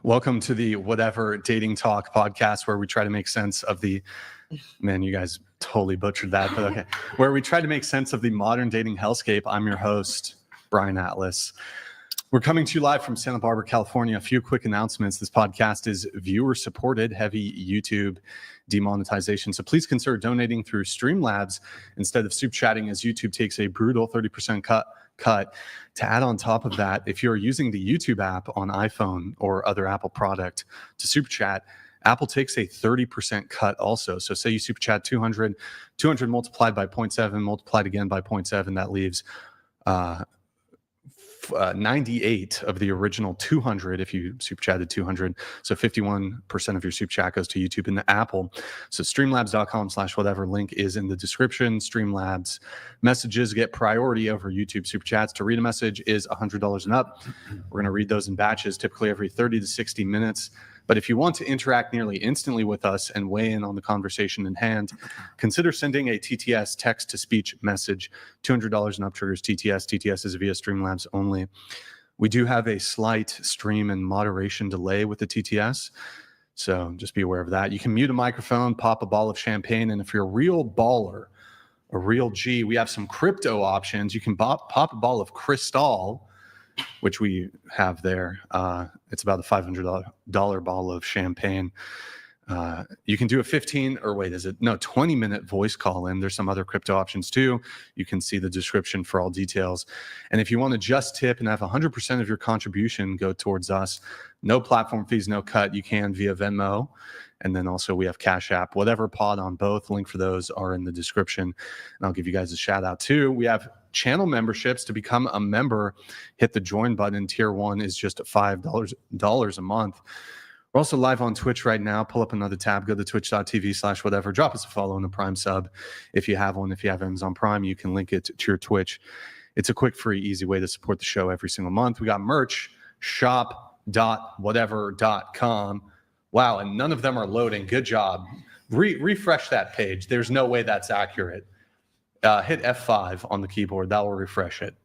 Welcome to the Whatever Dating Talk podcast, where we try to make sense of the, man, you guys totally butchered that, but okay, where we try to make sense of the modern dating hellscape. I'm your host, Brian Atlas. We're coming to you live from Santa Barbara, California. A few quick announcements. This podcast is viewer supported, heavy YouTube demonetization. So please consider donating through Streamlabs instead of super chatting, as YouTube takes a brutal 30% cut. To add on top of that, if you're using the YouTube app on iPhone or other Apple product to super chat, Apple takes a 30% cut also. So say you super chat 200 multiplied by 0.7 multiplied again by 0.7, that leaves 98 of the original 200 if you super chatted 200. So 51% of your super chat goes to YouTube and the Apple. So streamlabs.com/whatever, link is in the description. Streamlabs messages get priority over YouTube super chats. To read a message is $100 and up. We're going to read those in batches, typically every 30 to 60 minutes. But if you want to interact nearly instantly with us and weigh in on the conversation in hand, consider sending a TTS, text-to-speech message. $200 and up triggers TTS. TTS is via Streamlabs only. We do have a slight stream and moderation delay with the TTS, so just be aware of that. You can mute a microphone, pop a ball of champagne, and if you're a real baller, a real G, we have some crypto options. You can pop a ball of Cristal, which we have there. It's about a $500 ball of champagne. You can do a 20-minute voice call in. There's some other crypto options too. You can see the description for all details. And if you want to just tip and have 100% of your contribution go towards us, no platform fees, no cut, you can via Venmo. And then also we have Cash App, whatever pod on both. Link for those are in the description. And I'll give you guys a shout out too. We have channel memberships. To become a member, hit the join button. Tier 1 is just $5 a month. We're also live on Twitch right now. Pull up another tab, go to twitch.tv/whatever. Drop us a follow and a Prime sub if you have one. If you have Amazon Prime, you can link it to your Twitch. It's a quick, free, easy way to support the show every single month. We got merch, shop.whatever.com. Wow, and none of them are loading. Good job. Refresh that page. There's no way that's accurate. Hit F5 on the keyboard. That will refresh it.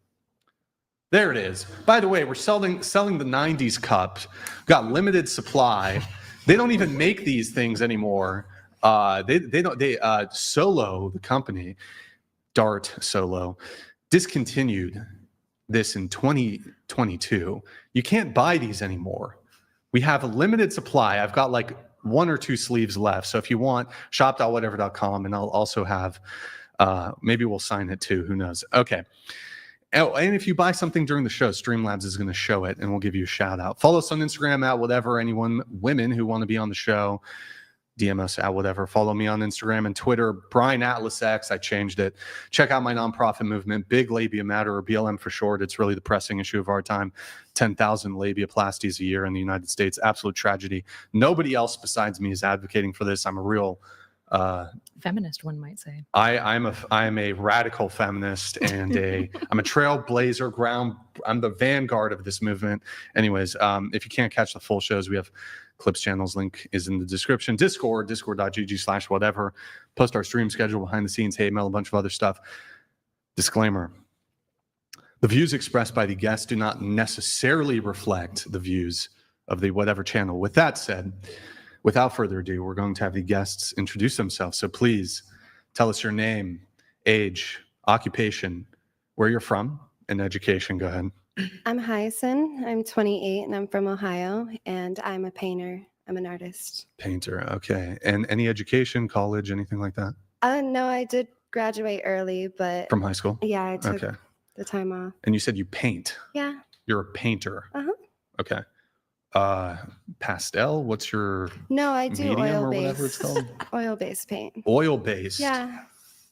There it is. By the way, we're selling the 90s cup. Got limited supply. They don't even make these things anymore. Solo, the company, Dart Solo, discontinued this in 2022. You can't buy these anymore. We have a limited supply. I've got like 1 or 2 sleeves left. So if you want, shop.whatever.com, and I'll also have, maybe we'll sign it too. Who knows? Okay. Oh, and if you buy something during the show, Streamlabs is going to show it, and we'll give you a shout out. Follow us on Instagram at whatever. Women who want to be on the show, DM us at whatever. Follow me on Instagram and Twitter, Brian Atlas X. I changed it. Check out my nonprofit movement, Big Labia Matter, or BLM for short. It's really the pressing issue of our time. 10,000 labiaplasties a year in the United States. Absolute tragedy. Nobody else besides me is advocating for this. I'm a real feminist, one might say. I'm a radical feminist, and I'm a trailblazer. I'm the vanguard of this movement. Anyways, if you can't catch the full shows, we have Clips channels. Link is in the description. discord.gg/whatever. Post our stream schedule, behind the scenes, hate mail, a bunch of other stuff. Disclaimer: the views expressed by the guests do not necessarily reflect the views of the Whatever channel. With that said, without further ado, we're going to have the guests introduce themselves. So please tell us your name, age, occupation, where you're from, and education. Go ahead. I'm Hyacinth. I'm 28 and I'm from Ohio, and I'm a painter. I'm an artist. Painter. Okay. And any education, college, anything like that? No, I did graduate early, but from high school? Yeah, I took the time off. And you said you paint? Yeah. You're a painter? Uh-huh. Okay. Pastel? What's your No, I do medium oil-based. or whatever it's called? Oil-based paint. Oil-based? Yeah.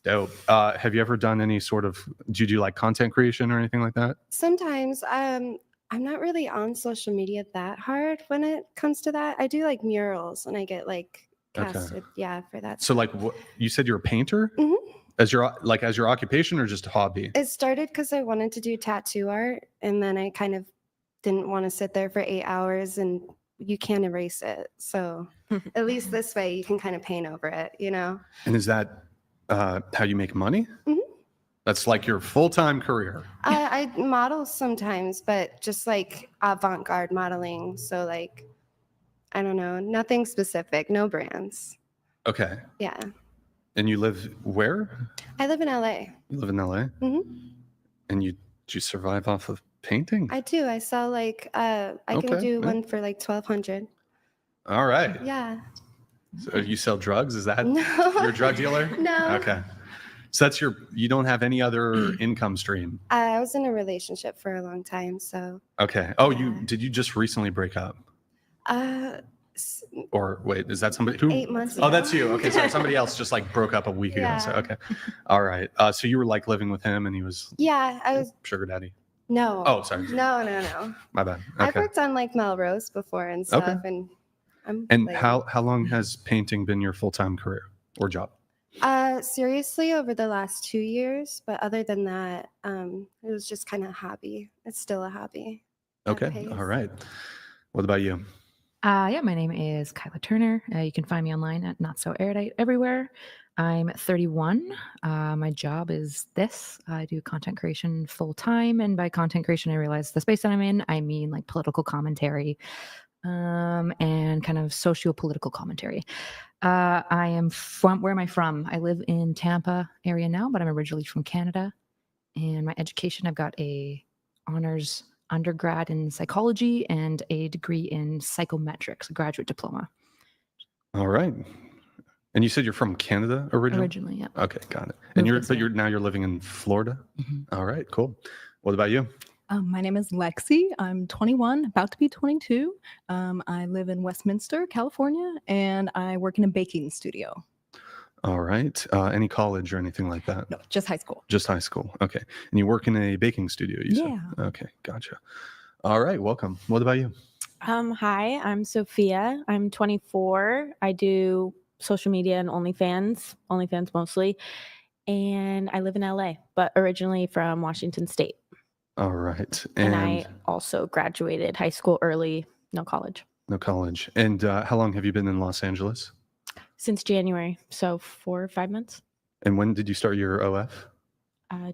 Dope. Have you ever done any sort of, do you do like content creation or anything like that? Sometimes. I'm not really on social media that hard when it comes to that. I do like murals, and I get like casted, for that. So like, you said you're a painter? Mm-hmm. As your occupation, or just a hobby? It started because I wanted to do tattoo art, and then I kind of didn't want to sit there for 8 hours, and you can't erase it. So at least this way you can kind of paint over it, you know? And is that how you make money? Mm-hmm. That's like your full-time career. I model sometimes, but just like avant-garde modeling. So like I don't know, nothing specific, no brands. Okay. Yeah. And you live where? I live in LA. You live in LA? hmm And do you survive off of painting? I do. I sell like I can Okay, do yeah. one for like 1,200. All right. Yeah. So you sell drugs? Is that No. you're a drug dealer? No. Okay. So that's you don't have any other income stream. I was in a relationship for a long time, so Okay. Oh, Yeah. did you just recently break up? uh s- Or wait, is that somebody who? 8 months Oh, ago. that's you. Okay, sorry. Somebody else just like broke up a week ago. So Yeah. okay. All right. So you were like living with him and he was Yeah, I was sugar daddy. no. Oh, sorry. No. My bad. I've Okay. worked on like Melrose before and stuff, and I'm And like, how long has painting been your full-time career or job? seriously over the last 2 years, but other than that, it was just kind of hobby. It's still a hobby. that Okay. pays. All right. What about you? Yeah, my name is Kyla Turner. You can find me online at Not So Erudite everywhere. I'm 31. My job is this. I do content creation full time, and by content creation, I realize the space that I'm in, I mean like political commentary, and kind of socio-political commentary. I am from where am I from? I live in Tampa area now, but I'm originally from Canada. And my education, I've got a honors undergrad in psychology and a degree in psychometrics, a graduate diploma. All right. And you said you're from Canada originally? Originally, yeah. Okay, got it. And Moved this year. now you're living in Florida? Mhm. All right, cool. What about you? My name is Lexi. I'm 21, about to be 22. I live in Westminster, California, and I work in a baking studio. All right. Any college or anything like that? No, just high school. Just high school. Okay. And you work in a baking studio, you said? Yeah. Okay, gotcha. All right, welcome. What about you? Hi, I'm Sophia. I'm 24. I do social media and OnlyFans mostly. And I live in LA, but originally from Washington State. All right. And I also graduated high school early, no college. No college. And how long have you been in Los Angeles? Since January, so 4 or 5 months. And when did you start your OF?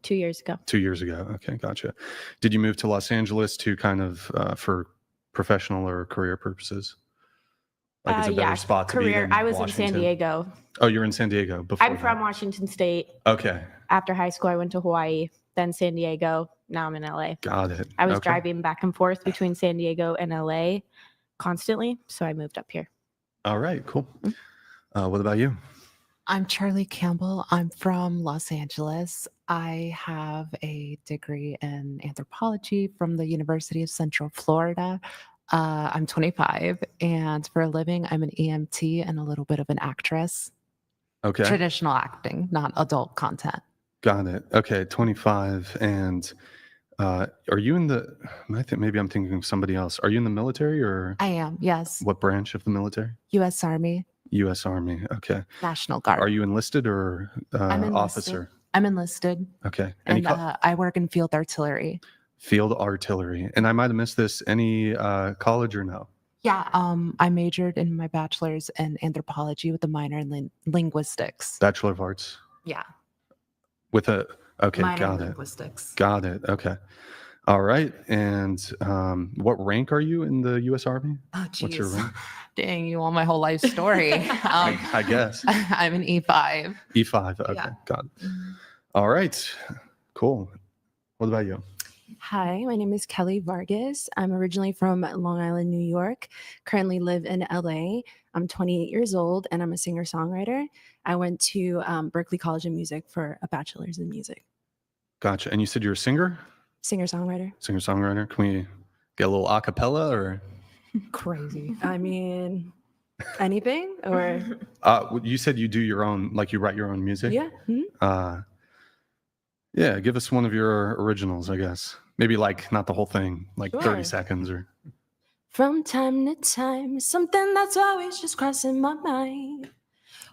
2 years ago. 2 years ago. Okay, gotcha. Did you move to Los Angeles to kind of for professional or career purposes? Like it's a better spot to be career. than I was Washington? in San Diego. Oh, you're in San Diego before. I'm from Washington State. Okay, After high school, I went to Hawaii, then San Diego. Now I'm in LA. got it. I was Okay. driving back and forth between San Diego and LA constantly, so I moved up here. All right, cool. What about you? I'm Charlie Campbell. I'm from Los Angeles. I have a degree in anthropology from the University of Central Florida. I'm 25, and for a living, I'm an EMT and a little bit of an actress. Okay, Traditional acting, not adult content. got it. Okay, 25. And are you in the, I think maybe I'm thinking of somebody else. Are you in the military or I am, yes. what branch of the military? U.S. Army, U.S. Army. Okay. National Guard. Are you enlisted or I'm enlisted. officer? I'm enlisted, Okay. Any and I work in field artillery. field artillery. And I might have missed this. Any college or no? Yeah, I majored in my bachelor's in anthropology with a minor in linguistics. Bachelor of Arts Yeah, with a, okay, minor got in it. linguistics. Got it. Okay. All right. And what rank are you in the U.S. Army? Oh, What's your geez. rank? Dang, you want my whole life story. I guess. I'm an E5. E5. Okay. Yeah. Got it. All right. Cool. What about you? Hi, my name is Kelly Vargas. I'm originally from Long Island, New York. Currently live in LA. I'm 28 years old and I'm a singer-songwriter. I went to Berklee College of Music for a bachelor's in music. Gotcha. And you said you're a singer? Singer-songwriter. Singer-songwriter. Can we get a little a cappella or? Crazy. I mean, anything or You said you do your own, like you write your own music? yeah. Mhm. Yeah, give us one of your originals, I guess. Maybe like not the whole thing, like 30 Sure. seconds or. From time to time, something that's always just crossing my mind.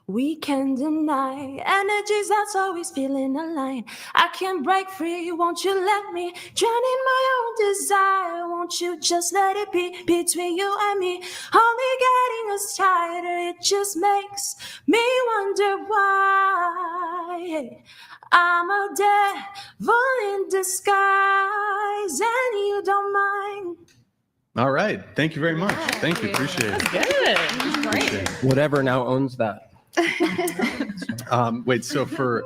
We can deny energies that's always feeling aligned. I can break free, won't you let me drown in my own desire? Won't you just let it be between you and me? Only getting us tighter, it just makes me wonder why. I'm a devil in disguise and you don't mind. All right. Thank you very much. Yeah. Thank you. Appreciate it. Good. Appreciate it. Whatever now owns that. Wait, so for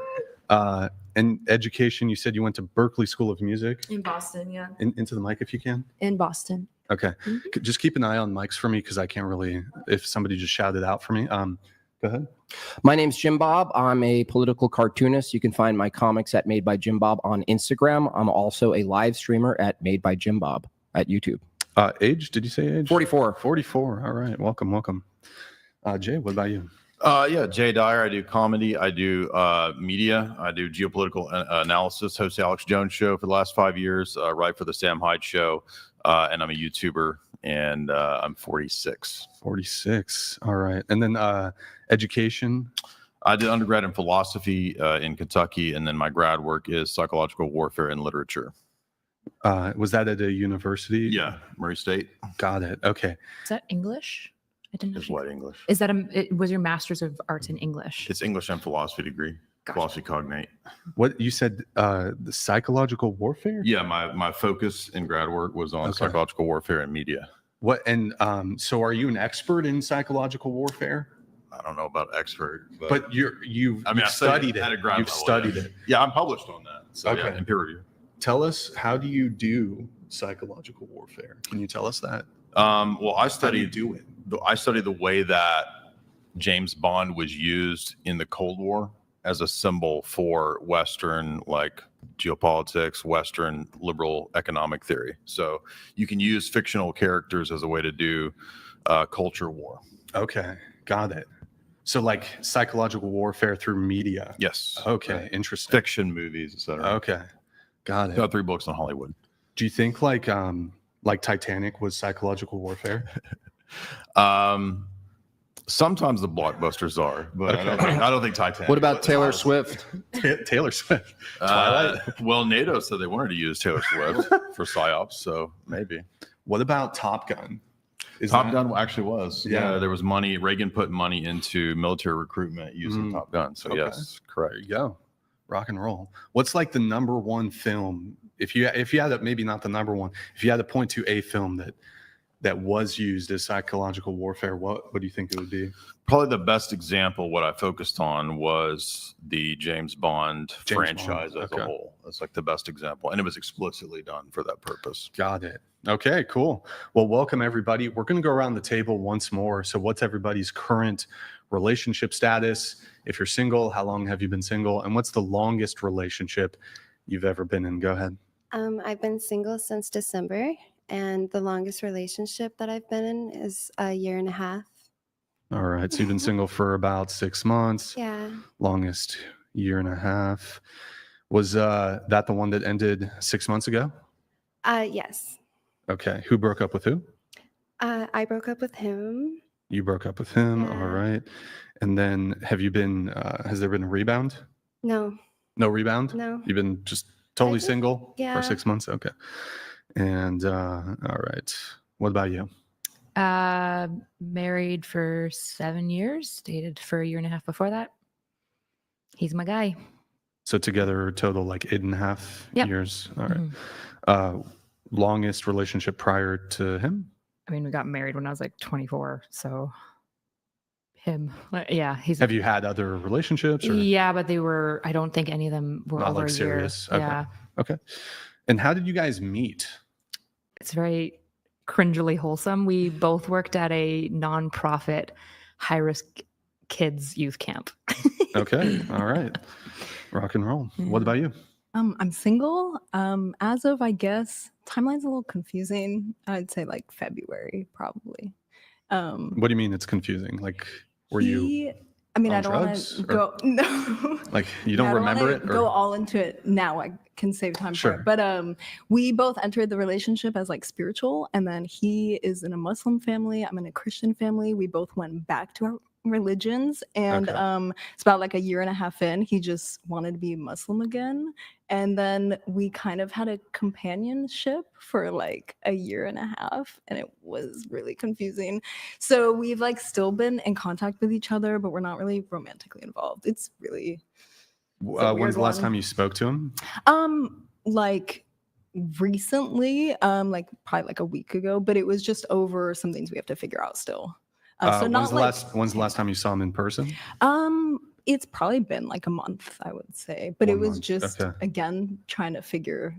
in education, you said you went to Berkeley School of Music. In Boston, yeah. Into the mic if you can. In Boston. Okay. Just keep an eye on mics for me because I can't really, if somebody just shouted out for me. Go ahead. My name's Jimbob. I'm a political cartoonist. You can find my comics at Made by Jimbob on Instagram. I'm also a live streamer at Made by Jimbob at YouTube. Age, did you say age? 44. 44. All right. Welcome. Jay, what about you? Yeah, Jay Dyer. I do comedy. I do media. I do geopolitical analysis. Host the Alex Jones Show for the last 5 years. Write for the Sam Hyde Show, and I'm a YouTuber. And I'm 46. 46. All right. And then education. I did undergrad in philosophy in Kentucky, and then my grad work is psychological warfare and literature. Was that at a university? Yeah, Murray State. Got it. Okay. Is that English? I didn't know. Is what English? Is that was your master's of arts in English? It's English and philosophy degree. Gotcha. Philosophy cognate. What you said? The psychological warfare. Yeah, my focus in grad work was on Okay. psychological warfare and media. What? And so, are you an expert in psychological warfare? I don't know about expert, But you've I studied at a it. grad You've level, studied yeah. it. Yeah, I'm published on that. So Okay. yeah, in peer review. Tell us, how do you do psychological warfare? Can you tell us that? Well, I How do you studied do it? I studied the way that James Bond was used in the Cold War as a symbol for Western like geopolitics, Western liberal economic theory. So you can use fictional characters as a way to do culture war. Okay, got it. So, like psychological warfare through media. Yes. Okay, interesting. Fiction, movies, etc. Okay, got it. Got 3 books on Hollywood. Do you think like Titanic was psychological warfare? Sometimes the blockbusters are, but Okay. I don't think Titanic. What about was. Taylor Swift? Taylor Swift. Twilight. Well, NATO said they wanted to use Taylor Swift for psyops, so maybe. What about Top Gun? Is Top that- Gun actually was. Yeah. Yeah, there was money. Reagan put money into military recruitment using Top Gun. So Okay. yes, correct. There you go. Rock and roll. What's like the number one film? If you had to, maybe not the number one, if you had to point to a film that was used as psychological warfare, what do you think it would be? Probably the best example, what I focused on was the James Bond James franchise Bond, as okay. a whole. That's like the best example. And it was explicitly done for that purpose. Got it. Okay, cool. Well, welcome everybody. We're going to go around the table once more. So what's everybody's current relationship status? If you're single, how long have you been single? And what's the longest relationship you've ever been in? Go ahead. I've been single since December, and the longest relationship that I've been in is a year and a half. All right. So you've been single for about 6 months. Yeah. Longest year and a half. Was that the one that ended 6 months ago? Yes. Okay. Who broke up with who? I broke up with him. You broke up with him. Yeah. All right. And then has there been a rebound? No. No rebound? No. You've been just totally just- single yeah. for 6 months? Okay. And all right. What about you? Married for 7 years, dated for a year and a half before that. He's my guy. So together total like 8.5 Yep. years. All right. Mhm. Longest relationship prior to him? I mean, we got married when I was like 24, so him. Yeah, he's. Have you had other relationships? Or? Yeah, but I don't think any of them were Not, over like, a year. serious? Okay. Yeah, Okay. And how did you guys meet? it's very cringily wholesome. We both worked at a nonprofit high-risk kids youth camp. Okay. All right. Rock and roll. What about you? I'm single. As of, I guess, timeline's a little confusing. I'd say like February, probably. What do you mean it's confusing? Like, were you I mean, on I don't want drugs, to or- go. No. like you don't Yeah, I remember wanna it? Or? Go all into it now. I can save time Sure. for it. But we both entered the relationship as like spiritual, and then he is in a Muslim family. I'm in a Christian family. We both went back to our religions, and Okay. it's about like a year and a half in. He just wanted to be Muslim again, and then we kind of had a companionship for like a year and a half, and it was really confusing. So we've like still been in contact with each other, but we're not really romantically involved. It's really a When's weird the last one. time you spoke to him? like recently, like probably like a week ago, but it was just over some things we have to figure out still. So not when's the last time you saw him in person? It's probably been like a month, I would say, but it 1 was month, just okay. again trying to figure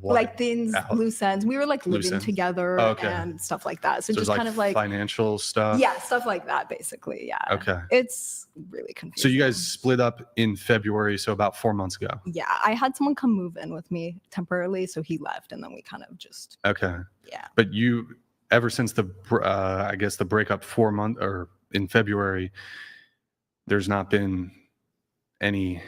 what like things, out? loose ends. We were like Loose living ends. together Okay. and stuff like that. So there's just kind of like financial stuff. yeah, stuff like that, basically. Yeah. Okay. It's really confusing. So you guys split up in February, so about 4 months ago. Yeah, I had someone come move in with me temporarily, so he left, and then we kind of just Okay. yeah. But you, ever since the I guess the breakup 4 months or in February, there's not been any.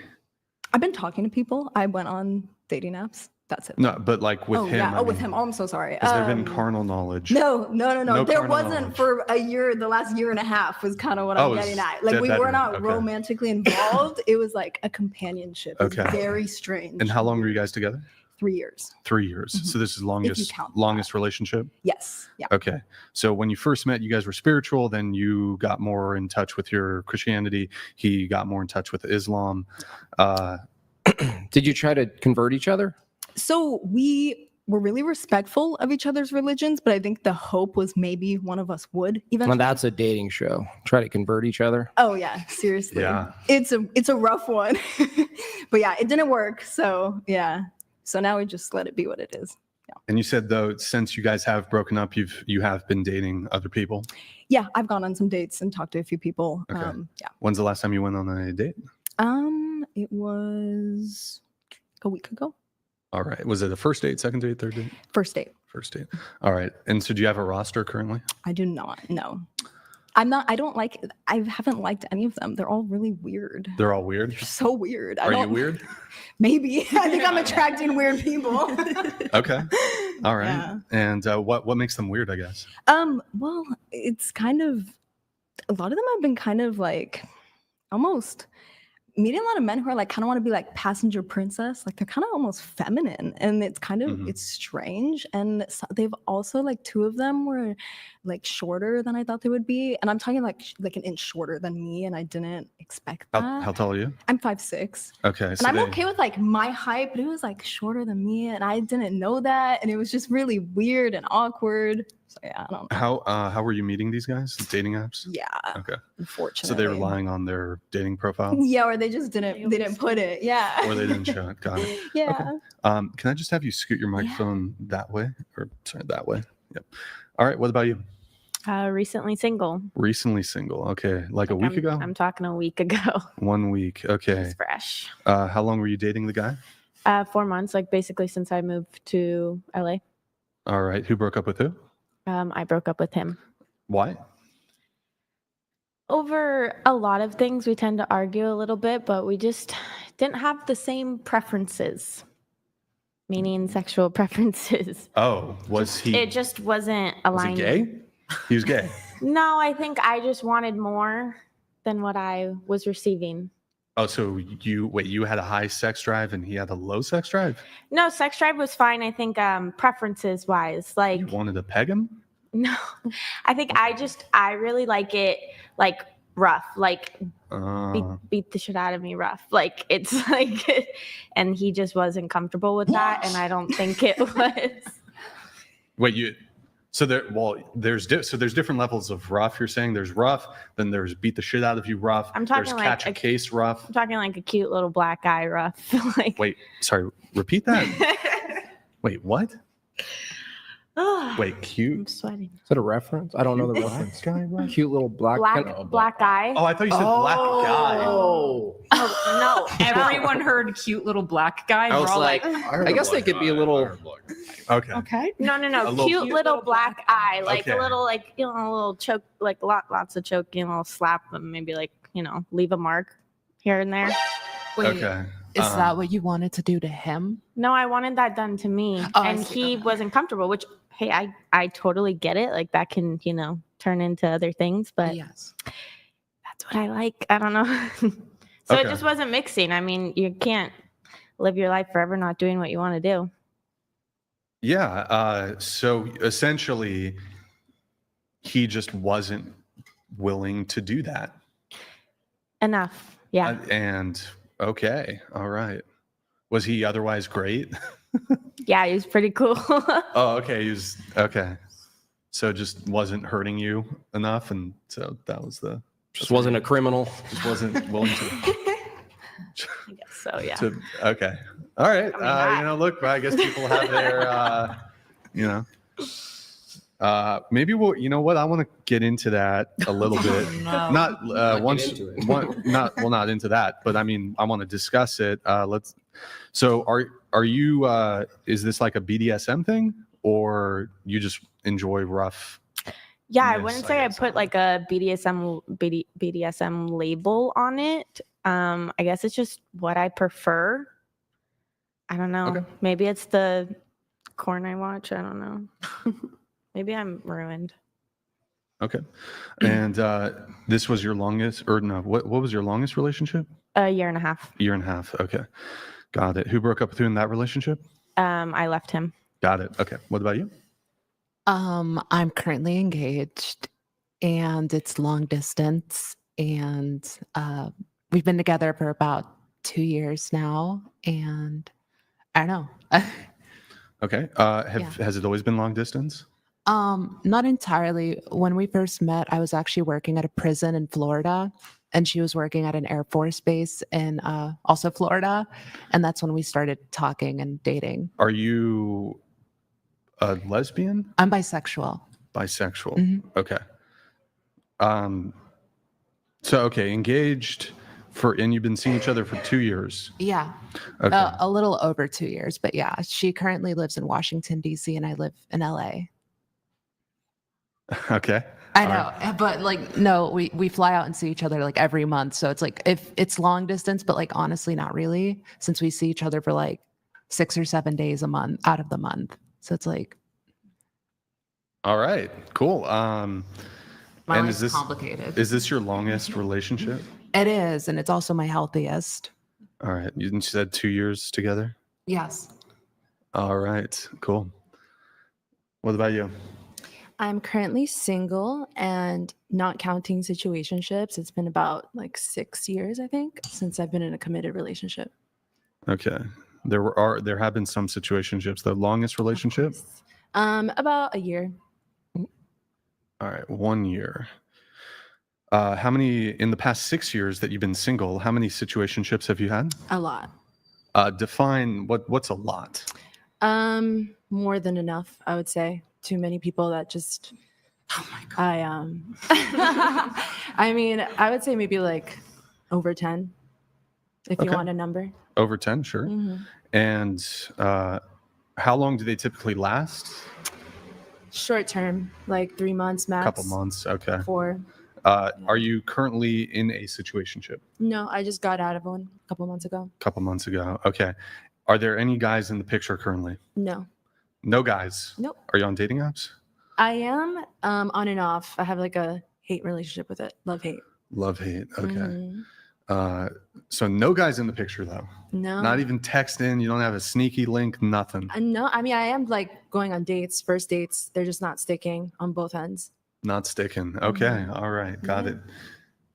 I've been talking to people. I went on dating apps. That's it. No, but like with him. Yeah. I With mean, him. Oh, I'm so sorry. Has there been carnal knowledge? No. No There carnal wasn't knowledge. for a year. The last year and a half was kind of what Oh, I'm it was getting at. Like dead we were bedroom. not Okay. romantically involved. It was like a companionship. It was Okay. very strange. And how long were you guys together? 3 years. 3 years. Mhm. So this is count longest relationship. Yes. Yeah. Okay. So when you first met, you guys were spiritual. Then you got more in touch with your Christianity. He got more in touch with Islam. Did you try to convert each other? So we were really respectful of each other's religions, but I think the hope was maybe one of us would eventually. Well, that's a dating show. Try to convert each other. Oh yeah, seriously. Yeah. It's a rough one. But yeah, it didn't work. So yeah. So now we just let it be what it is. Yeah. And you said though, since you guys have broken up, you have been dating other people. Yeah, I've gone on some dates and talked to a few people. Okay. Yeah. When's the last time you went on a date? It was a week ago. All right. Was it a first date, second date, third date? First date. First date. All right. And so do you have a roster currently? I do not. No. I haven't liked any of them. They're all really weird. They're all weird. They're so weird. Are you weird? Maybe. I think I'm attracting weird people. Okay. All right. Yeah. And what makes them weird, I guess? Well, it's kind of a lot of them have been kind of like almost meeting a lot of men who are like kind of want to be like passenger princess, like they're kind of almost feminine, and it's kind of it's strange. And so they've also like two of them were like shorter than I thought they would be, and I'm talking like an inch shorter than me, and I didn't expect that. How tall are you? I'm 5'6". Okay. And I'm okay with like my height, but it was like shorter than me, and I didn't know that, and it was just really weird and awkward. So yeah, I don't know. How were you meeting these guys? Dating apps? Yeah. Okay. Unfortunately. So they were relying on their dating profile? Yeah, or they just didn't put it. Yeah. Or they didn't show it. Got it. Yeah. Okay. Can I just have you scoot your microphone that way? Or sorry, that way. Yep. All right. What about you? Recently single. Recently single. Okay. Like a week ago? I'm talking a week ago. 1 week. Okay. It's fresh. How long were you dating the guy? 4 months, like basically since I moved to LA. All right. Who broke up with who? I broke up with him. Why? Over a lot of things, we tend to argue a little bit, but we just didn't have the same preferences, meaning sexual preferences. Oh, It just wasn't was aligned. he gay? He was gay. No, I think I just wanted more than what I was receiving. Oh, so you had a high sex drive and he had a low sex drive? No, sex drive was fine. I think preferences wise, like You wanted to peg him? no, I think I really like it like rough, like beat the shit out of me rough. Like it's like, and he just wasn't comfortable with that, and I don't think it was. Wait, there's different levels of rough. You're saying there's rough, then there's beat the shit out of you rough. I'm talking there's like catch a case rough. I'm talking like a cute little black guy rough. Like Wait, sorry, repeat that. Wait, what? Wait, cute. I'm sweating. Is that a reference? I don't know the reference. Cute little black. Black guy. Oh, I thought you said black guy. Oh. Oh no! Everyone heard cute little black guy. I We're was all like, I guess they could be a little. Okay. okay. No. A little- Cute little black eye, like Okay. a little, like a little choke, like lots of choking, a little slap, and maybe like leave a mark here and there. Wait, Okay. is that what you wanted to do to him? No, I wanted that done to me, Oh, I and see. he wasn't comfortable. Which, hey, I totally get it. Like that can turn into other things, but Yes. that's what I like. I don't know. So Okay. it just wasn't mixing. I mean, you can't live your life forever not doing what you want to do. Yeah. So essentially, he just wasn't willing to do that. Enough. Yeah. And okay. All right. Was he otherwise great? Yeah, he was pretty cool. Oh, okay. He was okay. So it just wasn't hurting you enough, and so that was the Just wasn't a criminal. just wasn't willing to. I guess so, yeah. Okay. All right. I mean, Look, I guess people have their, maybe we'll, you know what? I want to get into that a little bit. Not not into that, but I mean, I want to discuss it. So are you, is this like a BDSM thing, or you just enjoy rough? Yeah, I Yes, wouldn't I say I guess put so. like a BDSM label on it. I guess it's just what I prefer. I don't know. Okay. Maybe it's the corn I watch. I don't know. Maybe I'm ruined. Okay. And this was your longest, or no, what was your longest relationship? A year and a half. Year and a half. Okay. Got it. Who broke up with you in that relationship? I left him. Got it. Okay. What about you? I'm currently engaged, and it's long distance, and we've been together for about 2 years now, and I don't know. Okay. Has it always been long distance? Not entirely. When we first met, I was actually working at a prison in Florida, and she was working at an Air Force base in also Florida, and that's when we started talking and dating. Are you a lesbian? I'm bisexual. Bisexual. Mhm. Okay. So okay, engaged and you've been seeing each other for 2 years. Yeah. Okay. A little over 2 years, but yeah, she currently lives in Washington, D.C., and I live in L.A. Okay. I All know, right. but like, no, we fly out and see each other like every month. So it's like, if it's long distance, but like, honestly, not really, since we see each other for like 6 or 7 days a month out of the month. So it's like, All right. Cool. my And life's complicated. Is this your longest relationship? It is, and it's also my healthiest. All right. You said 2 years together? Yes. All right. Cool. What about you? I'm currently single and not counting situationships. It's been about like 6 years, I think, since I've been in a committed relationship. Okay. There have been some situationships. The longest relationship? About a year. All right, 1 year. How many in the past 6 years that you've been single? How many situationships have you had? A lot. Define what's a lot. More than enough, I would say. Too many people that just. Oh my God. I mean, I would say maybe like over 10, if you Okay. want a number. Over 10, sure. Mhm. And how long do they typically last? Short term, like 3 months max. Couple months. Okay. 4. Are you currently in a situationship? No, I just got out of one a couple months ago. Couple months ago. Okay. Are there any guys in the picture currently? No. No guys. Nope. Are you on dating apps? I am on and off. I have like a hate relationship with it. Love hate. Love hate. Okay. Mhm. So no guys in the picture though. No. Not even texting. You don't have a sneaky link. Nothing. No, I mean I am like going on dates, first dates. They're just not sticking on both ends. Not sticking. Okay. Mhm. All right. Got Yeah. it.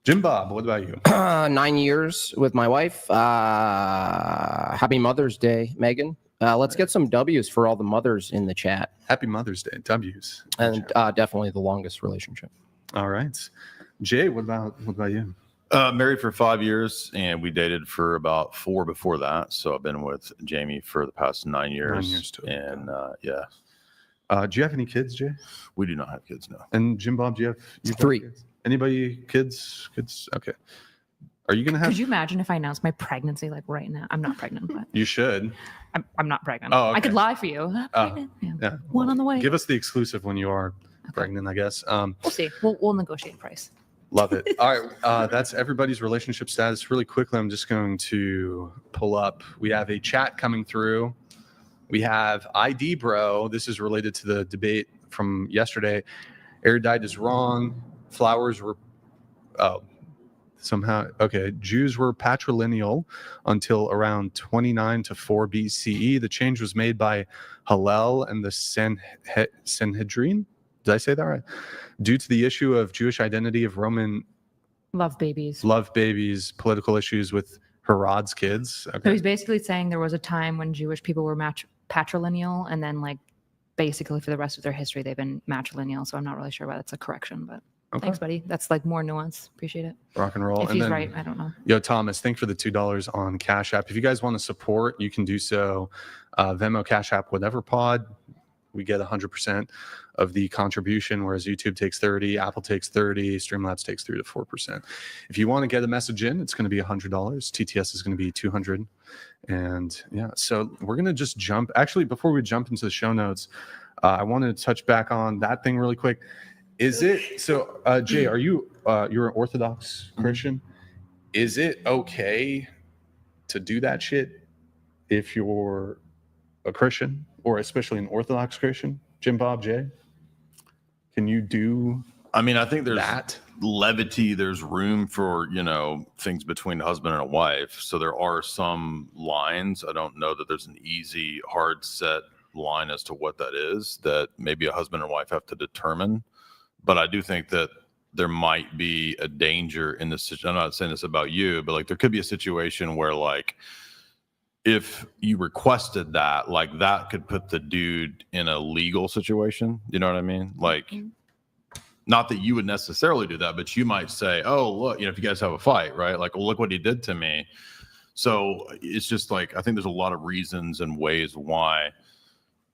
Jimbob, what about you? 9 years with my wife. Happy Mother's Day, Megan. Let's get some W's for all the mothers in the chat. Happy Mother's Day. W's. And definitely the longest relationship. All right. Jay, what about you? Married for 5 years, and we dated for about 4 before that. So I've been with Jamie for the past 9 years. 9 years total. And yeah, Do you have any kids, Jay? we do not have kids now. And Jimbob, do you have 3. kids? Anybody kids? Okay. Are you gonna have? Could you imagine if I announced my pregnancy like right now? I'm not pregnant, but You should. I'm not pregnant. Oh, I could okay. lie for you. Pregnant. Yeah. Yeah. One on the way. Give us the exclusive when you are pregnant, I guess. We'll see. We'll negotiate price. Love it. All right. That's everybody's relationship status. Really quickly, I'm just going to pull up. We have a chat coming through. We have ID Bro. This is related to the debate from yesterday. Erudite is wrong. Flowers were somehow okay. Jews were patrilineal until around 29 to 4 BCE. The change was made by Hillel and the Sanhedrin. Did I say that right? Due to the issue of Jewish identity of Roman Love babies. love babies, political issues with Herod's kids. So Okay. he's basically saying there was a time when Jewish people were patrilineal, and then like basically for the rest of their history they've been matrilineal. So I'm not really sure why that's a correction, but thanks, buddy. That's like more nuance. Appreciate it. Rock and roll. If And he's then, right, I don't know. Yo, Thomas, thank for the $2 on Cash App. If you guys want to support, you can do so. Venmo, Cash App, whatever pod. We get 100% of the contribution, whereas YouTube takes 30, Apple takes 30, Streamlabs takes 3 to 4%. If you want to get a message in, it's going to be $100. TTS is going to be $200. And yeah, so we're going to just jump. Actually, before we jump into the show notes, I wanted to touch back on that thing really quick. Is it so? Jay, are you you're an Orthodox Christian? Is it okay to do that shit if you're a Christian, or especially an Orthodox Christian? Jimbob, Jay, can you do? I mean, I think there's that levity. There's room for, things between a husband and a wife. So there are some lines. I don't know that there's an easy, hard set line as to what that is that maybe a husband and wife have to determine. But I do think that there might be a danger in this. I'm not saying this about you, but like there could be a situation where like if you requested that, like that could put the dude in a legal situation. You know what I mean? Like, not that you would necessarily do that, but you might say, oh, look, if you guys have a fight, right? Like, well, look what he did to me. So it's just like, I think there's a lot of reasons and ways why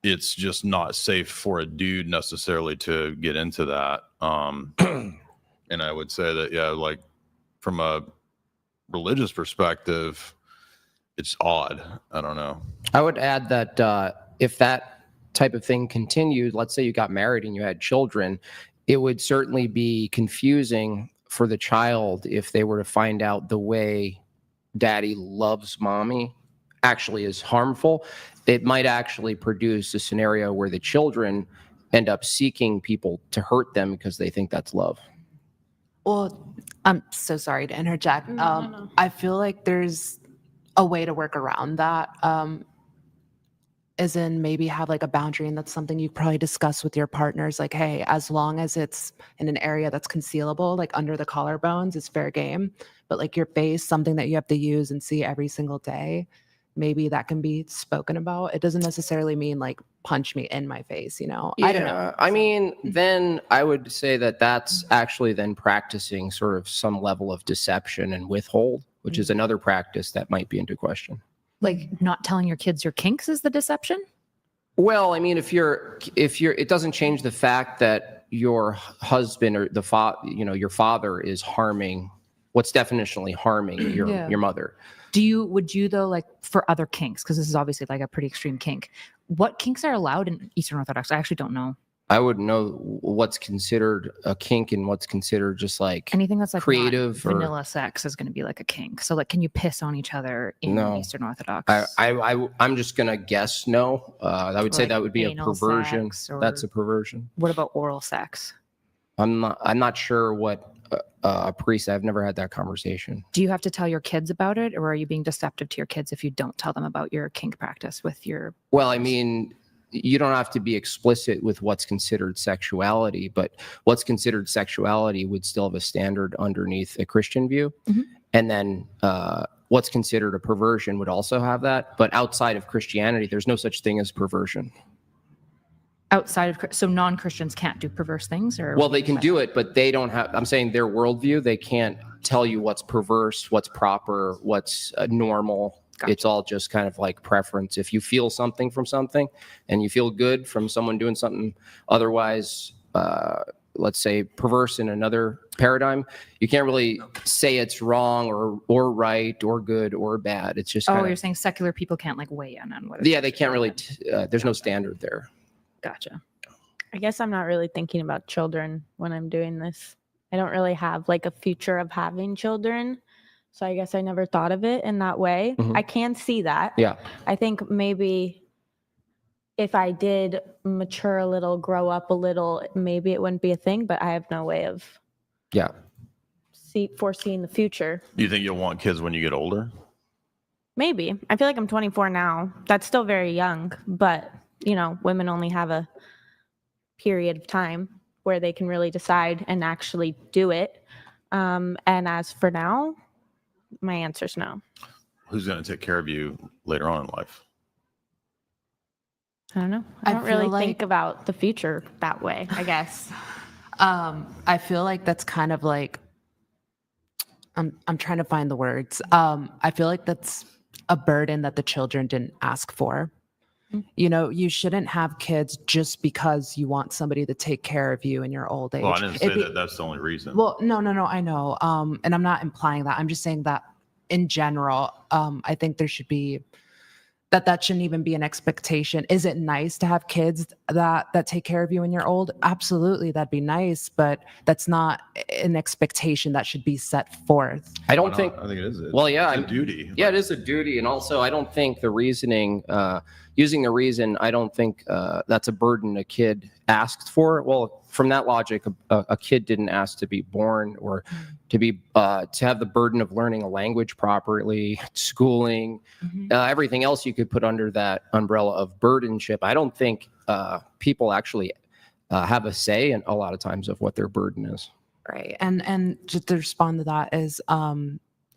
it's just not safe for a dude necessarily to get into that. And I would say that, yeah, like from a religious perspective, it's odd. I don't know. I would add that if that type of thing continued, let's say you got married and you had children, it would certainly be confusing for the child if they were to find out the way daddy loves mommy actually is harmful. It might actually produce a scenario where the children end up seeking people to hurt them because they think that's love. Well, I'm so sorry to interject. No. I feel like there's a way to work around that. As in maybe have like a boundary, and that's something you probably discuss with your partners. Like, hey, as long as it's in an area that's concealable, like under the collarbones, it's fair game. But like your face, something that you have to use and see every single day, maybe that can be spoken about. It doesn't necessarily mean like punch me in my face, I don't know. I mean, then I would say that that's actually then practicing sort of some level of deception and withhold, which is another practice that might be into question. Like not telling your kids your kinks is the deception? Well, I mean, if you're, it doesn't change the fact that your husband or your father is harming, what's definitionally harming your mother. Would you though, like for other kinks, because this is obviously like a pretty extreme kink, what kinks are allowed in Eastern Orthodox? I actually don't know. I wouldn't know what's considered a kink and what's considered just like anything that's like creative or vanilla sex is going to be like a kink. So like, can you piss on each other in Eastern Orthodox? I'm just gonna guess no. I would say like that would be a perversion. That's a perversion. What about oral sex? I'm not sure what a priest. I've never had that conversation. Do you have to tell your kids about it, or are you being deceptive to your kids if you don't tell them about your kink practice with your? Well, I mean, you don't have to be explicit with what's considered sexuality, but what's considered sexuality would still have a standard underneath a Christian view. Mm-hmm. And then what's considered a perversion would also have that. But outside of Christianity, there's no such thing as perversion. So non-Christians can't do perverse things? Or well, they can do it, but they don't have, I'm saying their worldview, they can't tell you what's perverse, what's proper, what's normal. Gotcha. It's all just kind of like preference. If you feel something from something and you feel good from someone doing something otherwise, let's say perverse in another paradigm, you can't really say it's wrong or right or good or bad. It's just you're saying secular people can't like weigh in on what? Yeah, they can't really. There's no standard there. Gotcha. I guess I'm not really thinking about children when I'm doing this. I don't really have like a future of having children. So I guess I never thought of it in that way. Mm-hmm. I can see that. Yeah. I think maybe if I did mature a little, grow up a little, maybe it wouldn't be a thing, but I have no way of foreseeing the future. Do you think you'll want kids when you get older? Maybe. I feel like I'm 24 now. That's still very young, but women only have a period of time where they can really decide and actually do it. And as for now, my answer is no. Who's going to take care of you later on in life? I don't know. I I don't feel really like- think about the future that way, I guess. I feel like that's kind of like I'm trying to find the words. I feel like that's a burden that the children didn't ask for. You know, you shouldn't have kids just because you want somebody to take care of you in your old age. Well, I didn't say that that's the only reason. Well, no, I know. And I'm not implying that. I'm just saying that in general, I think there should be that shouldn't even be an expectation. Is it nice to have kids that take care of you when you're old? Absolutely, that'd be nice, but that's not an expectation that should be set forth. I Why don't not? think. I think it is. Well, yeah, it's a duty. Yeah, it is a duty, and also I don't think the reasoning, using the reason, I don't think that's a burden a kid asked for. Well, from that logic, a kid didn't ask to be born or to have the burden of learning a language properly, schooling, everything else you could put under that umbrella of burdenship. I don't think people actually have a say in a lot of times of what their burden is. Right. And just to respond to that is,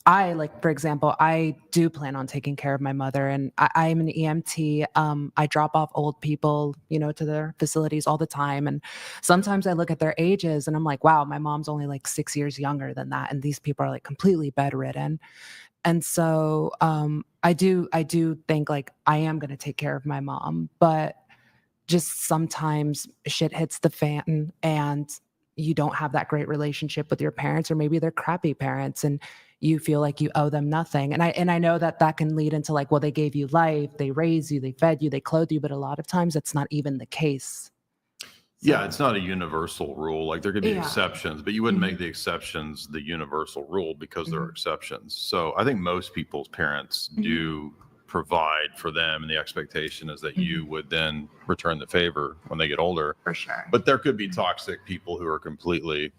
I, like, for example, I do plan on taking care of my mother, and I'm an EMT. I drop off old people, you know, to their facilities all the time. And sometimes I look at their ages and I'm like, wow, my mom's only like 6 years younger than that. And these people are like completely bedridden. And so I do think like I am going to take care of my mom, but just sometimes shit hits the fan and you don't have that great relationship with your parents, or maybe they're crappy parents and you feel like you owe them nothing. And I know that can lead into like, well, they gave you life, they raised you, they fed you, they clothed you, but a lot of times that's not even the case. Yeah, it's not a universal rule. Like there could be Yeah. exceptions, but you wouldn't make the exceptions the universal rule because there are exceptions. So I think most people's parents do provide for them, and the expectation is that you would then return the favor when they get older. For sure. But there could be toxic people who are completely,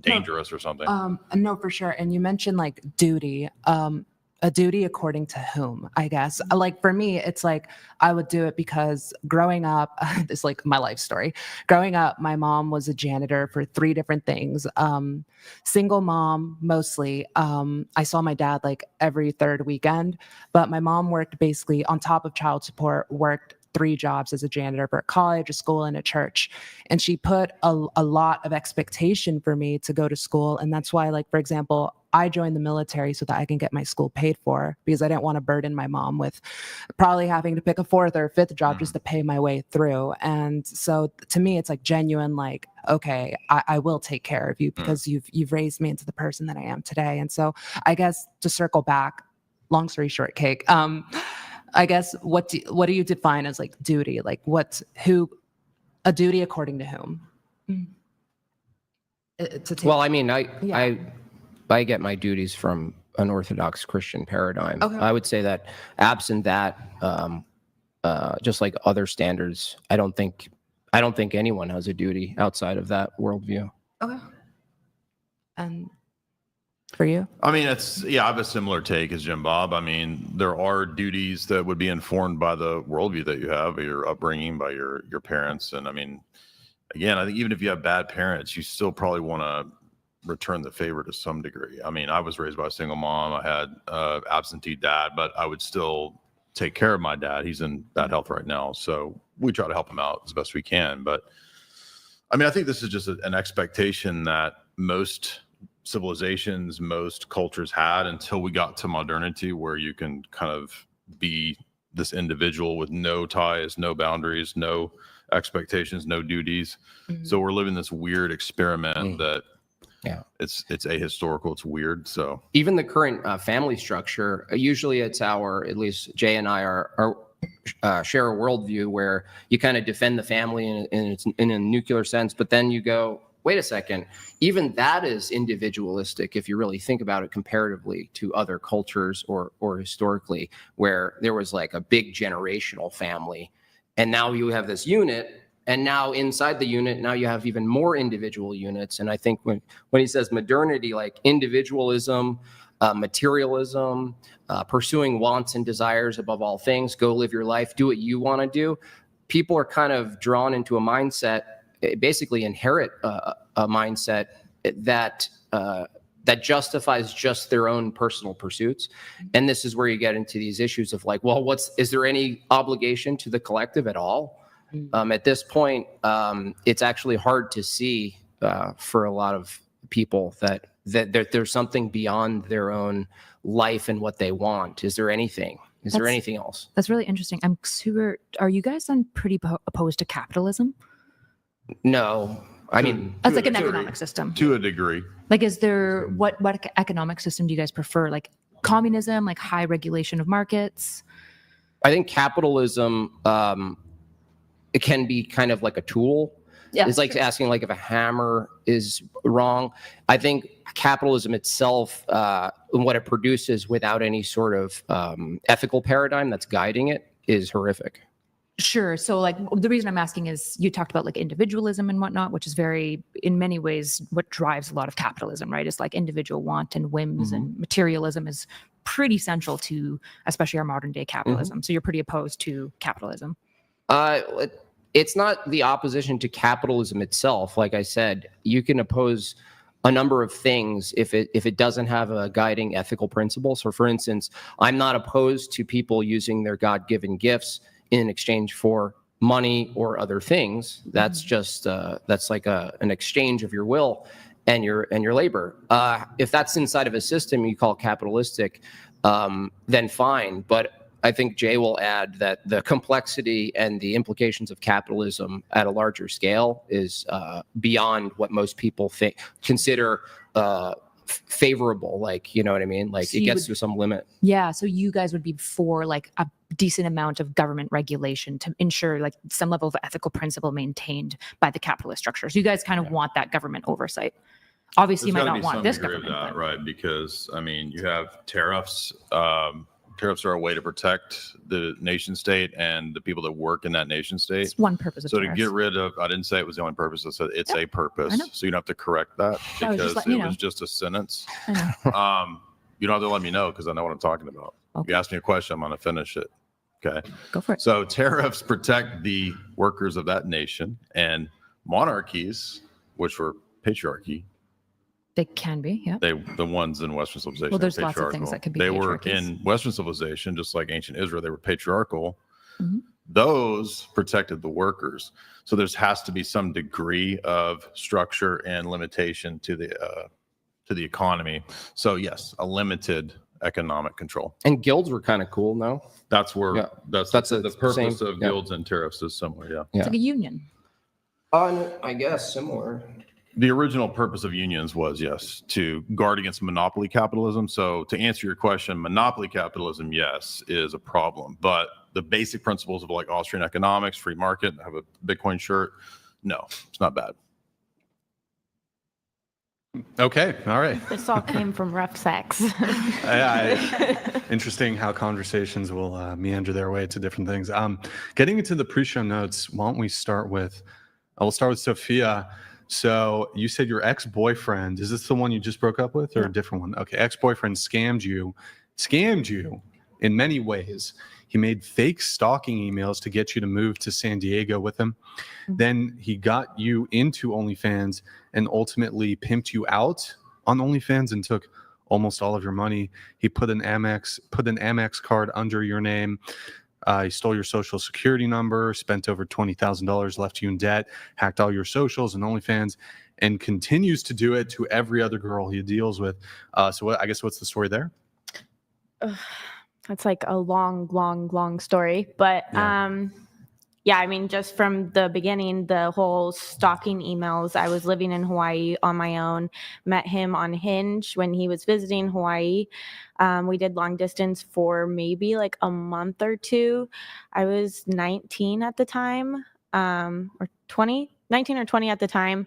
dangerous or something. No, for sure. And you mentioned like duty. A duty according to whom, I guess. Like for me, it's like I would do it because growing up, it's like my life story. Growing up, my mom was a janitor for 3 different things. Single mom, mostly. I saw my dad like every 3rd weekend, but my mom worked basically on top of child support, worked 3 jobs as a janitor for a college, a school, and a church. And she put a lot of expectation for me to go to school. And that's why, like, for example, I joined the military so that I can get my school paid for, because I didn't want to burden my mom with probably having to pick a 4th or 5th job just to pay my way through. And so to me, it's like genuine, like, okay, I will take care of you because you've raised me into the person that I am today. And so I guess to circle back, long story short, Cake, I guess what do you define as like duty? Like a duty according to whom? Well, I mean, I get my duties from an Orthodox Christian paradigm. Okay. I would say that absent that, just like other standards, I don't think anyone has a duty outside of that worldview. Okay. And for you? I mean, I have a similar take as Jimbob. I mean, there are duties that would be informed by the worldview that you have, or your upbringing, by your parents. And I mean, again, I think even if you have bad parents, you still probably want to return the favor to some degree. I mean, I was raised by a single mom. I had absentee dad, but I would still take care of my dad. He's in bad health right now, so we try to help him out as best we can. But I mean, I think this is just an expectation that most civilizations, most cultures had until we got to modernity, where you can kind of be this individual with no ties, no boundaries, no expectations, no duties. So we're living this weird experiment that it's ahistorical, it's weird. So even the current family structure, usually it's at least Jay and I share a worldview where you kind of defend the family in a nuclear sense, but then you go, wait a second, even that is individualistic if you really think about it comparatively to other cultures or historically, where there was like a big generational family. And now you have this unit, and now inside the unit, now you have even more individual units. And I think when he says modernity, like individualism, materialism, pursuing wants and desires above all things, go live your life, do what you want to do, people are kind of drawn into a mindset, basically inherit a mindset that that justifies just their own personal pursuits. And this is where you get into these issues of like, well, is there any obligation to the collective at all? At this point, it's actually hard to see for a lot of people that there's something beyond their own life and what they want. Is there anything? Is there anything else? That's really interesting. Are you guys then pretty opposed to capitalism? No. I mean, That's like an economic system. To a degree. Like, is there, what economic system do you guys prefer? Like communism, like high regulation of markets? I think capitalism, it can be kind of like a tool. Yeah, it's like asking like if a hammer is wrong. I think capitalism itself, what it produces without any sort of ethical paradigm that's guiding it is horrific. Sure. So like the reason I'm asking is you talked about like individualism and whatnot, which is very, in many ways, what drives a lot of capitalism, right? It's like individual want and whims, and materialism is pretty central to especially our modern day capitalism. So you're pretty opposed to capitalism. It's not the opposition to capitalism itself. Like I said, you can oppose a number of things if it doesn't have a guiding ethical principle. So for instance, I'm not opposed to people using their God-given gifts in exchange for money or other things. That's just that's like an exchange of your will and your labor. If that's inside of a system you call capitalistic, then fine. But I think Jay will add that the complexity and the implications of capitalism at a larger scale is beyond what most people consider favorable. Like, you know what I mean? Like, so it gets to some limit. Yeah. So you guys would be for like a decent amount of government regulation to ensure like some level of ethical principle maintained by the capitalist structure. So you guys kind of want that government oversight. Obviously, There's you might gotta not be want some this degree of government. that, right? Because I mean, you have tariffs. Tariffs are a way to protect the nation state and the people that work in that nation state. It's one purpose of So tariffs. to get rid of, I didn't say it was the only purpose. I said it's a purpose. So you don't have to correct that I was just because letting you know. was just a sentence. I know. You don't have to let me know because I know what I'm talking about. Okay. You ask me a question, I'm going to finish it. Okay. Go for it. So tariffs protect the workers of that nation, and monarchies, which were patriarchy. They can be, yeah. The ones in Western civilization. Well, there's are lots of things patriarchal. that could be They were patriarchies. in Western civilization, just like ancient Israel. They were patriarchal. Mhm. Those protected the workers. So there has to be some degree of structure and limitation to the economy. So yes, a limited economic control. And guilds were kind of cool, no? That's where Yeah. that's the the purpose same- of guilds and tariffs is similar. Yeah. It's like a union. I guess similar. The original purpose of unions was, yes, to guard against monopoly capitalism. So to answer your question, monopoly capitalism, yes, is a problem. But the basic principles of like Austrian economics, free market, have a Bitcoin shirt, no, it's not bad. Okay. All right. This all came from rough sex. Interesting how conversations will meander their way to different things. Getting into the pre-show notes, why don't we start with, we'll start with Sophia. So you said your ex-boyfriend, is this the one you just broke up with or a different one? Okay. Ex-boyfriend scammed you in many ways. He made fake stalking emails to get you to move to San Diego with him. Then he got you into OnlyFans and ultimately pimped you out on OnlyFans and took almost all of your money. He put an Amex card under your name. He stole your social security number, spent over $20,000, left you in debt, hacked all your socials and OnlyFans, and continues to do it to every other girl he deals with. So I guess what's the story there? That's like a long story. But yeah, I mean, just from the beginning, the whole stalking emails, I was living in Hawaii on my own, met him on Hinge when he was visiting Hawaii. We did long distance for maybe like a month or two. I was 19 at the time, or 20, 19 or 20 at the time.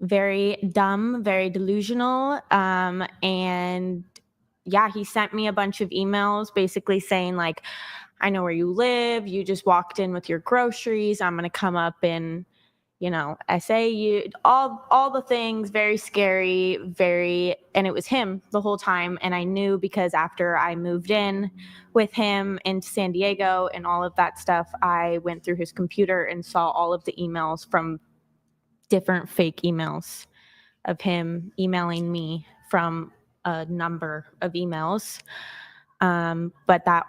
Very dumb, very delusional. And yeah, he sent me a bunch of emails basically saying like, I know where you live. You just walked in with your groceries. I'm going to come up and, essay you, all the things, very scary, and it was him the whole time. And I knew because after I moved in with him into San Diego and all of that stuff, I went through his computer and saw all of the emails from different fake emails of him emailing me from a number of emails. But that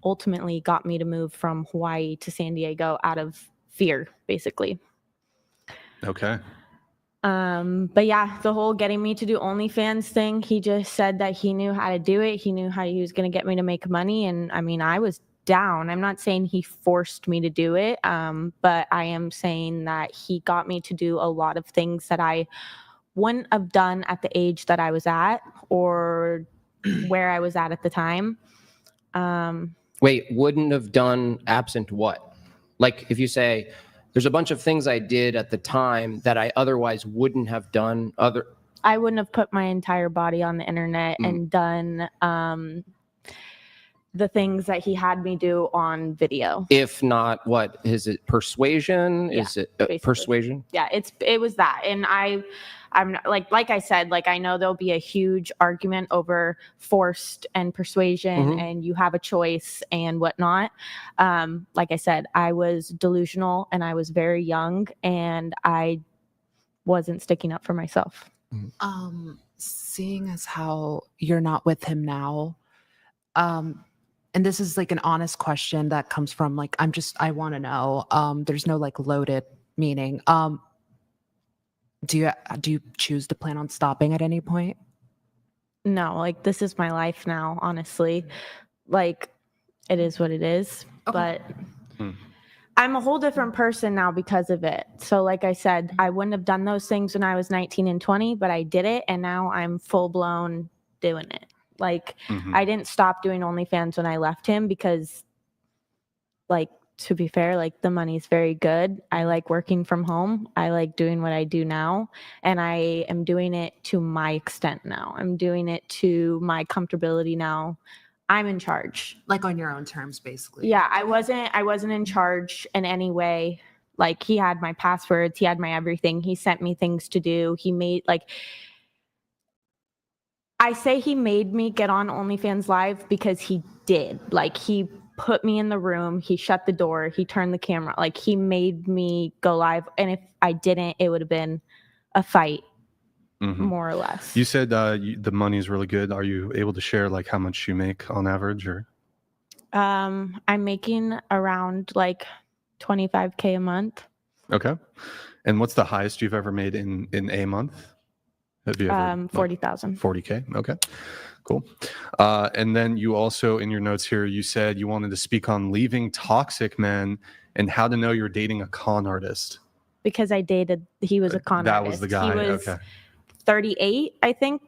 ultimately got me to move from Hawaii to San Diego out of fear, basically. Okay. But yeah, the whole getting me to do OnlyFans thing, he just said that he knew how to do it. He knew how he was going to get me to make money. And I mean, I was down. I'm not saying he forced me to do it. But I am saying that he got me to do a lot of things that I wouldn't have done at the age that I was at or where I was at the time. Wait, wouldn't have done absent what? Like if you say, there's a bunch of things I did at the time that I otherwise wouldn't have done. I wouldn't have put my entire body on the internet and done the things that he had me do on video. If not, what is it? Persuasion? Yeah, is it basically. persuasion? Yeah, it was that. And I'm not, like I said, like I know there'll be a huge argument over forced and persuasion and you have a choice and whatnot. Like I said, I was delusional and I was very young and I wasn't sticking up for myself. Seeing as how you're not with him now, and this is like an honest question that comes from like I want to know. There's no like loaded meaning. Do you choose to plan on stopping at any point? No, like this is my life now, honestly. Like it is what it is. Okay. But I'm a whole different person now because of it. So like I said, I wouldn't have done those things when I was 19 and 20, but I did it and now I'm full blown doing it. Like I didn't stop doing OnlyFans when I left him because like to be fair, like the money's very good. I like working from home. I like doing what I do now. And I am doing it to my extent now. I'm doing it to my comfortability now. I'm in charge. Like on your own terms, basically. Yeah, I wasn't in charge in any way. Like he had my passwords, he had my everything. He sent me things to do. He made I say he made me get on OnlyFans Live because he did. Like he put me in the room, he shut the door, he turned the camera, like he made me go live. And if I didn't, it would have been a fight, more or less. You said the money is really good. Are you able to share like how much you make on average, or? I'm making around like $25K a month. Okay. And what's the highest you've ever made in a month? Have you ever, 40,000. 40K. Okay. Cool. And then you also, in your notes here, you said you wanted to speak on leaving toxic men and how to know you're dating a con artist. Because he was a con artist. That was the guy. He was okay. 38, I think,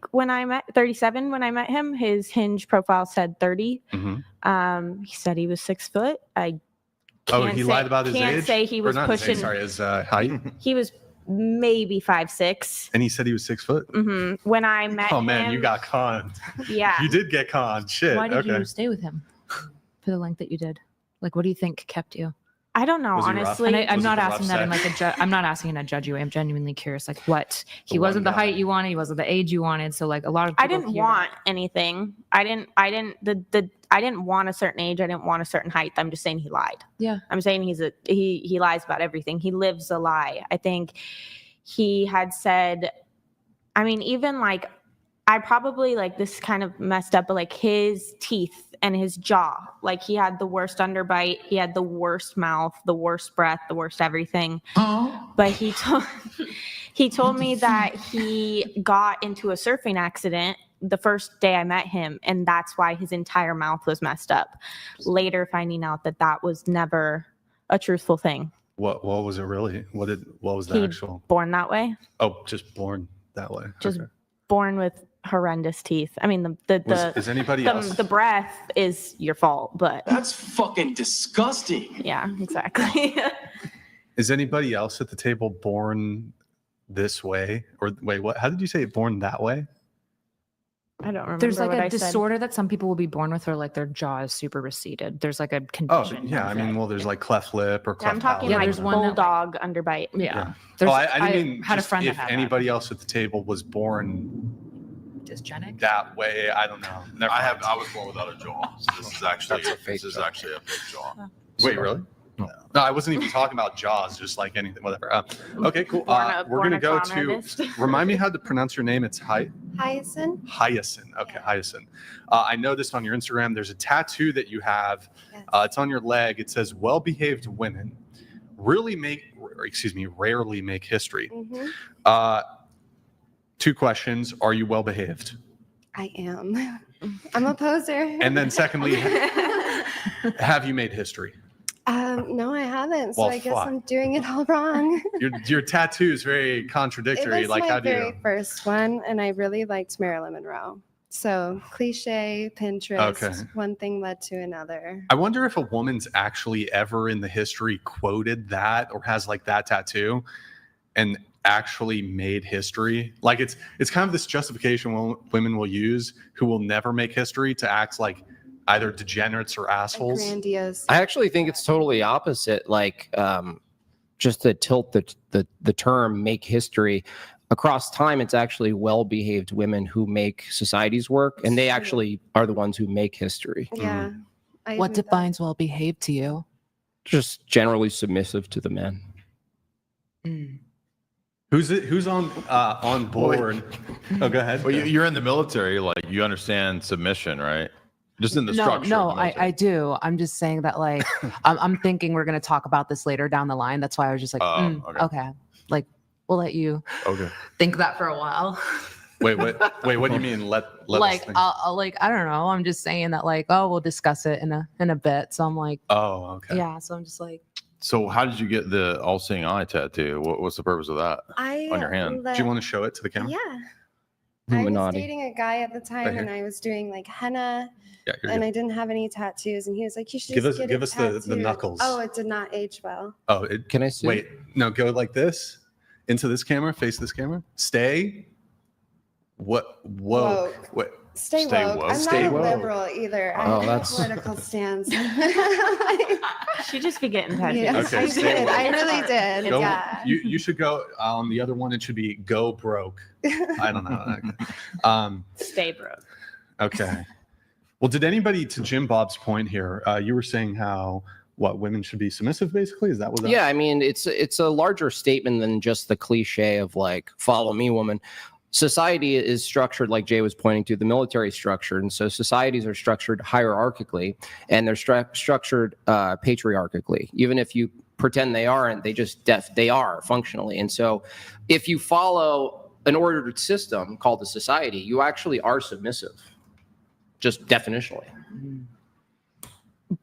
37 when I met him. His Hinge profile said 30. He said he was 6 foot. He lied about his age? Can't say he was pushing. His height. He was maybe 5'6". And he said he was 6 foot? When I met him. Oh, man, you got conned. Yeah. You did get conned. Shit. Why did you stay with him for the length that you did? Like, what do you think kept you? I don't know, Was he rough? honestly. And I'm not it the asking rough that in like a I'm not asking in a judgy way. I'm genuinely curious. Like, what he wasn't the height you wanted, he wasn't the age you wanted. So like a lot of I people didn't hear want anything. I didn't want a certain age. I didn't want a certain height. I'm just saying he lied. Yeah. I'm saying he lies about everything. He lives a lie. I think he had said, I mean, even like, I probably like this kind of messed up, but like his teeth and his jaw, like he had the worst underbite. He had the worst mouth, the worst breath, the worst everything. But he told me that he got into a surfing accident the first day I met him, and that's why his entire mouth was messed up. Later finding out that was never a truthful thing. What was it really? What was the actual? Born that way. Oh, just born that way. Just born with horrendous teeth. I mean, Is anybody else? The breath is your fault, but that's fucking disgusting. Yeah, exactly. Is anybody else at the table born this way? Or wait, what? How did you say it? Born that way? I don't remember. There's like what a I disorder that some people will be born with, or like their jaw is super receded. There's like a condition. Oh, yeah. I mean, well, there's like cleft lip or cleft I'm talking palate. like there's one bulldog underbite. Yeah. I didn't mean had a just friend that if had anybody else at the table was born dysgenic that way. I don't know. Never mind. I was born without a jaw. So this is actually a big jaw. Wait, really? No, I wasn't even talking about Jaws, just like anything, whatever. Okay, cool. We're born going to a go con to, artist. remind me how to pronounce your name. It's Hyacinth. Hyacinth. Okay, Yeah. Hyacinth. I noticed on your Instagram, there's a tattoo that you have. Yes. It's on your leg. It says, well-behaved women rarely make history. Mhm. 2 questions. Are you well-behaved? I am. I'm a poser. And then secondly, have you made history? No, I haven't. So Well, I guess fuck. I'm doing it all wrong. Your tattoo is very It contradictory. was Like, my how do very you? first one, and I really liked Marilyn Monroe. So cliche, Pinterest, Okay. one thing led to another. I wonder if a woman's actually ever in the history quoted that or has like that tattoo and actually made history. Like it's kind of this justification women will use who will never make history to act like either degenerates or A assholes. grandiose. I actually think it's totally opposite. Like, just to tilt the term "make history" across time, it's actually well-behaved women who make societies work, and they actually are the ones who make history. Yeah. I What admit that. defines well behaved to you? Just generally submissive to the men. Who's on board? Oh, go ahead. Well, you're in the military, like you understand submission, right? Just in the structure. No, of the military. I do. I'm just saying that, like, I'm thinking we're going to talk about this later down the line. That's why I was just like, okay. Like, we'll let you Okay. think that for a while. Wait, what do you mean? Let us Like, think. I'll like, I don't know. I'm just saying that, like, oh, we'll discuss it in a bit. So I'm like, Oh, okay. yeah. So I'm just like, So how did you get the all-seeing eye tattoo? What's the purpose of that I on your hand? Do you want to show it to the camera? Yeah. I was Illuminati. dating a guy at the time, Right here. and I was doing like henna, Yeah, you're and good. I didn't have any tattoos, and he was like, "You should Give just us- get give it us the tattooed." knuckles. Oh, it did not age well. Oh, Can I see? wait. No, go like this into this camera. Face this camera. Stay. What? Whoa. Woke. Wait. Stay, Stay woke. woke. I'm Stay not a woke. liberal either. I Oh, have that's- a political stance. She just be getting tattoos. Yes, Okay, I stay did. woke. I really did. Go, Yeah. you should go on the other one. It should be go broke. I don't know. Okay. Stay broke. Okay. Well, did anybody, to Jim Bob's point here, you were saying how women should be submissive, basically? Is that what that Yeah, I mean, it's a larger statement than just the cliche of like, follow me, woman. Society is structured, like Jay was pointing to, the military is structured. And so societies are structured hierarchically, and they're structured patriarchically. Even if you pretend they aren't, they are functionally. And so if you follow an ordered system called a society, you actually are submissive, just definitionally.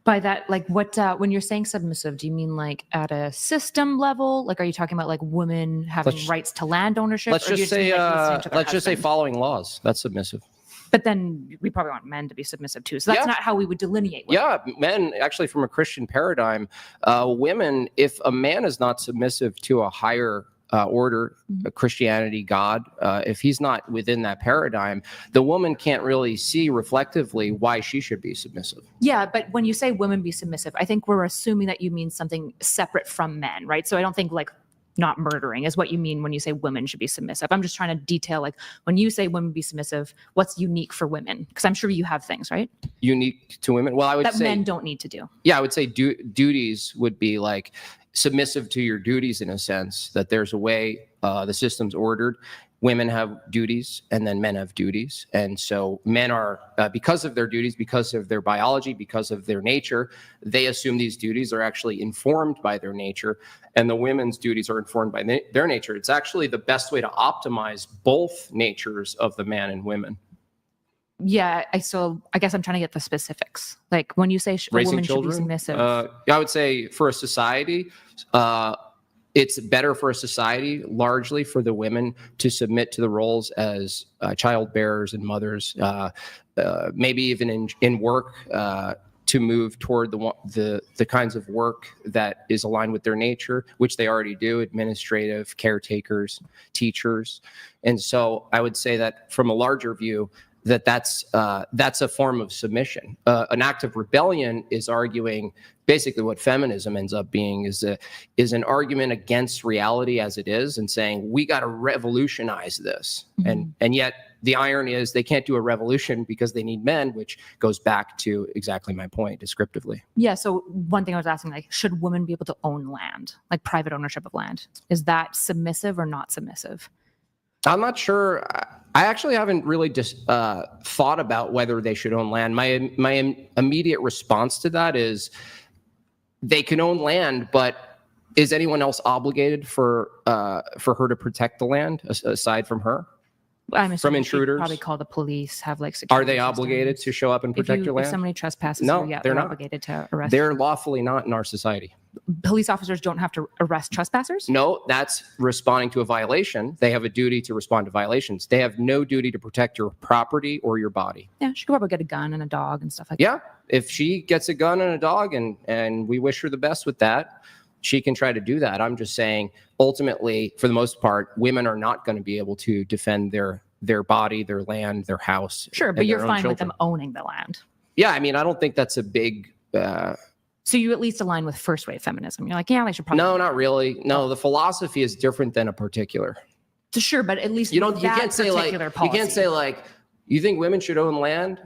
By that, like, what when you're saying submissive, do you mean like at a system level? Like, are you talking about like women having Let's- rights to land ownership? Let's or do you just say, mean, like, listening to their let's just say husband? following laws. That's submissive. But then we probably want men to be submissive too. So that's Yeah. not how we would delineate women. Yeah, men, actually, from a Christian paradigm, women, if a man is not submissive to a higher order, Christianity, God, if he's not within that paradigm, the woman can't really see reflectively why she should be submissive. Yeah, but when you say women be submissive, I think we're assuming that you mean something separate from men, right? So I don't think like not murdering is what you mean when you say women should be submissive. I'm just trying to detail, like, when you say women be submissive, what's unique for women? Because I'm sure you have things, right? Unique to women? Well, I would That say men don't need to do. Yeah, I would say duties would be like submissive to your duties in a sense that there's a way the system's ordered. Women have duties and then men have duties. And so men are, because of their duties, because of their biology, because of their nature, they assume these duties are actually informed by their nature. And the women's duties are informed by their nature. It's actually the best way to optimize both natures of the man and women. Yeah, so I guess I'm trying to get the specifics. Like when you say a Raising woman children, should be submissive. I would say for a society, it's better for a society largely for the women to submit to the roles as child bearers and mothers, maybe even in work, to move toward the kinds of work that is aligned with their nature, which they already do: administrative, caretakers, teachers. And so I would say that from a larger view, that's a form of submission. An act of rebellion is arguing basically what feminism ends up being is an argument against reality as it is, and saying we got to revolutionize this. And yet the irony is they can't do a revolution because they need men, which goes back to exactly my point descriptively. Yeah. So one thing I was asking, like, should women be able to own land, like private ownership of land? Is that submissive or not submissive? I'm not sure. I actually haven't really just thought about whether they should own land. My immediate response to that is they can own land, but is anyone else obligated for her to protect the land aside from her? I'm assuming she'd intruders? probably call the police, have like security Are they obligated systems. to show up and protect your If land? somebody trespasses No, you, yeah, they're not. obligated to arrest They're you. lawfully not in our society. Police officers don't have to arrest trespassers? No, that's responding to a violation. They have a duty to respond to violations. They have no duty to protect your property or your body. Yeah, she could probably get a gun and a dog and stuff like Yeah, if she gets a gun and a dog and we wish her the best with that, she can try to do that. I'm just saying, ultimately, for the most part, women are not going to be able to defend their body, their land, their house. that. Sure, but and you're their own fine with children. them owning the land. Yeah, I mean, I don't think that's a big. So you at least align with first wave feminism. You're like, yeah, they should probably. No, not really. No, the philosophy is different than a particular. Sure, but at least You with can't that say like particular you can't say policy. like you think women should own land,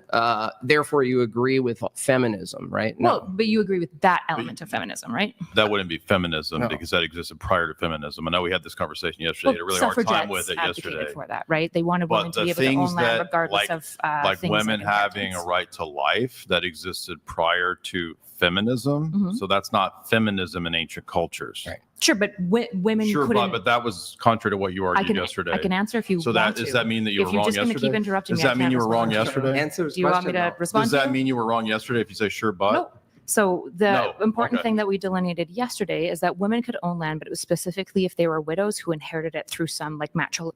therefore you agree with feminism, right? No. Well, but you agree with that element of feminism, right? That wouldn't be feminism No. because that existed prior to feminism. I know we had this conversation yesterday. I had a really hard time suffragettes with it advocated yesterday. for that, right? They wanted women But to be the able to things own land that, regardless of like things women having a inheritance. right to life, that existed prior to feminism. Mhm. So that's not feminism in ancient cultures. Right. Sure, but women Sure, couldn't. but that was contrary to what you argued yesterday. I can answer if you So want does to. that mean that you If were you're wrong just going to keep yesterday? interrupting Does me, I that mean can't you were wrong respond to you. yesterday? Answer his Do you want question. me to though. respond Does to that you? mean you were wrong yesterday if you say sure, but? No. So the No, important okay. thing that we delineated yesterday is that women could own land, but it was specifically if they were widows who inherited it through some like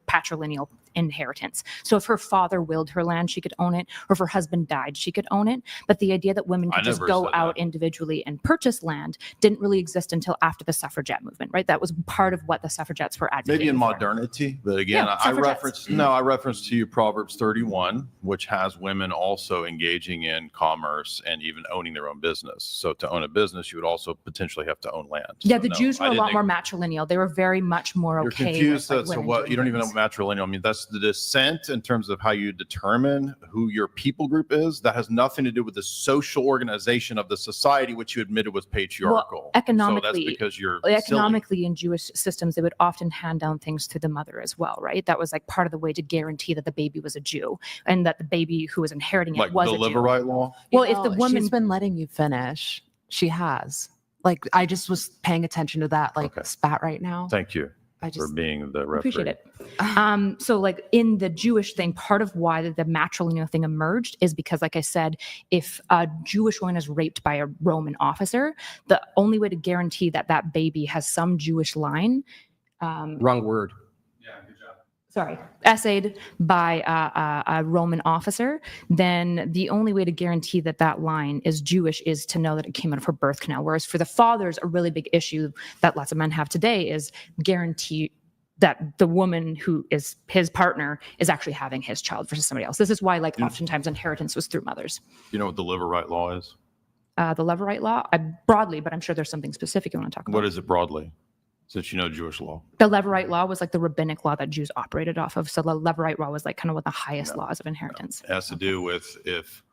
patrilineal inheritance. So if her father willed her land, she could own it, or if her husband died, she could own it. But the idea that women I could just never go said out that. individually and purchase land didn't really exist until after the suffragette movement, right? That was part of what the suffragettes were advocating Maybe in for. modernity, but again, Yeah, I suffragettes. referenced to you Proverbs 31, which has women also engaging in commerce and even owning their own business. So to own a business, you would also potentially have to own land. Yeah, So the no, Jews were I a lot didn't- more matrilineal. They were very much more You're okay confused with as to women what doing you don't even know things. what matrilineal. I mean, that's the descent in terms of how you determine who your people group is. That has nothing to do with the social organization of the society, which you admitted was patriarchal. so economically- that's because you're silly. Economically, in Jewish systems, they would often hand down things to the mother as well, right? That was like part of the way to guarantee that the baby was a Jew and that the baby who was inheriting it like was the a Jew. Levirate law. Well, You if the know, woman she's been letting you finish. She has. Like, I just was paying attention to that, like, Okay. spat right now. Thank you I for just, being the referee. appreciate it. So like in the Jewish thing, part of why the matrilineal thing emerged is because, like I said, if a Jewish woman is raped by a Roman officer, the only way to guarantee that that baby has some Jewish line, Wrong word. essayed by a Roman officer, then the only way to guarantee that that line is Jewish is to know that it came out of her birth canal. Whereas for the fathers, a really big issue that lots of men have today is guarantee that the woman who is his partner is actually having his child versus somebody else. This is why, like, oftentimes inheritance was through mothers. You know what the Levirate law is? The Levirate law, broadly, but I'm sure there's something specific you want to talk about. What is it broadly? Since you know Jewish law. The Levirate law was like the rabbinic law that Jews operated off of. So the Levirate law was like kind of one of the highest laws of inheritance. It has to do with if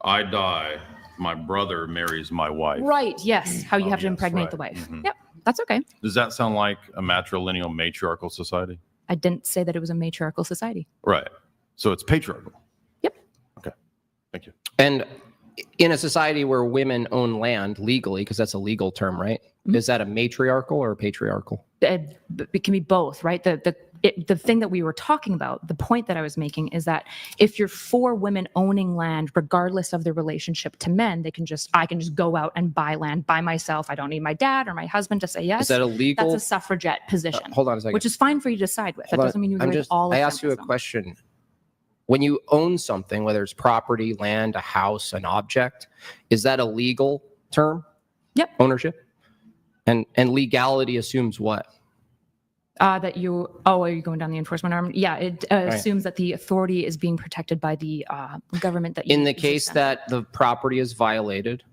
I die, my brother marries my wife. Right. Yes. How you Oh, have to yes, impregnate right. the wife. Mhm. Yep. That's okay. Does that sound like a matrilineal matriarchal society? I didn't say that it was a matriarchal society. Right. So it's patriarchal. Yep. Okay. Thank you. And in a society where women own land legally, because that's a legal term, right? Mhm. Is that a matriarchal or a patriarchal? It can be both, right? The thing that we were talking about, the point that I was making is that if you're for women owning land, regardless of their relationship to men, I can just go out and buy land by myself. I don't need my dad or my husband to say yes. Is that a legal? That's a suffragette position, Hold on a second. which is fine for you to decide with. That Hold on. doesn't mean you agree I'm with just, all of I asked you a feminism. question. When you own something, whether it's property, land, a house, an object, is that a legal term? Yep. Ownership? And legality assumes what? Are you going down the enforcement arm? Yeah, it assumes that the authority is being protected by the government that you In the exist case in. that the property is violated,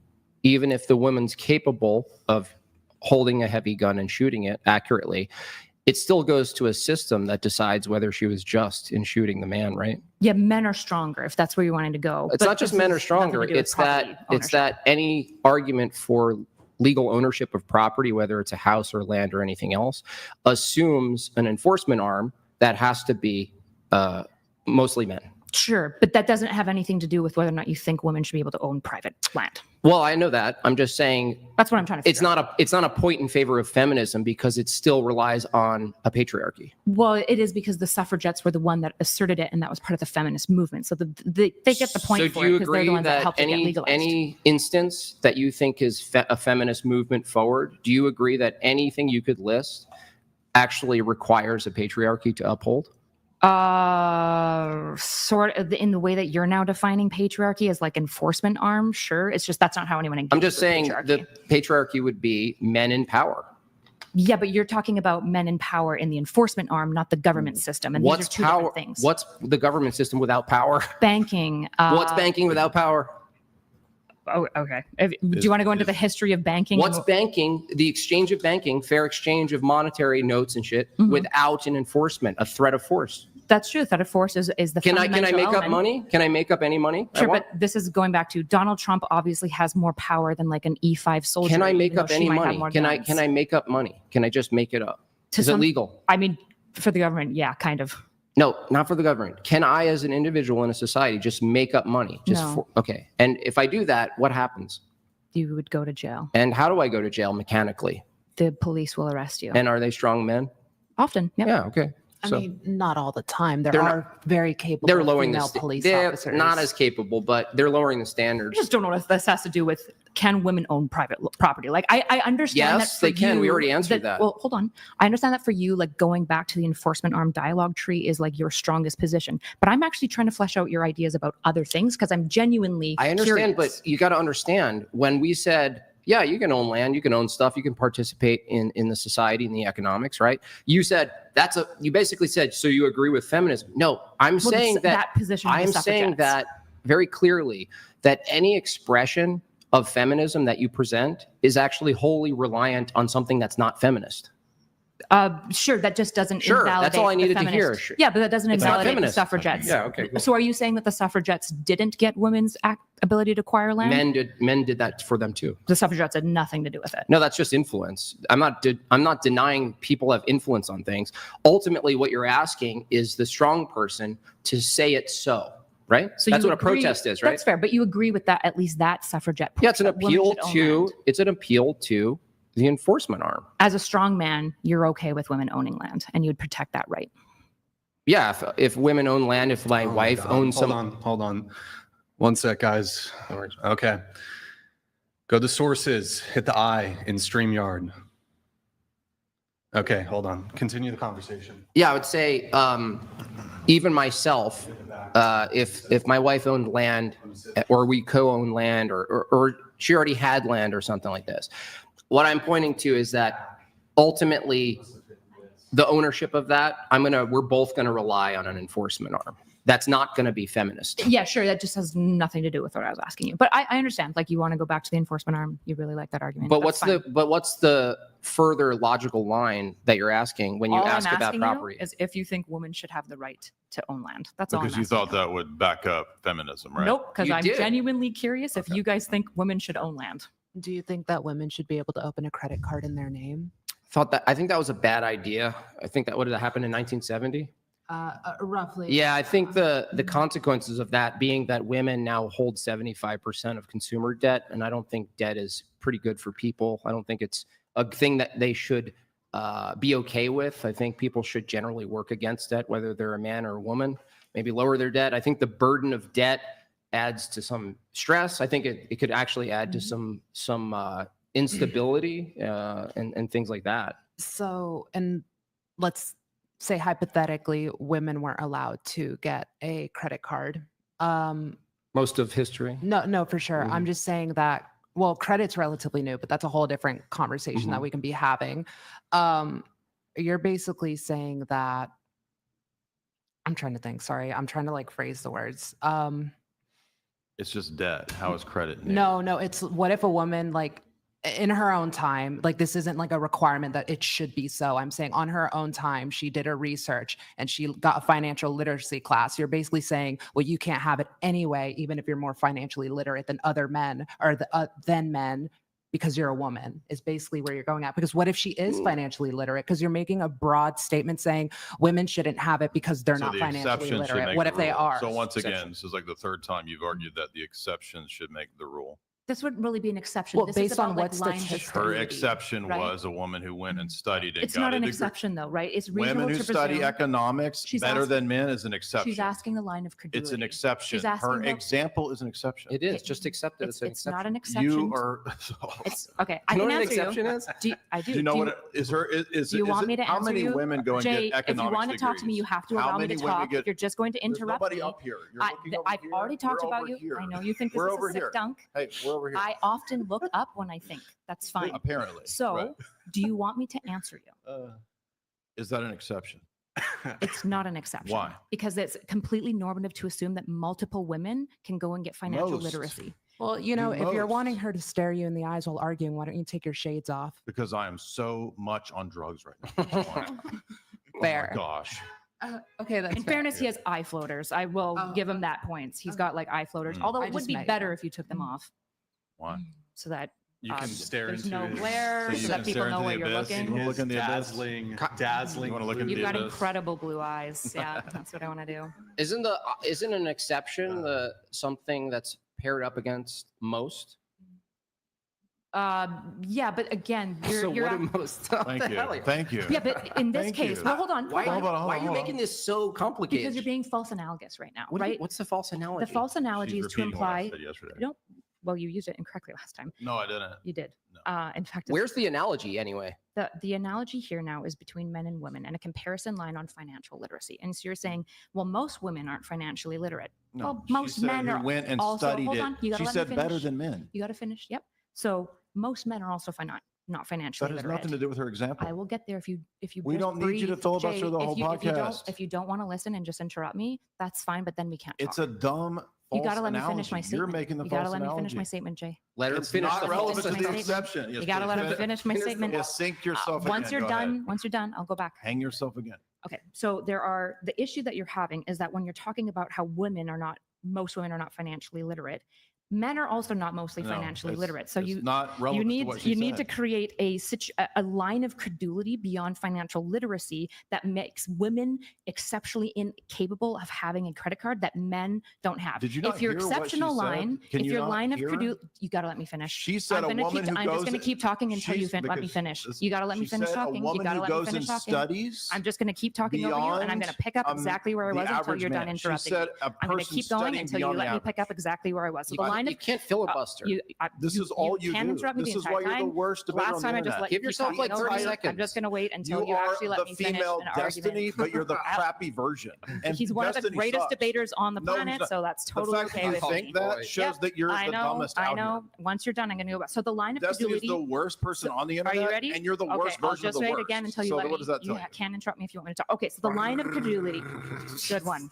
even if the woman's capable of holding a heavy gun and shooting it accurately, it still goes to a system that decides whether she was just in shooting the man, right? Yeah, men are stronger if that's where you're wanting to go. It's But not just this men are has nothing to stronger. do with It's property ownership. that any argument for legal ownership of property, whether it's a house or land or anything else, assumes an enforcement arm that has to be mostly men. Sure, but that doesn't have anything to do with whether or not you think women should be able to own private land. Well, I know that. I'm just saying That's what I'm trying to it's figure out. not a point in favor of feminism because it still relies on a patriarchy. Well, it is because the suffragettes were the one that asserted it, and that was part of the feminist movement. So they get the point So for do it you because they're the agree ones that that helped it get legalized. any instance that you think is a feminist movement forward, do you agree that anything you could list actually requires a patriarchy to uphold? Sort of in the way that you're now defining patriarchy as like enforcement arm. Sure, it's just that's not how anyone engages. I'm just with saying patriarchy. the patriarchy would be men in power. Yeah, but you're talking about men in power in the enforcement arm, not the government system. And What's these are two power? different things. What's the government system without power? Banking? What's banking without power? Oh, okay. Do you want to go into the history of banking? What's banking? The exchange of banking, fair exchange of monetary notes and shit, Mhm. without an enforcement, a threat of force. That's true. Threat of force is the Can I fundamental make up element. money? Can I make up any money? I Sure, want? but this is going back to Donald Trump obviously has more power than like an E5 soldier. Can I make even up though she any might have money? more Can I guns. make up money? Can I just make it up? To Is it some- legal? I mean, for the government, yeah, kind of. No, not for the government. Can I, as an individual in a society, just make up money? No. Okay. And if I do that, what happens? You would go to jail. And how do I go to jail mechanically? The police will arrest you. And are they strong men? Often, yep. Yeah. Okay. I So mean, not all the time. There They're not- are very capable they're lowering female the police they're officers. not as capable, but they're lowering the I standards. just don't know what this has to do with can women own private property. Like I understand Yes, that for they can. We you, already answered that. Well, hold on. I understand that for you, like going back to the enforcement arm dialogue tree is like your strongest position. But I'm actually trying to flesh out your ideas about other things because I'm genuinely I understand, curious. but you got to understand when we said, yeah, you can own land, you can own stuff, you can participate in the society, in the economics, right? You said you basically said, so you agree with feminism? No, I'm Well, saying that position of the I'm saying suffragettes. that very clearly that any expression of feminism that you present is actually wholly reliant on something that's not feminist. Sure, that just doesn't Sure, invalidate that's all I the needed to hear. feminist- Sure. Yeah, but that doesn't It's not invalidate the feminist. suffragettes. Yeah, okay, cool. So are you saying that the suffragettes didn't get women's ability to acquire land? Men did that for them too. The suffragettes had nothing to do with it. No, that's just influence. I'm not denying people have influence on things. Ultimately, what you're asking is the strong person to say it so, right? So That's you what a agree- protest is, right? That's fair, but you agree with that, at least that suffragette push Yeah, it's an that women appeal should own to land. the enforcement arm. As a strong man, you're okay with women owning land and you would protect that right. Yeah, if women own land, if my Oh my wife God. owns some. Hold on. One sec, guys. Okay. Go to sources, hit the I in StreamYard. Okay, hold on. Continue the conversation. Yeah, I would say even myself, if my wife owned land or we co-own land or she already had land or something like this, what I'm pointing to is that ultimately the ownership of that, we're both gonna rely on an enforcement arm. That's not gonna be feminist. Yeah, sure. That just has nothing to do with what I was asking you. But I understand. Like you want to go back to the enforcement arm. You really like that argument. But That's what's the further logical line that you're asking when you all ask I'm about asking property? you is if you think women should have the right to own land. That's all. Because I'm you asking thought that would back up feminism, right? Nope. Because You I'm did. genuinely curious if you guys think women should own land. Do you think that women should be able to open a credit card in their name? I think that was a bad idea. I think what did that happen in 1970? Roughly. Yeah, I think the consequences of that being that women now hold 75% of consumer debt, and I don't think debt is pretty good for people. I don't think it's a thing that they should be okay with. I think people should generally work against debt, whether they're a man or a woman, maybe lower their debt. I think the burden of debt adds to some stress. I think it could actually add to some instability and things like that. So, and let's say hypothetically, women weren't allowed to get a credit card. Most of history. No, for sure. I'm just saying that, well, credit's relatively new, but that's a whole different conversation that we can be having. You're basically saying that, I'm trying to think, sorry. I'm trying to like phrase the words. It's just debt. How is credit new? No, it's what if a woman like in her own time, like this isn't like a requirement that it should be so. I'm saying on her own time, she did her research and she got a financial literacy class. You're basically saying, well, you can't have it anyway, even if you're more financially literate than other men or than men, because you're a woman, is basically where you're going at. Because what if she is financially literate? Because you're making a broad statement saying women shouldn't have it because they're So not the financially exception should literate. make What the if they rule. are? So once again, this is like the third time you've argued that the exceptions should make the rule. This wouldn't really be an exception. Well, this based is about on like what line statistics- Her disability, exception right? was a woman who went and studied and It's got not a an degree. exception though, right? It's reasonable Women who to study presume. economics She's better asking- than men is an exception. She's asking the line of credulity. It's an exception. She's asking Her the- example is an exception. It is. Just accept it as an It's not exception. an exception. You are. It's okay. I You know can what an answer exception you. is? I do. Do you know Do what it is? Her is. do you is want it- me to How answer many you? women go and Jay, get if you economics want to talk to me, you have to How allow me many to women talk. get- If you're just going to There's interrupt nobody me, up here. You're looking over I've here. already talked We're about over you. here. I know you think this We're is over a sick here. dunk. Hey, we're over here. I often look up when I think. That's fine. Apparently. So, right. do you want me to answer you? Is that an exception? It's not an exception. Why? Because it's completely normative to assume that multiple women can go and get financial Most. literacy. Well, you know, Do if you're most. wanting her to stare you in the eyes while arguing, why don't you take your shades off? Because I am so much on drugs right now. Oh Fair. my gosh. Okay, that's In fair. fairness, he has eye floaters. I will Oh, give him that points. He's got like eye floaters. Although I it would just be met you. better if you took them off Why? so that You can stare there's into no his- glare, you so can that people stare know into where the you're abyss. looking. You wanna look in the abyss? dazzling You wanna look in blue the You've got abyss? incredible blue eyes. Yeah, that's what I want to do. Isn't an exception something that's paired up against most? Yeah, but again, you're, So you're what at- do most? Thank you. Thank you. yeah, but in this Thank case, you. well, hold on. Why, hold on. why are you making this so complicated? Because you're being false analogous right now, What do you- right? what's the false analogy? The false analogy She's is to repeating what I imply. said yesterday. You don't. Well, you used it incorrectly last time. No, I didn't. You did. No. In fact, Where's the analogy anyway? the analogy here now is between men and women and a comparison line on financial literacy. And so you're saying, well, most women aren't financially literate. No, well, she most said men who are went and also. studied Hold it. on, you gotta She let me said better finish. than men. You got to finish. Yep. So most men are also not financially That has literate. nothing to do with her example. I will get there if you We just don't need you to breathe. filibuster Jay, the whole if you podcast. if you don't want to listen and just interrupt me, that's fine. But then we can't. It's talk. a dumb. You got to false let me finish my analogy. statement. You're making the you false got to let me analogy. finish my statement, Jay. Let her It's finish not the relevant false to my the statement. exception. You got to let me finish my statement. Yeah, sink yourself. Once again. you're Go done, ahead. once you're done, I'll go back. Hang yourself again. Okay. So the issue that you're having is that when you're talking about how most women are not financially literate, men are also not mostly No, financially it's- literate. So it's you not relevant you to need what she you need to said. create a line of credulity beyond financial literacy that makes women exceptionally incapable of having a credit card that men don't have. Did you not if your hear what she exceptional said? line, Can if you your not line of hear? credulity, you got to let me finish. She said a woman who I'm just goes. going to keep talking until you let me because finish. this- You got to let me she finish said talking. A You woman got to who let me goes finish and talking. studies. I'm just going to keep talking over you, and I'm going to pick up exactly where I was until you're done interrupting me. I'm going to keep going until you let me pick up exactly where I was. So the line You of can't filibuster. This is all you can do. interrupt me This the is entire why you're the time. worst debater Last on the time I just internet. let Give you yourself keep like talking 30 over me. I'm seconds. just going to wait until you are actually let the me finish female an Destiny, argument. but you're the crappy version. And He's one of the Destiny greatest sucks. debaters on the No, he's planet, not. so that's The totally fact okay that with you me. think that shows Yep. that you're I the know, dumbest I out know. here. Once you're done, I'm going to go back. So the line of Destiny is credulity. the worst person on the Are internet. you ready? And you're the Okay, worst I'll version of just the wait worst. again until you so let what me. does that You tell you? can't interrupt me if you want me to talk. Okay, so the line of credulity. Good one.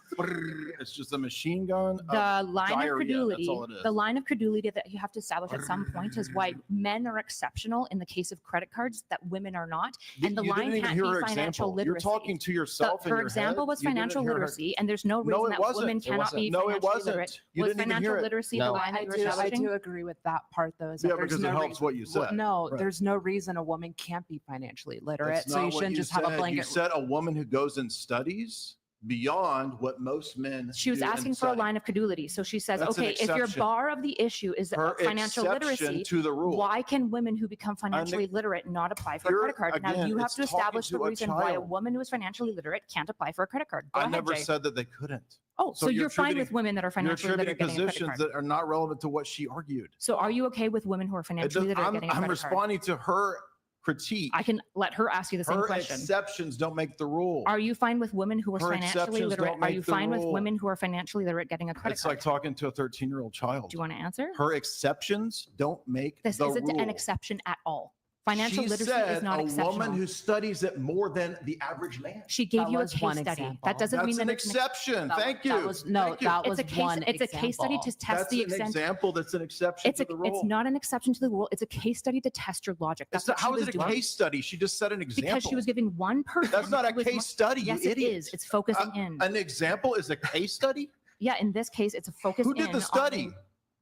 It's just a machine gun. The line diarrhea, of credulity. That's all it is. The line of credulity that you have to establish at some point is why men are exceptional in the case of credit cards that women are not, and the You line didn't even can't hear be her financial example. literacy. You're talking to yourself in Her your example head. was You didn't financial hear her. literacy, and there's no No, reason it that wasn't. women It cannot wasn't. be No, it financially wasn't. literate. You Was didn't even financial hear it. literacy No. the line that I you were do establishing? agree with that part though. Is that Yeah, there's because it no helps what you said. No, Right. there's no reason a woman can't be financially literate. That's So not you what shouldn't just have a said. blanket. You said a woman who goes and studies beyond what most men She was do asking and for a study. line of credulity. So she says, That's an okay, if your exception. bar of the issue is Her financial exception literacy, to the rule. why can women who become financially literate not apply for a You're- credit card? Now again, you have it's to establish the talking to a reason why a child. woman who is financially literate can't apply for a credit card. Go I ahead, never Jay. said that they couldn't. Oh, so you're fine with attributing- women that are You're financially literate attributing getting a credit positions card. that are not relevant to what she argued. So are you okay with women who are financially literate getting a I'm credit card? responding to her critique. I can let her ask you the same Her question. exceptions don't make the rule. Are you fine with women who are Her financially exceptions literate? don't Are make you the fine with rule. women who are financially literate getting a credit It's card? like talking to a 13-year-old child. Do you want to answer? Her exceptions don't make This the isn't rule. an exception at all. Financial She literacy said is not a exceptional. woman who studies it more than the average man. She gave That you a was case one study. example. That doesn't That's mean an that it's exception. Thank you. That was no. Thank you. That was it's a case. one It's a case study to example. test That's the an extent. example. That's an exception It's to the rule. It's not an exception to the rule. It's a case study to test your logic. That's what How she is was it a doing. case study? She just said an example. Because she was giving one person. That's not a who was case study, you Yes, idiot. it is. It's focusing in. An example is a case study? Yeah, in this case, it's a focus. Who did the study?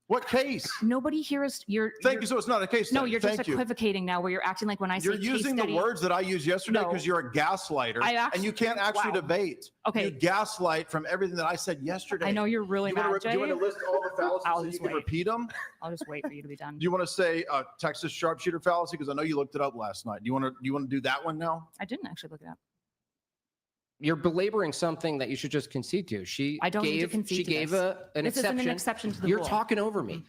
What case? Nobody here is. Thank you. So it's not a case study. No, you're Thank just you. equivocating now, where you're acting like when I say You're case using study, the words that I used yesterday No. because you're a gaslighter, and you can't actually wow. debate. Okay. You gaslight from everything that I said yesterday. I know you're really Do mad, you want to Jay. list all the fallacies I'll so you just can wait. repeat them? I'll just wait for you to be done. Do you want to say Texas sharpshooter fallacy? Because I know you looked it up last night. Do you want to do that one now? I didn't actually look it up. You're belaboring something that you should just concede to. I don't need to concede She to gave this. an This exception. isn't an exception to the You're rule. talking over me.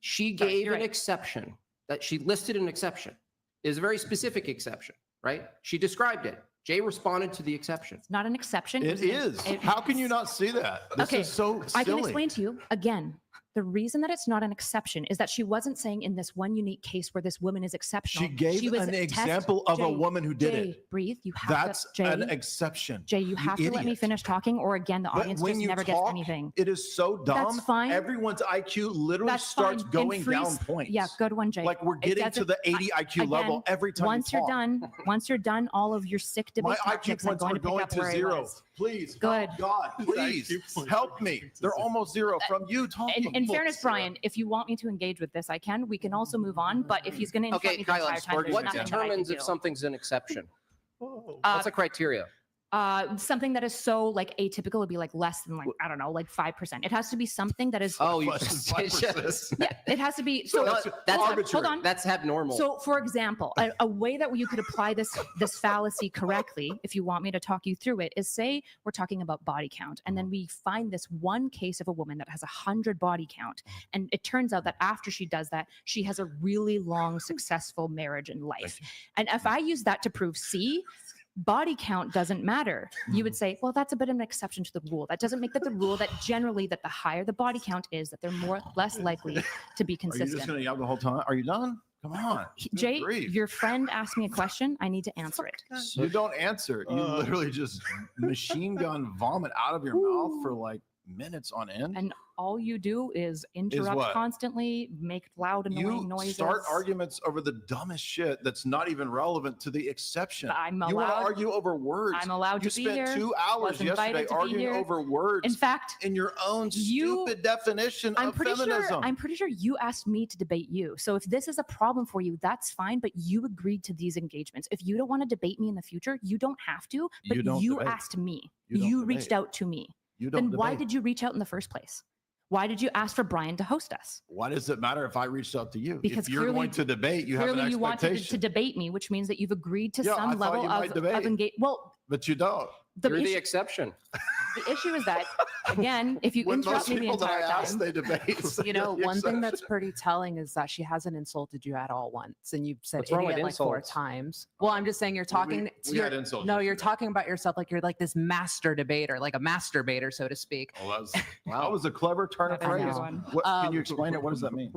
She Sorry, gave you're an right. exception that she listed an exception. It is a very specific exception, right? She described it. Jay responded to the exception. It's not an exception. It is. How can you not see that? This Okay, is so silly. I can explain to you again. The reason that it's not an exception is that she wasn't saying in this one unique case where this woman is exceptional. She gave was an example of a woman who did Jay, it. Breathe. You have That's to, Jay, an exception. Jay, you have to let me idiot. finish talking, or again, the But audience when just you never talk, gets anything. it is so dumb. That's fine. Everyone's IQ literally That's starts fine. going In free down s- points. Yeah, good one, Jay. Like we're It getting to doesn't- the 80 IQ level again, every time Once you you're talk. done, all of your sick debate My IQ tactics, I'm points going are to pick going up to where I zero. was. Please, Good. oh God, please help me. They're almost zero from you talking. In fairness, Brian, if you want me to engage with this, I can. We can also move on. But if he's going to interrupt Okay, me the entire Kyla, time, there's what nothing that I determines can if do. something's an exception? Oh. What's the criteria? Something that is so like atypical would be like less than like, I don't know, like 5%. It has to be something that is. Oh, you Less than just 5%. Yeah, it has to be. So that's that's hold on. That's abnormal. So, for example, a way that you could apply this fallacy correctly, if you want me to talk you through it, is say we're talking about body count, and then we find this one case of a woman that has 100 body count, and it turns out that after she does that, she has a really long, successful marriage and life. And if I use that to prove C, body count doesn't matter. You would say, well, that's a bit of an exception to the rule. That doesn't make that the rule that generally that the higher the body count is, that they're less likely to be Are you consistent. just going to yell the whole time? Are you done? Come on. Good Jay, grief. your friend asked me a question. I need to answer it. You don't answer. You literally just machine gun vomit out of your mouth for like minutes on end. And all you do is interrupt what? constantly, make loud, annoying You noises. start arguments over the dumbest shit that's not even relevant to the exception. I'm You want to allowed- argue over words. I'm allowed You to be spent here. 2 hours Was invited yesterday to be arguing here. over words. In fact, in your own stupid definition I'm of pretty feminism. sure. I'm pretty sure you asked me to debate you. So if this is a problem for you, that's fine. But you agreed to these engagements. If you don't want to debate me in the future, you don't have to. But You don't you debate. asked me. You don't You reached debate. out to me. You don't Then why debate. did you reach out in the first place? Why did you ask for Brian to host us? Why does it matter if I reached out to you? Because if you're clearly- going to debate, you have an Clearly, you wanted expectation. to debate me, which means that you've agreed to Yeah, I some thought level you might of debate. engage. Well, But you don't. You're the issue, exception. the issue is that again, if you When interrupt most me the people that I entire ask, time, they debate. You know, The one thing that's exception. pretty telling is that she hasn't insulted you at all once, and you've said What's wrong with idiot like 4 insults? times. Well, I'm just saying you're talking. we had insults No, you're yesterday. talking about yourself like you're like this master debater, like a masturbator, so to speak. Well, that was a clever turn of I phrase. know. What, can you explain it? What does that mean?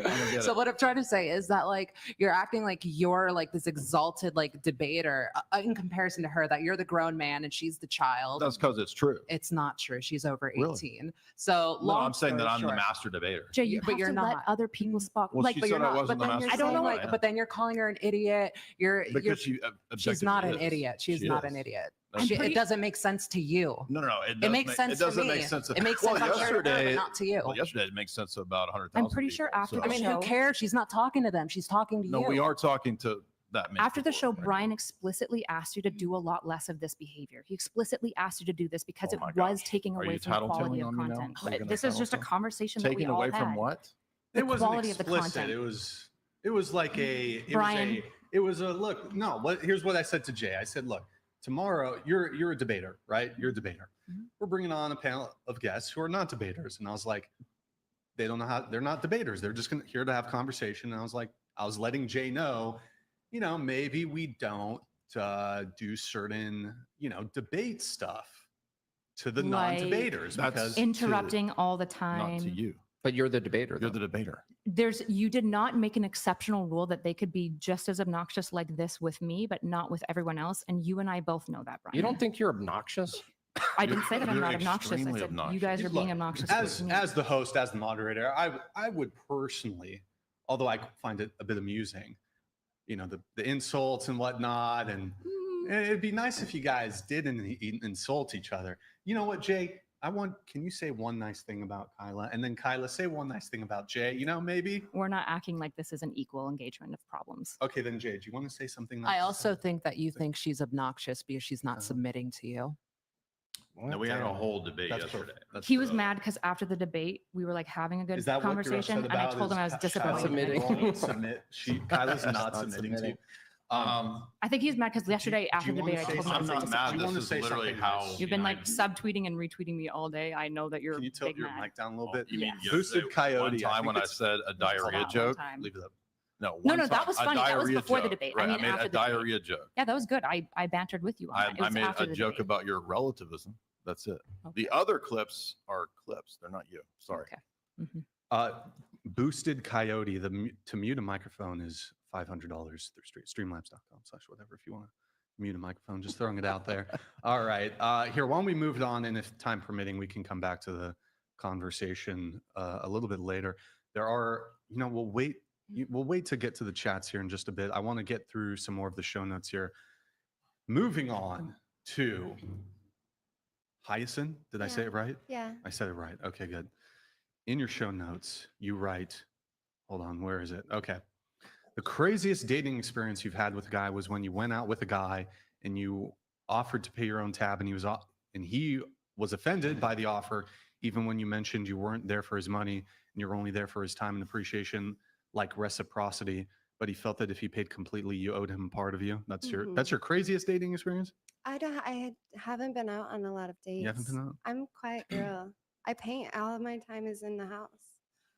I don't get So it. what I'm trying to say is that like you're acting like you're like this exalted like debater in comparison to her, that you're the grown man and she's the child. That's because it's true. It's not true. She's over Really? 18. So No, long I'm saying that story I'm the short- master debater. Jay, you Yeah, but have you're to not. let other people speak. Well, Like, she But you're said I not. wasn't But the then you're master saying debater. like, but then you're calling her an idiot. You're Because she she's not an objectively is. idiot. She's She not is. an idiot. I'm it doesn't make sense to you. No. It makes sense It doesn't to me. make sense. It makes well, sense to her, yesterday, but not to you. Well, yesterday it makes sense to about 100,000. I'm pretty sure people, after so- the I mean, show- who cares? She's not talking to them. She's talking to No, you. we are talking to that many After the people show, right Brian explicitly asked you to do a lot less of this behavior. He explicitly asked you to do this because Oh it my was gosh. taking Are away you from the quality tattletaling of on me now? content. Are you gonna This is just a tattletail? conversation that we Taking all away had. from what? The It wasn't quality of the explicit. content. It was like a Brian. it was a look. No, here's what I said to Jay. I said, look, tomorrow you're a debater, right? You're a debater. Mm-hmm. We're bringing on a panel of guests who are not debaters, and I was like, they don't know how. They're not debaters. They're just here to have conversation. And I was letting Jay know, maybe we don't do certain, debate stuff to the Like non-debaters That's because Interrupting all the Not time. to you. But you're the debater. You're Though. the debater. You did not make an exceptional rule that they could be just as obnoxious like this with me, but not with everyone else. And you and I both know that, Brian. You don't think you're obnoxious? I didn't say that I'm You're not obnoxious. I extremely said you obnoxious. guys are being obnoxious. with me. As the host, as the moderator, I would personally, although I find it a bit amusing, the insults and whatnot, and it'd be nice if you guys didn't insult each other. You know what, Jay? Can you say one nice thing about Kyla? And then Kyla, say one nice thing about Jay, maybe? We're not acting like this is an equal engagement of problems. Okay, then Jay, do you want to say something? I also think that you think she's obnoxious because she's not submitting to you. No, we had a whole debate yesterday. He was mad because after the debate, we were like having a good conversation, and I told him I was disappointed. Kyla's not submitting to you. I think he's mad because yesterday after the debate, I told him I was I'm not mad. disappointed. This is literally how You've been like subtweeting and retweeting me all day. I know that you're Can you tilt big your mad. mic down a little bit? You mean Boosted yesterday, Coyote. One time when I said a diarrhea joke. Leave it up. No, No, that was funny. That was before the debate. I Right, mean, I made after a the debate. diarrhea joke. Yeah, that was good. I bantered with you on that. It I was made after a the joke debate. about your relativism. That's it. Okay. The other clips are clips. They're not you. Sorry. Okay. Mhm. Boosted Coyote. To mute a microphone is $500 through streamlabs.com/whatever if you want to mute a microphone. Just throwing it out there. All right. Here, why don't we move on, and if time permitting, we can come back to the conversation a little bit later. There are, we'll wait to get to the chats here in just a bit. I want to get through some more of the show notes here. Moving on to Hyacinth. Did I say it right? Yeah. I said it right. Okay, good. In your show notes, you write, hold on, where is it? Okay. The craziest dating experience you've had with a guy was when you went out with a guy and you offered to pay your own tab, and he was offended by the offer, even when you mentioned you weren't there for his money and you're only there for his time and appreciation, like reciprocity. But he felt that if he paid completely, you owed him part of you. That's your craziest dating experience? I haven't been out on a lot of dates. You haven't been out? I'm a quiet girl. I paint. All of my time is in the house.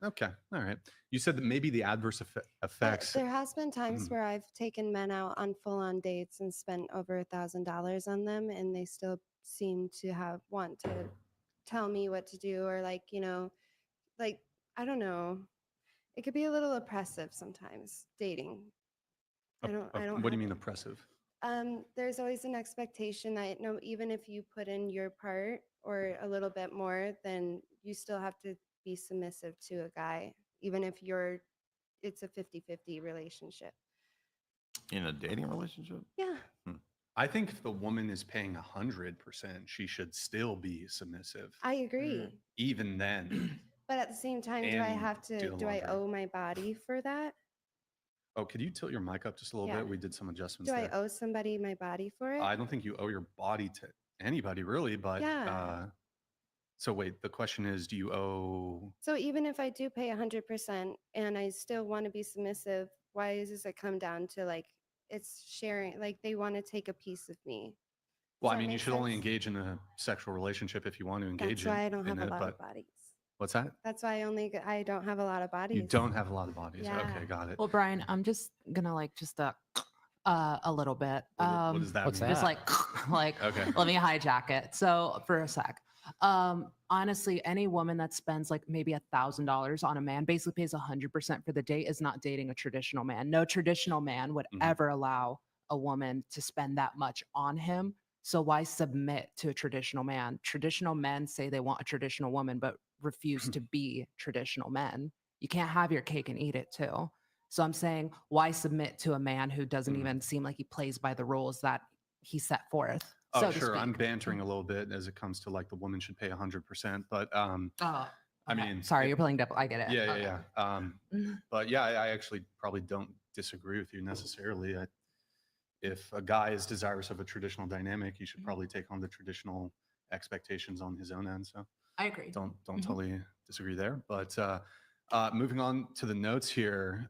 Okay. All right. You said that maybe the adverse effects. There has been times where I've taken men out on full-on dates and spent over $1,000 on them, and they still seem to want to tell me what to do, or I don't know. It could be a little oppressive sometimes, dating. I don't. What do you mean oppressive? There's always an expectation that even if you put in your part or a little bit more, then you still have to be submissive to a guy, even if it's a 50-50 relationship. In a dating relationship? Yeah. I think if the woman is paying 100%, she should still be submissive. I agree. Even then. But at the same time, do I owe my body for that? Oh, could you tilt your mic up just a little bit? We did some adjustments Do there. I owe somebody my body for it? I don't think you owe your body to anybody really, but so wait, the question is, do you owe? So even if I do pay 100% and I still want to be submissive, why does it come down to it's sharing? They want to take a piece of me. Well, I mean, you should only engage in a sexual relationship if you want to engage. That's why I don't have a lot of bodies. What's that? That's why I don't have a lot of bodies. You don't have a lot of bodies. Yeah. Okay, got it. Well, Brian, I'm just gonna a little bit. What does that mean? Just okay. Let me hijack it. So for a sec. Honestly, any woman that spends maybe $1,000 on a man, basically pays 100% for the date, is not dating a traditional man. No traditional man would ever allow a woman to spend that much on him. So why submit to a traditional man? Traditional men say they want a traditional woman, but refuse to be traditional men. You can't have your cake and eat it too. So I'm saying, why submit to a man who doesn't even seem like he plays by the rules that he set forth? Oh, sure. I'm bantering a little bit as it comes to the woman should pay 100%, but I mean, sorry, you're playing devil. I get it. Yeah. But yeah, I actually probably don't disagree with you necessarily. If a guy is desirous of a traditional dynamic, he should probably take on the traditional expectations on his own end. So I agree. Don't totally disagree there. But moving on to the notes here,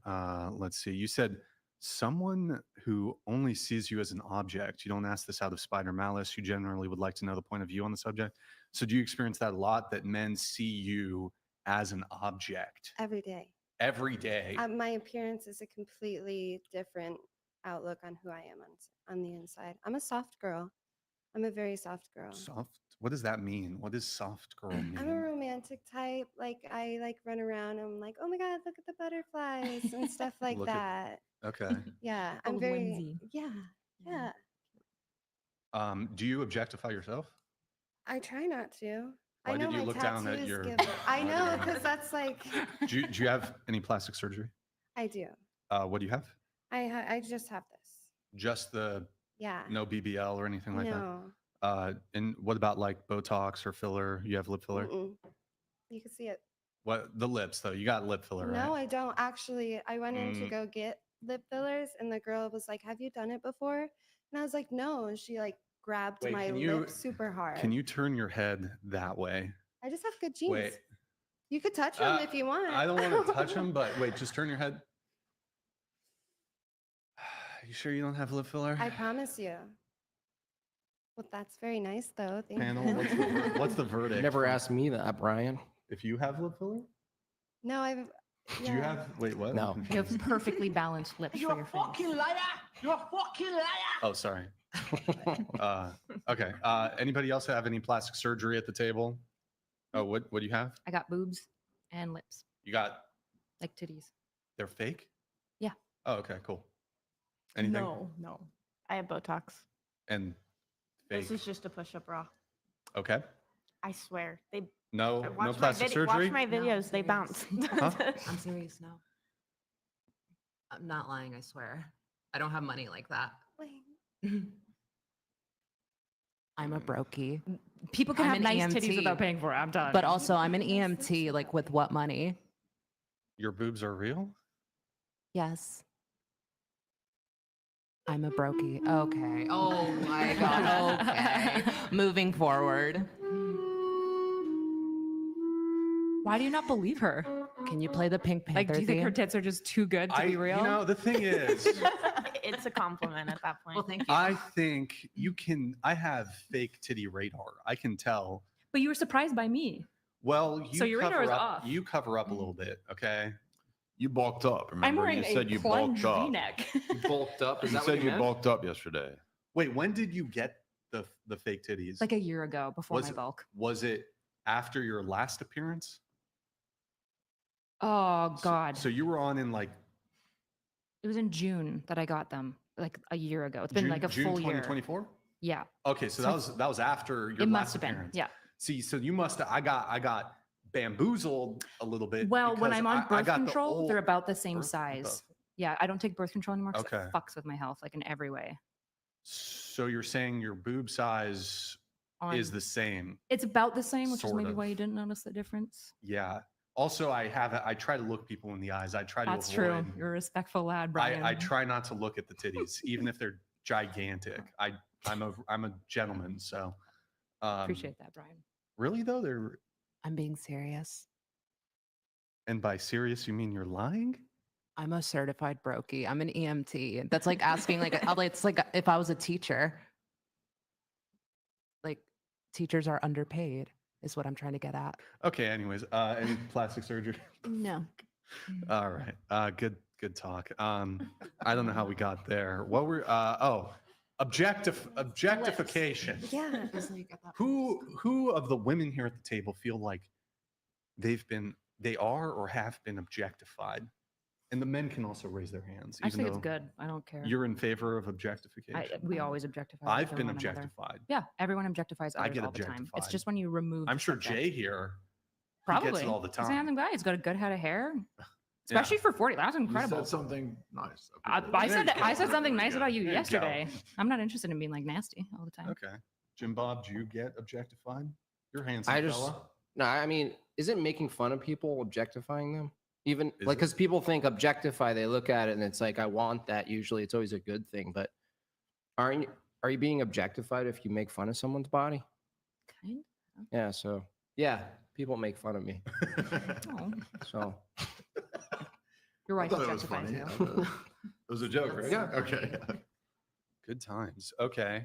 let's see. You said someone who only sees you as an object. You don't ask this out of spite or malice. You generally would like to know the point of view on the subject. So do you experience that a lot, that men see you as an object? Every day. Every day. My appearance is a completely different outlook on who I am on the inside. I'm a soft girl. I'm a very soft girl. Soft? What does that mean? What does soft girl mean? I'm a romantic type. Like I like run around and I'm like, oh my god, look at the butterflies and stuff like Look at- that. Okay. Yeah, I'm Old very Lindsay. yeah. Do you objectify yourself? I try not to. Why I know did you my look down at tattoos your- give. I why know did you- because that's like Do you have any plastic surgery? I do. What do you have? I just have this. Just the Yeah. no BBL or anything like No. that? And what about like Botox or filler? You have lip filler? Mm-mm. You can see it. What the lips though? You got lip filler, right? No, I don't actually. I went in to Mm. go get lip fillers, and the girl was like, "Have you done it before?" And I was like, "No." And she like grabbed Wait, my can you- lip super hard. Can you turn your head that way? I just have good genes. Wait. You could touch them if you want. I don't want to touch them, but wait, just turn your head. You sure you don't have lip filler? I promise you. Well, that's very nice, though. Thank Panel, you. what's the verdict? Never asked me that, Brian. If you have lip filler? No, I've. Do you yeah. have? Wait, what? No. You have perfectly balanced lips for your face. liar! You're a fucking liar! Oh, sorry. Okay. Anybody else have any plastic surgery at the table? Oh, what do you have? I got boobs and lips, You got? like titties. They're fake? Yeah. Oh, okay, cool. Anything? No. I have Botox. And fake. This is just a push-up bra. Okay. I swear. They No, watch no my plastic surgery. Watch my No, videos. They serious. bounce. Huh? I'm serious now. I'm not lying, I swear. I don't have money like that. Wait. I'm a brokey. People can I'm have an nice titties EMT, without paying for it. I'm done. But also, I'm an EMT, like with what money? Your boobs are real? Yes. I'm a brokey. Okay. Oh my God. Okay. Moving forward. why do you not believe her? Can you play the Pink Panther Like, do you think her theme? tits are just too good to be real? You know, the thing is, It's a compliment at that point. Well, thank you. I think you can. I have fake titty radar. I can tell. But you were surprised by me. Well, you So your radar cover is up. off. You cover up a little bit, okay? You bulked up. I'm Remember, wearing you said a you plunge bulked up. V-neck. You bulked up. Is You that said what you meant? bulked up yesterday. Wait, when did you get the fake titties? like a year ago before Was my it- bulk. Was it after your last appearance? Oh So- God. So, you were on in like It was in June that I got them, like a year ago. It's been June, like a June full year. 2024. Yeah, Okay, so So- that was after your it last must have been. appearance. Yeah. See, so you must have. I got bamboozled a little bit. Well, when because I'm on I birth got the control, they're old about the same birth- size. both. Yeah, I don't take birth control anymore because Okay. it fucks with my health, like in every way. So you're saying your boob size On, is the same? it's about the same, which is sort maybe of. why you didn't notice the difference. Yeah. Also, I try to look people in the eyes. I try That's to true. avoid. You're a respectful lad, Brian. I try not to look at the titties, even if they're gigantic. I'm a gentleman, so appreciate that, Brian. Really though, they're I'm being serious. and by serious you mean you're lying? I'm a certified brokey. I'm an EMT. That's like asking, like, it's like if I was a teacher. Like, teachers are underpaid, is what I'm trying to get at. Okay. Anyways, any plastic surgery? No. All right. Good talk. I don't know how we got there. What were objectification. Yeah. Who of the women here at the table feel like they are or have been objectified? And the men can also raise their hands. I just even think it's though good. I don't care. You're in favor of objectification. We always objectify. I've each other, been one another. objectified. Yeah, everyone objectifies I others get all the time. It's objectified. just when you remove. I'm the sure subject. Jay here he Probably gets it all the He's a time. handsome guy. He's got a good head of hair, especially for 40. That's incredible. You said something nice. I said something nice about you There you go. yesterday. I'm not interested in being like nasty all the time. Okay. Jimbob, do you get objectified? You're a handsome I just fella. no. I mean, isn't making fun of people objectifying them? Even Is like it? because people think objectify, they look at it and it's like I want that. Usually, it's always a good thing. But are you being objectified if you make fun of someone's body? Kind. Yeah. So yeah, people make fun of me. Oh, So your wife thought it was objectifies funny. you. It was a joke, right? Yeah. Okay. Good times. Okay.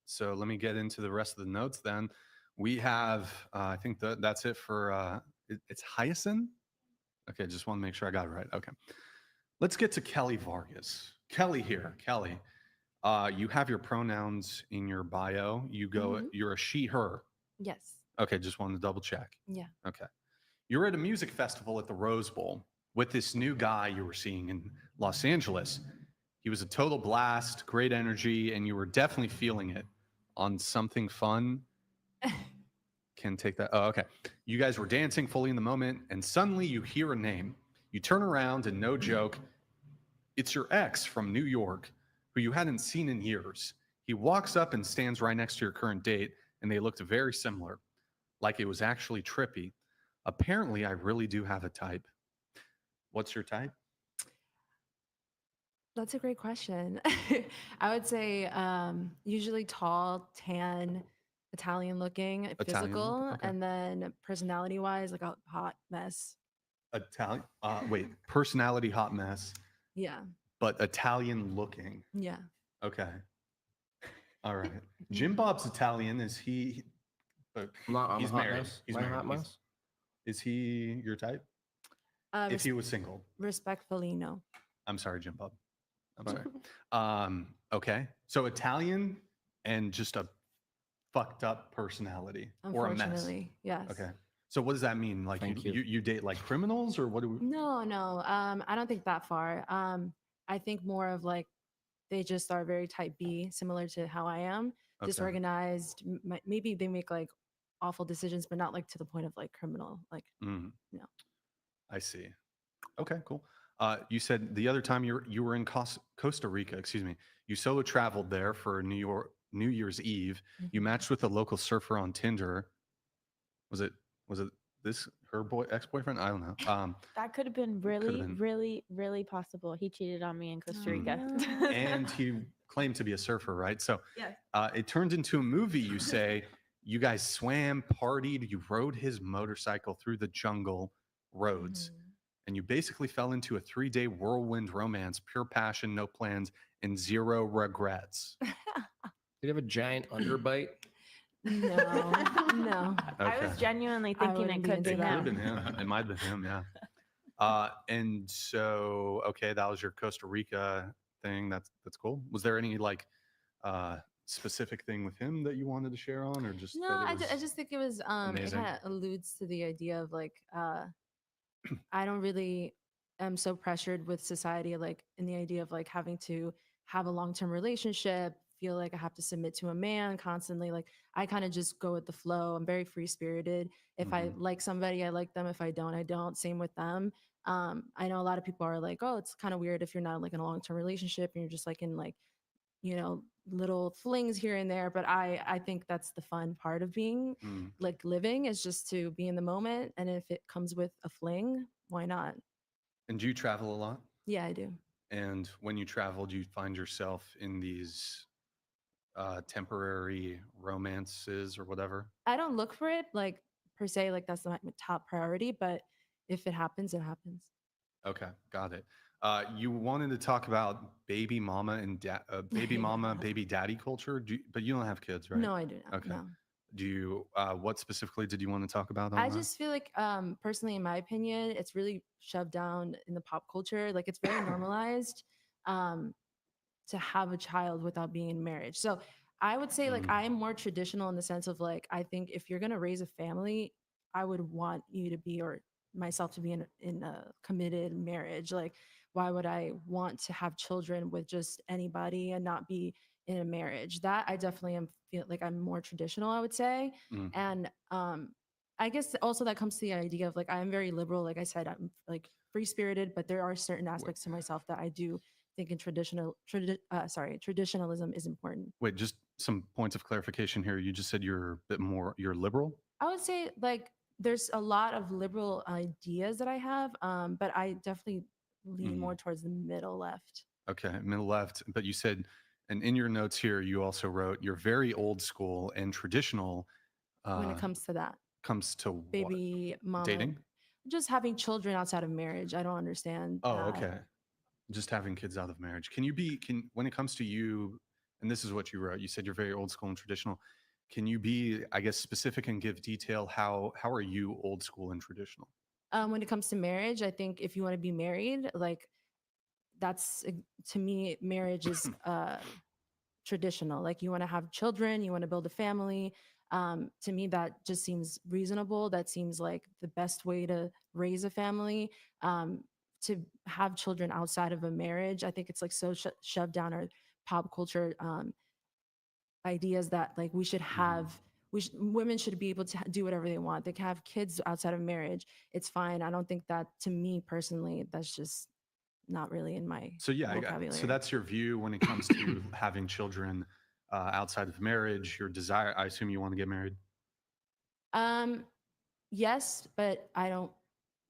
So let me get into the rest of the notes then. We have, I think that's it for, it's Hyacinth. Okay. Just want to make sure I got it right. Okay. Let's get to Kelly Vargas. Kelly here. Kelly, you have your pronouns in your bio. You go, Mhm. you're a she, her. Yes. Okay, just wanted to double check. Yeah. Okay. You were at a music festival at the Rose Bowl with this new guy you were seeing in Los Angeles. He was a total blast, great energy, and you were definitely feeling it. On something fun, can take that. Oh, okay. You guys were dancing fully in the moment, and suddenly you hear a name. You turn around, and no joke, it's your ex from New York, who you hadn't seen in years. He walks up and stands right next to your current date, and they looked very similar, like it was actually trippy. Apparently, I really do have a type. What's your type? That's a great question. I would say usually tall, tan, Italian looking, physical, okay. and then personality wise, like a hot mess. Italian. Wait, personality hot mess, Yeah. but Italian looking. Yeah. Okay. All right. Jimbob's Italian. Is he? He's married. He's married. Is he your type? If he was single. Respectfully, no. I'm sorry, Jimbob. I'm sorry. Okay. So Italian and just a fucked up personality or a mess. Unfortunately, yes. Okay. So what does that mean? Like you date like criminals or what do we? No. I don't think that far. I think more of like they just are very type B, similar to how I am. Okay. Disorganized. Maybe they make like awful decisions, but not like to the point of like criminal. Like no. I see. Okay, cool. You said the other time you were in Costa Rica, excuse me. You solo traveled there for New Year's Eve. You matched with a local surfer on Tinder. Was it this her ex-boyfriend? I don't know. That could have been really possible. He cheated on me in Costa Rica. And he claimed to be a surfer, right? So yeah. It turned into a movie. You say you guys swam, partied, you rode his motorcycle through the jungle roads. And you basically fell into a 3-day whirlwind romance, pure passion, no plans, and zero regrets. Did you have a giant underbite? No. Okay. I was genuinely thinking it could be It could have him. been him. It might have been him, yeah. And so, okay, that was your Costa Rica thing. That's cool. Was there any like specific thing with him that you wanted to share on, or just no? I just think it was it kind of alludes to the idea of like I don't really am so pressured with society, like in the idea of like having to have a long-term relationship, feel like I have to submit to a man constantly. Like I kind of just go with the flow. I'm very free-spirited. If I like somebody, I like them. If I don't, I don't. Same with them. I know a lot of people are like, oh, it's kind of weird if you're not like in a long-term relationship and you're just like in like, you know, little flings here and there. But I think that's the fun part of being like living, is just to be in the moment. And if it comes with a fling, why not? And do you travel a lot? Yeah, I do. And when you travel, do you find yourself in these temporary romances or whatever? I don't look for it like per se, like that's not my top priority, but if it happens, it happens. Okay, got it. You wanted to talk about baby mama and baby mama, baby daddy culture, but you don't have kids, right? No, I do not. Okay. No. Do you? What specifically did you want to talk about? On I that? just feel like, personally, in my opinion, it's really shoved down in the pop culture. Like it's very normalized to have a child without being in marriage. So I would say like I'm more traditional in the sense of like I think if you're gonna raise a family, I would want you to be, or myself to be in a committed marriage. Like why would I want to have children with just anybody and not be in a marriage? That I definitely am, feel like I'm more traditional, I would say. And I guess also that comes to the idea of like I'm very liberal. Like I said, I'm like free spirited, but there are certain aspects to myself that I do think in traditionalism is important. Wait, just some points of clarification here. You just said you're you're liberal. I would say like there's a lot of liberal ideas that I have, but I definitely lean more towards the middle left. Okay, middle left. But you said, and in your notes here, you also wrote you're very old school and traditional. When it comes to that. Comes to baby what? mama. Dating? Just having children outside of marriage. I don't understand. Oh, okay. Just having kids out of marriage. When it comes to you, and this is what you wrote, you said you're very old school and traditional. Can you be, I guess, specific and give detail? How are you old school and traditional? When it comes to marriage, I think if you want to be married, like that's, to me, marriage is traditional. Like you want to have children, you want to build a family. To me, that just seems reasonable. That seems like the best way to raise a family. To have children outside of a marriage, I think it's like so shoved down our pop culture ideas that like we should have women should be able to do whatever they want. They can have kids outside of marriage. It's fine. I don't think that, to me personally, that's just not really in my So yeah, vocabulary. so that's your view when it comes to having children outside of marriage. Your desire. I assume you want to get married. Yes, but I don't.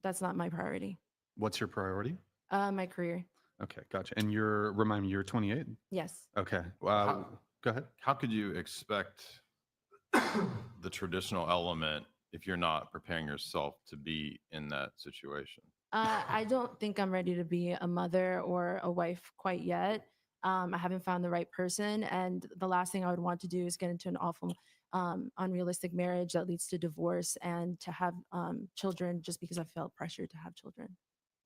That's not my priority. What's your priority? My career. Okay, gotcha. And remind me, you're 28. Yes. Okay. How- Go ahead. How could you expect the traditional element if you're not preparing yourself to be in that situation? I don't think I'm ready to be a mother or a wife quite yet. I haven't found the right person, and the last thing I would want to do is get into an awful, unrealistic marriage that leads to divorce and to have children just because I felt pressured to have children.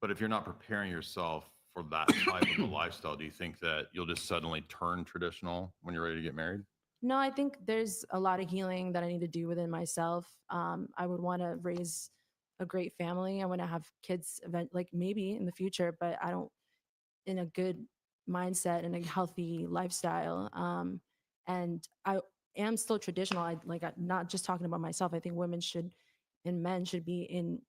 But if you're not preparing yourself for that type of a lifestyle, do you think that you'll just suddenly turn traditional when you're ready to get married? No, I think there's a lot of healing that I need to do within myself. I would want to raise a great family. I want to have kids like maybe in the future, but I don't in a good mindset and a healthy lifestyle. And I am still traditional. I'm not just talking about myself. I think women should and men should be in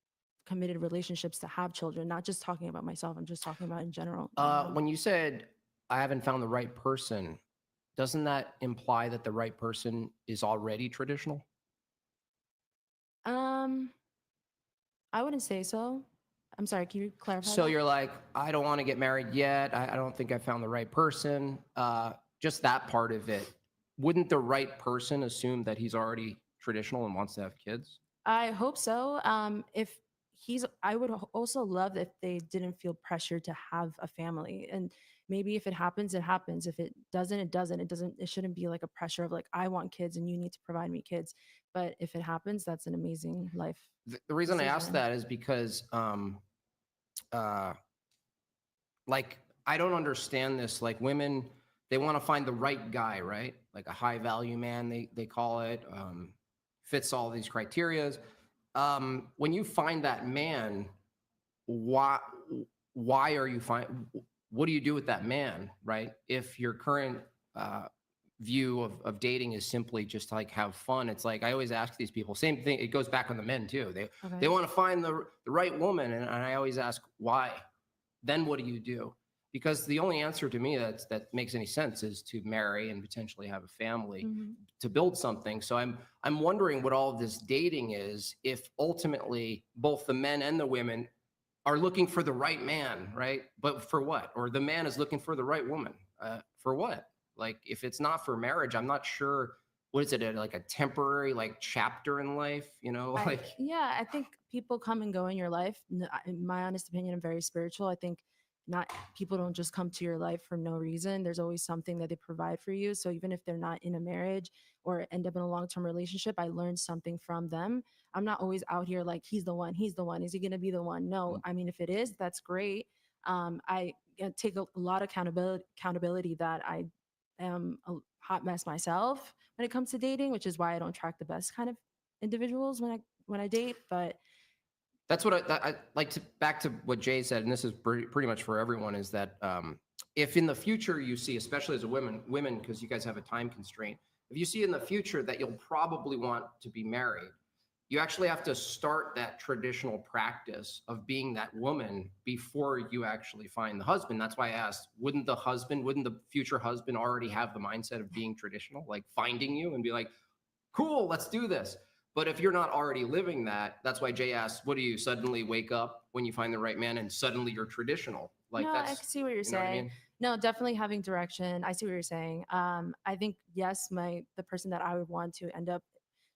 committed relationships to have children, not just talking about myself. I'm just talking about in general. When you said I haven't found the right person, doesn't that imply that the right person is already traditional? I wouldn't say so. I'm sorry, can you clarify? So that? you're like, I don't want to get married yet. I don't think I found the right person. Just that part of it. Wouldn't the right person assume that he's already traditional and wants to have kids? I hope so. If I would also love if they didn't feel pressured to have a family. And maybe if it happens, it happens. If it doesn't, it doesn't. It shouldn't be like a pressure of like, I want kids and you need to provide me kids. But if it happens, that's an amazing life. The reason I ask decision. that is because, like, I don't understand this. Like, women, they want to find the right guy, right? Like a high value man, they call it, fits all these criterias. When you find that man, why are you what do you do with that man, right? If your current view of dating is simply just to like have fun, it's like I always ask these people, same thing, it goes back on the men too. They want to find the right woman, and I always ask why. Then what do you do? Because the only answer to me that makes any sense is to marry and potentially have a family, to build something. So I'm wondering what all of this dating is, if ultimately both the men and the women are looking for the right man, right? But for what? Or the man is looking for the right woman, for what? Like, if it's not for marriage, I'm not sure. What is it, like a temporary like chapter in life, you know? Like, yeah, I think people come and go in your life. In my honest opinion, I'm very spiritual. I think not people don't just come to your life for no reason. There's always something that they provide for you. So even if they're not in a marriage or end up in a long-term relationship, I learned something from them. I'm not always out here like he's the one. Is he going to be the one? No, I mean, if it is, that's great. I take a lot of accountability that I am a hot mess myself when it comes to dating, which is why I don't attract the best kind of individuals when I date. But that's what I like to back to what Jay said, and this is pretty much for everyone, is that if in the future you see, especially as a women, because you guys have a time constraint, if you see in the future that you'll probably want to be married, you actually have to start that traditional practice of being that woman before you actually find the husband. That's why I asked, wouldn't the future husband already have the mindset of being traditional, like finding you and be like, cool, let's do this. But if you're not already living that, that's why Jay asked, what do you suddenly wake up when you find the right man and suddenly you're traditional? Like, no, that's, I see what you're you know what I saying. mean? No, definitely having direction. I see what you're saying. I think yes, the person that I would want to end up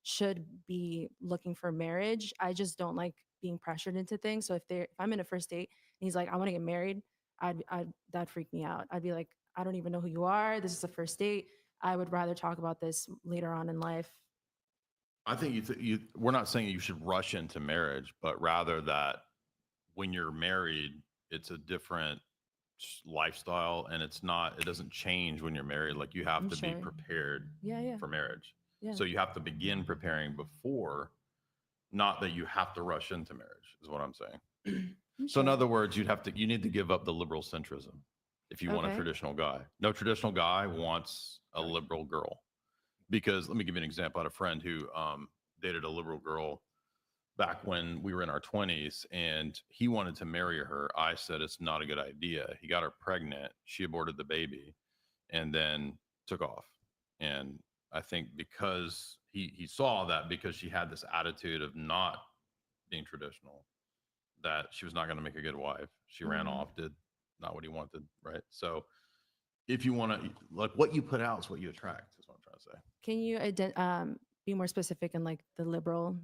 should be looking for marriage. I just don't like being pressured into things. So if I'm in a first date and he's like, I want to get married, that'd freak me out. I'd be like, I don't even know who you are. This is a first date. I would rather talk about this later on in life. I think we're not saying you should rush into marriage, but rather that when you're married, it's a different lifestyle, and it doesn't change when you're married. Like, you have I'm to sure. be prepared Yeah. for marriage. Yeah. So you have to begin preparing before, not that you have to rush into marriage, is what I'm saying. So in other words, you need to give up the liberal centrism if you want a Okay. traditional guy. No traditional guy wants a liberal girl. Because let me give you an example. I had a friend who dated a liberal girl back when we were in our 20s, and he wanted to marry her. I said it's not a good idea. He got her pregnant. She aborted the baby and then took off. And I think because he saw that because she had this attitude of not being traditional, that she was not going to make a good wife. She ran off, did not what he wanted, right? So if you want to, like, what you put out is what you attract, is what I'm trying to say. Can you be more specific in like the liberal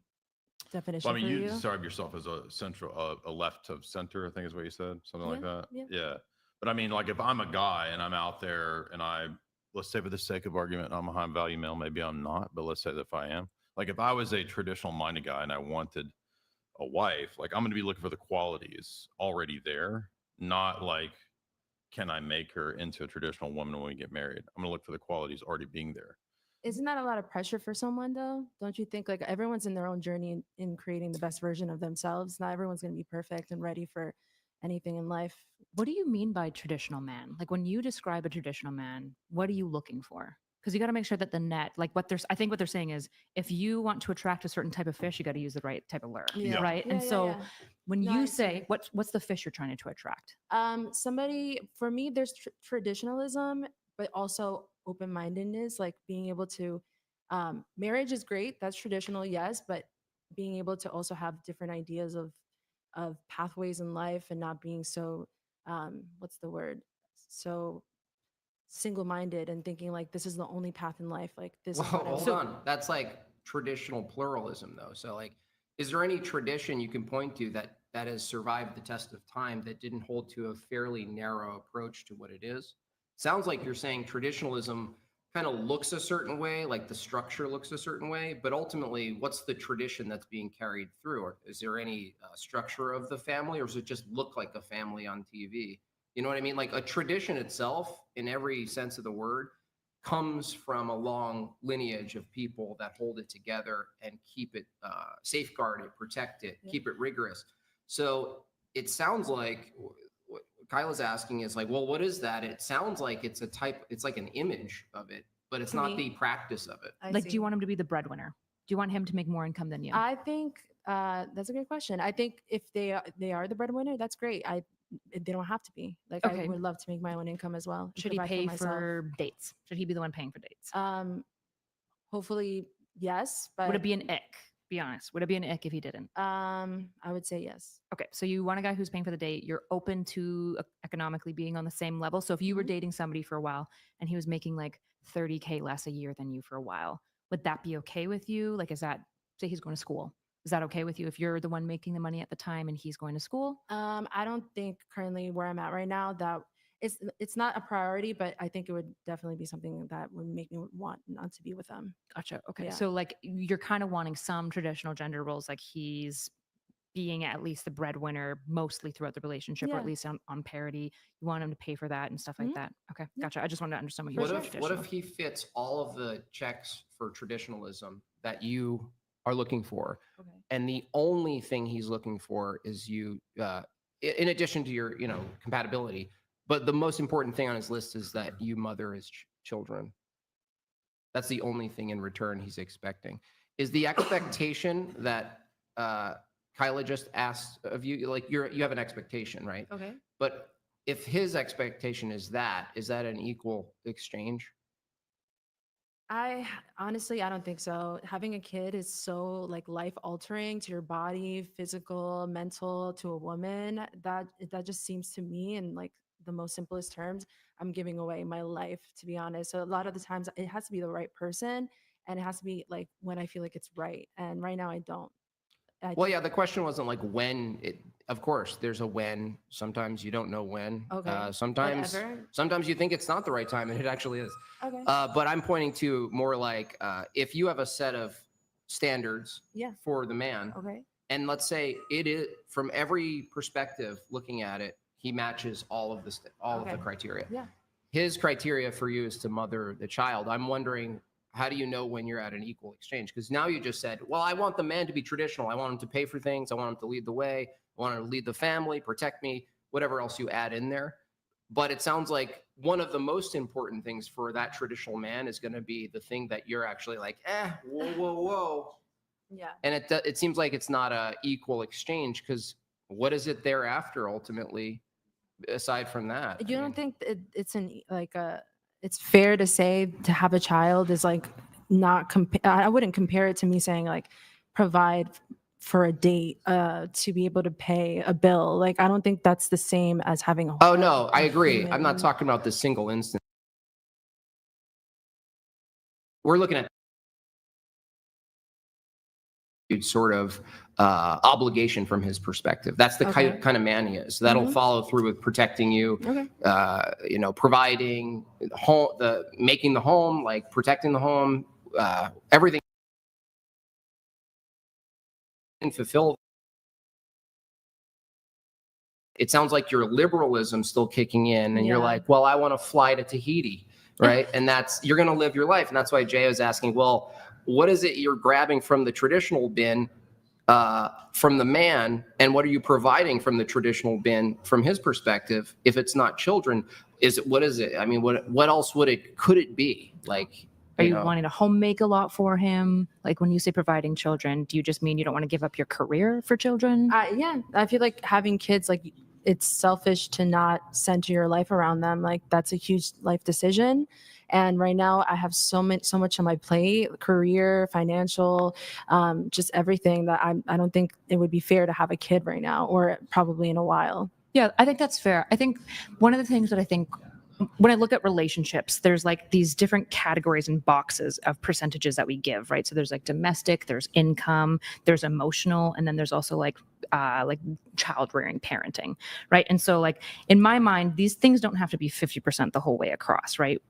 definition Well, I mean, for you you? describe yourself as a central, a left of center, I think is what you said, something like that. Yeah. Yeah. But I mean, like, if I'm a guy and I'm out there and let's say for the sake of argument, I'm a high value male, maybe I'm not, but let's say that if I am, like, if I was a traditional minded guy and I wanted a wife, like, I'm going to be looking for the qualities already there, not like, can I make her into a traditional woman when we get married? I'm going to look for the qualities already being there. Isn't that a lot of pressure for someone though? Don't you think like everyone's in their own journey in creating the best version of themselves? Not everyone's going to be perfect and ready for anything in life. What do you mean by traditional man? Like when you describe a traditional man, what are you looking for? Because you got to make sure that the net, like I think what they're saying is if you want to attract a certain type of fish, you got to use the right type of lure, Yeah. right? Yeah, and yeah, so yeah. when No, I you see. say, what's the fish you're trying to attract? Somebody for me, there's traditionalism, but also open-mindedness, like being able to. Marriage is great. That's traditional, yes, but being able to also have different ideas of pathways in life and not being so what's the word? So single-minded and thinking like this is the only path in life. Like this Well, is what I hold want. on. That's like traditional pluralism, though. So, like, is there any tradition you can point to that has survived the test of time that didn't hold to a fairly narrow approach to what it is? Sounds like you're saying traditionalism kind of looks a certain way, like the structure looks a certain way, but ultimately, what's the tradition that's being carried through? Or is there any structure of the family, or does it just look like a family on TV? You know what I mean? Like a tradition itself, in every sense of the word, comes from a long lineage of people that hold it together and keep it, safeguard it, protect it, keep it rigorous. So it sounds like what Kyla's asking is like, well, what is that? It sounds like it's it's like an image of it, but it's To not me, the practice of it. I Like, do see. you want him to be the breadwinner? Do you want him to make more income than you? I think that's a good question. I think if they are the breadwinner, that's great. They don't have to be. Like Okay. I would love to make my own income as well. and Should he provide pay myself. for dates? Should he be the one paying for dates? Hopefully, yes. But Would it be an ick? Be honest. Would it be an ick if he didn't? I would say yes. Okay, so you want a guy who's paying for the date. You're open to economically being on the same level. So if you were dating somebody for a while and he was making like 30K less a year than you for a while, would that be okay with you? Like, is that, say he's going to school? Is that okay with you if you're the one making the money at the time and he's going to school? I don't think currently where I'm at right now that it's not a priority, but I think it would definitely be something that would make me want not to be with them. Gotcha. Okay. Yeah. So like you're kind of wanting some traditional gender roles, like he's being at least the breadwinner mostly throughout the relationship, or Yeah. at least on parity. You want him to pay for that and stuff like that. Okay. Gotcha. I just wanted to understand what you What were if he fits all of the checks for traditionalism that you are looking for, Okay. and the only thing he's looking for is you, in addition to your compatibility, but the most important thing on his list is that you mother his children. That's the only thing in return he's expecting. Is the expectation that Kyla just asked of you, like you have an expectation, right? Okay. But if his expectation is that an equal exchange? I honestly, I don't think so. Having a kid is so like life altering to your body, physical, mental, to a woman. That just seems to me, in like the most simplest terms, I'm giving away my life, to be honest. So a lot of the times, it has to be the right person, and it has to be like when I feel like it's right. And right now, I don't. Well, yeah, the question wasn't like when it, of course, there's a when. Sometimes you don't know when. Okay. Sometimes you think it's not the right time and it actually is. Okay. But I'm pointing to more like if you have a set of standards Yeah. for the man, Okay. and let's say it is from every perspective looking at it, he matches all of of the criteria. Yeah. His criteria for you is to mother the child. I'm wondering, How do you know when you're at an equal exchange? Because now you just said, well, I want the man to be traditional. I want him to pay for things. I want him to lead the way. I want him to lead the family, protect me, whatever else you add in there. But it sounds like one of the most important things for that traditional man is going to be the thing that you're actually like, whoa, whoa, whoa. Yeah. And it seems like it's not a equal exchange, because what is it thereafter ultimately, aside from that? You don't think it's fair to say to have a child is like not I wouldn't compare it to me saying like provide for a date to be able to pay a bill. Like I don't think that's the same as having a Oh no, I agree. human. I'm not talking about the single instance. We're looking at sort of obligation from his perspective. That's the kind of man he is. So that'll follow through with protecting you, providing home, making the home, like protecting the home, everything, and fulfill. It sounds like your liberalism still kicking in, and you're like, well, I want to fly to Tahiti, right? And you're going to live your life. And that's why Jay was asking, well, what is it you're grabbing from the traditional bin from the man, and what are you providing from the traditional bin from his perspective? If it's not children, what is it? I mean, what else could it be? Like, are you wanting to home make a lot for him? Like when you say providing children, do you just mean you don't want to give up your career for children? Yeah, I feel like having kids, like it's selfish to not center your life around them. Like that's a huge life decision. And right now I have so much on my plate, career, financial, just everything, that I don't think it would be fair to have a kid right now, or probably in a while. Yeah, I think that's fair. I think one of the things that I think when I look at relationships, there's like these different categories and boxes of percentages that we give, right? So there's like domestic, there's income, there's emotional, and then there's also like child rearing, parenting, right? And so like in my mind, these things don't have to be 50% the whole way across, right?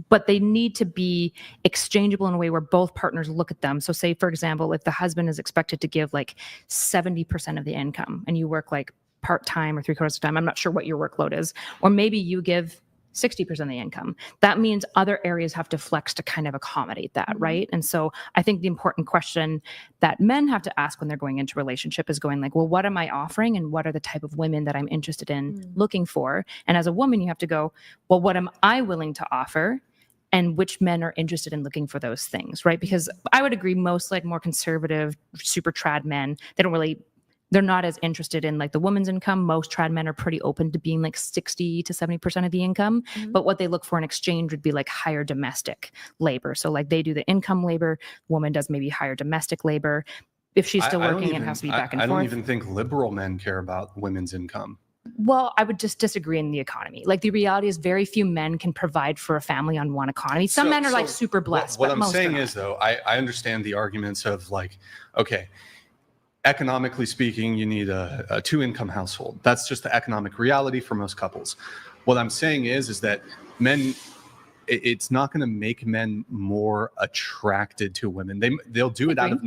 But they need to be exchangeable in a way where both partners look at them. So say, for example, if the husband is expected to give like 70% of the income and you work like part-time or 3/4 of the time, I'm not sure what your workload is, or maybe you give 60% of the income. That means other areas have to flex to kind of accommodate that, right? And so I think the important question that men have to ask when they're going into a relationship is going like, well, what am I offering, and what are the type of women that I'm interested in looking for? And as a woman, you have to go, well, what am I willing to offer? And which men are interested in looking for those things, right? Because I would agree most like more conservative, super trad men, they're not as interested in like the woman's income. Most trad men are pretty open to being like 60 to 70% of the income. But what they look for in exchange would be like higher domestic labor. So like they do the income labor, woman does maybe higher domestic labor. If she's still working, it has to be back and forth. I don't even think liberal men care about women's income. Well, I would just disagree in the economy. Like the reality is very few men can provide for a family on one economy. Some men are like super blessed. What I'm saying is though, I understand the arguments of like, okay, economically speaking, you need a 2-income household. That's just the economic reality for most couples. What I'm saying is that men, it's not going to make men more attracted to women. They'll do it out of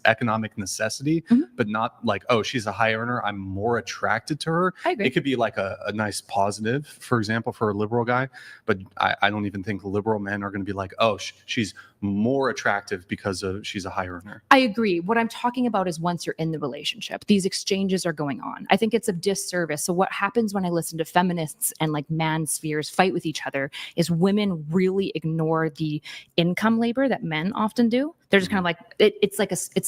economic necessity, but not like, oh, she's a high earner, I'm more attracted to her. I agree. It could be like a nice positive, for example, for a liberal guy. But I don't even think liberal men are going to be like, oh, she's more attractive because she's a high earner. I agree. What I'm talking about is once you're in the relationship, these exchanges are going on. I think it's a disservice. So what happens when I listen to feminists and like man spheres fight with each other is women really ignore the income labor that men often do. They're just kind of like, it's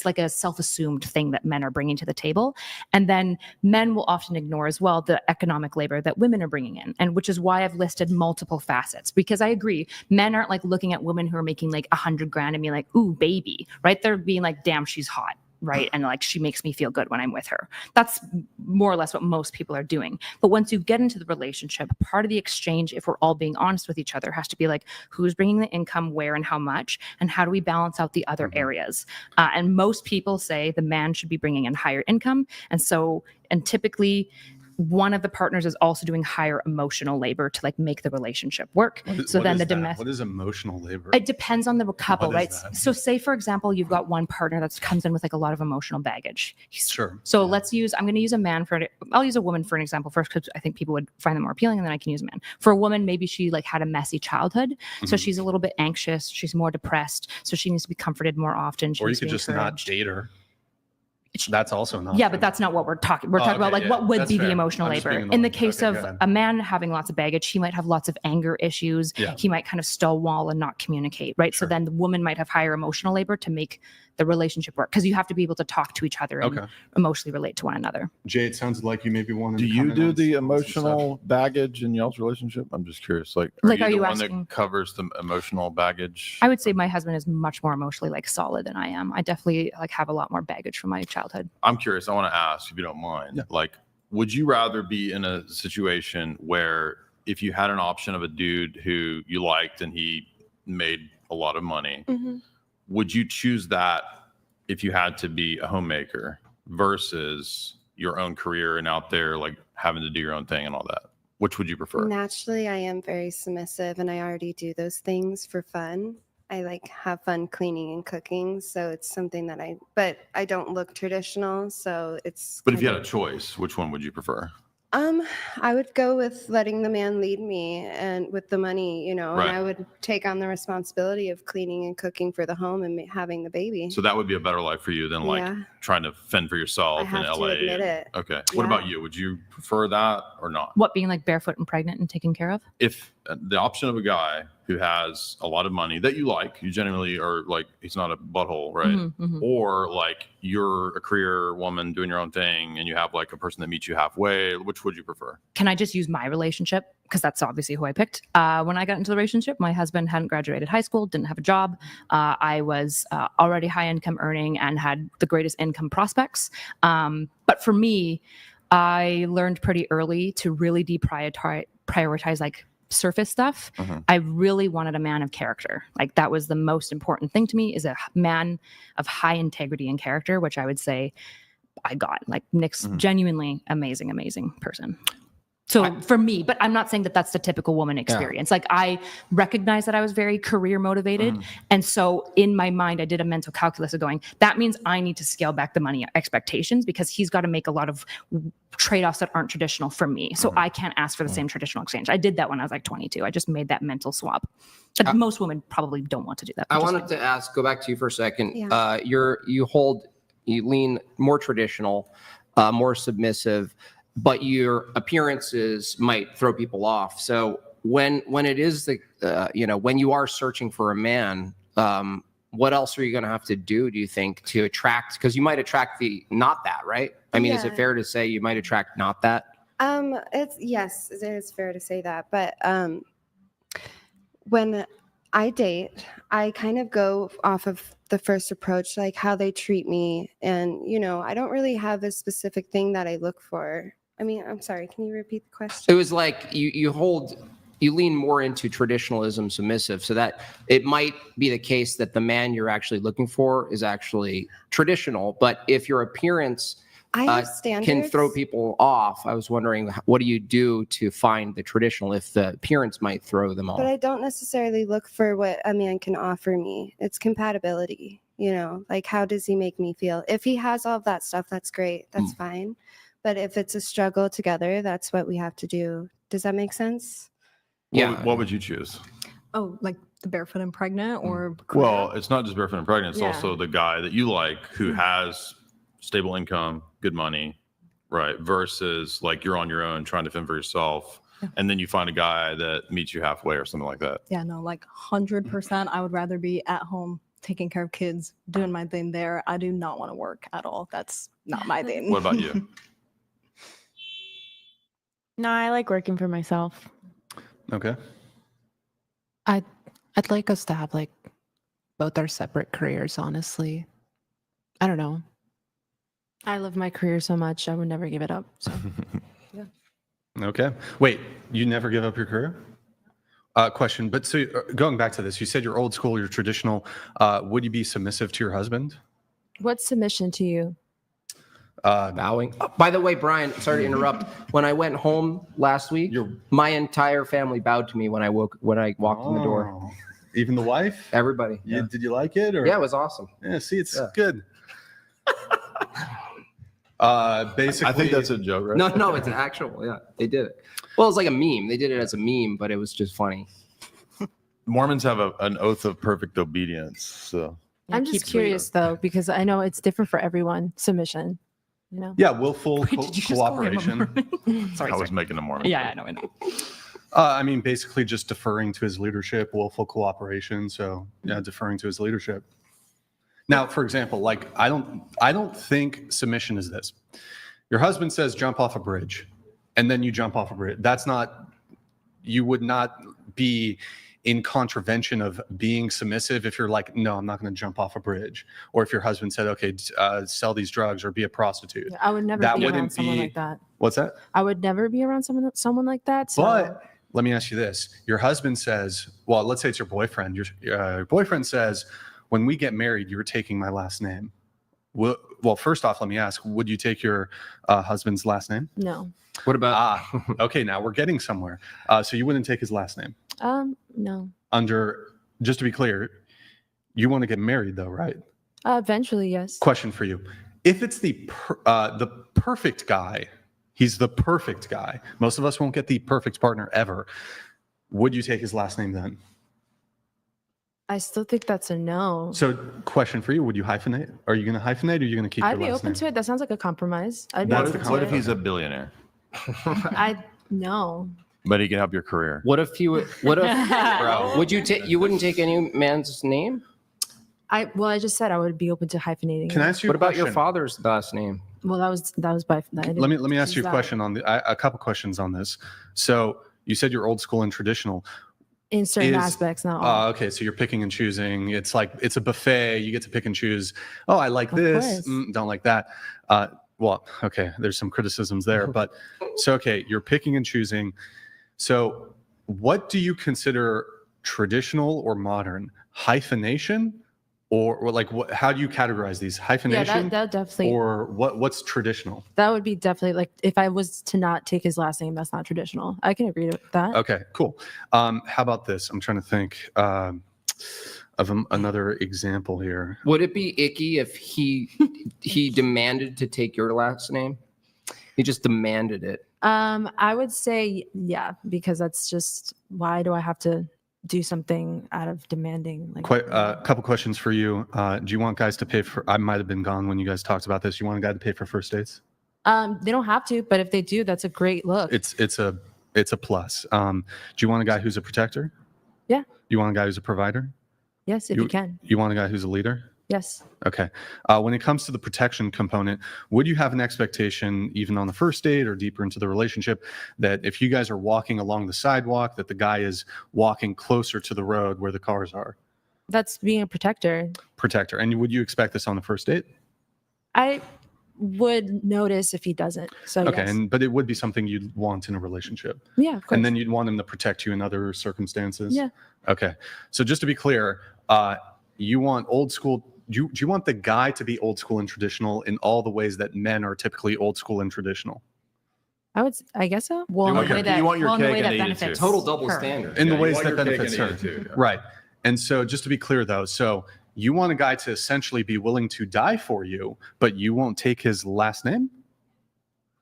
like a self-assumed thing that men are bringing to the table. And then men will often ignore as well the economic labor that women are bringing in. And which is why I've listed multiple facets, because I agree, men aren't like looking at women who are making like 100 grand and being like, ooh, baby, right? They're being like, damn, she's hot. Right. And like, she makes me feel good when I'm with her. That's more or less what most people are doing. But once you get into the relationship, part of the exchange, if we're all being honest with each other, has to be like, who's bringing the income, where and how much, and how do we balance out the other areas? And most people say the man should be bringing in higher income. And typically one of the partners is also doing higher emotional labor to like make the relationship work. So then the domestic. What is emotional labor? It depends on the couple, What is right? that? So say, for example, you've got one partner that comes in with like a lot of emotional baggage. Sure. So I'm going to use a man I'll use a woman for an example first, because I think people would find them more appealing, and then I can use a man. For a woman, maybe she like had a messy childhood. So she's a little bit anxious. She's more depressed. So she needs to be comforted more often. She Or you needs to could be just not encouraged. date her. That's also not. Yeah, but that's not what we're talking. We're talking about like what would That's be fair. the emotional I'm just labor. being In the annoying. case Okay, of go ahead. a man having lots of baggage, he might have lots of anger issues. Yeah. He might kind of stonewall and not communicate, right? Sure. So then the woman might have higher emotional labor to make the relationship work, because you have to be able to talk to each other and Okay. emotionally relate to one another. Jay, it sounds like you maybe wanted Do to you comment do on the some emotional baggage in y'all's relationship? I'm just curious. Like, Like, are are you you the one asking- that covers the emotional baggage? I would say my husband is much more emotionally like solid than I am. I definitely like have a lot more baggage from my childhood. I'm curious. I want to ask, if you don't mind, Yeah. like, would you rather be in a situation where if you had an option of a dude who you liked and he made a lot of money, would you choose that if you had to be a homemaker versus your own career and out there like having to do your own thing and all that? Which would you prefer? Naturally, I am very submissive, and I already do those things for fun. I like have fun cleaning and cooking, so it's something that but I don't look traditional, so it's. But if you kind had a choice, which one would you prefer? I would go with letting the man lead me and with the money, and Right. I would take on the responsibility of cleaning and cooking for the home and having the baby. So that would be a better life for you than like Yeah. trying to fend for yourself I in have to LA. admit it. Okay. What Yeah. about you? Would you prefer that or not? What, being like barefoot and pregnant and taken care of? If the option of a guy who has a lot of money that you like, you genuinely are like, he's not a butthole, right? Mhm. Or like you're a career woman doing your own thing and you have like a person that meets you halfway, which would you prefer? Can I just use my relationship? Because that's obviously who I picked. When I got into the relationship, my husband hadn't graduated high school, didn't have a job. I was already high income earning and had the greatest income prospects. But for me, I learned pretty early to really prioritize like surface stuff. I really wanted a man of character. Like that was the most important thing to me, is a man of high integrity and character, which I would say I got. Like Nick's genuinely amazing person. So for me, but I'm not saying that that's the typical woman experience. Like I recognize that I was very career motivated. And so in my mind, I did a mental calculus of going, that means I need to scale back the money expectations, because he's got to make a lot of trade-offs that aren't traditional for me. So I can't ask for the same traditional exchange. I did that when I was like 22. I just made that mental swap. But most women probably don't want to do that. I Just wanted to ask, go back to you for a second. Yeah. You lean more traditional, more submissive, but your appearances might throw people off. So when it is when you are searching for a man, what else are you going to have to do you think to attract? Because you might attract the not that, right? I mean, is it Yeah. fair to say you might attract not that? Yes, it is fair to say that. But when I date, I kind of go off of the first approach, like how they treat me. And, I don't really have a specific thing that I look for. I mean, I'm sorry, can you repeat the question? It was like you lean more into traditionalism, submissive, so that it might be the case that the man you're actually looking for is actually traditional. But if your appearance I have standards. can throw people off, I was wondering, what do you do to find the traditional if the appearance might throw them off? But I don't necessarily look for what a man can offer me. It's compatibility, like how does he make me feel? If he has all of that stuff, that's great. That's fine. But if it's a struggle together, that's what we have to do. Does that make sense? Yeah. What would you choose? Oh, like the barefoot and pregnant or Well, it's not just barefoot and pregnant. It's Yeah. also the guy that you like who has stable income, good money, right? Versus like you're on your own trying to fend for yourself. And then you find a guy that meets you halfway or something like that. Yeah, no, like 100%. I would rather be at home taking care of kids, doing my thing there. I do not want to work at all. That's not my thing. What about you? No, I like working for myself. Okay. I'd like us to have like both our separate careers, honestly. I don't know. I love my career so much. I would never give it up. So Okay. Wait, you never give up your career? Question. But so going back to this, you said you're old school, you're traditional. Would you be submissive to your husband? what's submission to you? Bowing. Oh, by the way, Brian, sorry to interrupt. When I went home last week, my entire family bowed to me when I walked in the door. Oh, even the wife? Everybody. Did you like it? Or? Yeah, it was awesome. Yeah, see, it's good. Basically, I think that's a joke, right? No, it's an actual. Yeah, they did it. Well, it's like a meme. They did it as a meme, but it was just funny. Mormons have an oath of perfect obedience. So I'm just curious though, because I know it's different for everyone. Submission, you know. Yeah, willful Wait, did you just call him a cooperation. Mormon? Sorry, I was making a Mormon. Yeah, I know. I mean, basically just deferring to his leadership, willful cooperation. So yeah, deferring to his leadership. Now, for example, like I don't think submission is this. Your husband says jump off a bridge, and then you jump off a bridge. You would not be in contravention of being submissive if you're like, no, I'm not going to jump off a bridge. Or if your husband said, okay, sell these drugs or be a prostitute. I would never be around someone like that. What's that? I would never be around someone like that. So. But let me ask you this. Your husband says, well, let's say it's your boyfriend. Your boyfriend says, when we get married, you're taking my last name. Well, first off, let me ask, would you take your husband's last name? No. What about? Okay, now we're getting somewhere. So you wouldn't take his last name? No. Just to be clear, you want to get married though, right? Eventually, yes. Question for you. If it's the perfect guy, he's the perfect guy. Most of us won't get the perfect partner ever. Would you take his last name then? I still think that's a no. So question for you, would you hyphenate? Are you going to hyphenate or are you going to keep I'd your be last open name? to it. That sounds like a compromise. What if he's a billionaire? No. But he can help your career. What if bro, would you take? You wouldn't take any man's name? I just said I would be open to hyphenating. Can I ask you What a about question? your father's last name? Well, that was by. Let me ask you a question on a couple questions on this. So you said you're old school and traditional. In certain aspects, not all. Okay, so you're picking and choosing. It's like it's a buffet. You get to pick and choose. Oh, I like this. Don't like that. Well, okay, there's some criticisms there, but so okay, you're picking and choosing. So, what do you consider traditional or modern? Hyphenation, or like what? How do you categorize these? Hyphenation, Yeah, that definitely. or what's traditional? That would be definitely like if I was to not take his last name, that's not traditional. I can agree with that. Okay, cool. How about this? I'm trying to think of another example here. Would it be icky if he demanded to take your last name? He just demanded it. I would say yeah, because that's just why do I have to do something out of demanding? Like Quite a couple questions for you. Do you want guys to pay for? I might have been gone when you guys talked about this. You want a guy to pay for first dates? they don't have to, but if they do, that's a great look. It's a plus. Do you want a guy who's a protector? Yeah. You want a guy who's a provider? Yes, if you can. You want a guy who's a leader? Yes. Okay. When it comes to the protection component, would you have an expectation, even on the first date or deeper into the relationship, that if you guys are walking along the sidewalk, that the guy is walking closer to the road where the cars are? That's being a protector. Protector. And would you expect this on the first date? I would notice if he doesn't. So Okay. yes. But it would be something you'd want in a relationship. Yeah, of course. And then you'd want him to protect you in other circumstances. Yeah. Okay. So just to be clear, you want old school. Do you want the guy to be old school and traditional in all the ways that men are typically old school and traditional? I guess so. Well, in the way that, you want your well, in the cake way and that eat it too. benefits Total double her. standard. In the you ways want that your cake benefits and her. eat it too, yeah. Right. And so just to be clear though, so you want a guy to essentially be willing to die for you, but you won't take his last name?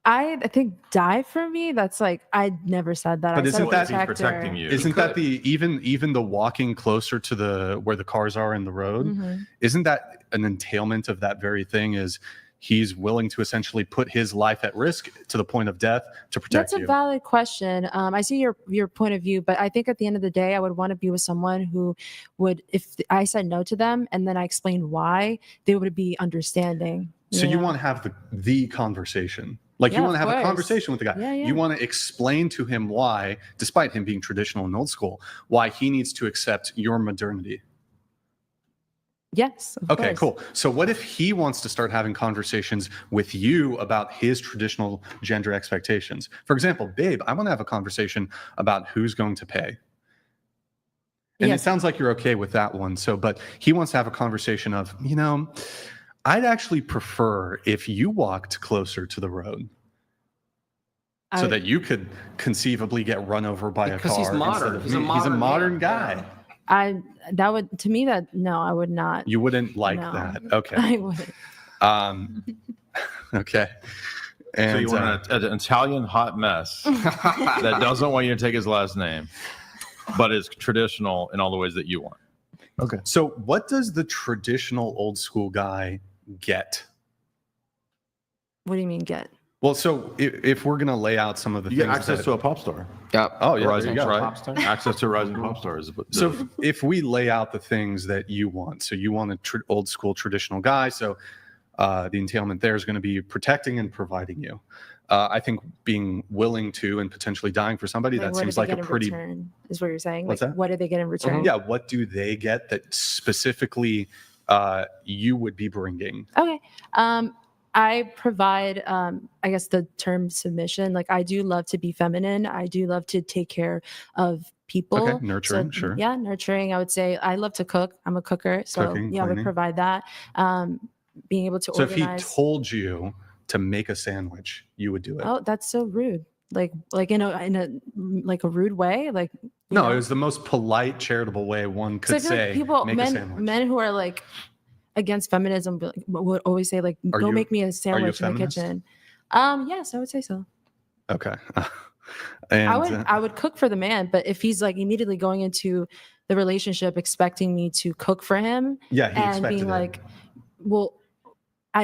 I think die for me. That's like I never said that. But I said isn't that- He's protecting you. Isn't that the even the walking closer to the where the cars are in the road? Mhm. Isn't that an entailment of that very thing? Is he's willing to essentially put his life at risk to the point of death to protect That's you? a valid question. I see your point of view, but I think at the end of the day, I would want to be with someone who would, if I said no to them and then I explained why, they would be understanding. So you know? want to have the conversation. Like you Yeah, want to of have a course. conversation with the guy. Yeah, yeah. You want to explain to him why, despite him being traditional and old school, why he needs to accept your modernity. Yes. Of Okay, course. cool. So what if he wants to start having conversations with you about his traditional gender expectations? For example, babe, I want to have a conversation about who's going to pay. And Yes. it sounds like you're okay with that one. So, but he wants to have a conversation of, I'd actually prefer if you walked closer to the road so that you could conceivably get run over by Because a car. he's modern. instead of He's me. a He's a modern modern man. guy. That would, to me, that no, I would not. You wouldn't like No. that. Okay. I wouldn't. Okay. And So you want an Italian hot mess that doesn't want you to take his last name, but is traditional in all the ways that you want. okay. So what does the traditional old school guy get? What do you mean get? Well, so if we're gonna lay out some of the You get things access that, to a pop star. Yep. oh yeah, there rising you go. right? Pop star. Access to a rising pop stars. So if we lay out the things that you want, so you want a old school traditional guy, so the entailment there is going to be protecting and providing you. I think being willing to and potentially dying for somebody, Like, that what do seems they like get a in pretty. return, is what you're saying. What's Like, that? what do they get in return? Yeah, what do they get that specifically you would be bringing? Okay. I provide, I guess, the term submission. Like, I do love to be feminine. I do love to take care of people. Okay, nurturing, sure. Yeah, nurturing. I would say I love to cook. I'm a cooker. So, Cooking, yeah, I would cleaning. provide that. Being able to So organize. if he told you to make a sandwich, you would do it. Oh, that's so rude. Like in a like a rude way. Like, you No, know? it was the most polite, charitable way one So I could feel like say. people, make a sandwich. men who are like against feminism would always say like, Are go you- make me a sandwich in the feminist? kitchen. Yes, I would say so. Okay. And I would cook for the man, but if he's like immediately going into the relationship expecting me to cook for him yeah, he and expected being it. like, well,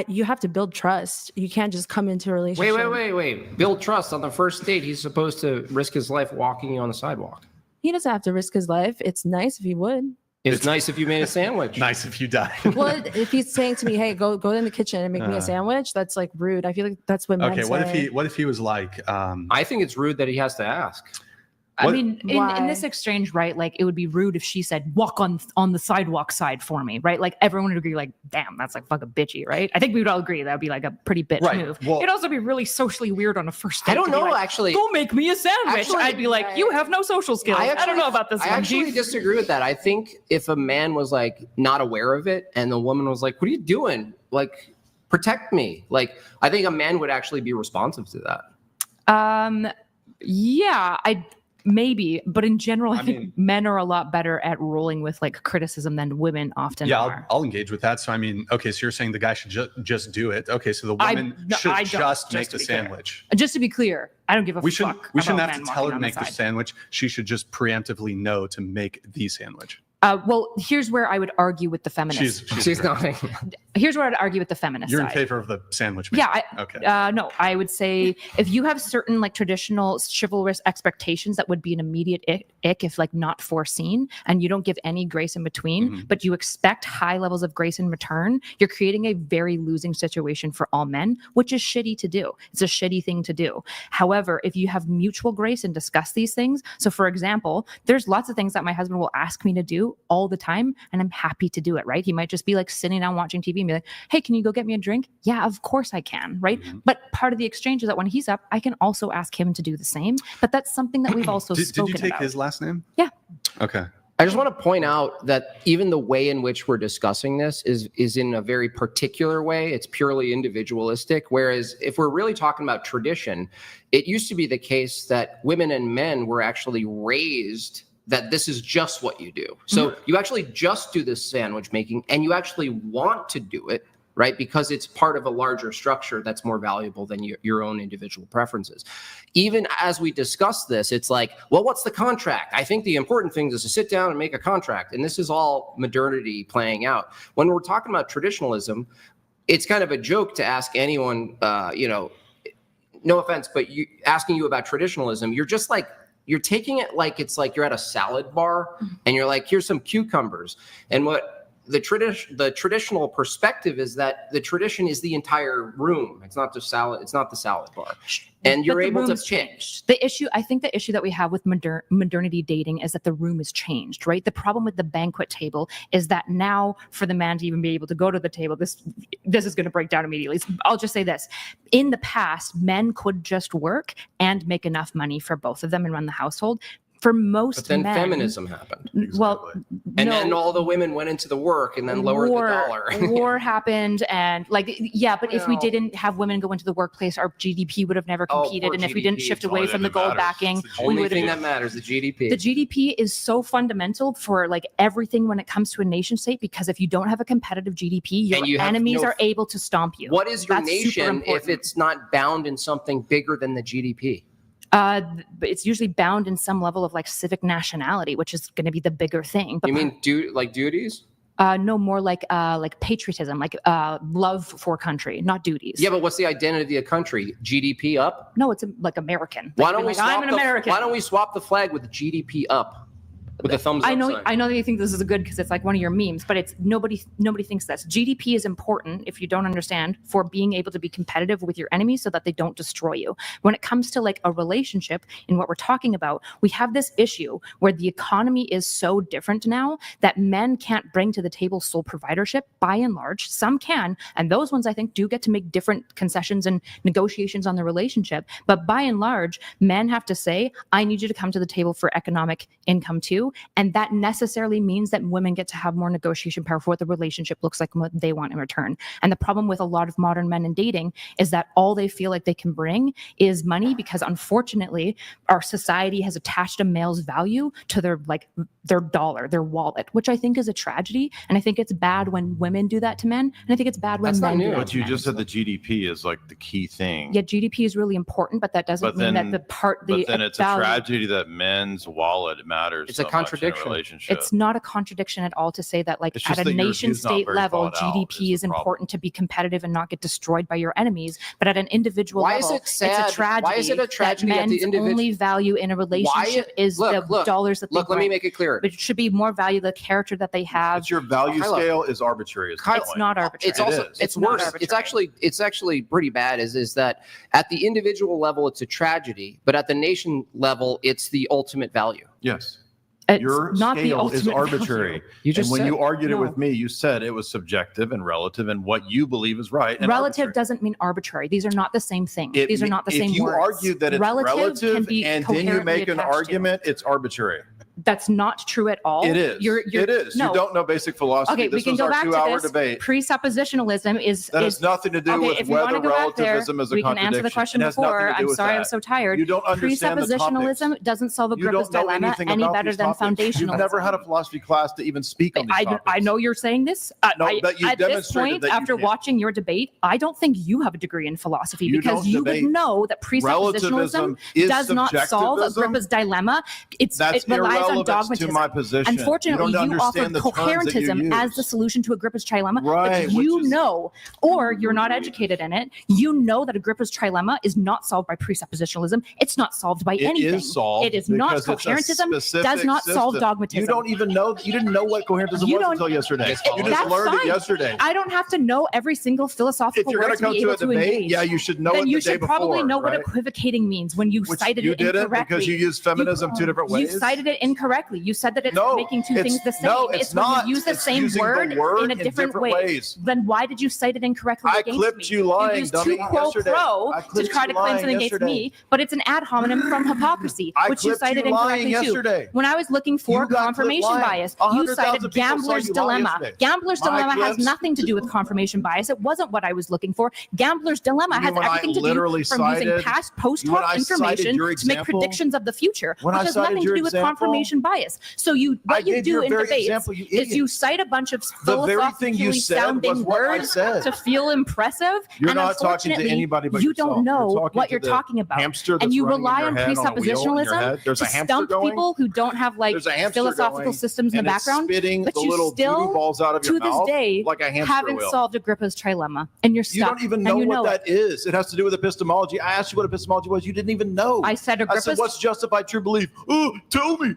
you have to build trust. You can't just come into a relationship. Wait. Build trust on the first date. He's supposed to risk his life walking you on the sidewalk. He doesn't have to risk his life. It's nice if he would. It's nice if you made a sandwich. Nice if you die. Well, if he's saying to me, "Hey, go in the kitchen and make me a sandwich," that's like rude. I feel like that's what men Okay, say. what if he was like, I think it's rude that he has to ask. I What- mean, in this exchange, right? Like, it would be rude if she said, "Walk on the sidewalk side for me," right? Like, everyone would agree, like, "Damn, that's like fucking bitchy," right? I think we would all agree that would be like a pretty bitch Right. move. Well- It'd also be really socially weird on a first date. I don't to be know, like, actually. Go make me a sandwich. Actually- I'd be like, "You have no social skills." I don't know about this I one. actually Chief. disagree with that. I think if a man was like not aware of it and the woman was like, "What are you doing? Like, protect me." Like, I think a man would actually be responsive to that. Yeah, maybe, but in general, I think mean- men are a lot better at rolling with like criticism than women often yeah, are. I'll engage with that. So, I mean, okay, so you're saying the guy should just do it. Okay, so the woman should I don't, just make to the be clear. sandwich. Just to be clear, I don't give a We fuck. shouldn't about have to men tell her walking to on the make the side. sandwich. She should just preemptively know to make the sandwich. Well, here's where I would argue with the feminists. She's nodding. Here's where I'd argue with the feminist You're in side. favor of the sandwich. Yeah, making. Okay. no, I would say if you have certain like traditional chivalrous expectations that would be an immediate ick if like not foreseen, and you don't give any grace in between, Mhm. but you expect high levels of grace in return, you're creating a very losing situation for all men, which is shitty to do. It's a shitty thing to do. However, if you have mutual grace and discuss these things, so for example, there's lots of things that my husband will ask me to do all the time, and I'm happy to do it, right? He might just be like sitting down watching TV and be like, "Hey, can you go get me a drink?" Yeah, of course I can, right? Mhm. But part of the exchange is that when he's up, I can also ask him to do the same. But that's something that we've also Did spoken you take about. his last name? Yeah. Okay. I just want to point out that even the way in which we're discussing this is in a very particular way. It's purely individualistic. Whereas if we're really talking about tradition, it used to be the case that women and men were actually raised that this is just what you do. So you actually just do this sandwich making and you actually want to do it, right? Because it's part of a larger structure that's more valuable than your own individual preferences. Even as we discuss this, it's like, well, what's the contract? I think the important thing is to sit down and make a contract. And this is all modernity playing out. When we're talking about traditionalism, it's kind of a joke to ask anyone, no offense, but asking you about traditionalism, you're just like, you're taking it like it's like you're at a salad bar and you're like, here's some cucumbers. And what the traditional perspective is that the tradition is the entire room. It's not just salad. It's not the salad bar. And you're But the able to room's pick. changed. I think the issue that we have with modernity dating is that the room is changed, right? The problem with the banquet table is that now for the man to even be able to go to the table, this is going to break down immediately. I'll just say this. In the past, men could just work and make enough money for both of them and run the household. for most But then men. feminism happened. Well, And no, then all the women went into the work and then lowered the dollar. War happened, and like, yeah, but if we Well- didn't have women go into the workplace, our GDP would have never Oh, competed, poor and if we didn't GDP. shift It's the away only from the thing that gold matters. backing, It's the we Only would thing have. that matters, the GDP. The GDP is so fundamental for like everything when it comes to a nation state, because if you don't have a competitive GDP, your And you have enemies no- are able to stomp you. What is your That's super nation if important. it's not bound in something bigger than the GDP? But it's usually bound in some level of like civic nationality, which is going to be the bigger thing. But You mean like duties? no, more like patriotism, like love for country, not duties. Yeah, but what's the identity of the country? GDP up? No, it's like American. Why Like, don't we like, swap I'm an American. Why don't we swap the flag with GDP up? With a thumbs up I know sign. that you think this is good because it's like one of your memes, but it's nobody thinks this. GDP is important, if you don't understand, for being able to be competitive with your enemies so that they don't destroy you. When it comes to like a relationship and what we're talking about, we have this issue where the economy is so different now that men can't bring to the table sole providership by and large. Some can, and those ones I think do get to make different concessions and negotiations on the relationship. But by and large, men have to say, I need you to come to the table for economic income too. And that necessarily means that women get to have more negotiation power for what the relationship looks like and what they want in return. And the problem with a lot of modern men in dating is that all they feel like they can bring is money, because unfortunately our society has attached a male's value to their dollar, their wallet, which I think is a tragedy. And I think it's bad when women do that to men. And I think it's bad when That's not men do new. that But to you men. just said the GDP is like the key thing. Yeah, GDP is really important, but that doesn't But mean then- that But then it's a value- tragedy that men's wallet matters. It's a so much in contradiction. relationship. It's not a contradiction at all to say that, like, It's at just a that your nation view's not state very level, thought out GDP is is the problem. important to be competitive and not get destroyed by your enemies. But at an individual Why is level, it sad? it's a tragedy. Why is it a tragedy that at the men's individual? only value in a relationship is the dollars that they Look, let me bring. make it clear. But it should be more value the character that they have. It's your value Kyla. scale is arbitrary. Is the Kyla, It's point. not arbitrary. It's also It is. it's not worse. arbitrary. It's actually pretty bad. Is that at the individual level it's a tragedy, but at the nation level it's the ultimate value. Yes. It's Your not the scale is ultimate arbitrary. value. You just and when said- you argued No. it with me, you said it was subjective and relative, and what you believe is right. And Relative arbitrary. doesn't mean arbitrary. These are not the same thing. It These are me- not the if same you words. argue that it's can relative be and then you coherently make an attached to. argument, it's arbitrary. That's not true at all. It is. It is. No. You don't know basic philosophy. Okay, we This can was go our back to 2-hour this. debate. Presuppositionalism is That has nothing to do okay, with if you want whether to go back there, relativism is a we can contradiction. answer the question It has nothing before. to do I'm with sorry, that. I'm so tired. You don't understand the topics. Presuppositionalism doesn't solve You Agrippa's don't know dilemma anything any about better these than topics. foundationalism. You've never had a philosophy class to even speak on these topics. I know you're saying this. No, but you at this demonstrated point, that you after can't. watching your debate, I don't think you have a degree in philosophy You because don't you would debate. know that presuppositionalism Relativism is does not solve subjectivism. Agrippa's dilemma. That's It relies on irrelevant dogmatism. to my position. Unfortunately, you don't you offered understand the terms that you coherentism as use. the solution to Agrippa's trilemma, Right, but you which is- know, or you're not educated in it, you know that Agrippa's trilemma is not solved by presuppositionalism. It's not solved by It anything. is solved. It is not. because it's a Coherentism does specific not solve system. dogmatism. You don't even know. You didn't know what coherentism You was don't- until yesterday. Yes, You just That's learned fine. it yesterday. I don't have to know every single If philosophical you're word going to to be come able to a to debate, engage. yeah, you should know Then it you the day should probably before, know what right? equivocating means when you Which cited you it didn't incorrectly. because you used feminism two different ways. You cited it incorrectly. You said that it's No, making two it's- things the same. no, it's when not. you use the It's same using the word in a in different different way. ways. Then why did you cite it incorrectly I against clipped me? you lying, used dummy, tu quo yesterday. pro I to clipped try you to claim lying something against yesterday. me, but it's an ad hominem from hypocrisy, I which you clipped cited you lying incorrectly too. yesterday. When I was looking for You got clipped confirmation lying. bias, you 100,000 cited people saw gambler's you lie dilemma. yesterday. Gambler's My dilemma has clips- nothing to do with confirmation bias. It wasn't what I was looking for. Gambler's dilemma You has mean when I everything to do literally from using cited- past post when hoc I cited information your to make example- predictions of the future, when which I has cited nothing to your do with example- confirmation bias. So you I what you gave do you a in very debates example, you is idiot. you cite a bunch of The very thing you philosophically said sounding was what I words said. to feel impressive. You're and not talking to unfortunately, anybody but you yourself. don't know You're talking what to you're the talking about. hamster that's And you running in rely your on head on a wheel in your presuppositionalism head. There's to a hamster stump going. people who don't have like There's a hamster philosophical going, systems in and the it's background. spitting But the you little still, doo-doo balls out of your to this mouth day, like a hamster haven't will. solved Agrippa's trilemma, and you're You stuck. don't even and know you what know that is. It has to do with epistemology. I asked you what epistemology was. You didn't even know. I said I Agrippa's. said, what's justified true belief? Oh, tell me.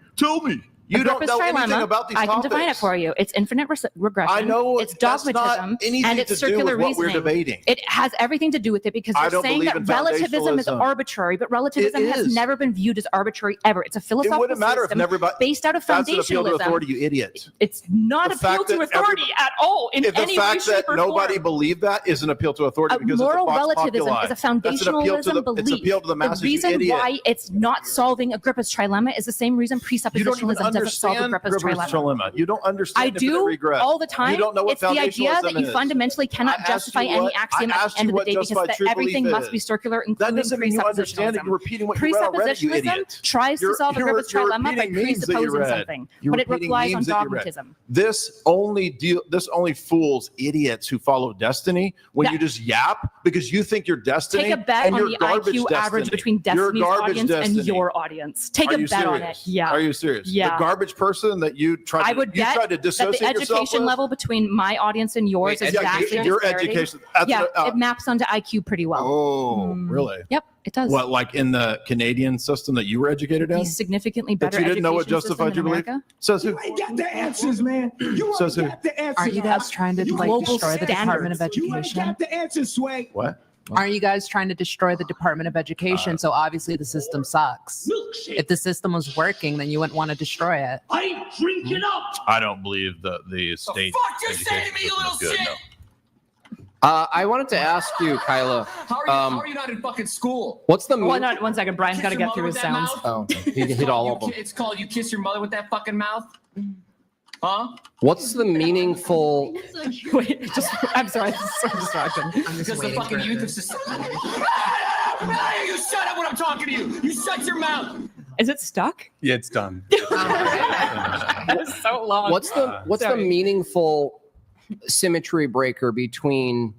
You don't Agrippa's know anything trilemma, about these I can topics. define it for you. It's infinite regression. I know it's that's not dogmatism, anything and it's to do circular with what we're reasoning. debating. It has everything to do with it because I you're don't saying believe that in relativism is foundationalism. arbitrary, but relativism It has is. never been viewed as arbitrary ever. It's a It philosophical wouldn't matter if system everybody. based out of That's an appeal to foundationalism. authority, you idiot. It's not The appeal fact to that authority at all in If the any way, fact that shape, or nobody form. believed that is an appeal to authority because Moral it's a vox relativism populi. is a That's an appeal to foundationalism the, belief. It's appeal to the masses, The reason you idiot. why it's not solving Agrippa's trilemma is the same reason You don't even presuppositionalism doesn't solve understand Agrippa's Agrippa's trilemma. trilemma. You don't understand I infinite do regress. all the time. You don't know what It's the idea that foundationalism you is. fundamentally I cannot asked justify you any what- axiom I at asked the end you of the what day because justified that true everything belief must be is. circular, That including doesn't mean you understand it. presuppositionalism. You're repeating what you read, you idiot. Presuppositionalism tries to solve You're Agrippa's trilemma by repeating memes that you presupposing read. something, You're but it repeating relies on memes that you read. dogmatism. This only fools idiots who follow destiny when That- you just yap because you think you're destiny. Take a bet and on you're the garbage IQ average destiny. between You're Destiny's garbage audience destiny. and your audience. Take Are a you bet on it. serious? Yeah. Are you serious? Yeah. The garbage person that you tried I to, would you bet tried to that the dissociate yourself education with? level between my audience and yours is Wait, vastly education? Your disparity. education. That's Yeah, what, it maps onto IQ pretty well. Oh, really? Yep, it does. What, like in the Canadian system that you were educated in? The significantly That better you didn't know what education system justified in your belief? America. Says who? You ain't got the answers, man. You So ain't who? got the answers. Aren't you guys trying to like global destroy the Department of standards. You ain't Education? got the answers, Sway. What? Aren't you guys trying to destroy the Department of Education? So obviously the system sucks. Milkshake. If the system was working, then you wouldn't want to destroy it. I ain't drinking up. I don't believe that the state fuck you saying to me, you education little system is good, shit? no. I wanted to ask you, Kyla, How are you not in fucking school? what's the One, one second, Brian's got to get through his sounds. Oh, he hit all of them. It's called you kiss your mother with that fucking mouth. Huh? What's the meaningful? Wait, I'm sorry, this is so distracting. I'm just Because the waiting fucking for youth of society. You shut up when I'm talking to you. You shut your mouth. Is it stuck? Yeah, it's done. That is so long. What's the sorry. meaningful symmetry breaker between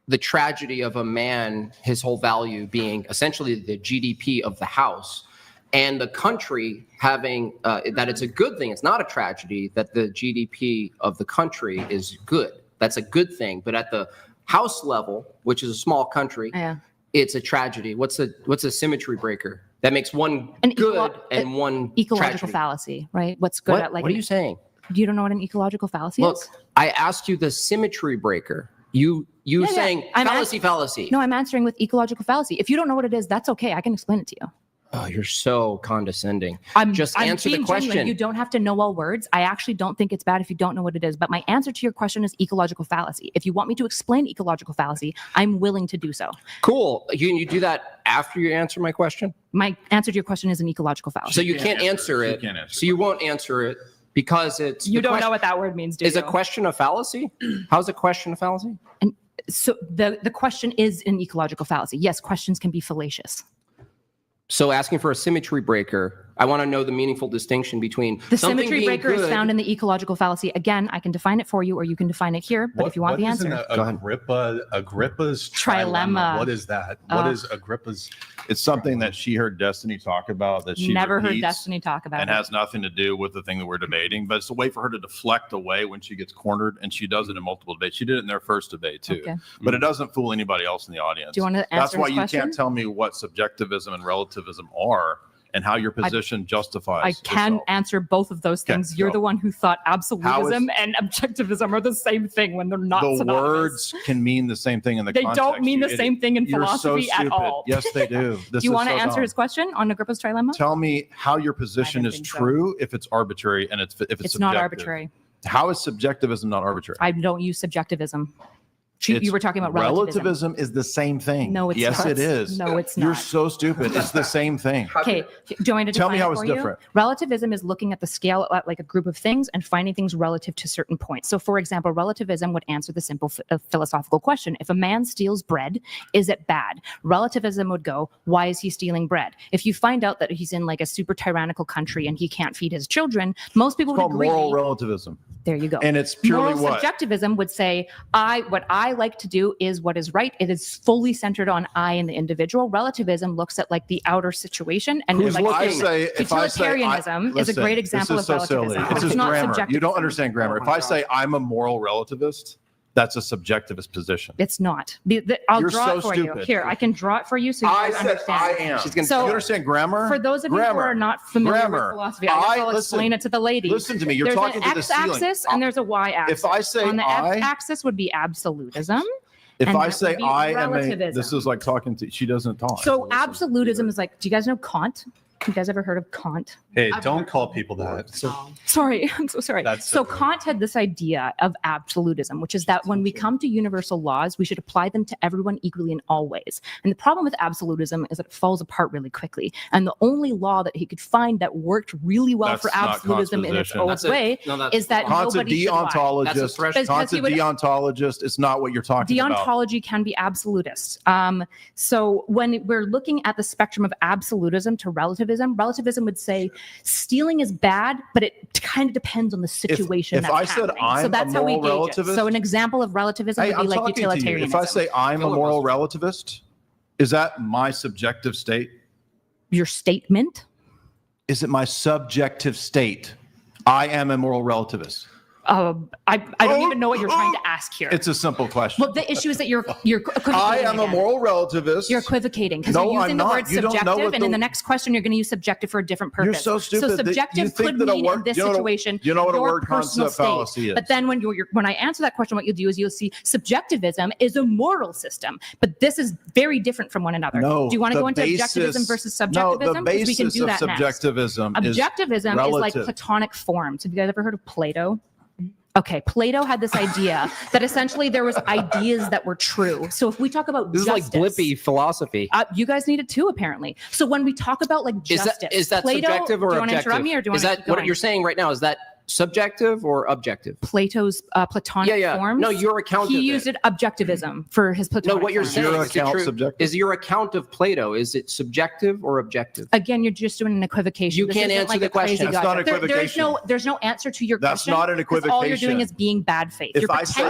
the tragedy of a man, his whole value being essentially the GDP of the house, and the country having that it's a good thing. It's not a tragedy that the GDP of the country is good. That's a good thing. But at the house level, which is a small country, Yeah. it's a tragedy. What's a symmetry breaker that makes one An good and one Ecological tragedy? fallacy, right? What's good What, at like what are you saying? you don't know what an ecological fallacy Look, is? I asked you the symmetry breaker. You Yeah, saying I'm fallacy. No, I'm answering with ecological fallacy. If you don't know what it is, that's okay. I can explain it to you. Oh, you're so condescending. I'm Just I'm answer the being genuine. question. You don't have to know all words. I actually don't think it's bad if you don't know what it is. But my answer to your question is ecological fallacy. If you want me to explain ecological fallacy, I'm willing to do so. Cool. You do that after you answer my question? My answer to your question is an ecological fallacy. So you can't answer it. can't answer So you won't answer it because it's You the don't know question- what that word means, do Is you? a question a fallacy? How's a question a fallacy? And so the question is an ecological fallacy. Yes, questions can be fallacious. So asking for a symmetry breaker, I want to know the meaningful distinction between The something symmetry being breaker is good- found in the ecological fallacy. Again, I can define it for you, or you can define it here. But if you want the answer, Go ahead. Agrippa's Trilemma. What is that? What is Agrippa's? It's something that she heard Destiny talk about that she never heard repeats Destiny talk about and it. has nothing to do with the thing that we're debating, but it's a way for her to deflect away when she gets cornered, and she does it in multiple debates. She did it in their first debate too, Okay. but it doesn't fool anybody else in the audience. Do you want to That's answer why his you question? can't tell me what subjectivism and relativism are and how your position justifies. I can itself. answer both of those Okay, things. You're go. the one who thought How absolutism and objectivism are the same thing when they're not The synonymous. words can mean the same thing in the They context. don't mean you the idiot. same thing in You're so philosophy at stupid. all. Yes, they do. This Do you is want to so answer dumb. his question on Agrippa's trilemma? Tell me how your position is think so. true if it's arbitrary and if it's It's not subjective. arbitrary. How is subjectivism not arbitrary? I don't use subjectivism. You It's- were talking about relativism. is the same thing. No, it's yes, not. it is. No, it's You're not. so stupid. It's the same thing. Okay, do you want me to Tell me define how it it's for you? different. Relativism is looking at the scale at like a group of things and finding things relative to certain points. So, for example, relativism would answer the simple philosophical question: if a man steals bread, is it bad? Relativism would go, why is he stealing bread? If you find out that he's in like a super tyrannical country and he can't feed his children, most people It's would called agree. moral relativism. There you go. And it's purely Moral what? subjectivism would say, what I like to do is what is right. It is fully centered on I and the individual. Relativism looks at like the outer situation and Who's like looking? utilitarianism is a great example this of is so relativism. silly. but It's it's just not grammar. You don't subjectivism. understand grammar. If I say I'm a moral relativist, That's a subjectivist position. It's not. I'll You're draw so it for you. stupid. Here, I can draw it for you so you I can said understand. I am. She's gonna. So- you understand grammar? For those of you who Grammar. are not familiar Grammar. with philosophy, I guess I'll explain listen, it to the ladies. Listen to me. You're there's talking an to the ceiling. x-axis and there's a y-axis. If I say on the I, x-axis would be absolutism. if and I that say would be I am a, relativism. this is like talking to. She doesn't talk. So absolutism is like, do you guys know Kant? You guys ever heard of Kant? Hey, don't call people that. So Sorry, I'm so sorry. That's So okay. Kant had this idea of absolutism, which is that when we come to universal laws, we should apply them to everyone equally in all ways. And the problem with absolutism is that it falls apart really quickly. And the only law that he could find that worked really well That's for not absolutism in its position. old That's way is that Kant's a nobody should lie. That's a deontologist. threshold. Kant's a he would- deontologist. It's not what you're talking about. Deontology can be absolutist. So when we're looking at the spectrum of absolutism to relativism, relativism would say stealing is bad, but it kind of depends on the situation. if that's I said happening. I'm so that's a how we moral gauge it. relativist- So an example of relativism Hey, would be I'm like talking to you. utilitarianism. If I say I'm a moral relativist, is that my subjective state? Your statement. Is it my subjective state? I am a moral relativist. I don't even know what you're trying to ask here. It's a simple question. Well, the issue is that you're equivocating. I am a again. moral relativist. You're equivocating because No, you're using I'm the not. word You don't know subjective, what and in the- the next question, you're going to use subjective for a different purpose. You're so stupid So that you subjective think could that a mean word- in this you know what a- situation, you know what a your word personal concept state. fallacy is. But then when I answer that question, what you'll do is you'll see subjectivism is a moral system, but this is very different from one another. No. Do you want to the go into basis- objectivism versus No, subjectivism? the 'Cause we can basis do of that next. subjectivism is Objectivism is like relative. Platonic forms. Have you guys ever heard of Plato? Okay, Plato had this idea that essentially there was ideas that were true. So if we talk about This justice, is like Blippy philosophy. you guys need it too, apparently. So when we talk about like justice, Is that Plato, subjective or do you want to objective? interrupt me or do you want Is to that keep what going? you're saying right now? Is that subjective or objective? Plato's Platonic Yeah. forms. No, your account He of used it. objectivism for his Platonic No, what you're forms. saying Your is, it account true? subjective? Is your account of Plato, is it subjective or objective? Again, you're just doing an equivocation. You This can't isn't answer like the a crazy question. That's God. not an equivocation. There's no answer to your That's question. not an 'cause All you're doing equivocation. is being bad faith. If You're I say-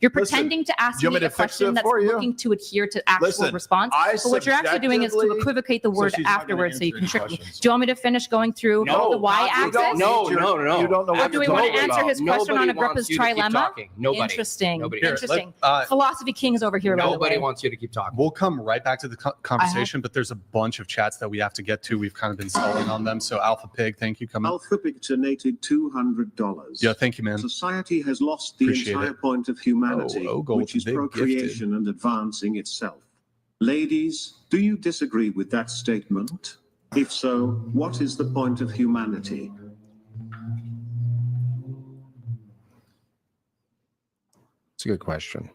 pretending to ask do you want me me a to fix question it that's for you? looking to adhere to actual Listen, response. I But what you're actually doing is to subjectively- equivocate the So word she's not gonna afterwards so you answer can any trick me. questions. Do you want me to finish going through No, the y-axis? No. You don't know Or what do you're we want to talking answer about. his question on Nobody Agrippa's wants you to keep trilemma? talking. Nobody. Interesting. Nobody. Here, Interesting. let- Philosophy King's over here. by the Nobody way. wants you to keep talking. we'll come right back to the conversation, but there's a bunch of chats that we have to get to. We've kind of been stalling on them. So Alpha Pig, thank you. Coming. Alpha Pig donated $200. Yeah, thank you, man. Society has lost the Appreciate entire it. point of humanity, Oh, Ogle which is big procreation and advancing itself. Ladies, do you disagree with that statement? If so, what is the point of humanity? It's a good question.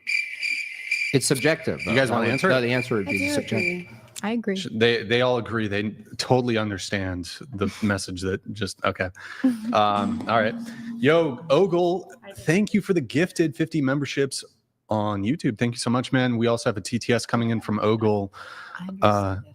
It's subjective. You guys wanna answer it? No, the answer would I be do subjective. agree. I agree. They all agree. They totally understand the message that just okay. All right, yo Ogle, thank you for the gifted 50 memberships on YouTube. Thank you so much, man. We also have a TTS coming in from Ogle.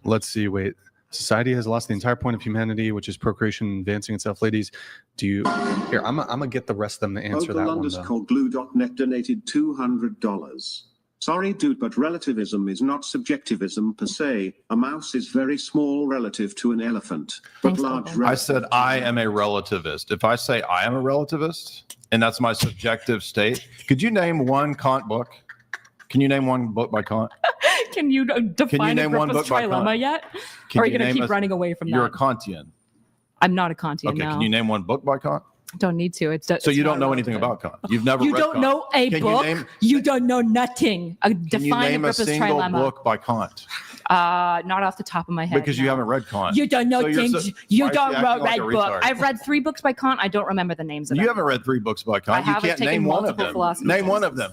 Let's see. Wait. Society has lost the entire point of humanity, which is procreation, advancing itself. Ladies, do you? Here, I'm gonna get the rest of them to answer that one. Though. Glue.net donated $200. Sorry, dude, but relativism is not subjectivism per se. A mouse is very small relative to an elephant, but Thanks, large Ogle. I said I am a relativist. If I say I am a relativist, and that's my subjective state, could you name one Kant book? Can you name one book by Kant? Can you define name one Agrippa's book by Kant? trilemma yet? Can Or are you you going to name keep a- running away from You're a that? Kantian. I'm not a Kantian Okay, now. can you name one book by Kant? Don't need to. So you don't know anything about Kant. You've never You read don't Kant. know a Can book. You, name, You don't know nothing. can you Define name a Agrippa's single trilemma. book by Kant? Not off the top of my head. Because you no. haven't read Kant. You don't know So you're things. so- You why is don't she acting like write a book. retard? I've read 3 books by Kant. I don't remember the names of them. You haven't read 3 books by I Kant. You haven't can't taken name one of multiple them. philosophy Name one of them.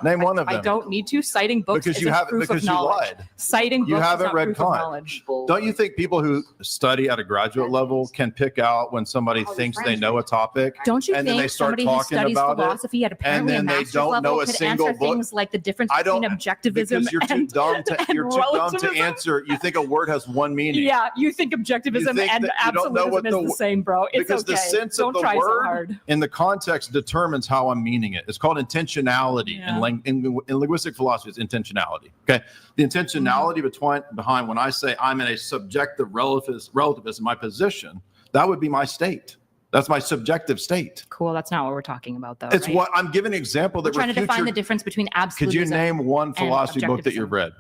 Name one of them. I don't need to. Citing books Because is you a haven't- proof because of you knowledge. lied. Citing You books haven't is not read proof of Kant. knowledge. Don't you think people who study at a graduate level can pick out when somebody thinks they know a topic? Don't you and then think they start somebody who talking studies about it, philosophy at apparently then a they master's don't level know a could single answer book? things like the difference I don't between objectivism because you're too and, dumb to and you're too dumb to relativism? answer. You think a word has one meaning. Yeah, you think objectivism think and that you don't know absolutism what is the- the same, bro. It's because okay. the sense Don't of the try word so hard. in the context determines how I'm meaning it. It's called intentionality Yeah. in linguistic philosophy. It's intentionality. Okay, the intentionality behind when I say I'm in a subjective relativist, my position, that would be my state. That's my subjective state. Cool. That's not what we're talking about, though. It's right? what I'm giving an example that We're trying to define future- the difference between Could absolutism. you name one philosophy book that you've read?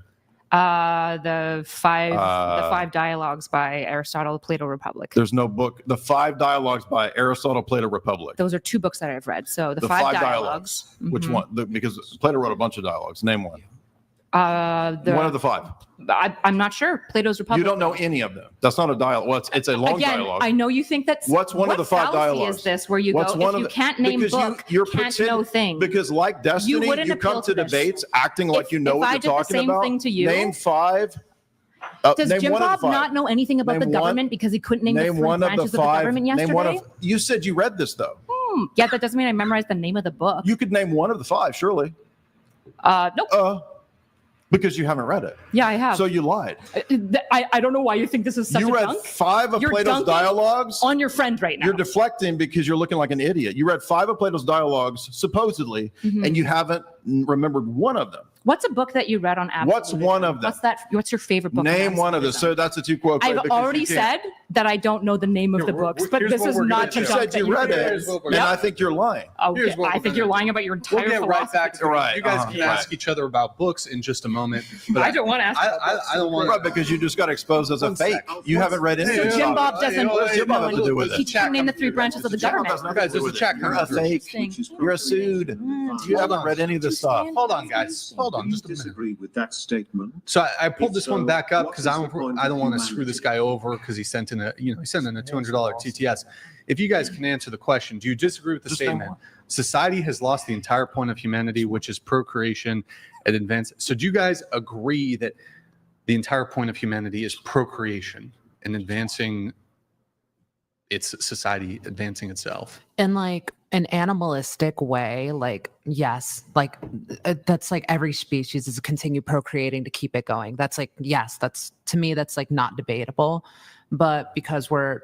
The five dialogues by Aristotle, Plato, Republic. There's no book. The 5 dialogues by Aristotle, Plato, Republic. Those are 2 books that I've read. So the The five five dialogues. Which Mhm. one? Because Plato wrote a bunch of dialogues. Name one. One of the 5. I'm not sure. Plato's Republic. You don't know any of them. That's not a dialogue. Well, it's a long Again, dialogue. I know you think that's What's one of the 5 fallacy dialogues? Is this where you What's go? one If of you the- can't name because book, you're can't pretend- know thing. Because like Destiny, wouldn't you appeal come to to this. debates acting like you know if what I you're did the talking same about. thing to you- Name 5. Does name Jim one of the Bob 5. not know anything about the Name one- government because he couldn't name the Name 3 one of branches the of the 5. government Name yesterday? one of. You said you read this though. Yeah, that doesn't mean I memorized the name of the book. You could name one of the 5, surely. Nope. Because you haven't read it. Yeah, I have. So you lied. I don't know why you think this is such You a read dunk. 5 of You're Plato's dunking dialogues on your friend right now. You're deflecting because you're looking like an idiot. You read 5 of Plato's dialogues, supposedly, Mhm. and you haven't remembered one of them. What's a book that you read on absolutism? What's one of them? What's your favorite book? Name one of them. So that's a 2 quote. I've already said that I don't know the name of the books, but this is not You to said you read it, and I think you're lying. Okay, I think you're lying about your entire We'll get right philosophy. back to it. You guys can ask each other about books in just a moment. But I don't want to ask. I don't want Right, because you just got exposed as a One fake. sec. You haven't read any. So of the Jim stuff. Bob doesn't. What does Jim Bob have to do with He it? can't name the 3 branches of the government. Guys, there's a chat. You're a fake. You're a sued. You haven't read any of this stuff. Hold on, guys. Hold on, just a minute. Disagree with that statement. So I pulled this If one so, back up what because is I the point don't of want to screw this guy over because he sent in a $200 TTS. If you guys can answer the question, do you disagree with the statement? Society has lost the entire point of humanity, which is procreation and advance. So do you guys agree that the entire point of humanity is procreation and advancing its society, advancing itself? In like an animalistic way, like yes, like that's like every species is continue procreating to keep it going. That's like yes, that's to me that's like not debatable. But because we're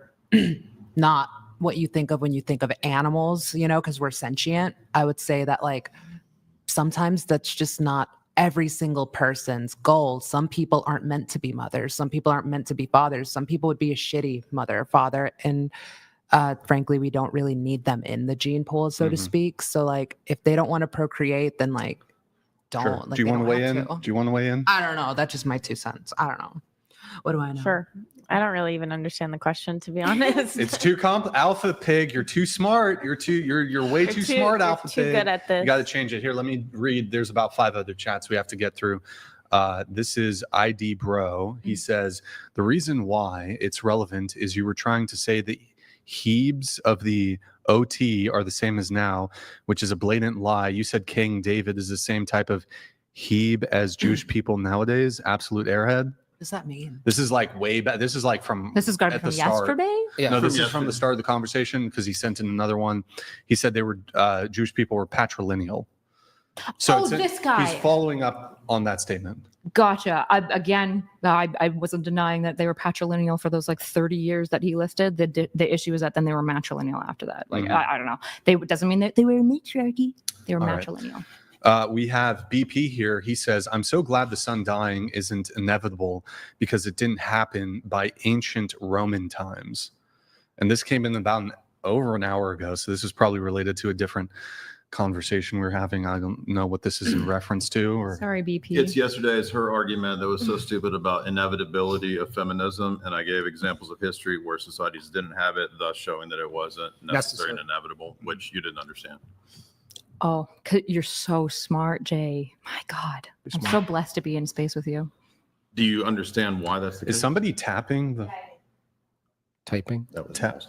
not what you think of when you think of animals, you know, because we're sentient, I would say that like sometimes that's just not every single person's goal. Some people aren't meant to be mothers. Some people aren't meant to be fathers. Some people would be a shitty mother or father. And frankly, we don't really need them in the gene pool, so to speak. So like, if they don't want to procreate, then like, don't. Sure. Like, Do you they want to don't weigh have in? to. Do you want to weigh in? I don't know. That's just my 2 cents. I don't know. What do I know? Sure. I don't really even understand the question, to be honest. It's too Alpha Pig, you're too smart. You're way too smart, Alpha too Pig. good at this. You got to change it. Here, let me read. There's about 5 other chats we have to get through. This is ID Bro. He says, the reason why it's relevant is you were trying to say the Hebes of the OT are the same as now, which is a blatant lie. You said King David is the same type of Hebe as Jewish people nowadays. Absolute airhead. What does that mean? This is like way back. This is like from This is garbage at the from start. yesterday. No, this is from the start of the conversation because he sent in another one. He said they were Jewish people were patrilineal. So This guy. He's following up on that statement. Gotcha. I wasn't denying that they were patrilineal for those like 30 years that he listed. The issue is that then they were matrilineal after that. Like I don't know. They doesn't mean that they were matriarchy. They were All right. matrilineal. We have BP here. He says, I'm so glad the sun dying isn't inevitable because it didn't happen by ancient Roman times. And this came in about over an hour ago. So this is probably related to a different conversation we're having. I don't know what this is in reference to. Or Sorry, BP. It's yesterday's her argument that was so stupid about inevitability of feminism, and I gave examples of history where societies didn't have it, thus showing that it wasn't necessary and inevitable, which you didn't understand. Oh, 'cause you're so smart, Jay. My God, I'm so blessed to be in space with you. Do you understand why that's the case? is somebody tapping the Typing. tap?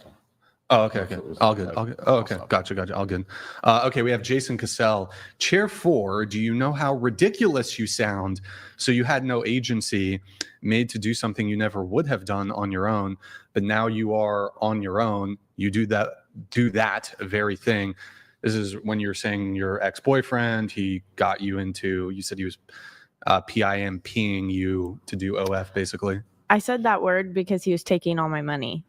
Oh, okay. All good. Oh, okay. Gotcha. All good. Okay, we have Jason Cassell. Chair 4, do you know how ridiculous you sound? So you had no agency, made to do something you never would have done on your own, but now you are on your own. You do that very thing. This is when you're saying your ex-boyfriend, he got you into, you said he was PIMPing you to do OF, basically. I said that word because he was taking all my money.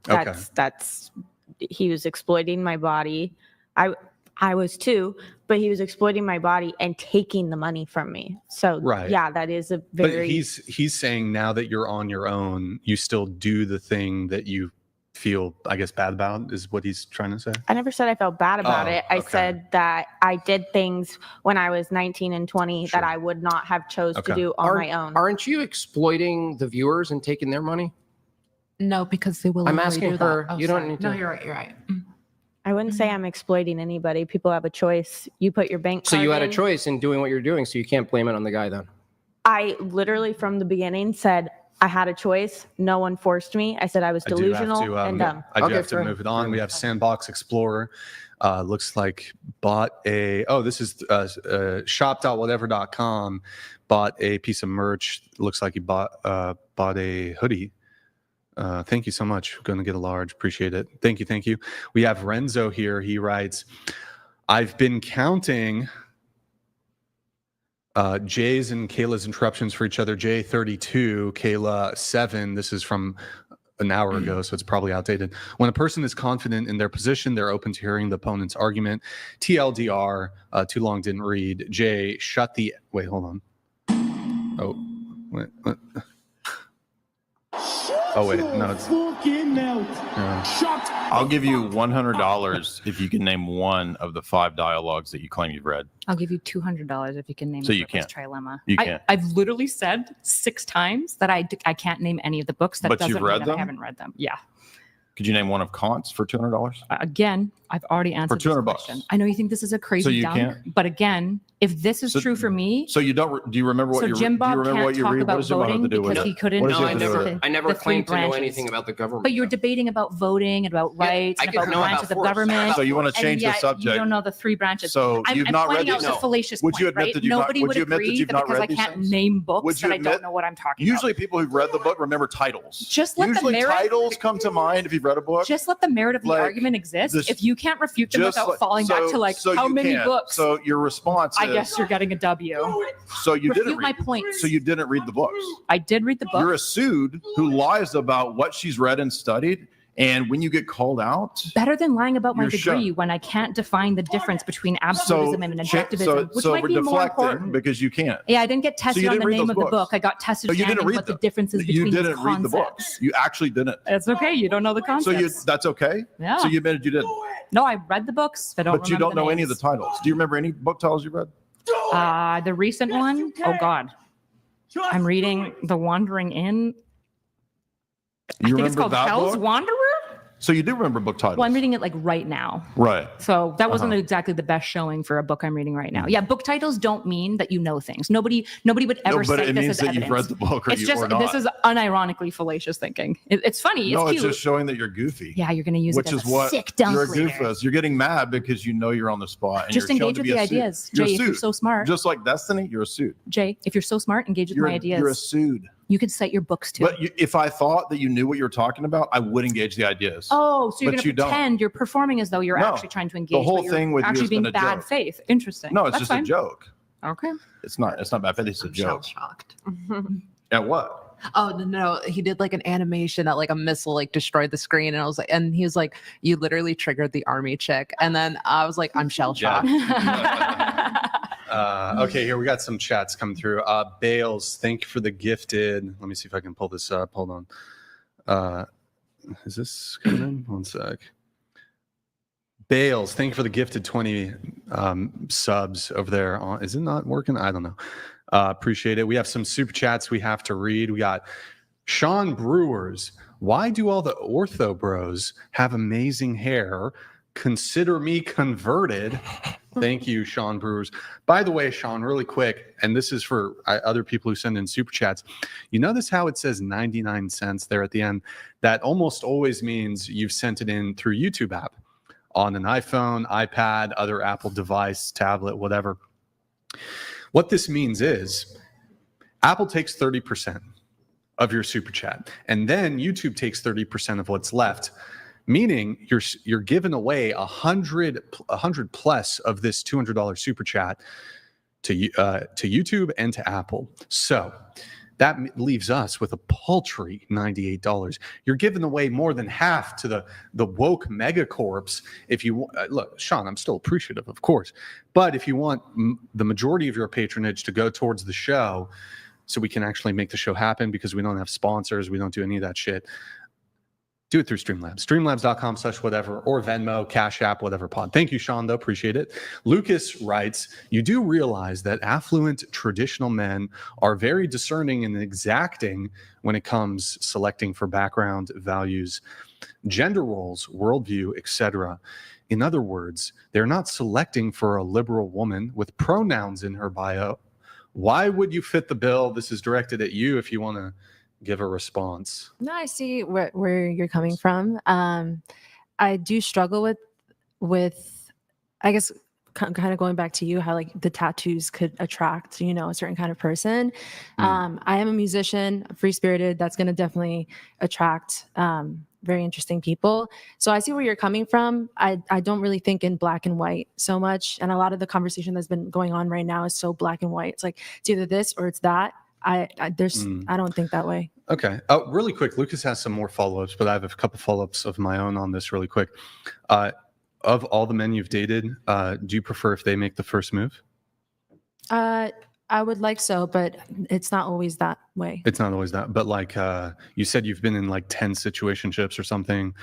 Okay. That's he was exploiting my body. I was too, but he was exploiting my body and taking the money from me. So Right. yeah, that is a But very he's saying now that you're on your own, you still do the thing that you feel, I guess, bad about, is what he's trying to say. I never said I felt bad about it. I said that I did things when I was 19 and 20 that I would not have chose to do on my own. Aren't you exploiting the viewers and taking their money? No, because they will. I'm asking her. Oh, you sorry. don't need No, to. you're right. You're right. I wouldn't say I'm exploiting anybody. People have a choice. You put your bank So card you had a in. choice in doing what you're doing, so you can't blame it on the guy then. I literally from the beginning said I had a choice. No one forced me. I said I was delusional and dumb. I do have to move it on. We have Sandbox Explorer. Looks like bought a, this is shop.whatever.com, bought a piece of merch. Looks like he bought a hoodie. Thank you so much. Going to get a large. Appreciate it. Thank you. Thank you. We have Renzo here. He writes, I've been counting Jay's and Kayla's interruptions for each other. Jay 32, Kayla 7. This is from an hour ago, so it's probably outdated. When a person is confident in their position, they're open to hearing the opponent's argument. TLDR, too long, didn't read. Jay, wait, hold on. Oh, wait. Oh, wait, no, it's... I'll give you $100 if you can name one of the 5 dialogues that you claim you've read. I'll give you $200 if you can name So the you can't. Trilemma. You can't. I've literally said 6 times that I can't name any of the books. That But doesn't you've mean read that them? I haven't read them. Yeah. Could you name one of Kant's for $200? Again, I've already answered For this $200. question. I know you think this is a crazy you dunk, can't? but again, if this is true for me, So you don't? Do you remember what so you? Jimbob do you remember can't what you talk read? about What does Jimbob have voting to do with because it? he couldn't What does No, he I have to do with never. it? I never the 3 claimed to know branches. anything about the government. But you're debating about voting and about rights I and could about know about branches of force. government. So you want to and change the yet subject? You don't know the 3 branches. So I'm not pointing read out these? the fallacious Would you point, admit right? that you've not? Nobody Would would you admit that agree you've that not because I read these can't things? name books Would you that I don't admit- know what I'm talking Usually, about. people who've read the book remember titles. Just let the Usually, merit- titles come to mind if you've read a book. Just let the merit of the Like, argument exist. this- If you can't refute them Just without like- falling back to like so how you many can't. books, So your response I is, guess you're getting a W. so you refute didn't my read. points. So you didn't read the books. I did read the book. You're a sued who lies about what she's read and studied, and when you get called out, Better than lying about my You're degree shown. when I can't define the difference between absolutism and objectivism, which so might we're be more deflecting important. because you can't. Yeah, I didn't get tested you on didn't the read name those of the books. book. I got tested So you didn't on read what them. the differences You between didn't these read the books. concepts. You actually didn't. It's okay. You don't know the So concepts. that's okay. Yeah. So you admitted you didn't. No, I read the books. I don't But you remember don't know any of the names. titles. Do you remember any book titles you read? The recent one, oh God. I'm reading The Wandering Inn. I think it's called that Hell's book? Wanderer. So you do remember book titles. Well, I'm reading it like right now. Right. So that wasn't Uh-huh. exactly the best showing for a book I'm reading right now. Yeah, book titles don't mean that you know things. Nobody would ever No, but cite it this means as that evidence. you've read the book or It's you just or not. this is unironically fallacious thinking. It's funny. No, it's it's cute. just showing that you're goofy. Yeah, you're going to use Which it is as a what sick dunk you're a later. goofus. You're getting mad because you know you're on the spot. And Just you're shown engage to with be the a suit. ideas. You're Jay, a if you're suit. so smart. Just like Destiny, you're a suit. Jay, if you're so smart, engage with You're, my ideas. you're a suit. You could cite your books too. But if I thought that you knew what you were talking about, I would engage the ideas. Oh, so you're But going to you don't. pretend you're performing as though you're No. actually trying to engage. The whole but you're thing with you actually has being been a bad joke. faith. Interesting. No, it's That's just fine. a joke. Okay. It's not bad faith. It's a joke. Shocked. At what? Oh no, he did like an animation that like a missile like destroyed the screen, and I was like, and he was like, you literally triggered the army chick, and then I was like, I'm shell shocked. Okay, here we got some chats come through. Bales, thank you for the gifted. Let me see if I can pull this up. Hold on. Is this coming in? One sec. Bales, thank you for the gifted 20 subs over there. Is it not working? I don't know. Appreciate it. We have some super chats we have to read. We got Sean Brewers. Why do all the ortho bros have amazing hair? Consider me converted. Thank you, Sean Brewers. By the way, Sean, really quick, and this is for other people who send in super chats. You notice how it says 99 cents there at the end? That almost always means you've sent it in through YouTube app on an iPhone, iPad, other Apple device, tablet, whatever. What this means is Apple takes 30% of your super chat, and then YouTube takes 30% of what's left. Meaning you're giving away 100 plus of this $200 super chat to YouTube and to Apple. So that leaves us with a paltry $98. You're giving away more than half to the woke megacorps. If you look, Sean, I'm still appreciative, of course, but if you want the majority of your patronage to go towards the show, so we can actually make the show happen, because we don't have sponsors, we don't do any of that shit. do it through Streamlabs. Streamlabs.com/whatever or Venmo, Cash App, whatever pod. Thank you, Sean, though. Appreciate it. Lucas writes, you do realize that affluent traditional men are very discerning and exacting when it comes selecting for background, values, gender roles, worldview, etc. In other words, they're not selecting for a liberal woman with pronouns in her bio. Why would you fit the bill? This is directed at you if you want to give a response. No, I see where you're coming from. I do struggle with, I guess, kind of going back to you, how like the tattoos could attract, a certain kind of person. I am a musician, free spirited. That's going to definitely attract very interesting people. So I see where you're coming from. I don't really think in black and white so much. And a lot of the conversation that's been going on right now is so black and white. It's like, it's either this or it's that. I don't think that way. Okay. Really quick, Lucas has some more follow-ups, but I have a couple follow-ups of my own on this really quick. Of all the men you've dated, do you prefer if they make the first move? I would like so, but it's not always that way. It's not always that, but like you said, you've been in like 10 situationships or something,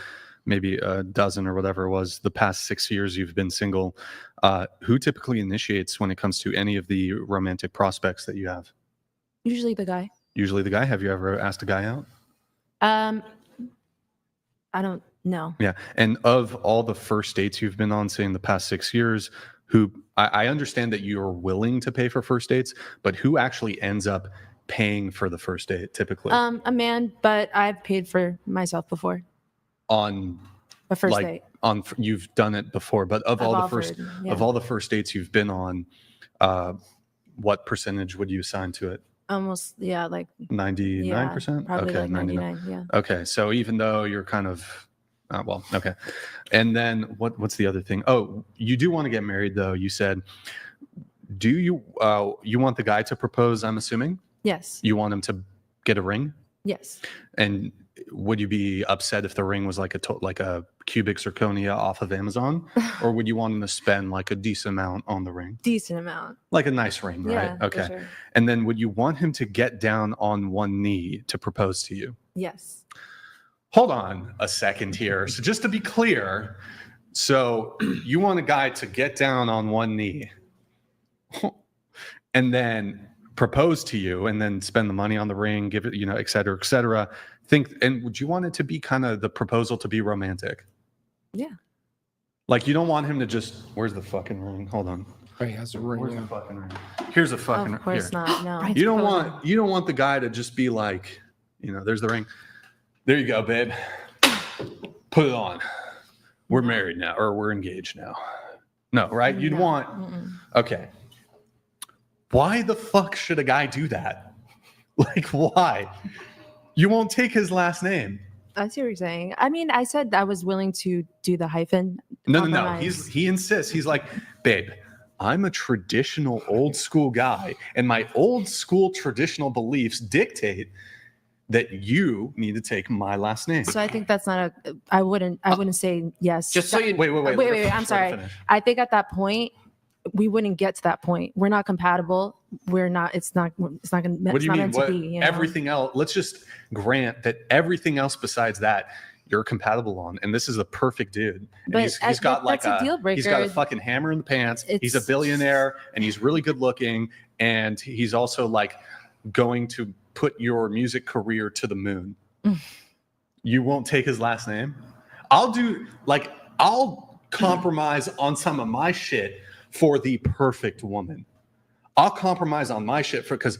maybe a dozen or whatever it was. The past 6 years you've been single. Who typically initiates when it comes to any of the romantic prospects that you have? Usually the guy. Usually the guy. Have you ever asked a guy out? I don't know. Yeah. And of all the first dates you've been on, say in the past 6 years, who I understand that you're willing to pay for first dates, but who actually ends up paying for the first date typically? A man, but I've paid for myself before. On a first date. You've done it before, but of all the first dates you've been on, what percentage would you assign to it? Almost, yeah, like 99%. Probably Okay, like 99. Yeah. Okay, so even though you're kind of okay. And then what's the other thing? Oh, you do want to get married though, you said. Do you you want the guy to propose, I'm assuming? Yes. You want him to get a ring? Yes. And would you be upset if the ring was like a cubic zirconia off of Amazon? Or would you want him to spend like a decent amount on the ring? Decent amount. Like a nice ring, Yeah, right? Okay. for sure. And then would you want him to get down on one knee to propose to you? Yes. Hold on a second here. So just to be clear, so you want a guy to get down on one knee and then propose to you and then spend the money on the ring, give it, et cetera, et cetera. And would you want it to be kind of the proposal to be romantic? Yeah. Like you don't want him to just, where's the fucking ring? Hold on. Oh, he has a ring. Where's the fucking ring? Here's a fucking ring. Of course not. No. You don't want the guy to just be like, there's the ring. There you go, babe. Put it on. We're married now, or we're engaged now. No, right? You'd want. Okay. Why the fuck should a guy do that? Like, why? You won't take his last name. I see what you're saying. I mean, I said I was willing to do the hyphen. No. He insists. He's like, babe, I'm a traditional old school guy, and my old school traditional beliefs dictate that you need to take my last name. So I think that's not I wouldn't say yes. Just so you wait. I'm sorry. I think at that point we wouldn't get to that point. We're not compatible. We're not. It's not going to. What do you mean? Everything else. Let's just grant that everything else besides that you're compatible on, and this is a perfect dude. And but he's got like a deal breaker. He's got a fucking hammer in the pants. He's a billionaire, and he's really good looking, and he's also like going to put your music career to the moon. You won't take his last name? I'll compromise on some of my shit for the perfect woman. I'll compromise on my shit because,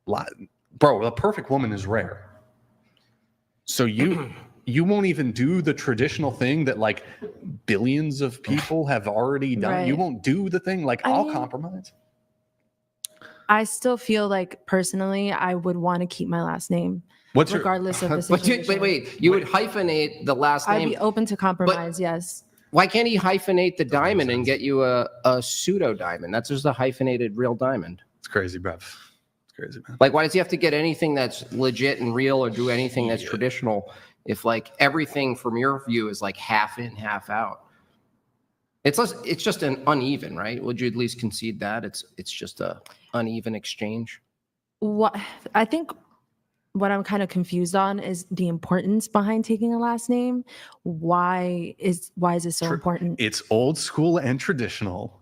bro, the perfect woman is rare. So you won't even do the traditional thing that like billions of people have already done. Right. You won't do the thing. I'll compromise. I still feel like personally, I would want to keep my last name, regardless of the situation. Wait. You would hyphenate the last name. I'd be open to compromise. Yes. Why can't he hyphenate the diamond and get you a pseudo diamond? That's just a hyphenated real diamond. It's crazy, bruv. It's crazy, man. Like, why does he have to get anything that's legit and real or do anything that's traditional if like everything from your view is like half in, half out? It's just an uneven, right? Would you at least concede that it's just a uneven exchange? What I think what I'm kind of confused on is the importance behind taking a last name. Why is it so important? It's old school and traditional.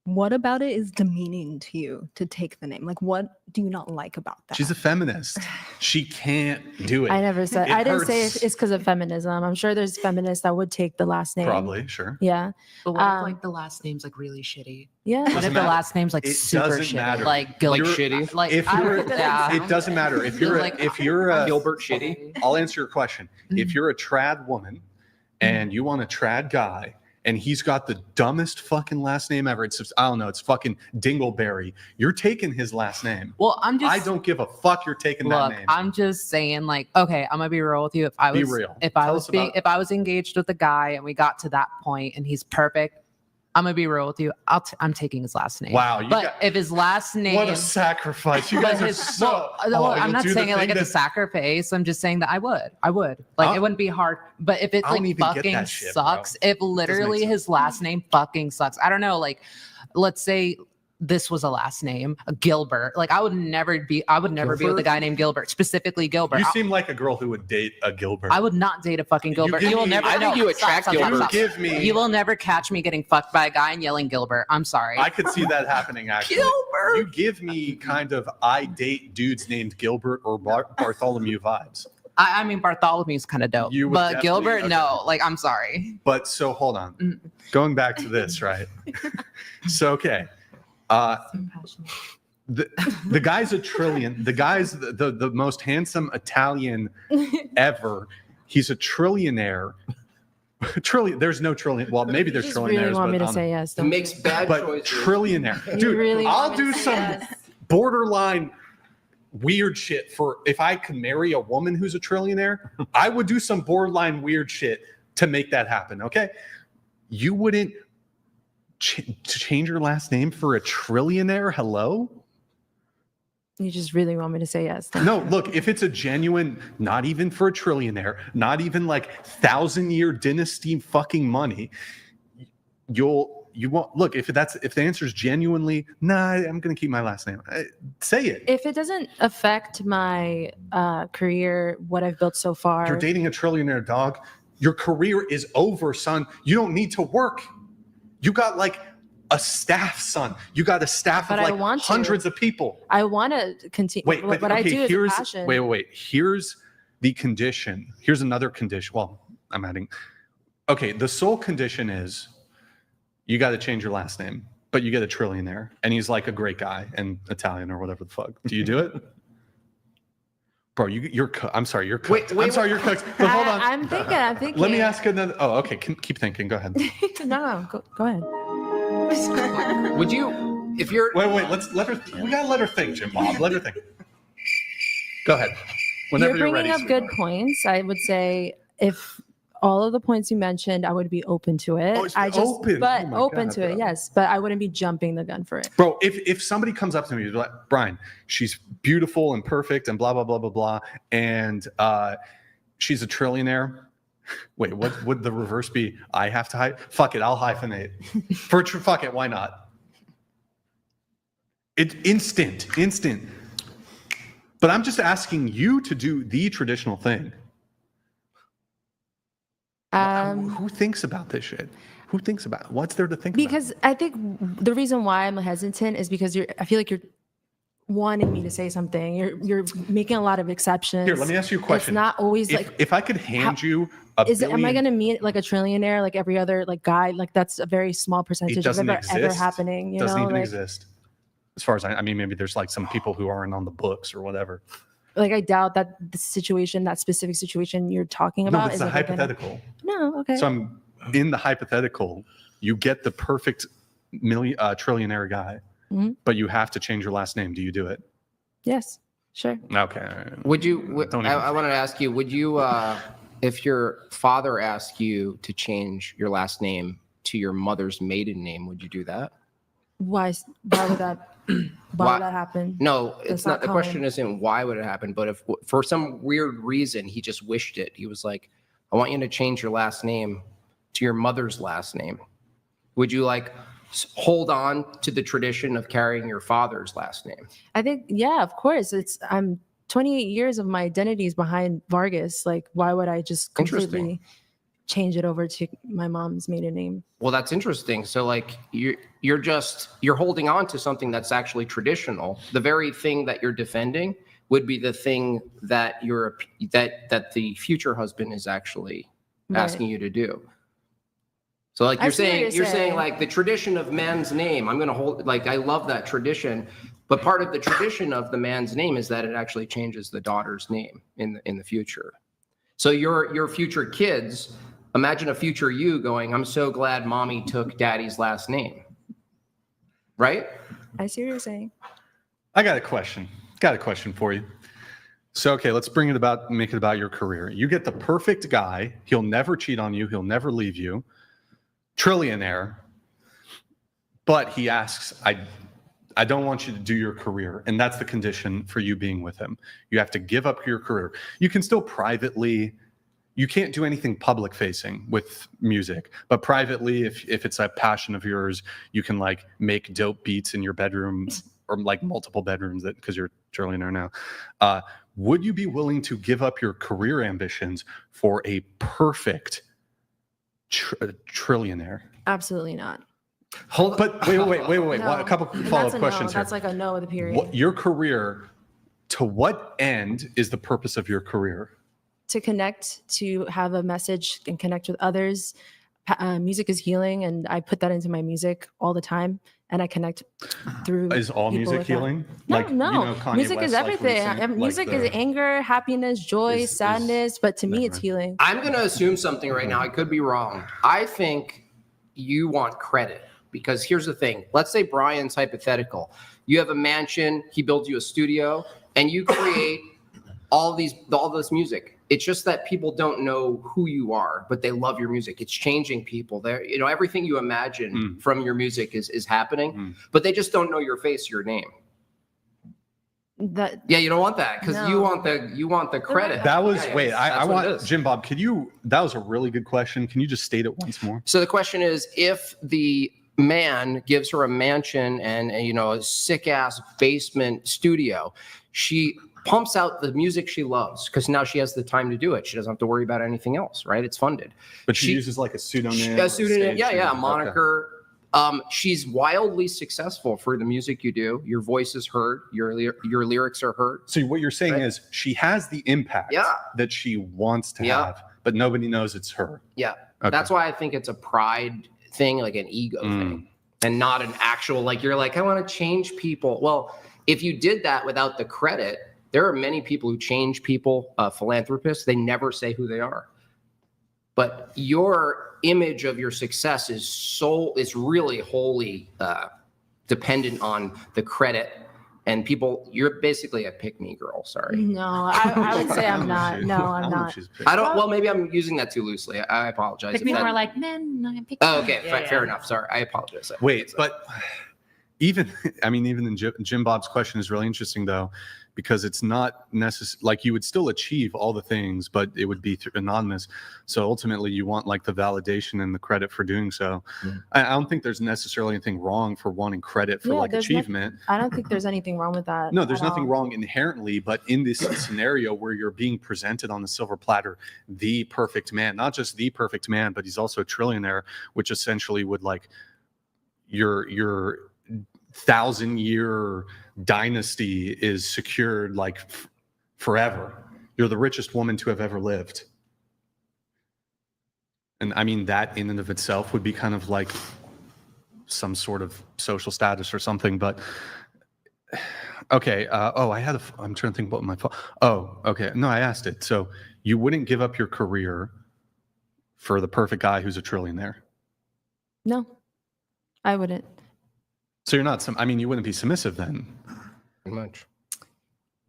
What about it is demeaning to you to take the name? Like, what do you not like about that? She's a feminist. She can't do it. I never said. It I didn't say hurts. it's because of feminism. I'm sure there's feminists that would take the last name. Probably, sure. Yeah. But what if like the last name's like really shitty? Yeah. What Doesn't if the matter. last name's like It super doesn't shitty? matter. Like Gilbert. Like shitty? Like If I you're, would- yeah. it doesn't matter. If you're Like- if you're a, Gilbert Shitty. I'll answer your question. If you're a trad woman and you want a trad guy and he's got the dumbest fucking last name ever, it's I don't know, it's fucking Dingleberry. You're taking his last name. Well, I'm just. I don't give a fuck. You're taking Look, that name. I'm just saying, like, okay, I'm gonna be real with you. If I Be was, real. if I Tell was us being, about- if I was engaged with a guy and we got to that point and he's perfect, I'm gonna be real with you. I'm taking his last name. Wow, you but got- if his last name, What a sacrifice. You but guys are his- so. well, oh, I'm you'll not do the saying it like thing it's a that- sacrifice. I'm just saying that I would. Like I'll- it wouldn't be hard. But if it I don't like even get fucking that shit, bro. sucks, if literally sense. his last name fucking sucks, I don't know. Like, let's say this was a last name, a Gilbert. Like I would never be with a Gilbert? guy named Gilbert, specifically Gilbert. You seem like a girl who would date a Gilbert. I would not date a fucking Gilbert. give You will me- never. I think you attract Gilbert. You give me. You will never catch me getting fucked by a guy and yelling Gilbert. I'm sorry. I could see that happening actually. Gilbert. You give me kind of I date dudes named Gilbert or Bartholomew vibes. I mean Bartholomew's kind of dope, You would but definitely- Gilbert, okay. no. Like I'm sorry. But so hold on. Mm. Going back to this, right? So okay. The guy's a trillion. The guy's the most handsome Italian ever. He's a trillionaire. Trillion. There's no trillion. Well, maybe You there's just trillionaires, really want me but to say yes. He Don't makes you? bad but choices. trillionaire, You dude. really I'll want me do to say some yes. borderline weird shit for if I could marry a woman who's a trillionaire. I would do some borderline weird shit to make that happen. Okay, you wouldn't change your last name for a trillionaire? Hello. You just really want me to say yes. don't No, you? look, if it's a genuine, not even for a trillionaire, not even like 1,000-year dynasty fucking money, you won't look if the answer is genuinely, nah, I'm gonna keep my last name. Say it. If it doesn't affect my career, what I've built so far, You're dating a trillionaire, dog. Your career is over, son. You don't need to work. You got like a staff, son. You got a staff But of I like want to. hundreds of people. I want to continue. Wait, but what I okay, do is a here's passion. wait. Here's the condition. Here's another condition. Well, I'm adding. Okay, the sole condition is you got to change your last name, but you get a trillionaire, and he's like a great guy and Italian or whatever the fuck. Do you do it? Bro, you're. I'm sorry, you're cooked. I'm sorry, you're cooked. But hold on. I'm thinking. Let me ask another. Oh, okay. Keep thinking. Go ahead. No, go ahead. Would you, if you're Wait. Let's let her. We gotta let her think, Jimbob. Let her think. Go ahead. Whenever You're you're bringing ready. up good sweetheart. points. I would say if all of the points you mentioned, I would be open to it. Oh, it's I just, open. but Oh my open God, to it, bro. yes. But I wouldn't be jumping the gun for it. Bro, if somebody comes up to me like, Brian, she's beautiful and perfect and blah blah blah blah blah, and she's a trillionaire. Wait, what would the reverse be? I have to hyphenate. Fuck it, I'll hyphenate. Fuck it, why not? It's instant. But I'm just asking you to do the traditional thing. Who thinks about this shit? Who thinks about it? What's there to think about? Because I think the reason why I'm hesitant is because I feel like you're wanting me to say something. You're making a lot of exceptions. Here, let me ask you a question. It's not always if I could hand you a am I billion- going to meet like a trillionaire like every other like guy? Like that's a very small percentage it of doesn't ever exist. happening. You doesn't know, even like, exist. As far as I mean, maybe there's like some people who aren't on the books or whatever. like I doubt that the situation, that specific situation you're talking about, No, it's is a ever gonna- hypothetical. No, okay. So I'm in the hypothetical. You get the perfect trillionaire guy, Mhm. but you have to change your last name. Do you do it? Yes, sure. Okay. Would you? Don't I even- wanted to ask you. Would you, if your father asked you to change your last name to your mother's maiden name, would you do that? Why would that? Why would that happen? No, That's it's not. not The common. question isn't why would it happen, but if for some weird reason he just wished it, he was like, "I want you to change your last name to your mother's last name." Would you like hold on to the tradition of carrying your father's last name? I think, yeah, of course. 28 years of my identity is behind Vargas. Like, why would I just completely change it over to my mom's maiden name? Well, that's interesting. So like you're holding on to something that's actually traditional. The very thing that you're defending would be the thing that that the future husband is actually asking you to do. So like you're saying like the tradition of man's name, I'm going to hold, like, I love that tradition, but part of the tradition of the man's name is that it actually changes the daughter's name in the future. So your future kids, imagine a future you going, I'm so glad mommy took daddy's last name. Right? I see what you're saying. I got a question. For you. So, okay, let's make it about your career. You get the perfect guy. He'll never cheat on you. He'll never leave you. Trillionaire. But he asks, I don't want you to do your career. And that's the condition for you being with him. You have to give up your career. You can still you can't do anything public facing with music, but privately, if it's a passion of yours, you can like make dope beats in your bedroom or like multiple bedrooms because you're a trillionaire now. Would you be willing to give up your career ambitions for a perfect trillionaire? Absolutely not. But wait. No. A couple follow-up questions here. That's like a no with a period. Your career, to what end is the purpose of your career? To connect, to have a message and connect with others. Music is healing, and I put that into my music all the time, and I connect through. Is all music healing? No, like, no. You know, Kanye Music West, is everything. Music is anger, happiness, joy, sadness, but to me, it's healing. I'm going to assume something right now. I could be wrong. I think you want credit, because here's the thing. Let's say Brian's hypothetical. You have a mansion, he builds you a studio, and you create all this music. It's just that people don't know who you are, but they love your music. It's changing people. Everything you imagine from your music is happening, but they just don't know your face, your name. You don't want that because you want the credit. That was I want Jimbob. That was a really good question. Can you just state it once more? So the question is, if the man gives her a mansion and a sick ass basement studio, she pumps out the music she loves because now she has the time to do it. She doesn't have to worry about anything else, right? It's funded. But she uses like a pseudonym. A moniker. Okay. She's wildly successful for the music you do. Your voice is heard. Your lyrics are heard. So what you're saying is she has the impact that she wants to have, but nobody knows it's her. Yeah. Okay. That's why I think it's a pride thing, like an ego thing, and not an actual, like, you're like, I want to change people. Well, if you did that without the credit, there are many people who change people, philanthropists. They never say who they are. But your image of your success is really wholly dependent on the credit. And people, you're basically a pick-me girl. Sorry. No, I would say I'm not. No, I'm not. Well, maybe I'm using that too loosely. I apologize. Pick me more like men. Oh, okay, fair enough. Sorry, I apologize. Wait, but even in Jimbob's question is really interesting though, because it's not necessary. Like, you would still achieve all the things, but it would be anonymous. So ultimately, you want like the validation and the credit for doing so. I don't think there's necessarily anything wrong for wanting credit for achievement. I don't think there's anything wrong with that. No, there's nothing wrong inherently, but in this scenario where you're being presented on the silver platter, the perfect man, not just the perfect man, but he's also a trillionaire, which essentially would like your 1,000-year dynasty is secured like forever. You're the richest woman to have ever lived. And I mean, that in and of itself would be kind of like some sort of social status or something, but okay. I'm trying to think about my phone. Oh, okay. No, I asked it. So you wouldn't give up your career for the perfect guy who's a trillionaire? No, I wouldn't. So you're not you wouldn't be submissive then? Pretty much.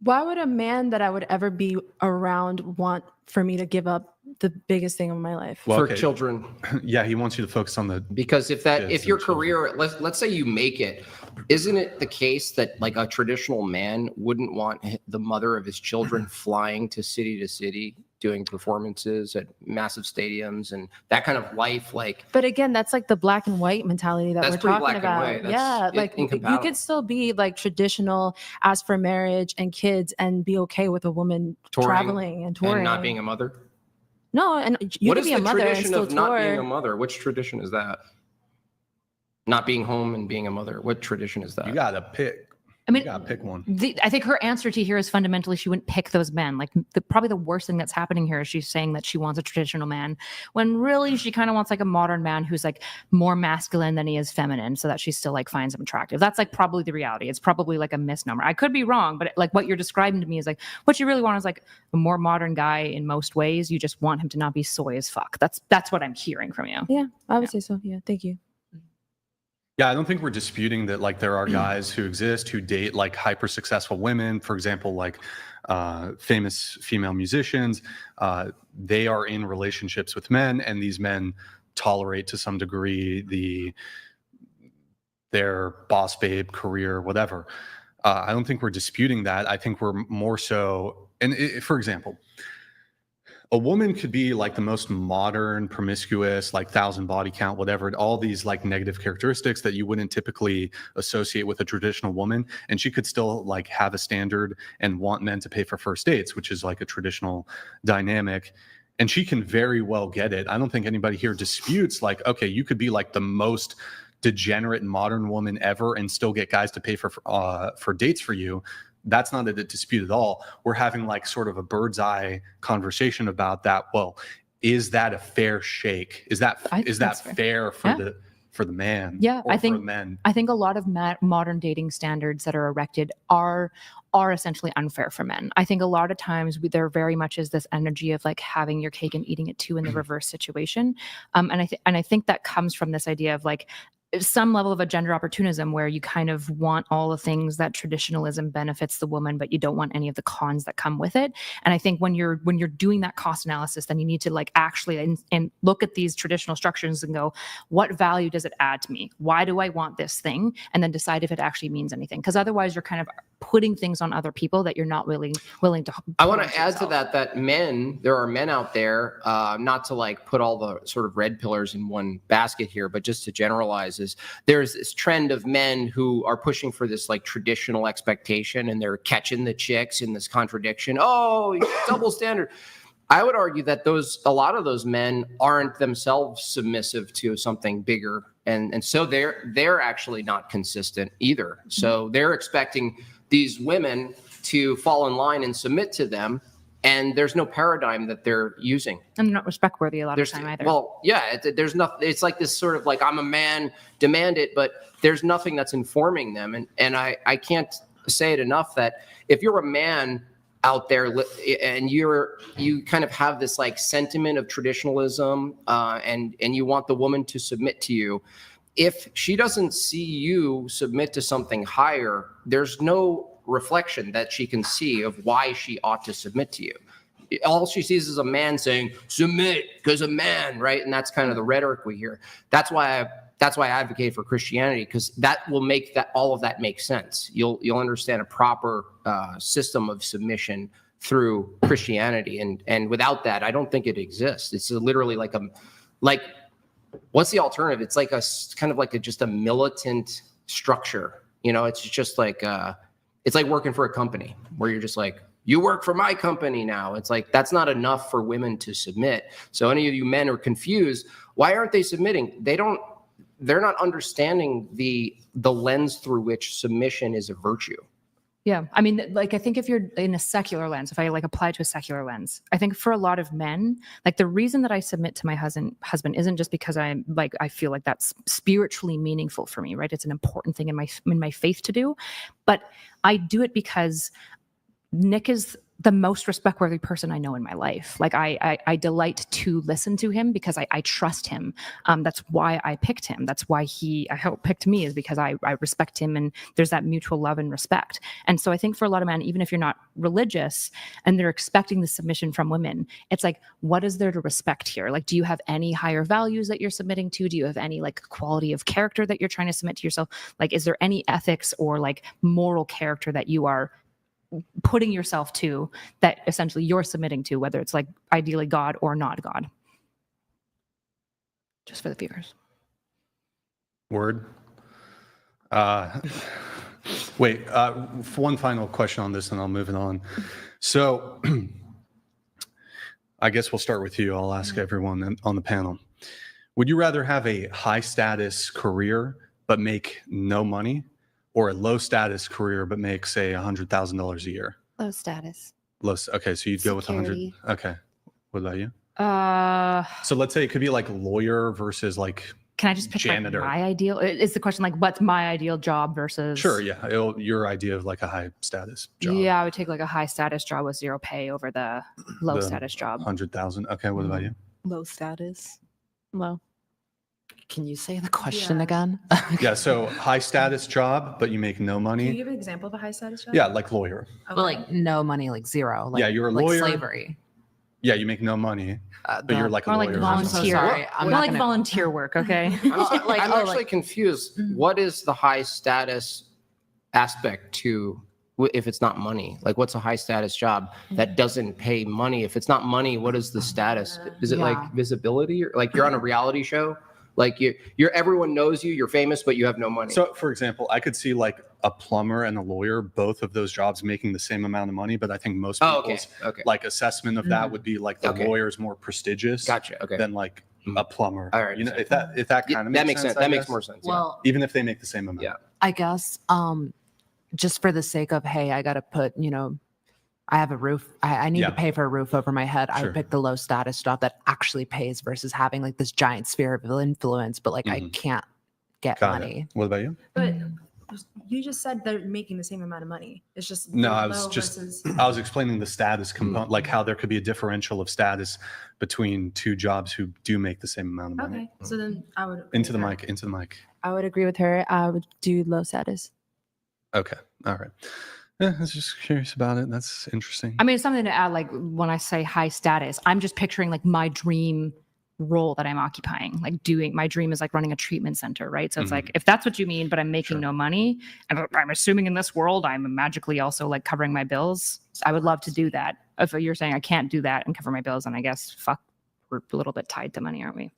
Why would a man that I would ever be around want for me to give up the biggest thing of my life? For children. Yeah, he wants you to focus on the... Because if your career, let's say you make it, isn't it the case that like a traditional man wouldn't want the mother of his children flying to city doing performances at massive stadiums and that kind of life. Like, But again, that's like the black and white mentality that That's we're pretty talking black and about. white. That's Yeah, like you incompatible. could still be like traditional, ask for marriage and kids, and be okay with a woman Touring traveling and touring and not being a mother. No, and you What could is be the a mother and tradition still of not being a tour. mother? Which tradition is that? Not being home and being a mother. What tradition is that? You gotta pick. I mean, you gotta pick one. I think her answer to here is fundamentally she wouldn't pick those men. Like probably the worst thing that's happening here is she's saying that she wants a traditional man when really she kind of wants like a modern man who's like more masculine than he is feminine, so that she still like finds him attractive. That's like probably the reality. It's probably like a misnomer. I could be wrong, but like what you're describing to me is like what you really want is like a more modern guy in most ways. You just want him to not be soy as fuck. That's what I'm hearing from you. Yeah, I would say so. Yeah, thank you. Yeah, I don't think we're disputing that like there are guys who exist who date like hyper successful women, for example, like famous female musicians. They are in relationships with men, and these men tolerate to some degree their boss babe career, whatever. I don't think we're disputing that. I think we're more so, and for example, a woman could be like the most modern, promiscuous, like 1,000 body count, whatever, all these like negative characteristics that you wouldn't typically associate with a traditional woman. And she could still like have a standard and want men to pay for first dates, which is like a traditional dynamic. And she can very well get it. I don't think anybody here disputes like, okay, you could be like the most degenerate modern woman ever and still get guys to pay for dates for you. That's not a dispute at all. We're having like sort of a bird's eye conversation about that. Well, is that a fair shake? Is that fair for the man? Yeah, or I think for men? I think a lot of modern dating standards that are erected are essentially unfair for men. I think a lot of times there very much is this energy of like having your cake and eating it too in the reverse situation. And I think that comes from this idea of like some level of a gender opportunism where you kind of want all the things that traditionalism benefits the woman, but you don't want any of the cons that come with it. And I think when you're doing that cost analysis, then you need to like actually and look at these traditional structures and go, what value does it add to me? Why do I want this thing? And then decide if it actually means anything. Because otherwise you're kind of putting things on other people that you're not really willing to. I want to add to that there are men out there, not to like put all the sort of red pillars in one basket here, but just to generalize, is there's this trend of men who are pushing for this like traditional expectation, and they're catching the chicks in this contradiction. Oh, double standard. I would argue that a lot of those men aren't themselves submissive to something bigger, and so they're actually not consistent either. So they're expecting these women to fall in line and submit to them, and there's no paradigm that they're using. And they're not respect worthy a lot of the time either. Well, yeah, there's nothing. It's like this sort of like, I'm a man, demand it, but there's nothing that's informing them. And I can't say it enough that if you're a man out there and you kind of have this like sentiment of traditionalism, and you want the woman to submit to you, if she doesn't see you submit to something higher, there's no reflection that she can see of why she ought to submit to you. All she sees is a man saying, submit because a man, right? And that's kind of the rhetoric we hear. That's why I advocate for Christianity, because that will make that all of that make sense. You'll understand a proper system of submission through Christianity, and without that, I don't think it exists. It's literally like what's the alternative? It's like just a militant structure. You know, it's just like it's like working for a company where you're just like, you work for my company now. It's like, that's not enough for women to submit. So any of you men are confused. Why aren't they submitting? They're not understanding the lens through which submission is a virtue. Yeah. I mean, like, I think if you're in a secular lens, if I like apply to a secular lens, I think for a lot of men, like the reason that I submit to my husband isn't just because I feel like that's spiritually meaningful for me, right? It's an important thing in my faith to do, but I do it because Nick is the most respect-worthy person I know in my life. Like I delight to listen to him because I trust him. That's why I picked him. That's why I hope picked me, is because I respect him, and there's that mutual love and respect. And so I think for a lot of men, even if you're not religious and they're expecting the submission from women, it's like, what is there to respect here? Like, do you have any higher values that you're submitting to? Do you have any like quality of character that you're trying to submit to yourself? Like, is there any ethics or like moral character that you are putting yourself to, that essentially you're submitting to, whether it's like ideally God or not God. Just for the viewers. Word. Wait, one final question on this and I'll move it on. So I guess we'll start with you. I'll ask everyone on the panel. Would you rather have a high status career but make no money, or a low status career but make, say, $100,000 a year? Low status. Okay, so you'd go with 100. Security. Okay. What about you? Uh, So let's say it could be like lawyer versus like Can I just pick like janitor. my ideal? Is the question like what's my ideal job versus? Sure, yeah. Your idea of like a high status job. Yeah, I would take like a high status job with zero pay over the low The status job. 100,000. Okay, what about you? Low status. Low. Can you say the question again? Yeah, so high status job, but you make no Can you money. give an example of a high status job? Yeah, like lawyer. Well, like no money, like zero. Like, Yeah, you're a like lawyer. slavery. Yeah, you make no money, but you're like a Or like lawyer. I'm so volunteer. sorry. I'm More not like gonna- volunteer work, okay? I'm actually confused. What is the high status aspect to if it's not money? Like, what's a high status job that doesn't pay money? If it's not money, what is the status? Is it like Yeah. visibility, or like you're on a reality show? Like you're everyone knows you, you're famous, but you have no money. So, for example, I could see like a plumber and a lawyer, both of those jobs making the same amount of money, but I think most Oh, people's okay. like assessment of that would be like the Okay. lawyer's more prestigious Gotcha. Okay. than like a plumber. All right. You know, if that Yeah, kind of makes sense, I That makes guess. more sense. Yeah. Well, Even if they make the same amount. Yeah. I guess just for the sake of, hey, I got to put, I have a roof. I need Yeah. to pay for a roof over my head. I Sure. would pick the low status job that actually pays versus having like this giant sphere of influence, but like I Mhm. can't get Got money. it. What about you? But you just said they're making the same amount of money. It's just No, low I was just versus- I was explaining the status component, like how there could be a differential of status between two jobs who do make the same amount of money. Okay, so then I would Into the agree mic, into the mic. I would agree with her. I would do low status. Okay. All right. Yeah, I was just curious about it. That's interesting. I mean, it's something to add. Like when I say high status, I'm just picturing like my dream role that I'm occupying. Like my dream is like running a treatment center, right? So it's like if that's what you mean, but I'm making Sure. no money, and I'm assuming in this world I'm magically also like covering my bills. I would love to do that. If you're saying I can't do that and cover my bills, then I guess we're a little bit tied to money, aren't we?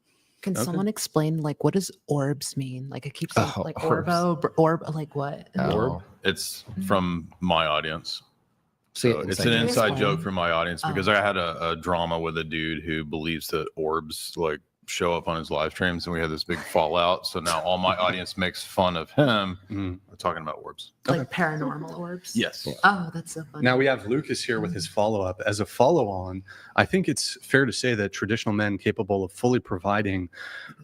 Can Okay. someone explain like what does orbs mean? Like it keeps saying, Oh, like orbs. orb, like what? Oh. It's from my audience. See, So it's an joke. inside joke Explain. from my audience Oh. because I had a drama with a dude who believes that orbs like show up on his live streams, and we had this big fallout. So now all my audience makes fun of him Mm. talking about orbs. Like paranormal orbs? Yes. Oh, that's so funny. Now we have Lucas here with his follow-up. As a follow-on, I think it's fair to say that traditional men capable of fully providing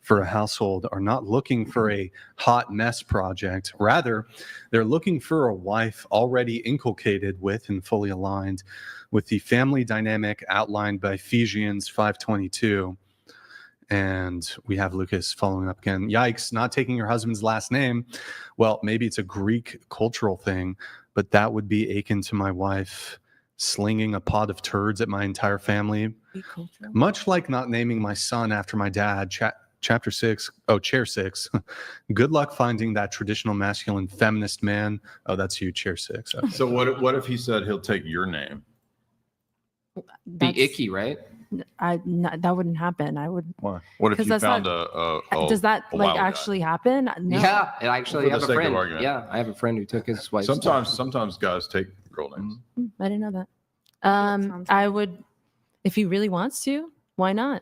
for a household are not looking for a hot mess project. Rather, they're looking for a wife already inculcated with and fully aligned with the family dynamic outlined by Ephesians 5:22. And we have Lucas following up again. Yikes, not taking your husband's last name. Well, maybe it's a Greek cultural thing, but that would be akin to my wife slinging a pot of turds at my entire family. Much like not naming my son after my dad. Chapter 6, chair 6. Good luck finding that traditional masculine feminist man. Oh, that's you, chair 6. Okay. So what if he said he'll take your name? Be icky, right? That wouldn't happen. I would. Why? What if 'Cause you that's found not- a Does that a like wild guy? actually happen? No. Yeah, it actually For the have a sake of friend. argument. Yeah, I have a friend who took his wife's. Sometimes guys take girl names. I didn't know that. sounds I would, if he really wants to. Why not?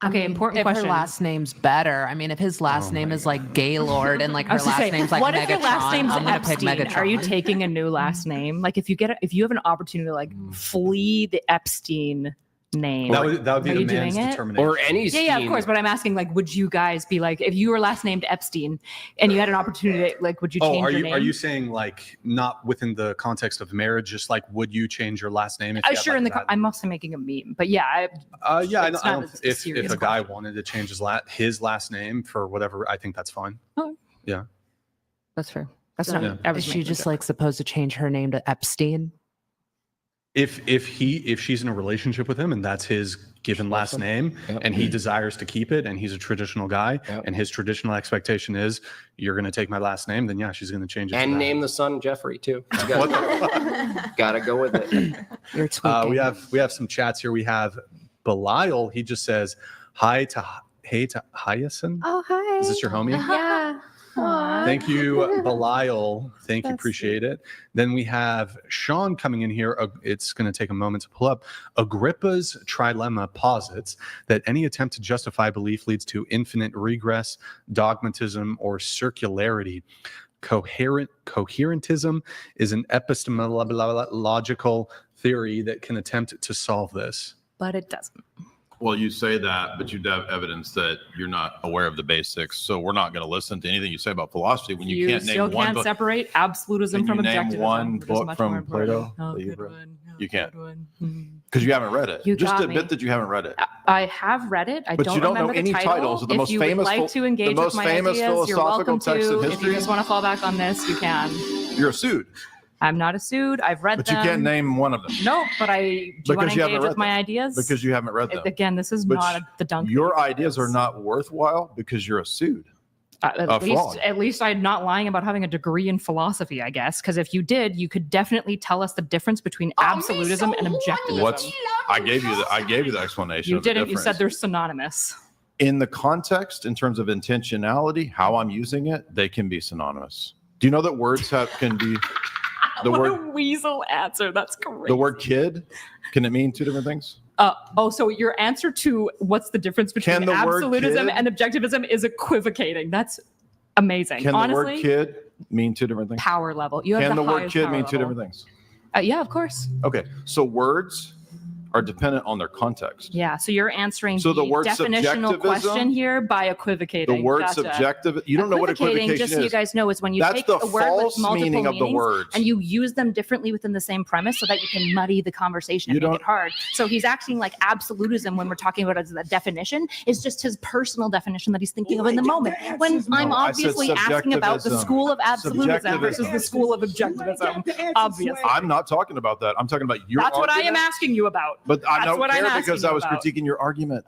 Okay, important if question. her last name's better. I mean, if his last Oh name my is like Gaylord and like I her was gonna last say, name's like what Megatron, if your last name's I'm gonna pick Epstein? Megatron. Are you taking a new last name? Like if you have an opportunity to like flee the Epstein name. That would be Are the you man's doing it? determination. Or any Yeah, of course. But I'm asking, like, would you guys be like, if you were last named Epstein and you had an opportunity, like, would you change are your you name? are you saying like not within the context of marriage? Just like, would you change your last name? If you had, Sure. like, I'm mostly making a meme, but yeah, yeah, I it's don't, not a if serious a guy question. wanted to change his last name for whatever, I think that's fine. that's fair. That's So, not. I was is she making a just joke. like supposed to change her name to Epstein? if she's in a relationship with him and that's his given last name, and he desires to keep it, and he's a traditional guy, and his traditional expectation is you're going to take my last name, then yeah, she's going to change it. And name the son Jeffrey too. Gotta go with it. You're tweaking. We have some chats here. We have Belial. He just says hey to Hyacinth. Oh, hi. Is this your homie? Yeah. Aw. Thank you, Belial. Thank you. That's Appreciate it. Then we have Sean coming in here. It's going to take a moment to pull up. Agrippa's trilemma posits that any attempt to justify belief leads to infinite regress, dogmatism, or circularity. Coherentism is an epistemological theory that can attempt to solve this. But it doesn't. Well, you say that, but you have evidence that you're not aware of the basics. So we're not going to listen to anything you say about philosophy when you can't still name one can't book. separate absolutism from name objectivism. one which is book much from more important. Plato Oh, that you've good read? one. Oh, You can't. good one. Because you haven't read it. You Just got admit me. that you haven't read it. I have read it. I But don't you don't know remember the any title. titles of the if most you famous would like phil- to the engage most with my famous ideas, you're welcome philosophical texts to. in If history? you just want to fall back on this, you can. You're a sued. I'm not a sued. I've read But them. you can't name one of them. No, but do you want Because to you haven't engage read with my them. ideas? Because you haven't read them. Again, this is But not the dunk. Your ideas are not worthwhile because you're a sued. At least I'm not lying about having a degree in philosophy, I guess. Because if you did, you could definitely tell us the difference between absolutism and objectivism. I gave you the explanation. You of the didn't. You said difference. they're synonymous. In the context, in terms of intentionality, how I'm using it, they can be synonymous. Do you know that words can be the what word a weasel answer. That's great. the word kid? Can it mean two different things? So your answer to what's the difference between Can the word absolutism kid- and objectivism is equivocating. That's amazing. Can Honestly, the word kid mean two different things? power level. You have Can the word highest kid power mean two level. different things? Yeah, of course. Okay, so words are dependent on their context. Yeah, so you're answering So the word definitional subjectivism- question here by equivocating. The word Gotcha. subjective, you don't know what equivocation just is. so you guys know, is when you That's take the a word with false multiple meaning of the meanings words. and you use them differently within the same premise so that you can muddy the conversation and You make it don't- hard. So he's acting like absolutism when we're talking about it as a definition is just his personal definition that he's thinking of in the moment. When I'm No, I said obviously asking about the subjectivism. school of absolutism versus the Subjectivism. school of objectivism. Obviously. I'm not talking about that. I'm talking about your That's what I am argument. asking you about. But I That's don't what I'm care asking because you I was about. critiquing your argument.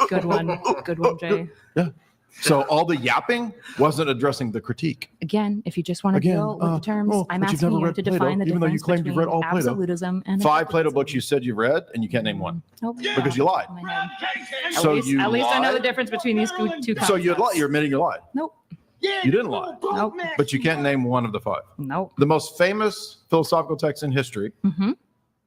Good one. Good one, Jay. Yeah. So all the yapping wasn't addressing the critique. Again, if you just want to Again, deal with the terms, I'm but you've asking never you read to Plato, define the even though you difference claimed you've read between all Plato. absolutism and 5 Plato books you said you've read, and you can't name one Nope. because you lied. So At you least I know the lied? difference between these two concepts. So you lied. You're admitting you lied. Nope. You didn't lie. Nope. But you can't name one of the 5. Nope. The most famous philosophical text in history, Mm-hmm.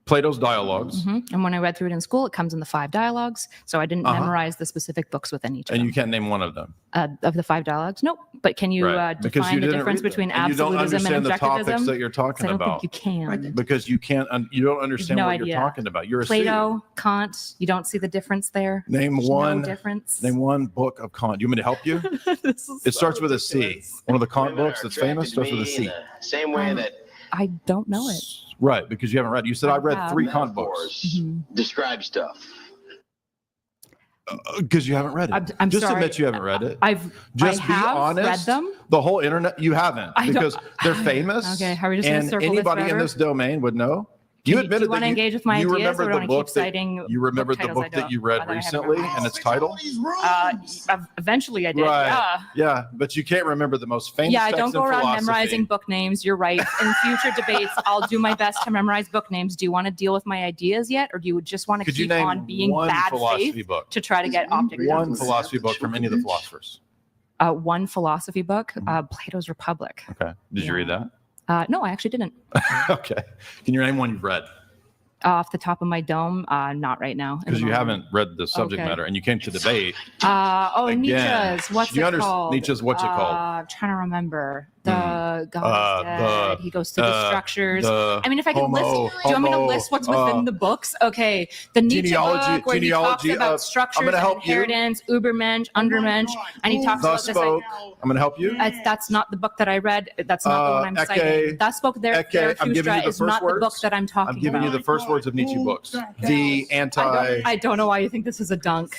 Plato's Dialogues, Mm-hmm. And when I read through it in school, it comes in the 5 dialogues. So I didn't Uh-huh. memorize the specific books within each of and them. you can't name one of them. Of the 5 dialogues? Nope. But can you Right. Because define you the didn't difference read them. between And you don't absolutism and understand the topics objectivism? that you're talking I don't about. think you can. Because you can't, you don't understand no what idea. you're talking about. You're a Plato, Kant, you don't see the difference there? Name There's one. No difference. Name one book of Kant. You want me to help you? It starts with a C. One of the Kant books that's famous starts with a C. Same way that I don't know it. Right, because you haven't read. You said I read 3 Kant books. describe stuff. Because you haven't read it. I'm Just sorry. admit you haven't read it. I Just be have honest. read them. The whole internet, you haven't, I don't- because they're famous. Okay, are we just gonna and circle this anybody in forever? this domain would know. Do You you admitted want to that engage with my you ideas, remember or do the I want to book keep that citing you remembered the titles book I that don't- you read that I haven't recently memorized? and its title. Eventually I did. Right. Yeah. Yeah, but you can't remember the most famous. Yeah, I don't text in go around philosophy. memorizing book names. You're right. In future debates, I'll do my best to memorize book names. Do you want to deal with my ideas yet, or do you just want to Could you keep name on being one bad philosophy faith book? to try to get object One lessons? philosophy book from any of the philosophers. One philosophy book, Plato's Republic. Okay. Did you read that? No, I actually didn't. Okay. Can you name one you've read? Off the top of my dome, not right now. Because you haven't read the subject Okay. matter and you came to debate. Again. Again. What's You it called? Nietzsche's what's it called? Trying to remember. The God is dead. He goes to the structures. the I mean, if I can list, homo- do you want me to homo- list what's within the books? Okay, the Nietzsche Genealogy- book where he talks genealogy about of- structures I'm gonna and help you. inheritance, Übermensch, Undermensch, and he talks Thus about this. spoke. I'm going to help you. That's not the book that I read. That's not the one I'm Ecce- citing. Thus spoke there. Ecce, I'm giving you the is first not the book words. that I'm talking I'm giving about. you the first words of Nietzsche books. The anti. I don't know why you think this is a dunk.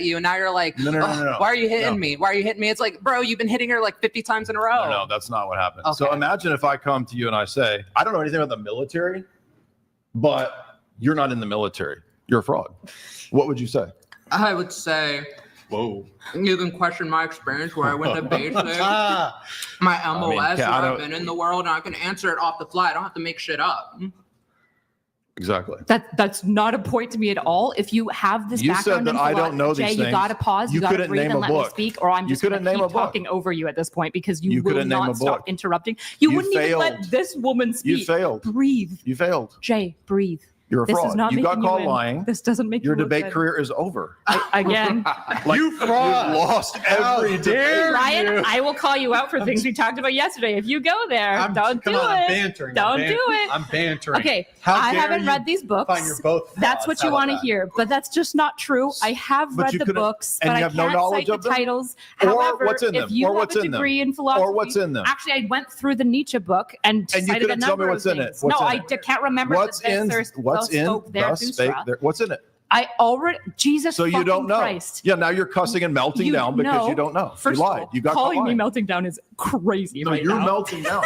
at you, and now you're like, No. why are you hitting No. me? Why are you hitting me? It's like, bro, you've been hitting her like 50 times in a row. No, that's not what happened. So Okay. imagine if I come to you and I say, I don't know anything about the military, but you're not in the military. You're a fraud. What would you say? I would say, whoa, you can question my experience where I went to basic, my MOS, I where I've don't- been in the world, and I can answer it off the fly. I don't have to make shit up. Exactly. That's not a point to me at all. If you have this You background said that in I don't know Jay, these you things. gotta pause. You You gotta couldn't breathe name and a let me book. speak, or I'm You just gonna couldn't name keep a book. talking over you at this point because you You will couldn't name a not stop book. interrupting. You wouldn't even failed. let this woman speak. You failed. Breathe. You failed. Jay, breathe. You're a This fraud. is not You got making caught win. lying. This doesn't make Your you look debate good. career is over. Again. You fraud. You've lost every debate. Ryan, I will call you out for things we talked about yesterday. If you go there, don't do it. I'm bantering. Don't do it. I'm bantering. Okay, How I dare haven't you read these books. find you're both That's frauds. what How you about want to that? hear, but that's just not true. I have But read you the couldn't- books, and but you I have no can't knowledge cite of the them? titles. Or However, what's in them? if you Or have what's a in them? degree in philosophy, Or what's in them? Actually, I went through the Nietzsche book and And you cited a couldn't tell me number what's of in it. things. What's No, in I it? can't remember. What's the in? Thus What's in? spoke Thus spake. Zarathustra. There. What's in it? I already Jesus. So you fucking don't know. Christ. Yeah, now you're cussing and melting You down because know, you don't know. First You of lied. all, You got calling caught me lying. melting down is crazy. No, right you're now. melting down.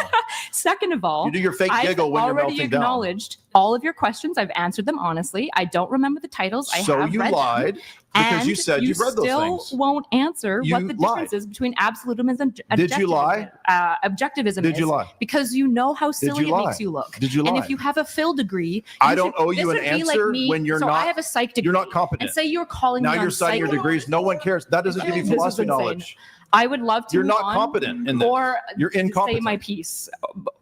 Second of all, You do your fake giggle when you're I've already melting down. acknowledged all of your questions. I've answered them honestly. I don't remember the titles. I So have you read lied them, because and you said you've read those still things. won't answer You what the difference lied. is between absolutism and Did you lie? Objectivism Did is. you lie? Because you know how silly you it lie? makes you look. Did you And lie? if you have a Phil degree, I you don't should- owe you this an would be like answer me- when you're so not. I have a psych degree. You're not competent. And say you're calling Now me you're on citing your psych- degrees. No one cares. That doesn't give you This is philosophy insane. knowledge. I would love to. You're move not on, competent in this. or You're say incompetent. my piece.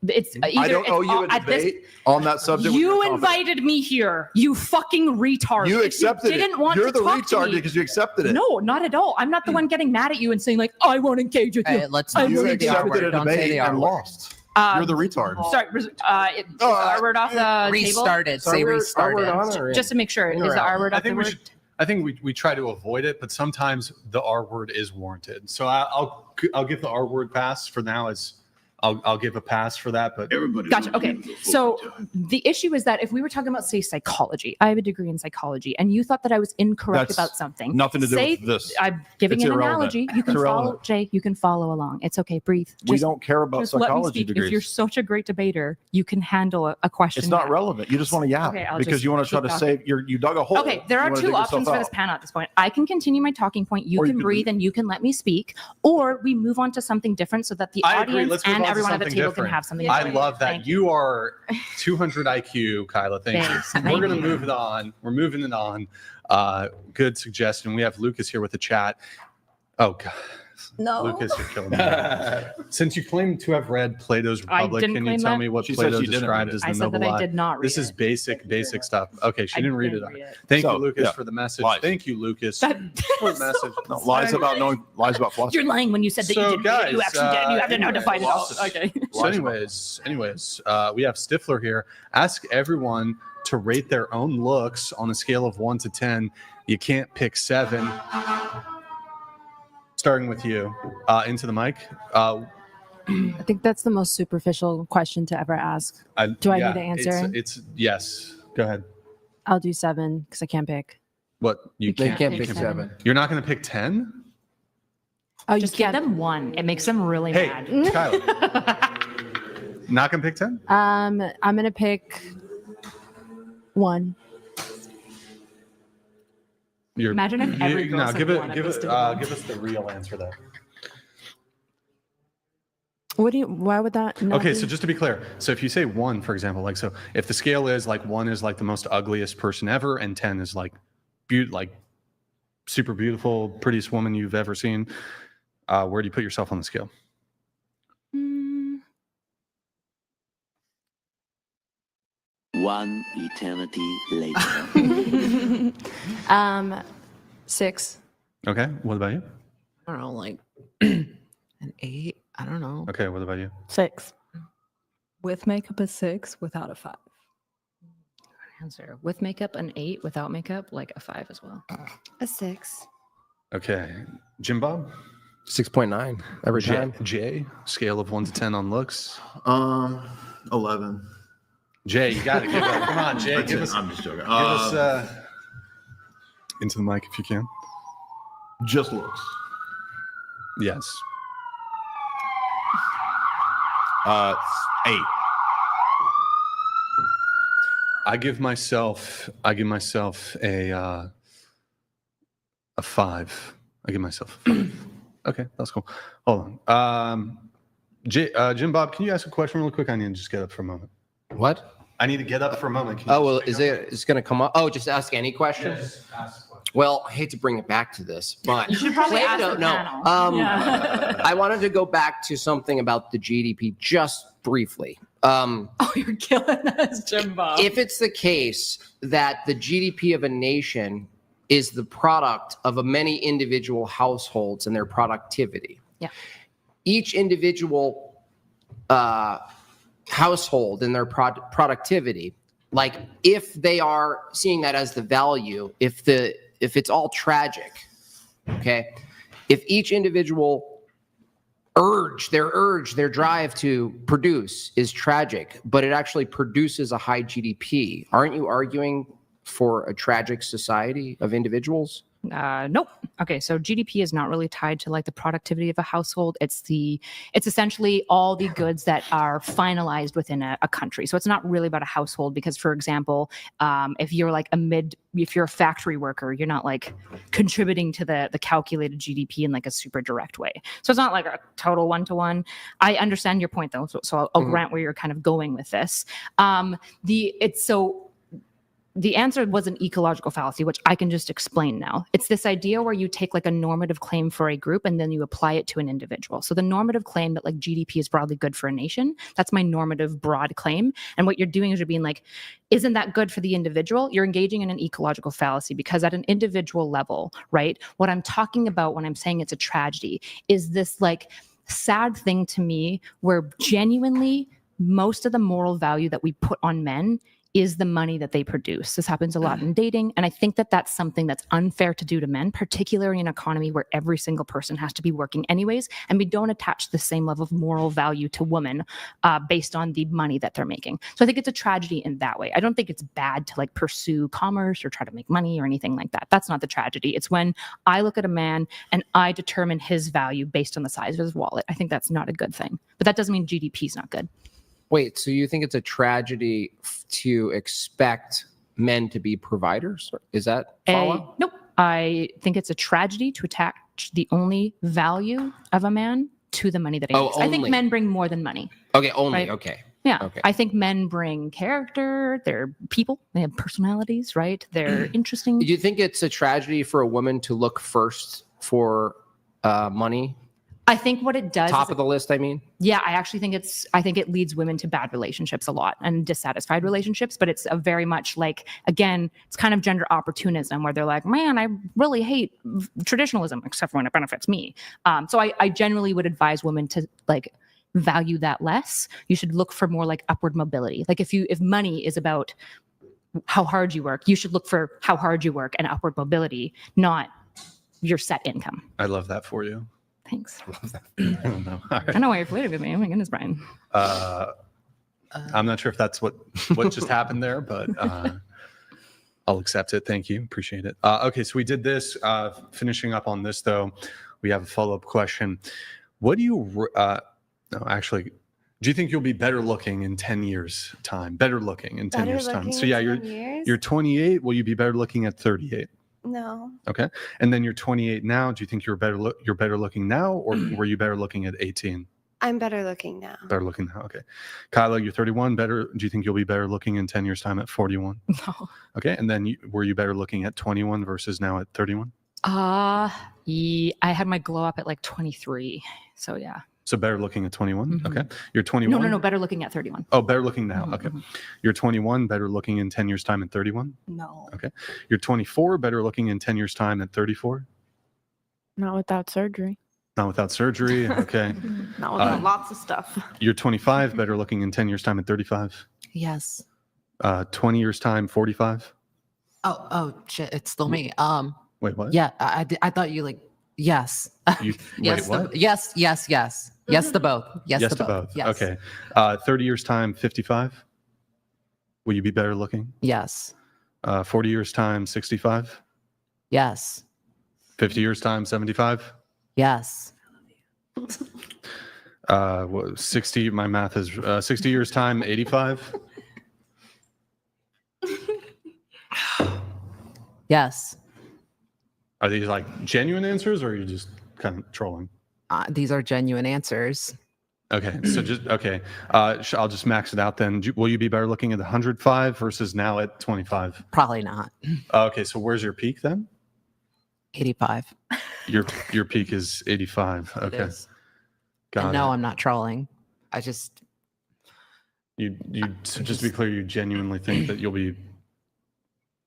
It's either I don't it's owe you all- a at this- debate on that subject. when You you're competent. invited me here. You fucking retard. You If accepted you didn't it. Want You're to the talk to retard me, because you accepted it. No, not at all. I'm not the one getting mad at you and saying like, I won't engage with you. Hey, let's I not You won't say engage the R with accepted word. a Don't say debate the R and word. lost. You're the retard. Sorry, is the R word off the table? Restarted. Say Are we restarted. on or in? Just to make sure, is In or the out? R word I off the think we word? should. I think we try to avoid it, but sometimes the R word is warranted. So I'll give the R word pass for now. I'll give a pass for that. But Gotcha. Okay. So the issue is that if we were talking about, say, psychology, I have a degree in psychology, and you thought that I was incorrect That's about something. nothing to do say, with this. I'm giving It's an irrelevant. analogy. You can It's follow, irrelevant. Jay. You can follow along. It's okay. Breathe. We don't care about just let me psychology speak. degrees. If you're such a great debater, you can handle a question. It's not back. relevant. You just want to yap Okay, I'll because just you want to try keep to talking. save. You dug a hole. Okay, there You are wanna two dig yourself options for this out. panel at this point. I can continue my talking point. You Or you can could breathe leave. and you can let me speak, or we move on to something different so that the I agree. audience Let's move and on to everyone at the something table different. can have something. I different. love that. Thank You are 200 IQ, Kyla. Thank Thanks. you. Thank We're going you. to move it on. We're moving it on. Good suggestion. We have Lucas here with the chat. Oh, God. No. Lucas, you're killing me. Since you claim to have read Plato's I Republic, didn't can you claim tell that. me what She said Plato she didn't described read as it. the I said noble that I lie? did not read This is it. basic stuff. Okay, she I didn't read didn't it. read it. Thank So, you, Lucas, yeah. for the message. Lies. Thank you, Lucas, That- for the message. No, lies about knowing. Lies about philosophy. You're lying when you said that So, you didn't read it. You guys, actually did. And you have to now anyways, define it all. Okay. So anyways, we have Stifler here. Ask everyone to rate their own looks on a scale of 1 to 10. You can't pick 7. Starting with you, into the mic. I think that's the most superficial question to ever ask. Do I need to answer? It's yes. Go ahead. I'll do 7 because I can't pick. What you They can't? can't pick pick seven. 7. You're not going to pick 10? Oh, Just give them one. It makes them really Hey, mad. Kyla. Not going to pick 10? I'm gonna pick 1. Imagine if every girl no, said give one, it at give least it it would give us the real answer though. What do you? Why would that? Not Okay, be? so just to be clear, so if you say 1, for example, like so if the scale is like 1 is like the most ugliest person ever and 10 is like super beautiful, prettiest woman you've ever seen, where do you put yourself on the scale? One eternity later. 6. Okay, what about you? I don't know, like an 8. I don't know. Okay, what about you? 6. With makeup a 6, without a 5. Answer with makeup an 8, without makeup like a 5 as well. A 6. Okay, Jimbob? 6.9 every time. Jay, scale of 1 to 10 on looks. 11. Jay, you got to give up. Come on, Jay, give us. I'm just joking. Give us into the mic if you can. Just looks. Yes. 8. I give myself a 5. I give myself a 5. Okay, that's cool. Hold on. Jim Bob, can you ask a question really quick? I need to just get up for a moment. What? I need to get up for a moment. Can you Oh, well, just hang up? it's going to come up? Oh, just ask any question? Yeah, just ask questions. Well, I hate to bring it back to this, but You should probably ask the no. panel. I wanted to go back to something about the GDP just briefly. Oh, you're killing us, Jimbob. If it's the case that the GDP of a nation is the product of many individual households and their productivity, Yeah. each individual household and their productivity, like if they are seeing that as the value, if it's all tragic, okay, if each individual their drive to produce is tragic, but it actually produces a high GDP, aren't you arguing for a tragic society of individuals? Nope. Okay, so GDP is not really tied to like the productivity of a household. It's essentially all the goods that are finalized within a country. So it's not really about a household because, for example, if you're a factory worker, you're not like contributing to the calculated GDP in like a super direct way. So it's not like a total one-to-one. I understand your point though, so I'll grant where you're kind of going with this. The answer was an ecological fallacy, which I can just explain now. It's this idea where you take like a normative claim for a group and then you apply it to an individual. So the normative claim that like GDP is broadly good for a nation, that's my normative broad claim. And what you're doing is you're being like, isn't that good for the individual? You're engaging in an ecological fallacy because at an individual level, right, what I'm talking about when I'm saying it's a tragedy is this like sad thing to me where genuinely most of the moral value that we put on men is the money that they produce. This happens a lot in dating. And I think that that's something that's unfair to do to men, particularly in an economy where every single person has to be working anyways. And we don't attach the same level of moral value to women based on the money that they're making. So I think it's a tragedy in that way. I don't think it's bad to like pursue commerce or try to make money or anything like that. That's not the tragedy. It's when I look at a man and I determine his value based on the size of his wallet. I think that's not a good thing. But that doesn't mean GDP is not good. Wait, so you think it's a tragedy to expect men to be providers? Is that follow? Nope. I think it's a tragedy to attach the only value of a man to the money that he makes. I think men bring more than money. Okay, only. Right? Okay. Yeah. Okay. I think men bring character, they're people, they have personalities, right? They're interesting. Do you think it's a tragedy for a woman to look first for money? I think what it does Top of the list, I mean? Yeah, I actually think it leads women to bad relationships a lot and dissatisfied relationships, but it's a very much like, again, it's kind of gender opportunism where they're like, man, I really hate traditionalism except for when it benefits me. So I generally would advise women to like value that less. You should look for more like upward mobility. Like if money is about how hard you work, you should look for how hard you work and upward mobility, not your set income. I love that for you. Thanks. I love that. I don't know. All right. I know why you're flirting with me. Oh my goodness, Brian. I'm not sure if that's what just happened there, but I'll accept it. Thank you. Appreciate it. Okay, so we did this. Finishing up on this, though, we have a follow-up question. What do you do you think you'll be better looking in 10 years time? Better looking in 10 years time. So yeah, you're 28. Will you be better looking at 38? No. Okay. And then you're 28 now. Do you think you're better looking now, or were you better looking at 18? I'm better looking now. Better looking now. Okay. Kyla, you're 31. Do you think you'll be better looking in 10 years time at 41? No. Okay. And then were you better looking at 21 versus now at 31? Yeah, I had my glow up at like 23. So yeah. So better looking at 21. Okay. You're 21. No, better looking at 31. Oh, better looking now. Okay. You're 21, better looking in 10 years time at 31. No. Okay. You're 24, better looking in 10 years time at 34. Not without surgery. Not without surgery. Okay. Not without lots of stuff. You're 25, better looking in 10 years time at 35. Yes. 20 years time, 45. Oh shit! It's still me. Wait, what? Yeah, I thought you like yes. Yes. Wait, what? Yes. Yes to both. Yes to both. Yes. Okay. 30 years time, 55. Will you be better looking? Yes. 40 years time, 65. Yes. 50 years time, 75. Yes. 60. My math is 60 years time, 85. Yes. Are these like genuine answers, or are you just kind of trolling? These are genuine answers. Okay, so just okay. I'll just max it out then. Will you be better looking at 105 versus now at 25? Probably not. Okay, so where's your peak then? 85. Your peak is 85. It Okay, is. got And it. no, I'm not trolling. I just So just to be clear, you genuinely think that you'll be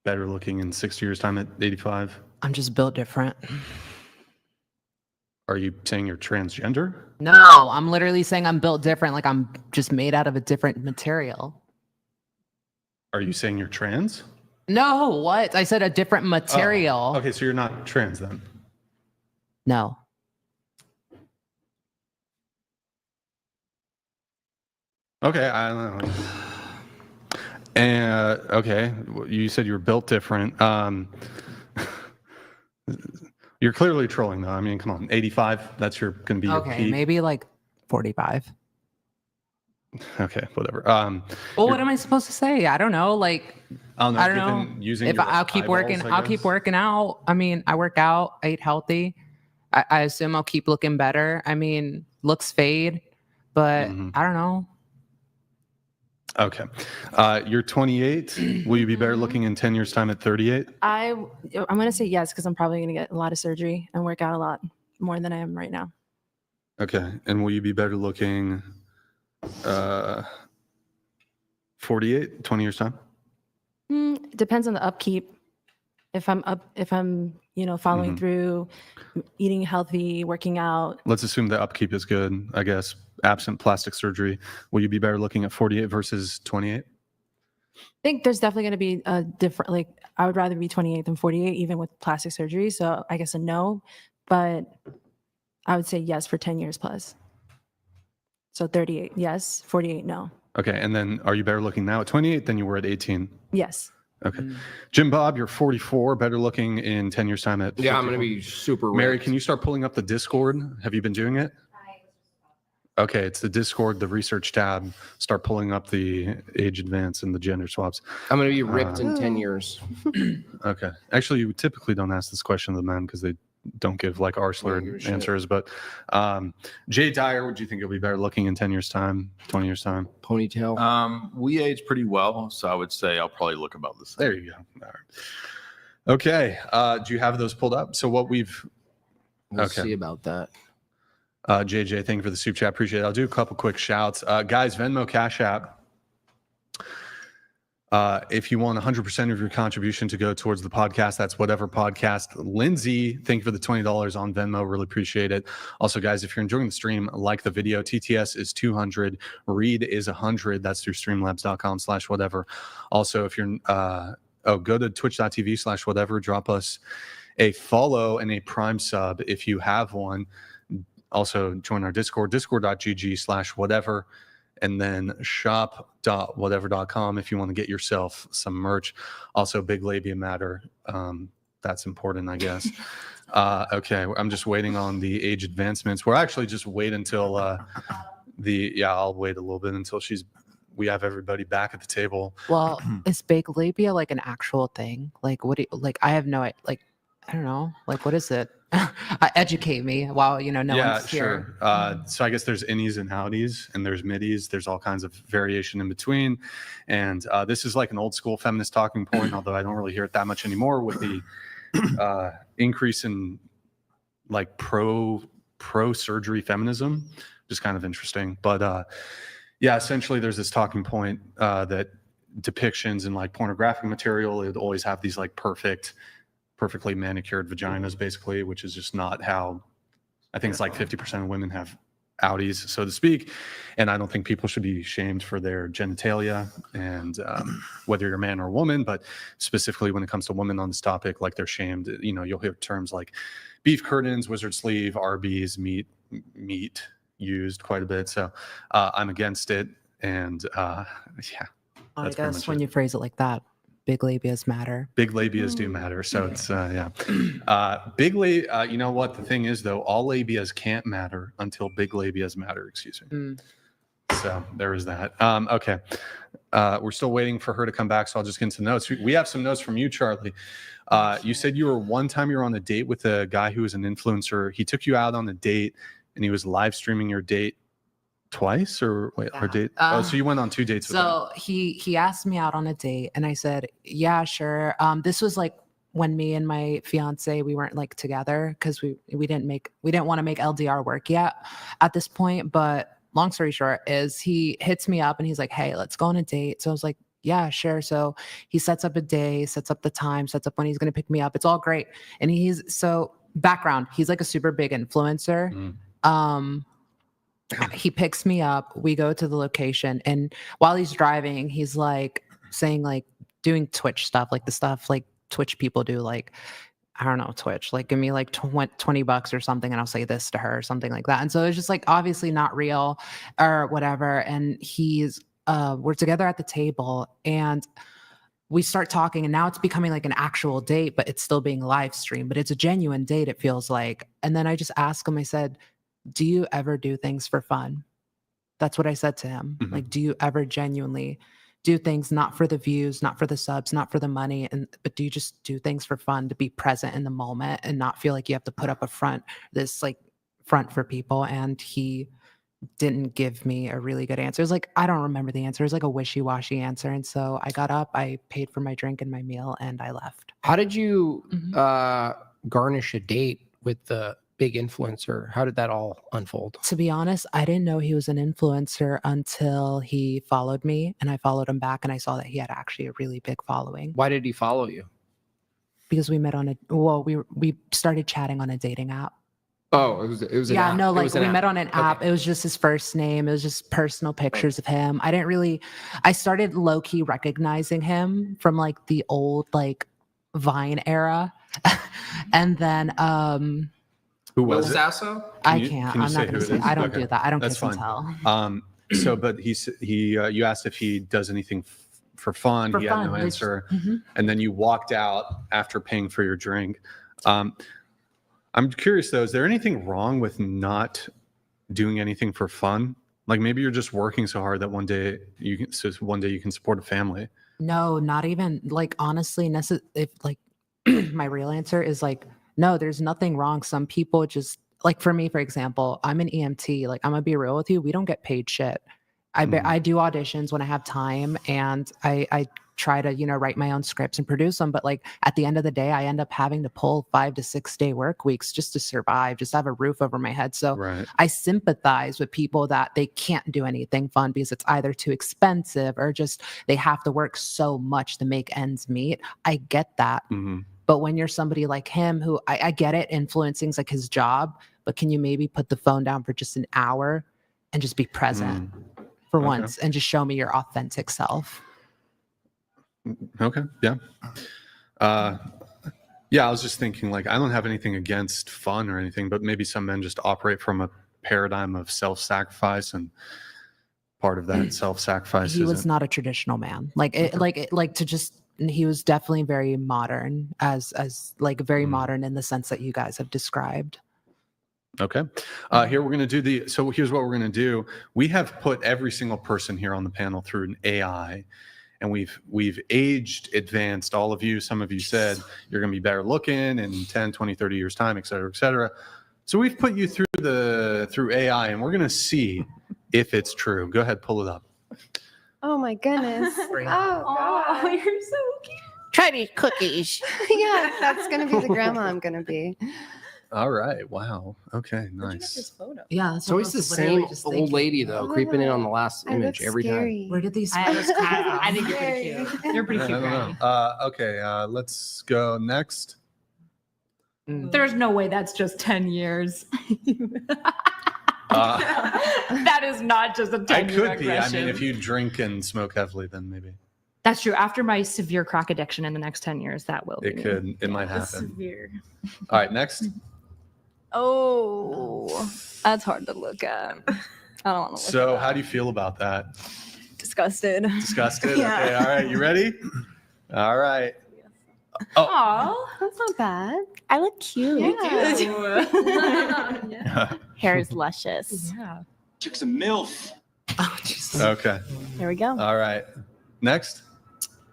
better looking in 6 years' time at 85? I'm just built different. Are you saying you're transgender? No, I'm literally saying I'm built different. Like I'm just made out of a different material. Are you saying you're trans? No, what? I said a different material. Oh, okay, so you're not trans then? No. Okay, I don't know. And okay, you said you were built different. You're clearly trolling though. I mean, come on, 85. That's going to be your Okay, peak. maybe like 45. Okay, whatever. Well, what am I supposed to say? I don't know. Like, I I don't know. Using If your I'll keep working, eyeballs, I I'll keep guess. working out. I mean, I work out, I eat healthy. I assume I'll keep looking better. I mean, looks fade, but I don't know. Okay. You're 28. Will you be better looking in 10 years' time at 38? I'm gonna say yes because I'm probably gonna get a lot of surgery and work out a lot more than I am right now. Okay. And will you be better looking 48, 20 years' time? It depends on the upkeep. If I'm following through, eating healthy, working out. Let's assume the upkeep is good, I guess, absent plastic surgery. Will you be better looking at 48 versus 28? I think there's definitely going to be a different, like, I would rather be 28 than 48, even with plastic surgery. So I guess a no, but I would say yes for 10 years plus. So 38, yes, 48, no. Okay. And then are you better looking now at 28 than you were at 18? Yes. Okay. Jimbob, you're 44, better looking in 10 years' time at 54. Yeah, I'm going to be super Mary, ripped. can you start pulling up the Discord? Have you been doing it? Okay, it's the Discord, the research tab. Start pulling up the age advance and the gender swaps. I'm going to be ripped in 10 years. Okay. Actually, you typically don't ask this question to the men because they don't give like R-slurred answers. But Jay Dyer, would you think you'll be better looking in 10 years' time, 20 years' time? Ponytail. We age pretty well, so I would say I'll probably look about the same. There you go. All right. Okay. Do you have those pulled up? So what we've... We'll see about that. JJ, thank you for the soup chat. Appreciate it. I'll do a couple quick shouts. Guys, Venmo Cash App. If you want 100% of your contribution to go towards the podcast, that's whatever podcast. Lindsay, thank you for the $20 on Venmo. Really appreciate it. Also, guys, if you're enjoying the stream, like the video. TTS is 200. Read is 100. That's through streamlabs.com/whatever. Also, if you're go to twitch.tv/whatever. Drop us a follow and a Prime sub if you have one. Also, join our Discord, discord.gg/whatever. And then shop.whatever.com if you want to get yourself some merch. Also, Big Labia Matter. That's important, I guess. Okay, I'm just waiting on the age advancements. We're actually just wait until I'll wait a little bit until we have everybody back at the table. Well, is big labia like an actual thing? Like, what do you, like, I have no, like, I don't know. Like, what is it? Educate me while, no one's here. Sure. So I guess there's innies and outies, and there's middies. There's all kinds of variation in between. And this is like an old school feminist talking point, although I don't really hear it that much anymore with the increase in like pro surgery feminism, just kind of interesting. But essentially there's this talking point that depictions in like pornographic material, it always have these like perfectly manicured vaginas, basically, which is just not how. I think it's like 50% of women have outies, so to speak, and I don't think people should be shamed for their genitalia, and whether you're a man or a woman, but specifically when it comes to women on this topic, like they're shamed. You'll hear terms like beef curtains, wizard sleeve, RBs, meat used quite a bit. So I'm against it, and I guess when you phrase it like that. Big labias matter. Big labias do matter. So it's, big labia, you know what? The thing is, though, all labias can't matter until big labias matter. Excuse me. So there is that. Okay. We're still waiting for her to come back. So I'll just get into notes. We have some notes from you, Charlie. You said you were on a date with a guy who was an influencer. He took you out on a date and he was live streaming your date twice or wait, or Yeah. date? So you went on 2 dates with him. So he asked me out on a date, and I said, yeah, sure. This was like when me and my fiance, we weren't like together because we didn't want to make LDR work yet at this point. But long story short is he hits me up and he's like, hey, let's go on a date. So I was like, yeah, sure. So he sets up a day, sets up the time, sets up when he's going to pick me up. It's all great. And background, he's like a super big influencer. He picks me up, we go to the location, and while he's driving, he's like saying like doing Twitch stuff, like the stuff like Twitch people do, like I don't know, Twitch, like give me like $20 or something and I'll say this to her or something like that. And so it's just like obviously not real or whatever. And we're together at the table and we start talking, and now it's becoming like an actual date, but it's still being live streamed, but it's a genuine date, it feels like. And then I just asked him, I said, do you ever do things for fun? That's what I said to him. Mhm. Like, do you ever genuinely do things not for the views, not for the subs, not for the money, but do you just do things for fun, to be present in the moment and not feel like you have to put up a front for people? And he didn't give me a really good answer. It was like, I don't remember the answer. It was like a wishy-washy answer. And so I got up, I paid for my drink and my meal, and I left. How did you garnish a date with the big influencer? How did that all unfold? To be honest, I didn't know he was an influencer until he followed me, and I followed him back, and I saw that he had actually a really big following. Why did he follow you? Because we met we started chatting on a dating app. Oh, it was an Yeah, app. no, It like was an we app. met on an app. Okay. It was just his first name. It was just personal pictures of him. I started low key recognizing him from like the old like Vine era. And then Who Will was it? Sasso? I Can you can't. say I'm not who gonna it say. is? I don't Okay. do that. I don't That's kiss and fine. tell. So, but you asked if he does anything for fun. For He fun, had no which- answer, Mhm. and then you walked out after paying for your drink. I'm curious though, is there anything wrong with not doing anything for fun? Like maybe you're just working so hard that one day you can support a family. No, not even like honestly, if like my real answer is like, no, there's nothing wrong. Some people just like for me, for example, I'm an EMT. Like I'm gonna be real with you. We don't get paid shit. I do auditions when I have time, and I try to, write my own scripts and produce them. But like at the end of the day, I end up having to pull 5 to 6 day work weeks just to survive, just have a roof over my head. So I sympathize with people that they can't do anything fun because it's either too expensive or just they have to work so much to make ends meet. I get that. But when you're somebody like him, who I get it, influencing's like his job, but can you maybe put the phone down for just an hour and just be present for once and just show me your authentic self? Okay. Yeah. Yeah. I was just thinking, like, I don't have anything against fun or anything, but maybe some men just operate from a paradigm of self-sacrifice, and part of that self-sacrifice He was isn't. not a traditional man. He was definitely very modern, as very modern in the sense that you guys have described. Okay. Here we're going to so here's what we're going to do. We have put every single person here on the panel through an AI, and we've advanced all of you. Some of you said you're going to be better looking in 10, 20, 30 years time, et cetera, et cetera. So we've put you through AI, and we're going to see if it's true. Go ahead, pull it up. Oh my goodness. Oh, God. you're so cute. Try these cookies. Yeah, that's going to be the grandma I'm going to be. All right. Wow. Okay. Nice. Yeah, It's always the same old lady though, creeping in on the last image every time. Where did these? I think you're pretty cute. You're pretty I cute, don't know. Granny. Okay. Let's go next. There's no way that's just 10 years. Uh, That is not just a 10-year I could be. I aggression. mean, if you drink and smoke heavily, then maybe That's true. After my severe crack addiction in the next 10 years, that will be. it might happen. Severe. All right. Next. Oh, that's hard to look at. I don't want to look So, at how do you feel about that? that. Disgusted. Disgusted? Yeah. Okay. All right. You ready? All right. Oh, that's not bad. I look cute. Yeah. Hair is luscious. Yeah. Chick's a MILF. Oh, Jesus. Okay. There we go. All right. Next.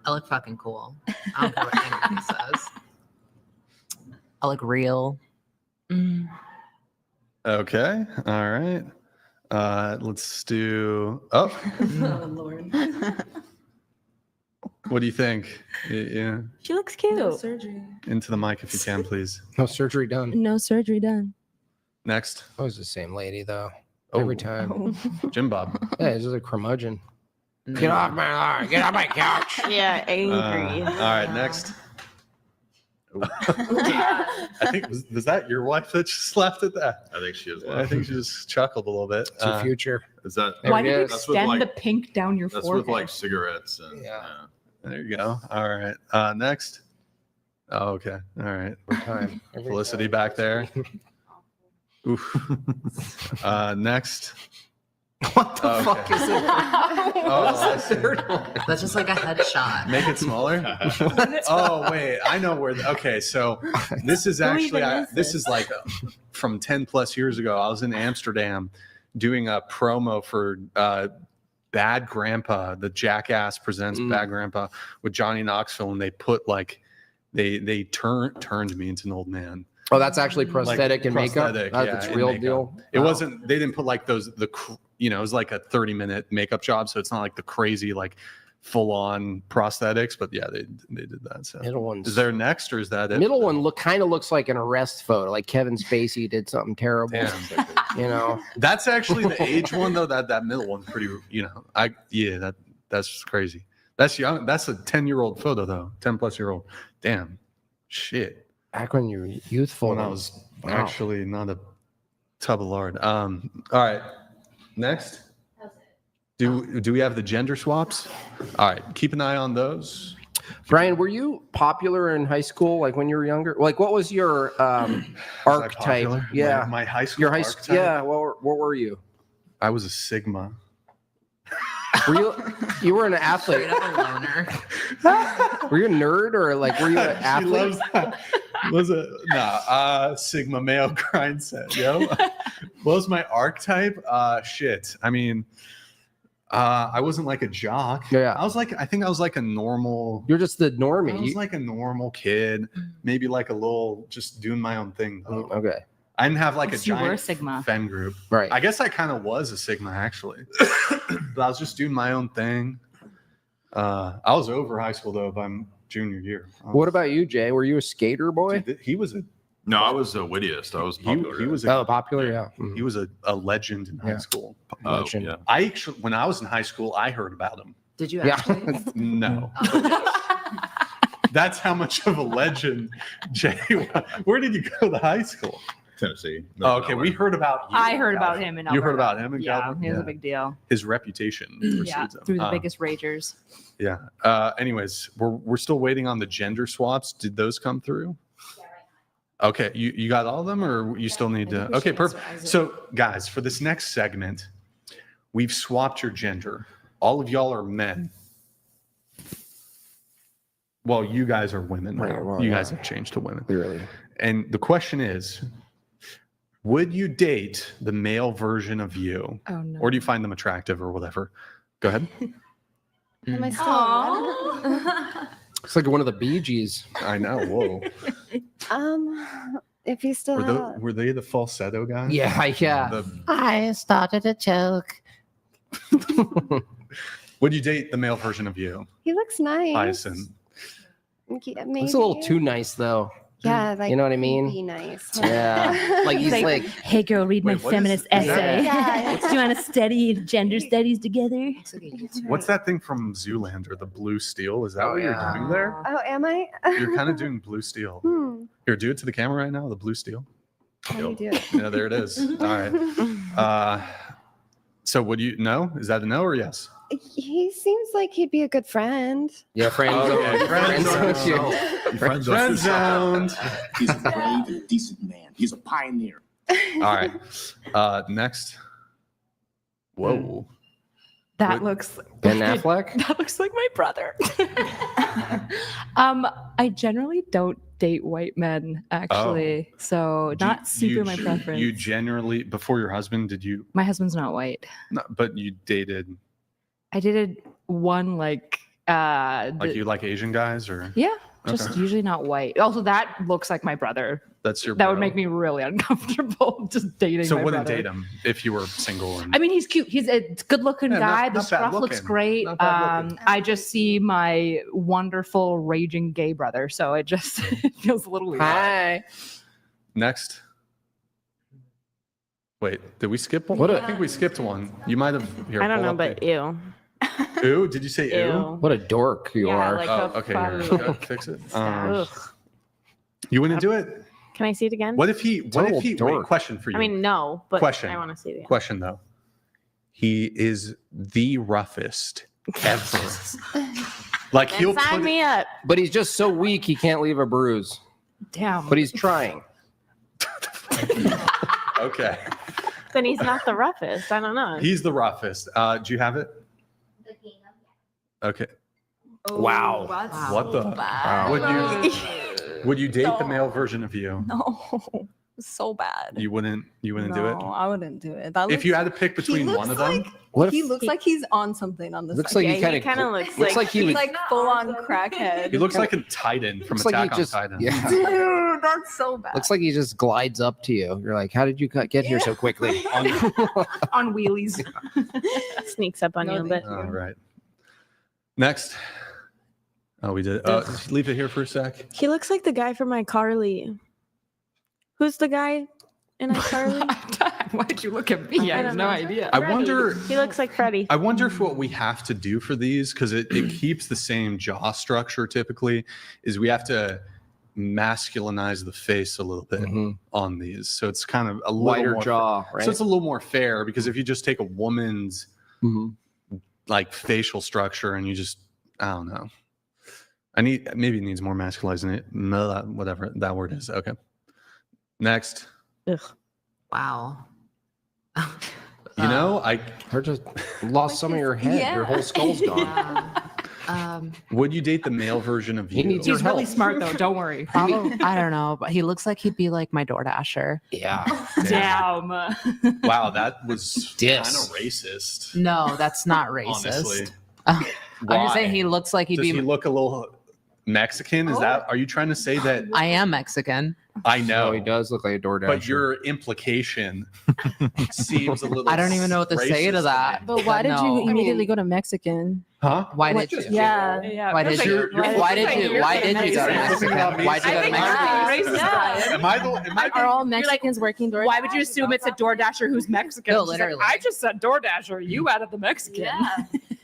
I look fucking cool. I don't care what anybody says. I look real. Okay. All right. Let's do. Oh, Oh Lord. what do you think? Yeah, She looks cute. No surgery. into the mic if you can, please. No surgery done. No surgery done. Next, That was the same lady though. Every Oh. time. Jimbob. Yeah, it's just a curmudgeon. Get off my lawn. Get off my couch. Yeah, angry. All right, next. I think was that your wife that just laughed at that? I think she is. I think she just chuckled a little bit. It's your future. Is that? There Why it do you is. That's with, extend like- the pink down your That's forehead? with like cigarettes and Yeah. There you go. All right. Next. Oh, okay. All right. Time. Every Felicity time. back there. Oof. Next. What the Okay. fuck is it? Oh, I see. That's just like a headshot. Make it smaller. Oh wait, I know where. Okay, so this is actually this is like from 10 plus years ago. I was in Amsterdam doing a promo for Bad Grandpa, the Jackass Presents Bad Grandpa with Johnny Knoxville, and they put like they turned me into an old man. Oh, that's actually prosthetic Like, and prosthetic, makeup. yeah, That's and real makeup. deal. It Wow. wasn't. They didn't put like those. It was like a 30-minute makeup job, so it's not like the crazy like full-on prosthetics. But yeah, they did that. So Middle one's is there next, or is that it? middle one kind of looks like an arrest photo, like Kevin Spacey did something terrible. Damn. You know, That's actually the age one though. That middle one's pretty. That's crazy. That's young. That's a 10-year-old photo though. 10-plus-year-old. Damn. Shit. back when you were youthful. When I was Wow. actually not a tub of lard. All right. Next. Do we have the gender swaps? All right. Keep an eye on those. Brian, were you popular in high school? Like when you were younger? Like what was your archetype? popular? Yeah, My high school. your high school. archetype? Yeah, what were you? I was a Sigma. Were you were an athlete? Straight up a loner. Were you a nerd or like were you an She athlete? loves that. Was it Sigma male grind set, yo? What was my archetype? Shit. I mean, I wasn't like a jock. Yeah. I think I was like a normal. You're just the I normie. was like a normal kid, maybe like a little, just doing my own thing. Though. Okay. I didn't have like a So you were a giant Sigma. Fen group. Right. I guess I kind of was a Sigma actually, but I was just doing my own thing. I was over high school though by junior year. What about you, Jay? Were you a skater boy? Dude, he was a No, I was the wittiest. I was popular. he was Oh, popular, yeah. he was a legend in high Yeah. school. Oh, legend. yeah. I actually, when I was in high school, I heard about him. Did you Yeah. actually? No. That's how much of a legend Jay was. Where did you go to high school? Tennessee. Oh, okay, we heard about you. I heard about him in You heard Alberta. about him in Yeah, Calgary? he was a big deal. His reputation Yeah, precedes him. through the biggest ragers. Yeah. Anyways, we're still waiting on the gender swaps. Did those come through? Okay, you got all of them, or you still need to? Okay, perfect. So, guys, for this next segment, we've swapped your gender. All of y'all are men. Well, you guys are women. Right, Now. well, You yeah. guys have changed to women. Clearly. And the question is, would you date the male version of you, Oh no. or do you find them attractive or whatever? Go ahead. Am I still It's like one of the Bee Gees. I know. Whoa. if he's still hot. Were they the falsetto guys? Yeah, yeah. The, I started a joke. would you date the male version of you, He looks nice. Hyacinth? Yeah, It's a little maybe. too nice though. Yeah, like You know what I mean? Be nice. Yeah. Like he's like hey girl, read Wait, my what is- feminist is that- essay. Yeah. Do you want to study gender studies together? What's that thing from Zoolander? The blue steel? Is that what yeah. you're doing there? Oh, am I? You're kind of doing blue steel. Here, do it to the camera right now. The blue steel. How do you do it? Yeah, there it is. All right. So, would you no? Is that a no or yes? He seems like he'd be a good friend. yeah, friend Okay, zone. friend Friend zone. zone. Friend zoned. He's a brave and decent man. He's a pioneer. All right. Next. Whoa. That What- looks Ben Affleck? That looks like my brother. I generally don't date white men actually, so Do not super my you- preference. You generally before your husband, did you? My husband's not white. No, but you dated I dated one like you like Asian guys or? yeah, Just Okay. usually not white. Also, that looks like my brother. That's your. That would bro. make me really uncomfortable just dating. So my wouldn't brother. date him if you were single. And I mean, he's cute. He's a good-looking Yeah, guy. not The bad scruff looks looking. great. Not bad looking. I just see my wonderful raging gay brother, so it just it feels a little weird. Hi. Next. Wait, did we skip one? What a- I think we skipped one. You might have. Here, I don't pull know, up but ew. the- Ew? Did you say ew? Ew. What a dork you Yeah, are. like Oh, a okay. probably Here, like fix it. Ugh. You wouldn't do it? Can I see it again? What if he? What Total if he? Wait, dork. question for you. I mean, no, but Question. I want to see it again. Question though. He is the roughest ever. Like Then he'll sign put me up. But he's just so weak he can't leave a bruise. Damn. But he's trying. Okay. Then he's not the roughest. I don't know. He's the roughest. Do you have it? Okay. Wow. What the? Would you date the male version of you? No, so bad. You wouldn't. You wouldn't do it. No, I wouldn't do it. That If you looks- had to pick between he one of looks them, like, What he if- looks like he's on something on the Looks side. like he Yeah, kind he kinda looks looks like he he's would. like full on crackhead. he looks like a Titan from Looks like he Attack just- on Titan. yeah. Dude, that's so bad. Looks like he just glides up to you. You're like, how did you get here so quickly? On wheelies. Sneaks up on you a bit. All right. Next. Oh, we did. Leave it here for a sec. He looks like the guy from iCarly. Who's the guy in iCarly? Why did you look at me? I I have don't no know. idea. I Freddy. wonder. He looks like Freddy. I wonder if what we have to do for these, because it keeps the same jaw structure typically, is we have to masculinize the face a little bit on these. So it's kind of a little Wider more jaw, right? So it's a little more fair because if you just take a woman's like facial structure and you just, I don't know. Maybe it needs more masculizing it. No, whatever that word is. Okay. Next. Ugh. Wow. You know, I just lost some of your head. Your whole skull's gone. Would you date the male version of you? He's really smart though. Don't worry. Probably, I don't know, but he looks like he'd be like my DoorDasher. Yeah. Damn. Wow, that was kind of Diss. racist. No, that's not racist. Honestly. I'm just saying Why? he looks like he'd Does be. he look a little Mexican? Is that? Are you trying to say that? I am Mexican. I know No, he does look like a DoorDasher. but your implication seems a little. I don't even know what to say to racist that. me. But why did no. you immediately go to Mexican? Huh? Why What- did you? Yeah. Why did you? Why did you? Why did you go to Mexican? Why did you go to Mexican? Am I the? Are all Mexicans working DoorDash? Why would you assume it's a DoorDasher who's Mexican? No, She's like, literally. I just said DoorDasher. You added the Mexican.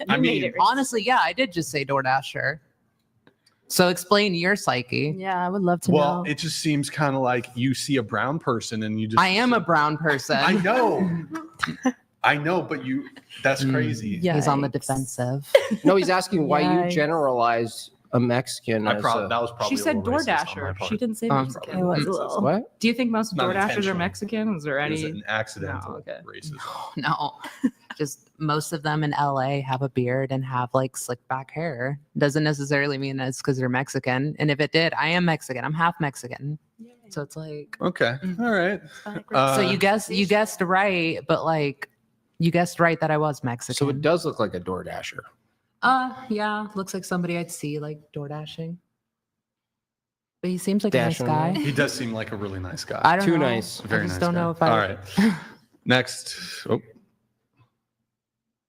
I mean, Honestly, yeah, I did just say DoorDasher. So explain your psyche. Yeah, I would love to well, know. it just seems kind of like you see a brown person and you just. I am a brown person. I know. I know, but that's crazy. Yeah. He's on the defensive. No, he's asking why Yikes. you generalize a Mexican. That as was probably. She a said little racist on my DoorDasher. part. She didn't say Oh. Mexican. It was a little. what? Do you think most Not DoorDashers are intentional. Mexican? Is there It was any? an accidental No, okay. racism. No, just most of them in LA have a beard and have like slick back hair. Doesn't necessarily mean it's because they're Mexican. And if it did, I am Mexican. I'm half Mexican. So it's like. Okay. All right. So you guessed right, but like you guessed right that I was Mexican. So it does look like a DoorDasher. Yeah, looks like somebody I'd see like door dashing. But he seems like Dashing a nice guy. He does seem like a really nice guy. I don't Too know. nice. Very I just nice don't guy. know if I. All right. Next. Oh.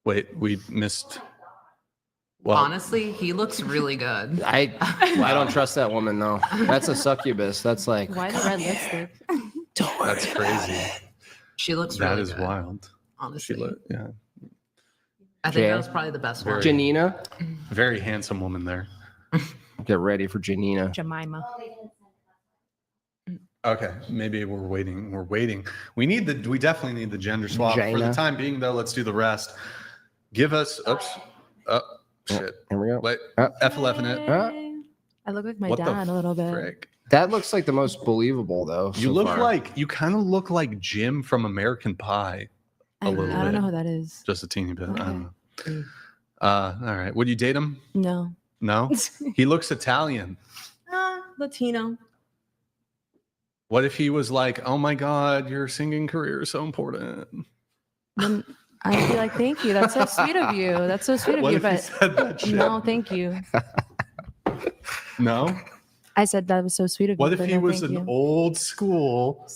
Wait, we missed. Well, Honestly, he looks really good. I don't trust that woman though. That's a succubus. That's like Why the red lipstick? that's crazy. She looks That really is good. wild. Honestly, Yeah. I think Jay? that was probably the best one. Janina. Very handsome woman there. Get ready for Janina. Jemima. Okay, maybe we're waiting. We definitely need the gender swap. For the Jaina. time being, though, let's do the rest. Give us. Oops. Shit. Here we go. Wait. Uh, F11 it. I look like my What the dad a little bit. Frick. That looks like the most believable though. You so look far. like you kind of look like Jim from American Pie. I little don't bit. know who that is. Just a teeny bit. I Okay. don't know. All right. Would you date him? No. No. He looks Italian. Latino. What if he was like, "Oh my God, your singing career is so important"? Then I'd be like, thank you. That's so sweet of you. That's so sweet of What you. if he But said that shit? no, thank you. No. I said that was so sweet of you. What if but he no, was thank an you. old school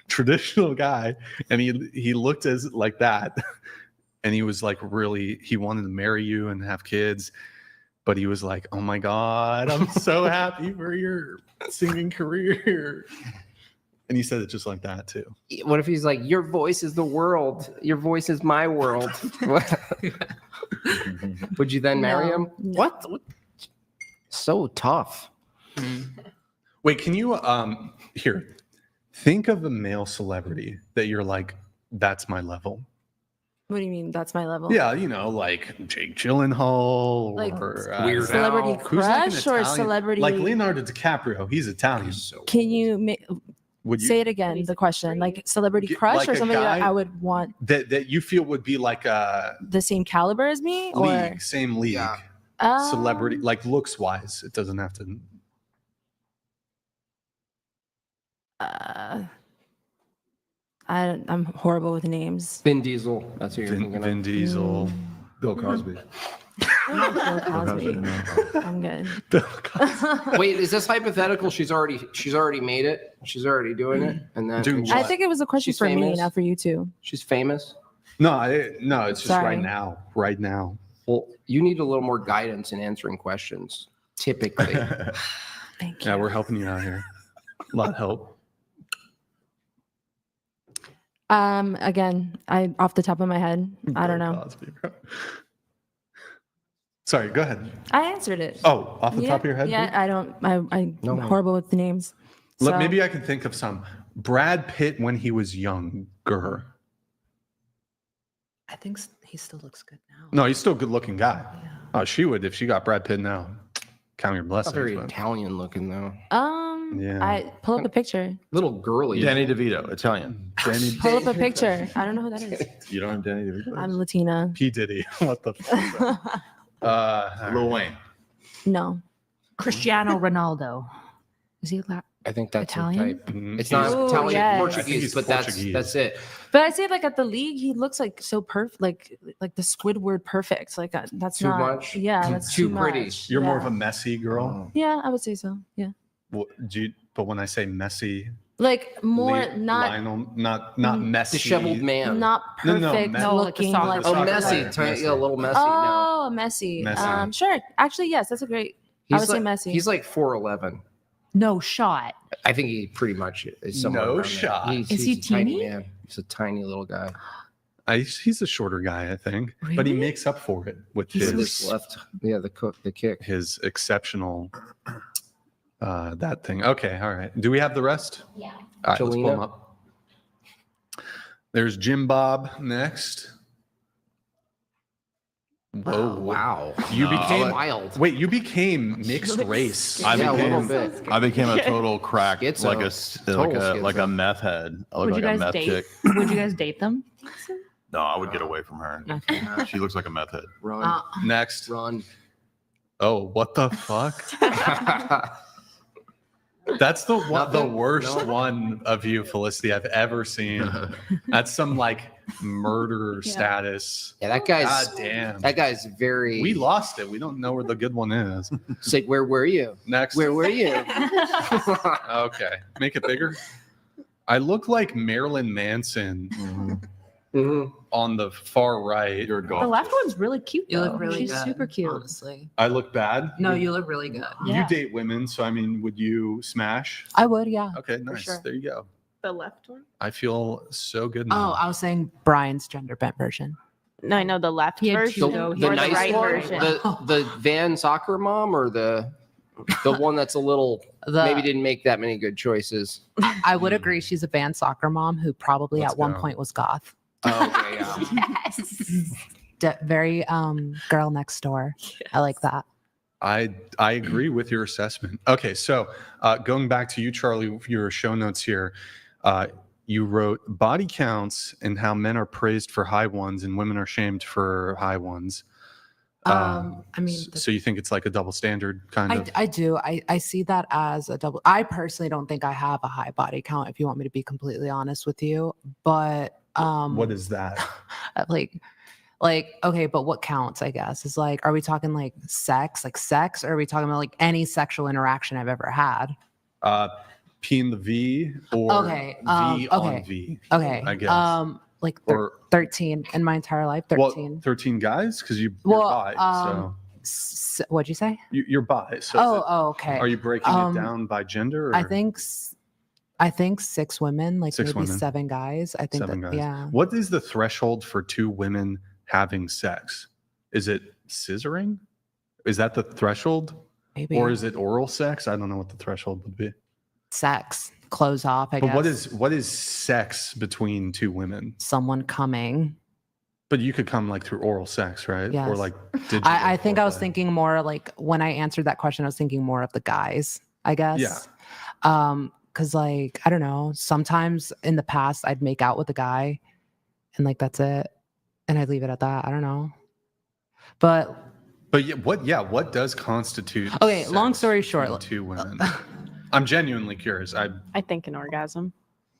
traditional guy and he looked as like that and he was like really he wanted to marry you and have kids, but he was like, oh my God, I'm so happy for your singing career. And he said it just like that too. What if he's like, your voice is the world, your voice is my world? Would you then marry him? What? So tough. Wait, can you here think of a male celebrity that you're like, that's my level? What do you mean? That's my level. Yeah, you know, like Jake Gyllenhaal Like or Weird celebrity Al. who's like an crush or Italian- celebrity? like Leonardo DiCaprio. He's Italian. Can you Would you say it again? The question, like celebrity Get- crush like or a somebody that guy- I would want that you feel would be like a the same caliber as me, or league, same league, celebrity, like looks wise. It doesn't have to. I'm horrible with names. Vin Diesel. That's who you're thinking Vin of. Diesel. Bill Cosby. Bill Cosby. I'm good. Wait, is this hypothetical? She's already made it. She's already doing it, and then Dude, I think it was a question She's for me, famous? not for you two. she's famous. No, it's just Sorry. right now. Right now. Well, you need a little more guidance in answering questions. Typically, Thank Yeah, you. we're helping you out here. A lot of help. Again, I off the top of my head, I don't Bill know. Cosby, bro. Sorry, go ahead. I answered it. Oh, off the Yeah, top of your head? Yeah, I don't. I'm No. horrible with the names. So, Maybe I can think of some. Brad Pitt when he was younger. I think he still looks good now. No, he's still a good looking guy. Oh, she would if she got Brad Pitt now. Count your not blessings. very but- Italian looking though. Yeah. I pull up a picture. Little girly. Danny DeVito, Italian. Danny Pull up a picture. I don't know who that is. You don't have Danny DeVito? I'm Latina. P. Diddy. What the fuck? Lil Wayne. No. Cristiano Ronaldo. Is he I think that's Italian? the type. It's not Ooh, Italian, yes. I think Portuguese, he's but Portuguese. that's it. But I say like at the league, he looks like so perfect, like the Squidward perfect. Like that's Too not much? Yeah, that's Too too pretty. much. You're more of Yeah. a messy girl. Yeah, I would say so. Yeah, But when I say messy, like more not Lionel, not messy. Disheveled man. not No, no, perfect no, like the looking. soccer Like, Oh, Soccer messy. player. Tiny, Messy. yeah, a little messy. No. oh, messy. Messy. Sure. Actually, yes, that's a great. I would say messy. He's like 4'11". No shot. I think he pretty much is somewhere No around there. shot. Is He's he a tiny teeny? man. He's a tiny little guy. He's a shorter guy, I think, but he Really? makes up for it with He's his left. Yeah, the kick. his exceptional that thing. Okay, all right. Do we have the rest? Yeah. All right, let's pull Jelena? them up. There's Jimbob next. Whoa, Wow. You No, became wild. Wait, you became mixed race. I Yeah, a little became, bit. I became a total crack, Schizo. like Total like a schizo. meth head. I look Would you like a guys meth date? chick. Would you guys date them? No, I would get away from her. She looks like a meth head. Run. Next. Run. Oh, what the fuck? That's the worst one of you, Felicity, I've ever seen. That's some like murderer status. Yeah, that guy's. God damn. That guy's very. We lost it. We don't know where the good one is. It's like, where were you? Next. Where were you? Okay. Make it bigger. I look like Marilyn Manson on the far right. You're a The golf. left one's really cute. You look though. really She's good. super cute. Honestly. I look bad. No, you look really good. You Yeah. date women, so I mean, would you smash? I would, yeah. Okay, nice. sure. There you go. The left one? I feel so good Oh, now. I was saying Brian's gender bent version. No, I know the left He had version two, or though. the nice right one, version. the Van soccer mom, or the one that's a little maybe didn't make that many good choices. I would agree. She's a band soccer mom who probably Let's at one go. point was goth. Oh, okay, yeah. Very girl next door. I like that. I agree with your assessment. Okay, so going back to you, Charlie, your show notes here, you wrote body counts and how men are praised for high ones and women are shamed for high ones. I mean, so you think it's like a double standard kind of? I do. I see that as a double. I personally don't think I have a high body count, if you want me to be completely honest with you. But What is that? like Like, okay, but what counts, I guess, is like, are we talking like sex, or are we talking about like any sexual interaction I've ever had? P in the V or Okay, V on okay, V. okay. I guess. Like Or 13 in my entire life, 13. Well, 13 guys? Because you're Well, bi, so what'd you say? you're bi. So Okay. are you breaking it down by gender? Or? I think 6 women, like 6 maybe women. 7 guys. I think 7 that, guys. yeah. What is the threshold for 2 women having sex? Is it scissoring? Is that the threshold? Maybe. Or is it oral sex? I don't know what the threshold would be. Sex, close off, I But guess. what is sex between 2 women? Someone coming. But you could come like through oral sex, right? Yes. Or like digital. I think I was foreplay. thinking more like when I answered that question, I was thinking more of the guys, I guess. Yeah. Cause like, I don't know, sometimes in the past I'd make out with a guy and like, that's it. And I'd leave it at that. I don't know. But what does constitute okay, sex long story between short. 2 women? I'm genuinely curious. I think an orgasm.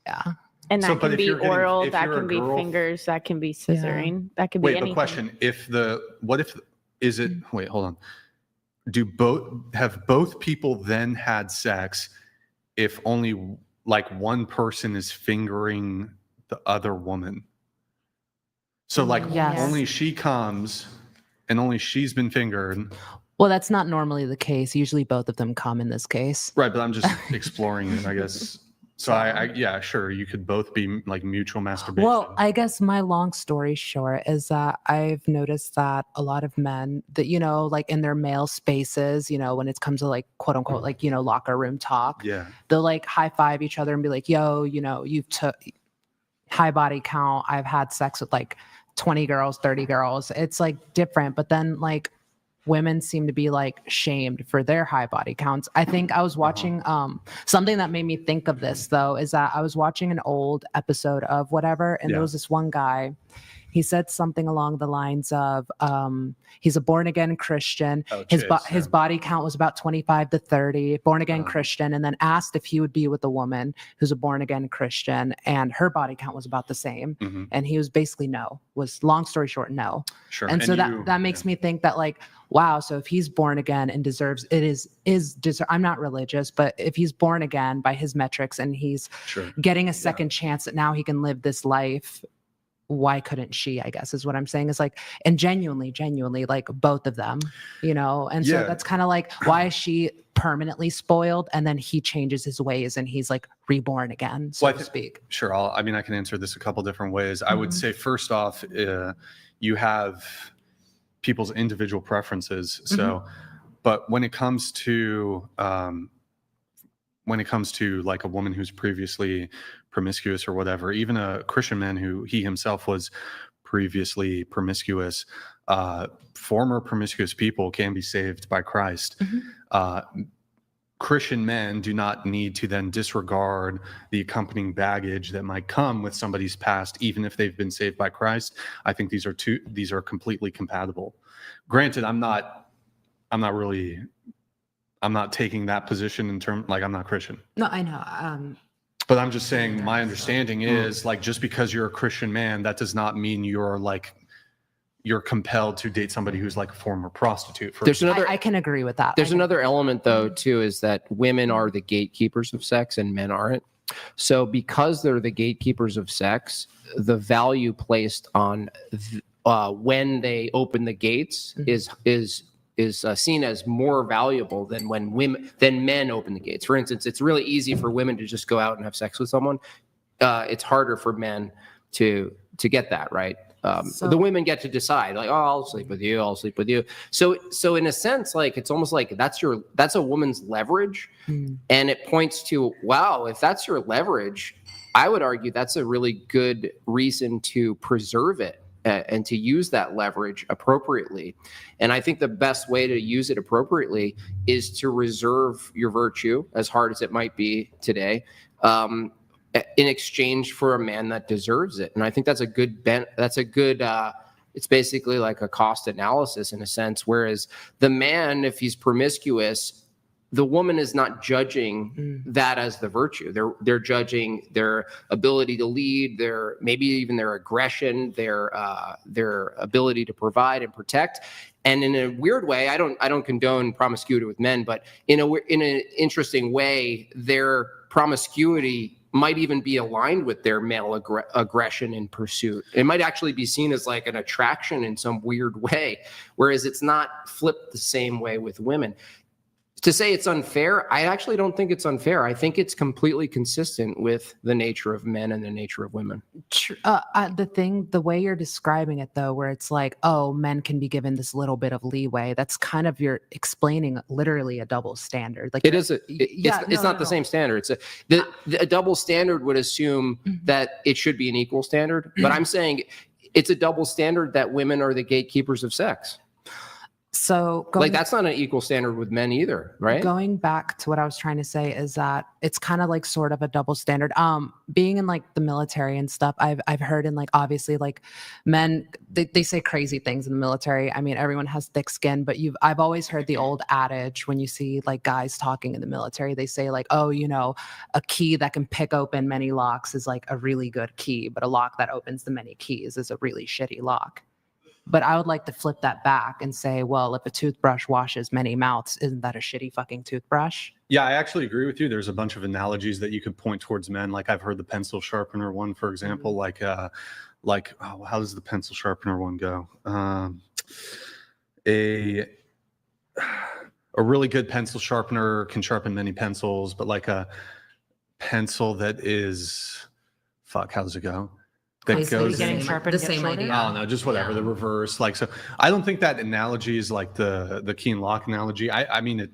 Yeah. And So, that but can if be you're getting- oral, if that you're a can be girl- fingers, that can be scissoring, that can be Wait, anything. but question, wait, hold on. Have both people then had sex if only like one person is fingering the other woman? So like Yes. only she comes and only she's been fingered. Well, that's not normally the case. Usually both of them come in this case. Right, but I'm just exploring it, I guess. So yeah, sure, you could both be like mutual masturbation. Well, I guess my long story short is that I've noticed that a lot of men that, like in their male spaces, when it comes to like quote unquote, like, locker room talk, yeah. they'll like high five each other and be like, yo, you've took high body count. I've had sex with like 20 girls, 30 girls. It's like different. But then like women seem to be like shamed for their high body counts. I think I was watching something that made me think of this though, is that I was watching an old episode of whatever, and there was this one guy. He said something along the lines of he's a born again Christian. His body count was about 25 to 30, born again Christian, and then asked if he would be with a woman who's a born again Christian, and her body count was about the same. Mm-hmm. And he was basically no. Was long story short, no. Sure. And so that makes me think that like, wow, so if he's born again and deserves I'm not religious, but if he's born again by his metrics and he's getting a second chance that now he can live this life, why couldn't she, I guess is what I'm saying, is like, and genuinely like both of them, and so that's kind of like, why is she permanently spoiled and then he changes his ways and he's like reborn again, so to speak? Sure. I can answer this a couple different ways. I would say first off, you have people's individual preferences. So, but when it comes to like a woman who's previously promiscuous or whatever, even a Christian man who he himself was previously promiscuous, former promiscuous people can be saved by Christ. Christian men do not need to then disregard the accompanying baggage that might come with somebody's past, even if they've been saved by Christ. I think these are completely compatible. Granted, I'm not taking that position in terms, like, I'm not Christian. No, I know. But I'm just saying my understanding is like, just because you're a Christian man, that does not mean you're compelled to date somebody who's like a former prostitute. I can agree with that. There's another element though, too, is that women are the gatekeepers of sex and men aren't. So because they're the gatekeepers of sex, the value placed on when they open the gates is seen as more valuable than when men open the gates. For instance, it's really easy for women to just go out and have sex with someone. It's harder for men to get that, right? The women get to decide, like, oh, I'll sleep with you, I'll sleep with you. So in a sense, like, it's almost like that's a woman's leverage, and it points to, wow, if that's your leverage, I would argue that's a really good reason to preserve it and to use that leverage appropriately. And I think the best way to use it appropriately is to reserve your virtue, as hard as it might be today, in exchange for a man that deserves it. And I think that's a good it's basically like a cost analysis in a sense. Whereas the man, if he's promiscuous, the woman is not judging that as the virtue. They're judging their ability to lead, maybe even their aggression, their ability to provide and protect. And in a weird way, I don't condone promiscuity with men, but in an interesting way, their promiscuity might even be aligned with their male aggression and pursuit. It might actually be seen as like an attraction in some weird way, whereas it's not flipped the same way with women. To say it's unfair, I actually don't think it's unfair. I think it's completely consistent with the nature of men and the nature of women. The way you're describing it, though, where it's like, oh, men can be given this little bit of leeway, that's kind of, you're explaining literally a double standard. Like it's not the same standard. A double standard would assume that it should be an equal standard, but I'm saying it's a double standard that women are the gatekeepers of sex. So that's not an equal standard with men either, right? Going back to what I was trying to say is that it's kind of like sort of a double standard. Being in like the military and stuff, I've heard, and like obviously like men, they say crazy things in the military. I mean, everyone has thick skin, but I've always heard the old adage when you see like guys talking in the military, they say like, oh, a key that can pick open many locks is like a really good key, but a lock that opens the many keys is a really shitty lock. But I would like to flip that back and say, well, if a toothbrush washes many mouths, isn't that a shitty fucking toothbrush? Yeah, I actually agree with you. There's a bunch of analogies that you could point towards men. Like I've heard the pencil sharpener one, for example. How does the pencil sharpener one go? A really good pencil sharpener can sharpen many pencils, but like a pencil that is, how does it go? That goes getting sharper the same idea. Oh no, just whatever. The reverse, so I don't think that analogy is like the key and lock analogy. I mean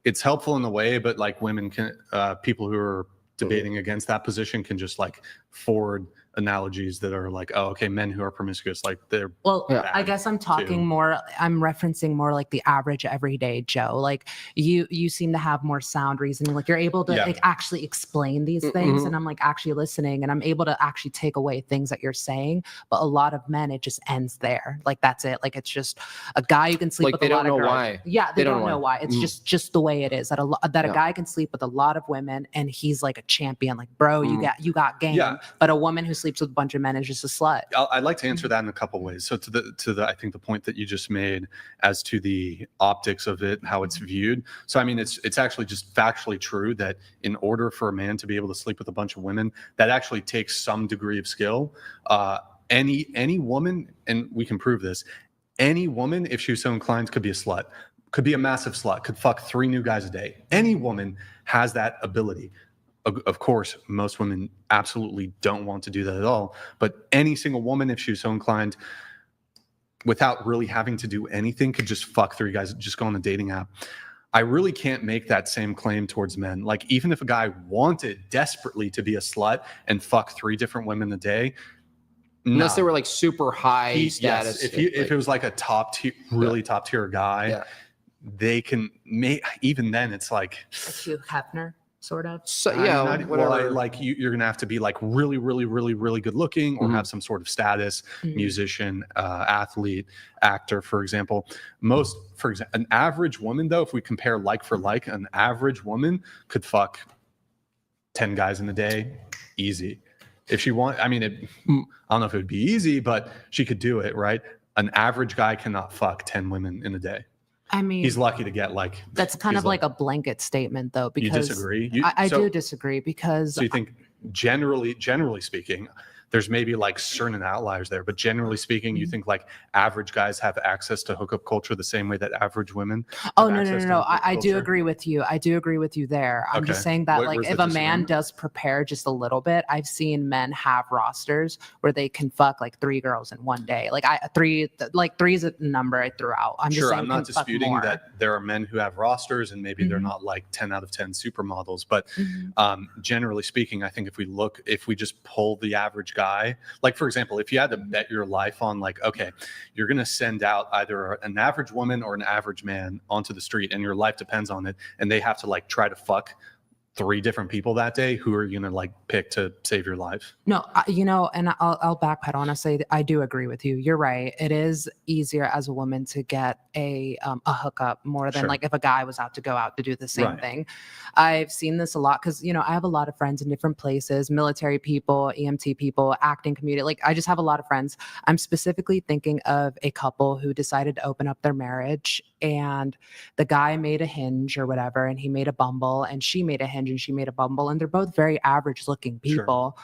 it's helpful in a way, but like women can, people who are debating against that position can just like forward analogies that are like, oh, okay, men who are promiscuous, like they're I guess I'm talking more, I'm referencing more like the average everyday Joe. Like you seem to have more sound reasoning, like you're able to like actually explain these things, and I'm like actually listening, and I'm able to actually take away things that you're saying. But a lot of men, it just ends there. Like that's it. Like it's just a guy who can sleep with a lot of girls. Why. Yeah, they don't know why. It's just the way it is. That a guy can sleep with a lot of women, and he's like a champion. Like, bro, you got game. Yeah. But a woman who sleeps with a bunch of men is just a slut. I'd like to answer that in a couple ways. So to the I think the point that you just made as to the optics of it, how it's viewed. So I mean, it's actually just factually true that in order for a man to be able to sleep with a bunch of women, that actually takes some degree of skill. Any woman, and we can prove this, any woman, if she was so inclined, could be a slut, could be a massive slut, could fuck 3 new guys a day. Any woman has that ability. Of course, most women absolutely don't want to do that at all. But any single woman, if she was so inclined, without really having to do anything, could just fuck 3 guys, just go on a dating app. I really can't make that same claim towards men. Like even if a guy wanted desperately to be a slut and fuck 3 different women a day, unless they were like super high status. Yes, if it was like a top tier, really top tier guy, they can make. Even then, it's like Hugh Hefner. Sort of. So you're gonna have to be like really, really, really, really good looking, or have some sort of status, musician, athlete, actor, for example. An average woman, though, if we compare like for like, an average woman could fuck 10 guys in a day, easy. If she want, I mean, I don't know if it would be easy, but she could do it, right? An average guy cannot fuck 10 women in a day. I mean, he's lucky to get like. That's kind of like a blanket statement, though. Because you disagree? I do disagree because. So you think generally speaking, there's maybe like certain outliers there, but generally speaking, you think like average guys have access to hookup culture the same way that average women? Oh, no. I do agree with you. I do agree with you there. I'm just saying that like if a man does prepare just a little bit, I've seen men have rosters where they can fuck like 3 girls in one day. Like 3 is a number I threw out. I'm just saying I'm not disputing that there are men who have rosters and maybe they're not like 10 out of 10 supermodels, but generally speaking, I think if we just pull the average guy, like for example, if you had to bet your life on like, okay, you're going to send out either an average woman or an average man onto the street and your life depends on it, and they have to like try to fuck 3 different people that day, who are you gonna like pick to save your life? No, and I'll backpedal. Honestly, I do agree with you. You're right. It is easier as a woman to get a hookup more than Sure. like if a guy was out to go out to do the same Right. thing. I've seen this a lot because I have a lot of friends in different places, military people, EMT people, acting community. Like I just have a lot of friends. I'm specifically thinking of a couple who decided to open up their marriage, and the guy made a Hinge or whatever, and he made a Bumble, and she made a Hinge and she made a Bumble, and they're both very average looking people.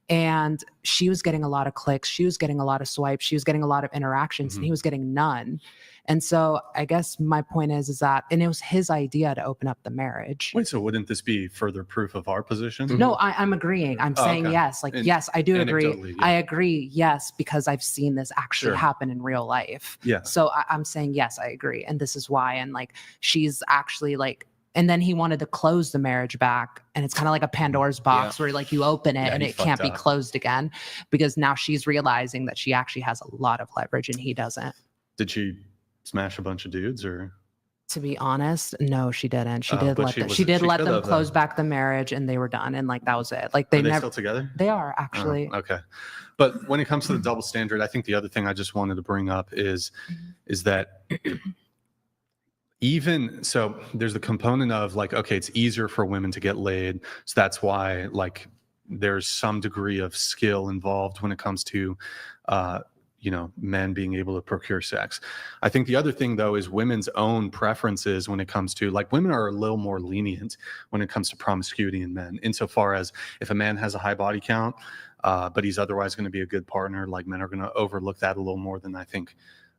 And she was getting a lot of clicks, she was getting a lot of swipes, she was getting a lot of interactions, and he was getting none. And so I guess my point is that, and it was his idea to open up the marriage. Wait, so wouldn't this be further proof of our position? No, I'm agreeing. I'm saying okay. yes. Like, And yes, I do agree. anecdotally, yeah. I agree. Yes, because I've seen this actually Sure. happen in real life. Yeah. So I'm saying, yes, I agree. And this is why. And like, she's actually like, and then he wanted to close the marriage back. And it's kind of like a Pandora's box where like you open it Yeah, and he it can't be fucked up. closed again, because now she's realizing that she actually has a lot of leverage and he doesn't. Did she smash a bunch of dudes or? To be honest, no, she didn't. She Oh, did but let she them, was- she did she let could them have, close though. back the marriage, and they were done. And like, that was it. Like they Are they never, still together? they are actually. Oh, okay. But when it comes to the double standard, I think the other thing I just wanted to bring up is that even so, there's the component of like, okay, it's easier for women to get laid. So that's why like there's some degree of skill involved when it comes to, men being able to procure sex. I think the other thing though is women's own preferences when it comes to like, women are a little more lenient when it comes to promiscuity in men, insofar as if a man has a high body count, but he's otherwise going to be a good partner, like men are going to overlook that a little more than I think,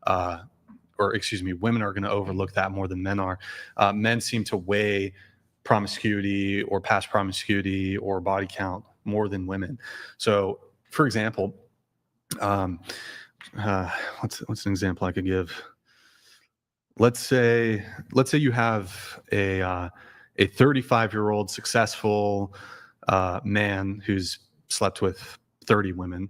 women are going to overlook that more than men are. Men seem to weigh promiscuity or past promiscuity or body count more than women. So for example, what's an example I could give? Let's say you have a 35-year-old successful man who's slept with 30 women.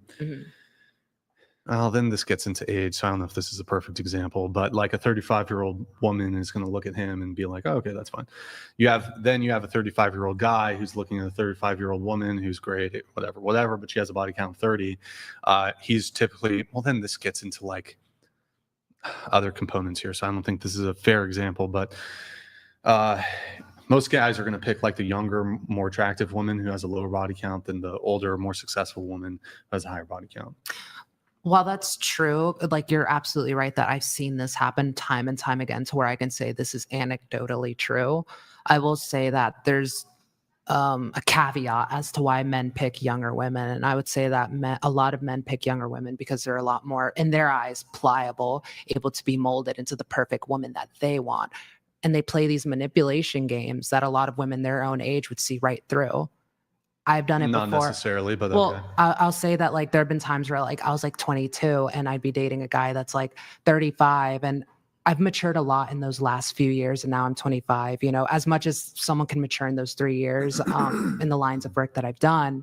Well, then this gets into age, so I don't know if this is a perfect example, but like a 35-year-old woman is going to look at him and be like, oh, okay, that's fine. You have a 35-year-old guy who's looking at a 35-year-old woman who's great, whatever, but she has a body count of 30. He's typically, well, then this gets into like other components here, so I don't think this is a fair example, but most guys are going to pick like the younger, more attractive woman who has a lower body count than the older, more successful woman who has a higher body count. While that's true, like you're absolutely right that I've seen this happen time and time again to where I can say this is anecdotally true. I will say that there's a caveat as to why men pick younger women. And I would say that a lot of men pick younger women because they're a lot more, in their eyes, pliable, able to be molded into the perfect woman that they want. And they play these manipulation games that a lot of women their own age would see right through. I've done it Not before. necessarily, but well, okay. I'll say that like there have been times where like I was like 22 and I'd be dating a guy that's like 35, and I've matured a lot in those last few years, and now I'm 25. As much as someone can mature in those 3 years in the lines of work that I've done,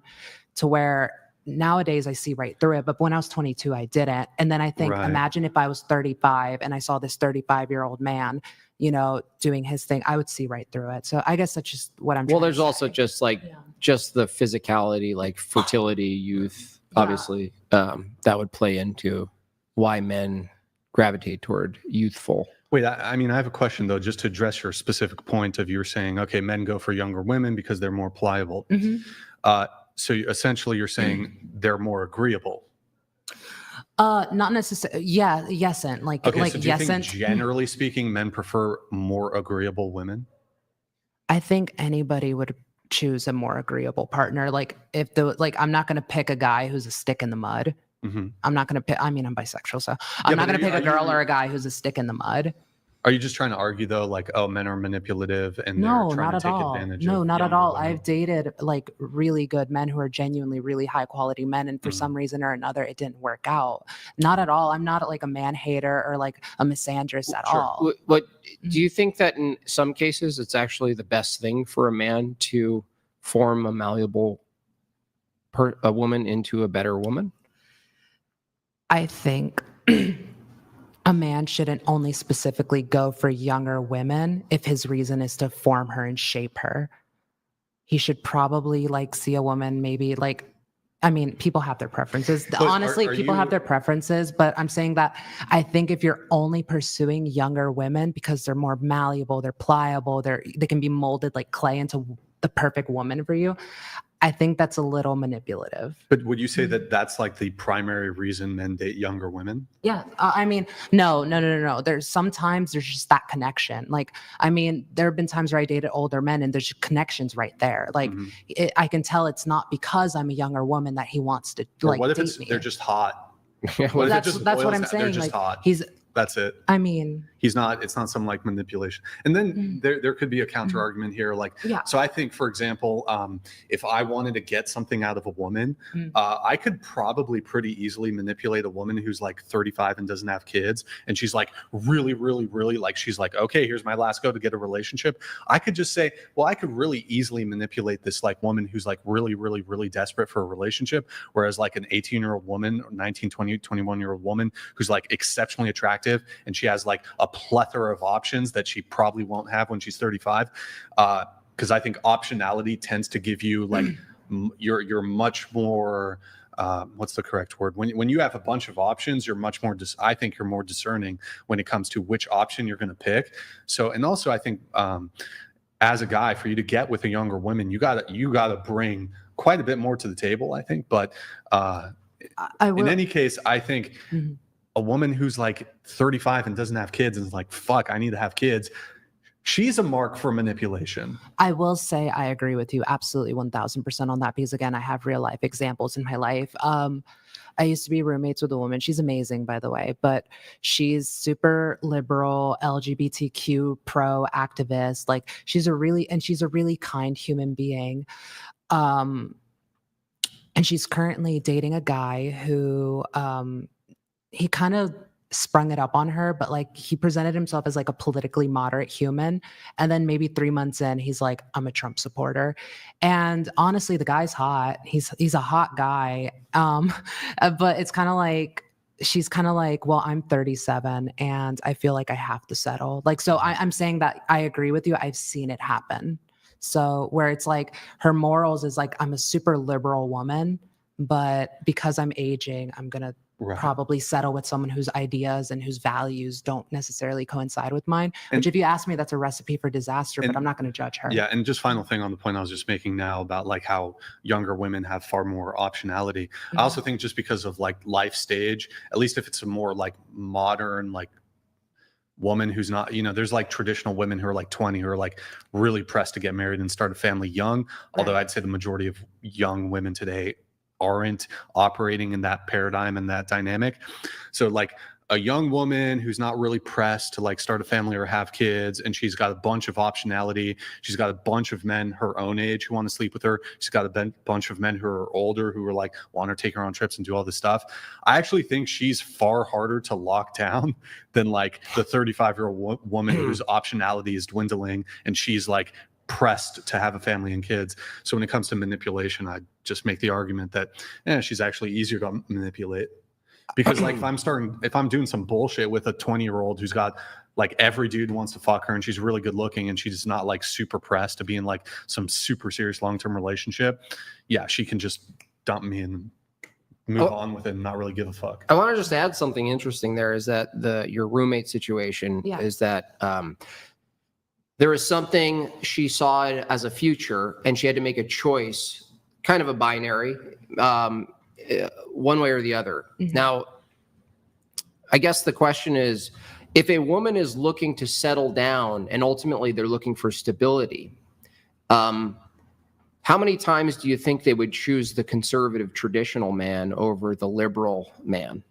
to where nowadays I see right through it. But when I was 22, I didn't. And then I think, Right. imagine if I was 35 and I saw this 35-year-old man, doing his thing, I would see right through it. So I guess that's just what I'm. Well, trying there's to also say. just like just the physicality, like fertility, youth, obviously, that would play into why men gravitate toward youthful. Wait, I mean, I have a question though, just to address your specific point of you were saying, okay, men go for younger women because they're more pliable. So essentially you're saying they're more agreeable. Not necessarily. Yeah, yes, and like Okay, like so do you yes, think and generally speaking, men prefer more agreeable women? I think anybody would choose a more agreeable partner. Like if I'm not going to pick a guy who's a stick in the mud. I'm not going to pick. I mean, I'm bisexual, so I'm not going to pick a girl or a guy who's a stick in the mud. Are you just trying to argue though, like, oh, men are manipulative and No, they're trying not to at take all. advantage No, of not at younger all. women? I've dated like really good men who are genuinely really high quality men, and for some reason or another, it didn't work out. Not at all. I'm not like a man hater or like a misandrist at all. But do you think that in some cases it's actually the best thing for a man to form a malleable a woman into a better woman? I think a man shouldn't only specifically go for younger women if his reason is to form her and shape her. he should probably like see a woman maybe like, I mean, people have their preferences. But Honestly, are people you- have their preferences, but I'm saying that I think if you're only pursuing younger women because they're more malleable, they're pliable, they can be molded like clay into the perfect woman for you, I think that's a little manipulative. But would you say that that's like the primary reason men date younger women? Yeah, I mean, no. There's sometimes there's just that connection. Like, I mean, there have been times where I dated older men and there's connections right there. Like, I can tell it's not because I'm a younger woman that he wants to Or like what if date me. they're just hot? Well, What if it that's just what boils I'm down- saying. They're just Like, hot. That's it. I mean, It's not some like manipulation. And then there could be a counter argument here. Like, Yeah. so I think, for example, if I wanted to get something out of a woman, I could probably pretty easily manipulate a woman who's like 35 and doesn't have kids. And she's like really, really, really like, she's like, okay, here's my last go to get a relationship. I could just say, well, I could really easily manipulate this like woman who's like really, really, really desperate for a relationship. Whereas like an 18-year-old woman, 19, 20, 21-year-old woman who's like exceptionally attractive and she has like a plethora of options that she probably won't have when she's 35. Because I think optionality tends to give you like you're much more what's the correct word? When you have a bunch of options, you're much more I think you're more discerning when it comes to which option you're going to pick. So, and also I think as a guy, for you to get with a younger woman, you gotta bring quite a bit more to the table, I think. But in any case, I think a woman who's like 35 and doesn't have kids and is like, fuck, I need to have kids, she's a mark for manipulation. I will say I agree with you absolutely 1000% on that because again, I have real life examples in my life. I used to be roommates with a woman. She's amazing, by the way, but she's super liberal, LGBTQ pro activist. Like she's a really kind human being. And she's currently dating a guy who he kind of sprung it up on her, but like he presented himself as like a politically moderate human. And then maybe 3 months in, he's like, I'm a Trump supporter. And honestly, the guy's hot. He's a hot guy. But it's kind of like, she's kind of like, well, I'm 37 and I feel like I have to settle. Like, so I'm saying that I agree with you. I've seen it happen. So where it's like her morals is like, I'm a super liberal woman, but because I'm aging, I'm going to probably settle with someone whose ideas and whose values don't necessarily coincide with mine. Which if you ask me, that's a recipe for disaster, but I'm not going to judge her. Yeah. And just final thing on the point I was just making now about like how younger women have far more optionality. I also think just because of like life stage, at least if it's a more like modern, like woman who's not, there's like traditional women who are like 20 who are like really pressed to get married and start a family young. Although I'd say the majority of young women today aren't operating in that paradigm and that dynamic. So like a young woman who's not really pressed to like start a family or have kids, and she's got a bunch of optionality. She's got a bunch of men her own age who want to sleep with her. She's got a bunch of men who are older who are like want her to take her on trips and do all this stuff. I actually think she's far harder to lock down than like the 35-year-old woman whose optionality is dwindling and she's like pressed to have a family and kids. So when it comes to manipulation, I just make the argument that she's actually easier to manipulate. Because like if I'm doing some bullshit with a 20-year-old who's got like every dude wants to fuck her and she's really good looking and she's not like super pressed to be in like some super serious long-term relationship, she can just dump me and move on with it and not really give a fuck. I want to just add something interesting there is that your roommate situation is that there was something she saw it as a future and she had to make a choice, kind of a binary, one way or the other. Now, I guess the question is, if a woman is looking to settle down and ultimately they're looking for stability, how many times do you think they would choose the conservative traditional man over the liberal man?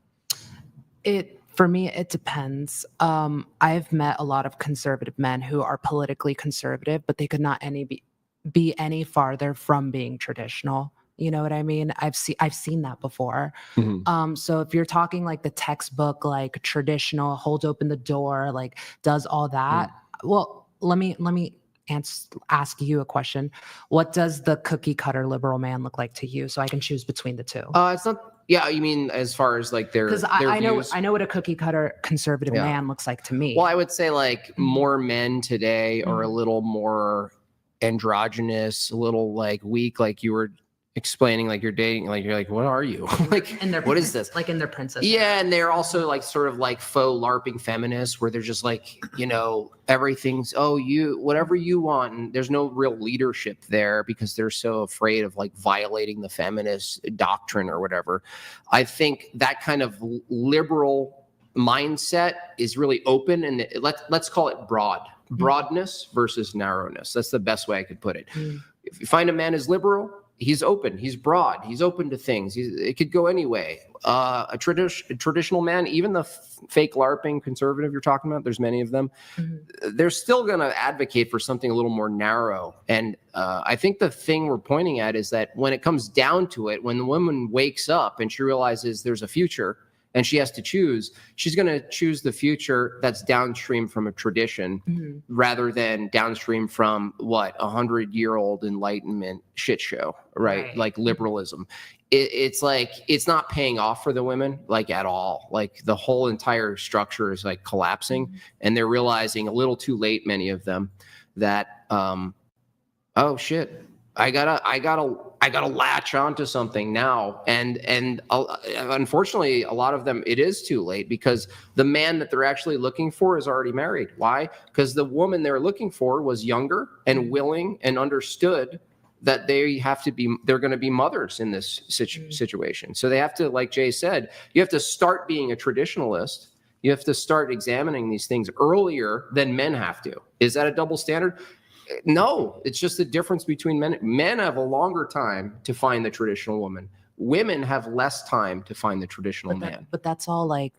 For me, it depends. I've met a lot of conservative men who are politically conservative, but they could not be any farther from being traditional. You know what I mean? I've seen that before. So if you're talking like the textbook, like traditional, holds open the door, like does all that. Well, let me ask you a question. What does the cookie cutter liberal man look like to you? So I can choose between the two. It's not. Yeah, you mean as far as like their I views? know what a cookie cutter conservative man looks like to me. Well, I would say like more men today are a little more androgynous, a little like weak, like you were explaining, like you're dating, like you're like, what are you? Like, And what is this? Like in their princess. Yeah, and they're also like sort of like faux LARPing feminists where they're just like, you know, everything's you whatever you want, and there's no real leadership there because they're so afraid of like violating the feminist doctrine or whatever. I think that kind of liberal mindset is really open, and let's call it broadness versus narrowness. That's the best way I could put it. If you find a man is liberal, he's open, he's broad, he's open to things. It could go any way. A traditional man, even the fake LARPing conservative you're talking about, there's many of them, they're still going to advocate for something a little more narrow. And I think the thing we're pointing at is that when it comes down to it, when the woman wakes up and she realizes there's a future and she has to choose, she's going to choose the future that's downstream from a tradition rather than downstream from what 100-year-old Enlightenment shit show, right? Like liberalism. It's like, it's not paying off for the women, like at all. Like the whole entire structure is like collapsing, and they're realizing a little too late, many of them, that, oh shit, I gotta latch onto something now. And unfortunately, a lot of them, it is too late because the man that they're actually looking for is already married. Why? Because the woman they're looking for was younger and willing and understood that they're going to be mothers in this situation. So they have to, like Jay said, you have to start being a traditionalist. You have to start examining these things earlier than men have to. Is that a double standard? No, it's just the difference between men. Men have a longer time to find the traditional woman. Women have less time to find the traditional man. But that's all like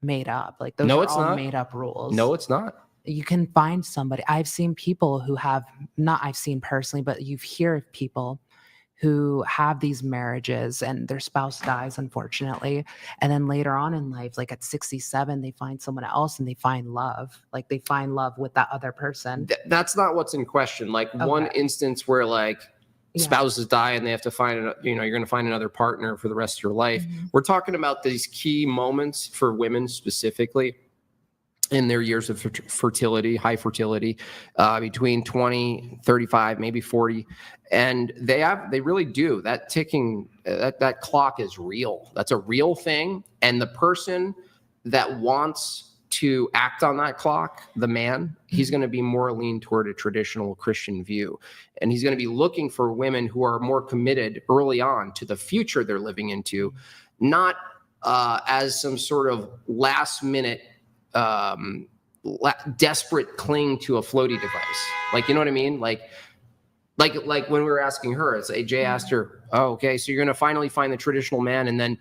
made up. Like those No, are it's all not. made up rules. No, it's not. You can find somebody. I've seen people who have, not I've seen personally, but you hear of people who have these marriages and their spouse dies, unfortunately. And then later on in life, like at 67, they find someone else and they find love. Like they find love with that other person. That's not what's in question. Like one instance where like spouses die and they have to find, you're going to find another partner for the rest of your life. We're talking about these key moments for women specifically in their years of fertility, high fertility, between 20, 35, maybe 40. And they really do. That ticking, that clock is real. That's a real thing. And the person that wants to act on that clock, the man, he's going to be more lean toward a traditional Christian view. And he's going to be looking for women who are more committed early on to the future they're living into, not as some sort of last minute desperate cling to a floaty device. Like, you know what I mean? Like when we were asking her, Jay asked her, oh, okay, so you're going to finally find the traditional man. And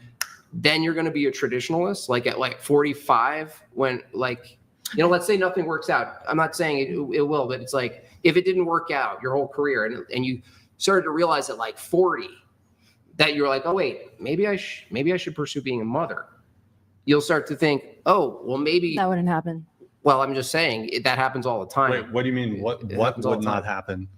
then you're going to be a traditionalist, like at like 45, when like, let's say nothing works out. I'm not saying it will, but it's like, if it didn't work out your whole career and you started to realize at like 40 that you're like, oh wait, maybe I should pursue being a mother. You'll start to think, oh, well, maybe that wouldn't happen. Well, I'm just saying that happens all the time. Wait, what do you mean? What would not happen?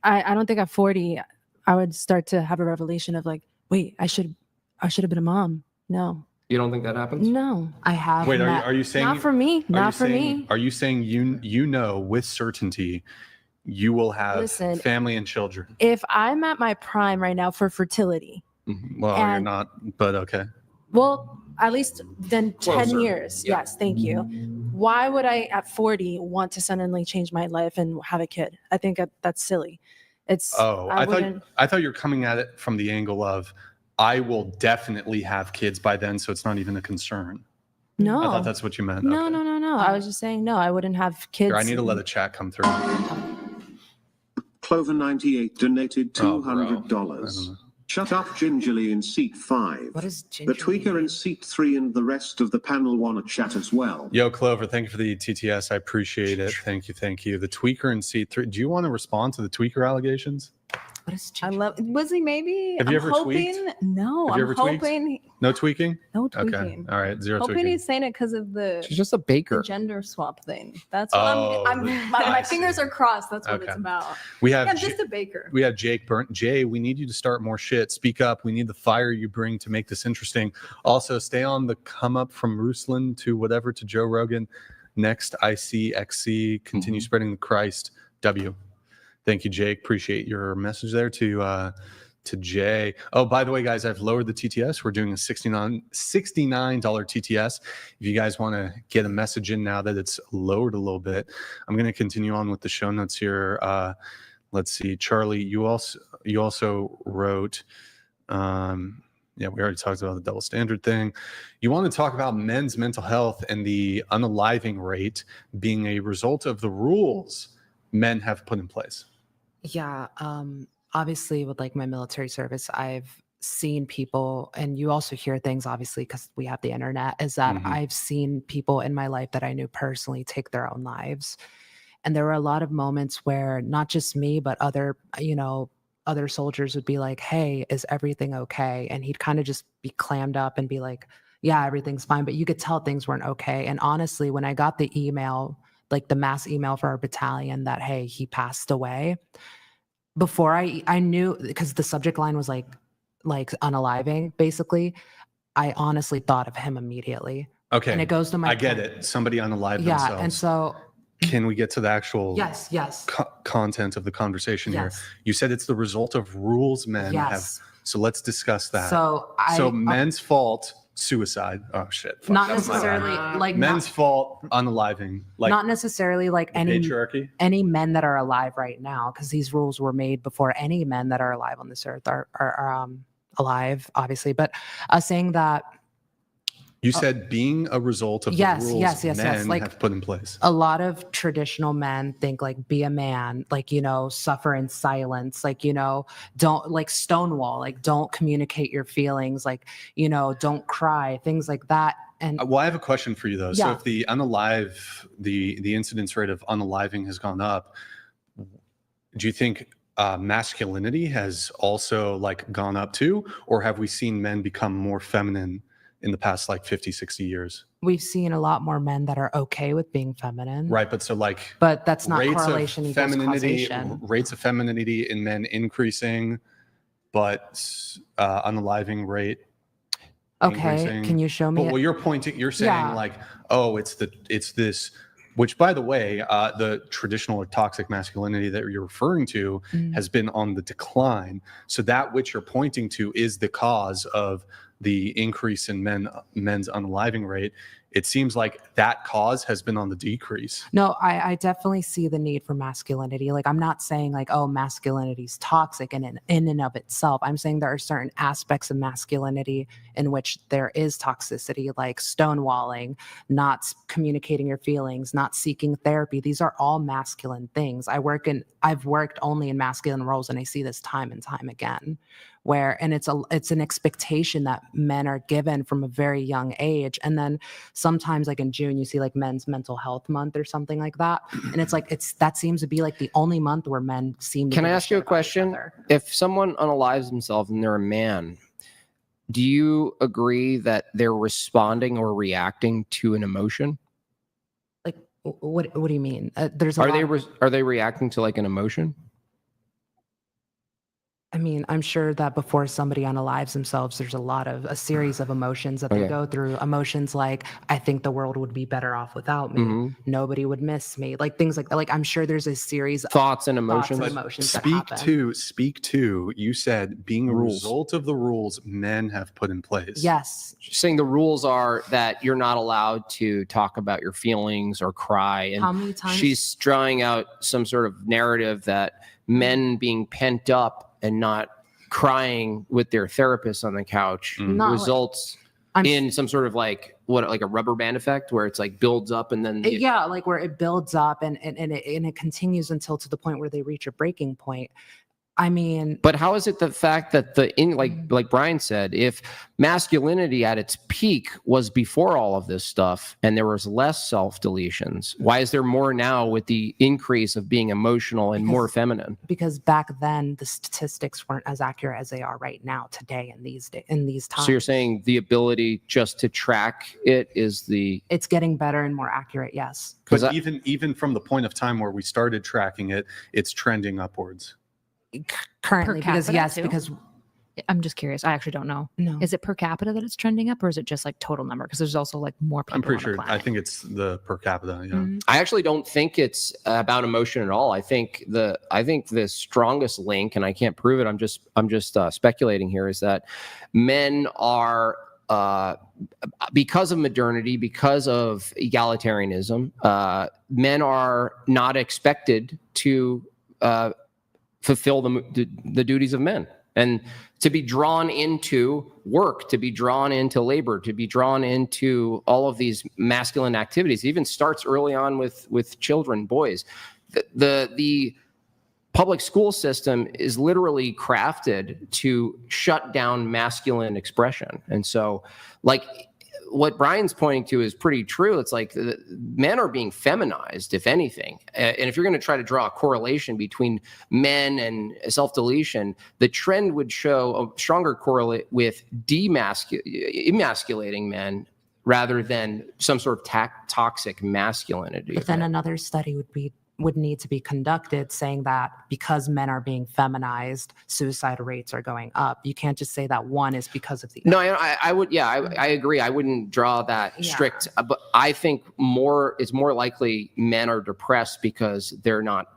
I don't think at 40 I would start to have a revelation of like, wait, I should have been a mom. No. You don't think that happens? No. I have. Wait, are you saying not for me? Not for me. Are you saying you know with certainty you will have family and children? If I'm at my prime right now for fertility. Well, you're not, but okay. Well, at least then 10 Closer. years. Yeah. Yes, thank you. Why would I at 40 want to suddenly change my life and have a kid? I think that's silly. I thought you're coming at it from the angle of I will definitely have kids by then, so it's not even a concern. No. I thought that's what you meant. No, Okay. no. I was just saying no, I wouldn't have kids. Here, I need to let a chat come through. Clover98 donated $200. Shut up gingerly in seat 5. What is The tweaker in seat 3 and the rest of the panel want to chat as well. Yo, Clover, thank you for the TTS. I appreciate it. Thank you. The tweaker in seat 3. Do you want to respond to the tweaker allegations? What is I love. Was he maybe? Have you I'm ever hoping. tweaked? No, Have you I'm ever tweaked? hoping. No tweaking? No Okay. tweaking. All right. Zero Hoping tweaking. he's saying it because of the. She's just a baker. The gender swap thing. That's what I my see. fingers are crossed. That's what Okay. it's about. We have I'm just a baker. We have Jake Burnt. Jay, we need you to start more shit. Speak up. We need the fire you bring to make this interesting. Also, stay on the come up from Ruslan to whatever to Joe Rogan. Next, ICXC. Continue spreading the Christ. W. Thank you, Jake. Appreciate your message there to Jay. Oh, by the way, guys, I've lowered the TTS. We're doing a $69 TTS. If you guys want to get a message in now that it's lowered a little bit, I'm going to continue on with the show notes here. Let's see, Charlie, you also wrote, yeah, we already talked about the double standard thing. You want to talk about men's mental health and the unaliving rate being a result of the rules men have put in place. Yeah. Obviously, with like my military service, I've seen people, and you also hear things, obviously, because we have the internet, is that I've seen people in my life that I knew personally take their own lives. And there were a lot of moments where not just me, but other soldiers would be like, hey, is everything okay? And he'd kind of just be clammed up and be like, yeah, everything's fine. But you could tell things weren't okay. And honestly, when I got the email, like the mass email for our battalion that, hey, he passed away, before I knew, because the subject line was like unaliving, basically, I honestly thought of him immediately. Okay. And it goes to my I get it. Somebody unalived yeah, themselves. and so can we get to the actual yes content of the conversation here? Yes. You said it's the result of rules men have. So let's discuss that. So men's fault, suicide. Oh shit. Fuck, not that's my necessarily bad. like men's fault, unaliving. Like not necessarily like patriarchy. Any men that are alive right now, because these rules were made before any men that are alive on this earth are alive, obviously. But saying that. You said being a result of the rules men like, have put in place. A lot of traditional men think like be a man, like, suffer in silence, like, don't like stonewall, like don't communicate your feelings, like, don't cry, things like that. And well, I have a question for you though. Yeah. So if the the incidence rate of unaliving has gone up, do you think masculinity has also like gone up too? Or have we seen men become more feminine in the past like 50, 60 years? We've seen a lot more men that are okay with being feminine. Right, but so like but that's not rates correlation of equals femininity, causation. rates of femininity in men increasing, but unaliving rate okay increasing. Can you show me well, you're saying like, oh, it's this, which by the way, the traditional or toxic masculinity that you're referring to has been on the decline. So that which you're pointing to is the cause of the increase in men's unaliving rate. It seems like that cause has been on the decrease. No, I definitely see the need for masculinity. Like, I'm not saying like, oh, masculinity is toxic in and of itself. I'm saying there are certain aspects of masculinity in which there is toxicity, like stonewalling, not communicating your feelings, not seeking therapy. These are all masculine things. I've worked only in masculine roles, and I see this time and time again. And it's an expectation that men are given from a very young age. And then sometimes like in June, you see like Men's Mental Health Month or something like that. And it's like, that seems to be like the only month where men seem to. Can I ask you a question? If someone unalives themselves and they're a man, do you agree that they're responding or reacting to an emotion? Like, what do you mean? Are they reacting to like an emotion? I mean, I'm sure that before somebody unalives themselves, there's a series of emotions that they go through. Emotions like, I think the world would be better off without me. Nobody would miss me. Like things like that. Like, I'm sure there's a series of thoughts and emotions. Speak to, you said being a result of the rules men have put in place. Yes. Saying the rules are that you're not allowed to talk about your feelings or cry. And how many times? She's drawing out some sort of narrative that men being pent up and not crying with their therapist on the couch results in some sort of like a rubber band effect where it's like builds up and then like where it builds up and it continues until to the point where they reach a breaking point. I mean, but how is it the fact that like Brian said, if masculinity at its peak was before all of this stuff and there was less self-deletions, why is there more now with the increase of being emotional and more feminine? Because back then the statistics weren't as accurate as they are right now today in these times. So you're saying the ability just to track it's getting better and more accurate, yes. But even from the point of time where we started tracking it, it's trending upwards. Currently, because I'm just curious. I actually don't know. No. Is it per capita that it's trending up, or is it just like total number? Because there's also like more people I'm pretty on sure. the I planet. think it's the per capita. Yeah. Mhm. I actually don't think it's about emotion at all. I think the strongest link, and I can't prove it, I'm just speculating here, is that men are because of modernity, because of egalitarianism, men are not expected to fulfill the duties of men, and to be drawn into work, to be drawn into labor, to be drawn into all of these masculine activities. It even starts early on with children, boys. The public school system is literally crafted to shut down masculine expression. And so, like, what Brian's pointing to is pretty true. It's like men are being feminized, if anything. And if you're going to try to draw a correlation between men and self-deletion, the trend would show a stronger correlate with emasculating men rather than some sort of toxic masculinity. But then another study would need to be conducted saying that because men are being feminized, suicide rates are going up. You can't just say that one is because of the No, I would. Yeah, I agree. I wouldn't draw that strict, but I think it's more likely men are depressed because they're not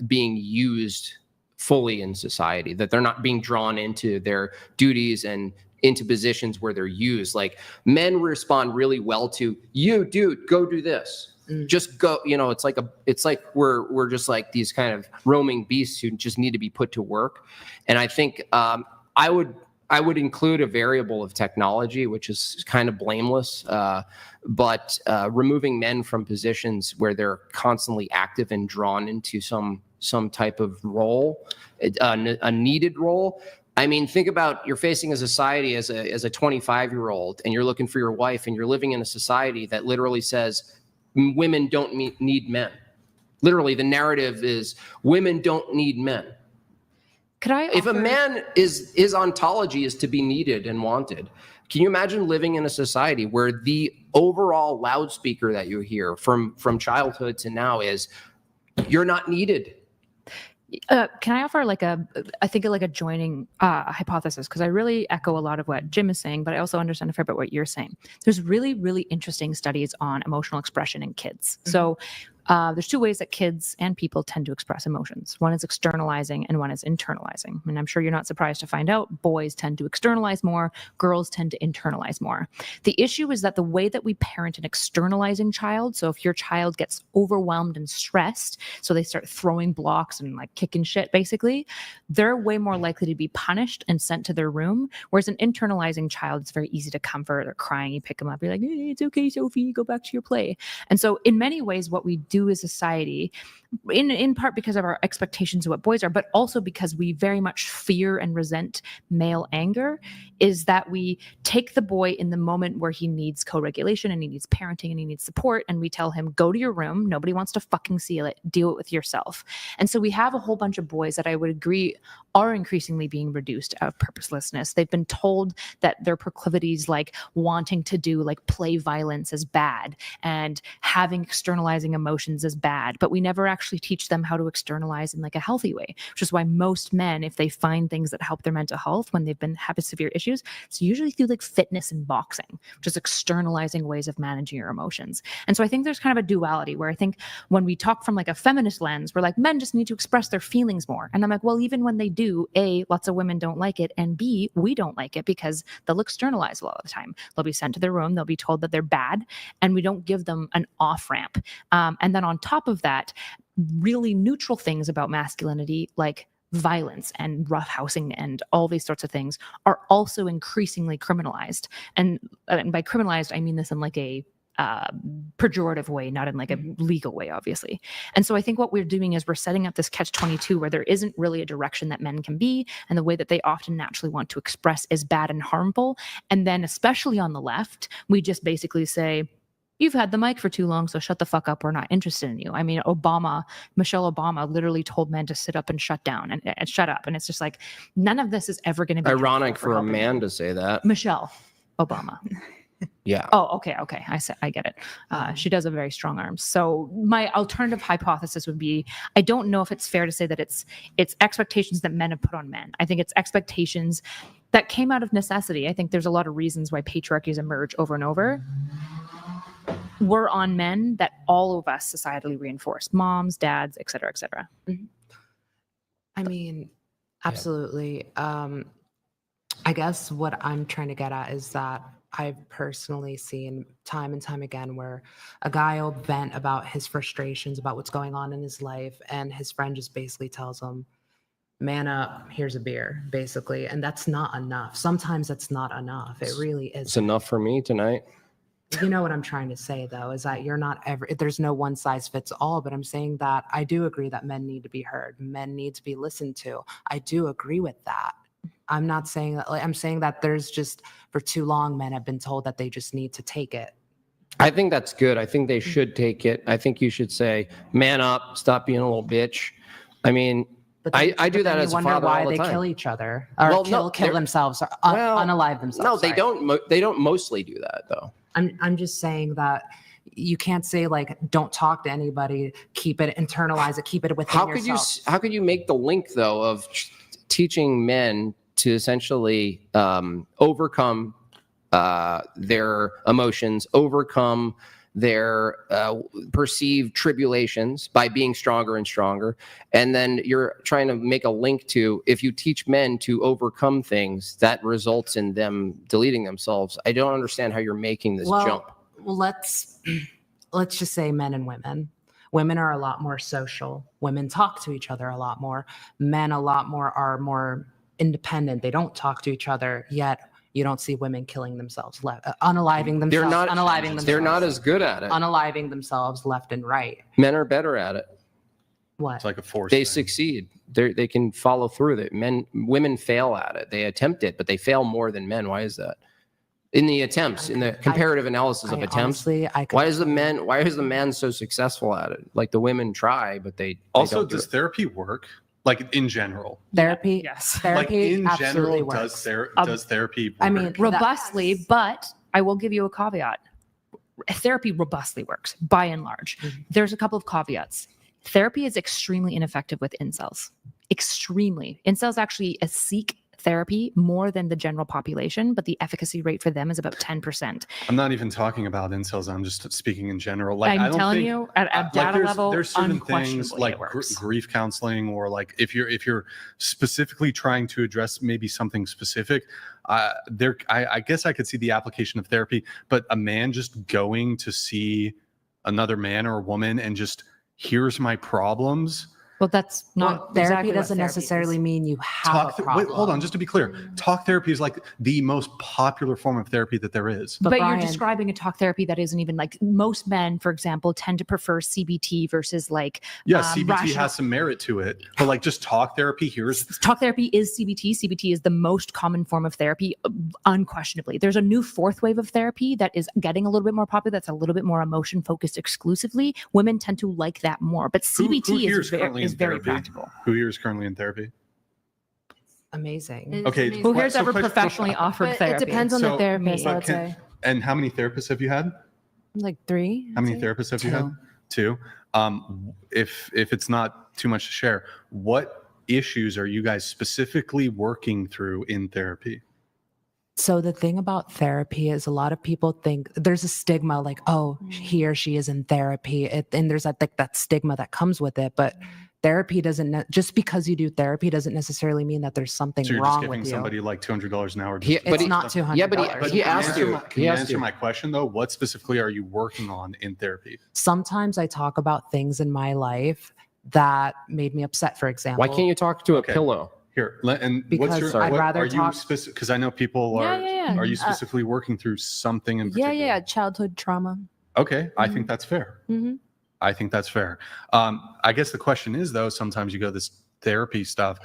being used fully in society, that they're not being drawn into their duties and into positions where they're used. Like, men respond really well to, you dude, go do this. Just go, it's like we're just like these kind of roaming beasts who just need to be put to work. And I think I would include a variable of technology, which is kind of blameless, but removing men from positions where they're constantly active and drawn into some type of role, a needed role. I mean, think about, you're facing a society as a 25-year-old, and you're looking for your wife, and you're living in a society that literally says women don't need men. Literally, the narrative is women don't need men. If a man his ontology is to be needed and wanted, can you imagine living in a society where the overall loudspeaker that you hear from childhood to now is, you're not needed? Can I offer I think a joining hypothesis? Because I really echo a lot of what Jim is saying, but I also understand a fair bit what you're saying. There's really, really interesting studies on emotional expression in kids. Mm-hmm. So there's two ways that kids and people tend to express emotions. One is externalizing and one is internalizing. And I'm sure you're not surprised to find out boys tend to externalize more, girls tend to internalize more. The issue is that the way that we parent an externalizing child, so if your child gets overwhelmed and stressed, so they start throwing blocks and like kicking shit, basically, they're way more likely to be punished and sent to their room. Whereas an internalizing child, it's very easy to comfort. They're crying, you pick them up, you're like, hey, it's okay, Sophie, go back to your play. And so in many ways, what we do as society, in part because of our expectations of what boys are, but also because we very much fear and resent male anger, is that we take the boy in the moment where he needs co-regulation and he needs parenting and he needs support, and we tell him, go to your room, nobody wants to fucking see it, deal it with yourself. And so we have a whole bunch of boys that I would agree are increasingly being reduced out of purposelessness. They've been told that their proclivities, like wanting to do like play violence, is bad, and having externalizing emotions is bad, but we never actually teach them how to externalize in like a healthy way, which is why most men, if they find things that help their mental health when they've been having severe issues, it's usually through like fitness and boxing, which is externalizing ways of managing your emotions. And so I think there's kind of a duality where I think when we talk from like a feminist lens, we're like, men just need to express their feelings more. And I'm like, well, even when they do, A, lots of women don't like it, and B, we don't like it because they'll externalize a lot of the time. They'll be sent to their room, they'll be told that they're bad, and we don't give them an off-ramp. And then on top of that, really neutral things about masculinity, like violence and roughhousing and all these sorts of things, are also increasingly criminalized. And by criminalized, I mean this in like a pejorative way, not in like a legal way, obviously. And so I think what we're doing is we're setting up this catch-22 where there isn't really a direction that men can be, and the way that they often naturally want to express is bad and harmful. And then especially on the left, we just basically say, you've had the mic for too long, so shut the fuck up. We're not interested in you. I mean, Michelle Obama literally told men to sit up and shut down and shut up. And it's just like, none of this is ever going to be ironic for a man to say that. Michelle Obama. Yeah. Oh, okay. I get it. She does have very strong arms. So my alternative hypothesis would be, I don't know if it's fair to say that it's expectations that men have put on men. I think it's expectations that came out of necessity. I think there's a lot of reasons why patriarchies emerge over and over. Were on men that all of us societally reinforce: moms, dads, et cetera, et cetera. I mean, absolutely. I guess what I'm trying to get at is that I've personally seen time and time again where a guy will vent about his frustrations about what's going on in his life, and his friend just basically tells him, man up, here's a beer, basically. And that's not enough. Sometimes that's not enough. It really is. It's enough for me tonight. You know what I'm trying to say, though, is that you're not ever, there's no one size fits all, but I'm saying that I do agree that men need to be heard. Men need to be listened to. I do agree with that. I'm not saying that, I'm saying that there's just, for too long, men have been told that they just need to take it. I think that's good. I think they should take it. I think you should say, man up, stop being a little bitch. I mean, I do that as a father all the time. Why they kill each other or kill themselves or unalive themselves. No, they don't. They don't mostly do that, though. I'm just saying that you can't say like, don't talk to anybody, keep it, internalize it, keep it within yourself. How could you make the link, though, of teaching men to essentially overcome their emotions, overcome their perceived tribulations by being stronger and stronger, and then you're trying to make a link to, if you teach men to overcome things, that results in them deleting themselves. I don't understand how you're making this jump. Well, let's just say men and women. Women are a lot more social. Women talk to each other a lot more. Men are more independent. They don't talk to each other, yet you don't see women killing themselves, unaliving themselves. They're not as good at it. Unaliving themselves left and right. Men are better at it. What? It's like a force. They succeed. They can follow through with it. Women fail at it. They attempt it, but they fail more than men. Why is that? In the attempts, in the comparative analysis of attempts, why is the man so successful at it? Like, the women try, but they also, don't do does it. therapy work? Like, in general? Therapy? Yes. Therapy like, in absolutely general, works. does therapy work? I mean, Robustly, but I will give you a caveat. Therapy robustly works by and large. There's a couple of caveats. Therapy is extremely ineffective with incels. Extremely. Incels actually seek therapy more than the general population, but the efficacy rate for them is about 10%. I'm not even talking about incels. I'm just speaking in general. Like, I'm I don't telling think, you, at data level, there's certain things unquestionably like it works. grief counseling, or like if you're specifically trying to address maybe something specific, I guess I could see the application of therapy. But a man just going to see another man or a woman and just, here's my problems. Well, that's not therapy exactly what doesn't therapy necessarily is. mean you have a problem. Wait, hold on, just to be clear, talk therapy is like the most popular form of therapy that there is. But you're Brian, describing a talk therapy that isn't even like, most men, for example, tend to prefer CBT versus like CBT has some merit to it, but like, just talk therapy, talk therapy is CBT. CBT is the most common form of therapy, unquestionably. There's a new fourth wave of therapy that is getting a little bit more popular. That's a little bit more emotion focused exclusively. Women tend to like that more, but CBT is very practical. Who here is currently in therapy? Amazing. Okay. Who here's ever professionally offered therapy? It depends on the therapist, I would say. And how many therapists have you had? Like 3. How many therapists have you had? 2. If it's not too much to share, what issues are you guys specifically working through in therapy? So the thing about therapy is, a lot of people think there's a stigma, like, oh, he or she is in therapy, and there's that stigma that comes with it. But therapy doesn't, just because you do therapy doesn't necessarily mean that there's something So you're wrong just giving with you. somebody like $200 an hour. It's not $200. Yeah, but he asked you. Can you answer my question though? What specifically are you working on in therapy? Sometimes I talk about things in my life that made me upset, for example. Why can't you talk to a pillow? Here, and Because what's your? I'd rather are you talk. Because I know people are. Yeah. Are you specifically working through something in particular? Yeah, childhood trauma. Okay, I think that's fair. Mm-hmm. I think that's fair. I guess the question is though, sometimes you go this therapy stuff.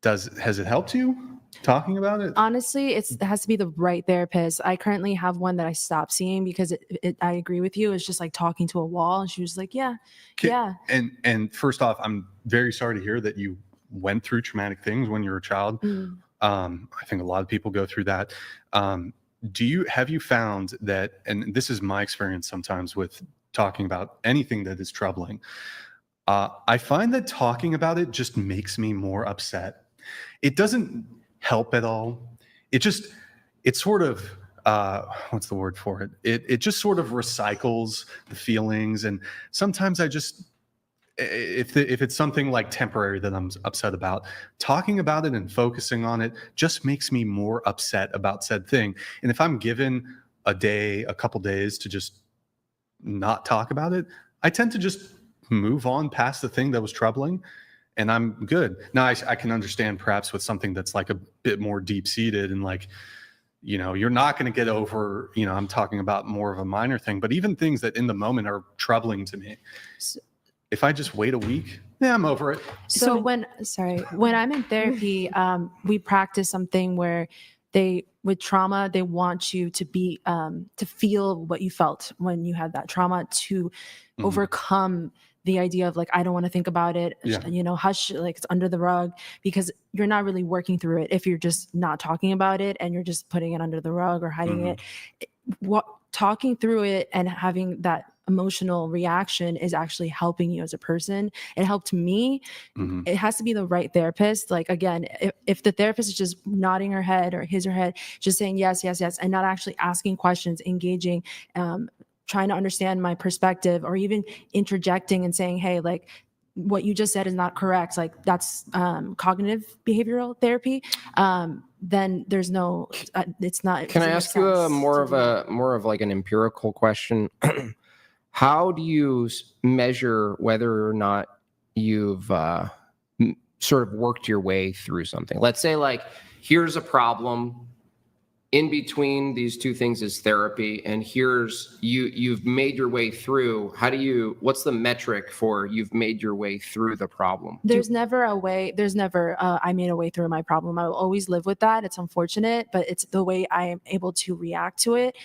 Has it helped you talking about it? Honestly, it has to be the right therapist. I currently have one that I stopped seeing because I agree with you. It's just like talking to a wall. And she was like, yeah. And first off, I'm very sorry to hear that you went through traumatic things when you were a child. I think a lot of people go through that. have you found that, and this is my experience sometimes with talking about anything that is troubling, I find that talking about it just makes me more upset. It doesn't help at all. It sort of, what's the word for it? It just sort of recycles the feelings. And sometimes I just, if it's something like temporary that I'm upset about, talking about it and focusing on it just makes me more upset about said thing. And if I'm given a couple days to just not talk about it, I tend to just move on past the thing that was troubling, and I'm good. Now I can understand perhaps with something that's like a bit more deep seated and like, you're not going to get over, I'm talking about more of a minor thing, but even things that in the moment are troubling to me, if I just wait a week, I'm over it. So when I'm in therapy, we practice something where with trauma, they want you to be, to feel what you felt when you had that trauma, to overcome the idea of like, I don't want to think about it, hush, like it's under the rug, because you're not really working through it if you're just not talking about it and you're just putting it under the rug or hiding it. Talking through it and having that emotional reaction is actually helping you as a person. It helped me. It has to be the right therapist. Like, again, if the therapist is just nodding her head or his or her head, just saying yes, yes, yes, and not actually asking questions, engaging, trying to understand my perspective, or even interjecting and saying, hey, like, what you just said is not correct. Like, that's cognitive behavioral therapy. Then there's no, it's not. Can I ask you more of like an empirical question? How do you measure whether or not you've sort of worked your way through something? Let's say like, here's a problem. In between these two things is therapy, and here's you've made your way through. What's the metric for you've made your way through the problem? There's never a way, I made a way through my problem. I will always live with that. It's unfortunate, but it's the way I am able to react to it,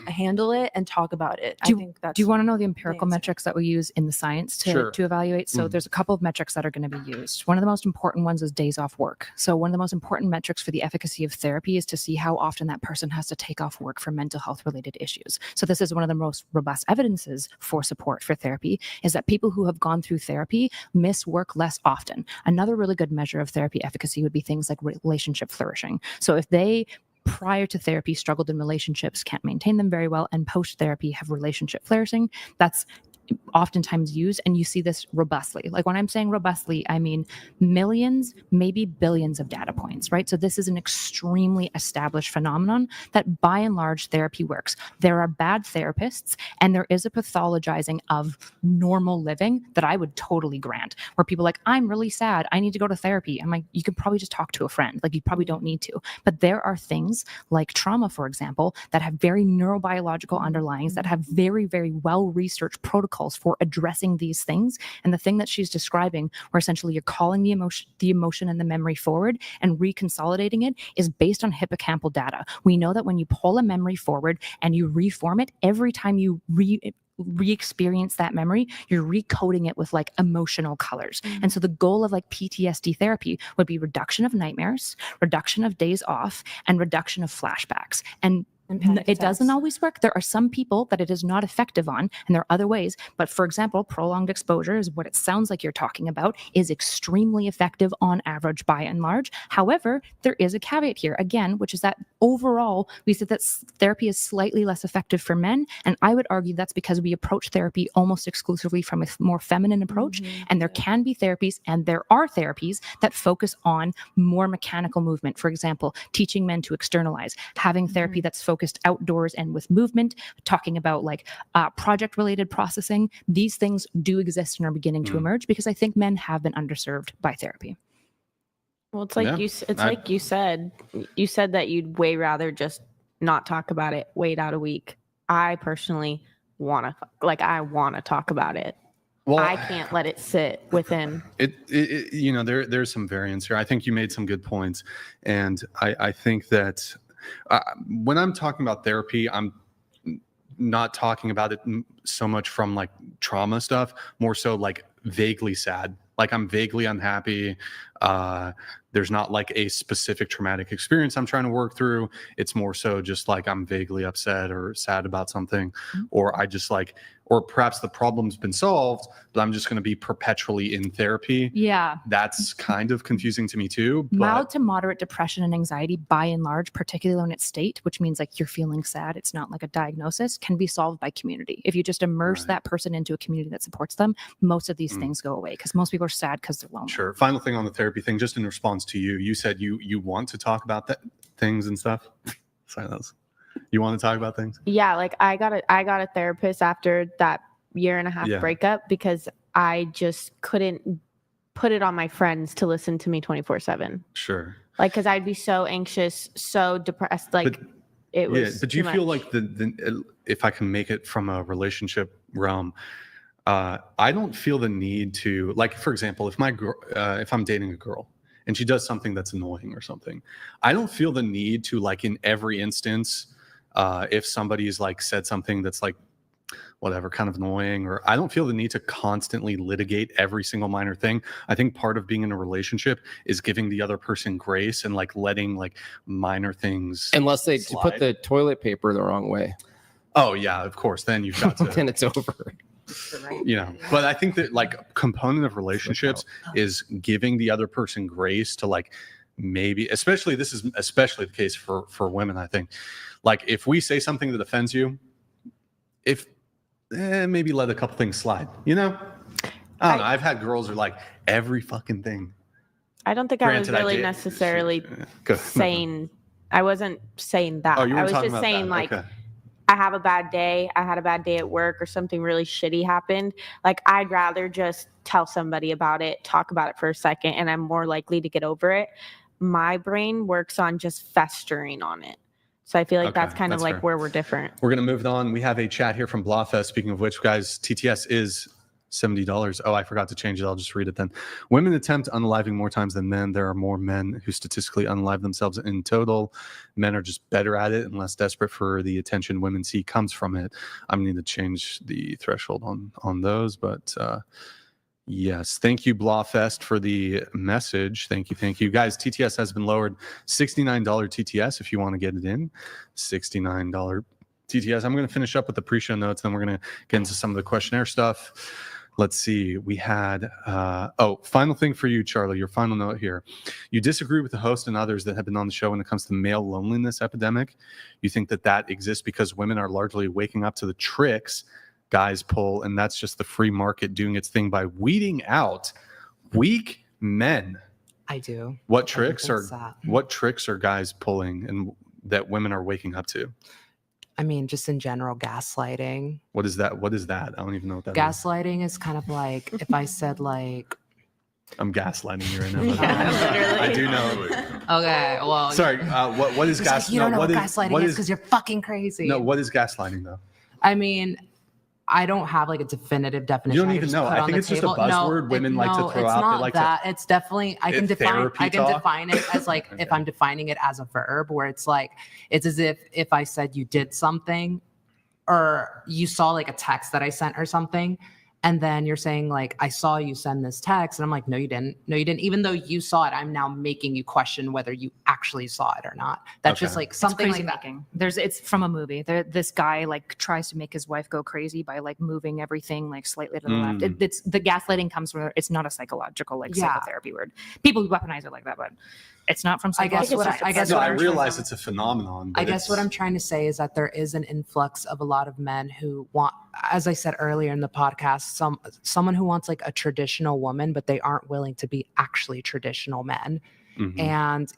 handle it, and talk about it. Do you want to know the empirical metrics that we use in the science to evaluate? So there's a couple of metrics that are going to be used. One of the most important ones is days off work. So one of the most important metrics for the efficacy of therapy is to see how often that person has to take off work for mental health related issues. So this is one of the most robust evidences for support for therapy, is that people who have gone through therapy miss work less often. Another really good measure of therapy efficacy would be things like relationship flourishing. So if they prior to therapy struggled in relationships, can't maintain them very well, and post therapy have relationship flourishing, that's oftentimes used, and you see this robustly. Like, when I'm saying robustly, I mean millions, maybe billions of data points, right? So this is an extremely established phenomenon that by and large therapy works. There are bad therapists, and there is a pathologizing of normal living that I would totally grant, where people are like, I'm really sad, I need to go to therapy. I'm like, you could probably just talk to a friend. Like, you probably don't need to. But there are things like trauma, for example, that have very neurobiological underlyings, that have very, very well-researched protocols for addressing these things. And the thing that she's describing, where essentially you're calling the emotion and the memory forward and reconsolidating it, is based on hippocampal data. We know that when you pull a memory forward and you reform it, every time you re-experience that memory, you're recoding it with like emotional colors. And so the goal of like PTSD therapy would be reduction of nightmares, reduction of days off, and reduction of flashbacks. And it doesn't always work. There are some people that it is not effective on, and there are other ways. But for example, prolonged exposure is what it sounds like you're talking about, is extremely effective on average by and large. However, there is a caveat here, again, which is that overall, we said that therapy is slightly less effective for men. And I would argue that's because we approach therapy almost exclusively from a more feminine approach. And there can be therapies, and there are therapies that focus on more mechanical movement. For example, teaching men to externalize, having therapy that's focused outdoors and with movement, talking about like project related processing. These things do exist and are beginning to emerge, because I think men have been underserved by therapy. Well, it's like like you said that you'd way rather just not talk about it, wait out a week. I personally want to talk about it. Well, I can't let it sit within there's some variance here. I think you made some good points, and I think that when I'm talking about therapy, I'm not talking about it so much from like trauma stuff, more so like vaguely sad. Like, I'm vaguely unhappy. There's not like a specific traumatic experience I'm trying to work through. It's more so just like I'm vaguely upset or sad about something, or I just like, or perhaps the problem's been solved, but I'm just going to be perpetually in therapy. Yeah. That's kind of confusing to me too. Mild But to moderate depression and anxiety, by and large, particularly when it's state, which means like you're feeling sad, it's not like a diagnosis, can be solved by community. If you just immerse that person into a community that supports them, most of these things go away, because most people are sad because they're lonely. sure. Final thing on the therapy thing, just in response to you, you said you want to talk about things and stuff. Silence. You want to talk about things? Yeah, like I got a therapist after that 1.5 year breakup, because I just couldn't put it on my friends to listen to me 24/7. Sure. Like, because I'd be so anxious, so depressed. Like, it was. Yeah, but do you feel like if I can make it from a relationship realm, I don't feel the need to, like, for example, if I'm dating a girl and she does something that's annoying or something, I don't feel the need to, like, in every instance, if somebody's like said something that's like whatever kind of annoying, or I don't feel the need to constantly litigate every single minor thing. I think part of being in a relationship is giving the other person grace and like letting like minor things, unless they slide. put the toilet paper the wrong way. Oh yeah, of course. Then you've got to. Then it's over. You know, but I think that like a component of relationships is giving the other person grace to, like, maybe, especially this is especially the case for women. I think, like, if we say something that offends you, maybe let a couple things slide. You know, I don't know. I've had girls who are like every fucking thing. I don't think I was really necessarily saying. I wasn't saying that. Oh, you were I was talking just about saying that. like. Okay. I have a bad day. I had a bad day at work, or something really shitty happened. Like, I'd rather just tell somebody about it, talk about it for a second, and I'm more likely to get over it. My brain works on just festering on it. So I feel like that's kind of like fair. where we're different. We're going to move on. We have a chat here from Blawfest. Speaking of which, guys, TTS is $70. Oh, I forgot to change it. I'll just read it then. Women attempt unaliving more times than men. There are more men who statistically unalive themselves in total. Men are just better at it and less desperate for the attention women see comes from it. I'm going to need to change the threshold on those, but yes. Thank you, Blawfest, for the message. Thank you. Guys, TTS has been lowered. $69 TTS if you want to get it in. $69 TTS. I'm going to finish up with the pre-show notes, then we're going to get into some of the questionnaire stuff. Let's see. We had, final thing for you, Charlie, your final note here. You disagree with the host and others that have been on the show when it comes to the male loneliness epidemic. You think that exists because women are largely waking up to the tricks guys pull, and that's just the free market doing its thing by weeding out weak men. I do. What tricks are guys pulling and that women are waking up to? I mean, just in general, gaslighting. What is that? I don't even know what that is. Gaslighting is kind of like if I said like, I'm gaslighting you right now. Yeah, I do know. Okay, well. Sorry, what is gaslighting? You don't know what gaslighting is because you're fucking crazy. No, what is gaslighting though? I mean, I don't have like a definitive definition. You don't even know. I think it's just a buzzword women like to throw out. It's not that. It's definitely, I can define it as like, if I'm defining it as a verb, where it's like, it's as if I said you did something or you saw like a text that I sent or something. And then you're saying like, I saw you send this text. And I'm like, no, you didn't. Even though you saw it, I'm now making you question whether you actually saw it or not. That's just like something like that. It's from a movie. This guy like tries to make his wife go crazy by like moving everything like slightly to the left. It's the gaslighting comes from, it's not a psychological like psychotherapy word. People weaponize it like that, but it's not from psychology. I realize it's a phenomenon. I guess what I'm trying to say is that there is an influx of a lot of men who want, as I said earlier in the podcast, someone who wants like a traditional woman, but they aren't willing to be actually traditional men. Mm-hmm. And,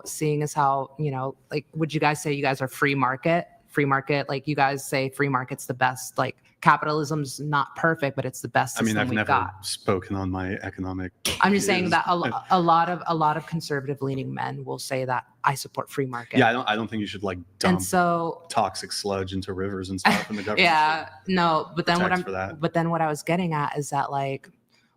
seeing as how, like, would you guys say you guys are free market? Like you guys say free market's the best, like capitalism's not perfect, but it's the best system I've never got. Spoken on my economic. I'm just saying that a lot of conservative leaning men will say that I support free market. Yeah, I don't think you should like dump toxic sludge into rivers and stuff in the government. Yeah, no, but then what I was getting at is that like,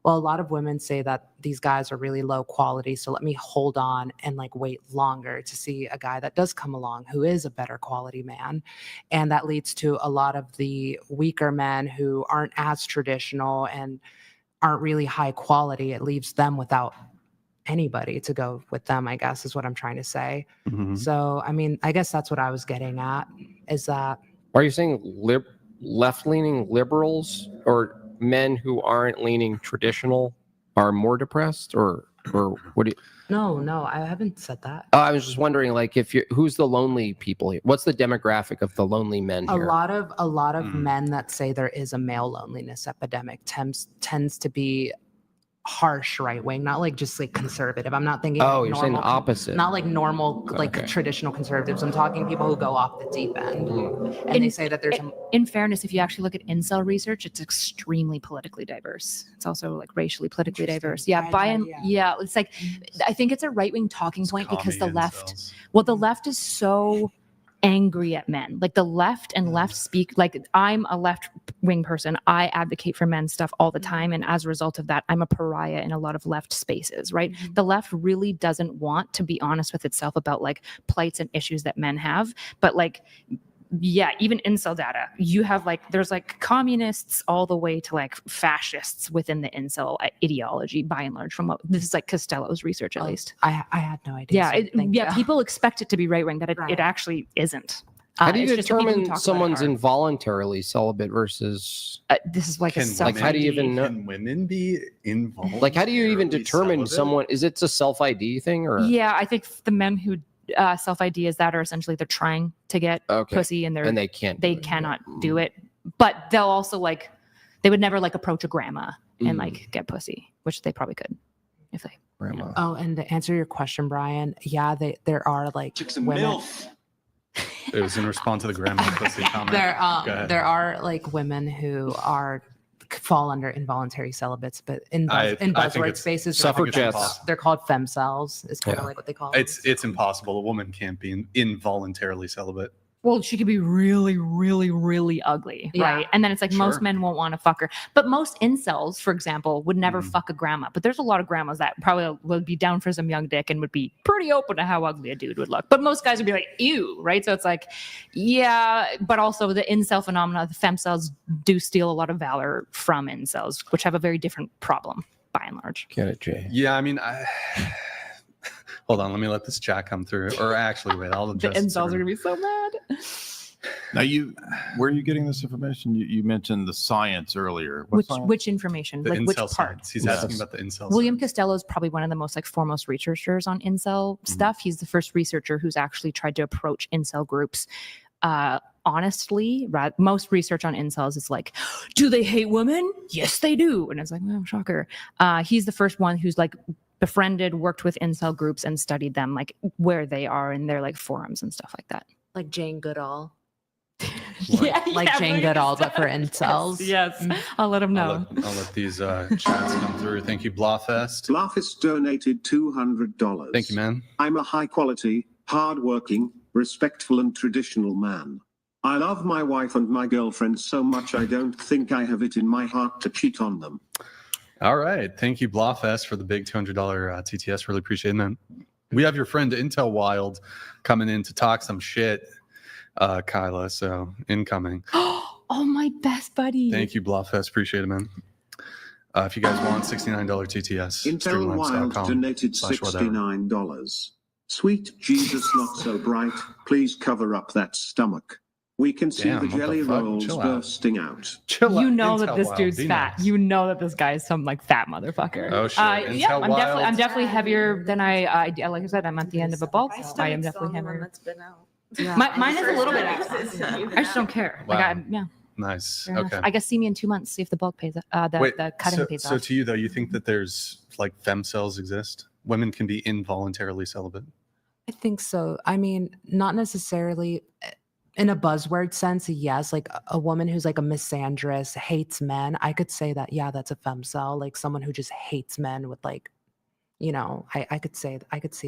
well, a lot of women say that these guys are really low quality, so let me hold on and like wait longer to see a guy that does come along who is a better quality man. And that leads to a lot of the weaker men who aren't as traditional and aren't really high quality. It leaves them without anybody to go with them, I guess is what I'm trying to say. Mhm. So, I mean, I guess that's what I was getting at, is that Are you saying left-leaning liberals or men who aren't leaning traditional are more depressed, or what do you? no, I haven't said that. I was just wondering, like, who's the lonely people here? What's the demographic of the lonely men A here? lot of men that say there is a male loneliness epidemic tends to be harsh right wing, not like just like conservative. I'm not thinking Oh, like you're saying the normal opposite. not like normal like Okay. traditional conservatives. I'm talking people who go off the deep end, and they say that there's in fairness, if you actually look at incel research, it's extremely politically diverse. It's also like racially politically diverse. Yeah, it's like I think it's a right wing talking point because the left, the left is so angry at men. Like the left and left speak, like I'm a left wing person. I advocate for men's stuff all the time. And as a result of that, I'm a pariah in a lot of left spaces, right? The left really doesn't want to be honest with itself about like plights and issues that men have. But like, yeah, even incel data, you have like, there's like communists all the way to like fascists within the incel ideology, by and large, from what this is like Costello's research, at least. I had no idea. Yeah, people expect it to be right wing, but it actually isn't. How do you It's just the people who determine talk about it someone's are. involuntarily celibate versus? This is like a like, how do you even know? Can women be involved? Like, how do you even determine someone? Is it a self ID thing, or? Yeah, I think the men who self ID is that are essentially they're trying to get pussy and they can't. They cannot do it, but they'll also like they would never like approach a grandma and like get pussy, which they probably could if they. Grandma. Oh, and to answer your question, Brian, yeah, there are like women. It was in response to the grandma pussy comment. There Go ahead. are like women who fall under involuntary celibates, but in I think buzzword it's spaces, suffragettes. they're called femcells. Is kind of like what they call it. It's impossible. A woman can't be involuntarily celibate. Well, she could be really, really, really ugly, Yeah. right? And then it's like most men won't want to fuck her. But most incels, for example, would never fuck a grandma. But there's a lot of grandmas that probably would be down for some young dick and would be pretty open to how ugly a dude would look. But most guys would be like, ew, right? So it's like, yeah, but also the incel phenomena, the femcells do steal a lot of valor from incels, which have a very different problem by and large. Get it, Jay? Yeah, I mean, hold on, let me let this chat come through. Or actually, wait, I'll The adjust. incels are gonna be so mad. Now, where are you getting this information? You mentioned the science earlier. What science? Which information? The like which incel part? science. He's asking about the incel. William Costello is probably one of the most like foremost researchers on incel stuff. He's the first researcher who's actually tried to approach incel groups honestly. Most research on incels is like, do they hate women? Yes, they do. And it's like, oh, shocker. He's the first one who's like befriended, worked with incel groups and studied them, like where they are in their like forums and stuff like that. Like Jane Goodall. Like Jane Goodall, but for incels. Yes, I'll let him know. I'll let these chats come through. Thank you, Blawfest. Blawfest donated $200. Thank you, man. I'm a high quality, hard-working, respectful and traditional man. I love my wife and my girlfriend so much I don't think I have it in my heart to cheat on them. All right. Thank you, Blawfest, for the big $200 TTS. Really appreciate it, man. We have your friend Intel Wild coming in to talk some shit, Kyla. So incoming. Oh, my best buddy. Thank you, Blawfest. Appreciate it, man. If you guys want $69 TTS, Intel Wild donated $69. Sweet Jesus, not so bright. Please cover up that stomach. We can see Damn, the what the jelly fuck? rolls Chill out. bursting out. You know that this dude's fat. You know that this guy is some like fat motherfucker. Oh shit! Yeah, Intel Wild. I'm definitely heavier than I like I said, I'm at the end of a bulk. So I am definitely heavier. That's been out. Yeah. Mine is a little bit out. I just don't care. Wow. Like yeah. Nice. Fair enough. Okay. I guess see me in 2 months, see if the bulk pays the cutting pays so off. to you though, you think that there's like femcells exist? Women can be involuntarily celibate. I think so. I mean, not necessarily in a buzzword sense, yes. Like a woman who's like a misandrist, hates men. I could say that, yeah, that's a femcell. Like someone who just hates men with like, you know, I could see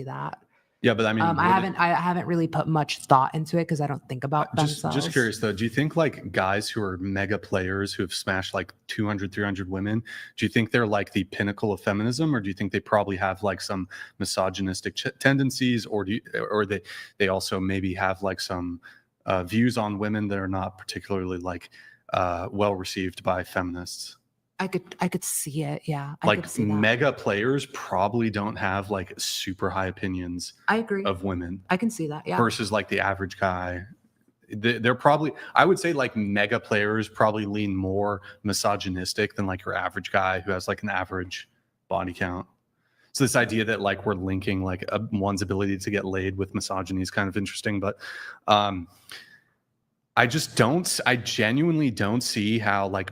that. Yeah, but I mean, I haven't really put much thought into it because I don't think about femcells. Just curious though, do you think like guys who are mega players who have smashed like 200, 300 women, do you think they're like the pinnacle of feminism, or do you think they probably have like some misogynistic tendencies, or they also maybe have like some views on women that are not particularly like well received by feminists? I could see it. Yeah. I Like could see that. mega players probably don't have like super high opinions I agree. of women I can see that. Yeah. versus like the average guy. They're probably, I would say like mega players probably lean more misogynistic than like your average guy who has like an average body count. So this idea that like we're linking like one's ability to get laid with misogyny is kind of interesting, but I genuinely don't see how like,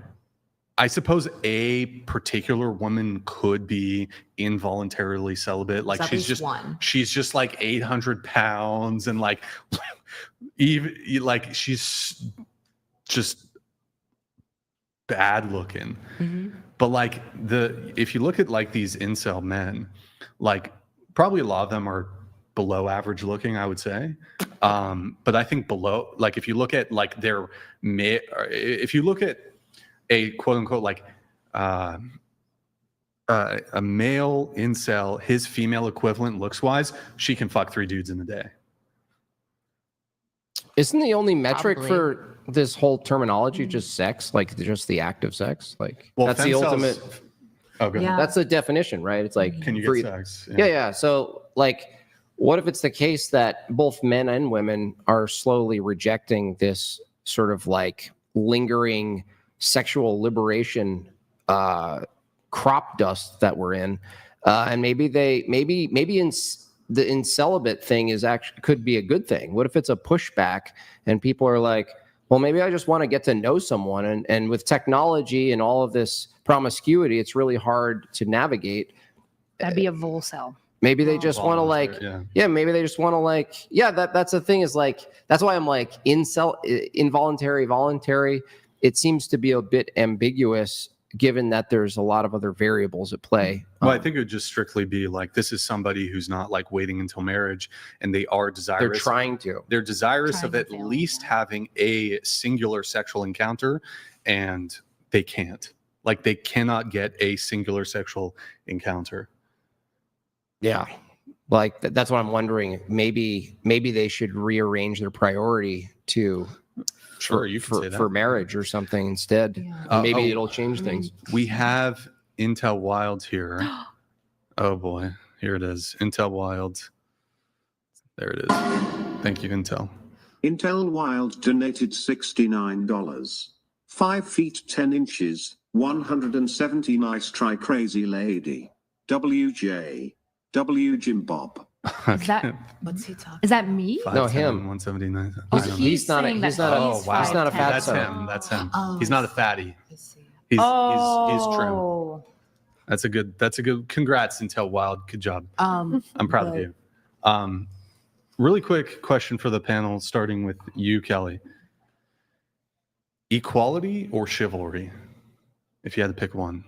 I suppose a particular woman could be involuntarily celibate. Like she's just like 800 pounds and like, even like she's just bad looking. Mm-hmm. But like if you look at like these incel men, like probably a lot of them are below average looking, I would say. But I think below, like if you look at like if you look at a quote unquote like a male incel, his female equivalent looks wise, she can fuck 3 dudes in a day. Isn't the only metric Probably. for this whole terminology just sex, like just the act of sex? Like Well, that's the femcells- ultimate. Oh, go ahead. Yeah. That's the definition, right? It's like Can you for- get sex? Yeah. So like, what if it's the case that both men and women are slowly rejecting this sort of like lingering sexual liberation crop dust that we're in, and maybe the celibate thing is actually could be a good thing. What if it's a pushback and people are like, well, maybe I just want to get to know someone, and with technology and all of this promiscuity, it's really hard to navigate. That'd be a vol cell. Maybe they just want to like, maybe they just want to like, that's the thing is like, that's why I'm like involuntary, voluntary. It seems to be a bit ambiguous given that there's a lot of other variables at play. Well, I think it would just strictly be like, this is somebody who's not like waiting until marriage and they are desirous. They're desirous of at least having a singular sexual encounter, and they can't. Like they cannot get a singular sexual encounter. Yeah. Like that's what I'm wondering. Maybe they should rearrange their priority to for marriage or something instead. Yeah. Maybe it'll change things. We have Intel Wild here. Oh boy, here it is. Intel Wild. There it is. Thank you, Intel. Intel Wild donated $69. 5 feet 10 inches, 170. Nice try, crazy lady. WJ. Jimbob. Is that what's he talking? Is that me? No, him. 179. He's not a fat. That's him. That's him. He's not a fatty. He's trim. That's a good. Congrats, Intel Wild. Good job. I'm proud of you. Really quick question for the panel, starting with you, Kelly. Equality or chivalry? If you had to pick one.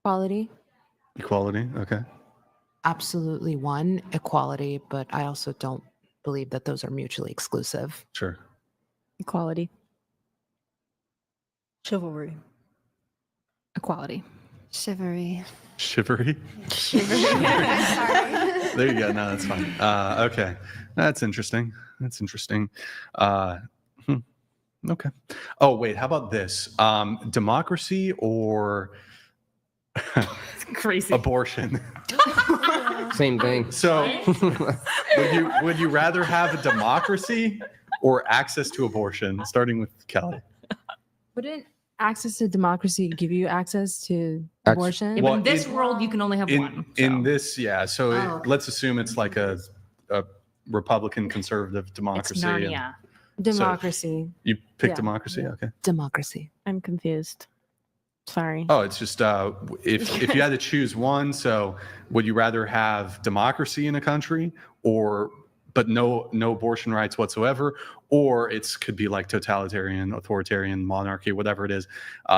Quality. Equality. Okay. Absolutely one, equality, but I also don't believe that those are mutually exclusive. Sure. Equality. Chivalry. Equality. Chivalry. Chivalry? Sorry. There you go. No, that's fine. Okay. That's interesting. Okay. Oh, wait. How about this? Democracy or crazy abortion? Same thing. So would you rather have a democracy or access to abortion? Starting with Kelly. Wouldn't access to democracy give you access to abortion? Yeah, but in this world, you can only have one. So. In this, yeah. So let's assume it's like a Republican conservative democracy. It's Narnia. Democracy. So you pick democracy? Okay. Democracy. I'm confused. Sorry. Oh, it's just if you had to choose one, so would you rather have democracy in a country but no abortion rights whatsoever, or could be like totalitarian, authoritarian, monarchy, whatever it is.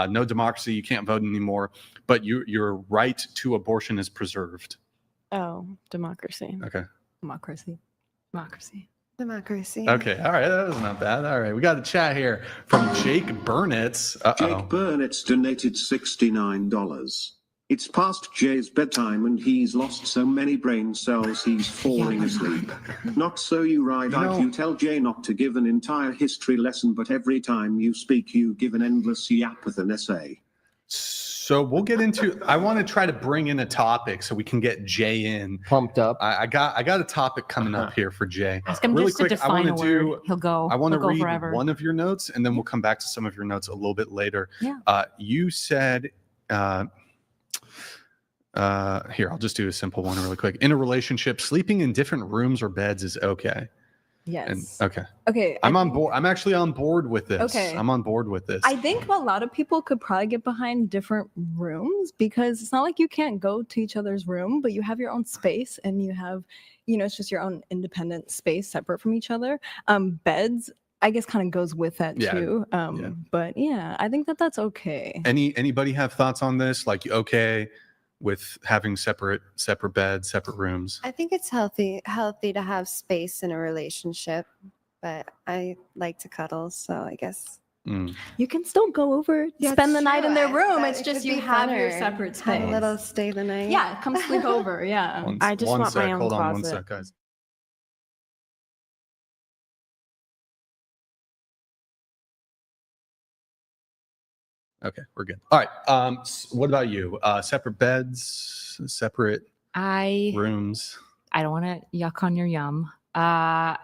No democracy, you can't vote anymore, but your right to abortion is preserved. Oh, democracy. Okay. Democracy. Okay. All right. That was not bad. All right. We got a chat here from Jake Burnitz. Jake Burnitz donated $69. It's past Jay's bedtime and he's lost so many brain cells he's falling asleep. Not so you ride IQ tell Jay not to give an entire history lesson, but every time you speak you give an endless yap with an essay. So we'll get into. I want to try to bring in a topic so we can get Jay in pumped up. I got a topic coming up here for Jay. Ask him Really just to quick, I define want a to word. do. He'll go. I want to He'll go read forever. one of your notes, and then we'll come back to some of your notes a little bit later. Yeah. You said. Here, I'll just do a simple one really quick. In a relationship, sleeping in different rooms or beds is okay. Yes. Okay. Okay. I'm on board. I'm actually on board with this. Okay. I'm on board with this. I think a lot of people could probably get behind different rooms because it's not like you can't go to each other's room, but you have your own space and you have, it's just your own independent space separate from each other. Beds, I guess, kind of goes with that too. But yeah, I think that's okay. Anybody have thoughts on this? Like, okay with having separate beds, separate rooms? I think it's healthy to have space in a relationship, but I like to cuddle, so I guess you can still go over, Yeah, spend the it's night true. in their I- room. that- It's it just could you be have your funner. separate Have space. a little stay the night. Yeah, come sleep over. Yeah. I just want my own Hold on one closet. sec, guys. Okay, we're good. All right. What about you? Separate beds, separate rooms. I don't want to yuck on your yum.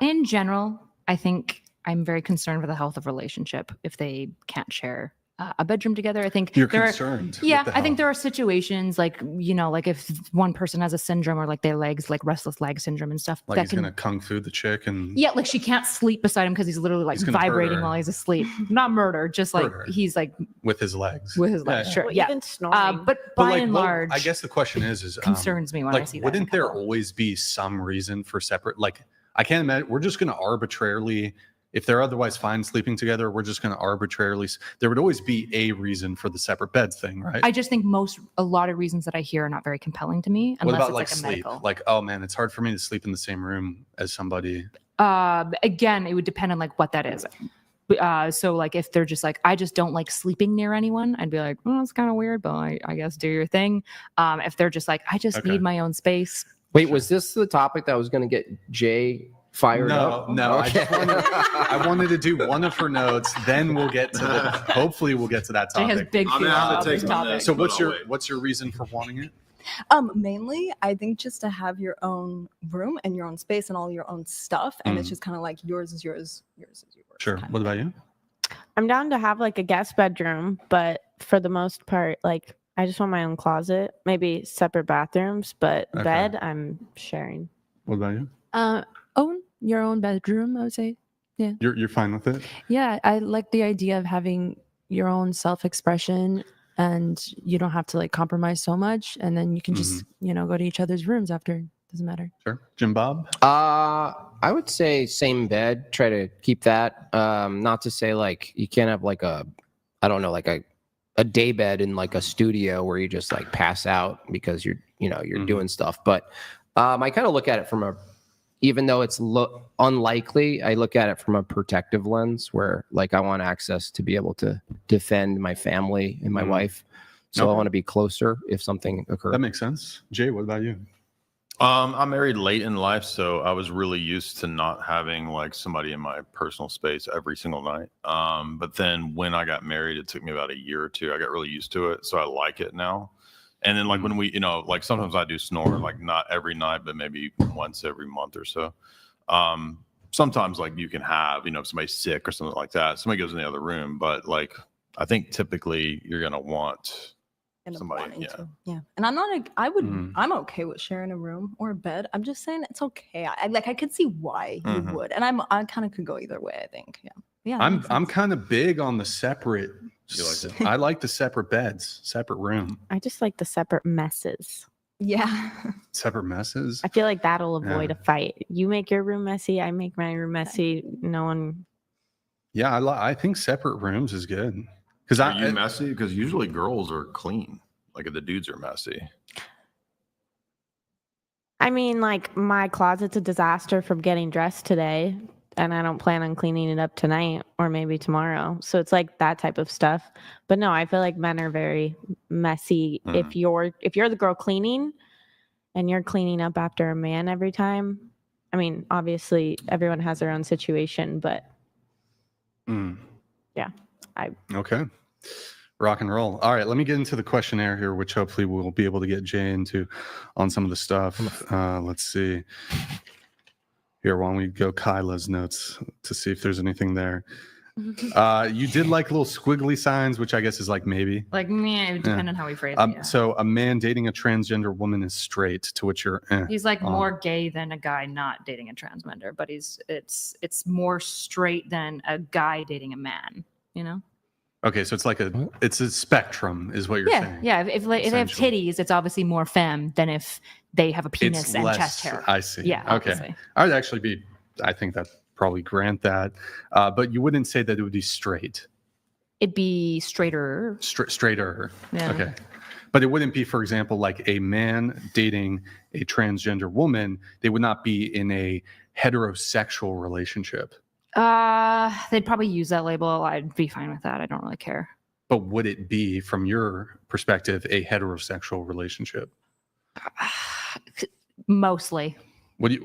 In general, I think I'm very concerned with the health of relationship if they can't share a bedroom together. I think You're there concerned. Are, yeah, with the I think health. there are situations like like if one person has a syndrome or like their legs, like restless leg syndrome and stuff. Like that he's gonna kung fu the chick and yeah, like she can't sleep beside him because he's literally like He's gonna hurt vibrating her. while he's asleep. Not murder, just like Hurt her. he's like with his legs. with his legs. Yeah. Sure, Well, yeah. even snoring. But But by like, and what- large, I guess the question is concerns me when I like, see that. wouldn't there always be some reason for separate? Like, I can't imagine we're just going to arbitrarily, if they're otherwise fine sleeping together, we're just going to arbitrarily. There would always be a reason for the separate beds thing, right? I just think a lot of reasons that I hear are not very compelling to me, What unless about it's like like a sleep? medical. Like, oh man, it's hard for me to sleep in the same room as somebody. Again, it would depend on like what that is. So like if they're just like, I just don't like sleeping near anyone, I'd be like, well, it's kind of weird, but I guess do your thing. If they're just like, I just need my own space. Wait, was this the topic that was going to get Jay fired up? No. Okay. I wanted to do one of her notes, then we'll get to the. Hopefully, we'll get to that Jay topic. has big feelings about this topic. So what's your reason for wanting it? Mainly, I think just to have your own room and your own space and all your own stuff, and it's just kind of like yours is yours, yours is yours. Sure. What about you? I'm down to have like a guest bedroom, but for the most part, like I just want my own closet, maybe separate bathrooms, but Okay. bed I'm sharing. What about you? Own your own bedroom, I would say. Yeah. You're fine with it? Yeah, I like the idea of having your own self-expression and you don't have to like compromise so much and then you can just, go to each other's rooms after. Doesn't matter. Sure. Jimbob? I would say same bed. Try to keep that. Not to say like you can't have like a day bed in like a studio where you just like pass out because you're doing stuff. But I kind of look at it from even though it's unlikely, I look at it from a protective lens where like I want access to be able to defend my family and my wife. So I Okay. want to be closer if something occurs. That makes sense. Jay, what about you? I'm married late in life, so I was really used to not having like somebody in my personal space every single night. But then when I got married, it took me about a year or two. I got really used to it, so I like it now. And then like when we, like sometimes I do snore, like not every night, but maybe once every month or so. Sometimes like you can have, if somebody's sick or something like that, somebody goes in the other room. But like I think typically you're gonna want somebody. Yeah. Yeah. And I'm not I'm okay with sharing a room or a bed. I'm just saying it's okay. I could see why you would. And I kind of could go either way, I think. Yeah. Yeah. I'm kind of big on the separate. You like it? I like the separate beds, separate room, I just like the separate messes. Yeah. separate messes. I feel like that'll avoid Yeah. a fight. You make your room messy, I make my room messy. No one. Yeah, I think separate rooms is good. Because Are you messy? Because usually girls are clean. Like the dudes are messy. I mean, like my closet's a disaster from getting dressed today, and I don't plan on cleaning it up tonight or maybe tomorrow. So it's like that type of stuff. But no, I feel like men are very messy. If you're the girl cleaning and you're cleaning up after a man every time, I mean, obviously everyone has their own situation, but yeah, Okay. Rock and roll. All right, let me get into the questionnaire here, which hopefully we'll be able to get Jay into on some of the stuff. Let's see. Here, why don't we go Kyla's notes to see if there's anything there. You did like little squiggly signs, which I guess is like maybe. Like, meh, depending on how we phrase it. Yeah. So a man dating a transgender woman is straight, to which you're He's like on. more gay than a guy not dating a transgender, but it's more straight than a guy dating a man, you know? Okay, so it's a spectrum, is what you're saying. Yeah. If they have titties, it's obviously more femme than if they have a penis It's and less, chest hair. I see. Yeah. Okay. Obviously. I think that probably grant that, but you wouldn't say that it would be straight. It'd be straighter. Straighter. Yeah. Okay. But it wouldn't be, for example, like a man dating a transgender woman. They would not be in a heterosexual relationship. They'd probably use that label. I'd be fine with that. I don't really care. But would it be, from your perspective, a heterosexual relationship? Mostly.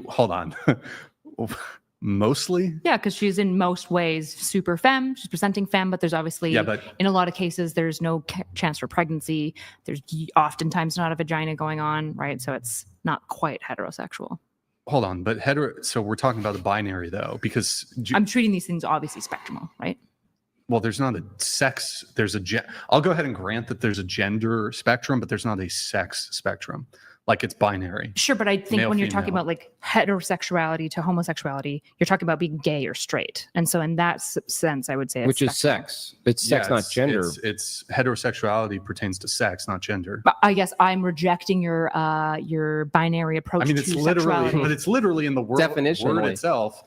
Hold on. Mostly? Yeah, because she's in most ways super femme. She's presenting femme, but there's obviously, in a lot of cases, there's no chance for pregnancy. There's oftentimes not a vagina going on, right? So it's not quite heterosexual. Hold on, but so we're talking about the binary, though, because I'm treating these things obviously spectrumal, right? Well, there's not a sex. I'll go ahead and grant that there's a gender spectrum, but there's not a sex spectrum. Like it's binary. Sure, but I think Male, when you're talking female. about like heterosexuality to homosexuality, you're talking about being gay or straight. And so in that sense, I would say Which is sex. It's sex, not gender. It's heterosexuality pertains to sex, not gender. But I guess I'm rejecting your binary approach I mean, to it's literally, sexuality. but it's literally in the word Definitionally. itself.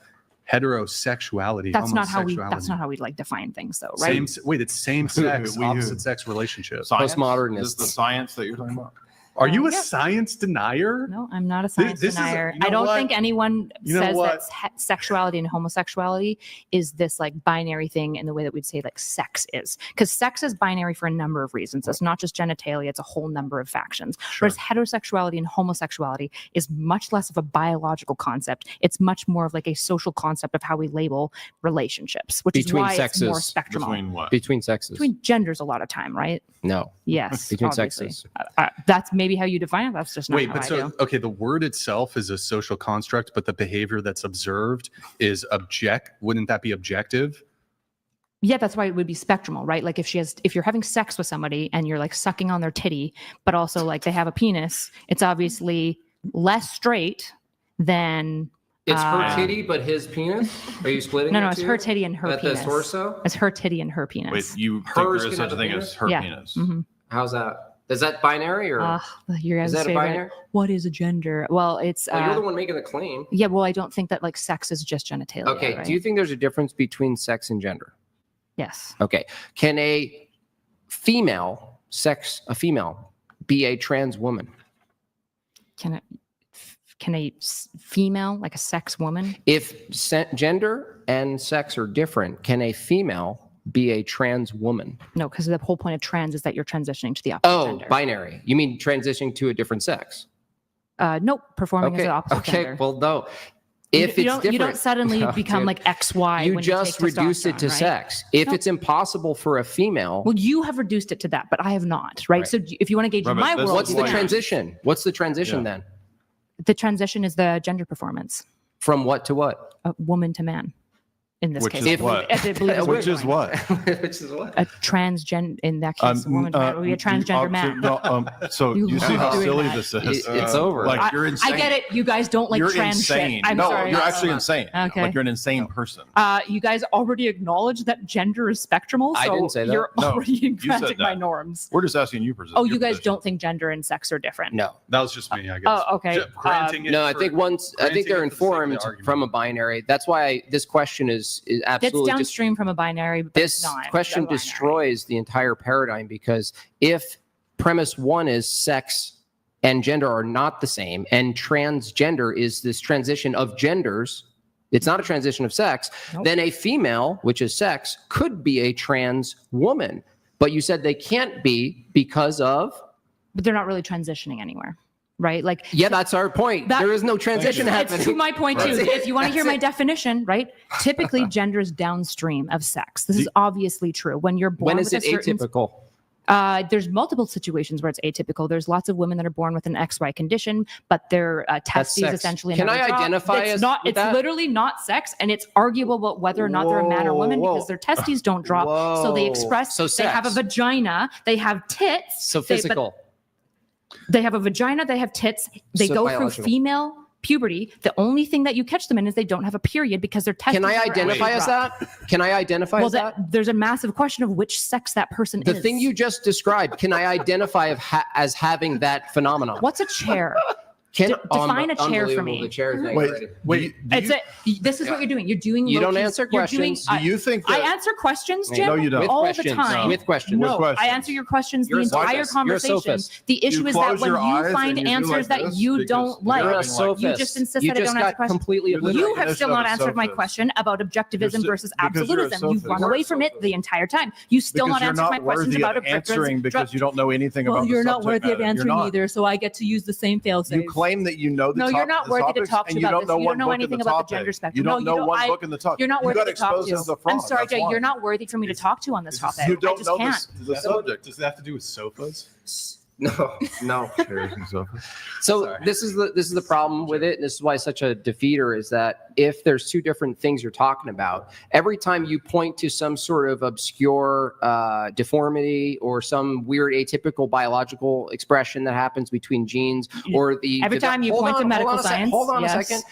Heterosexuality. That's not how we. homosexuality. That's not how we like define things, though, right? It's same sex, opposite sex relationship. Science? Postmodernists. Is this the science that you're talking about? Are you a science denier? No, I'm not a science This is- denier. you know I don't what? think anyone You know says what? that sexuality and homosexuality is this like binary thing in the way that we'd say like sex is. Because sex is binary for a number of reasons. It's not just genitalia, it's a whole number of factions. Whereas heterosexuality and homosexuality is much less of a biological concept. It's much more of like a social concept of how we label relationships, which Between is why sexes. it's more spectrumal. Between what? Between sexes. Between genders a lot of time, right? No. Yes. Between obviously. sexes. That's maybe how you define it. That's just not Wait, how but I so do. okay, the word itself is a social construct, but the behavior that's observed is wouldn't that be objective? Yeah, that's why it would be spectrumal, right? Like if you're having sex with somebody and you're like sucking on their titty, but also like they have a penis, it's obviously less straight than It's her titty, but his penis? Are you splitting No, it it's too? her titty and her At penis. the torso? It's her titty and her penis. Wait, you think Hers there is can such a have a thing penis? as her Yeah. penis? Mhm. How's that? Is that binary or? Your guys' Is that a favorite. binary? What is a gender? Well, it's Well, you're the one making the claim. yeah. Well, I don't think that like sex is just genitalia. Okay. right? Do you think there's a difference between sex and gender? Yes. Okay. Can a female be a trans woman? Can a female, like a sex woman? If gender and sex are different, can a female be a trans woman? No, because the whole point of trans is that you're transitioning to the opposite gender. Binary. You mean transitioning to a different sex? Nope, performing as Okay. the opposite Okay. gender. Well, no. If you it's don't, different, you don't suddenly No, become dude. like XY. You when just you take reduce it to testosterone, right? sex. If No. it's impossible for a female, Well, you have reduced it to that, but I have not, right? Right. So if you want to gauge Right, but my this world, is what's the like- transition? What's the transition then? the transition is the gender performance, From what to what? woman to man. In this Which case, is what? I believe that's Which we're is going. what? Which is what? A transgender, in that case, a woman to man, it would be a transgender man. So You you see love how doing silly that. this is. It's over. Like you're insane. I get it. You guys don't like You're trans insane. shit. I'm no, sorry. you're actually insane. Okay. Like you're an insane person. You guys already acknowledge that gender is spectrumal, so I didn't say that. you're No, already you said infringing my that. norms. We're just asking you. Oh, you guys don't think gender and sex are different? No. That was just me, I guess. Oh, okay. Granting it No, I for- think I think granting they're it for the sake of the informed argument. from a binary. That's why this question is It's absolutely downstream from a binary, but this not question a binary. destroys the entire paradigm, because if premise one is sex and gender are not the same, and transgender is this transition of genders, it's not a transition of sex, Nope. then a female, which is sex, could be a trans woman. But you said they can't be because of? But they're not really transitioning anywhere, right? Like, Yeah, that's our point. That- There is no transition happening. it's to my point too. That's it. If you want to hear That's my it. definition, right? Typically, gender is downstream of sex. This is obviously true. When you're born When is with it a certain atypical? There's multiple situations where it's atypical. There's lots of women that are born with an XY condition, but their testes sex. essentially. Can I never drop. identify It's as not? with It's that? literally not sex, and it's arguable about whether or not they're a man or woman Whoa. because their testes don't drop. So they Whoa. express. So they have a sex. vagina. They have tits. So physical. They have a vagina. They have tits. They So go biological. through female puberty. The only thing that you catch them in is they don't have a period because their testes. Can I never identify actually as drop. that? Can I identify as that? There's a massive question of which sex that person The is. thing you just described, can I identify as having that phenomenon? What's a chair? Can Define a chair for me. The chair thing. Wait, already. wait. This is what you're doing. You're doing. You don't low-key- answer you're doing- questions. Do you think I that? answer questions, Jim? No, you don't. With all questions. the time. With questions. No, With questions. I answer your questions You're the a entire sophist. You're a conversation. sophist. The issue You is that close when your eyes you find and you do answers like that this you because don't you're like, You're a acting like- sophist. you just insist You that I just don't answer got questions. completely You're the You obliterated. have still definition not of a answered my sophist. question about objectivism You're versus because you're a absolutism. You've sophist. run You're away a from it sophist. the entire time. You still Because not you're answered my not questions worthy about of answering because you don't know anything Well, about you're the not subject worthy of matter. You're answering not. either, so I get to use the same fail-safe. You claim that you know the No, top- you're not the worthy to topics, talk to and you about don't this. know You one don't know book in anything the about the topic. gender spectrum. You don't No, know one book in the topic. You're not You worthy got to talk exposed to. as the I'm fraud. sorry, That's Jay. why. You're not worthy for me to talk to on this topic. You I don't just know can't. the subject. Does it have to do with sofas? No. So this is the problem with it, and this is why it's such a defeater, is that if there's two different things you're talking about, every time you point to some sort of obscure deformity or some weird atypical biological expression that happens between genes, or the Every time you hold point on, to medical hold on a sec- science, hold on yes. a second.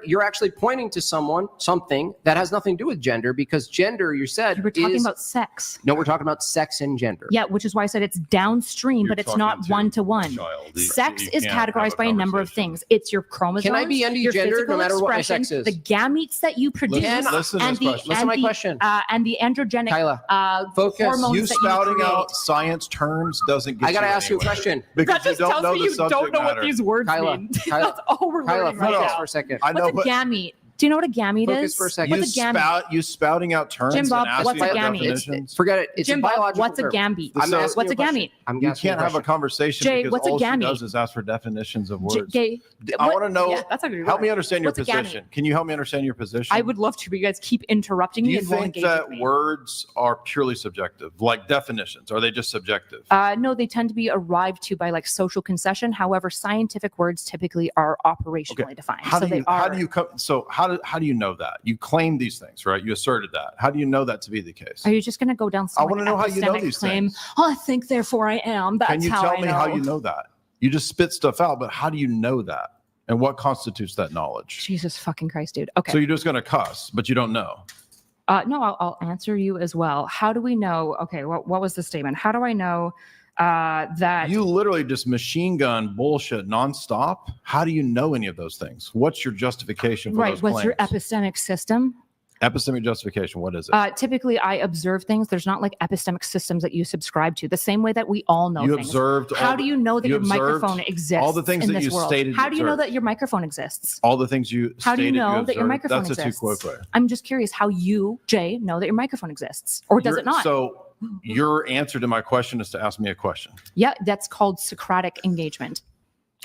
You're actually pointing to something that has nothing to do with gender, because gender, you said, You were talking is, about sex. no, we're talking about sex and gender. Yeah, which is why I said it's downstream, You're but it's talking not to one-to-one. a child. Sex You is can't have categorized by a number of things. It's your chromosomes, Can I be your anti-gendered physical no matter what my expression, sex is? the gametes that you produce, Listen to and this the question. Listen to my question. And the androgenic Kyla, focus. hormones You that spouting you create. out science terms doesn't get I got to you ask you a anywhere. question. Because That you just don't tells know me the you subject don't know matter. what these words Kyla, mean. Kyla, That's all we're Kyla, learning right focus now. for a second. I know, What's a but gamete? Do you know what a gamete Focus is? for a second. What's a gamete? you spouting out terms Jimbob, and asking what's a for gamete? definitions. Forget it. It's a Jimbob, biological what's a term. gamete? I'm asking What's you a question. gamete? I'm You asking can't you have a conversation Jay, because what's a all she gamete? does is ask for definitions of words. Jay, I what- want to know. Yeah, that's a good help word. me understand your What's a gamete? position. Can you help me understand your position? I would love to, but you guys keep interrupting Do me you and won't think engage that with me. words are purely subjective, like definitions? Are they just subjective? No, they tend to be arrived to by like social concession. However, scientific words typically are operationally defined. How so do they you are. how do you come? So how do you know that? You claim these things, right? You asserted that. How do you know that to be the case? Are you just going to go down some I wanna know how you know epistemic these claim? things. Oh, I think, therefore I am. That's Can you how tell I me know. how you know that? You just spit stuff out, but how do you know that? And what constitutes that knowledge? Jesus fucking Christ, dude. Okay. So you're just going to cuss, but you don't know. No, I'll answer you as well. How do we know? Okay, what was the statement? How do I know that You literally just machine gun bullshit nonstop. How do you know any of those things? What's your justification for right? those What's claims? your epistemic system? Epistemic justification. What is it? Typically, I observe things. There's not like epistemic systems that you subscribe to. The same way that we all know You things. observed How all do the- you know that you your observed microphone exists? all the things in that this you world? stated How you do you know observed. that your microphone exists? All the things you How do you stated know that your observed. microphone That's exists? a two-quote. I'm just curious how you, Jay, know that your microphone exists, or does it not? So your answer to my question is to ask me a question. Yeah, that's called Socratic engagement.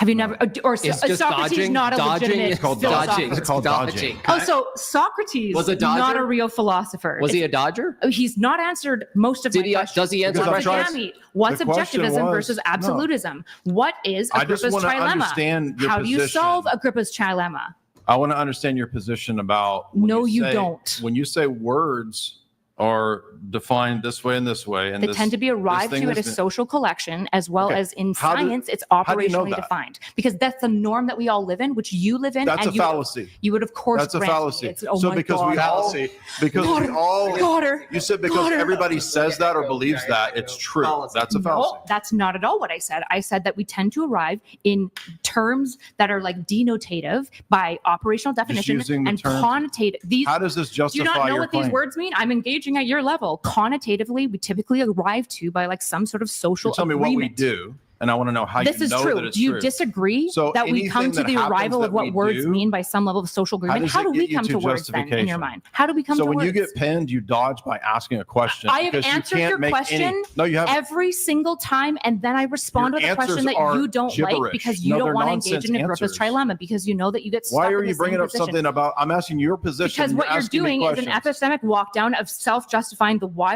Have you never, or It's just Socrates dodging, not a dodging. legitimate It's called philosopher? dodging. It's called dodging. Oh, so Socrates Was a dodger? not a real philosopher. Was he a dodger? He's not answered most of my questions. Does he answer What's a questions? gamete? What's The question objectivism was- versus absolutism? What is I just Agrippa's wanna trilemma? understand your How do you position. solve Agrippa's trilemma? I want to understand your position about. when No, you say- don't. When you say words are defined this way and this way, and They this, tend to be this arrived thing to at a is- social collection, as well Okay. as in How do- science, it's how do you know operationally that? defined. Because that's the norm that we all live in, which you live in. That's and a fallacy. You would, of course, That's a grant me. fallacy. It's, oh so my because God. we all, because we all, Daughter. you said because Daughter. everybody says that or believes that, it's true. That's a fallacy. No, that's not at all what I said. I said that we tend to arrive in terms that are like denotative by operational definition using the and terms- quantitative. These, How does this do you justify not know your what claim? these words mean? I'm engaging at your level. Connotatively, we typically arrive to by like some sort of social You tell me what we agreement. do. And I want to know how This you is know true. that it's Do you true. disagree So that we come to anything the that arrival happens of what that we words do, mean by some level of social agreement? does How it do we get you come to to words then in your justification? mind? How do we come So to when words? you get pinned, you dodge by asking a question. I have because you answered can't your make question No, you haven't. every single time, and then I respond Your with a question answers that are you don't like gibberish. because you No, don't they're want to engage nonsense in Agrippa's answers. trilemma because you know that you get stuck Why in are the you bringing same up position. something about? I'm asking your position. Because what you're asking me doing is an questions. epistemic walk down of self-justifying the why.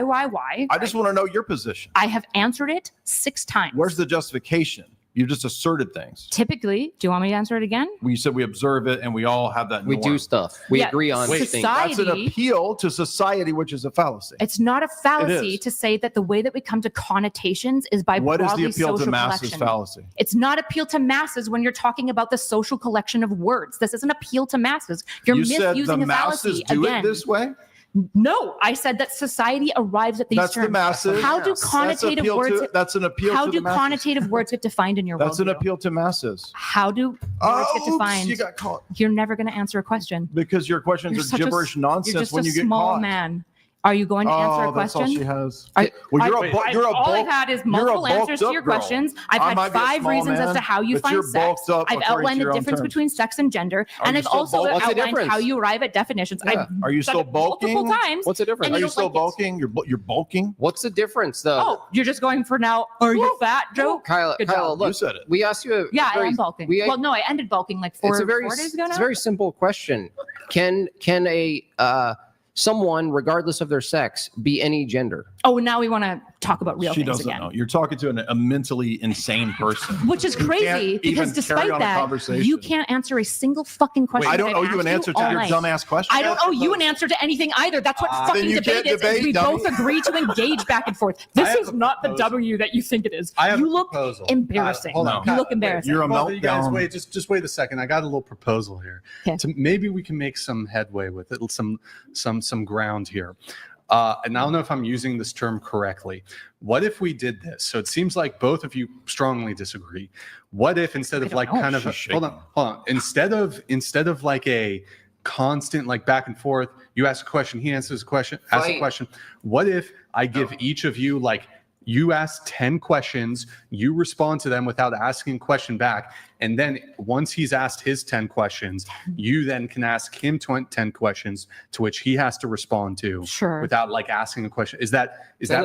I just want to know your position. I have answered it 6 times. Where's the justification? You just asserted things. Typically, do you want me to answer it again? We said we observe it and we all have that. We norm. do stuff. We Yeah, agree on things. That's an society- appeal to society, which is a fallacy. It's not a fallacy is. to say that the way that we come to connotations is by What is broadly the appeal to social masses collection. fallacy? It's not appeal to masses when you're talking about the social collection of words. This isn't appeal to masses. You're You said misusing the a masses fallacy do again. it this way. No, I said that society arrives at these That's terms. the masses. How do That's connotative appeal words? to- that's an appeal How to do the masses. connotative words get defined in your That's an worldview? appeal to masses. How do words get Oops, defined? you got caught. You're never going to answer a question. Because your questions You're are such a gibberish s- nonsense You're just when a you get small caught. man. Are you going to answer a that's question? all she has. Well, Well, you're a all I've bulk- had is you're a multiple bulked answers to up your girl. questions. I've I had might be a 5 small reasons as man, to how you but find you're sex. bulked up I've according to outlined the your own difference terms. between sex and gender, Are and you I've still also bulk- What's the outlined difference? how you arrive at definitions. Yeah. I've Are you said still it multiple bulking? times. What's the difference? and Are you don't still like it. bulking? You're bulking? What's the difference, though? Oh, you're just going for now. Are you fat, Joe? Kyla, Good Kyla, job. look, You said it. we asked you a Yeah, very, I am bulking. we- Well, no, I ended bulking like 4 days ago now. It's a very simple question. Can a someone, regardless of their sex, be any gender? Oh, now we want to talk about real She things doesn't again. know. You're talking to a mentally insane person. Which is who can't crazy because even despite carry on a that, conversation. you can't answer a single fucking question. I that don't I've owe you an asked answer to all your night. dumbass question. I don't owe you an answer to anything either. That's what Then fucking you debate can't is. debate, We dummy. both agree to engage back and forth. This have is a not the proposal. W that you think it is. I have you a look proposal. embarrassing. Hold on. You look embarrassing. You're a Both of you guys, meltdown. wait, just wait a second. I got a little proposal here. Okay. Maybe we can make some headway with it, some ground here. And I don't know if I'm using this term correctly. What if we did this? So it seems like both of you strongly disagree. What if instead of like kind of hold on, instead of like a constant like back and forth, you ask a question, he answers a question, asks a Fight. question. What if I give each of you like you ask 10 questions, you respond to them without asking a question back. And then once he's asked his 10 questions, you then can ask him 10 questions to which he has to respond to without like asking a question. Is that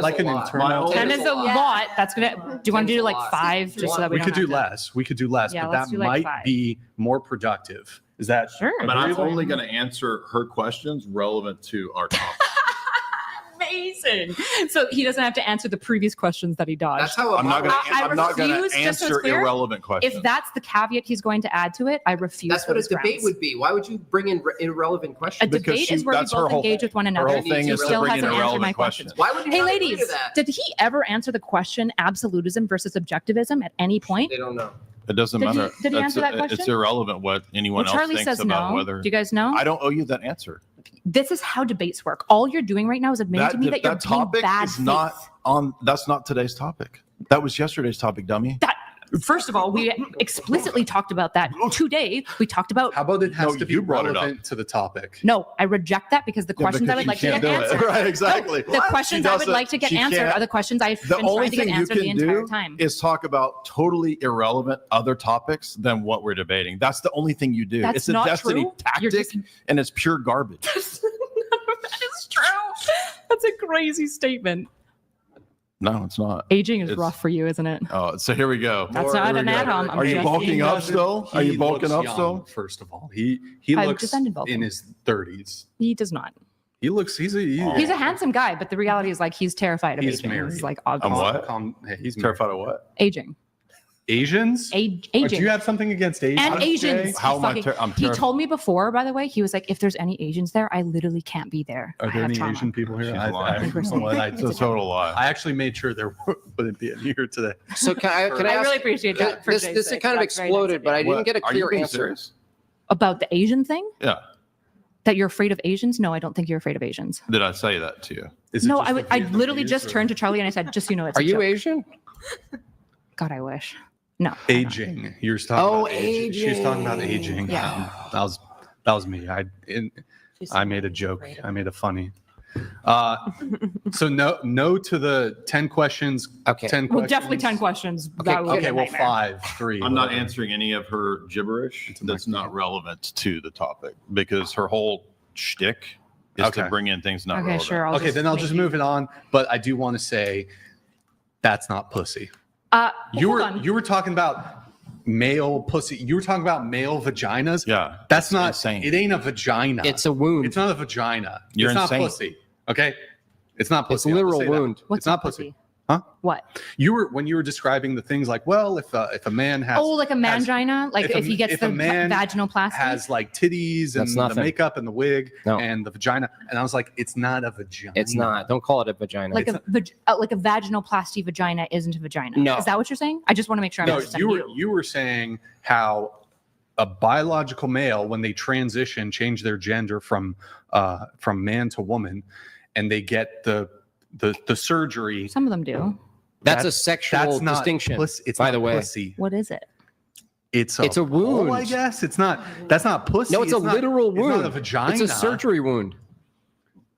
like an internal? 10 is a lot. That's going to, do you want to do like 5? Just so that we don't could do have to- less. We could do less, Yeah, but let's that do like might 5. be more productive. Is that sure? But I'm agreeable? only going to answer her questions relevant to our topic. Amazing. So he doesn't have to answer the previous questions that he dodged. That's how I'm not going to refuse, just so it's answer clear, irrelevant questions. If that's the caveat he's going to add to it, I refuse. That's what a those debate grounds. would be. Why would you bring in irrelevant A questions? debate is where we both engage with one another. whole thing He is to still bring in hasn't answered irrelevant my questions. questions. Why would you Hey, not agree ladies, to that? did he ever answer the question absolutism versus objectivism at any point? They don't know. It doesn't Did he- matter. did he answer that question? It's irrelevant what anyone Well, else Charlie thinks says about no. whether. Do you guys know? I don't owe you that answer. This is how debates work. All you're doing right now is admitting to me that you're being topic bad is not faith. on. That's not today's topic. That was yesterday's topic, dummy. First of all, we explicitly talked about that today. We talked about. How about it has to be you brought it up. relevant to the topic? No, I reject that because the questions I would like to get answered. Right, exactly. The questions I would like to get answered are the questions I've The been only trying to get thing you answered the can entire do time. is talk about totally irrelevant other topics than what we're debating. That's the only thing you do. That's It's a not destiny true. You're tactic, just- and it's pure garbage. That is true. That's a crazy statement. No, it's not. Aging is It's- rough for you, isn't it? Oh, so here we go. That's Here not we an go. add-on. I'm Are you just- bulking up still? Are you bulking up still? First of all, he I've looks defended bulking. in his 30s. He does not. He looks. He's a handsome guy, but the reality is like he's terrified of He's aging. married. He's like I'm what? Hey, he's Terrified of what? aging. Asians. Aging. Do you have something against Asians? And Asians. How am I? I'm He told me before, by the way, he was like, if there's any Asians there, I literally can't be there. Are I there have any trauma. Asian people here? She's I lying. you know what, It's a total lie. I actually made sure there wouldn't be any here today. So can I I ask, really appreciate that. For this Jay's this sake. kind of That's very nice exploded, of but you. I didn't What? get a Are you clear being answer. serious? About the Asian thing? Yeah. That you're afraid of Asians? No, I don't think you're afraid of Asians. Did I say that to you? No, I literally just turned to Charlie and I said, just so you know, it's Are a you joke. Asian? God, I wish. No. Aging. You're talking Oh, about aging. She's talking about aging. Yeah. That was me. I made a joke. I made a funny. So no to the 10 questions. Okay. 10 Well, questions. definitely 10 questions. Okay, That would be Okay, a well, nightmare. 5, 3. I'm not whatever. answering any of her gibberish It's a that's microphone. not relevant to the topic because her whole shtick is Okay. to bring in things not Okay, relevant. sure. Okay, then I'll just move it on. But I do want to say that's not pussy. You were talking about male pussy. You were talking about male vaginas. Yeah, That's not insane. It ain't a vagina. It's a wound. It's not a vagina. You're it's insane. not pussy. Okay, it's not pussy. It's I'll literal say that. wound. What's It's not a pussy. Huh? What? When you were describing the things like, well, if a man has Like a mangina? Like if he gets if the a man vaginoplasty? has like titties and That's the nothing. makeup and the wig No. and the vagina, and I was like, it's not a vagina. It's not. Don't call it a vagina. like a vaginoplasty vagina isn't a vagina. No. Is that what you're saying? I just want to make sure I'm No, understanding you were saying how a biological male, when they transition, change their gender from man to woman, and they get the surgery. Some of them do. That's a sexual that's not distinction. It's by not the way. pussy. What is it? It's a wound. hole, I guess it's not. That's not pussy. No, it's a not- literal wound. It's not a vagina. It's a surgery wound.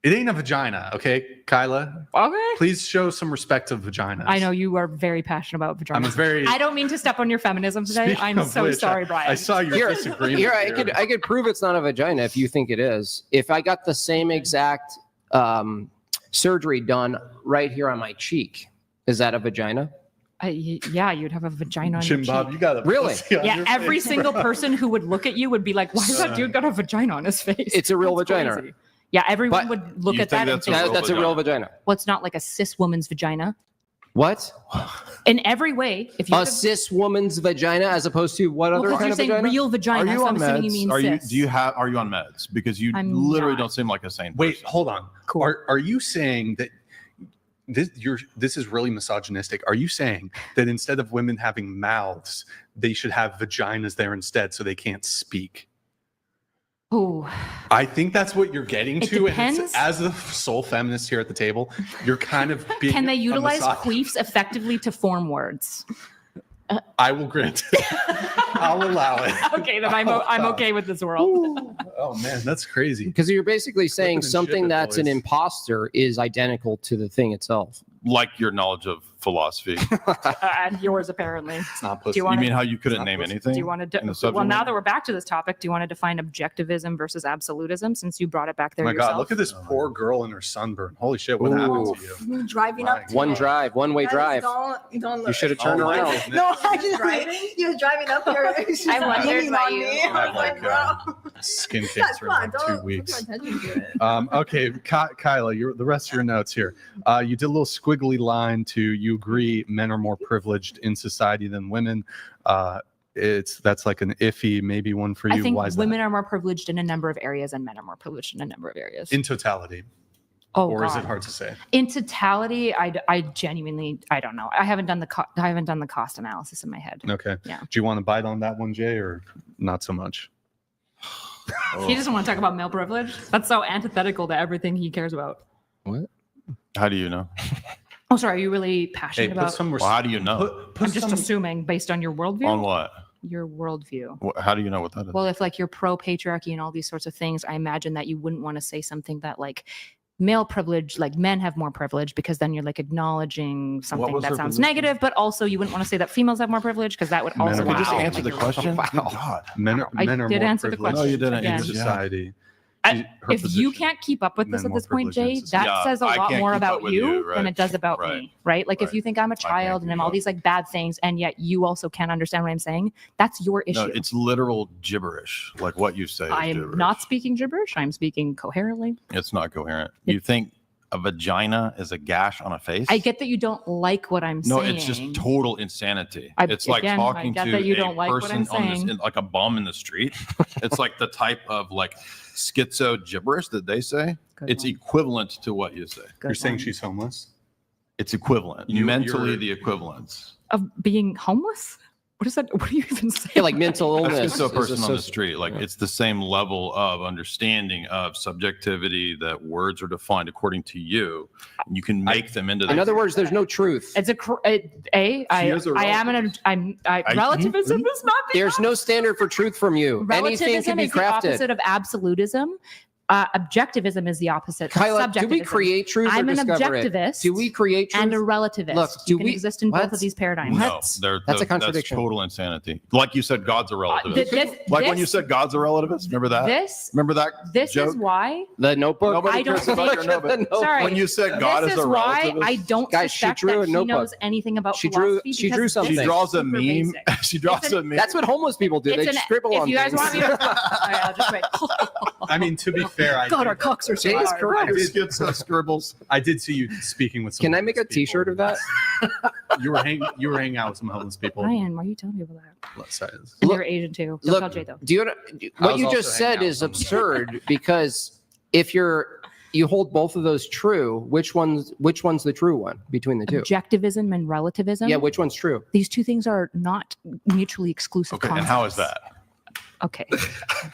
It ain't a vagina, okay, Kyla? Okay. Please show some respect to vaginas. I know you are very passionate about vaginas. I'm very. I don't mean to step on your feminism today. Speaking I'm of so which, sorry, Brian. I saw your disagreement. Here, I could prove it's not a vagina if you think it is. If I got the same exact surgery done right here on my cheek, is that a vagina? Yeah, you'd have a vagina on your Jimbob, cheek. you got a Really? pussy on Yeah, your every face, single bro. person who would look at you would be like, "Why does that dude got a vagina on his face?" It's a real That's vagina. crazy. Yeah, everyone But would look you at think that and that's a think, real That's a real vagina. "Well, it's not like a cis woman's vagina." What? In every way, if you A cis woman's vagina as opposed to what well, other because kind you're of saying vagina? real vagina, Are you so on I'm assuming you meds? mean Are you? cis. Are you on meds? Because you I'm literally not. don't seem like a sane person. Wait, hold on. Are you saying that this is really misogynistic? Are you saying that instead of women having mouths, they should have vaginas there instead so they can't speak? Oh, I think that's what you're getting It to. And depends. it's, as the sole feminist here at the table, you're kind of being. can they a utilize misog- queefs effectively to form words? I will grant it. I'll allow it. Okay, then I'm okay with this world. Oh man, that's crazy. Because you're basically saying and ship something it, that's an boys. imposter is identical to the thing itself. Like your knowledge of philosophy. And yours apparently. It's not Do pussy. you You want mean to? how you couldn't not name pussy. anything? Do you want to? in the Well, subject now matter? that we're back to this topic, do you want to define objectivism versus absolutism? Since you brought it back there Oh my yourself. God, look at this poor girl in her sunburn. Holy shit, what happened to you? Driving up. One drive, one-way drive. Don't You look. should have turned Oh my around. goodness. No, actually, he was driving up here. She's I wondered leaning why on you- me. I was like, bro. Skin That's cancer in fine. like Don't 2 weeks. pay attention to it. Okay, Kyla, the rest of your notes here. You did a little squiggly line to you agree men are more privileged in society than women. That's like an iffy maybe one for you. I think Why is women are more privileged in a number of areas, and men are more privileged in a number of areas. that? In totality, oh, or is God. it hard to say? In totality, I genuinely I don't know. I haven't done the cost analysis in my head. Okay. Yeah. Do you want to bite on that one, Jay, or not so much? He doesn't want to talk about male privilege. That's so antithetical to everything he cares about. What? How do you know? Oh, sorry. Are you really passionate Hey, put about? some Well, how do you know? I'm just assuming based on your worldview. On what? Your worldview. How do you know what that is? Well, if like you're pro patriarchy and all these sorts of things, I imagine that you wouldn't want to say something that like male privilege, like men have more privilege, because then you're like acknowledging something was that her sounds position? negative, but also you wouldn't want to say that females have more privilege because that would Men also are Can you just Wow. answer the question? Wow. Good God. Men are I more did answer the privileged question. No, you didn't. in Again. society. Her if you position. can't keep up with this Men at more this point, privileged in Jay, society. that Yeah, says a I lot can't more keep about up with you you, than right, it does about right, me, right? Like if right. you think I'm a I can't child and keep I'm all up. these like bad things, and yet you also can't understand what I'm saying, that's your issue. No, it's literal gibberish. Like what you say is I am gibberish. not speaking gibberish. I'm speaking coherently. It's not coherent. You think a vagina is a gash on a face? I get that you don't like what I'm No, saying. it's just total insanity. I- It's like again, I talking get to that you a don't like what person I'm on this, saying. like a bum in the street. It's like the type of like schizo gibberish that they say. Good It's one. equivalent to what you say. Good You're saying one. she's homeless? It's equivalent. You're- Mentally, the equivalence. Of being homeless? What is that? What are you even saying? Yeah, like mental That's illness. just a is person on the associ- street. Like yeah. it's the same level of understanding of subjectivity that words are defined according to you. You can make them into. In other words, there's no truth. It's I has a am relativism is not the There's no standard for truth from you. Anything relativism can be is the crafted. opposite of absolutism. Objectivism is the opposite. Kyla, do we Subjectivism. create truth or I'm an discover it? objectivist. Do we create truth? And a relativist. Look, You can exist in both of these paradigms. No, That's a contradiction. That's total insanity. Like you said, God's a relativist. When you said God's a relativist, remember that? Remember that This joke? is why The Notebook. Nobody I don't cares about think. your notebook. Sorry. When you said God this is a why relativist, I don't Guys, she suspect drew that a she notebook. knows anything about She drew philosophy. she drew because something. she this draws is a super meme. basic. She draws a meme. That's what homeless people do. They scribble if on you guys things. want me to, all right, I'll just wait. I mean, to be fair, I God, did, our cocks are so Jay's hard. correct. I did get some scribbles. I did see you speaking with some. Can I make a homeless people. T-shirt of that? You were hanging out with some homeless people. Ryan, why are you telling me about that? Let's say. And they were Asian too. Don't tell Jay though. Do you know, I what was you also just hanging said out is with absurd because if you hold both of those true, which one's the true one between the two? Objectivism and relativism. Yeah, which one's true? These two things are not mutually exclusive. Okay, and how is that? Okay.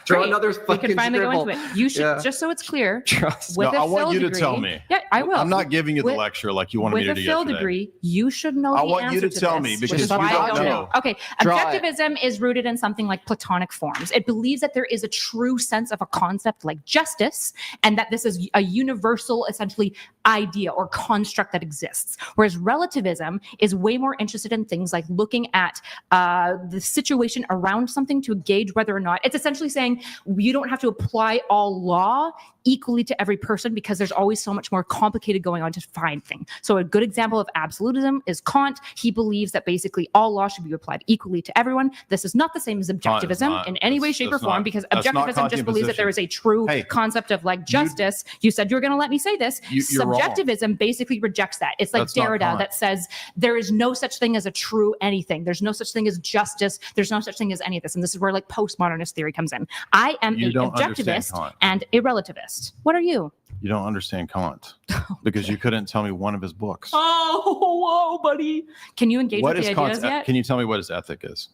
Draw Great. another We fucking can finally scribble. go into it. You should, Yeah. just so it's clear, Trust with No, a I want Phil you to degree, tell me. Yeah, I will. I'm not giving you the With- lecture like you wanted me With to a do Phil yesterday. degree, you should know I the want you answer to tell me this, because which is you why I don't don't know. Okay, Draw it. objectivism is rooted in something like Platonic forms. It believes that there is a true sense of a concept like justice, and that this is a universal, essentially, idea or construct that exists. Whereas relativism is way more interested in things like looking at the situation around something to gauge whether or not it's essentially saying you don't have to apply all law equally to every person because there's always so much more complicated going on to find things. So a good example of absolutism is Kant. He believes that basically all law should be applied equally to everyone. This is not the same as objectivism in any way, shape, or form because that's not objectivism just believes that there is a true concept of like justice. You said you were going to let me say this. You're wrong. Subjectivism basically rejects that. It's like That's not Derrida Kant. that says there is no such thing as a true anything. There's no such thing as justice. There's no such thing as any of this. And this is where like postmodernist theory comes in. I am You an don't understand objectivist Kant. and a relativist. What are you? You don't understand Kant because you couldn't tell me one of his books. Oh, whoa, buddy. Can you engage What with is the Kant's? ideas yet? Can you tell me what his ethic is?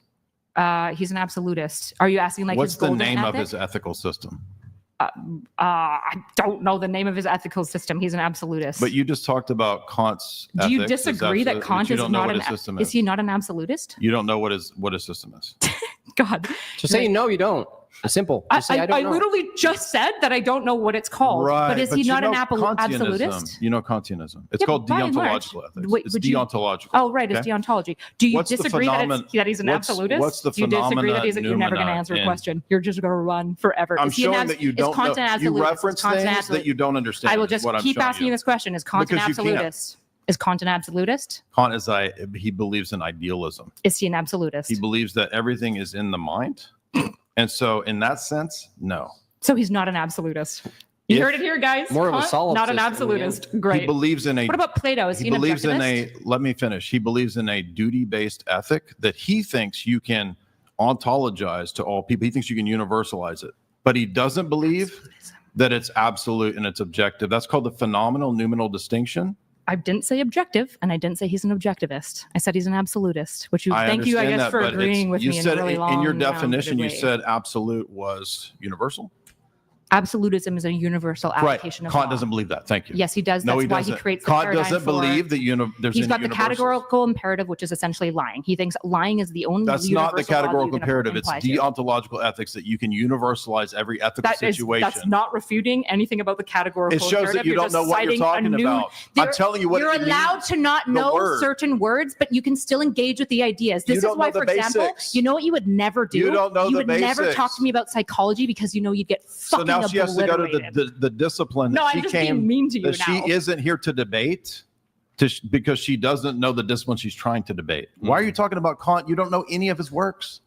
He's an absolutist. Are you asking like What's his the golden name of ethic? his ethical system? I don't know the name of his ethical system. He's an absolutist. But you just talked about Kant's. Do you ethics as disagree that absolute- Kant but you is don't know not what an? his system Is he not an absolutist? You don't know what his system is. God. Just say no, you don't. It's simple. Just say I don't know. literally just said that I don't know what it's called. But is he you not an know absolutist? Kantianism. You know Kantianism. It's Yeah, called by and large. deontological ethics. Wait, It's would you- deontological. Oh, right. It's okay? deontology. Do you What's the disagree that he's an what's- absolutist? what's the Do you disagree that phenomena you're never going to noumena answer a in- question? You're just going to run forever. I'm Is he an showing abs- that you is don't Kant know. an You absolutist? reference Is Kant an things absolute- that you don't understand. I will is just what I'm keep showing asking you this question. Is Kant an Because you can't. absolutist? Is Kant an absolutist? Kant is he believes in idealism. Is he an absolutist? He believes that everything is in the mind. And so in that sense, no. So he's not an absolutist. You If- heard it here, guys. More of a Kant, solipsist not an in the end. absolutist. Great. He believes in a What about Plato? Is he an believes in objectivist? let me finish. He believes in a duty-based ethic that he thinks you can ontologize to all people. He thinks you can universalize it. But he doesn't believe that it's absolute and it's objective. That's called the phenomenal noumenal distinction. I didn't say objective, and I didn't say he's an objectivist. I said he's an absolutist, which you thank you, I understand guess, that, for but agreeing with you me in said a really in long, your roundabout definition, you way. said absolute was universal. Absolutism is a universal Right. application of Kant law. doesn't believe that. Thank you. Yes, he does. No, That's he why doesn't. he creates the Kant paradigm doesn't for- believe that there's He's any got the universals. categorical imperative, which is essentially lying. He thinks lying is the only That's not the universal law that you categorical can imperative. It's apply to. deontological ethics that you can universalize every ethical situation. That's not refuting anything about the categorical It shows that imperative. you You're don't just know what you're citing a talking new- about. I'm telling you what You're it allowed means. to not The know word. certain words, but you can still engage with the ideas. You This is don't why, know for the example, basics. you know what you would never do? You don't know You the would never talk basics. to me about psychology because you know you'd get So fucking now she has to go to obliterated. the discipline No, that I'm she just being came. mean to you that now. She isn't here to debate because she doesn't know the discipline she's trying to debate. Why are you talking about Kant? You don't know any of his works.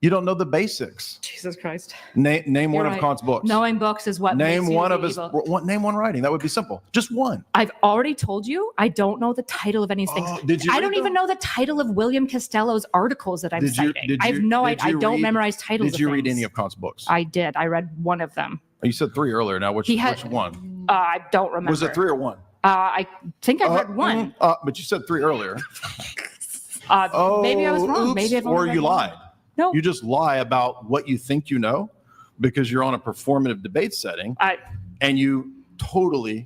You don't know the basics. Jesus Christ. Name You're one of right. Kant's books. Knowing books is what Name makes you one of his. evil. Name one writing. That would be simple. Just one. I've already told you I don't know the title of any of these things. did you I read don't even know the title of William Costello's articles that I'm citing. I have no idea. I don't memorize titles. Did you of read things. any of Kant's books? I did. I read one of them. You said 3 earlier. Now, which one? I don't remember. Was it 3 or 1? I think I read one. But you said 3 earlier. Maybe I was wrong. Oops, Maybe I've or only read you one. lied. No. You just lie about what you think you know because you're on a performative debate setting and you totally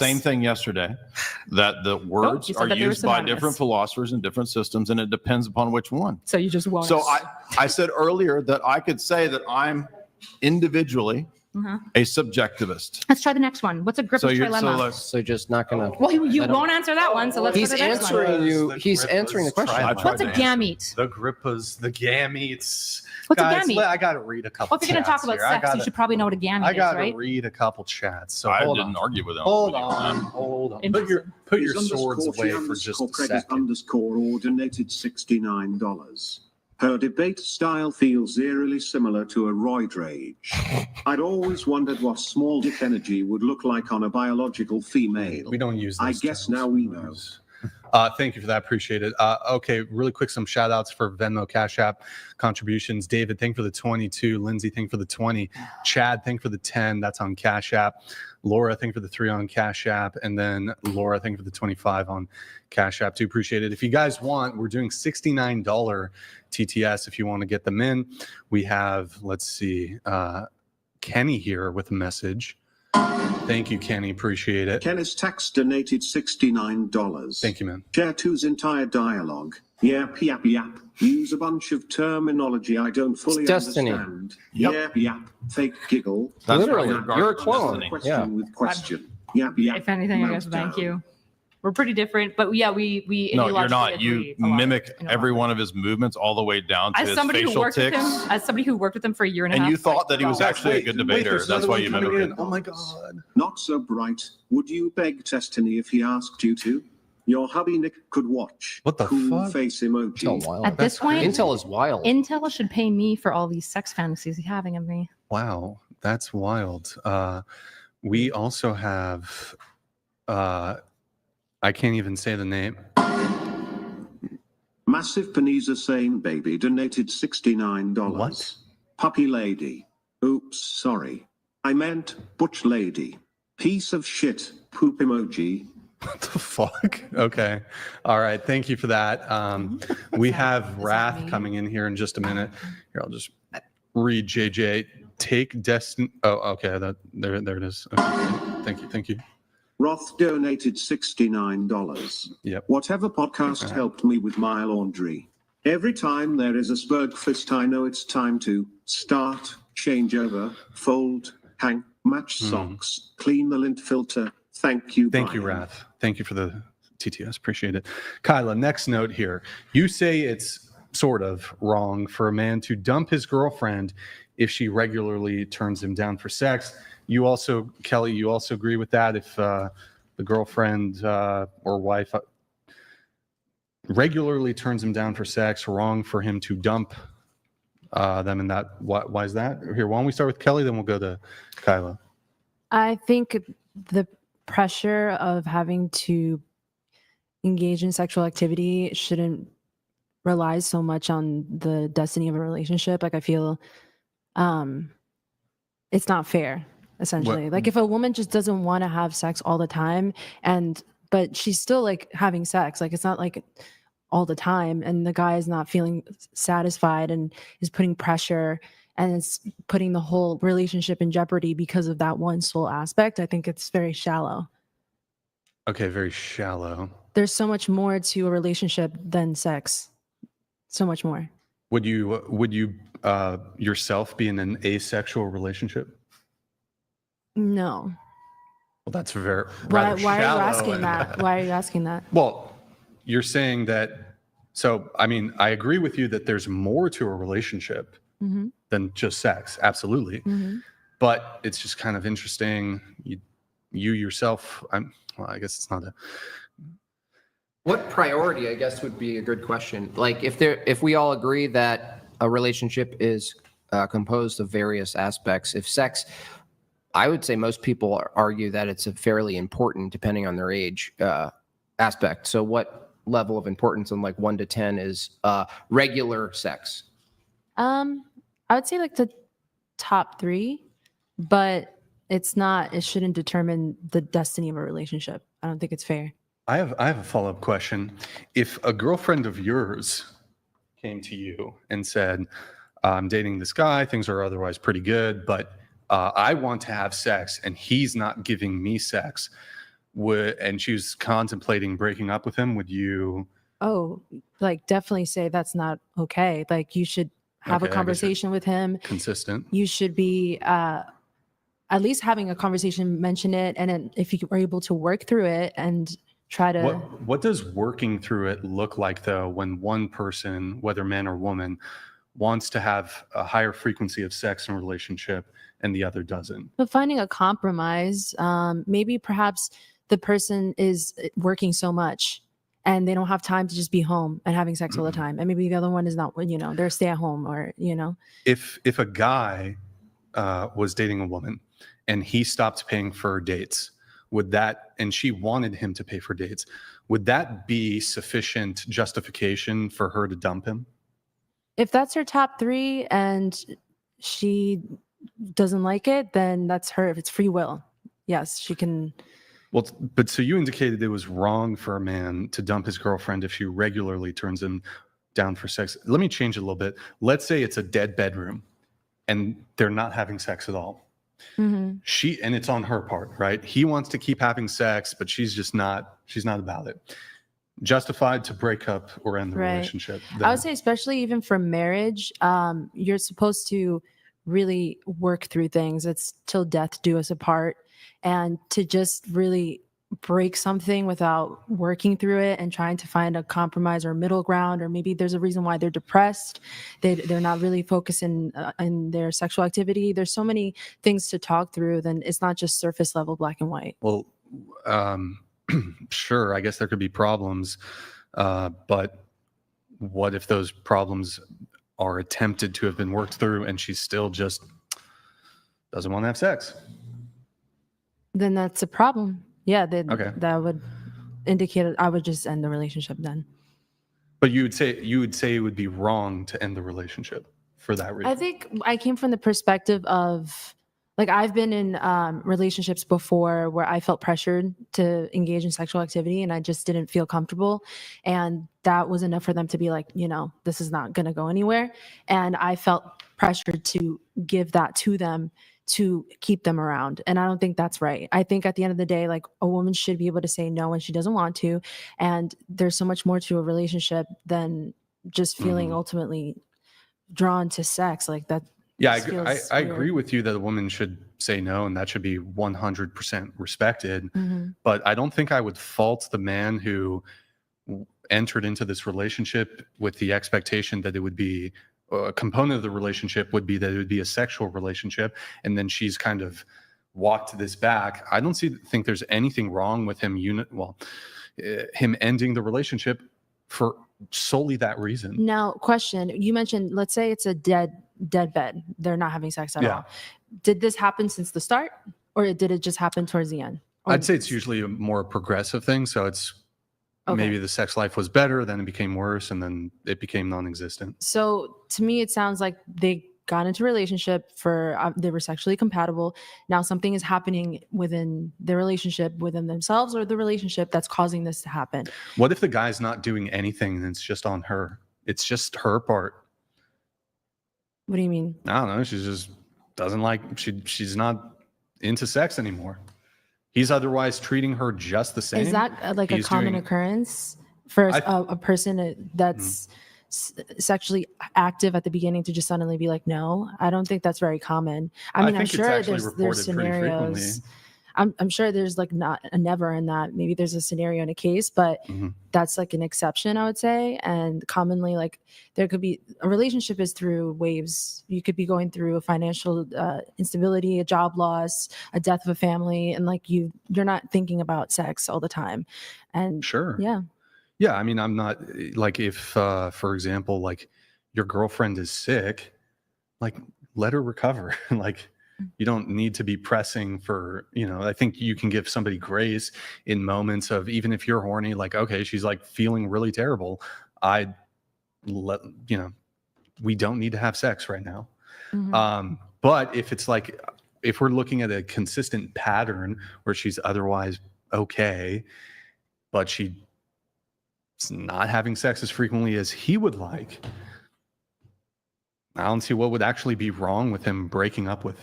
same thing yesterday, that the words you said are that they were used by synonymous. different philosophers in different systems, and it depends upon which one. So you just won't. So I said earlier that I could say that I'm individually A subjectivist. Let's try the next one. What's a gripper's trilemma? So just not gonna. Well, you won't answer that one, so let's He's go to the next answering one. you. He's answering the question. What's a gamete? The grippas, the gametes. What's Guys, a gamete? I got to read a couple. Well, if you're going to talk about sex, you should probably know what a gamete I is, got to right? read a couple chats. So I hold didn't on. argue with him. Hold on. Put your swords away for just a second. _ donated $69. Her debate style feels eerily similar to a roid rage. I'd always wondered what small dick energy would look like on a biological female. We don't use those I guess terms. now we know. Thank you for that. Appreciate it. Okay, really quick, some shout outs for Venmo Cash App contributions. David, thank you for the 22. Lindsay, thank you for the 20. Chad, thank you for the 10. That's on Cash App. Laura, thank you for the 3 on Cash App. And then Laura, thank you for the 25 on Cash App too. Appreciate it. If you guys want, we're doing $69 TTS if you want to get them in. We have, let's see, Kenny here with a message. Thank you, Kenny. Appreciate it. Kenneth Tax donated $69. Thank you, man. Share 2's entire dialogue. Yap, yap, yap. Use a bunch of terminology I don't fully Destiny. understand. Yep. Yap, yap. Fake giggle. That's Literally, right. you're a clone. Question Yeah. with question. Yap, yap. If anything, I guess thank you. We're pretty different, but yeah, we No, you're not. ideologically You agree a lot mimic in a lot every of one ways. of his movements all the way down to As his somebody who facial worked with tics. him, as somebody who worked with him for a year and a And half, you thought that he was actually a good debater. That's why you mimicked him. Oh my God. Not so bright. Would you beg Destiny if he asked you to? Your hubby Nick could watch. What the cool fuck? face emoji. Intel wild. At this point, Intel is wild. Intel should pay me for all these sex fantasies he's having of me. Wow, that's wild. We also have, I can't even say the name. Massive Panisa Sane Baby donated $69. What? Puppy Lady. Oops, sorry. I meant Butch Lady. Piece of shit. Poop emoji. What the fuck? Okay. All right. Thank you for that. We have Wrath coming in here in just a minute. Here, I'll just read JJ. Take Destiny. Oh, okay. There it is. Okay. Thank you. Roth donated $69. Yep. Whatever podcast helped me with my laundry. Every time there is a Spurgfest, I know it's time to start, change over, fold, hang, match socks, clean the lint filter. Thank you. Thank you, Brian. Wrath. Thank you for the TTS. Appreciate it. Kyla, next note here. You say it's sort of wrong for a man to dump his girlfriend if she regularly turns him down for sex. You also, Kelly, you also agree with that if the girlfriend or wife regularly turns him down for sex, wrong for him to dump them in that. Why is that? Here, why don't we start with Kelly, then we'll go to Kyla. I think the pressure of having to engage in sexual activity shouldn't rely so much on the destiny of a relationship. Like I feel it's not fair, essentially. Like if a woman just doesn't want to have sex all the time but she's still like having sex, like it's not like all the time, and the guy is not feeling satisfied and is putting pressure and it's putting the whole relationship in jeopardy because of that one sole aspect. I think it's very shallow. Okay, very shallow. There's so much more to a relationship than sex. So much more. Would you yourself be in an asexual relationship? No. Well, that's very Why rather are you shallow. asking that? Why are you asking that? Well, you're saying that. So, I mean, I agree with you that there's more to a relationship Mm-hmm. than just sex. Absolutely. Mm-hmm. But it's just kind of interesting. You yourself, I guess it's not a. What priority, I guess, would be a good question. Like if we all agree that a relationship is composed of various aspects, if sex, I would say most people argue that it's a fairly important, depending on their age, aspect. So what level of importance in like 1 to 10 is regular sex? I would say like the top 3, but it shouldn't determine the destiny of a relationship. I don't think it's fair. I have a follow-up question. If a girlfriend of yours came to you and said, I'm dating this guy, things are otherwise pretty good, but I want to have sex and he's not giving me sex, and she was contemplating breaking up with him, would you? Oh, like definitely say that's not okay. Like you should have Okay, a conversation with him. Consistent. You should be at least having a conversation, mention it, and then if you are able to work through it and try to. What does working through it look like, though, when one person, whether man or woman, wants to have a higher frequency of sex in a relationship and the other doesn't? But finding a compromise, maybe perhaps the person is working so much and they don't have time to just be home and having sex all the time. And maybe the other one is not, they're stay at home or, If a guy was dating a woman and he stopped paying for dates, and she wanted him to pay for dates, would that be sufficient justification for her to dump him? If that's her top 3 and she doesn't like it, then that's her. If it's free will, yes, she can. Well, but so you indicated it was wrong for a man to dump his girlfriend if she regularly turns him down for sex. Let me change it a little bit. Let's say it's a dead bedroom and they're not having sex at all. Mm-hmm. And it's on her part, right? He wants to keep having sex, but she's not about it. Justified to break up or end the relationship. I would say, especially even for marriage, you're supposed to really work through things. It's till death do us apart. And to just really break something without working through it and trying to find a compromise or middle ground, or maybe there's a reason why they're depressed. They're not really focusing in their sexual activity. There's so many things to talk through. Then it's not just surface level black and white. Well, sure, I guess there could be problems, but what if those problems are attempted to have been worked through and she still just doesn't want to have sex? Then that's a problem. Yeah, Okay. That would indicate I would just end the relationship then. But you would say it would be wrong to end the relationship for that reason. I think I came from the perspective of, like, I've been in relationships before where I felt pressured to engage in sexual activity and I just didn't feel comfortable. And that was enough for them to be like, this is not going to go anywhere. And I felt pressured to give that to them to keep them around. And I don't think that's right. I think at the end of the day, like, a woman should be able to say no when she doesn't want to. And there's so much more to a relationship than just feeling ultimately drawn to sex like that. Yeah, I agree with you that a woman should say no, and that should be 100% respected. But I don't think I would fault the man who entered into this relationship with the expectation that it would be a component of the relationship would be that it would be a sexual relationship, and then she's kind of walked this back. I don't think there's anything wrong with him him ending the relationship for solely that reason. Now, question, you mentioned, let's say it's a dead bed. They're not having sex at all. Did this happen since the start, or did it just happen towards the end? I'd say it's usually a more progressive thing. So it's maybe the sex life was better, then it became worse, and then it became non-existent. So to me, it sounds like they got into a relationship they were sexually compatible. Now something is happening within the relationship, within themselves or the relationship, that's causing this to happen. What if the guy's not doing anything and it's just on her? It's just her part. What do you mean? I don't know. She just doesn't she's not into sex anymore. He's otherwise treating her just the same. Is that like a common occurrence for a person that's sexually active at the beginning to just suddenly be like, no? I don't think that's very common. I mean, I'm sure there's scenarios. I'm sure there's like not a never in that. Maybe there's a scenario in a case, but that's like an exception, I would say. And commonly, like, there could be a relationship is through waves. You could be going through a financial instability, a job loss, a death of a family, and like you're not thinking about sex all the time. And sure, yeah. I mean, I'm not like, if for example, like, your girlfriend is sick, like, let her recover. Like, you don't need to be pressing for, I think you can give somebody grace in moments of, even if you're horny, like, okay, she's like feeling really terrible. We don't need to have sex right now. But if it's like, if we're looking at a consistent pattern where she's otherwise okay, but she's not having sex as frequently as he would like, I don't see what would actually be wrong with him breaking up with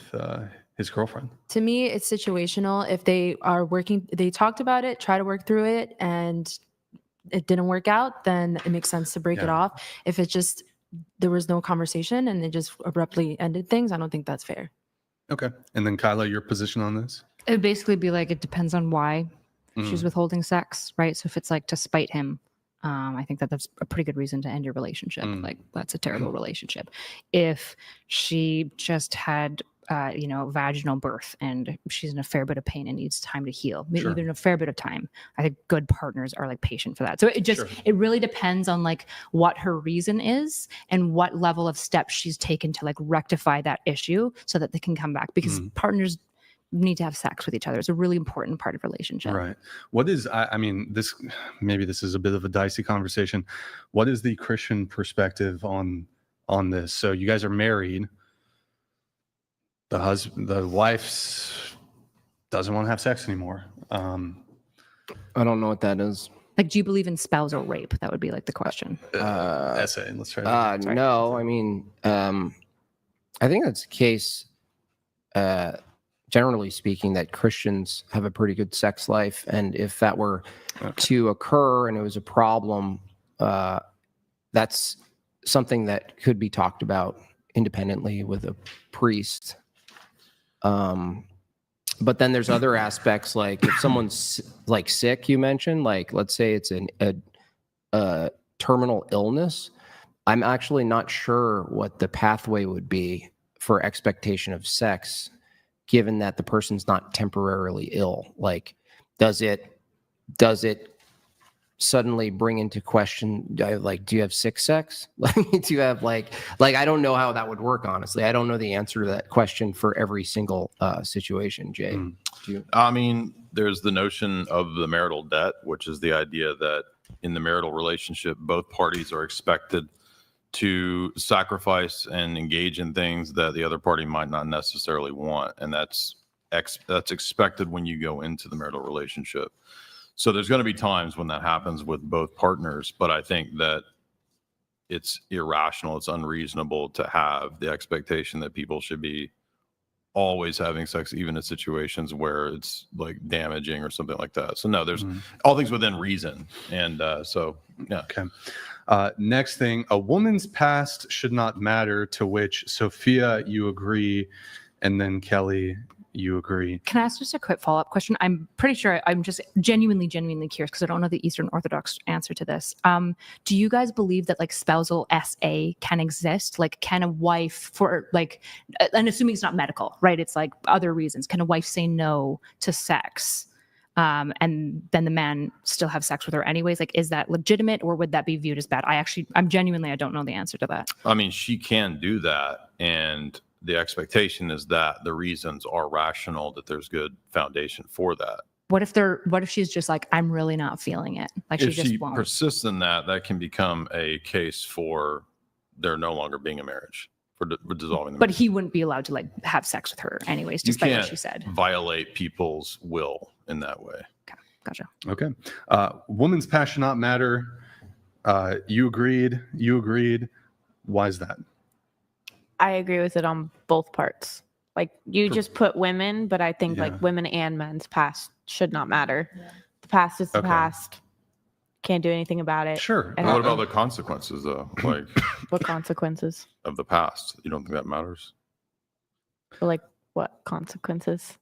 his girlfriend. To me, it's situational. If they are working, they talked about it, try to work through it, and it didn't work out, then it makes sense to break it off. If it's just there was no conversation and they just abruptly ended things, I don't think that's fair. Okay. And then Kyla, your position on this? It would basically be like, it depends on why she's Mm. withholding sex, right? So if it's like to spite him, I think that that's a pretty good reason to end your relationship. Like, that's a terrible relationship. If she just had, vaginal birth and she's in a fair bit of pain and needs time to heal, maybe Sure. even a fair bit of time, I think good partners are like patient for that. So it really depends on like what her reason is and what level of steps she's taken to like rectify that issue so that they can come back, because partners need to have sex with each other. It's a really important part of relationship. Right. What is, I mean, this is a bit of a dicey conversation. What is the Christian perspective on this? So you guys are married. The wife doesn't want to have sex anymore. I don't know what that is. Like, do you believe in spousal rape? That would be like the question. Essay. Let's try that. No, I mean, I think that's the case, generally speaking, that Christians have a pretty good sex life. And if that were to occur and it was a problem, that's something that could be talked about independently with a priest. But then there's other aspects, like if someone's like sick, you mentioned, like let's say it's a terminal illness, I'm actually not sure what the pathway would be for expectation of sex, given that the person's not temporarily ill. Like, does it suddenly bring into question, like, do you have sick sex? Like, do you have like I don't know how that would work, honestly. I don't know the answer to that question for every single situation. Jay, do you? I mean, there's the notion of the marital debt, which is the idea that in the marital relationship, both parties are expected to sacrifice and engage in things that the other party might not necessarily want, and that's expected when you go into the marital relationship. So there's going to be times when that happens with both partners, but I think that it's irrational, it's unreasonable to have the expectation that people should be always having sex, even in situations where it's like damaging or something like that. So no, there's all things within reason. And so, yeah. Okay. Next thing, a woman's past should not matter, to which Sophia, you agree, and then Kelly, you agree. Can I ask just a quick follow-up question? I'm pretty sure I'm just genuinely curious because I don't know the Eastern Orthodox answer to this. Do you guys believe that like spousal SA can exist? Like, can a wife, for like, and assuming it's not medical, right? It's like other reasons. Can a wife say no to sex? And then the man still have sex with her anyways? Like, is that legitimate, or would that be viewed as bad? I don't know the answer to that. I mean, she can do that, and the expectation is that the reasons are rational, that there's good foundation for that. What if she's just like, I'm really not feeling it? Like, If she just she won't. persists in that can become a case for there no longer being a marriage, for dissolving the But marriage. he wouldn't be allowed to like have sex with her anyways, You despite what can't she said. violate people's will in that way. Gotcha. Okay. Woman's past should not matter. You agreed. Why is that? I agree with it on both parts. Like, you just put women, but I think like women and men's past should not matter. The past is the past. Can't do anything about it. Sure. And what about the consequences, though? Like, what consequences? Of the past? You don't think that matters? Like, what consequences?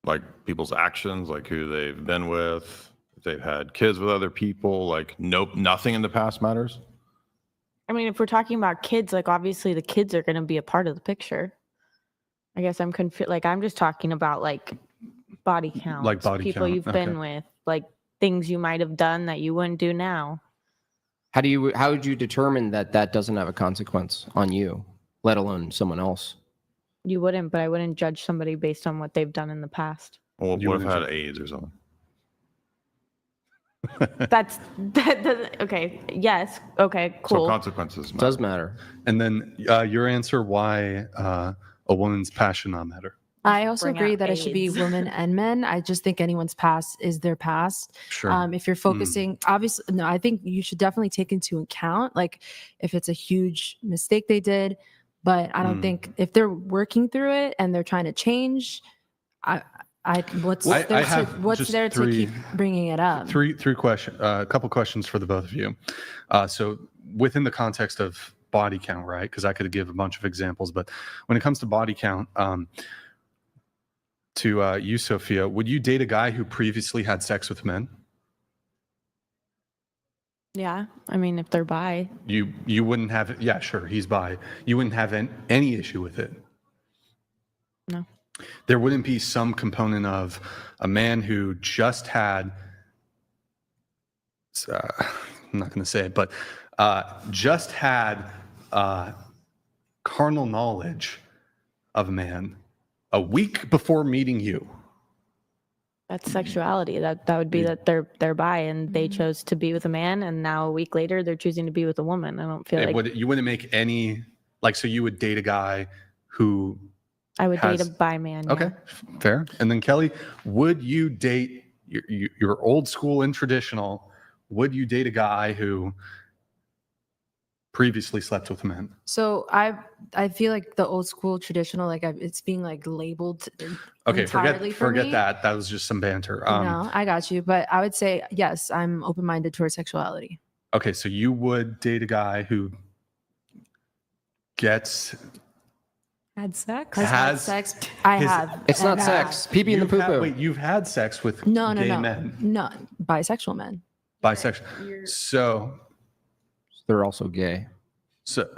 Like people's actions, like who they've been with, if they've had kids with other people. Like, nope, nothing in the past matters. I mean, if we're talking about kids, like obviously the kids are going to be a part of the picture. I guess I'm confused. Like, I'm just talking about like body count, like body people count. you've been with, like things you might have done that you wouldn't do now. How would you determine that doesn't have a consequence on you, let alone someone else? You wouldn't, but I wouldn't judge somebody based on what they've done in the past. Well, what if I had AIDS or something? That doesn't. Okay. Yes. Okay. Cool. So consequences matter. Does matter. And then your answer, why a woman's past should not matter. I also Bring agree out that it should be AIDS. women and men. I just think anyone's past is their past. Sure. If you're focusing, obviously, no, I think you should definitely take into account, like, if it's a huge mistake they did. But I don't think if they're working through it and they're trying to change, what's there to keep bringing it up? A couple questions for the both of you. So within the context of body count, right? Because I could give a bunch of examples, but when it comes to body count, to you, Sophia, would you date a guy who previously had sex with men? Yeah, I mean, if they're bi. You wouldn't have, yeah, sure, he's bi. You wouldn't have any issue with it. No. There wouldn't be some component of a man who just had, I'm not going to say it, but just had carnal knowledge of a man a week before meeting you. That's sexuality. That would be that they're bi and they chose to be with a man, and now a week later they're choosing to be with a woman. I don't feel like you wouldn't make any, like, so you would date a guy who I would date a bi man. Okay, fair. And then Kelly, would you date your old school and traditional? Would you date a guy who previously slept with men? So I feel like the old school traditional, like it's being like labeled. Okay, entirely for forget me. that. That was just some banter. No, I got you. But I would say, yes, I'm open-minded towards sexuality. Okay, so you would date a guy who gets Had sex? Has had sex. I have. It's not And, sex. Pee-pee in the poo-poo. Wait, you've had sex with No, gay no. men? No, bisexual men. Bisexual. So they're also gay. So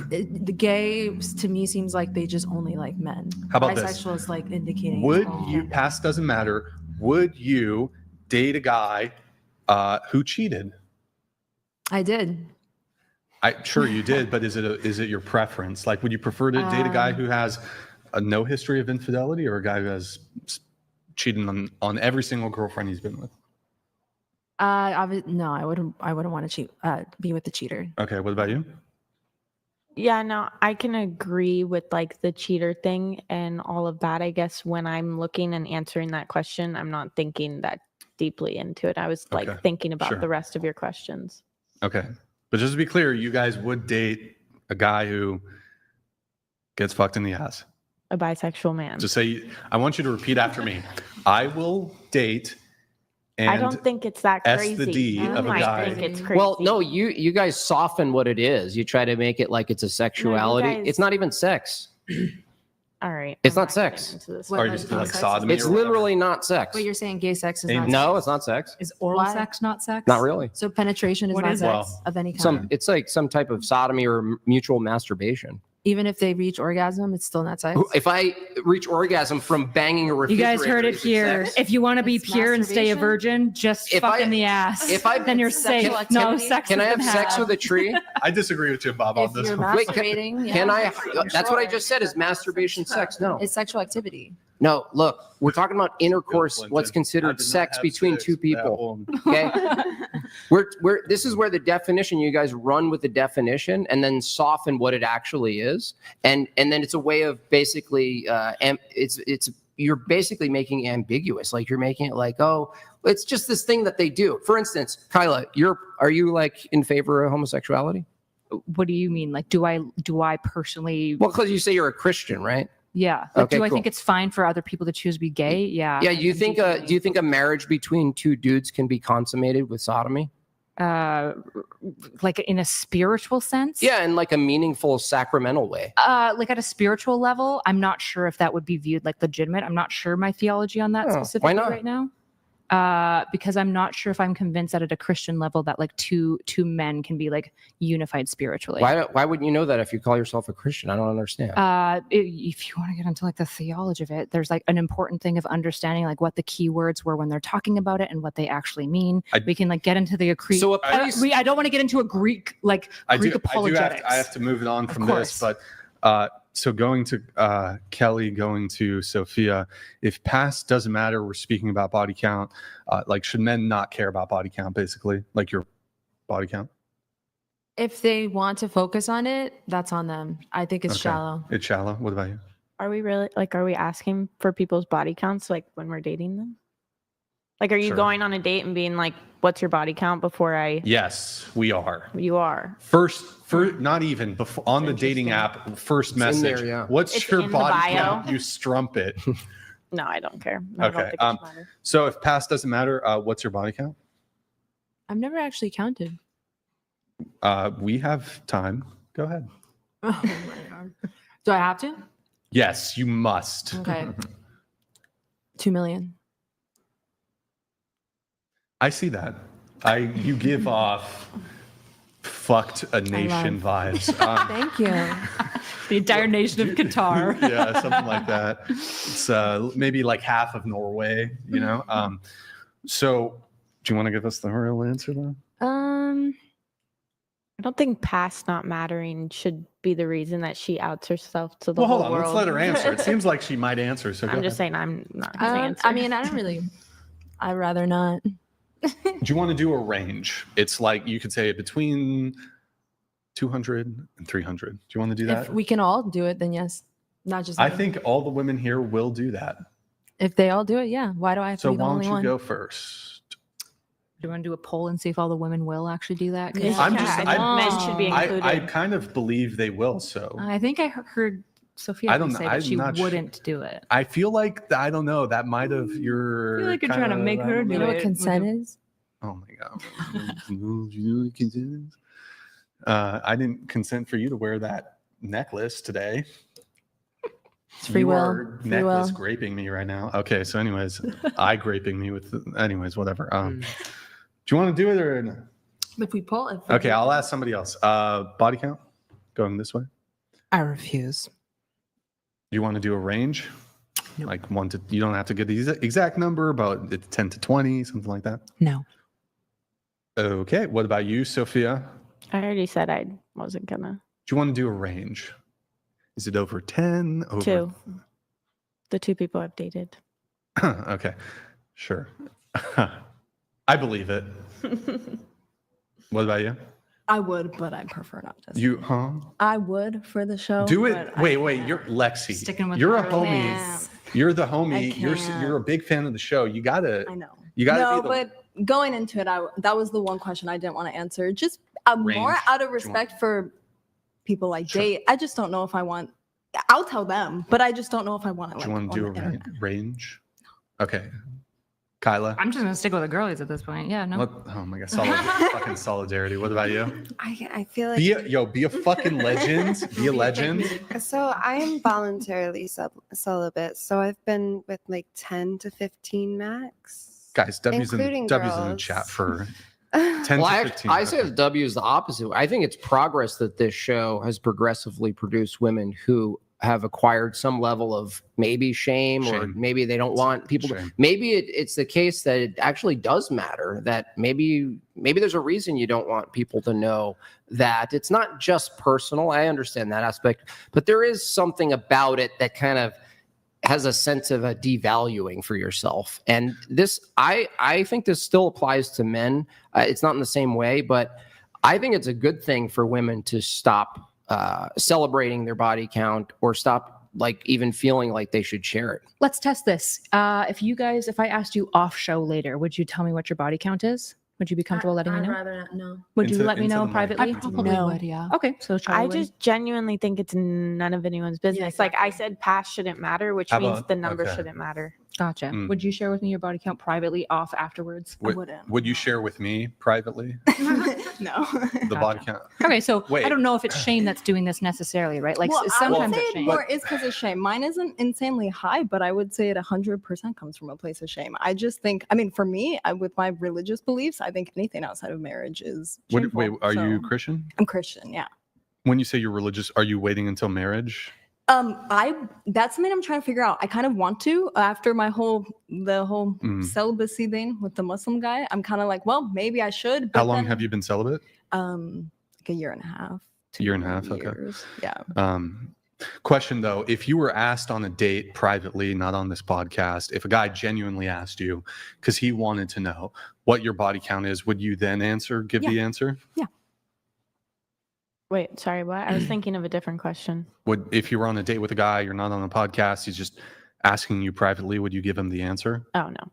The gay to me seems like they just only like men. How about bisexual this? is like indicating. Would all you, gender. past doesn't matter, would you date a guy who cheated? I did. Sure you did, but is it your preference? Like, would you prefer to date a guy who has no history of infidelity, or a guy who has cheated on every single girlfriend he's been with? No, I wouldn't want to cheat. Be with the cheater. Okay, what about you? Yeah, no, I can agree with like the cheater thing and all of that. I guess when I'm looking and answering that question, I'm not thinking that deeply into it. I was like thinking about sure. the rest of your questions. Okay, but just to be clear, you guys would date a guy who gets fucked in the ass. A bisexual man. Just say, I want you to repeat after me. I will date. And I don't think it's that crazy. S the D You of a might guy. think it's crazy. Well, no, you guys soften what it is. You try to make it like it's a sexuality. guys- It's not even sex. All right. It's I'm not sex. into this. Are you just like sodomy? It's or whatever? literally not sex. But you're saying gay sex is not. No, sex. it's not sex. Is oral Why? sex not sex? Not really. So penetration is What not is sex Well, of any kind. It's like some type of sodomy or mutual masturbation. Even if they reach orgasm, it's still not sex. If I reach orgasm from banging a You refrigerator, guys heard it is it here. sex? If you want to be It's pure and stay a masturbation? virgin, just If fuck I- in the ass. if I- then you're Sexual safe. No activity? sex. Can I has have been sex had. with a tree? I disagree with you, Bob, on If this you're one. Wait, masturbating, Can yeah, I? for That's what I sure. just said. Is masturbation sex? No. It's sexual activity. No. Look, we're talking about intercourse. Clinton. What's I considered did not sex have between sex two with that people. woman. Okay. This is where the definition, you guys run with the definition and then soften what it actually is, and then it's a way of basically you're basically making it ambiguous. Like you're making it like, oh, it's just this thing that they do. For instance, Kyla, are you like in favor of homosexuality? What do you mean? Like, do I personally? Well, because you say you're a Christian, right? Yeah. Like, Okay, do I cool. think it's fine for other people to choose to be gay? Yeah. Yeah. Do you think a marriage between two dudes can be consummated with sodomy? Like in a spiritual sense? Yeah, in like a meaningful sacramental way. Like at a spiritual level, I'm not sure if that would be viewed like legitimate. I'm not sure my theology on that Oh, specifically why not? right now. Because I'm not sure if I'm convinced that at a Christian level that like two men can be like unified spiritually. Why wouldn't you know that if you call yourself a Christian? I don't understand. If you want to get into like the theology of it, there's like an important thing of understanding like what the key words were when they're talking about it and what they actually mean. We can like get into the Greek. So a priest- I don't want to get into a Greek Greek apologetics. I have to move it on Of from this, course. but so going to Kelly, going to Sophia, if past doesn't matter, we're speaking about body count. Like, should men not care about body count, basically? Like your body count? If they want to focus on it, that's on them. I think it's Okay. shallow. It's shallow. What about you? Are we really are we asking for people's body counts like when we're dating them? Like, are you Sure. going on a date and being like, what's your body count before Yes, we are. you are? First, not even before on the dating app. First in message. there, yeah. What's It's your in the body bio. count? You strumpet. No, I don't care. I don't Okay. think it should matter. So if past doesn't matter, what's your body count? I've never actually counted. We have time. Go ahead. Oh my God. Do I have to? Yes, you must. Okay. 2 million. I see that. You give off fucked a nation vibes. Thank you. The entire nation of Qatar. Yeah, something like that. It's maybe like half of Norway, you know? So do you want to give us the real answer though? I don't think past not mattering should be the reason that she outs herself to the Well, whole hold on. world. Let's let her answer. It seems like she might answer. So go I'm just ahead. saying I'm not going to answer. I mean, I don't really. I'd rather not. Do you want to do a range? It's like you could say between 200 and 300. Do you want to do that? If we can all do it, then yes. Not just I me. think all the women here will do that. If they all do it, yeah. Why do I have to So be the why only don't you one? go first? Do you want to do a poll and see if all the women will actually do that? 'Cause I'm just. I think men should be included. I kind of believe they will. So I think I heard Sophia I don't say know. that I'm she not wouldn't do it. I feel like I don't know. That might have your. I feel like you're trying to make her do You know what it. consent is? Oh my god! Do you know what consent is? I didn't consent for you to wear that necklace today. It's free You will. are Free necklace will. graping me right now. Okay, so anyways, eye graping me with. Anyways, whatever. Do you want to do it or? No? If we pull it. Okay, I'll ask somebody else. Body count, going this way. I refuse. You want to do a range? Like 1 to. You don't have to get the exact number, but it's 10 to 20, something like that. No. Okay. What about you, Sophia? I already said I wasn't going to. Do you want to do a range? Is it over 10? Over 2. The 2 people I've dated. Okay, sure. I believe it. What about you? I would, but I prefer not to. You, huh? I would for the show. Do it. but I Wait. can't. You're Lexi. Sticking with You're a her. homie. Yeah. You're the I homie. You're can't. a big fan of the show. You gotta. I know. You gotta No, be the but going into it, that was the one question I didn't want to answer. Just more Range. out of Do you want- respect for people I Sure. date. I just don't know if I want. I'll tell them, but I just don't know if I want to. Do you want to do a range? Okay, Kyla. I'm just gonna stick with the girlies at this point. Yeah, no. What? Oh my god, fucking solidarity. What about you? I feel like Be a fucking legend. Be a legend. So I am voluntarily celibate. So I've been with like 10 to 15 max. Guys, W's in Including the girls. chat for 10 Well, to 15. I say the W is the opposite. I think it's progress that this show has progressively produced women who have acquired some level of maybe shame. Or maybe they don't want people to. Maybe it's the case that it actually does matter, that maybe there's a reason you don't want people to know that it's not just personal. I understand that aspect, but there is something about it that kind of has a sense of a devaluing for yourself. And this, I think this still applies to men. It's not in the same way, but I think it's a good thing for women to stop celebrating their body count or stop like even feeling like they should share it. Let's test this. If I asked you off show later, would you tell me what your body count is? Would you be comfortable letting me know? I'd rather not know. Would you let me know privately? I probably would, yeah. Okay, so I Charlie would. just genuinely think it's none of anyone's business. Like I said, past shouldn't matter, which How means about- the number okay. shouldn't matter. Gotcha. Mm. Would you share with me your body count privately off afterwards? Would you share with me privately No. the body count? Okay, so Wait. I don't know if it's shame that's doing this necessarily, right? Like Well, I sometimes would say it's it shame. more is because of shame. Mine isn't insanely high, but I would say it 100% comes from a place of shame. I just think, for me, with my religious beliefs, I think anything outside of marriage is shameful. Wait, are you So- Christian? I'm Christian, yeah. When you say you're religious, are you waiting until marriage? That's something I'm trying to figure out. I kind of want to after the whole Mm. celibacy thing with the Muslim guy. I'm kind of like, well, maybe I should. How long have you been celibate? Like a year and a half. A year and a half. Okay. Years. Yeah. Question though, if you were asked on a date privately, not on this podcast, if a guy genuinely asked you because he wanted to know what your body count is, would you then give the answer? Yeah. Wait, sorry, what? I was thinking of a different question. If you were on a date with a guy, you're not on a podcast, he's just asking you privately, would you give him the answer? Oh, no.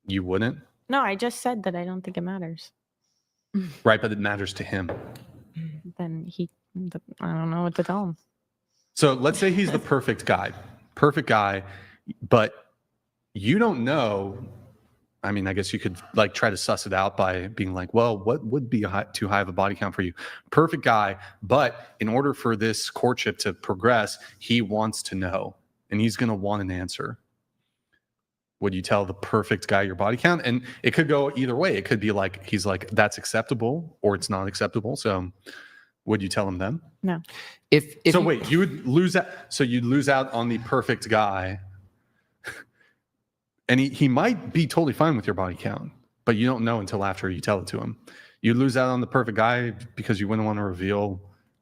You wouldn't? No, I just said that I don't think it matters. Right, but it matters to him. Then I don't know what to tell him. So let's say he's the perfect guy, but you don't know I mean, I guess you could like try to suss it out by being like, well, what would be too high of a body count for you? Perfect guy, but in order for this courtship to progress, he wants to know, and he's going to want an answer. Would you tell the perfect guy your body count? And it could go either way. It could be like, he's like, that's acceptable, or it's not acceptable. So would you tell him then? No. If so wait, you would lose out. So you'd lose out on the perfect guy. And he might be totally fine with your body count, but you don't know until after you tell it to him. You lose out on the perfect guy because you wouldn't want to reveal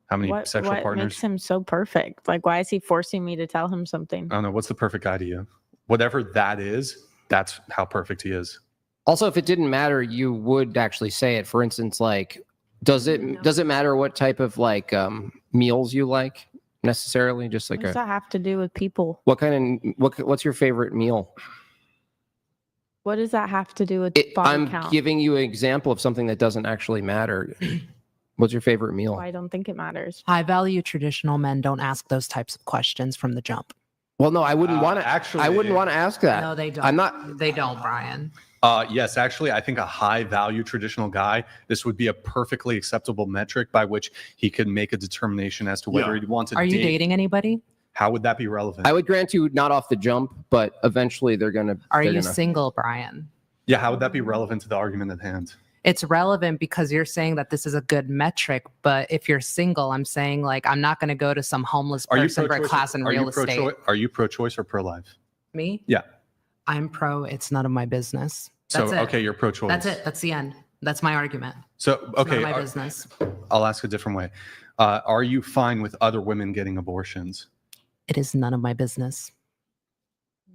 how many sexual what partners. makes him so perfect? Like, why is he forcing me to tell him something? I don't know. What's the perfect guy to you? Whatever that is, that's how perfect he is. Also, if it didn't matter, you would actually say it. For instance, like, does it matter what type of like meals you like necessarily? Just like What does that have to do with people? what's your favorite meal? What does that have to do with body I'm count? giving you an example of something that doesn't actually matter. What's your favorite meal? I don't think it matters. High value traditional men don't ask those types of questions from the jump. Well, no, I wouldn't want to. Actually, I wouldn't want to ask that. No, they don't. I'm not. They don't, Brian. Yes, actually, I think a high value traditional guy, this would be a perfectly acceptable metric by which he could make a determination as to whether he'd want to Are date. you dating anybody? How would that be relevant? I would grant you not off the jump, but eventually they're gonna. Are you single, Brian? Yeah, how would that be relevant to the argument at hand? It's relevant because you're saying that this is a good metric, but if you're single, I'm saying like I'm not going to go to some homeless person for a class in real estate. Are you pro-choice or pro-life? Me? Yeah. I'm pro. It's none of my business. That's it. Okay, you're pro-choice. That's it. That's the end. That's my argument. So It's okay, none of my business. I'll ask a different way. Are you fine with other women getting abortions? It is none of my business.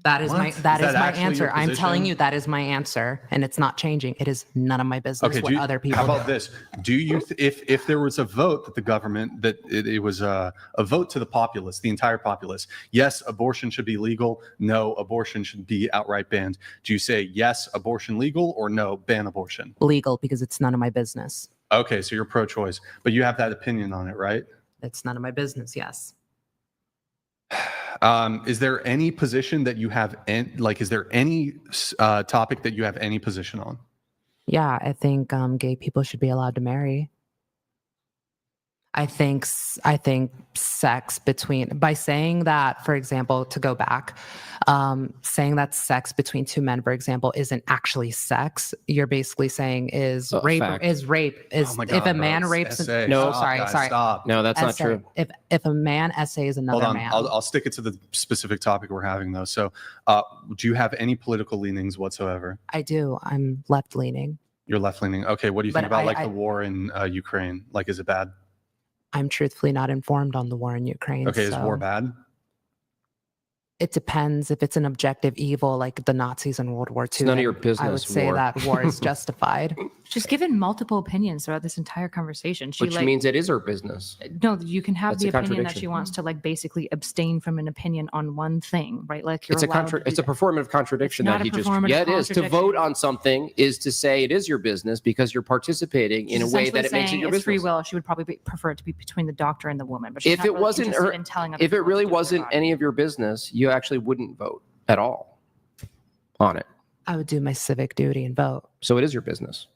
That is What? my Is that is that my actually answer. your I'm telling position? you that is my answer, and it's not changing. It is none of my business what other people. How about do. this? Do you, if there was a vote that the government that it was a vote to the populace, the entire populace, yes, abortion should be legal. No, abortion should be outright banned. Do you say yes, abortion legal, or no, ban abortion? Legal, because it's none of my business. Okay, so you're pro-choice, but you have that opinion on it, right? It's none of my business. Yes. Is there any position that you have, is there any topic that you have any position on? Yeah, I think gay people should be allowed to marry. I think sex between, by saying that, for example, to go back, saying that sex between two men, for example, isn't actually sex. You're basically saying is rape fact. is rape is Oh my God, if a bro, man it's rapes. essay. No, Stop, sorry, guys, sorry. stop. No, that's not Essay. true. If a man essays another Hold on, man, I'll stick it to the specific topic we're having though. So, do you have any political leanings whatsoever? I do. I'm left leaning. You're left leaning. Okay, what do you But think about I- the war in Ukraine? Like, is it bad? I'm truthfully not informed on the war in Ukraine. Okay, is war so bad? It depends if it's an objective evil like the Nazis in World War II. none of then your business, I would say war. that war is justified. She's given multiple opinions throughout this entire conversation. She Which means it is her business. no, you can have That's the a opinion that contradiction. she wants to like basically abstain from an opinion on one thing, right? Like you're It's a allowed to do it's a that. performative contradiction It's not that a he just. performative Yeah, it is. To contradiction. vote on something is to say it is your business because you're participating in a She's way that it essentially makes it saying your it's business. free will. She would probably prefer it to be between the doctor and the woman. But she's If not it really wasn't interested her, in telling other if it people what really to do with their wasn't body. any of your business, you actually wouldn't vote at all on it. I would do my civic duty and vote. So it is your business.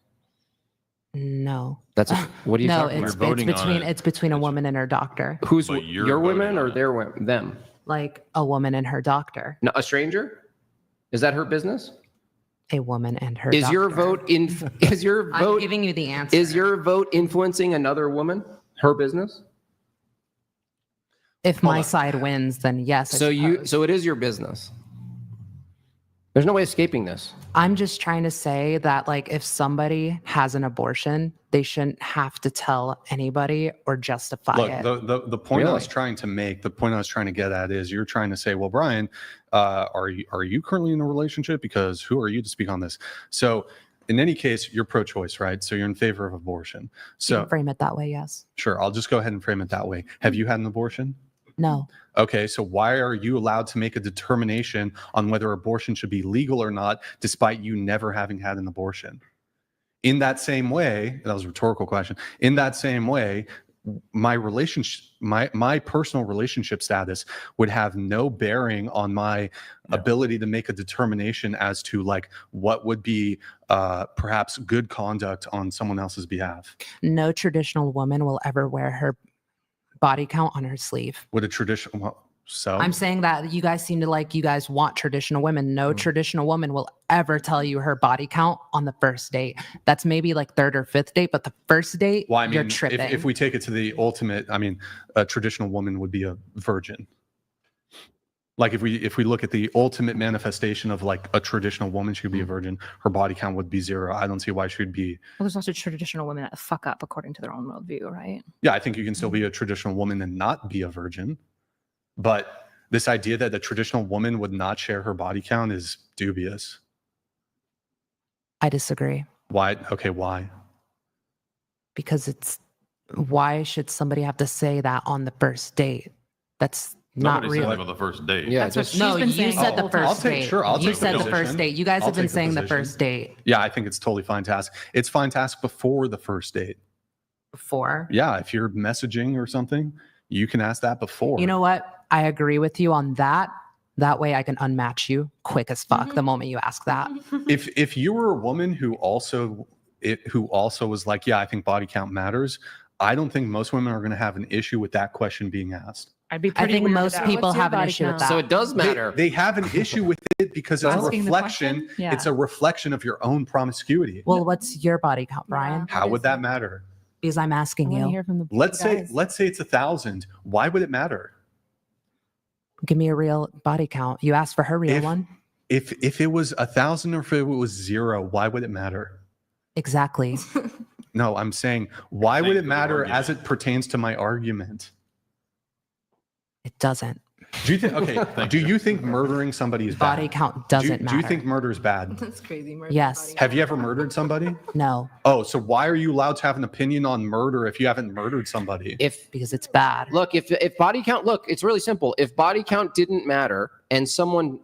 No. That's what are you No, talking it's, about? it's between it's between a woman and her doctor. Who's But you're your voting women on or it. their them? Like a woman and her doctor. No, a stranger? Is that her business? A woman and her Is doctor. your vote in? Is your I'm vote? giving you the answer. Is your vote influencing another woman? Her business? If my side wins, then yes. I suppose. So it is your business. There's no way escaping this. I'm just trying to say that like if somebody has an abortion, they shouldn't have to tell anybody or justify Look, it. the point I Really? was trying to make, the point I was trying to get at is you're trying to say, well, Brian, are you currently in a relationship? Because who are you to speak on this? So in any case, you're pro-choice, right? So you're in favor of abortion. You So can frame it that way, yes. sure, I'll just go ahead and frame it that way. Have you had an abortion? No. Okay, so why are you allowed to make a determination on whether abortion should be legal or not, despite you never having had an abortion? In that same way, that was a rhetorical question. In that same way, my relationship, my personal relationship status would have no bearing on my ability to make a determination as to like what would be perhaps good conduct on someone else's behalf. No traditional woman will ever wear her body count on her sleeve. Would a traditional, well, so I'm saying that you guys seem to like, you guys want traditional women. No traditional woman will ever tell you her body count on the first date. That's maybe like third or fifth date, but the first date, well, I mean, you're tripping. if we take it to the ultimate, I mean, a traditional woman would be a virgin. Like if we look at the ultimate manifestation of like a traditional woman, she would be a virgin. Her body count would be 0. I don't see why she would be. Well, there's also traditional women that fuck up according to their own worldview, right? Yeah, I think you can still be a traditional woman and not be a virgin. But this idea that the traditional woman would not share her body count is dubious. I disagree. Why? Okay, why? Because why should somebody have to say that on the first date? That's not Nobody real. said that on the first date. Yeah, That's what she's No, been you saying said the the whole time. first date. I'll You take said the the first position. date. You guys I'll have been take the saying the position. first date Yeah, I think it's totally fine to ask. It's fine to ask before the first date. before. Yeah, if you're messaging or something, you can ask that before. You know what? I agree with you on that. That way I can unmatch you quick as fuck the moment you ask that. If you were a woman who also was like, yeah, I think body count matters, I don't think most women are going to have an issue with that question being asked. I'd be I pretty think weird most with that. people What's your have an body issue with count? that. So it does matter. They have an issue with it because it's a Asking the reflection. question? Yeah. It's a reflection of your own promiscuity. Well, what's your body count, Brian? How would that matter? Because I'm I asking want to you. hear from the Let's guys. say it's 1,000. Why would it matter? Give me a real body count. You asked for her real one. If it was 1,000 or if it was 0, why would it matter? Exactly. No, I'm saying, why Saying would for it the matter argument. as it pertains to my argument? It doesn't. Do you think? Okay. Do you think murdering somebody is bad? Body count doesn't Do matter. you think murder is bad? That's crazy. Murder Yes. body Have you ever murdered somebody? No, Oh, so why are you allowed to have an opinion on murder if you haven't murdered somebody? because it's bad. Look, if body count, look, it's really simple. If body count didn't matter, and someone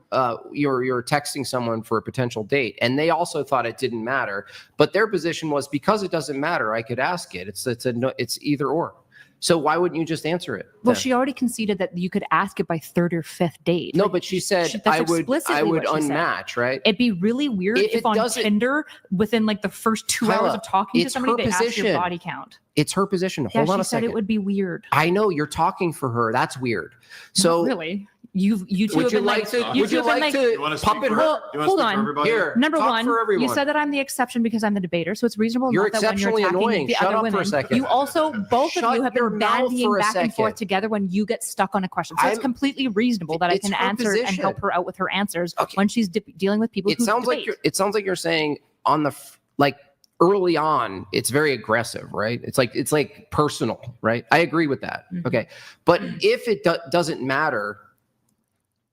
you're texting someone for a potential date, and they also thought it didn't matter, but their position was because it doesn't matter, I could ask it. It's either or. So why wouldn't you just answer it? Well, then? she already conceded that you could ask it by third or fifth date. No, Like, but she said that's I would explicitly what she said. unmatch, right? It'd be really weird If if it on doesn't- Tinder, within like the first 2 hours Kyla, of talking to it's somebody, her they ask your position. body count. It's her position. Yeah, Hold on she a said second. it would be weird. I know you're talking for her. That's weird. So Not really, you two would have you been like to? you Would two you have been like You to wanna pump speak it? for- Her? you wanna hold speak for on. everybody? Here, Number talk one, for everyone. you said that I'm the exception because I'm the debater, so it's reasonable You're enough that when you're exceptionally attacking annoying. the Shut other up for a women, second. you also both Shut of you have your been mouth bandying for a back and forth second. together when you get stuck on a question. So it's I'm- completely reasonable that I It's can her answer and position. help her out with her answers Okay. when she's dealing with people It who sounds debate. like you're saying on the like early on, it's very aggressive, right? It's like personal, right? I agree with that. Mhm. Okay, but if it doesn't matter,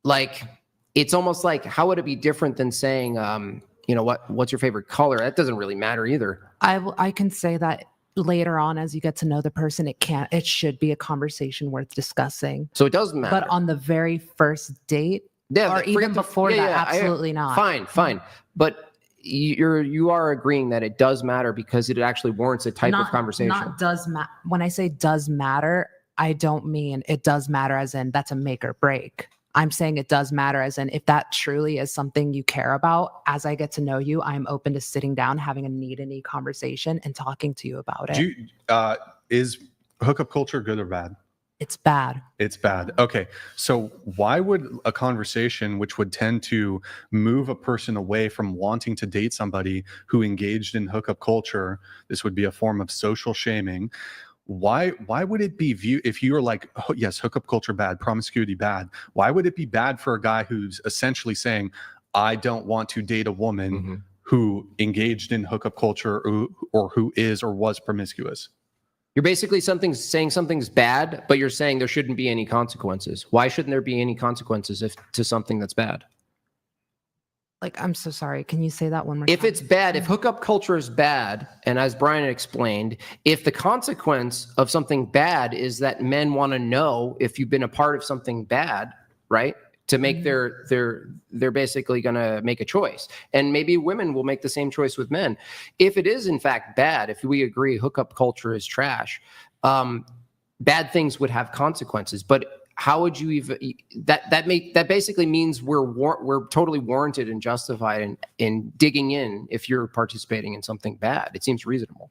like it's almost like how would it be different than saying, what's your favorite color? That doesn't really matter either. I can say that later on as you get to know the person, it should be a conversation worth discussing. So it does matter. But on the very first date, Yeah, or forget even before that, absolutely not. Fine. But you are agreeing that it does matter because it actually warrants a type of conversation. Not does matter. When I say does matter, I don't mean it does matter as in that's a make or break. I'm saying it does matter as in if that truly is something you care about, as I get to know you, I'm open to sitting down, having a need conversation and talking to you about it. Is hookup culture good or bad? It's bad. It's bad. Okay. So why would a conversation which would tend to move a person away from wanting to date somebody who engaged in hookup culture, this would be a form of social shaming. Why would it be viewed if you're like, oh, yes, hookup culture bad, promiscuity bad? Why would it be bad for a guy who's essentially saying, I don't want to date a woman who engaged in hookup culture or who is or was promiscuous? You're basically saying something's bad, but you're saying there shouldn't be any consequences. Why shouldn't there be any consequences to something that's bad? Like, I'm so sorry. Can you say that one more If time? it's bad, if hookup culture is bad, and as Brian explained, if the consequence of something bad is that men want to know if you've been a part of something bad, right? To make they're basically going to make a choice. And maybe women will make the same choice with men. If it is in fact bad, if we agree hookup culture is trash, bad things would have consequences. But how would you even that basically means we're totally warranted and justified in digging in if you're participating in something bad. It seems reasonable.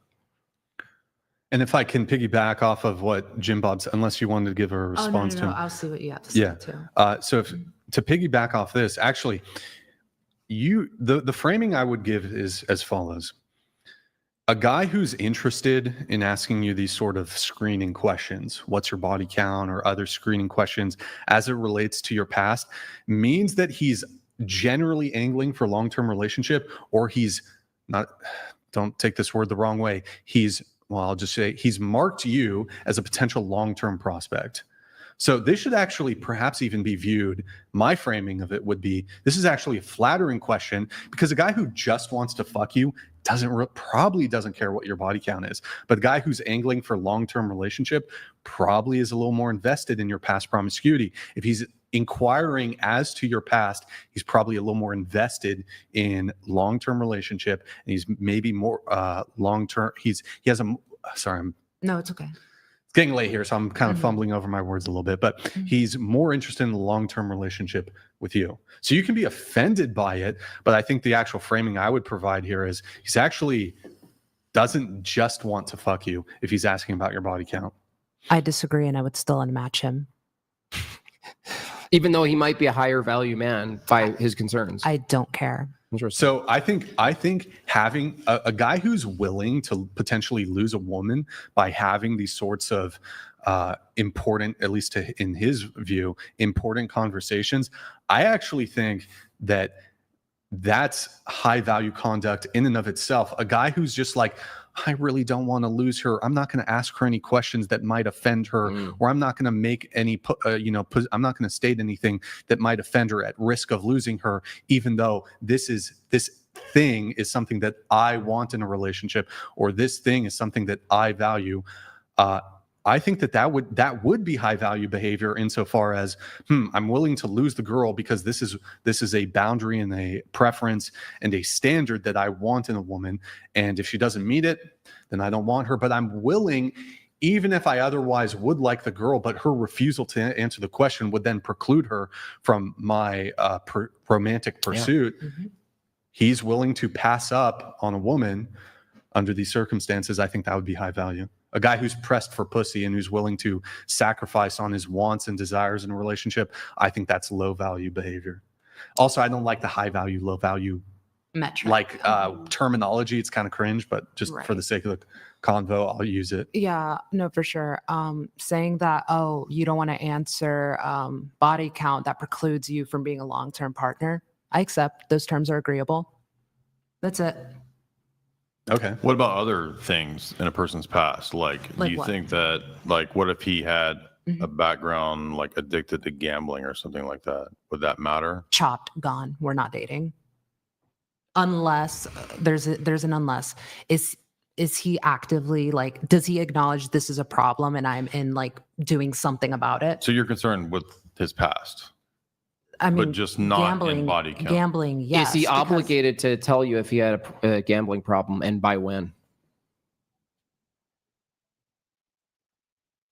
And if I can piggyback off of what Jimbob's, unless you wanted to give a response to him. I'll see what you have to say too. So to piggyback off this, actually, the framing I would give is as follows. A guy who's interested in asking you these sort of screening questions, what's your body count, or other screening questions as it relates to your past, means that he's generally angling for long-term relationship, or he's not, don't take this word the wrong way, I'll just say he's marked you as a potential long-term prospect. So this should actually perhaps even be viewed, my framing of it would be, this is actually a flattering question, because a guy who just wants to fuck you probably doesn't care what your body count is. But a guy who's angling for long-term relationship probably is a little more invested in your past promiscuity. If he's inquiring as to your past, he's probably a little more invested in long-term relationship, and he's maybe more long-term. No, it's okay. It's getting late here, so I'm kind of fumbling over my words a little bit, but he's more interested in a long-term relationship with you. So you can be offended by it, but I think the actual framing I would provide here is he's actually doesn't just want to fuck you if he's asking about your body count. I disagree, and I would still unmatch him. Even though he might be a higher value man by his concerns. I don't care. So I think having a guy who's willing to potentially lose a woman by having these sorts of important, at least in his view, important conversations, I actually think that that's high value conduct in and of itself. A guy who's just like, I really don't want to lose her. I'm not going to ask her any questions that might offend her, or I'm not going to make any, I'm not going to state anything that might offend her at risk of losing her, even though this thing is something that I want in a relationship, or this thing is something that I value. I think that would be high value behavior insofar as, I'm willing to lose the girl because this is a boundary and a preference and a standard that I want in a woman. And if she doesn't meet it, then I don't want her. But I'm willing, even if I otherwise would like the girl, but her refusal to answer the question would then preclude her from my romantic pursuit. Yeah. He's willing to pass up on a woman under these circumstances. I think that would be high value. A guy who's pressed for pussy and who's willing to sacrifice on his wants and desires in a relationship, I think that's low value behavior. Also, I don't like the high value, low value metric terminology. It's kind of cringe, but just for the sake of the convo, I'll use it. Yeah, no, for sure. Saying that, you don't want to answer body count, that precludes you from being a long-term partner. I accept. Those terms are agreeable. That's it. Okay. What about other things in a person's past? Like do you think that, what if he had a background like addicted to gambling or something like that? Would that matter? Chopped, gone. We're not dating. Unless there's an unless. Is he actively does he acknowledge this is a problem and I'm in doing something about it? So you're concerned with his past? I mean, but just not in body count. Gambling, yes. Is he obligated to tell you if he had a gambling problem and by when?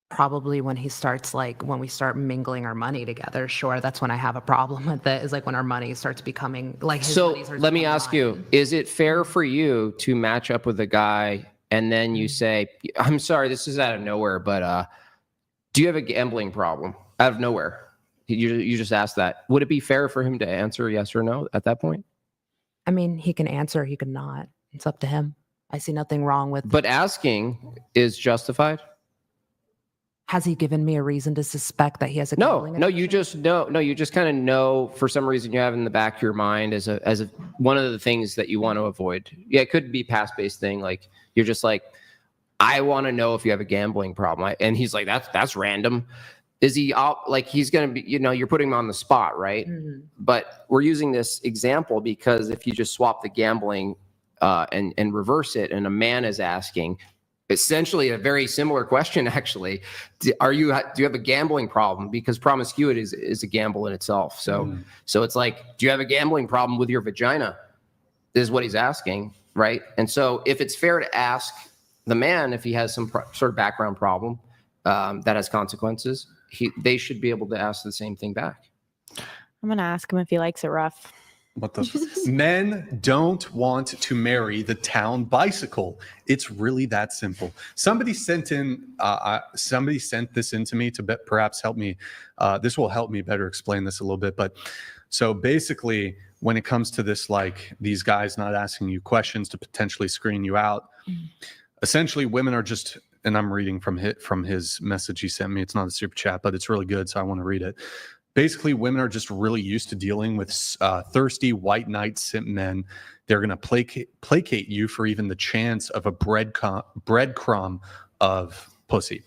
Probably when he starts, when we start mingling our money together. Sure, that's when I have a problem with it, is when our money starts becoming his money starts let me ask you, is it fair for you to match up with a guy and then you say, I'm sorry, this is out of nowhere, but do you have a gambling problem? Out of nowhere. You just asked that. Would it be fair for him to answer yes or no at that point? I mean, he can answer, he can not. It's up to him. I see nothing wrong with. But asking is justified. Has he given me a reason to suspect that he has a gambling addiction? You just know. No, you just kind of know for some reason you have in the back of your mind as a one of the things that you want to avoid. Yeah, it could be past-based thing. You're just I want to know if you have a gambling problem. And he's like, that's random. Is he he's going to be, you're putting him on the spot, right? Mm-hmm. But we're using this example because if you just swap the gambling and reverse it, and a man is asking essentially a very similar question, actually, do you have a gambling problem? Because promiscuity is a gamble in itself. So it's do you have a gambling problem with your vagina? Is what he's asking, right? And so if it's fair to ask the man if he has some sort of background problem, that has consequences, they should be able to ask the same thing back. I'm gonna ask him if he likes it rough. What the men don't want to marry the town bicycle. It's really that simple. Somebody sent this in to me to perhaps help me. This will help me better explain this a little bit. But so basically, when it comes to this, like these guys not asking you questions to potentially screen you out, essentially women are just, and I'm reading from his message he sent me. It's not a super chat, but it's really good, so I want to read it. Basically, women are just really used to dealing with thirsty white knight simp men. They're going to placate you for even the chance of a breadcrumb of pussy.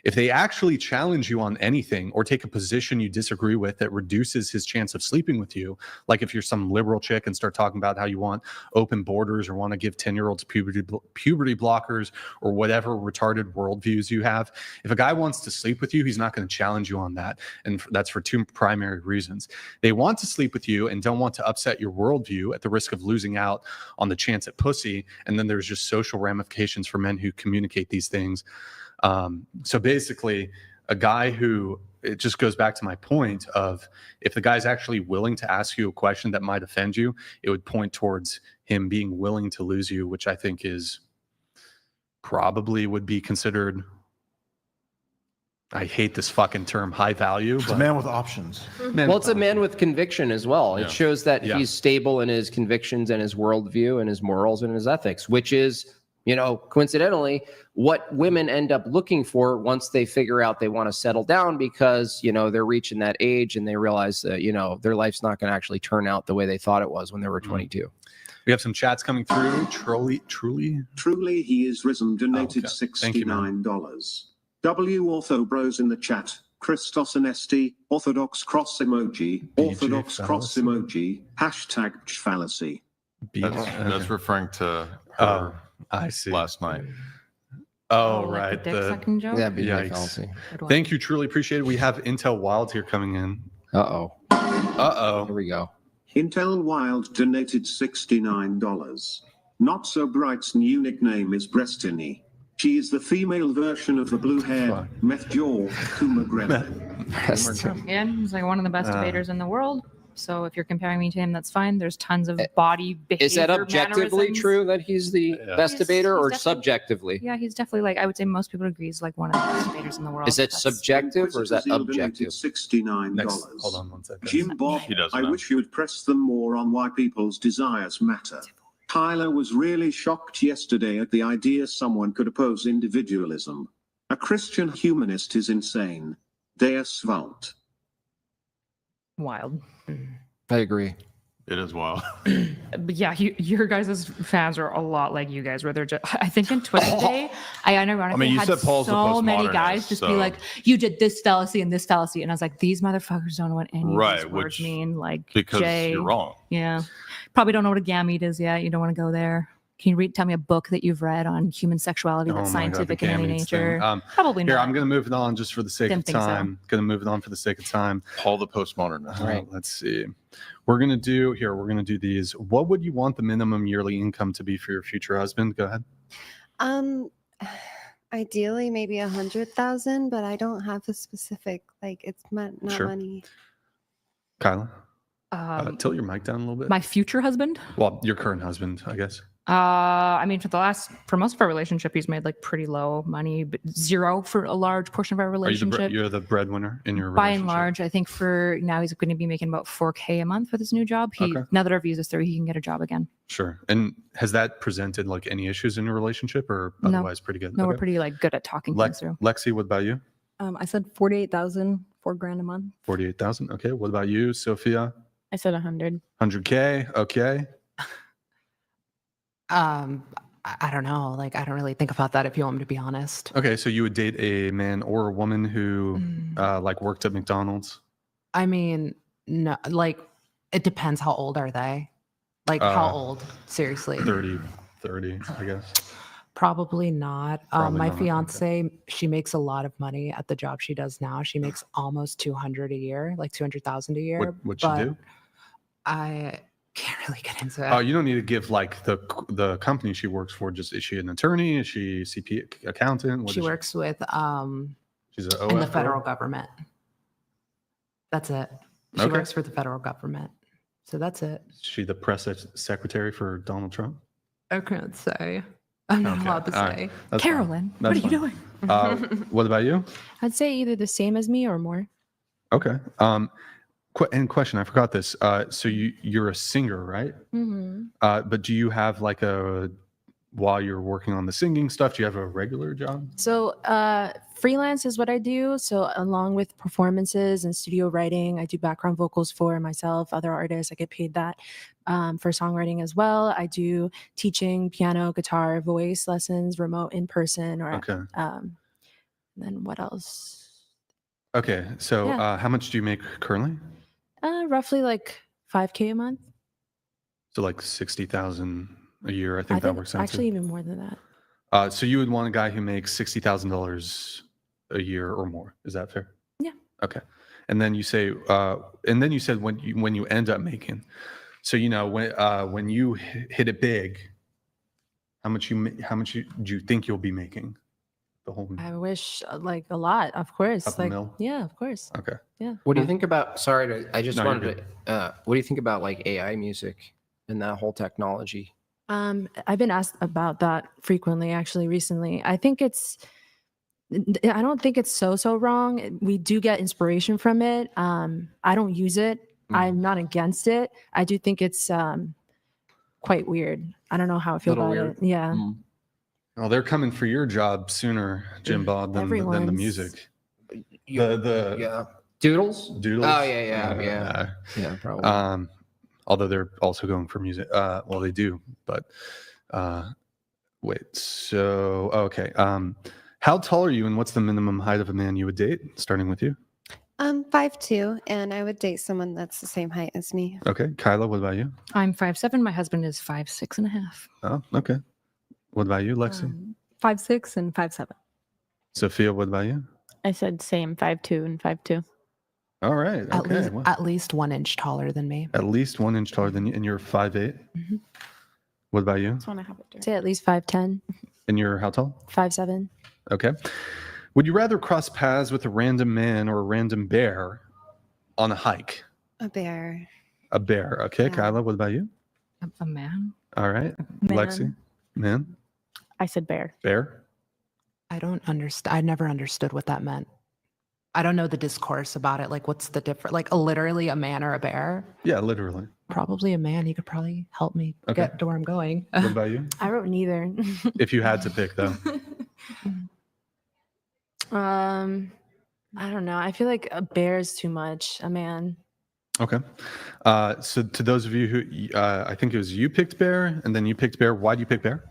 If they actually challenge you on anything or take a position you disagree with that reduces his chance of sleeping with you, like if you're some liberal chick and start talking about how you want open borders or want to give 10-year-olds puberty blockers or whatever retarded worldviews you have, if a guy wants to sleep with you, he's not going to challenge you on that. And that's for two primary reasons. They want to sleep with you and don't want to upset your worldview at the risk of losing out on the chance at pussy. And then there's just social ramifications for men who communicate these things. So basically, a guy who, it just goes back to my point of, if the guy's actually willing to ask you a question that might offend you, it would point towards him being willing to lose you, which I think is probably would be considered, I hate this fucking term, high value. It's a man with options. Well, it's a man with conviction as well. It shows that he's stable in his convictions and his worldview and his morals and his ethics, which is, coincidentally, what women end up looking for once they figure out they want to settle down, because, they're reaching that age and they realize that, their life's not going to actually turn out the way they thought it was when they were 22. We have some chats coming through. Truly, he is risen, donated $69. W Ortho Bros in the chat. Christos Anesti, Orthodox cross emoji, Orthodox cross emoji, hashtag fallacy. That's referring to her. I see. Last night. Oh, like right. the dick sucking joke? Yeah, big Yikes. fallacy. Thank you. Truly appreciate it. We have Intel Wild here coming in. Uh-oh. Here we go. Intel Wild donated $69. Not So Bright's new nickname is Brestini. She is the female version of the blue-haired meth jaw Kuma Gremlin. Yeah, he's like one of the best debaters in the world. So if you're comparing me to him, that's fine. There's tons of body behavior. Is that objectively mannerisms. true that he's the best debater, or subjectively? Yeah, he's definitely, like, I would say most people agree he's like one of the best debaters in the world. Is it subjective or is that objective? $69. Hold on one second. Jimbob, I wish you would press them more on why people's desires matter. Tyler was really shocked yesterday at the idea someone could oppose individualism. A Christian humanist is insane. Deus vult. Wild. I agree. It is wild. But yeah, your guys' fans are a lot like you guys, where they're just, I think in Twitter today, I unironically you had said Paul's the so many postmodernist, guys just be so- like, you did this fallacy and this fallacy. And I was like, these motherfuckers don't know what any of Right, these words which- mean. Like, because Jay, you're wrong. Yeah. Probably don't know what a gamete is yet. You don't want to go there. Can you tell me a book that you've read on human sexuality that's scientific in any nature? Probably not. Here, I'm going to move it on just for the sake Didn't of think so. time. Going to move it on for the sake of time. Paul the postmodernist. All right, let's see. We're going to do these. What would you want the minimum yearly income to be for your future husband? Go ahead. Ideally maybe 100,000, but I don't have a specific, like, it's not Sure. money. Kyla? Tilt your mic down a little bit. My future husband? Well, your current husband, I guess. I mean, for most of our relationship, he's made like pretty low money, but zero for a large portion of our relationship. You're the breadwinner in your By relationship? and large, I think for now he's going to be making about $4,000 a month with his new job. Now that our visa's through, he can get a job again. Sure. And has that presented like any issues in your relationship, or No. otherwise pretty good? No, we're pretty like good at talking things through. Lexi, what about you? I said 48,000, $4,000 a month. 48,000. Okay. What about you, Sophia? I said 100. 100K. Okay. I don't know. Like, I don't really think about that, if you want me to be honest. Okay. So you would date a man or a woman who like worked at McDonald's? I mean, no, like, it depends. How old are they? Like, how old? Seriously. 30, I guess. Probably not. Probably My not. fiance, she makes a lot of money at the job she does now. She makes almost 200 a year, like 200,000 a year. What'd she do? I can't really get into it. Oh, you don't need to give like the company she works for. Just, is she an attorney? Is she CP accountant? What She is works with She's an in the OF federal girl? government. That's it. She Okay. works for the federal government. So that's it. Is she the press secretary for Donald Trump? I can't say. I'm not allowed to All right. say. That's fine. Carolyn, That's what are you fine. doing? What about you? I'd say either the same as me or more. Okay. And question, I forgot this. So you're a singer, right? Mm-hmm. But do you have like while you're working on the singing stuff, do you have a regular job? So freelance is what I do. So along with performances and studio writing, I do background vocals for myself, other artists. I get paid that for songwriting as well. I do teaching, piano, guitar, voice lessons, remote, in person, or Okay. then what else? Okay. So Yeah. how much do you make currently? Roughly like 5K a month. So like 60,000 a year. I think that works out. Actually, even more than that. So you would want a guy who makes $60,000 a year or more. Is that fair? Yeah. Okay. And then you say, and then you said when you end up making, so when you hit it big, how much do you think you'll be making? The whole I wish like a lot, of course. Couple Like mil? yeah, of course. Okay. Yeah. What do you think about? Sorry, I just No, you're wanted to. What do you think about like AI music and that whole technology? I've been asked about that frequently, actually, recently. I don't think it's so wrong. We do get inspiration from it. I don't use it. I'm not against it. I do think it's quite weird. I don't know how I feel about it. Yeah. Well, they're coming for your job sooner, Jimbob, than the Everyone's. music. Yeah. Doodles? Doodles. Oh yeah. Yeah, probably. Although they're also going for music. Well, they do, but wait. So okay. How tall are you, and what's the minimum height of a man you would date? Starting with you. 5'2", and I would date someone that's the same height as me. Okay, Kyla. What about you? I'm 5'7". My husband is 5'6.5". Oh, okay. What about you, Lexi? 5'6" and 5'7". Sophia. What about you? I said same 5'2" and 5'2". All right. Okay. At least 1 inch taller than me. At least 1 inch taller than you, and you're 5'8". Mhm. What about you? Just want to have it. Say at least 5'10", And you're how tall? 5'7". Okay. Would you rather cross paths with a random man or a random bear on a hike? A bear. A bear. Okay, Yeah. Kyla. What about you? A man? All right, Lexi. Man. I said bear. Bear. I don't understand. I never understood what that meant. I don't know the discourse about it. Like, what's the difference? Like, literally a man or a bear? Yeah, literally. Probably a man. You could probably help me Okay. get to where I'm going. What about you? I wrote neither. If you had to pick, though. I don't know. I feel like a bear is too much. A man. Okay. So to those of you who, I think it was you picked bear, and then you picked bear. Why do you pick bear?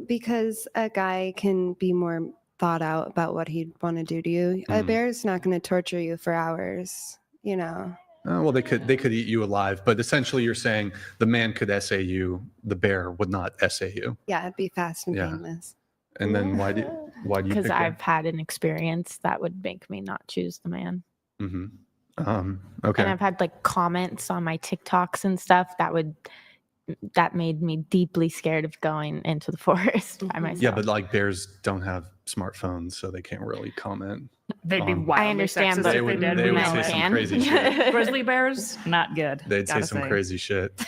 Because a guy can be more thought out about what he'd want to do to you. A bear is not going to torture you for hours, you know. Well, they could eat you alive, but essentially you're saying the man could essay you, the bear would not essay you. Yeah, it'd be fast and Yeah. painless. And then why do you Because pick bear? I've had an experience that would make me not choose the man. Mm-hmm. Okay. And I've had like comments on my TikToks and stuff that made me deeply scared of going into the forest by myself. Yeah, but like bears don't have smartphones, so they can't really comment. They'd be on- wildly I understand, sexist but if they did. they would men say some can. crazy shit. Grizzly bears, not good. They'd say gotta some crazy shit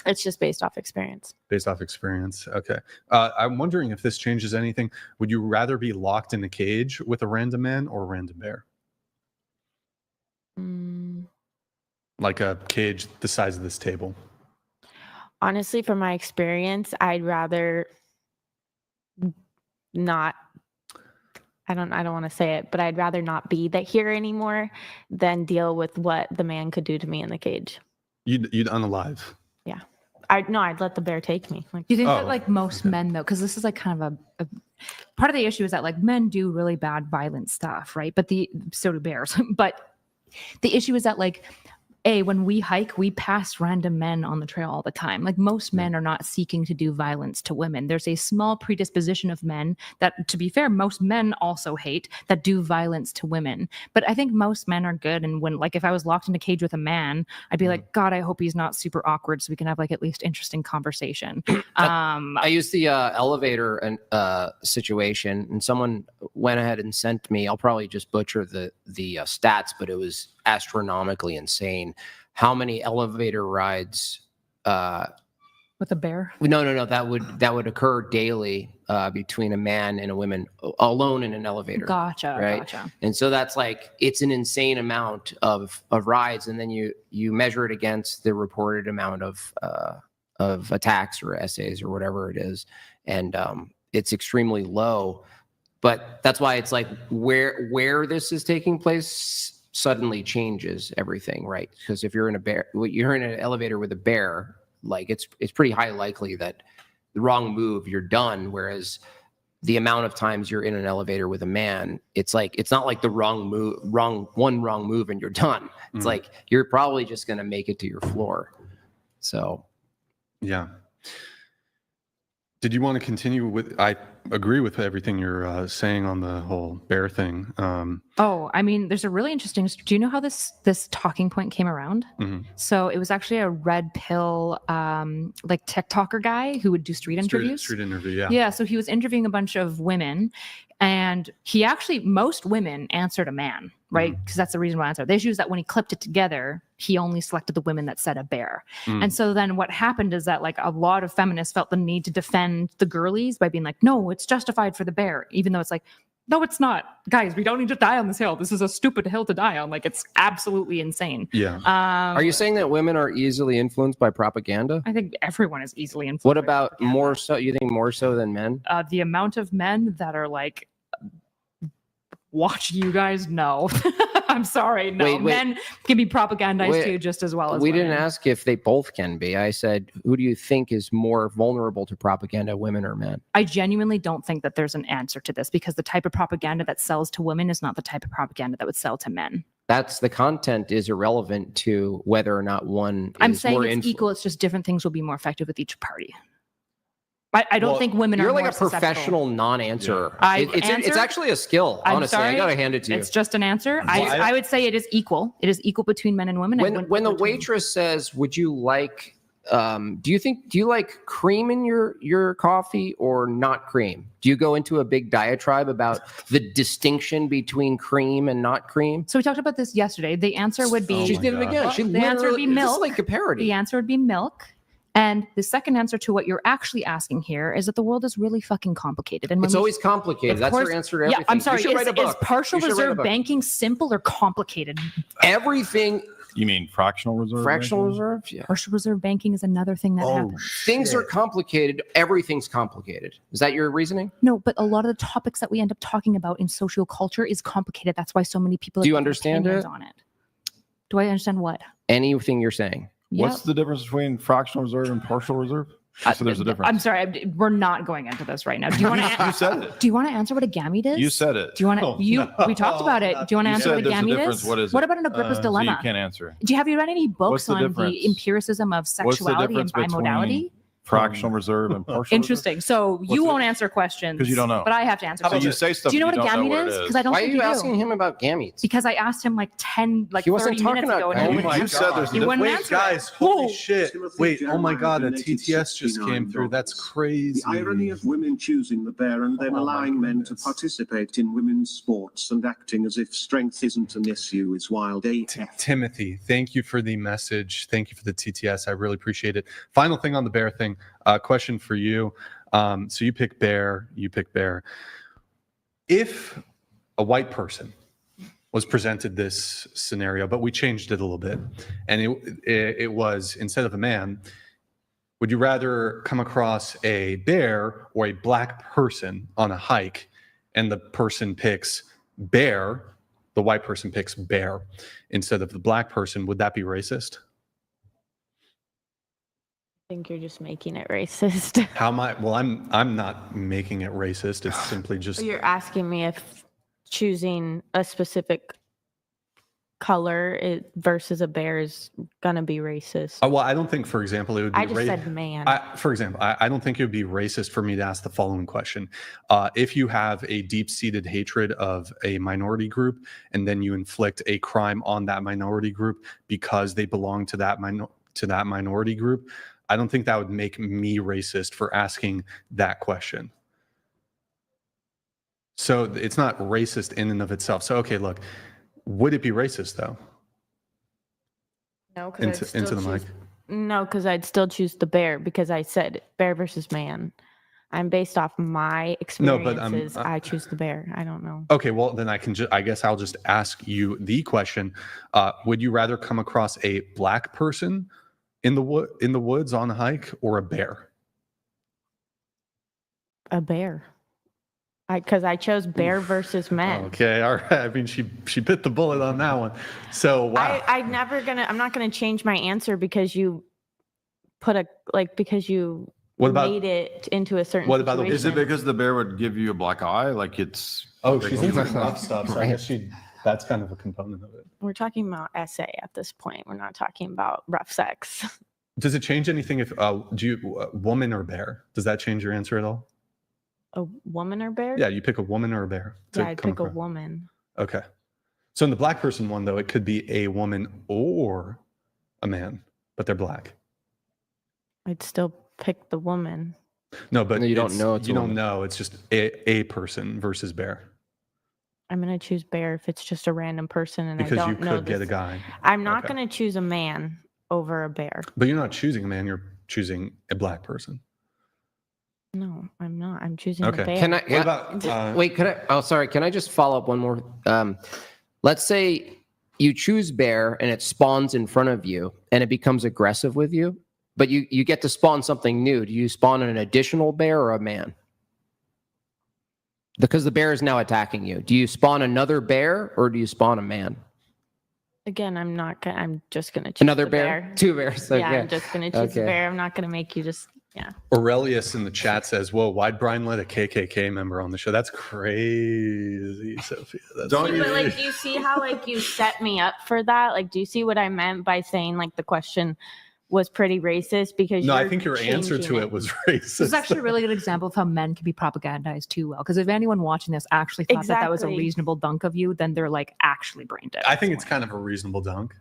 It's just based off experience. based off experience. Okay. I'm wondering if this changes anything. Would you rather be locked in a cage with a random man or a random bear? Like a cage the size of this table. Honestly, from my experience, I'd rather not. I don't want to say it, but I'd rather not be here anymore than deal with what the man could do to me in the cage. You'd unalive. Yeah. I'd let the bear take me. Like, Do you think that like most men though, because this is like kind of a part of the issue is that like men do really bad violent stuff, right? But so do bears. But the issue is that like when we hike, we pass random men on the trail all the time. Like most men are not seeking to do violence to women. There's a small predisposition of men that, to be fair, most men also hate that do violence to women. But I think most men are good. And when, like, if I was locked in a cage with a man, I'd be like, God, I hope he's not super awkward so we can have like at least interesting conversation. I used the elevator and situation, and someone went ahead and sent me. I'll probably just butcher the stats, but it was astronomically insane. How many elevator rides? With a bear? No. That would occur daily between a man and a woman alone in an elevator. Gotcha. Right. Gotcha. And so that's like, it's an insane amount of rides, and then you measure it against the reported amount of attacks or essays or whatever it is, and it's extremely low. But that's why it's like where this is taking place suddenly changes everything, right? Because if you're in an elevator with a bear, like it's pretty high likely that the wrong move, you're done. Whereas the amount of times you're in an elevator with a man, it's not like the wrong move and you're done. It's like you're probably just going to make it to your floor. So, yeah. Did you want to continue with? I agree with everything you're saying on the whole bear thing. I mean, there's a really interesting. Do you know how this talking point came around? Mm-hmm. So it was actually a red pill, like TikToker guy who would do street interviews. Street interview, yeah. Yeah. So he was interviewing a bunch of women, and most women answered a man, right? Because that's the reason why I answered. The issue is that when he clipped it together, he only selected the women that said a bear. And so then what happened is that like a lot of feminists felt the need to defend the girlies by being like, no, it's justified for the bear, even though it's like, no, it's not. Guys, we don't need to die on this hill. This is a stupid hill to die on. Like, it's absolutely insane. Yeah. Are you saying that women are easily influenced by propaganda? I think everyone is easily influenced. What about more so? You think more so than men? The amount of men that are like, watch you guys know. I'm sorry. No, Wait. Men can be propagandized too, just as well as we women. didn't ask if they both can be. I said, who do you think is more vulnerable to propaganda, women or men? I genuinely don't think that there's an answer to this, because the type of propaganda that sells to women is not the type of propaganda that would sell to men. That's the content is irrelevant to whether or not one I'm is saying more it's equal. It's just different things will be more effective with each party. I don't think women are You're like more a professional non-answerer. Yeah. It's actually a skill, honestly. I gotta hand it to you. It's just an answer. I would say it is equal. It is equal between men and women. When the waitress says, would you like, do you like cream in your coffee or not cream? Do you go into a big diatribe about the distinction between cream and not cream? So we talked about this yesterday. The answer would be... She did it again. The answer would be milk. This is like a parody. The answer would be milk. And the second answer to what you're actually asking here is that the world is really fucking complicated. And it's always complicated. That's your answer to everything. Yeah, I'm sorry. You should write a book. Is partial reserve banking simple or complicated? Everything. You mean fractional reserve? Fractional reserve? Yeah. Partial reserve banking is another thing that happens. Things are complicated. Everything's complicated. Is that your reasoning? No, but a lot of the topics that we end up talking about in social culture is complicated. That's why so many people Do you understand it? on it. Do I understand what? Anything you're saying. What's the difference between fractional reserve and partial reserve? So there's a difference. I'm sorry, we're not going into this right now. Do you want to? You said it. Do you want to answer what a gamete is? You said it. Do you want to? We talked about it. Do you want to answer what a gamete is? What is it? What about an Agrippa's dilemma? So you can't answer. Have you read any books on difference? the empiricism of sexuality and bimodality? Fractional reserve and partial. Interesting. So you won't answer questions because you don't know. But I have to answer. So you say stuff. Do you know what a don't gamete is? Because I don't. Why are think you do. asking him about gametes? Because I asked him like 10, like he wasn't 30 talking minutes ago, about and you said there's he wouldn't Wait, answer guys, it. holy shit. Wait, oh my God, a TTS just came through. That's crazy. The irony of women choosing the bear and then allowing men to participate in women's sports and acting as if strength isn't an issue is wild AF. Timothy, thank you for the message. Thank you for the TTS. I really appreciate it. Final thing on the bear thing. Question for you. So you pick bear. If a white person was presented this scenario, but we changed it a little bit, and it was, instead of a man, would you rather come across a bear or a black person on a hike, and the person picks bear, the white person picks bear instead of the black person? Would that be racist? I think you're just making it racist. How am I? Well, I'm not making it racist. It's simply just. You're asking me if choosing a specific color versus a bear is gonna be racist. Well, I don't think, for example, it would be. I just said man. For example, I don't think it would be racist for me to ask the following question: if you have a deep-seated hatred of a minority group, and then you inflict a crime on that minority group because they belong to that minority group, I don't think that would make me racist for asking that question. So it's not racist in and of itself. So okay, look, would it be racist though? No, because into the mic. No, because I'd still choose the bear because I said bear versus man. I'm based off my experiences. I choose the bear. I don't know. Okay, well then I guess I'll just ask you the question: would you rather come across a black person in the woods on a hike or a bear? A bear. Because I chose bear versus men. Okay, all right. I mean, she bit the bullet on that one. So wow. I'm not gonna change my answer because you because you made it into a certain. What about situation. Is it because the bear would give you a black eye? Like it's. Oh, she's into rough stuff. So I guess that's kind of a component of it. We're talking about essay at this point. We're not talking about rough sex. Does it change anything if woman or bear? Does that change your answer at all? A woman or bear? Yeah, you pick a woman or a bear. Yeah, I'd pick a woman. Okay. So in the black person one, though, it could be a woman or a man, but they're black. I'd still pick the woman. No, but you don't know. You don't know. It's just a person versus bear. I'm going to choose bear if it's just a random person and because I don't know. Because you could get a guy. I'm not going to choose a man over a bear. But you're not choosing a man. You're choosing a black person. No, I'm not. I'm choosing the bear. Can I? What about, wait, can I? Oh, sorry. Can I just follow up one more? Let's say you choose bear and it spawns in front of you and it becomes aggressive with you, but you get to spawn something new. Do you spawn an additional bear or a man? Because the bear is now attacking you. Do you spawn another bear or do you spawn a man? Again, I'm just gonna choose another the bear. Two bears. Okay. Yeah, I'm just gonna choose the bear. I'm not gonna make you just. Yeah. Aurelius in the chat says, "Whoa, why'd Brian let a KKK member on the show? That's crazy, Sophia." But like, do you see how like you set me up for that? Like, do you see what I meant by saying like the question was pretty racist? Because I think your answer to it was racist. This is actually a really good example of how men can be propagandized too well. Because if anyone watching this actually thought that was a reasonable dunk of you, then they're like actually brain dead. I think it's kind of a reasonable dunk.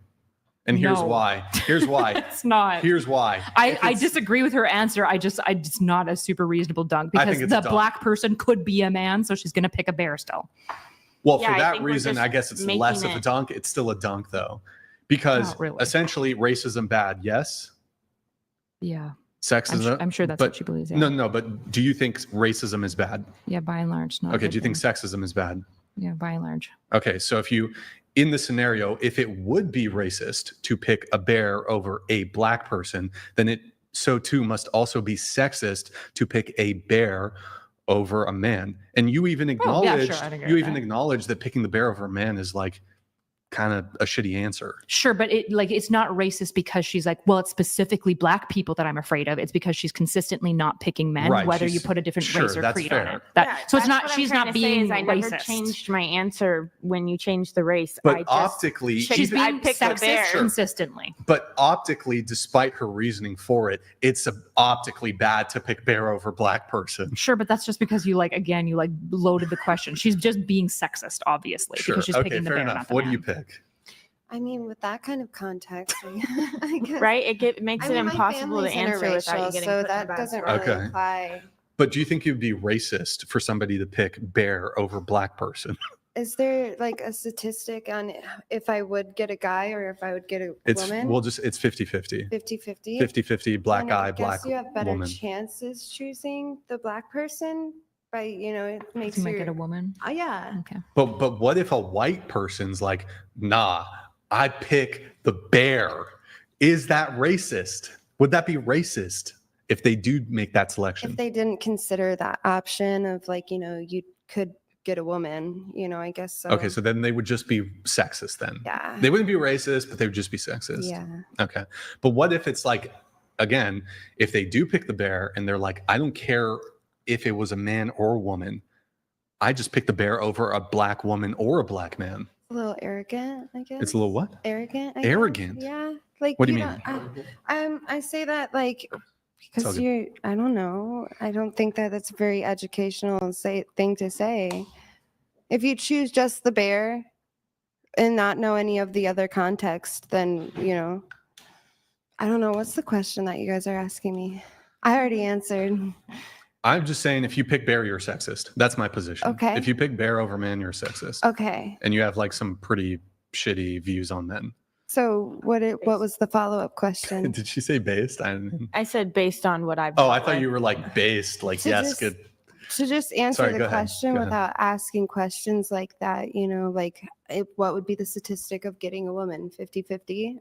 And here's why. Here's why. It's not. Here's why. I disagree with her answer. It's not a super reasonable dunk because the black person could be a man, so she's going to pick a bear still. Well, for that reason, I guess it's less of a dunk. It's still a dunk though, because essentially racism bad. Yes. Yeah. Sexism. I'm sure that's what she believes. Yeah. No. But do you think racism is bad? Yeah, by and large. Not okay. Do you think sexism is bad? Yeah, by and large. Okay, so in the scenario, if it would be racist to pick a bear over a black person, then it so too must also be sexist to pick a bear over a man. And you even acknowledge acknowledge that picking the bear over a man is like kind of a shitty answer. Sure, but it's not racist because she's like, well, it's specifically black people that I'm afraid of. It's because she's consistently not picking men, whether you put a different race or creed on it. So it's not she's not being racist. I never changed my answer when you changed the race. But optically, she's being sexist consistently. But optically, despite her reasoning for it, it's optically bad to pick bear over black person. Sure, but that's just because you loaded the question. She's just being sexist, obviously, because she's picking the bear, not the man. What do you pick? I mean, with that kind of context, I guess, right? It makes it impossible to answer without you getting so that doesn't really apply. But do you think it would be racist for somebody to pick bear over black person? Is there like a statistic on if I would get a guy or if I would get a woman? It's 50-50. 50-50? 50-50, black guy, black woman. You have better chances choosing the black person. By, it makes you make it a woman. Oh yeah. Okay. But what if a white person's like, nah, I pick the bear? Is that racist? Would that be racist if they do make that selection? If they didn't consider that option of you could get a woman, I guess so. Okay, so then they would just be sexist then. Yeah. They wouldn't be racist, but they would just be sexist. Yeah. Okay. But what if it's like, again, if they do pick the bear and they're like, I don't care if it was a man or a woman, I just picked the bear over a black woman or a black man. A little arrogant, I guess. It's a little what? Arrogant. I guess. Arrogant? Yeah. Like, What do you know, mean? I say that like all because good. I don't know. I don't think that that's a very educational thing to say. If you choose just the bear and not know any of the other context, then, I don't know. What's the question that you guys are asking me? I already answered. I'm just saying, if you pick bear, you're sexist. That's my position. Okay. If you pick bear over man, you're sexist. Okay. And you have like some pretty shitty views on men. So what was the follow-up question? Did she say based? I said based on what I've. Oh, I thought you were like based. Like, To yes, just- good. To just answer Sorry, the go ahead. question Go ahead. without asking questions like that, like what would be the statistic of getting a woman 50-50?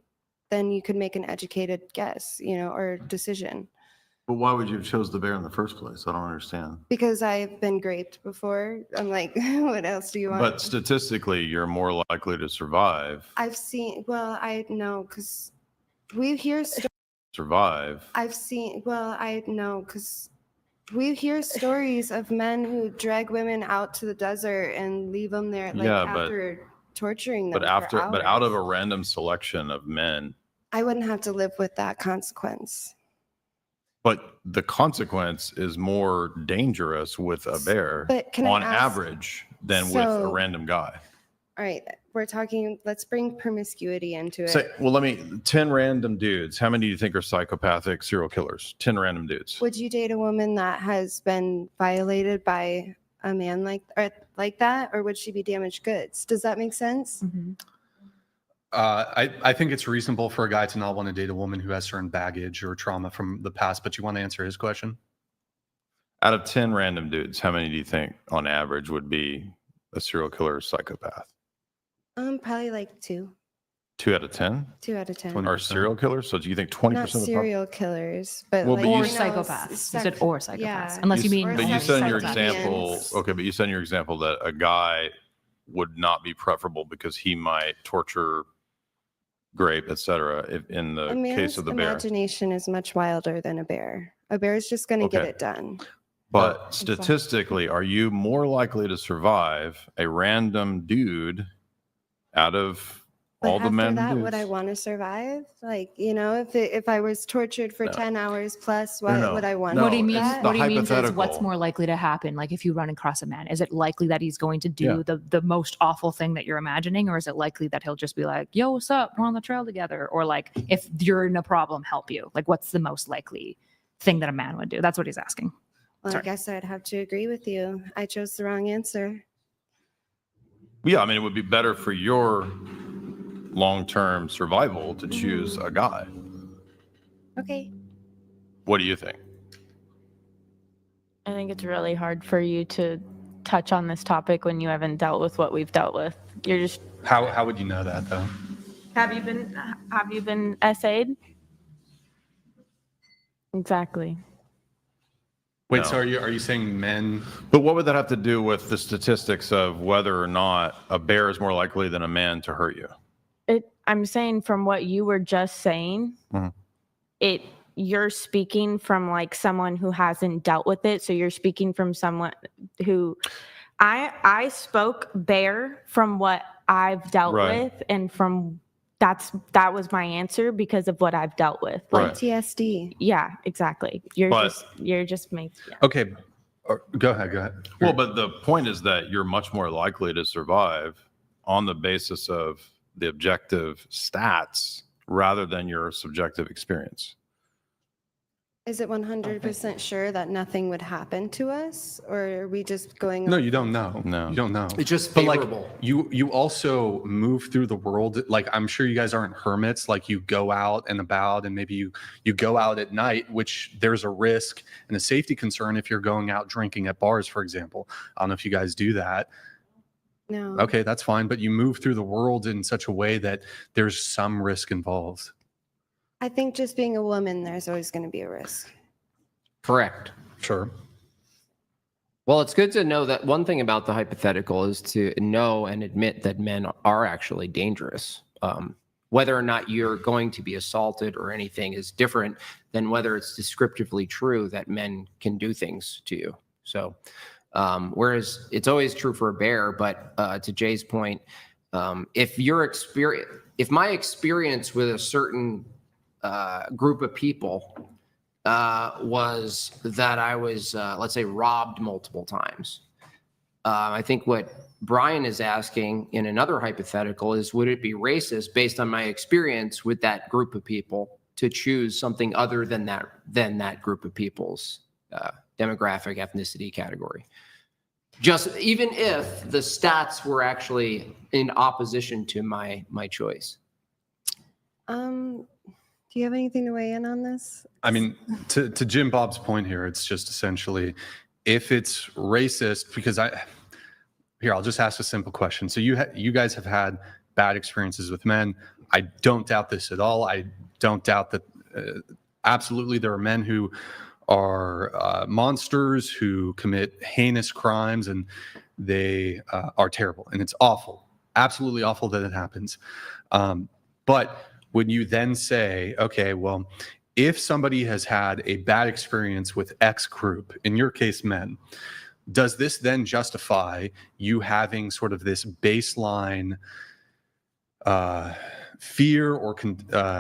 Then you could make an educated guess, or decision. But why would you have chose the bear in the first place? I don't understand. Because I've been raped before. I'm like, what else do you want? But statistically, you're more likely to survive. I know because we hear Survive. we hear stories of men who drag women out to the desert and leave them there after torturing them. But out of a random selection of men. I wouldn't have to live with that consequence. But the consequence is more dangerous with a bear on average than with a random guy. All right, let's bring promiscuity into it. 10 random dudes. How many do you think are psychopathic serial killers? 10 random dudes. Would you date a woman that has been violated by a man like that, or would she be damaged goods? Does that make sense? Mm-hmm. I think it's reasonable for a guy to not want to date a woman who has certain baggage or trauma from the past, but you want to answer his question? Out of 10 random dudes, how many do you think on average would be a serial killer or psychopath? Probably like 2. 2 out of 10? 2 out of 10. Are serial killers? So do you think 20% Not of the serial killers, but Well, like, but Or you- psychopaths. You said or psychopaths. Yeah. Unless you mean. Or But you said in your example, psychopaths. okay, but you said in your example that a guy would not be preferable because he might torture, grape, etc. If in the A man's case of the bear. imagination is much wilder than a bear. A bear is just going to get Okay. it done. But statistically, are you more likely to survive a random dude out of But all the after men? that, dudes? would I want to survive? Like, if I was tortured for 10 hours plus, would I want What to he do means, that? what he means is what's hypothetical. more likely to happen. Like if you run across a man, is it likely that he's going to do Yeah. the most awful thing that you're imagining, or is it likely that he'll just be like, "Yo, what's up? We're on the trail together," or like, if you're in a problem, help you. Like, what's the most likely thing that a man would do? That's what he's asking. Well, I Sorry. guess I'd have to agree with you. I chose the wrong answer. Yeah, I mean, it would be better for your long-term survival to choose a guy. Okay. What do you think? I think it's really hard for you to touch on this topic when you haven't dealt with what we've dealt with. You're just. How would you know that though? Have you been essayed? Exactly. Wait, No. so are you saying men? But what would that have to do with the statistics of whether or not a bear is more likely than a man to hurt you? I'm saying from what you were just saying, Mhm. you're speaking from like someone who hasn't dealt with it. So you're speaking from someone who I spoke bear from what I've dealt Right. with, and from that was my answer because of what I've dealt with. Like, PTSD. yeah, exactly. You're But- just making. Yeah. Okay, go ahead. Well, but the point is that you're much more likely to survive on the basis of the objective stats rather than your subjective experience. Is it 100% sure that nothing would happen to us? Or are we just going? No, you don't know. No. You don't know. It's just But like favorable. you also move through the world. Like I'm sure you guys aren't hermits. Like you go out and about, and maybe you go out at night, which there's a risk and a safety concern if you're going out drinking at bars, for example. I don't know if you guys do that. No. Okay, that's fine. But you move through the world in such a way that there's some risk involved. I think just being a woman, there's always going to be a risk. Correct. Sure. Well, it's good to know that one thing about the hypothetical is to know and admit that men are actually dangerous. Whether or not you're going to be assaulted or anything is different than whether it's descriptively true that men can do things to you. So, whereas it's always true for a bear, but to Jay's point, If my experience with a certain group of people was that I was, let's say, robbed multiple times, I think what Brian is asking in another hypothetical is, would it be racist based on my experience with that group of people to choose something other than that group of people's demographic, ethnicity category? Just even if the stats were actually in opposition to my choice. Do you have anything to weigh in on this? I mean, to Jim Bob's point here, it's just essentially, if it's racist, because I'll just ask a simple question. So you guys have had bad experiences with men. I don't doubt this at all. I don't doubt that absolutely there are men who are monsters, who commit heinous crimes, and they are terrible. And it's awful, absolutely awful that it happens. But when you then say, okay, well, if somebody has had a bad experience with X group, in your case, men, does this then justify you having sort of this baseline fear or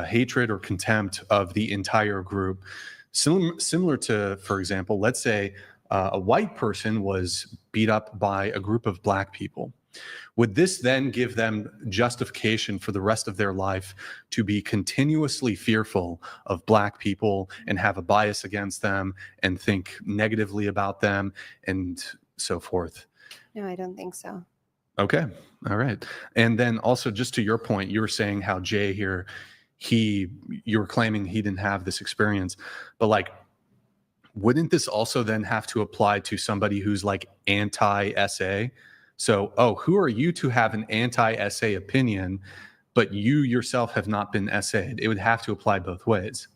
hatred or contempt of the entire group? Similar to, for example, let's say a white person was beat up by a group of black people. Would this then give them justification for the rest of their life to be continuously fearful of black people and have a bias against them and think negatively about them and so forth? No, I don't think so. Okay. All right. And then also, just to your point, you were saying how Jay here, you were claiming he didn't have this experience, but like, wouldn't this also then have to apply to somebody who's like anti-SA? So, who are you to have an anti-SA opinion, but you yourself have not been SA'd? It would have to apply both ways.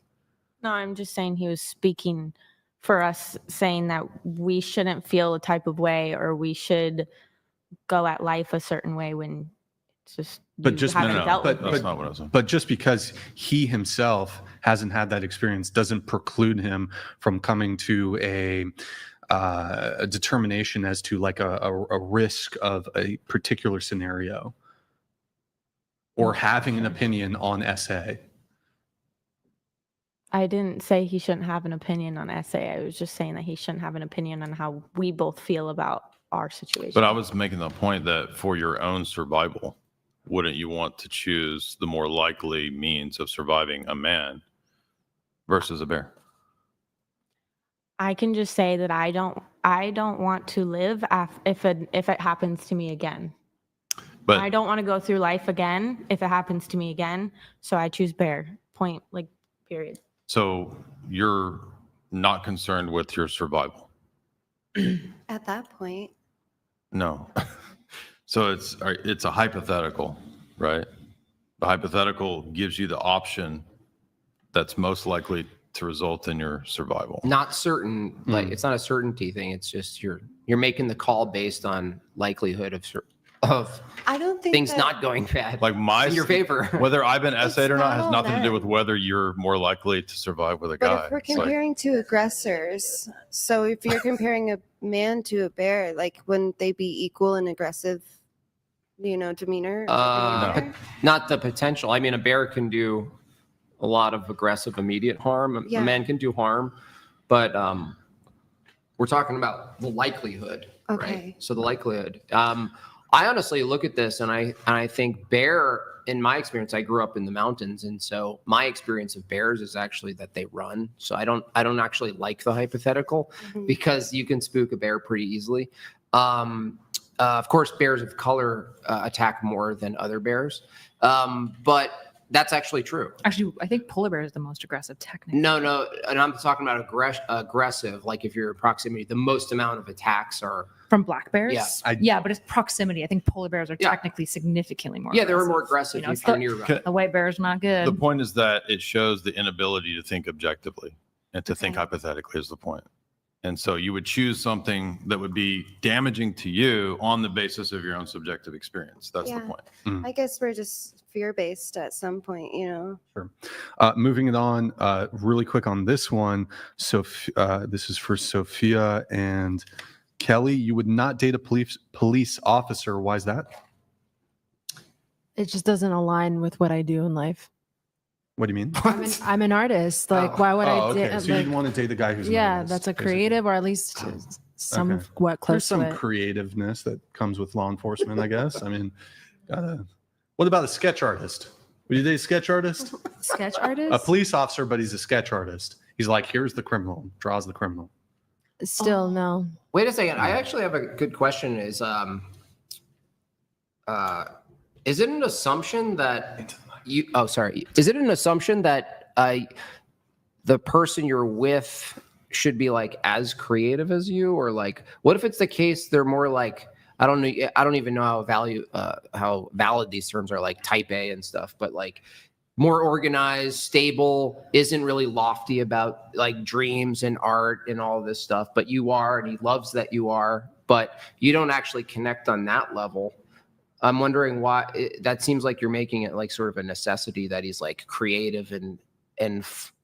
No, I'm just saying he was speaking for us, saying that we shouldn't feel a type of way or we should go at life a certain way when it's just That's not what I was saying. But just because he himself hasn't had that experience doesn't preclude him from coming to a determination as to like a risk of a particular scenario or having an opinion on SA. I didn't say he shouldn't have an opinion on SA. I was just saying that he shouldn't have an opinion on how we both feel about our situation. But I was making the point that for your own survival, wouldn't you want to choose the more likely means of surviving a man versus a bear? I can just say that I don't want to live if it happens to me again. But I don't want to go through life again if it happens to me again. So I choose bear. Point, like, period. So you're not concerned with your survival? At that point. No. So it's a hypothetical, right? The hypothetical gives you the option that's most likely to result in your survival. Not certain, like it's not a certainty thing. It's just you're making the call based on likelihood of I don't think things not going bad. Like in your favor. Whether I've been SA'd or not has nothing to do men. with whether you're more likely to survive with a But guy. if we're It's like- comparing to aggressors, so if you're comparing a man to a bear, like wouldn't they be equal in aggressive, demeanor? Not the potential. I mean, a bear can do a lot of aggressive immediate harm. Yeah. A man can do harm, but we're talking about the likelihood, Okay. right? So the likelihood. I honestly look at this and I think bear, in my experience, I grew up in the mountains, and so my experience of bears is actually that they run. So I don't actually like the hypothetical because you can spook a bear pretty easily. Of course, bears of color attack more than other bears, but that's actually true. Actually, I think polar bear is the most aggressive technically. No, and I'm talking about aggressive. Like if you're in proximity, the most amount of attacks are From black bears? Yeah. But it's proximity. I think polar bears are technically significantly more they were more aggressive it's if you're nearby. the white bear is not good. The point is that it shows the inability to think objectively and to think hypothetically is the point. And so you would choose something that would be damaging to you on the basis of your own subjective experience. That's the point. I guess we're just fear-based at some point, Sure. Moving it on, really quick on this one. So this is for Sophia and Kelly. You would not date a police officer. Why is that? It just doesn't align with what I do in life. What do you mean? I'm an artist. Like, why would I? Okay. So you want to date the guy who's an artist, that's a basically. creative, or at least somewhat There's close some to it. creativeness that comes with law enforcement, I guess. I mean, what about a sketch artist? Would you date a sketch artist? Sketch artist? A police officer, but he's a sketch artist. He's like, here's the criminal, draws the criminal. Still, no. Wait a second. I actually have a good question. Is it an assumption that you? Oh, sorry. Is it an assumption that the person you're with should be like as creative as you, or like, what if it's the case they're more like, I don't even know how valid these terms are, like type A and stuff, but like more organized, stable, isn't really lofty about like dreams and art and all this stuff, but you are, and he loves that you are, but you don't actually connect on that level. I'm wondering why that seems like you're making it like sort of a necessity that he's like creative and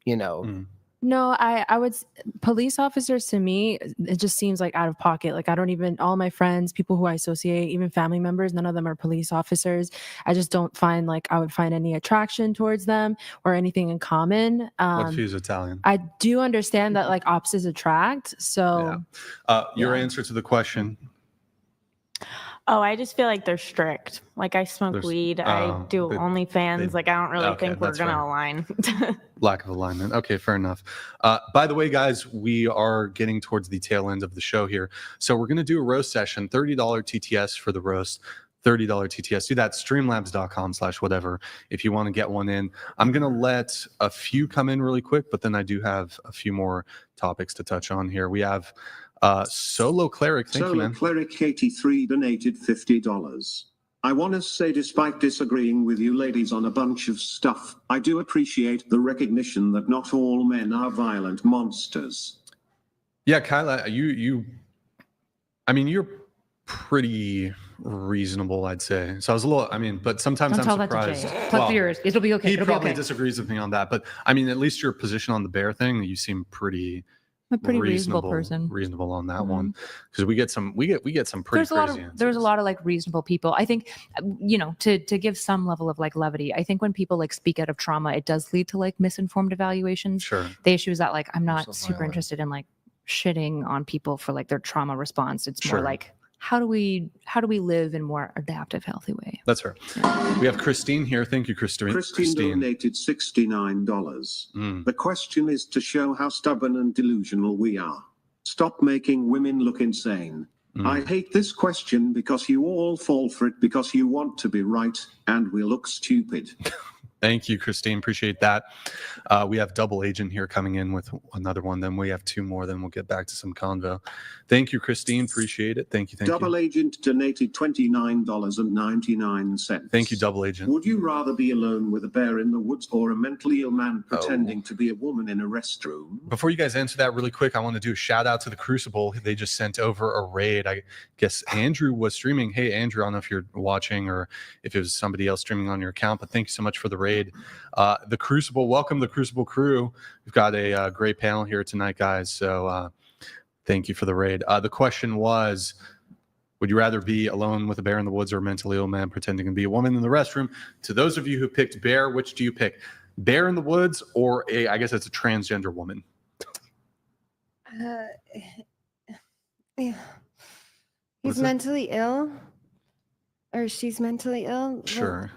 you know. No, I would, police officers to me, it just seems like out of pocket. Like I don't even, all my friends, people who I associate, even family members, none of them are police officers. I just don't find like I would find any attraction towards them or anything in common. What if he's Italian? I do understand that like opposites attract. So your answer to the question. Oh, I just feel like they're strict. Like I smoke weed, I do OnlyFans. Like I don't really think we're going to align. Lack of alignment. Okay, fair enough. By the way, guys, we are getting towards the tail end of the show here. So we're going to do a roast session, $30 TTS for the roast. $30 TTS. Do that, streamlabs.com/whatever if you want to get one in. I'm going to let a few come in really quick, but then I do have a few more topics to touch on here. We have Solo Cleric. Thank you, man. Solo Cleric 83 donated $50. I want to say, despite disagreeing with you ladies on a bunch of stuff, I do appreciate the recognition that not all men are violent monsters. Yeah, Kyla, you're pretty reasonable, I'd say. So I was a little, but sometimes I'm surprised. Plug for yours. It'll be okay. He probably disagrees with me on that, but I mean, at least your position on the bear thing, you seem pretty reasonable person. Reasonable on that one, because we get some pretty crazy answers. There's a lot of like reasonable people. I think, to give some level of like levity. I think when people like speak out of trauma, it does lead to like misinformed evaluations. Sure. The issue is that like I'm not super interested in like shitting on people for like their trauma response. It's more like how do we live in a more adaptive, healthy way? That's her. Yeah. We have Christine here. Thank you, Christine. Christine donated $69. The question is to show how stubborn and delusional we are. Stop making women look insane. I hate this question because you all fall for it because you want to be right and we look stupid. Thank you, Christine. Appreciate that. We have Double Agent here coming in with another one. Then we have two more. Then we'll get back to some convo. Thank you, Christine. Appreciate it. Thank you. Double Agent donated $29.99. Thank you, Double Agent. Would you rather be alone with a bear in the woods or a mentally ill man pretending to be a woman in a restroom? Before you guys answer that really quick, I want to do a shout out to the Crucible. They just sent over a raid. I guess Andrew was streaming. Hey, Andrew, I don't know if you're watching or if it was somebody else streaming on your account, but thank you so much for the raid. The Crucible, welcome the Crucible crew. We've got a great panel here tonight, guys. So thank you for the raid. The question was, would you rather be alone with a bear in the woods or a mentally ill man pretending to be a woman in the restroom? To those of you who picked bear, which do you pick? Bear in the woods or I guess it's a transgender woman? He's mentally ill, or she's mentally ill. Sure.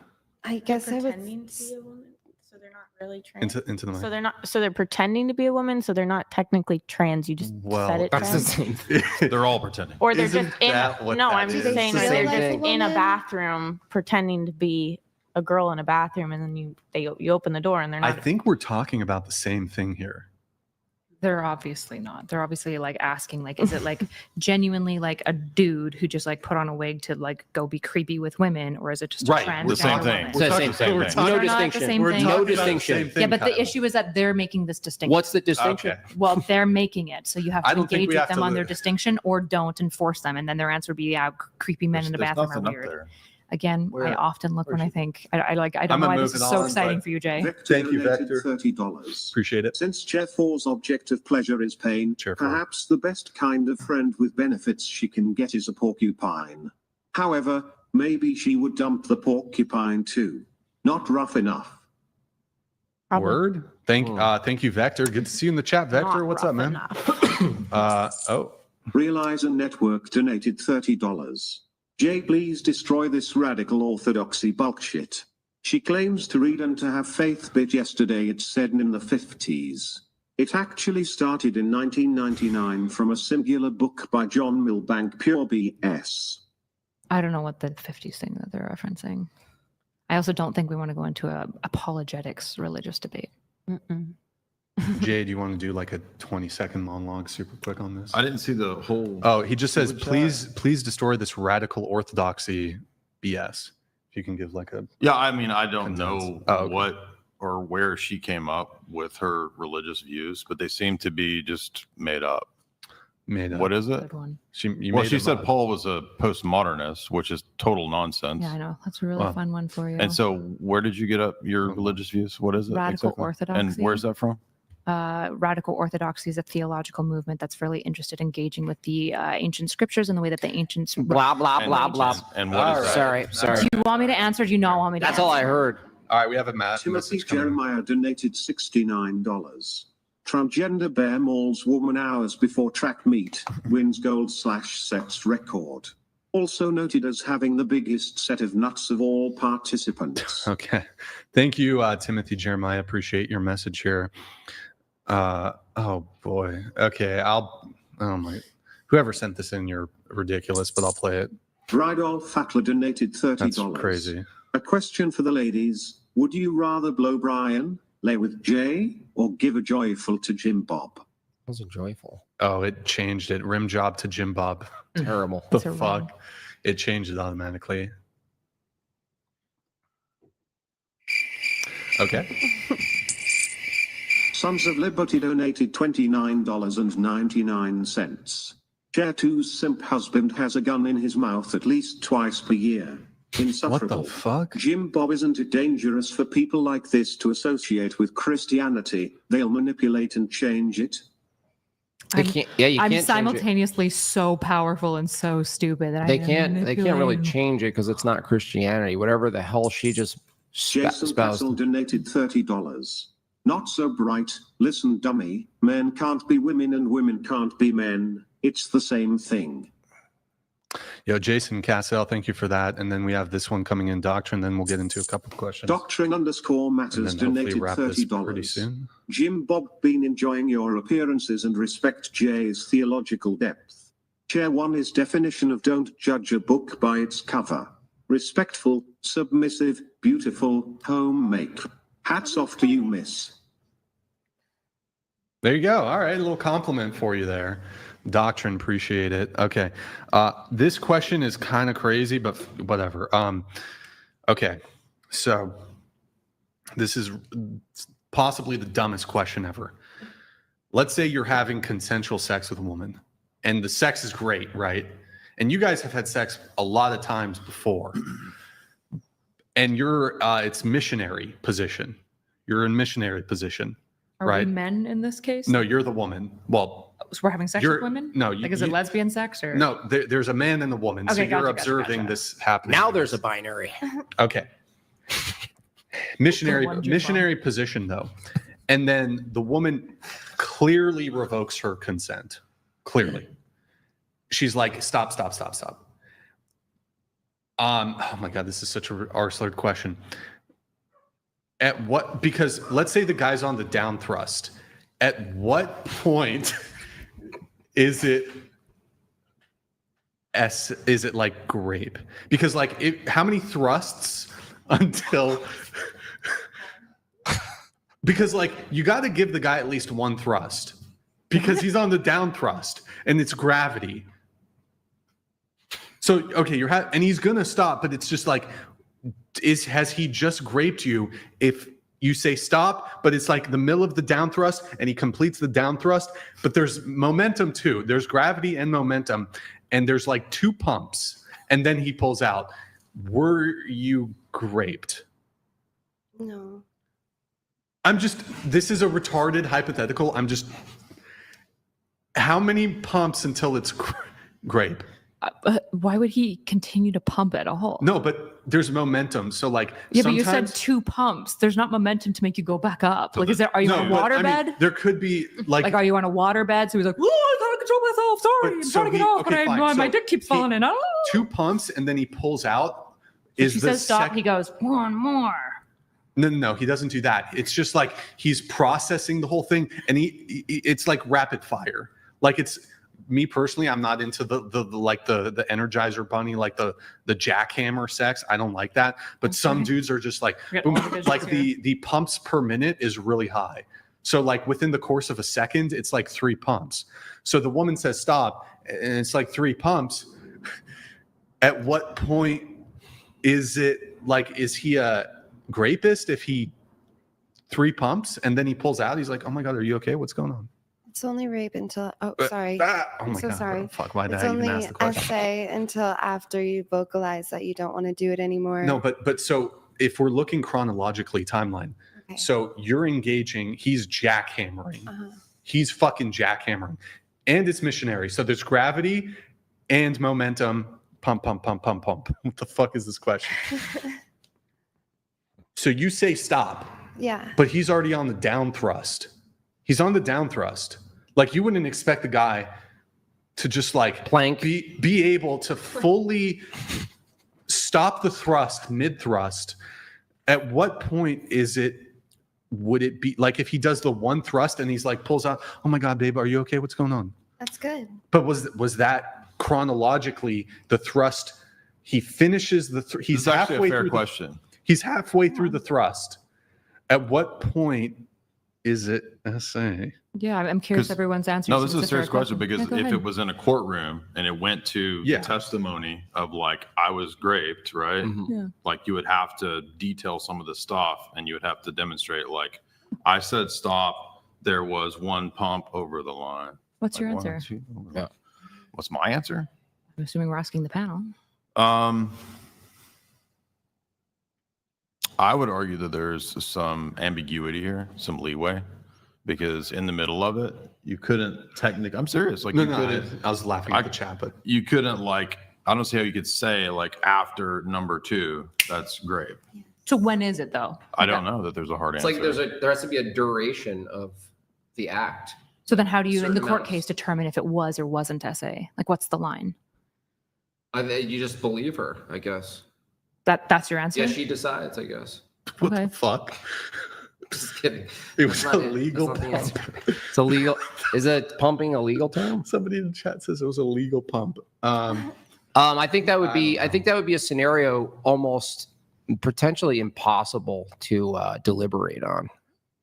I guess I would. Pretending to be a woman, so they're not really trans. Into the mic. So they're not. So they're pretending to be a woman, so they're not technically trans. You just said it. That's trans. the same. They're all pretending. Or they're just in. I'm just is? saying It's the they're same just thing. in a bathroom pretending to be a girl in a bathroom, and then you open the door and they're I not. think we're talking about the same thing here. They're obviously not. They're obviously like asking, like, is it like genuinely like a dude who just like put on a wig to like go be creepy with women, or is it just a transgender the same thing. woman? It's the same thing. No distinction. No distinction. Yeah, but the issue is that they're making this distinction. What's the distinction? Okay. Well, they're making it, so you have I to don't think engage we with have them to on their live- distinction, or don't enforce them, and then their answer would be, yeah, creepy men in the bathroom are weird. Again, I often look when I think I don't know why this is so exciting for you, Jay. Thank you, Vector. $30. Appreciate it. Since Jeff 4's object of pleasure is pain, perhaps the best kind of friend with benefits she can get is a porcupine. However, maybe she would dump the porcupine too. Not rough enough. Word. Thank you, Vector. Good to see you in the chat, Vector. What's up, man? Realize a Network donated $30. Jay, please destroy this radical orthodoxy bullshit. She claims to read and to have faith, but yesterday it said in the 50s. It actually started in 1999 from a singular book by John Milbank, pure BS. I don't know what the 50s thing that they're referencing. I also don't think we want to go into a apologetics religious debate. Jay, do you want to do like a 20-second monologue super quick on this? I didn't see the whole. Oh, he just says, please destroy this radical orthodoxy BS. If you can give like a. Yeah, I mean, I don't know okay. what or where she came up with her religious views, but they seem to be just made up. Made up. What is it? Good one. She said Paul was a postmodernist, which is total nonsense. Yeah, I know. That's a really fun one for you. And so where did you get up your religious views? What is it? Radical orthodoxy. And where's that from? Radical orthodoxy is a theological movement that's really interested in engaging with the ancient scriptures and the way that the ancients. Blah, blah, blah, blah. And what is that? Sorry. Do you want me to answer? Do you not want me to That's answer? all I heard. All right, we have a Timothy Jeremiah donated $69. Transgender bear mauls woman hours before track meet, wins gold/sex record. Also noted as having the biggest set of nuts of all participants. Okay. Thank you, Timothy Jeremiah. Appreciate your message here. Oh boy. Okay. Whoever sent this in, you're ridiculous, but I'll play it. Rydolph Fatler donated $30. That's crazy. A question for the ladies. Would you rather blow Brian, lay with Jay, or give a joyful to Jimbob? Was it joyful? Oh, it changed it. Rim job to Jimbob. Terrible. The fuck? It changed it automatically. Okay. Sons of Liberty donated $29.99. Chair 2's simp husband has a gun in his mouth at least twice per year. Insufferable. What the fuck? Jimbob, isn't it dangerous for people like this to associate with Christianity? They'll manipulate and change it. I'm simultaneously so powerful and so stupid that they can't really change it because it's not Christianity. Whatever the hell she just Jason Castle donated $30. Not so bright. Listen, dummy. Men can't be women and women can't be men. It's the same thing. Yo, Jason Cassell, thank you for that. And then we have this one coming in, Doctrine. Then we'll get into a couple of questions. Doctrine_matters donated $30. Pretty soon. Jimbob, been enjoying your appearances and respect Jay's theological depth. Chair 1 is definition of don't judge a book by its cover. Respectful, submissive, beautiful, homemade. Hats off to you, miss. There you go. All right, a little compliment for you there. Doctrine, appreciate it. Okay. This question is kind of crazy, but whatever. Okay. So this is possibly the dumbest question ever. Let's say you're having consensual sex with a woman and the sex is great, right? And you guys have had sex a lot of times before. And you're it's missionary position. You're in missionary position. Are right? we men in this case? No, you're the woman. Well, so we're having sex with women? No, is it lesbian sex or no? There's a man and a woman. Okay, so you're gotcha, observing gotcha. this happening. Now there's a binary. Okay. Missionary position though, and then the woman clearly revokes her consent. Clearly, she's like, "Stop! Oh my God, this is such a arsehole question. At what? Because let's say the guy's on the down thrust. At what point is it like grape? Because like how many thrusts until? Because like you got to give the guy at least one thrust because he's on the down thrust and it's gravity. So okay, and he's gonna stop, but it's just like. Has he just graped you if you say stop, but it's like the middle of the down thrust and he completes the down thrust, but there's momentum too. There's gravity and momentum and there's like two pumps and then he pulls out. Were you graped? No. This is a retarded hypothetical. How many pumps until it's grape? Why would he continue to pump at all? No, but there's momentum. So like, Yeah, but you sometimes- said 2 pumps. There's not momentum to make you go back up. Like, are you No, on a but, water I mean, bed? there could be like, Are you on a water bed? So he's like, oh, I gotta control myself. Sorry, I'm trying to get off, but my dick keeps falling in. Oh. 2 pumps and then he pulls out. If she says stop, he goes, 1 more. No, he doesn't do that. It's just like he's processing the whole thing, and it's like rapid fire. Like it's me personally, I'm not into the Energizer bunny, like the jackhammer sex. I don't like that. But some dudes are just like, boom, like the pumps per minute is really high. So like within the course of a second, it's like 3 pumps. So the woman says stop, and it's like 3 pumps. At what point is it like, is he a rapist if he 3 pumps and then he pulls out? He's like, oh my God, are you okay? What's going on? It's only rape until. Oh, sorry. Oh I'm my so God, sorry. fuck, why did It's I even only ask the question? essay until after you vocalize that you don't want to do it anymore. No, but so if we're looking chronologically timeline, Okay. so you're engaging, he's jackhammering. Uh-huh. He's fucking jackhammering. And it's missionary. So there's gravity and momentum. Pump, pump, pump, pump, pump. What the fuck is this question? So you say stop. Yeah. But he's already on the down thrust. He's on the down thrust. Like you wouldn't expect the guy to just like plank, be able to fully stop the thrust mid thrust. At what point would it be like if he does the 1 thrust and he's like pulls out, oh my God, babe, are you okay? What's going on? That's good. But was that chronologically the thrust? He finishes the he's This is actually halfway a fair through question. He's halfway through the thrust. At what point is it essay? Yeah, I'm curious 'Cause- everyone's answer. No, this is a serious question because Yeah, go if ahead. it was in a courtroom and it went to testimony of like, I was raped, right? Yeah. Like you would have to detail some of the stuff and you would have to demonstrate like, I said stop, there was 1 pump over the line. What's your Like, 1 or answer? 2 over the line. What's my answer? I'm assuming we're asking the panel. I would argue that there's some ambiguity here, some leeway, because in the middle of it, you couldn't technically. I'm serious. Like you couldn't. I was laughing at the chat, but you couldn't like. I don't see how you could say like after number 2, that's grape. So when is it though? I don't know that there's a hard It's answer. like there has to be a duration of the act. So then how do you, in the Certain court amounts. case, determine if it was or wasn't essay? Like what's the line? You just believe her, I guess. That's your answer? Yeah, she decides, I guess. What the fuck? Just kidding. It was That's not illegal That's not the pump. answer. It's illegal. Is it pumping a legal term? Somebody in the chat says it was a legal pump. I think that would be. I think that would be a scenario almost potentially impossible to deliberate on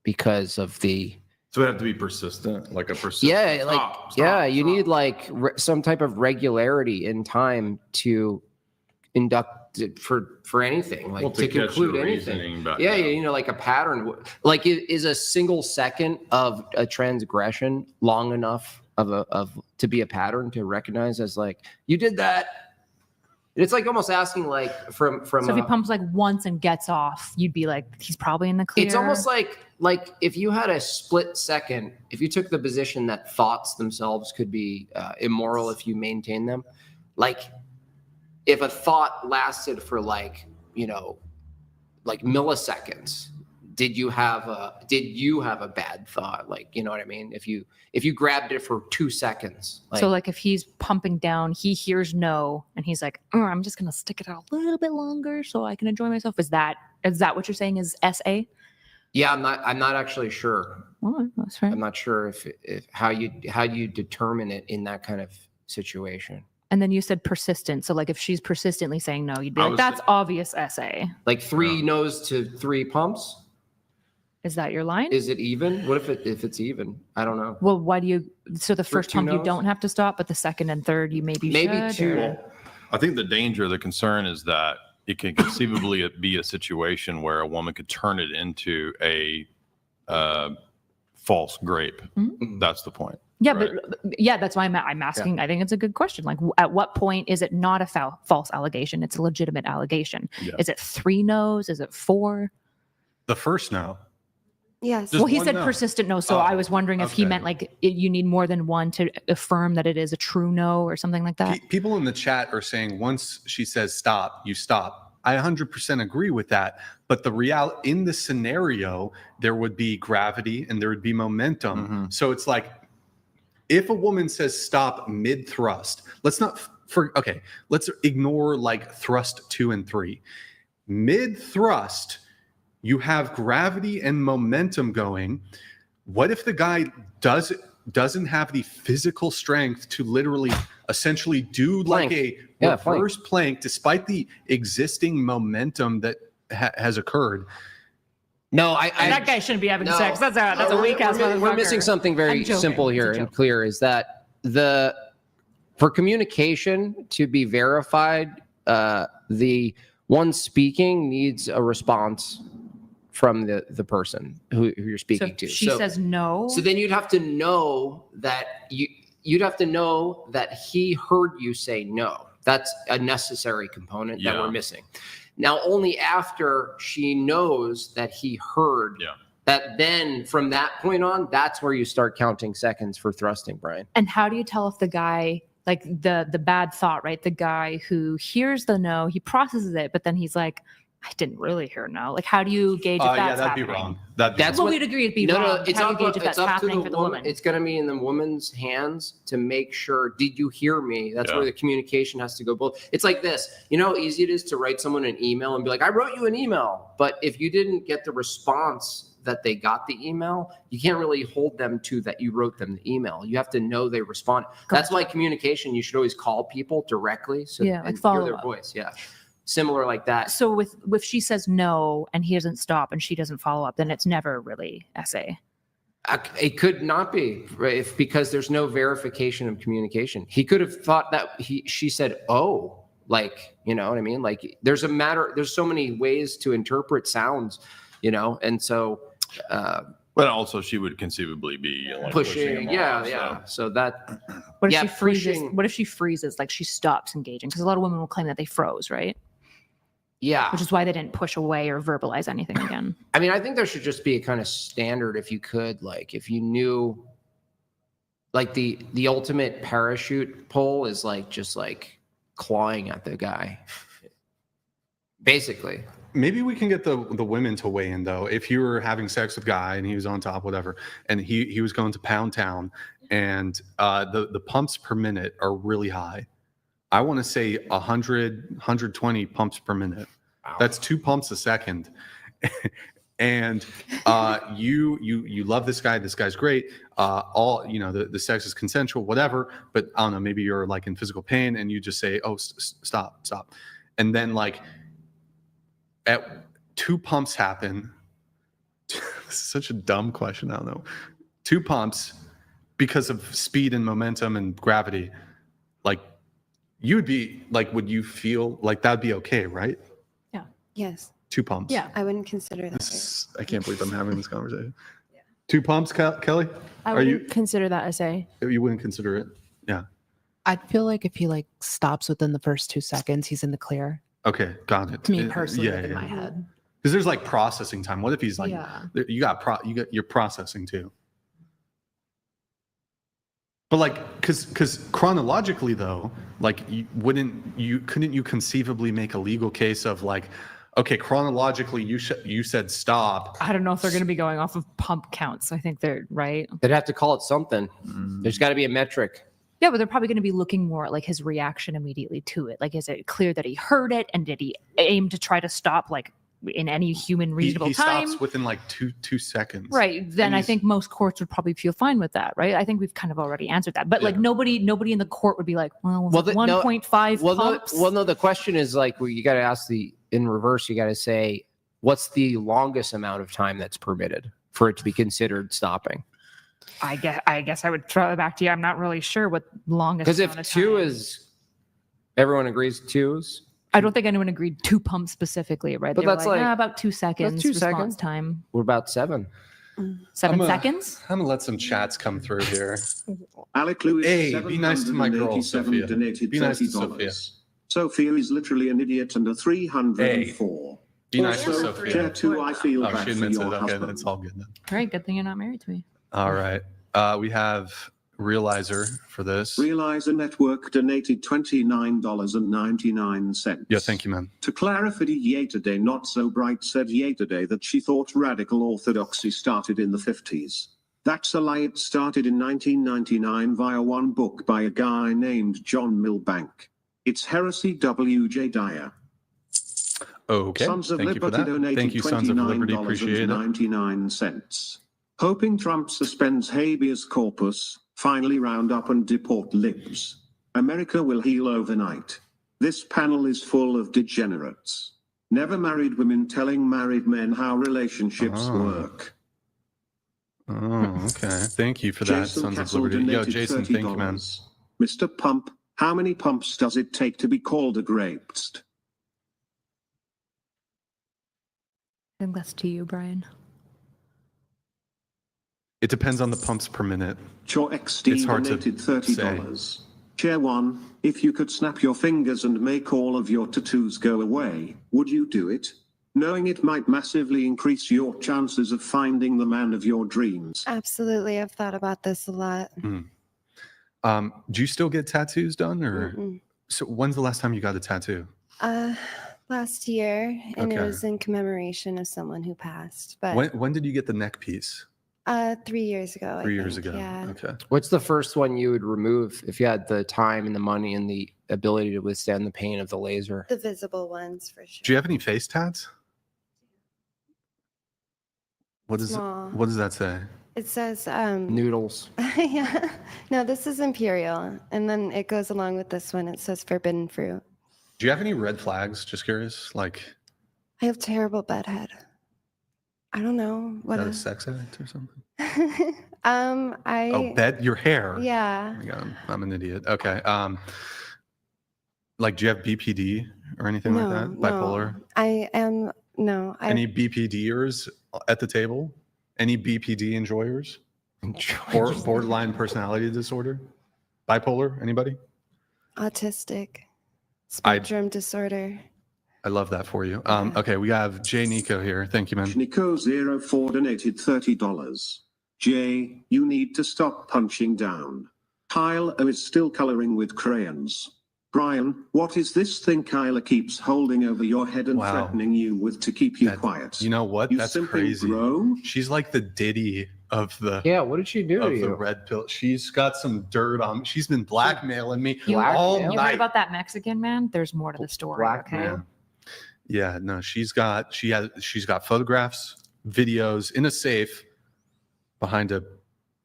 because of the. So it have to be persistent, like a persistent. Yeah, like Stop, you need like some type of regularity in time to induct it for anything, like Well, to catch conclude your anything. reasoning back Yeah, up. you know, like a pattern. Like is a single second of a transgression long enough of to be a pattern to recognize as like you did that? It's like almost asking like from. So if he pumps like once and gets off, you'd be like, he's probably in the clear. It's almost like if you had a split second, if you took the position that thoughts themselves could be immoral if you maintain them, like if a thought lasted for like milliseconds, did you have a bad thought? Like, you know what I mean? If you grabbed it for 2 seconds, so like if he's pumping down, he hears no, and he's like, I'm just gonna stick it out a little bit longer so I can enjoy myself. Is that what you're saying is SA? yeah, I'm not actually sure. Oh, that's right. I'm not sure if how you determine it in that kind of situation. And then you said persistent. So like if she's persistently saying no, you'd be I like, was that's obvious SA. Like 3 no's to 3 pumps. Is that your line? Is it even? What if it's even? I don't know. Well, why do you? So the first 2 pump you no's? don't have to stop, but the second and third you maybe should, 2. or- I think the danger, the concern is that it can conceivably be a situation where a woman could turn it into a false grape. Mhm. That's the point. Yeah, right? but yeah, that's why I'm asking. I think it's a good question. Like, at what point is it not a false allegation? It's a legitimate allegation. Yeah. Is it 3 no's? Is it 4? The first no. Yes. Just Well, he one said no. persistent no, so Oh, I was wondering if he okay. meant like you need more than one to affirm that it is a true no or something like that. People in the chat are saying once she says stop, you stop. I 100% agree with that. But the reality in the scenario, there would be gravity and there would be momentum. So it's like if a woman says stop mid thrust, let's ignore like thrust 2 and 3. Mid thrust, you have gravity and momentum going. What if the guy doesn't have the physical strength to literally essentially do like a reverse plank despite the existing momentum that has occurred? No, that guy shouldn't be having sex. That's a weak ass motherfucker. We're missing something very simple here and clear is that for communication to be verified, the one speaking needs a response from the person who you're speaking to. She says no. So then you'd have to know that you'd have to know that he heard you say no. That's a necessary component that we're missing. Now, only after she knows that he heard that, then from that point on, that's where you start counting seconds for thrusting, Brian. And how do you tell if the guy, like the bad thought, right? The guy who hears the no, he processes it, but then he's like, I didn't really hear no. Like, how do you gauge if that's that'd happening? be wrong. That's what what we'd agree it'd be no, wrong. No, it's how up, do you gauge if that's it's up to happening the for the woman. woman? It's going to be in the woman's hands to make sure, did you hear me? That's where the communication has to go both. It's like this. You know how easy it is to write someone an email and be like, I wrote you an email. But if you didn't get the response that they got the email, you can't really hold them to that you wrote them the email. You have to know they respond. That's why communication, you should always call people directly so like hear their follow up. voice. Yeah. Similar like that. So if she says no and he doesn't stop and she doesn't follow up, then it's never really essay. It could not be, right? Because there's no verification of communication. He could have thought that she said, oh, like, you know what I mean? Like there's so many ways to interpret sounds, you know? And so, but also she would conceivably be like pushing him off, So that, what if she freezes? What if she freezes? Like she stops engaging? Because a lot of women will claim that they froze, right? Yeah. Which is why they didn't push away or verbalize anything again. I mean, I think there should just be a kind of standard if you could, like if you knew, like the ultimate parachute pull is like just like clawing at the guy, basically. Maybe we can get the women to weigh in though. If you were having sex with a guy and he was on top, whatever, and he was going to pound town and the pumps per minute are really high. I want to say 100, 120 pumps per minute. Wow. That's 2 pumps a second. And you love this guy. This guy's great. All, you know, the sex is consensual, whatever. But I don't know, maybe you're like in physical pain and you just say, oh, stop. And then like at 2 pumps happen. This is such a dumb question. I don't know. 2 pumps because of speed and momentum and gravity. Like you would be like, would you feel like that'd be okay, right? Yeah. Yes. 2 pumps. Yeah. I wouldn't consider that. I can't believe I'm having this conversation. 2 pumps, Kelly? I wouldn't consider that essay. You wouldn't consider it? Yeah. I'd feel like if he like stops within the first 2 seconds, he's in the clear. Okay, got it. Me personally, in my head. Because there's like processing time. What if he's like, you're processing too. But like, because chronologically though, like, couldn't you conceivably make a legal case of like, okay, chronologically you said stop. I don't know if they're going to be going off of pump counts. I think they're right. They'd have to call it something. There's got to be a metric. Yeah, but they're probably going to be looking more at like his reaction immediately to it. Like, is it clear that he heard it and did he aim to try to stop like in any human reasonable time? He stops within like two seconds. Right. Then I think most courts would probably feel fine with that, right? I think we've kind of already answered that. But like nobody in the court would be like, well, 1.5 pumps? No, the question is like, well, you got to ask in reverse, you got to say, what's the longest amount of time that's permitted for it to be considered stopping? I guess I would throw it back to you. I'm not really sure what longest. Because if 2 is, everyone agrees 2 is. I don't think anyone agreed 2 pumps specifically, right? But that's like about 2 seconds. 2 response seconds time. What about 7? 7 seconds? I'm gonna let some chats come through here. Alec Lewis, hey, be nice to my girl, Sophia. Donated Be nice to $30. Sophia. Sophia is literally an idiot and a 304. Be nice to Also, Sophia. Chair 2, I feel Oh, bad she for admits it. your Okay, husband. that's all good then. All right, good thing you're not married to me. All right. We have Realizer for this. Realizer Network donated $29.99. Yeah, thank you, man. To clarify, Yesterday Not So Bright said yesterday that she thought radical orthodoxy started in the 50s. That's a lie. It started in 1999 via one book by a guy named John Milbank. It's heresy. W.J. Dyer. Okay. Sons of Thank you for Liberty that. donated Thank you, Sons of Liberty. Appreciate it. $29.99. Hoping Trump suspends habeas corpus, finally round up and deport libs. America will heal overnight. This panel is full of degenerates. Never married women telling married men how relationships work. Oh, okay. Thank you for that, Jason Sons of Castle Liberty. Yo, donated Jason, $30. thank you, man. Mr. Pump, how many pumps does it take to be called a grapest? I think that's to you, Brian. It depends on the pumps per minute. Chor XD It's hard to donated $30. Chair 1, if you could snap your fingers and make all of your tattoos go away, would you do it? Knowing it might massively increase your chances of finding the man of your dreams. Absolutely. I've thought about this a lot. Do you still get tattoos done, or so? When's the last time you got a tattoo? Last year, and it Okay. was in commemoration of someone who passed. But When did you get the neck piece? 3 years ago. 3 I years think, ago. Yeah. Okay. What's the first one you would remove if you had the time and the money and the ability to withstand the pain of the laser? The visible ones for sure. Do you have any face tats? What does Small. What does that say? It says Noodles. yeah. No, this is imperial, and then it goes along with this one. It says forbidden fruit. Do you have any red flags? Just curious. Like, I have terrible bedhead. I don't know is what. that a sex act or something? I. Your hair. Yeah. Oh my God, I'm an idiot. Okay. Like, do you have BPD or anything like that? Bipolar? No. I am. No. Any BPDers at the table? Any BPD enjoyers? Borderline personality disorder? Bipolar? Anybody? Autistic. Spectrum disorder. I love that for you. Okay, we have Jay Nico here. Thank you, man. Nico04 donated $30. Jay, you need to stop punching down. Kyle is still coloring with crayons. Brian, what is this thing Kyla keeps holding over your head and threatening you with to keep you quiet? You know what? You That's simping crazy. bro? She's like the Diddy of the what did she do to of the you? red pill. She's got some dirt on. She's been blackmailing me You all heard night. about that Mexican man? There's more to the story. Okay. Yeah, no, she's got photographs, videos in a safe behind a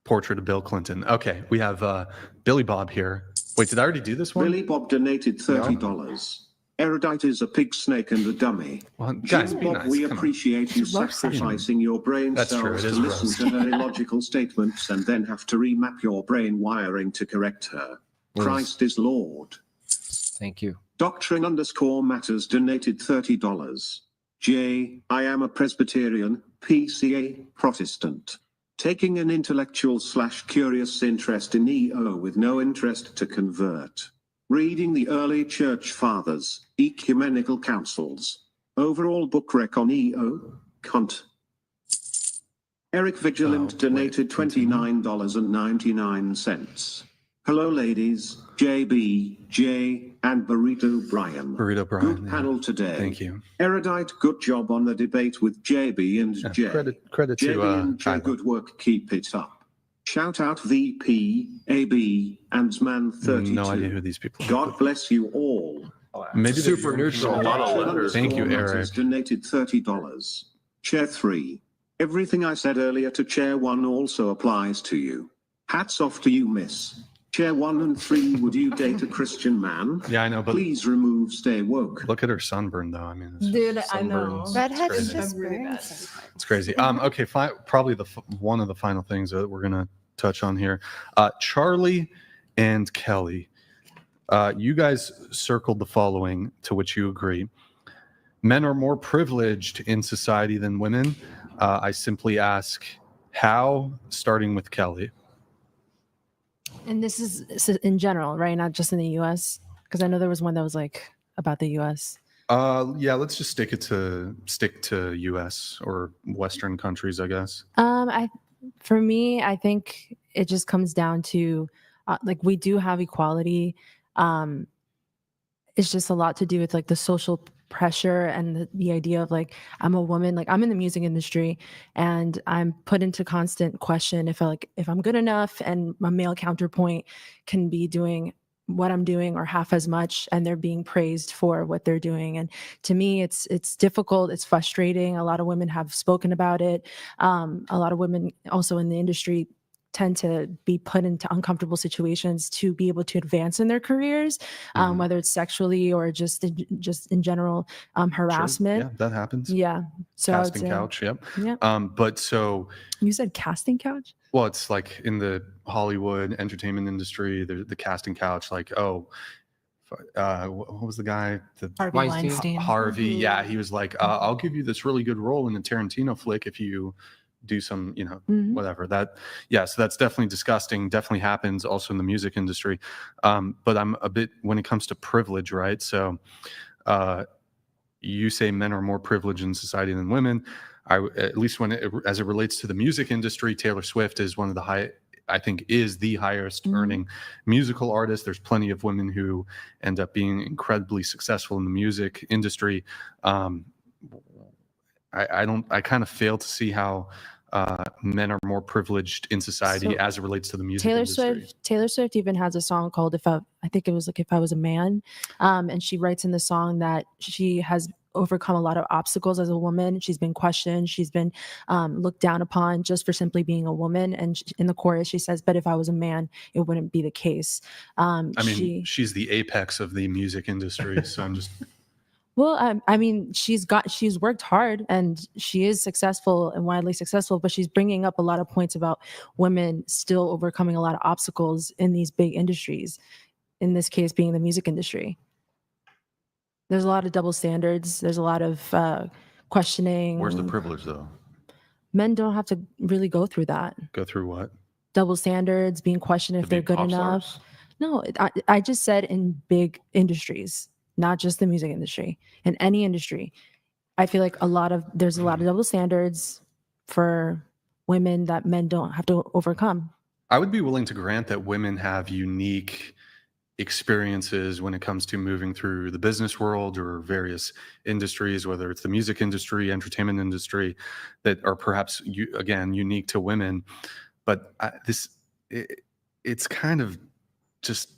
portrait of Bill Clinton. Okay, we have Billy Bob here. Wait, did I already do this one? Billy Bob donated $30. Erudite is a pig snake and a dummy. Well, guys, be Bob, nice. we Come on. appreciate you sacrificing your brain That's true, cells it to is listen to her illogical statements and then have to remap your brain wiring to correct her. Yes. Christ is Lord. Thank you. Doctrine_matters donated $30. J. I am a Presbyterian, PCA, Protestant. Taking an intellectual/curious interest in EO with no interest to convert. Reading the early church fathers, ecumenical councils. Overall book rec on EO, cunt. Eric Vigilant donated $29.99. Hello ladies, JB, J, and Burrito Brian. Burrito Brian. Good panel today. Thank you. Erudite, good job on the debate with JB and J. Credit to JB and J, Kyla. good work, keep it up. Shout out VP, AB, and Man32. No idea who these people are. God bless you all. Maybe they're- Super neutral. A lot of letters. Thank you, Eric. Donated $30. Chair 3. Everything I said earlier to Chair 1 also applies to you. Hats off to you, miss. Chair 1 and 3, would you date a Christian man? Yeah, I know, but Please remove stay woke. look at her sunburn, though. I mean, it's Dude, I know. sunburns. Redhead It's is crazy. just really bad. burns. It's crazy. Okay, probably one of the final things that we're gonna touch on here. Charlie and Kelly, you guys circled the following, to which you agree. Men are more privileged in society than women. I simply ask, how? Starting with Kelly. And this is in general, right? Not just in the U.S. Because I know there was one that was like about the U.S. Yeah, let's just stick to US or Western countries, I guess. For me, I think it just comes down to like we do have equality. Um, it's just a lot to do with like the social pressure and the idea of like I'm a woman, like I'm in the music industry and I'm put into constant question if I'm good enough and my male counterpoint can be doing what I'm doing or half as much and they're being praised for what they're doing. And to me it's difficult, it's frustrating. A lot of women have spoken about it. A lot of women also in the industry tend to be put into uncomfortable situations to be able to advance in their careers, whether it's sexually or just in general harassment. Sure. Yeah, that happens. Yeah. So I would Casting say, couch. Yep. yeah. But so You said casting couch? well, it's like in the Hollywood entertainment industry, the casting couch, like, what was the guy? Harvey Weinstein. Harvey. Yeah, he was like, I'll give you this really good role in a Tarantino flick if you do some, whatever that. Yeah, so that's definitely disgusting. Definitely happens also in the music industry. But I'm a bit when it comes to privilege, right? So, you say men are more privileged in society than women. At least as it relates to the music industry, Taylor Swift is one of the I think is the highest earning musical artist. There's plenty of women who end up being incredibly successful in the music industry. I kind of fail to see how men are more privileged in society as it relates to the music industry. Taylor Swift even has a song called I think it was like If I Was a Man. And she writes in the song that she has overcome a lot of obstacles as a woman. She's been questioned. She's been looked down upon just for simply being a woman. And in the chorus, she says, but if I was a man, it wouldn't be the case. She's the apex of the music industry. So I'm just... Well, I mean, she's worked hard and she is successful and widely successful, but she's bringing up a lot of points about women still overcoming a lot of obstacles in these big industries, in this case being the music industry. There's a lot of double standards. There's a lot of questioning. Where's the privilege, though? Men don't have to really go through that. Go through what? Double standards, being questioned if they're good enough. No, I just said in big industries, not just the music industry, in any industry. I feel like there's a lot of double standards for women that men don't have to overcome. I would be willing to grant that women have unique experiences when it comes to moving through the business world or various industries, whether it's the music industry, entertainment industry, that are perhaps again unique to women. But it's kind of just,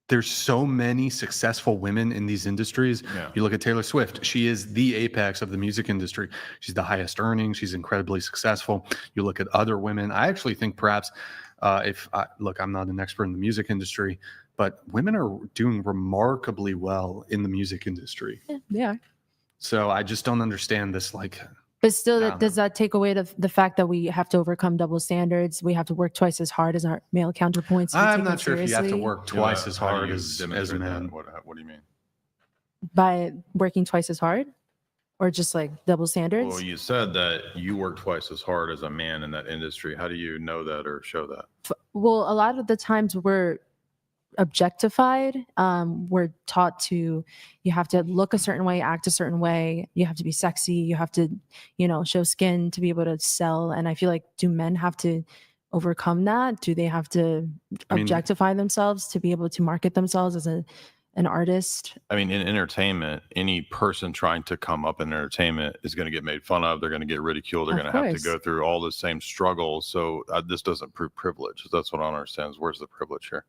there's so many successful women in these industries. Yeah. You look at Taylor Swift, she is the apex of the music industry. She's the highest earning. She's incredibly successful. You look at other women. I actually think perhaps I'm not an expert in the music industry, but women are doing remarkably well in the music industry. Yeah, they are. So I just don't understand this, But still, does that take away the fact that we have to overcome double standards? We have to work twice as hard as our male counterpoints. I'm not sure if you have to work twice as hard as men. What do you mean? By working twice as hard? Or just like double standards? Well, you said that you work twice as hard as a man in that industry. How do you know that or show that? Well, a lot of the times we're objectified. We're taught you have to look a certain way, act a certain way. You have to be sexy. You have to, show skin to be able to sell. And I feel like, do men have to overcome that? Do they have to objectify themselves to be able to market themselves as an artist? I mean, in entertainment, any person trying to come up in entertainment is going to get made fun of. They're going to get ridiculed. They're going to have to go through all the same struggles. So this doesn't prove privilege. That's what I don't understand. Where's the privilege here?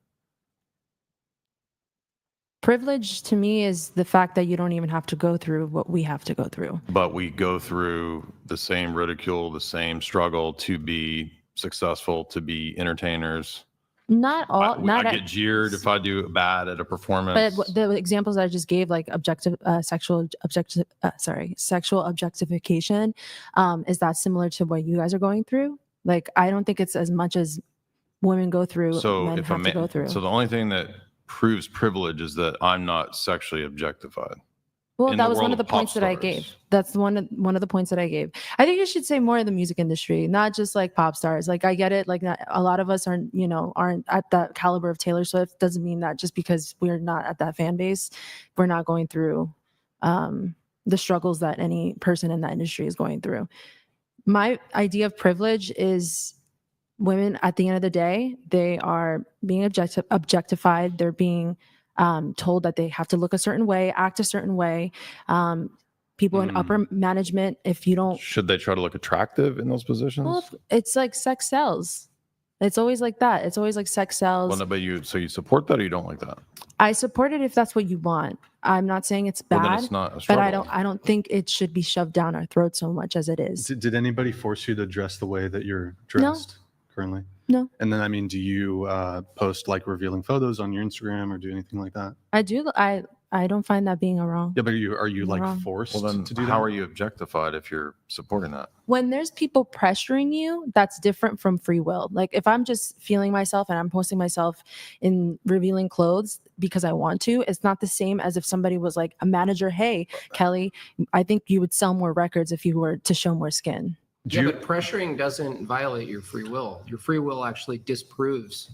Privilege to me is the fact that you don't even have to go through what we have to go through. But we go through the same ridicule, the same struggle to be successful, to be entertainers. Not all. I get jeered if I do bad at a performance. But the examples I just gave, like sexual objectification, is that similar to what you guys are going through? Like, I don't think it's as much as women go through. So men have to go through. So the only thing that proves privilege is that I'm not sexually objectified. Well, that was one of the points that I gave. That's one of the points that I gave. I think you should say more of the music industry, not just like pop stars. Like, I get it. Like, not, a lot of us aren't at that caliber of Taylor Swift. Doesn't mean that just because we're not at that fan base, we're not going through the struggles that any person in that industry is going through. My idea of privilege is women at the end of the day, they are being objectified. They're being told that they have to look a certain way, act a certain way. People in upper management, if you don't, Should they try to look attractive in those positions? well, it's like sex sells. It's always like that. It's always like sex sells. Well, no, but you support that or you don't like that? I support it if that's what you want. I'm not saying it's bad, Well, then it's not a but struggle. I don't think it should be shoved down our throat so much as it is. Did anybody force you to dress the way that you're dressed currently? No. And then, I mean, do you post like revealing photos on your Instagram or do anything like that? I do. I don't find that being a wrong. Yeah, but are you like Wrong. forced Well, then to do that? how are you objectified if you're supporting that? When there's people pressuring you, that's different from free will. Like if I'm just feeling myself and I'm posting myself in revealing clothes because I want to, it's not the same as if somebody was like a manager, hey, Kelly, I think you would sell more records if you were to show more skin. But pressuring doesn't violate your free will. Your free will actually disproves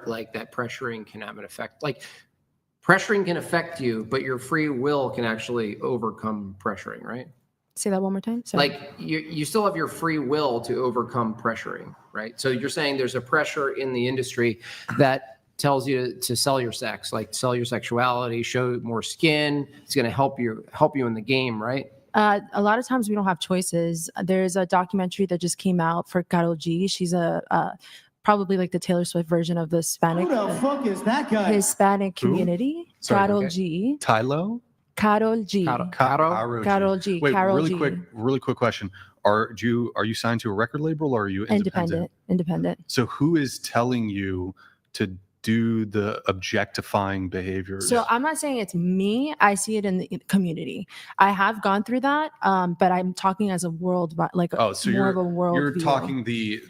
like that pressuring can have an effect. Like pressuring can affect you, but your free will can actually overcome pressuring, right? Say that one more time. Sorry. Like you still have your free will to overcome pressuring, right? So you're saying there's a pressure in the industry that tells you to sell your sex, like sell your sexuality, show more skin. It's going to help you in the game, right? A lot of times we don't have choices. There's a documentary that just came out for Karol G. She's probably like the Taylor Swift version of the Hispanic. Who the fuck is that guy? Hispanic community. Karol G. Tylo? Karol G. Karol G. Wait, Karol really G. quick question. Are you signed to a record label or are you independent? Independent. So who is telling you to do the objectifying behaviors? So I'm not saying it's me. I see it in the community. I have gone through that, but I'm talking as a world, like more of a world. You're view. talking the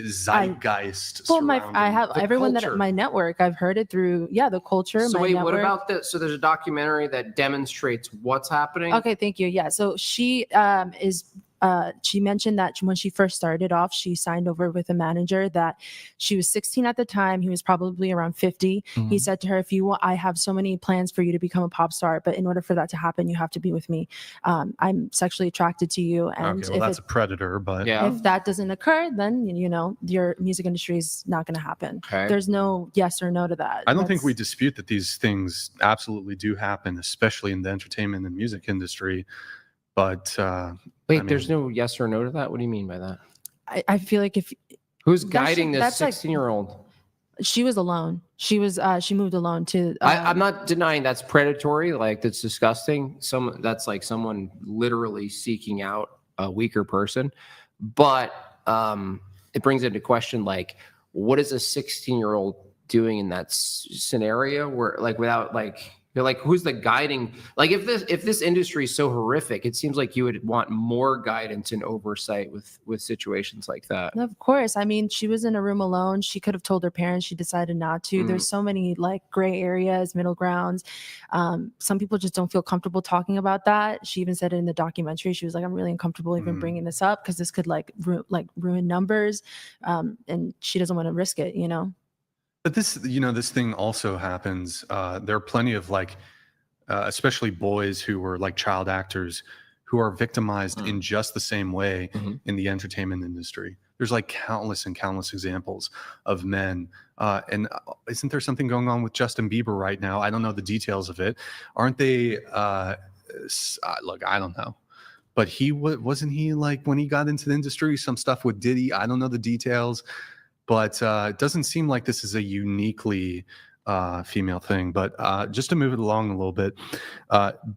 zeitgeist. Well, I have the everyone that culture. at my network. I've heard it through the culture. So my wait, network. what about this? So there's a documentary that demonstrates what's happening. Okay, thank you. Yeah, so she she mentioned that when she first started off, she signed over with a manager that she was 16 at the time. He was probably around 50. Mm-hmm. He said to her, if you want, I have so many plans for you to become a pop star, but in order for that to happen, you have to be with me. I'm sexually attracted to you. And okay, well, that's a predator, but if that doesn't occur, then, your music industry is not going to happen. Okay. There's no yes or no to that. I don't think we dispute that these things absolutely do happen, especially in the entertainment and music industry. But wait, there's no yes or no to that? What do you mean by that? I feel like who's guiding this 16-year-old? She was alone. She moved alone to. I'm not denying that's predatory. Like that's disgusting. That's like someone literally seeking out a weaker person. But it brings into question, like, what is a 16-year-old doing in that scenario where, like, without like. You're like, who's the guiding? Like, if this industry is so horrific, it seems like you would want more guidance and oversight with situations like that. Of course. I mean, she was in a room alone. She could have told her parents. She decided not to. There's so many like gray areas, middle grounds. Some people just don't feel comfortable talking about that. She even said it in the documentary. She was like, I'm really uncomfortable even bringing this up because this could ruin numbers. And she doesn't want to risk it, But this thing also happens. There are plenty of especially boys who were like child actors who are victimized in just the same way in the entertainment industry. There's like countless and countless examples of men. And isn't there something going on with Justin Bieber right now? I don't know the details of it. Aren't they? Look, I don't know. But wasn't he like when he got into the industry, some stuff with Diddy? I don't know the details. But it doesn't seem like this is a uniquely female thing. But just to move it along a little bit,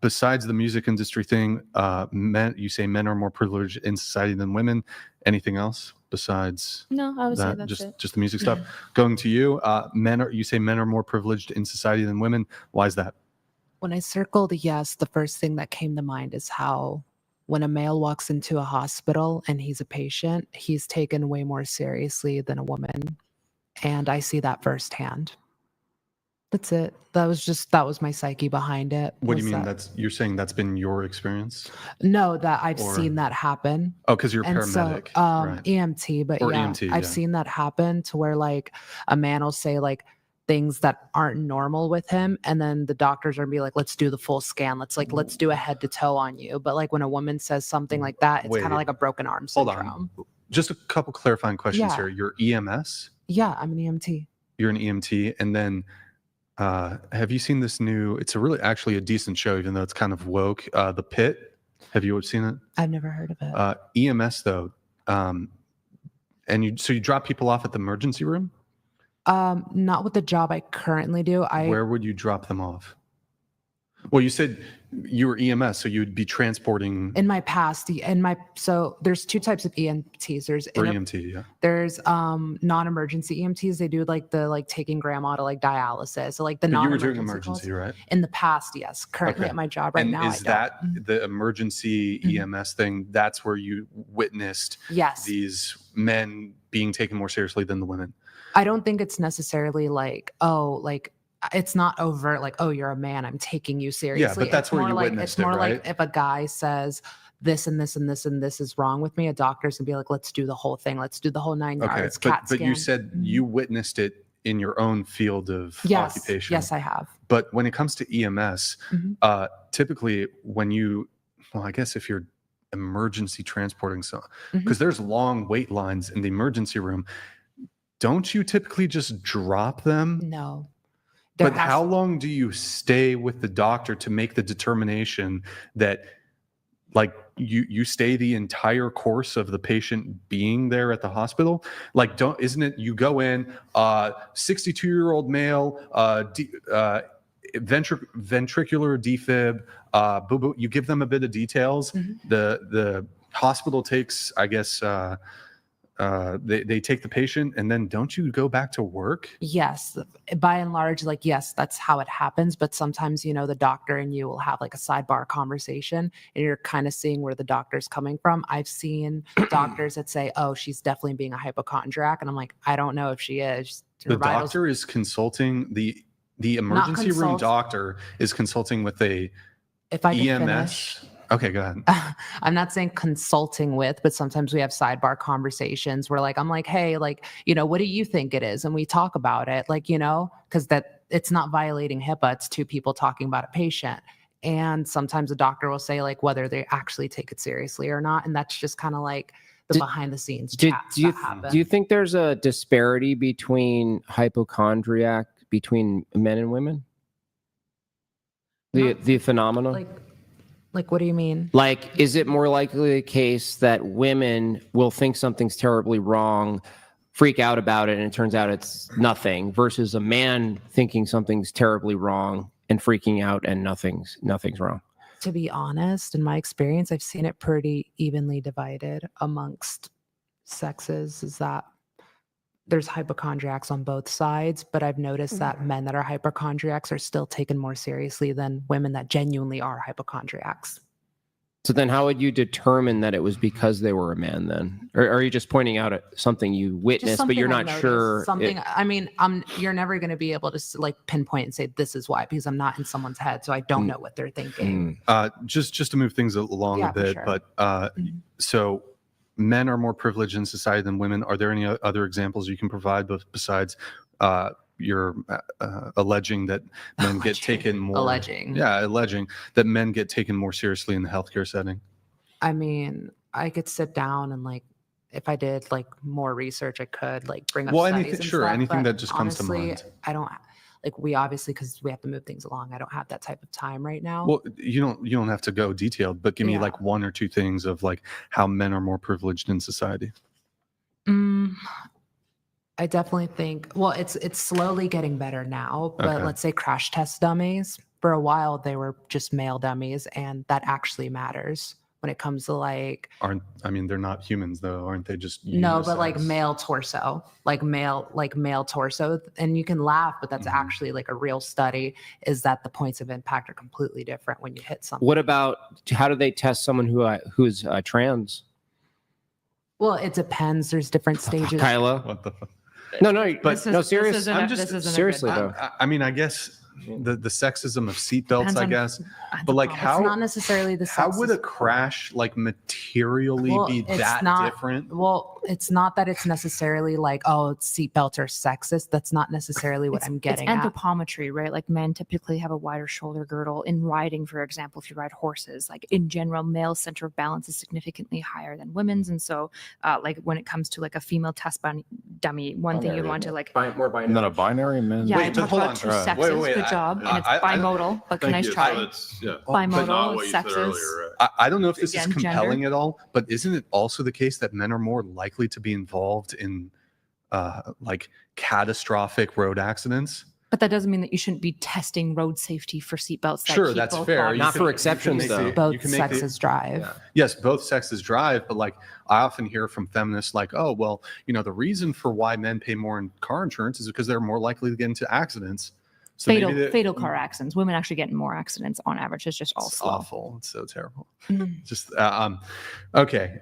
besides the music industry thing, you say men are more privileged in society than women. Anything else besides? No, I would say that? that's it. Just the music stuff. Going to you, you say men are more privileged in society than women. Why is that? When I circled yes, the first thing that came to mind is how when a male walks into a hospital and he's a patient, he's taken way more seriously than a woman. And I see that firsthand. That's it. That was my psyche behind it. What do you mean? You're saying that's been your experience? No, that I've seen that happen. Oh, because you're a paramedic. So, right. EMT, but or yeah, EMT, I've seen that happen to where like a man will say like, things that aren't normal with him, and then the doctors are gonna be like, let's do the full scan, let's do a head to toe on you. But like when a woman says something like that, it's kind Wait. of like a broken arm Hold syndrome. on. Just a couple clarifying questions Yeah. here. You're EMS? Yeah, I'm an EMT. You're an EMT. And then have you seen this new, it's actually a decent show, even though it's kind of woke, The Pit. Have you seen it? I've never heard of it. EMS though, and you drop people off at the emergency room? Not with the job I currently do. Where would you drop them off? Well, you said you were EMS, so you would be transporting. In my past, so there's two types of EMTs. There's non-emergency EMTs. They do like taking grandma to like dialysis. So like the But you were non-emergency doing emergency, calls. right? In the past, yes. Currently at my job right and now, is that the emergency EMS thing? That's where you witnessed these men being taken more seriously than the women. I don't think it's necessarily like, it's not overt like, oh, you're a man, I'm taking you seriously. Yeah, but that's it's where more you like, witnessed it's more it, right? like if a guy says this and this and this and this is wrong with me, a doctor's gonna be like, let's do the whole thing. Let's do the whole 9 yards. But you said you witnessed it in your own field of occupation. Yes, I have. But when it comes to EMS, typically I guess if you're emergency transporting someone, because there's long wait lines in the emergency room, don't you typically just drop them? No. But how long do you stay with the doctor to make the determination that like you stay the entire course of the patient being there at the hospital? Like, isn't it you go in, 62-year-old male, ventricular defib, you give them a bit of details. The hospital takes, I guess, they take the patient, and then don't you go back to work? Yes, by and large, like, yes, that's how it happens. But sometimes, the doctor and you will have like a sidebar conversation, and you're kind of seeing where the doctor's coming from. I've seen doctors that say, oh, she's definitely being a hypochondriac. And I'm like, I don't know if she is. The doctor is consulting, the emergency room doctor is consulting with a if I EMS. Finish. Okay, go ahead. I'm not saying consulting with, but sometimes we have sidebar conversations where I'm like, hey, like, what do you think it is? And we talk about it, like, because that it's not violating HIPAA. It's two people talking about a patient. And sometimes a doctor will say like whether they actually take it seriously or not. And that's just kind of like the behind the scenes chats that happen. Do you think there's a disparity between hypochondriac between men and women? The phenomenon? Like, what do you mean? Like, is it more likely the case that women will think something's terribly wrong, freak out about it, and it turns out it's nothing, versus a man thinking something's terribly wrong and freaking out and nothing's wrong? To be honest, in my experience, I've seen it pretty evenly divided amongst sexes, is that there's hypochondriacs on both sides, but I've noticed that men that are hypochondriacs are still taken more seriously than women that genuinely are hypochondriacs. So then how would you determine that it was because they were a man then? Or are you just pointing out something you witnessed, but you're not sure? You're never going to be able to like pinpoint and say this is why, because I'm not in someone's head. So I don't know what they're thinking. Just to move things along a bit, sure. But so men are more privileged in society than women. Are there any other examples you can provide besides you're alleging that men get taken more? Alleging that men get taken more seriously in the healthcare setting? I mean, I could sit down and like, if I did like more research, I could like bring up studies and stuff, anything but that just comes to mind. I don't like, we obviously, because we have to move things along, I don't have that type of time right now. Well, you don't have to go detailed, but give me like one or two things of like how men are more privileged in society. I definitely think, well, it's slowly getting better now, but let's say crash test dummies, for a while they were just male dummies, and that actually matters when it comes to like, they're not humans though, aren't they? Just no, but like male torso, like male torso, and you can laugh, but that's actually like a real study, is that the points of impact are completely different when you hit something. What about, how do they test someone who's trans? Well, it depends. There's different stages. Kyla, what the fuck? No, but seriously. I'm just seriously though. I mean, I guess the sexism of seatbelts, Depends I on guess. But like, It's how not necessarily the how would a sexist- crash like materially Well, be it's that not- different? Well, it's not that it's necessarily like, oh, seatbelts are sexist. That's not necessarily what I'm getting it's at. anthropometry, right? Like men typically have a wider shoulder girdle. In riding, for example, if you ride horses, like in general, male center of balance is significantly higher than women's. And so like when it comes to like a female test dummy, one thing you want to like, More binary. Not a binary men. yeah, I Wait, but talked hold about on. two Right. sexes. Wait, Good job. And it's I- bimodal, but can I Thank you. try? So it's, yeah. Bimodal, Not what you said sexes. earlier, right? I don't know if this Again, is compelling gender. at all, but isn't it also the case that men are more likely to be involved in like catastrophic road accidents? But that doesn't mean that you shouldn't be testing road safety for seatbelts. That Sure, keep that's both fair. bodies Not You for can- exceptions, you can though. make Both you can make the- sexes drive. Yes, both sexes drive, but like I often hear from feminists like, oh, well, you know, the reason for why men pay more in car insurance is because they're more likely to get into accidents. So maybe fatal car accidents. Women actually get in more accidents on average. It's just all It's slow. awful. It's so terrible. Mhm. Just okay.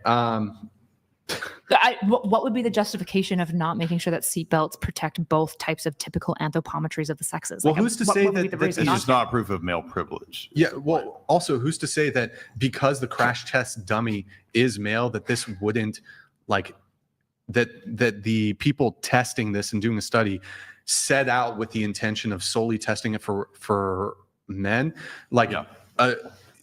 What would be the justification of not making sure that seatbelts protect both types of typical anthropometries of the sexes? Well, Like, who's to what say would be that the reason It's not just to? not proof of male privilege. Yeah. Well, also, who's to say that because the crash test dummy is male, that this wouldn't like that the people testing this and doing the study set out with the intention of solely testing it for men? Like,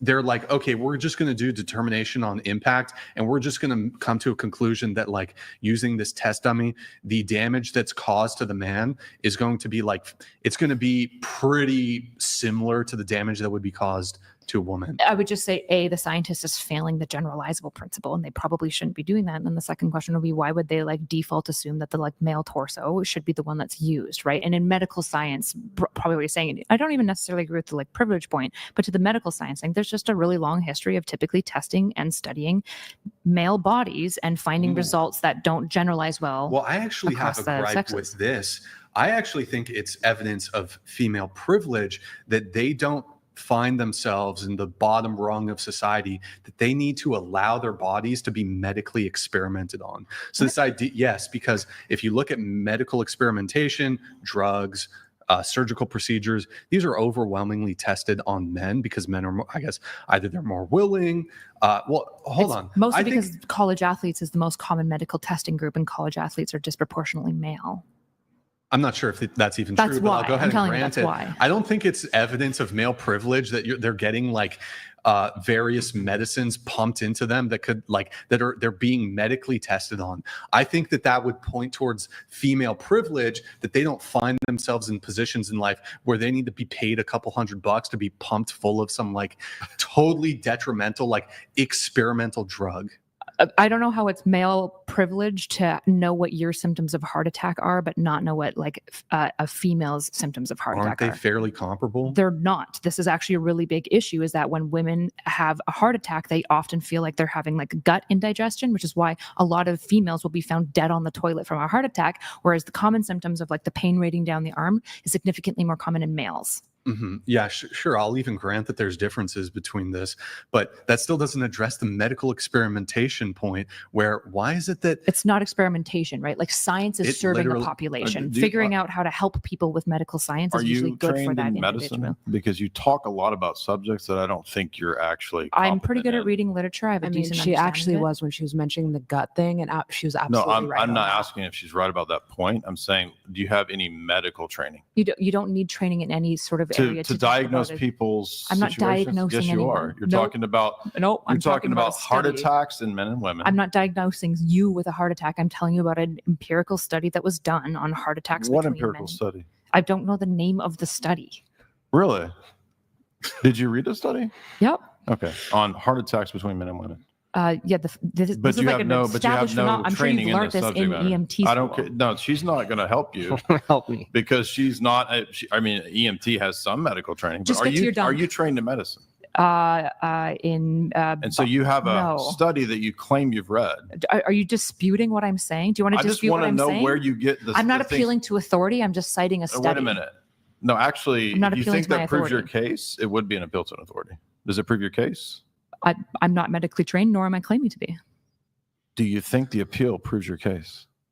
they're like, okay, we're just going to do determination on impact, and we're just going to come to a conclusion that like using this test dummy, the damage that's caused to the man is going to be like, it's going to be pretty similar to the damage that would be caused to a woman. I would just say, the scientist is failing the generalizable principle, and they probably shouldn't be doing that. And then the second question would be, why would they like default assume that the like male torso should be the one that's used, right? And in medical science, probably what you're saying, I don't even necessarily agree with the like privilege point, but to the medical science thing, there's just a really long history of typically testing and studying male bodies and finding results that don't generalize well. Well, I actually have across a the gripe sexes. with this. I actually think it's evidence of female privilege that they don't find themselves in the bottom rung of society, that they need to allow their bodies to be medically experimented on. So this idea, yes, because if you look at medical experimentation, drugs, surgical procedures, these are overwhelmingly tested on men because men are more, I guess, either they're more willing. Well, hold on. Mostly I think- because college athletes is the most common medical testing group, and college athletes are disproportionately male. I'm not sure if that's even That's true, but I'll why. go ahead I'm and telling you grant that's it. why. I don't think it's evidence of male privilege that they're getting like various medicines pumped into them that could like they're being medically tested on. I think that would point towards female privilege, that they don't find themselves in positions in life where they need to be paid a couple $100 to be pumped full of some like totally detrimental like experimental drug. I don't know how it's male privilege to know what your symptoms of heart attack are, but not know what like a female's symptoms of heart Aren't attack they are. fairly comparable? They're not. This is actually a really big issue, is that when women have a heart attack, they often feel like they're having like gut indigestion, which is why a lot of females will be found dead on the toilet from a heart attack, whereas the common symptoms of like the pain radiating down the arm is significantly more common in males. Mm-hmm. Yeah, sure. I'll even grant that there's differences between this, but that still doesn't address the medical experimentation point where why is it that it's not experimentation, right? Like science is It serving the literally- population. do you- Figuring out how to help people with medical science Are is usually you good for trained that in individual. medicine? Because you talk a lot about subjects that I don't think you're actually. I'm pretty good competent at in. reading literature. I have a I mean, decent she understanding actually of it. was when she was mentioning the gut thing, and she was No, absolutely right. I'm on not that. asking if she's right about that point. I'm saying, do you have any medical training You don't need training in any sort of area to talk diagnose about it. people's I'm not situations? diagnosing Yes, you anyone. are. You're No. talking about. No, I'm You're talking about a heart study. attacks in men and women. I'm not diagnosing you with a heart attack. I'm telling you about an empirical study that was done on heart attacks. What between empirical men. study? I don't know the name of the study. Really? Did you read the study? Yep. Okay, on heart attacks between men and women. Yeah. This But is you like have an no, but you have established no phenomenon. I'm sure training you've in learned this this subject in matter. EMT I don't school. care. No, she's not going to help you Help me. because she's not. I mean, EMT has some medical training. But Just are get to you your dump. are you trained in medicine? And so you have a no. study that you claim you've read. Are you disputing what I'm saying? Do you want I to just dispute want what to I'm know saying? where you get the. I'm not the things- appealing to authority. I'm just citing a study. Wait a minute. No, actually, I'm not if you appealing think to my that proves your authority. case, it would be an appeal to an authority. Does it prove your case? I'm not medically trained, nor am I claiming to be. Do you think the appeal proves your case?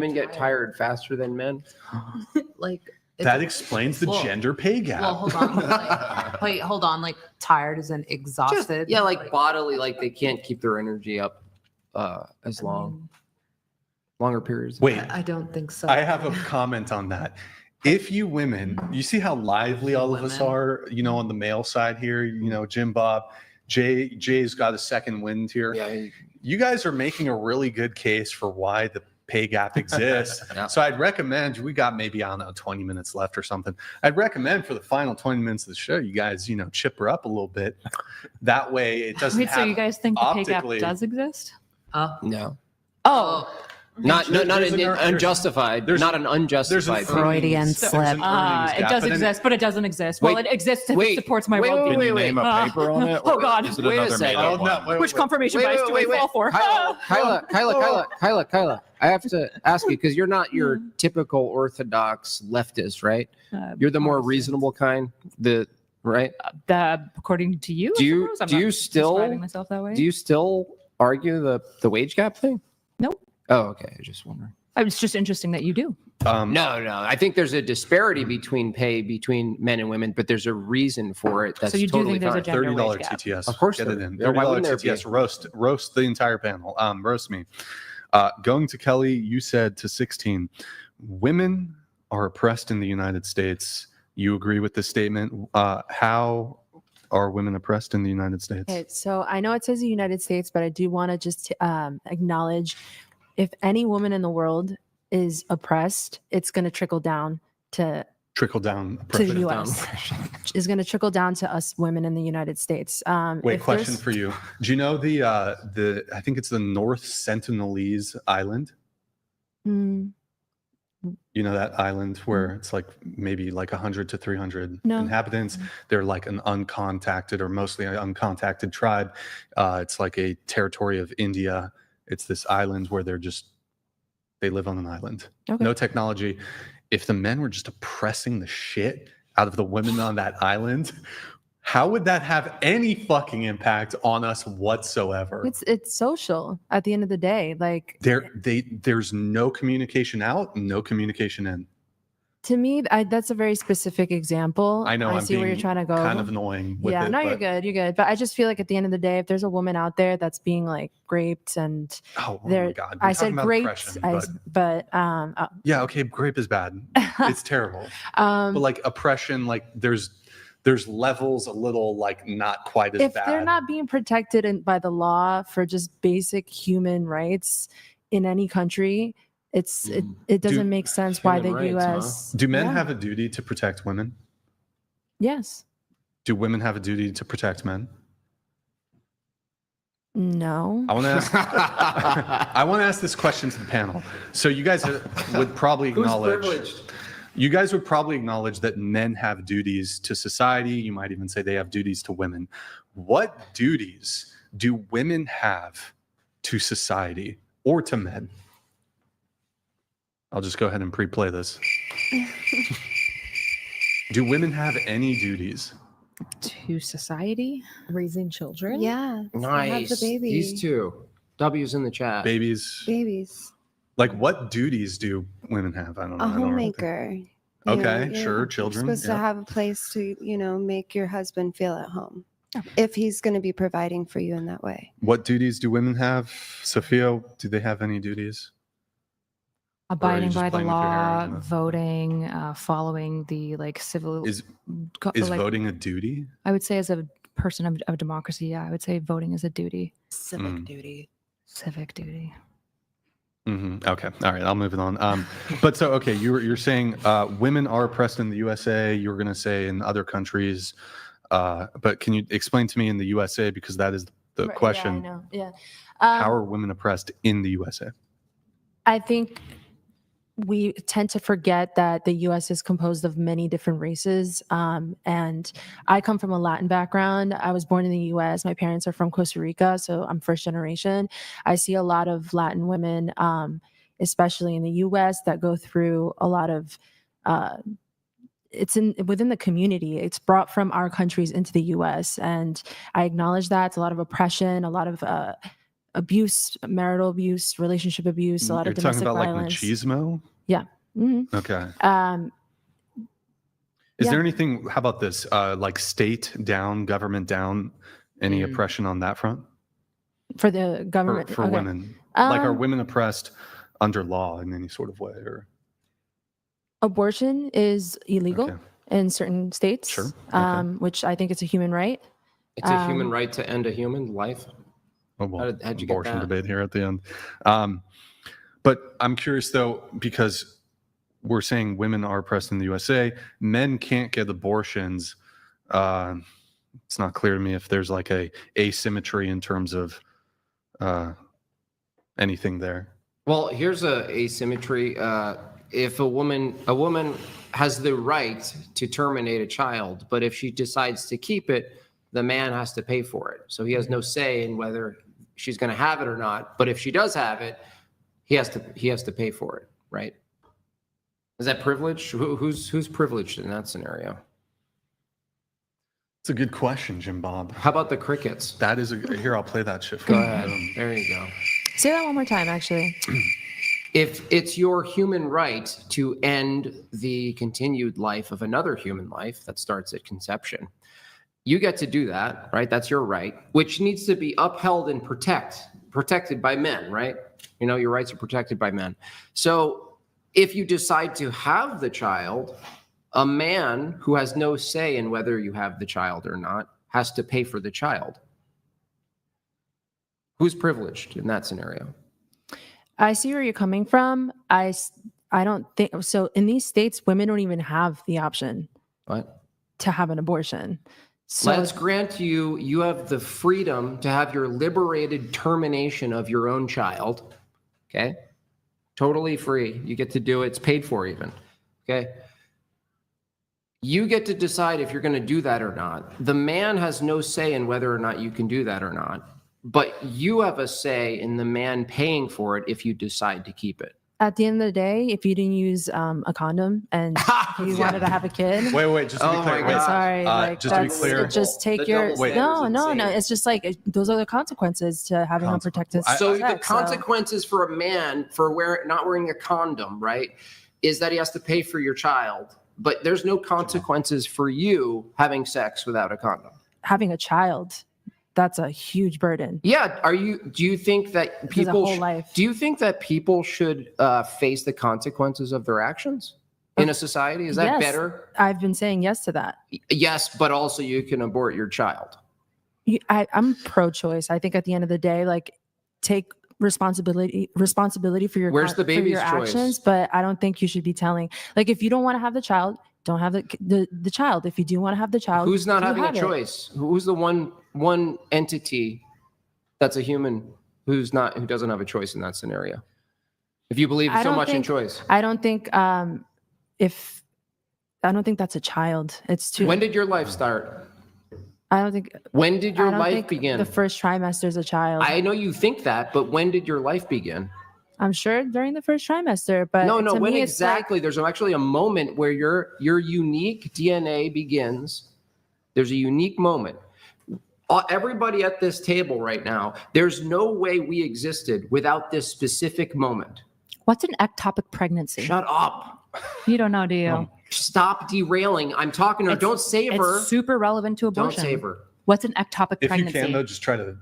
women get tired faster than men? Like That explains the Well- gender pay gap. Well, hold on. Wait, hold on. Like tired as in exhausted. Yeah, like bodily, like they can't keep their energy up as longer periods. of Wait, time. I don't think so. I have a comment on that. If you women, you see how lively all of us Women. are, on the male side here, Jimbob, Jay's got a second wind here. Yeah, You guys are making a really good case for why the pay gap exists. Yeah. So I'd recommend, we got maybe, I don't know, 20 minutes left or something. I'd recommend for the final 20 minutes of the show, you guys, chipper up a little bit. That way it doesn't Wait, so you guys think the pay gap optically- does exist? No. Oh, Not There's an- unjustified. there's- Not an unjustified. Freudian slip. There's an earnings it gap, does but then- exist, but it doesn't exist. Well, Wait, it exists if wait, it supports my wait, worldview. wait, Can you name a paper on it? Oh, or God. Is it Wait a another second. made-up one? wait, Which confirmation bias do I fall for? Kyla, I have to ask you because you're not your typical orthodox leftist, right? You're the more reasonable kind. Right? According to you, Do you- I suppose? I'm do not you still- describing myself that way? Do you still argue the wage gap thing? Nope. Oh, okay. I just wondering. It's just interesting that you do. No. I think there's a disparity between pay between men and women, but there's a reason for it. That's So you do totally think there's a fine. gender $30 wage gap? TTS. Of course Get there- it in. yeah, why wouldn't there $30 be? TTS. Roast the entire panel. Roast me. Going to Kelly, you said to 16, women are oppressed in the United States. You agree with this statement? How are women oppressed in the United States? Okay, so I know it says the United States, but I do want to just acknowledge if any woman in the world is oppressed, it's going to trickle down to Trickle down the oppression. U.S. Is going to trickle down to us women in the United States. Wait, if question there's- for you. Do you know the I think it's the North Sentinelese Island? Mm, You know that island where it's like maybe like 100 to 300 No. inhabitants. They're like an uncontacted or mostly an uncontacted tribe. It's like a territory of India. It's this island where they live on an island. Okay. No technology. If the men were just oppressing the shit out of the women on that island, how would that have any fucking impact on us whatsoever? it's social at the end of the day. Like There's no communication out, no communication in. to me, that's a very specific example. I know I I'm see where you're being trying to go. kind of annoying with Yeah, it. no, you're but- good. You're good. But I just feel like at the end of the day, if there's a woman out there that's being like raped and Oh, there, my God. We're I talking said about raped, oppression, but Yeah, okay, grape is bad. It's terrible. um, But like oppression, like there's levels a little like not quite as if bad. they're not being protected by the law for just basic human rights in any country, it doesn't make sense why the Human rights, huh? U.S. Do men Yeah. have a duty to protect women? Yes. Do women have a duty to protect men? No. I want to ask. I want to ask this question to the panel. So you guys would probably Who's acknowledge. privileged? You guys would probably acknowledge that men have duties to society. You might even say they have duties to women. What duties do women have to society or to men? I'll just go ahead and pre-play this. Do women have any duties? To society? Raising children. Yeah. Have Nice. the baby. These two W's in the chat. Babies? Babies. Like what duties do women have? I don't know. A I don't really homemaker. You Okay, know, sure, you're children, supposed to yeah. have a place to, make your husband feel at home. If he's going to be providing for you in that way. What duties do women have? Sophia, do they have any duties? Abiding just by the playing with your hair law, and voting, following the civil. Is like, voting a duty? I would say as a person of democracy, yeah, I would say voting is a duty. Civic duty. Civic duty. Okay. All right. I'll move it on. But so, okay, you're saying women are oppressed in the USA. You were going to say in other countries. But can you explain to me in the USA, because that is the Right, question. Yeah, I know. Yeah. How are women oppressed in the USA? I think we tend to forget that the U.S. is composed of many different races. And I come from a Latin background. I was born in the U.S. My parents are from Costa Rica, so I'm first generation. I see a lot of Latin women, especially in the U.S., that go through a lot of within the community. It's brought from our countries into the U.S. And I acknowledge that. It's a lot of oppression, a lot of abuse, marital abuse, relationship abuse, a lot You're of domestic talking about violence. like machismo? Yeah. Mhm. Okay. Is Yeah. there anything, how about this, like state down, government down, any oppression on that front? For the government. For okay. women? Like, are Um, women oppressed under law in any sort of way? Or Abortion is illegal in certain states, Sure. Okay. which I think it's a human right. It's a human right to end a human life. Oh, well, How'd you get abortion that? debate here at the end. But I'm curious, though, because we're saying women are oppressed in the USA, men can't get abortions. It's not clear to me if there's like a asymmetry in terms of anything there. Well, here's a asymmetry. If a woman has the right to terminate a child, but if she decides to keep it, the man has to pay for it. So he has no say in whether she's going to have it or not. But if she does have it, he has to pay for it, right? Is that privilege? Who's privileged in that scenario? It's a good question, Jimbob. How about the crickets? That is here. I'll play that shit for Go you. ahead. There you go. Say that one more time, actually. If it's your human right to end the continued life of another human life that starts at conception, you get to do that, right? That's your right, which needs to be upheld and protected by men, right? You know, your rights are protected by men. So if you decide to have the child, a man who has no say in whether you have the child or not has to pay for the child. Who's privileged in that scenario? I see where you're coming from. I don't think so. In these states, women don't even have the option to have an abortion. So Let's grant you have the freedom to have your liberated termination of your own child. Okay? Totally free. You get to do it. It's paid for even. Okay? You get to decide if you're going to do that or not. The man has no say in whether or not you can do that or not. But you have a say in the man paying for it if you decide to keep it. at the end of the day, if you didn't use a condom and you wanted to have a kid, Wait, just to be clear. Wait, sorry, like just to be that's- clear. just take your no. It's just like it's the consequences to having unprotected So sex. the consequences for a man for not wearing a condom, right, is that he has to pay for your child. But there's no consequences for you having sex without a condom. Having a child, that's a huge burden. Yeah. Do you think that His people whole life. do you think that people should face the consequences of their actions in a society? Is that Yes, better? I've been saying yes to that. Yes, but also you can abort your child. I'm pro-choice. I think at the end of the day, like, take responsibility for your Where's the for your baby's choice? actions, but I don't think you should be telling, like, if you don't want to have the child, don't have the child. If you do want to have the child, Who's not you having have a it. choice? Who's the one entity that's a human who doesn't have a choice in that scenario? If you believe I so don't much in think- choice. I don't think that's a child. It's too. When did your life start? I don't think. When did your I don't life think begin? The first trimester is a child. I know you think that, but when did your life begin? I'm sure during the first trimester, but No, to when me, it's like- exactly? There's actually a moment where your unique DNA begins. There's a unique moment. Everybody at this table right now, there's no way we existed without this specific moment. What's an ectopic pregnancy? Shut up. You don't know, do you? Stop derailing. I'm talking to her. Don't save her. It's super relevant to Don't abortion. save her. What's an ectopic If you pregnancy? can, though, just try to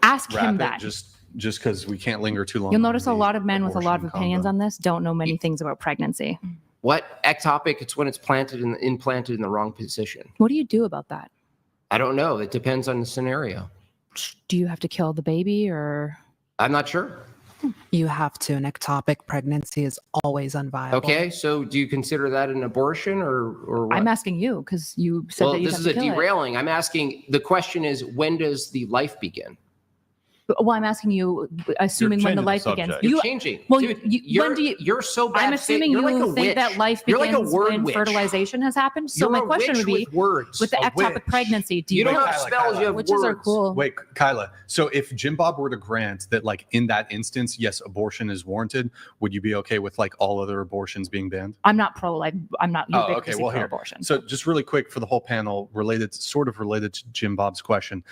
Ask wrap him it, that. just because we can't linger too long. You'll on notice a the lot of men with a lot of abortion opinions combo. on this don't know many things about pregnancy. What ectopic? It's when it's implanted in the wrong position. What do you do about that? I don't know. It depends on the scenario. Do you have to kill the baby or? I'm not sure. You have to. An ectopic pregnancy is always unviable. Okay, so do you consider that an abortion or what? I'm asking you because you said Well, that you this have is to a kill it. derailing. I'm asking, the question is, when does the life begin? Well, I'm asking you, assuming when the changing life the begins. subject. You're changing. Well, Dude, when do you? You're so bad. I'm assuming You're you like a think that witch. life You're begins like a word when witch. fertilization has happened. So You're my a question witch would be, with words. with the A ectopic witch. pregnancy, do You you don't know? have spells, you have Witches are words. cool. Wait, Kyla. So if Jimbob were to grant that, like, in that instance, yes, abortion is warranted, would you be okay with like all other abortions being banned? I'm not pro-life. I'm not Oh, okay. ubiquitously Well, here. pro-abortion. So just really quick for the whole panel, sort of related to Jim Bob's question.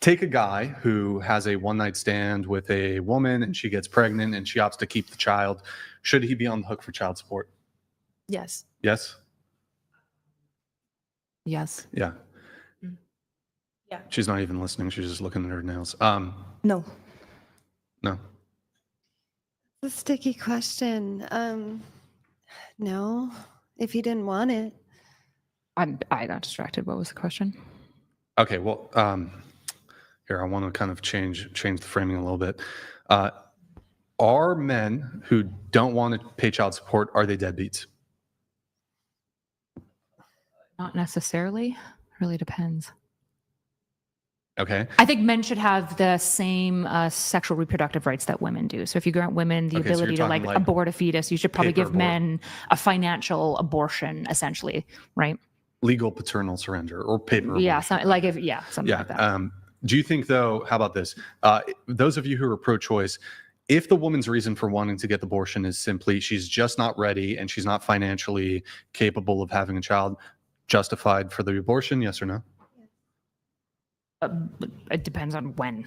Take a guy who has a one-night stand with a woman and she gets pregnant and she opts to keep the child. Should he be on the hook for child support? Yes. Yes. Yes. Yeah. Yeah. She's not even listening. She's just looking at her nails. No. No. It's a sticky question. No, if you didn't want it. I got distracted. What was the question? Okay. Well, here I want to kind of change the framing a little bit. Are men who don't want to pay child support, are they deadbeats? Not necessarily. Really depends. Okay. I think men should have the same sexual reproductive rights that women do. So if you grant women the Okay, so you're ability to talking like like abort a fetus, you should probably paper give abort. men a financial abortion, essentially, right? Legal paternal surrender or paper Yeah, abortion. something like that. Do you think, though, how about this? Those of you who are pro-choice, if the woman's reason for wanting to get the abortion is simply she's just not ready and she's not financially capable of having a child, justified for the abortion, yes or no? It depends on when.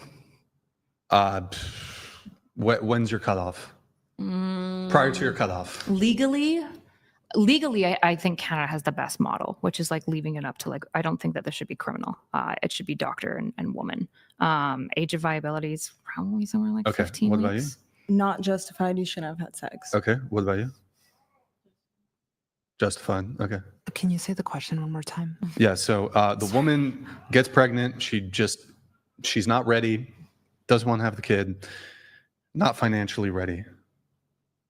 When's your cutoff? Prior to your cutoff. Legally, I think Canada has the best model, which is like leaving it up to like, I don't think that this should be criminal. It should be doctor and woman. Age of viability is probably somewhere like 15 what weeks. about you? Not justified. You shouldn't have had sex. Okay, what about you? Justified, okay. Can you say the question one more time? Yeah, so the woman gets pregnant, she's not ready, doesn't want to have the kid, not financially ready.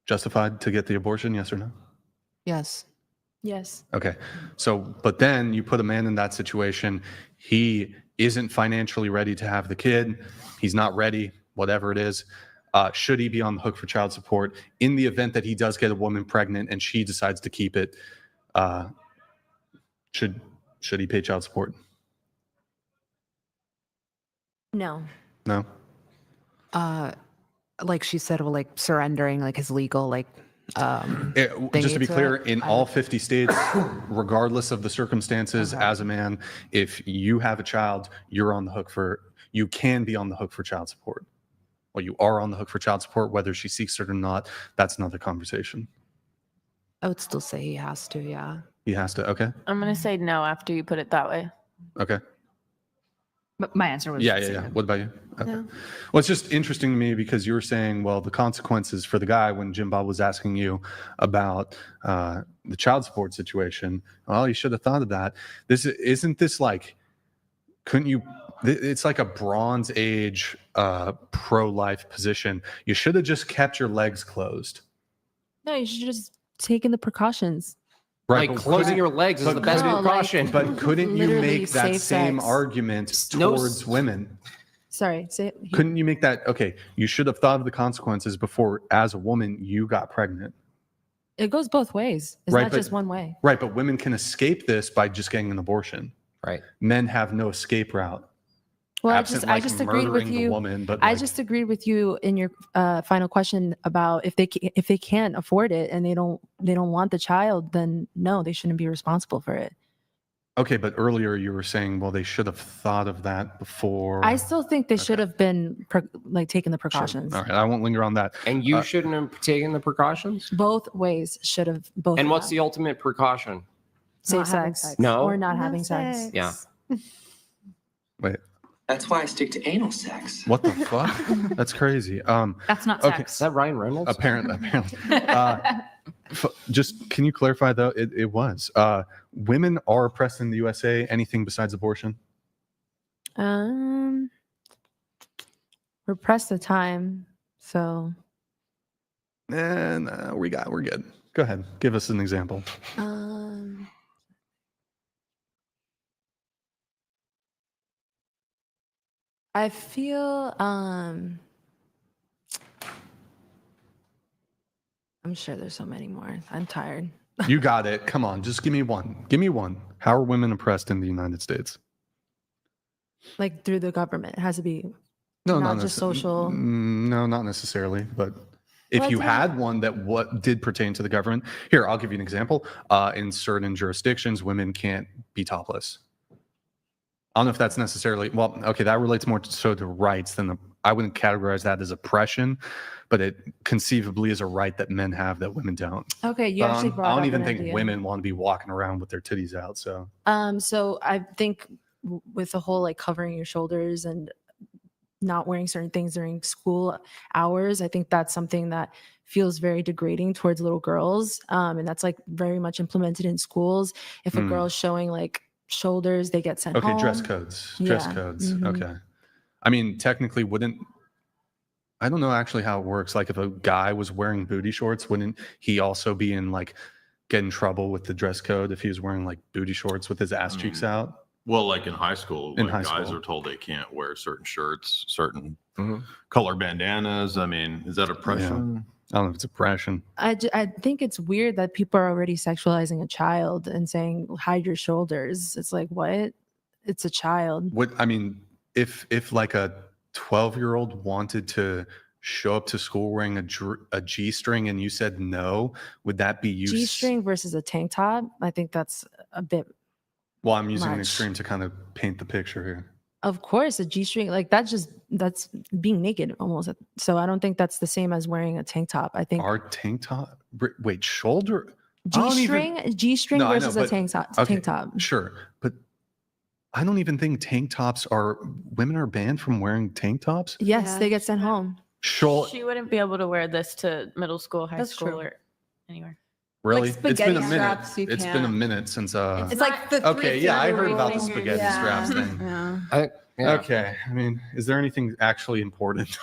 Justified to get the abortion, yes or no? Yes. Yes. Okay. So, but then you put a man in that situation, he isn't financially ready to have the kid, he's not ready, whatever it is. Should he be on the hook for child support in the event that he does get a woman pregnant and she decides to keep it? Should he pay child support? No. No. Like she said, well, like surrendering, like his legal, like. Just to be clear, in all 50 states, regardless of the circumstances, as a man, if you have a child, you can be on the hook for child support. Well, you are on the hook for child support, whether she seeks it or not. That's another conversation. I would still say he has to, yeah. He has to, okay. I'm going to say no after you put it that way. Okay. But my answer was Yeah. What about you? Okay. No. Well, it's just interesting to me because you were saying, well, the consequences for the guy when Jimbob was asking you about the child support situation. Well, you should have thought of that. Isn't this like, couldn't you? It's like a Bronze Age pro-life position. You should have just kept your legs closed. No, you should just taken the precautions. Right, Like closing your legs is the best precaution. But couldn't you literally make that safe same sex. argument No, towards women? Sorry. Couldn't you make that? Okay, you should have thought of the consequences before, as a woman, you got pregnant. It goes both ways. It's Right, not but- just one way. Right, but women can escape this by just getting an abortion. Right. Men have no escape route. Well, absent, I like, just agreed with murdering the you. woman, but I like- just agreed with you in your final question about if they can't afford it and they don't want the child, then no, they shouldn't be responsible for it. Okay, but earlier you were saying, well, they should have thought of that before. I still think they should have been taking the Sure. precautions. All right, I won't linger on that. And you shouldn't have taken the precautions? Both ways should have both. And what's the ultimate precaution? safe Not having sex? sex. No. Or not No having sex. sex. Yeah. Wait, That's why I stick to anal sex. what the fuck? That's crazy. That's not Okay. sex. Is that Ryan Reynolds? Apparently. Just can you clarify though? It was. Women are oppressed in the USA. Anything besides abortion? We're pressed for time, so. And we're good. Go ahead. Give us an example. I feel I'm sure there's so many more. I'm tired. You got it. Come on, just give me one. Give me one. How are women oppressed in the United States? Like through the government. It has to be No, not not just necess- social. No, not necessarily. But if Well, you it's had one that what did pertain to the government, here I'll give you an example. In certain jurisdictions, women can't be topless. I don't know if that's necessarily well. Okay, that relates more so to rights than I wouldn't categorize that as oppression, but it conceivably is a right that men have that women don't. Okay, you But actually I brought don't up even an think idea. women want to be walking around with their titties out. So So I think with the whole like covering your shoulders and not wearing certain things during school hours, I think that's something that feels very degrading towards little girls. And that's like very much implemented in schools. If a girl's showing like shoulders, they get sent home. okay, dress codes. Dress Yeah. codes. Mhm. Okay. I mean, technically, I don't know actually how it works. Like if a guy was wearing booty shorts, wouldn't he also be in like get in trouble with the dress code if he was wearing like booty shorts with his ass cheeks out? Well, like in high school, In like high guys school. are told they can't wear certain shirts, certain color bandanas. I mean, is that oppression? I don't know if it's oppression. I think it's weird that people are already sexualizing a child and saying hide your shoulders. It's like, what? It's a child. What I mean, if like a 12-year-old wanted to show up to school wearing a G-string and you said no, would that be you? G-string versus a tank top. I think that's a bit. Well, I'm using an much. extreme to kind of paint the picture here. Of course, a G-string, like that's being naked almost. So I don't think that's the same as wearing a tank top. I think Our tank top, wait, shoulder? I don't even- G-string No, I know, versus a but- tank top. okay, Tank top. Sure, but I don't even think tank tops women are banned from wearing tank tops. Yes, Yeah, they get sent home. She wouldn't be able to wear this to middle school, high That's school, true. or anywhere. Really? It's been spaghetti a minute. straps, you It's been a can't. minute since It's like the okay, three yeah, I heard finger about the fingers. spaghetti Yeah. straps thing. Yeah. Yeah. Okay, I mean, is there anything actually important?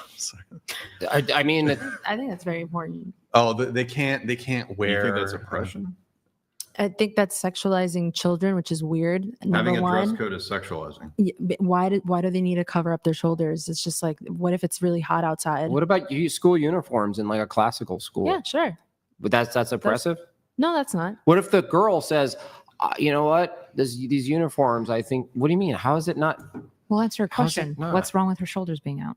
I mean, I think that's very important. Oh, they can't wear. You think that's oppression? I think that's sexualizing children, which is weird. Number Having a one. dress code is sexualizing. Yeah, but why do they need to cover up their shoulders? It's just like, what if it's really hot outside? what about school uniforms in like a classical school? Yeah, sure. But that's oppressive. No, that's not. What if the girl says, you know what, these uniforms, I think, what do you mean? How is it not? Well, answer her How's it question. not? What's wrong with her shoulders being out?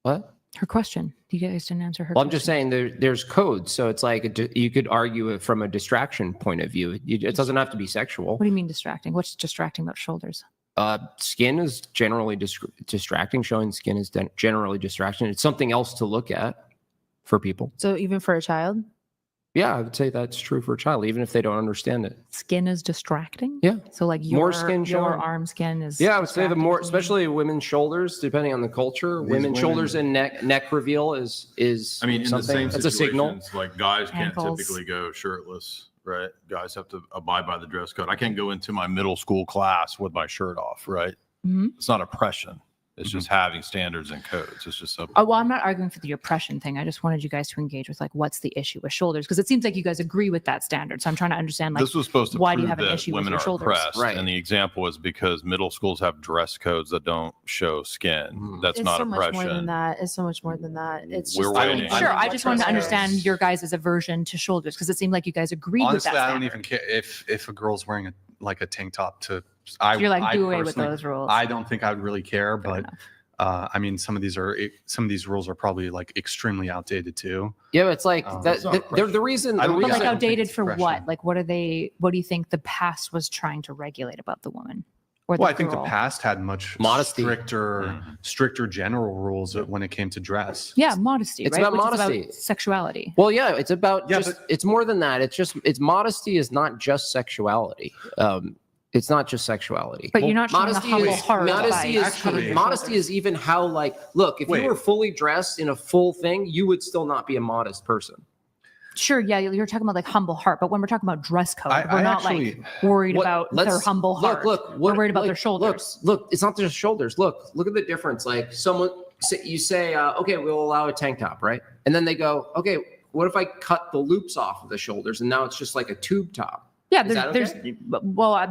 What? Her question. You guys didn't answer her Well, I'm question. just saying there's codes. So it's like you could argue it from a distraction point of view. It doesn't have to be sexual. What do you mean distracting? What's distracting about shoulders? Skin is generally distracting. Showing skin is generally distraction. It's something else to look at for people. So even for a child? Yeah, I would say that's true for a child, even if they don't understand it. Skin is distracting? Yeah. So like More skin your showing. arm skin is Yeah, I would say the distracting more, to you? especially women's shoulders, depending on the culture. These Women's women- shoulders and neck reveal is I mean, in the something. same That's a signal. situations, like guys can't Ankles. typically go shirtless, right? Guys have to abide by the dress code. I can't go into my middle school class with my shirt off, right? Mhm. It's not oppression. It's just having standards and codes. It's just Oh, well, I'm not arguing for the oppression thing. I just wanted you guys to engage with like, what's the issue with shoulders? Because it seems like you guys agree with that standard. So I'm trying to understand like, this was supposed to why do you prove have an that issue with women your are shoulders? oppressed, Right. and the example was because middle schools have dress codes that don't show skin. That's It's not so much more than oppression. that. It's so much more than that. It's We're just waiting. Sure, I just wanted to Dress codes. understand your guys' aversion to shoulders because it seemed like you guys agreed Honestly, with that I don't standard. even care if a girl's wearing a tank top. You're like, I do away with personally- those rules. I don't think I would really care, Fair but enough. I mean, some of these rules are probably like extremely outdated too. Yeah, but it's like that. It's not They're the reason. I The don't But think like I don't think outdated it's for what? oppression. Like what do you think the past was trying to regulate about the woman? Or Well, I think the girl? past had much Modesty. stricter general rules when it came to dress. Yeah, modesty, It's right? about Which is modesty. sexuality. Well, yeah, it's about Yeah, just. It's more than that. It's modesty is not just sexuality. It's not just sexuality. But you're not showing a modesty humble is heart modesty by is covering your modesty shoulders. is even how like look if Wait. you were fully dressed in a full thing, you would still not be a modest person. Sure, yeah, you're talking about like humble heart, but when we're talking about dress code, we're I not actually- like worried What- about their let's- humble heart. We're worried about their shoulders. Look, it's not just shoulders. Look at the difference. Like you say, okay, we'll allow a tank top, right? And then they go, okay, what if I cut the loops off of the shoulders and now it's just like a tube top? Yeah, Is that there's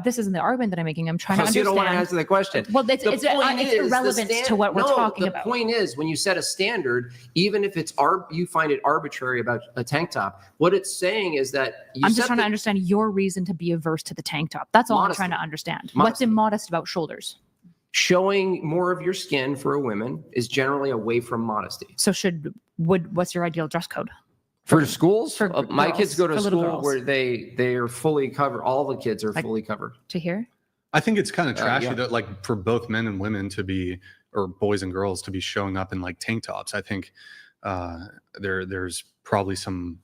this isn't the argument that I'm making. I'm trying to So you understand. don't want to answer the question. Well, it's The point is, the irrelevant to what we're talking the about. point is, when you set a standard, even if you find it arbitrary about a tank top, what it's saying is that I'm just trying to understand your reason to be averse to the tank top. That's all Modesty. I'm trying to understand. What's Modesty. immodest about shoulders? showing more of your skin for a woman is generally away from modesty. So what's your ideal dress code? For schools, For my girls, kids go to for little school girls. where they are fully covered. All the kids are Like- fully covered. To hear? I think it's kind of trashy yeah. that like for both men and women to be, or boys and girls to be showing up in like tank tops. I think there's probably some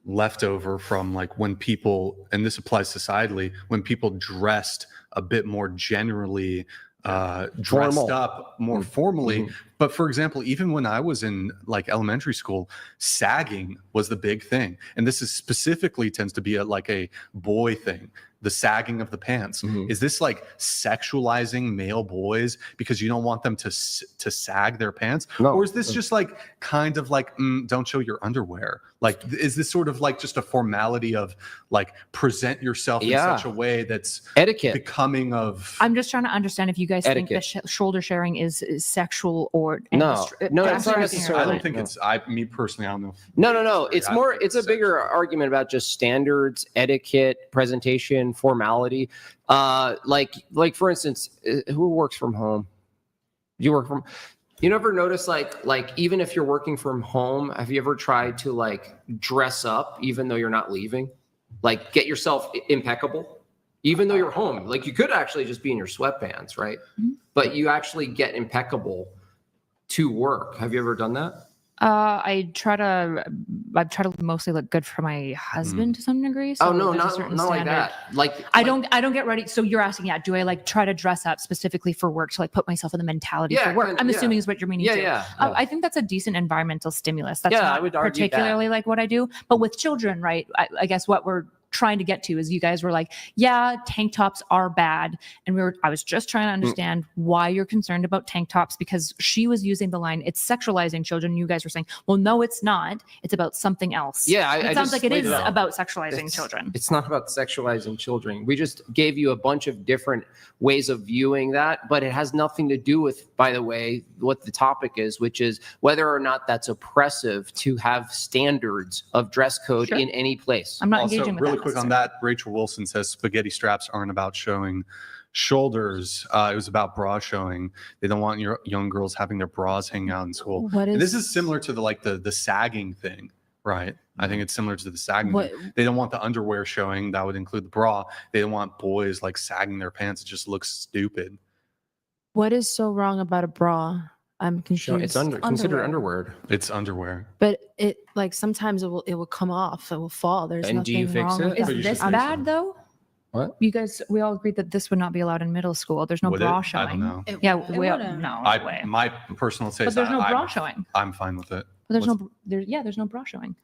leftover from like when people, and this applies societally, when people dressed a bit more generally, dressed Formal. up more formally. But for example, even when I was in like elementary school, sagging was the big thing. And this is specifically tends to be like a boy thing. The sagging of the pants. Is this like sexualizing male boys because you don't want them to sag their pants? No. Or is this just like kind of like, don't show your underwear? Like, is this sort of like just a formality of like present yourself in such a way that's etiquette becoming of? I'm just trying to understand if you guys think that shoulder sharing is sexual or no, it's not necessarily. I don't think it's. Me personally, I don't know. No. It's more. It's a bigger argument about just standards, etiquette, presentation, formality. Like for instance, who works from home? You work from. You never notice like even if you're working from home, have you ever tried to like dress up even though you're not leaving? Like get yourself impeccable, even though you're home. Like you could actually just be in your sweatpants, right? But you actually get impeccable to work. Have you ever done that? I try to mostly look good for my husband to some degree. So no, there's not a like standard. that. I don't get ready. So you're asking, do I like try to dress up specifically for work to like put myself in the mentality for work? I'm assuming is what you're meaning. I think that's a decent environmental stimulus. That's not I would argue particularly like what I do, but with children, right? I guess what we're trying to get to is you guys were like, tank tops are bad. And I was just trying to understand why you're concerned about tank tops, because she was using the line, it's sexualizing children. You guys were saying, well, no, it's not. It's about something else. It sounds like it is about sexualizing children. It's not about sexualizing children. We just gave you a bunch of different ways of viewing that, but it has nothing to do with, by the way, what the topic is, which is whether or not that's oppressive to have standards of dress code in any place. I'm not engaging with really that. Quick on that, Rachel Wilson says spaghetti straps aren't about showing shoulders. It was about bra showing. They don't want your young girls having their bras hanging out in school. And this is similar to the sagging thing, right? I think it's similar to the sagging thing. They don't want the underwear showing. That would include the bra. They don't want boys like sagging their pants. It just looks stupid. What is so wrong about a bra? I'm confused. It's considered underwear. It's underwear. But it like sometimes it will come off. It will fall. There's And nothing do you fix wrong it? with Is this bad though? What? You guys, we all agreed that this would not be allowed in middle school. There's no Would bra it? showing. I don't know. No way. My personal taste. But there's no bra showing. I'm fine with it. But there's no bra showing.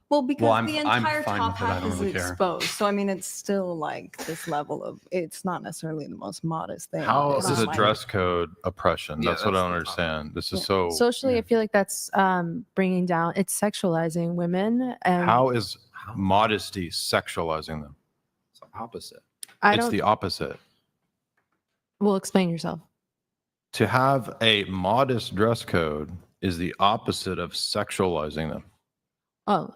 Well, because I'm the entire fine top with it. I half don't is really care. exposed. So, I mean, it's still like this level of, it's not necessarily the most modest thing. How It's is a not dress code oppression? That's what I don't understand. This is so. Socially, I feel like that's bringing down, it's sexualizing women. And How is modesty sexualizing them? It's the opposite. It's the opposite. Well, explain yourself. To have a modest dress code is the opposite of sexualizing them. Oh,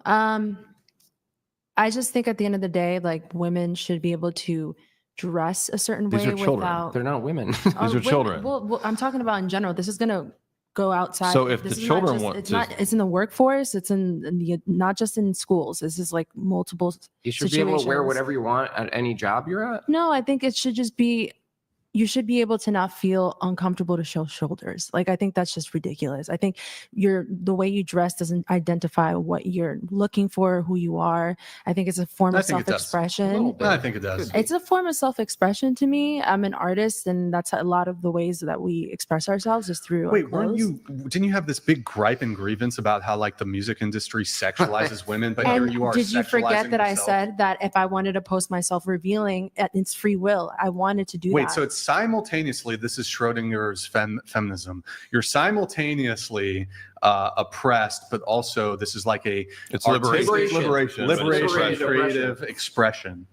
I just think at the end of the day, like women should be able to dress a certain These way are children. without. They're not women. These are women- children. Well, I'm talking about in general. This is gonna go outside. So if This the is not children just- want it's to- not. It's in the workforce. It's in the not just in schools. This is like multiple. You should be able to wear situations. whatever you want at any job you're at. No, I think it should just be. You should be able to not feel uncomfortable to show shoulders. Like, I think that's just ridiculous. I think the way you dress doesn't identify what you're looking for, who you are. I think it's a form of self-expression. I think it does. It's a form of self-expression to me. I'm an artist, and that's a lot of the ways that we express ourselves is through our Wait, clothes. didn't you have this big gripe and grievance about how like the music industry sexualizes women, but here And you are did you forget sexualizing that I yourself? said that if I wanted to post myself revealing, it's free will. I wanted to do that. Wait, so it's simultaneously, this is Schrodinger's feminism. You're simultaneously oppressed, but also this is like a It's artistic liberation. creative expression.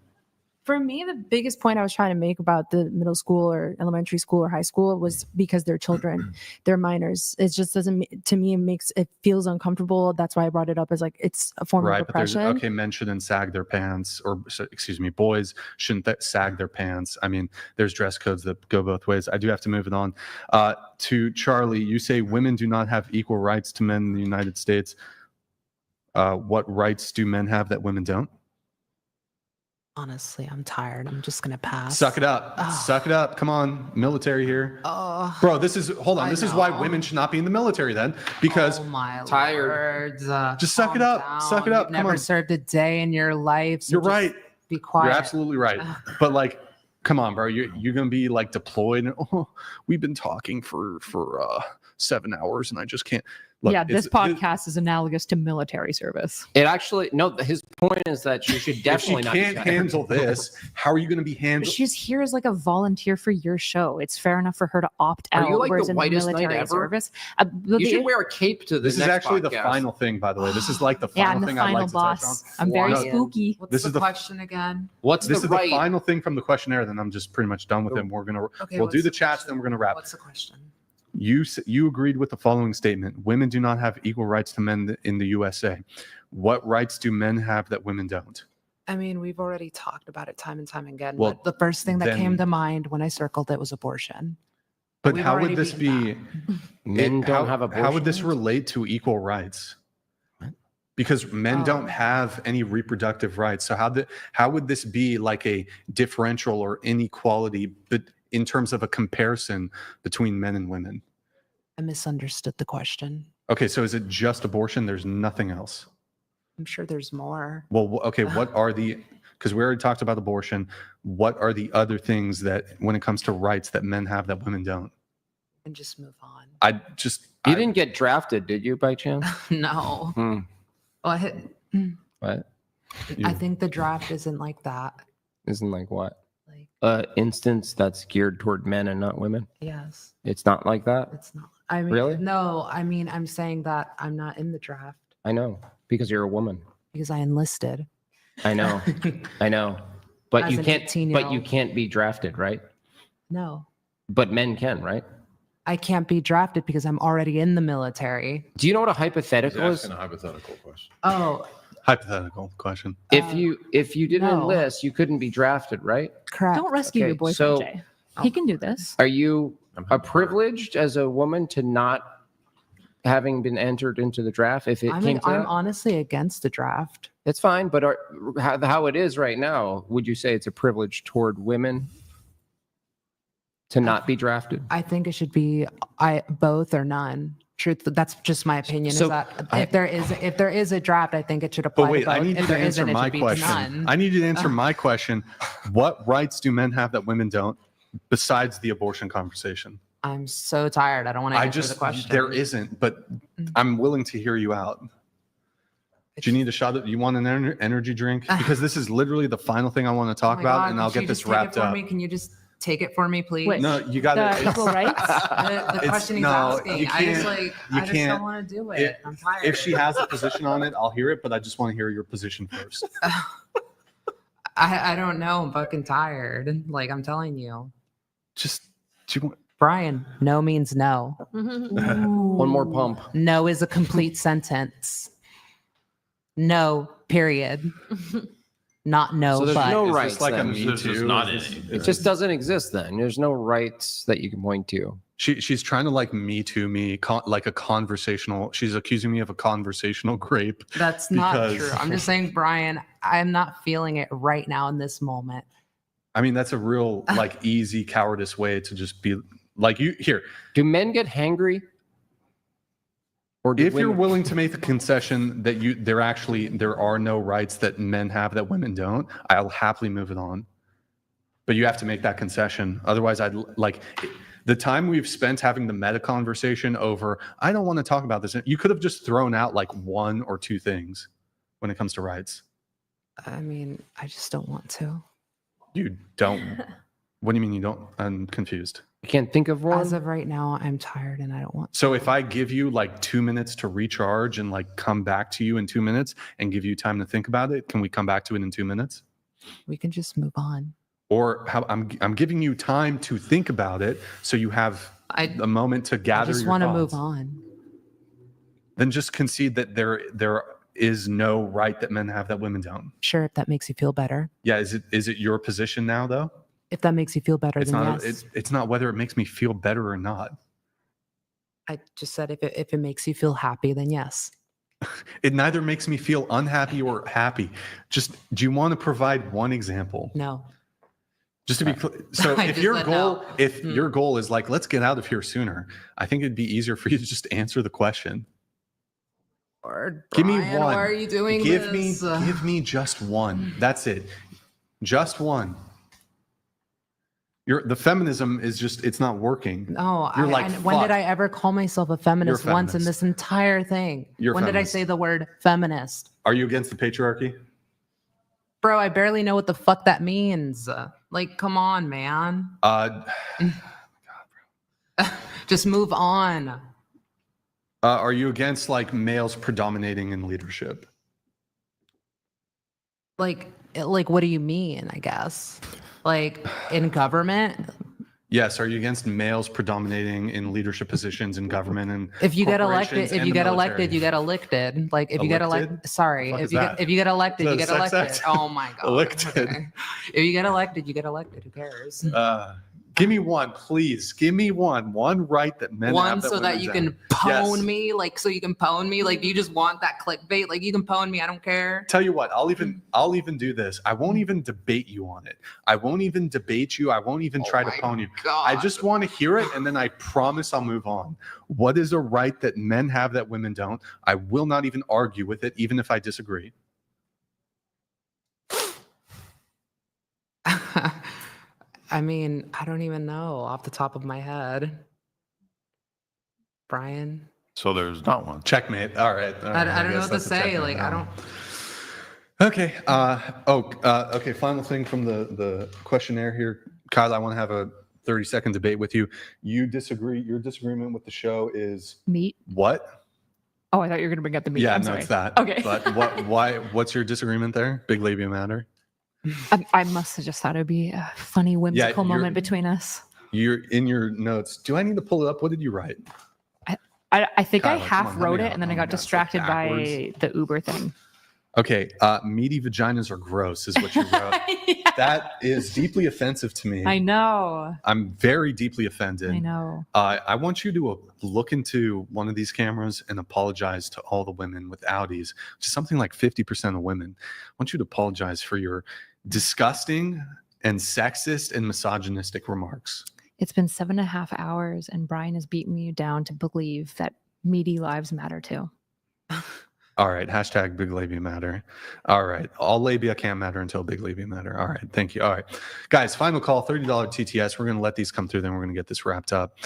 For me, the biggest point I was trying to make about the middle school or elementary school or high school was because they're children, they're minors. It just doesn't, to me, it feels uncomfortable. That's why I brought it up as like, it's a form of But there's, oppression. men shouldn't sag their pants, or excuse me, boys shouldn't sag their pants. I mean, there's dress codes that go both ways. I do have to move it on. To Charlie, you say women do not have equal rights to men in the United States. What rights do men have that women don't? Honestly, I'm tired. I'm just gonna pass. Suck it up. Suck it up. Come on, military here. Bro, this is This is why women should not be in the military then, because tired. just suck it up. Suck it up. You've never served a day in your life. So You're just right. Be quiet. You're absolutely right. But like, come on, bro. You're gonna be like deployed. And, we've been talking for 7 hours, and I just can't. Look, yeah, this podcast is analogous to military service. It actually his point is that she should definitely if she can't handle this, how are you going to be handled? She's here as like a volunteer for your show. It's fair enough for her to opt out. Are you like whereas the in whitest knight military ever? Service, You should wear a cape to this. This is actually the final thing, by the way. This is like the final I'm the thing final I'd like boss. to touch I'm very No, spooky. What's this the is the question again? What's this the is right? the final thing from the questionnaire. Then I'm just pretty much done with it. And we're gonna we'll do the chats. Then we're gonna wrap. What's the question? You agreed with the following statement: women do not have equal rights to men in the USA. What rights do men have that women don't? I mean, we've already talked about it time and time again. Well, But the first thing that then- came to mind when I circled it was abortion. But We've how would already this be? beaten Men don't have How would this abortions? relate to equal rights? Because men don't have any reproductive rights. So how would this be like a differential or inequality, but in terms of a comparison between men and women? I misunderstood the question. Okay, so is it just abortion? There's nothing else. I'm sure there's more. Well, okay, what are because we already talked about abortion. What are the other things that, when it comes to rights, that men have that women don't? And just move on. You didn't get drafted, did you, by chance? No. Well, What? I think the draft isn't like that. Isn't like what? Like, Instance that's geared toward men and not women. yes, It's not like that. it's not. I mean, Really? No, I mean, I'm saying that I'm not in the draft I know because you're a woman. because I enlisted. I know. I know. But As you an can't. 18-year-old. But you can't be drafted, right? No, But men can, right? I can't be drafted because I'm already in the military. Do you know what a hypothetical is? Asking a hypothetical question. Oh, Hypothetical question. If you didn't no. enlist, you couldn't be drafted, right? correct. Don't rescue your Okay, boyfriend, so- Jay. He can do this. Are you privileged as a woman to not having been entered into the draft? If it came to I'm that? honestly against the draft. It's fine, but how it is right now, would you say it's a privilege toward women to not be drafted? I think it should be both or none. Truth, that's just my opinion. So, is that if there is a draft, I think it should apply But wait, to both. I need you if to there answer isn't, it my should be question. none. I need you to answer my question. What rights do men have that women don't, besides the abortion conversation? I'm so tired. I don't want to answer the question. There isn't, but I'm willing to hear you out. Do you need a shot? You want an energy drink? Because this is literally the final thing I want to talk Oh my about, God, and could I'll you get just this take it wrapped for up. me? Can you just take it for me, please? Wait, No, you got the it. equal rights. The question he's asking. you I just can't- I just don't want to do it. I'm tired. If she has a position on it, I'll hear it, but I just want to hear your position first. I don't know. I'm fucking tired. Like I'm telling you. Just do you want? Brian, no means no. One more pump. No is a complete sentence. No, period. Not no, So there's but. no Is rights. this like a then. me There's just too? not Is any. It just doesn't exist then. There's no rights that you can point to. She's trying to like me too me, like a conversational. She's accusing me of a conversational grape. That's not because- true. I'm just saying, Brian, I'm not feeling it right now in this moment. I mean, that's a real like easy cowardice way to just be like you here. Do men get hangry? Or do If you're women- willing to make the concession that there are no rights that men have that women don't, I'll happily move it on. But you have to make that concession. Otherwise, I'd like the time we've spent having the meta conversation over, I don't want to talk about this. You could have just thrown out like one or two things when it comes to rights. I mean, I just don't want to. You don't. What do you mean you don't? I'm confused. You can't think of one? As of right now, I'm tired and I don't want. So if I give you like 2 minutes to recharge and like come back to you in 2 minutes and give you time to think about it, can we come back to it in 2 minutes? We can just move on. Or how I'm giving you time to think about it, so you have a moment to I gather. just your want to thoughts. move on. Then just concede that there is no right that men have that women don't. Sure, if that makes you feel better. Yeah, is it your position now though? If that makes you feel better, It's then not. yes. It's not whether it makes me feel better or not. I just said if it makes you feel happy, then yes. It neither makes me feel unhappy or happy. Just, do you want to provide one example? No. Just to be clear. So I if just your said goal, no. if your goal is like, let's get out of here sooner, I think it'd be easier for you to just answer the question. Lord, Give me Brian, one. why are you doing give this? Give me just one. That's it. Just one. The feminism is just, it's not working. No, You're like, when did fuck. I ever call myself a feminist, You're a once in feminist. this entire thing? You're a when did I feminist. say the word feminist? Are you against the patriarchy? Bro, I barely know what the fuck that means. Like, come on, man. Just move on. Are you against like males predominating in leadership? Like, what do you mean, I guess? Like, in government? Yes. Are you against males predominating in leadership positions in government and If you get elected, corporations if and you the get military? elected, you get elected. Like, if you get Elected? elected, sorry, The fuck if is you that? get elected, Is you that get a sex elected. act? Oh my god. Elected. Okay. If you get elected, you get elected. Who cares? Give me one, please. Give me one right that men One have that so that women you don't. can pwn Yes. me, like, so you can pwn me. Like, do you just want that clickbait? Like, you can pwn me. I don't care. Tell you what, I'll even do this. I won't even debate you on it. I won't even debate you. I won't even try to pwn you. God. I just want to hear it, and then I promise I'll move on. What is a right that men have that women don't? I will not even argue with it, even if I disagree. I mean, I don't even know off the top of my head. Brian? So there's not one. Checkmate. All right. I don't know guess what to that's a say. checkmate. Like, I don't. Okay. Okay. Final thing from the questionnaire here, Kyle. I want to have a 30-second debate with you. You disagree. Your disagreement with the show is Meat. what? Oh, I thought you were going to bring up the meat. Yeah, I'm no, sorry. it's that. Okay. But what? Why? What's your disagreement there? Big labia matter. I must have just thought it would be a funny, whimsical moment between us. You're in your notes. Do I need to pull it up? What did you write? I think I Kyla, come half on, help wrote me it out. and then Oh I my got God, it's distracted like by backwards. the Uber thing. Okay, meaty vaginas are gross, is what you wrote. Yeah. That is deeply offensive to me. I know. I'm very deeply offended. I know. I want you to look into one of these cameras and apologize to all the women with Audis, which is something like 50% of women. I want you to apologize for your disgusting and sexist and misogynistic remarks. It's been 7.5 hours and Brian has beaten you down to believe that meaty lives matter too. All right. Hashtag big labia matter. All right. All labia can't matter until big labia matter. All right. Thank you. All right. Guys, final call, $30 TTS. We're going to let these come through, then we're going to get this wrapped up.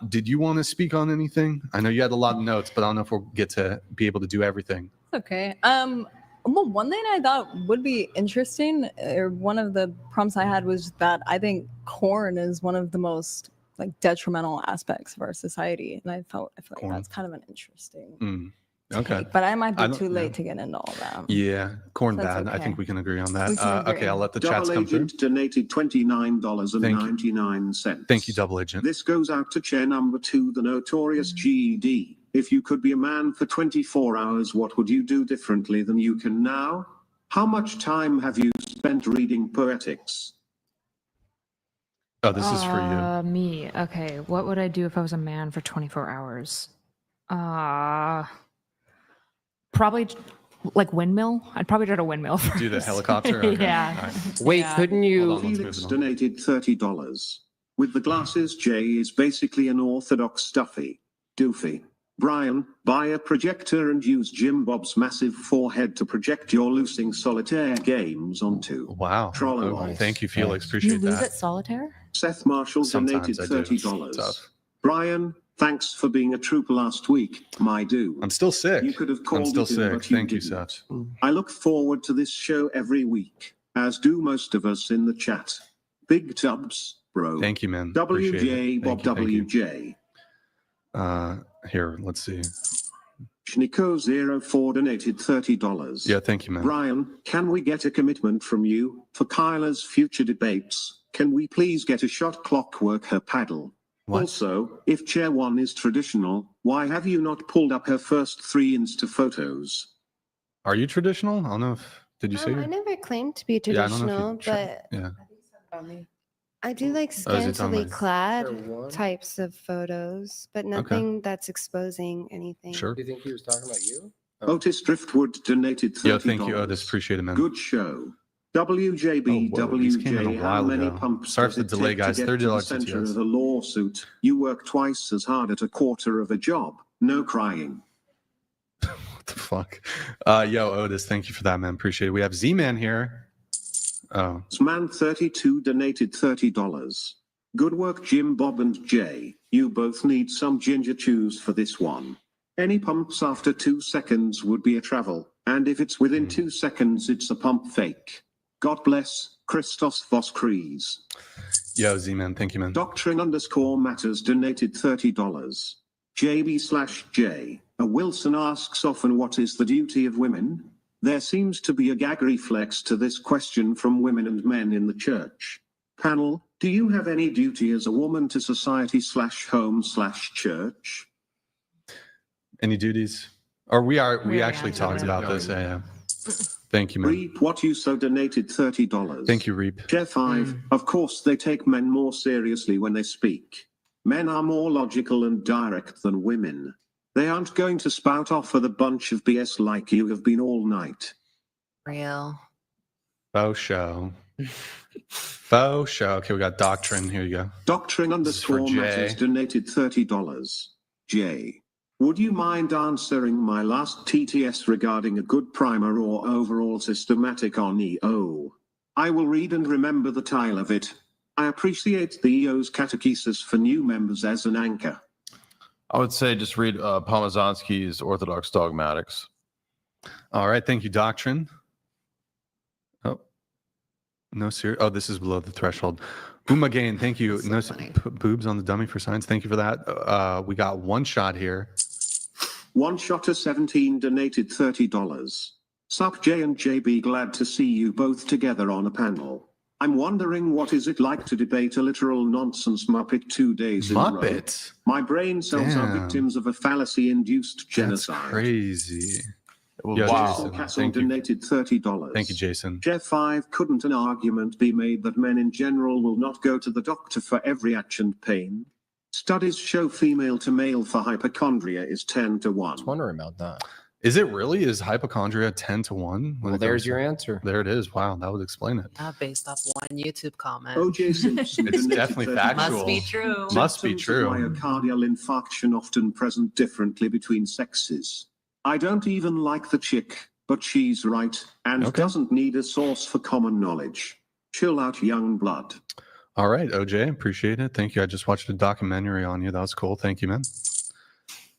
Did you want to speak on anything? I know you had a lot of notes, but I don't know if we'll get to be able to do everything. Okay. Well, one thing I thought would be interesting, or one of the prompts I had, was that I think corn is one of the most like detrimental aspects of our society, and I feel like Corn. that's kind of an interesting. Okay. Take, but I might I be don't- too late yeah. to get into all that. Yeah. Corn That's bad. I okay. think we can agree on that. We can agree. Okay. I'll let the chats Double come through. Agent donated $29.99. Thank you, Double Agent. This goes out to chair number 2, the notorious GED. If you could be a man for 24 hours, what would you do differently than you can now? How much time have you spent reading poetics? Oh, this is for you. Me. Okay. What would I do if I was a man for 24 hours? Probably like windmill. I'd probably try to windmill first. Do the helicopter? Okay. Yeah. All right. Wait, Yeah. couldn't you? Hold on, let's Felix move it on. donated $30. With the glasses, Jay is basically an orthodox stuffy doofy. Brian, buy a projector and use Jimbob's massive forehead to project your losing solitaire games onto. Wow. Trollolol. Thank you, Felix. You Appreciate lose that. at solitaire? Seth Marshall Sometimes donated I do. $30. Tough. Brian, thanks for being a trooper last week, my dude. I'm still sick. You could have I'm called still it in, sick. but you Thank you, didn't. Seth. I look forward to this show every week, as do most of us in the chat. Big tubs, bro. Thank you, man. Appreciate WJ it. Bob Thank you. WJ. Here, let's see. Schnico04 donated $30. Yeah, thank you, man. Brian, can we get a commitment from you for Kyla's future debates? Can we please get a shot clockwork her paddle? What? Also, if Chair 1 is traditional, why have you not pulled up her first 3 Insta photos? Are you traditional? I don't know if, did you say I you're- never claimed to be Yeah, I don't know if traditional, you- but yeah. I do like Oh, is it on scantily my- clad types of photos, but nothing that's exposing anything. Sure. Do you think he was talking about you? Otis Driftwood donated $30. Yo, thank you, Otis. Appreciate it, man. Good show. WJB, these came in a WJ, how while many ago. pumps Sorry does for the it delay, take guys. to get to the $30 center TTS. of a lawsuit? You work twice as hard at a quarter of a job. No crying. What the fuck? Yo, Otis, thank you for that, man. Appreciate it. We have Z-Man here. Oh. Man32 donated $30. Good work, Jim, Bob, and Jay. You both need some ginger chews for this one. Any pumps after 2 seconds would be a travel, and if it's within 2 seconds, it's a pump fake. God bless, Christos Voskries. Yo, Z-Man, thank you, man. Doctrine_matters donated $30. JB/J. A Wilson asks often, what is the duty of women? There seems to be a gag reflex to this question from women and men in the church. Panel, do you have any duty as a woman to society/home/church? Any duties? Or we actually talked about this. Yeah. Thank you, man. Reap What You So donated $30. Thank you, Reap. Jeff 5, of course they take men more seriously when they speak. Men are more logical and direct than women. They aren't going to spout off with a bunch of BS like you have been all night. Real. Faux show. Faux show. Okay, we got Doctrine. Here you go. Doctrine_matters donated $30. Jay. Would you mind answering my last TTS regarding a good primer or overall systematic on EO? I will read and remember the title of it. I appreciate the EO's catechesis for new members as an anchor. I would say just read Pomazanski's Orthodox Dogmatics. All right, thank you, Doctrine. Oh, no, serious. Oh, this is below the threshold. Umagain, thank you. No boobs on the dummy for science. Thank you for that. We got one shot here. One Shotter 17 donated $30. Sup J and JB, glad to see you both together on a panel. I'm wondering, what is it like to debate a literal nonsense Muppet 2 days in a row? Muppet? My brain cells are victims of a fallacy-induced genocide. That's crazy. Jason Castle donated $30. Thank you, Jason. Jeff 5, couldn't an argument be made that men in general will not go to the doctor for every ache and pain? Studies show female to male for hypochondria is 10 to 1. I was wondering about that. Is it really? Is hypochondria 10 to 1? Well, there's your answer. There it is. Wow, that would explain it. Based off one YouTube comment. O.J. Simpson. It's definitely factual. Must be true. Must be true. Myocardial infarction often present differently between sexes. I don't even like the chick, but she's right, and doesn't need a source for common knowledge. Chill out, young blood. All right, OJ, appreciate it. Thank you. I just watched a documentary on you. That was cool. Thank you, man.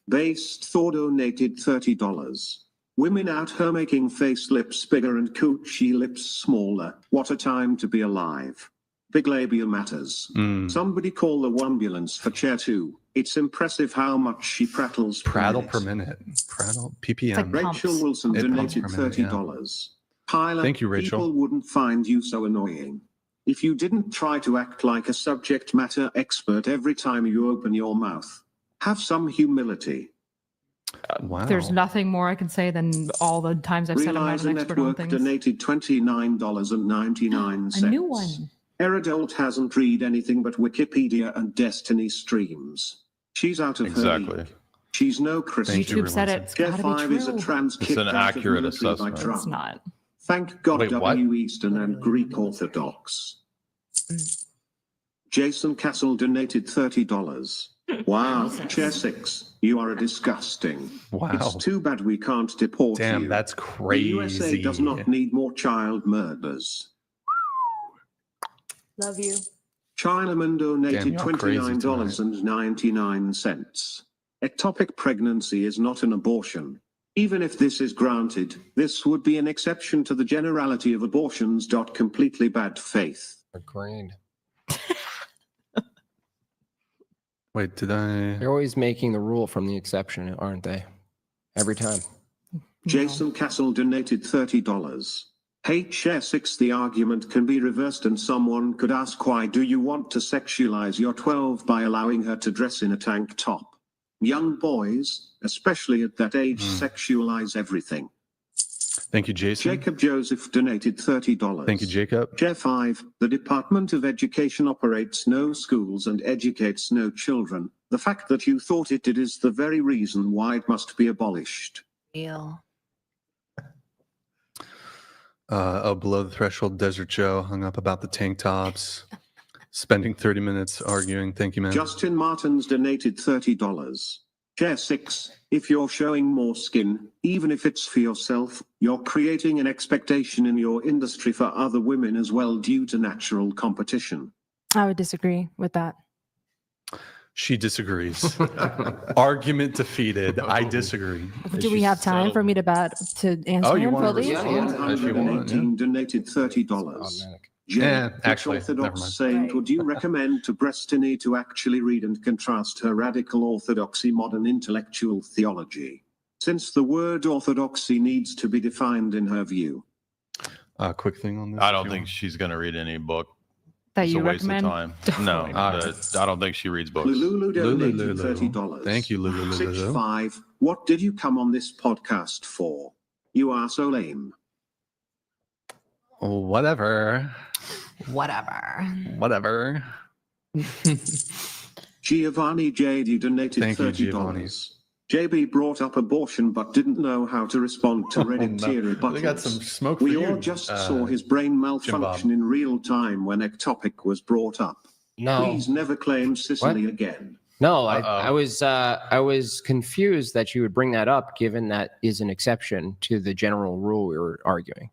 Based Thor donated $30. Women out here making face lips bigger and coochie lips smaller. What a time to be alive. Big labia matters. Somebody call the ambulance for chair 2. It's impressive how much she prattles Prattle per minute. Prattle, ppm. Rachel Wilson donated $30. Tyler, thank you, Rachel. People wouldn't find you so annoying if you didn't try to act like a subject matter expert every time you open your mouth. Have some humility. Wow. There's nothing more I can say than all the times I've said I'm not an expert on Network things. donated $29.99. A new one. Eradolt hasn't read anything but Wikipedia and Destiny streams. She's out of her league. She's no Christian. YouTube said it. It's Jeff gotta be 5 is a true. trans It's kicked an out of accurate military by assessment. Trump. It's not. Thank God Wait, what? W. Eastern and Greek Orthodox. Jason Castle donated $30. Wow, Chair 6, you are a disgusting. Wow. It's too bad we can't deport you. Damn, that's crazy. The USA does not need more child murders. Love you. Chinaman donated Damn, you're crazy $29.99. Ectopic pregnancy is not an abortion. Even if this is granted, this would be an exception to the generality of abortions. Completely bad faith. Agreed. Wait, did I? They're always making the rule from the exception, aren't they? Every time. Jason Castle donated $30. Hey, Chair 6, the argument can be reversed and someone could ask, why do you want to sexualize your 12 by allowing her to dress in a tank top? Young boys, especially at that age, sexualize everything. Thank you, Jason. Jacob Joseph donated $30. Thank you, Jacob. Chair 5, the Department of Education operates no schools and educates no children. The fact that you thought it did is the very reason why it must be abolished. Real. Below the Threshold, Desert Joe hung up about the tank tops, spending 30 minutes arguing. Thank you, man. Justin Martins donated $30. Chair 6, if you're showing more skin, even if it's for yourself, you're creating an expectation in your industry for other women as well due to natural competition. I would disagree with that. She disagrees. Argument defeated. I disagree. Do we have time for me to answer you him want to fully? respond? As you want, yeah. 118 donated $30. Yeah, Which actually, never Orthodox mind. saint would you recommend to Brestini to actually read and contrast her radical orthodoxy modern intellectual theology? Since the word orthodoxy needs to be defined in her view. Quick thing on this. I don't think she's going to read any book. That It's you a waste recommend? of time. No, I don't think she reads books. Lulu donated Lulu. $30. Thank you, Lulu. 6-5, what did you come on this podcast for? You are so lame. Whatever. Giovanni Jade, you donated Thank you, $30. Giovanni. JB brought up abortion but didn't know how to respond to Reddit tier rebuttals. We got some smoke We for all you, just saw his brain malfunction Jimbob. in real time when a topic was brought up. No. Please never claim Sicily again. No, I was confused that you would bring that up, given that is an exception to the general rule we were arguing.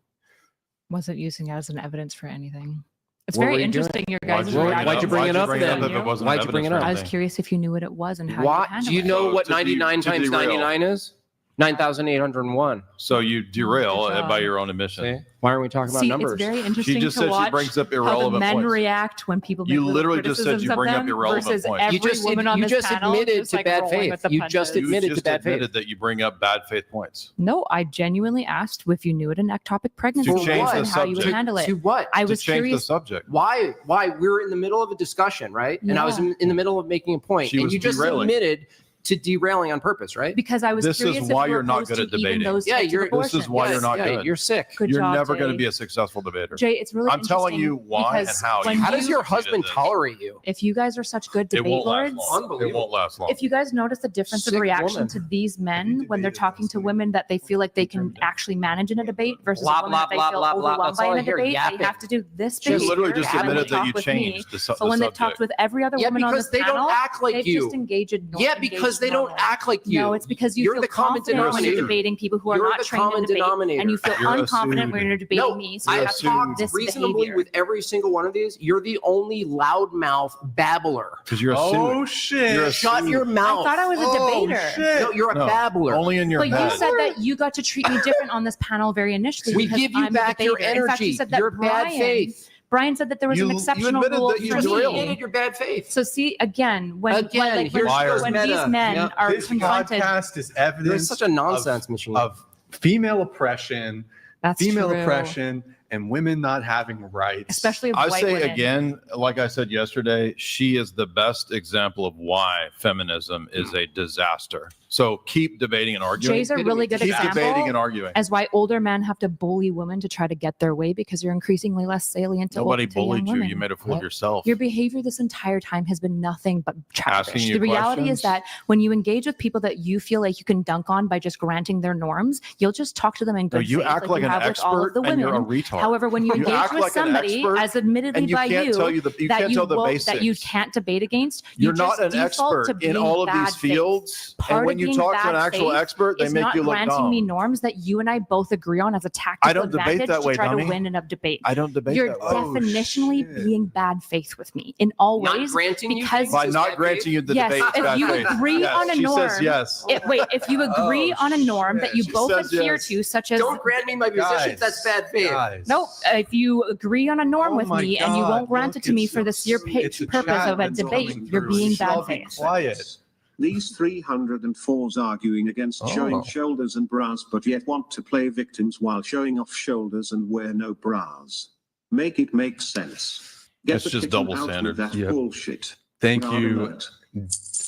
Wasn't using it as an evidence for anything. It's What were very you interesting, doing? your guys' Why'd you bring it up then? if it wasn't Why'd you bring it up? I was curious if you knew what it was and how you Why? handle Do you know it. what To de- 99 to times derail. 99 is? 9,801. So you derail Good job. by your own admission. See? Why aren't we talking about See, numbers? it's very interesting just to said she watch brings up how the irrelevant men points. react when people make You little literally just said you criticisms of bring up them irrelevant versus points. every You just, woman on you this just panel admitted just, to like, bad rolling faith. with the You punches. just admitted you to just bad faith. admitted that you bring up bad faith points. No, I genuinely asked if you knew what an ectopic pregnancy To was change the and how you would subject. handle it. To what? I To was change the curious. subject. Why? We were in the middle of a discussion, right? And I was Yeah. in the middle of making a point. She And was you just derailing. admitted to derailing on purpose, right? Because I was This is curious why if you you're were not opposed good at to even debating. those Yeah, types you're- of This is abortion. why you're not good. You're sick. Good You're job, never going to Jay. be a successful debater. Jay, it's really I'm telling interesting you why and because how. when How does you- your husband tolerate you? If you guys are such good It debate won't last lords, long. It won't last long. if you guys notice the difference Sick of reaction woman. to these men when they're talking to women that they feel like they can actually manage in a debate versus Blah, a woman blah, that they blah, feel blah, blah. overwhelmed That's by all in I a hear, debate, yapping. they have to do this She behavior. literally just when they admitted that talk you with me. changed the But when they've subject. talked with every other Yeah, woman on because this they panel, don't act like they've you. just engaged. Yeah, because they don't act like you. No, it's because you You're feel the common confident when you're denominator. debating people who are You're not the trained in common debate, denominator. and you feel You're unconfident when assumed. you're debating No, me. So I you have have talked this reasonably behavior. with every single one of these. You're the only loudmouth babbler. Because you're a Oh, suit. shit. You're a Shut suit. your mouth. I thought I was a debater. No, you're a No, babbler. Only in your But you head. said that you got to treat me different on this panel very initially. We because give you I'm a back your debater. In fact, you energy. said that Your bad faith. Brian said that there was an You exceptional admitted rule that you for You just derailed. me. admitted your bad faith. So see, again, when Again, here's Liar. when meta. these men Yep. are This confronted, podcast is You're evidence such a nonsense machine. of female oppression, that's female true. oppression, and women not having rights. especially of I white say women. again, like I said yesterday, she is the best example of why feminism is a disaster. So keep debating and arguing. Jay's a really good keep example debating and arguing. as why older men have to bully women to try to get their way because you're increasingly less salient to Nobody to young bullied you. women. You made a fool of yourself. Your behavior this entire time has been nothing but childish. Asking you The reality is questions? that when you engage with people that you feel like you can dunk on by just granting their norms, you'll just talk to them in No, good you faith, act like you an have with all of expert the and women. you're a retard. However, when you You engage act with like an somebody, expert as admittedly and you by can't you, tell you the that can't you tell the won't- basics. that you can't debate against, You're you not just an default to expert in being all of bad these faith. fields. Part And when of you being talk to an bad actual faith expert, they is make not you look granting me dumb. norms that you and I both agree on as a tactical I don't debate advantage that way, to try dummy. to win in a debate. I don't debate You're that way. definitionally shit. being bad faith with me in all Not ways granting you because things By is not bad granting faith? you the yes, debate, it's if bad you faith. agree Yes, on a she norm, says yes. wait, if you agree on a norm that you She both says adhere yes. to, such as Don't grant me my positions. That's bad faith. no, if you agree on a norm Oh with my me and you God, won't grant look, it to me it's for the sheer it's a purpose chat of a that's debate, coming you're through. being Shall bad be faith. quiet. These 304s arguing against showing Oh. shoulders and bras but yet want to play victims while showing off shoulders and wear no bras. Make it make sense. Get It's the just kitten double out with standards. that Yep. bullshit. Thank Rather you. not.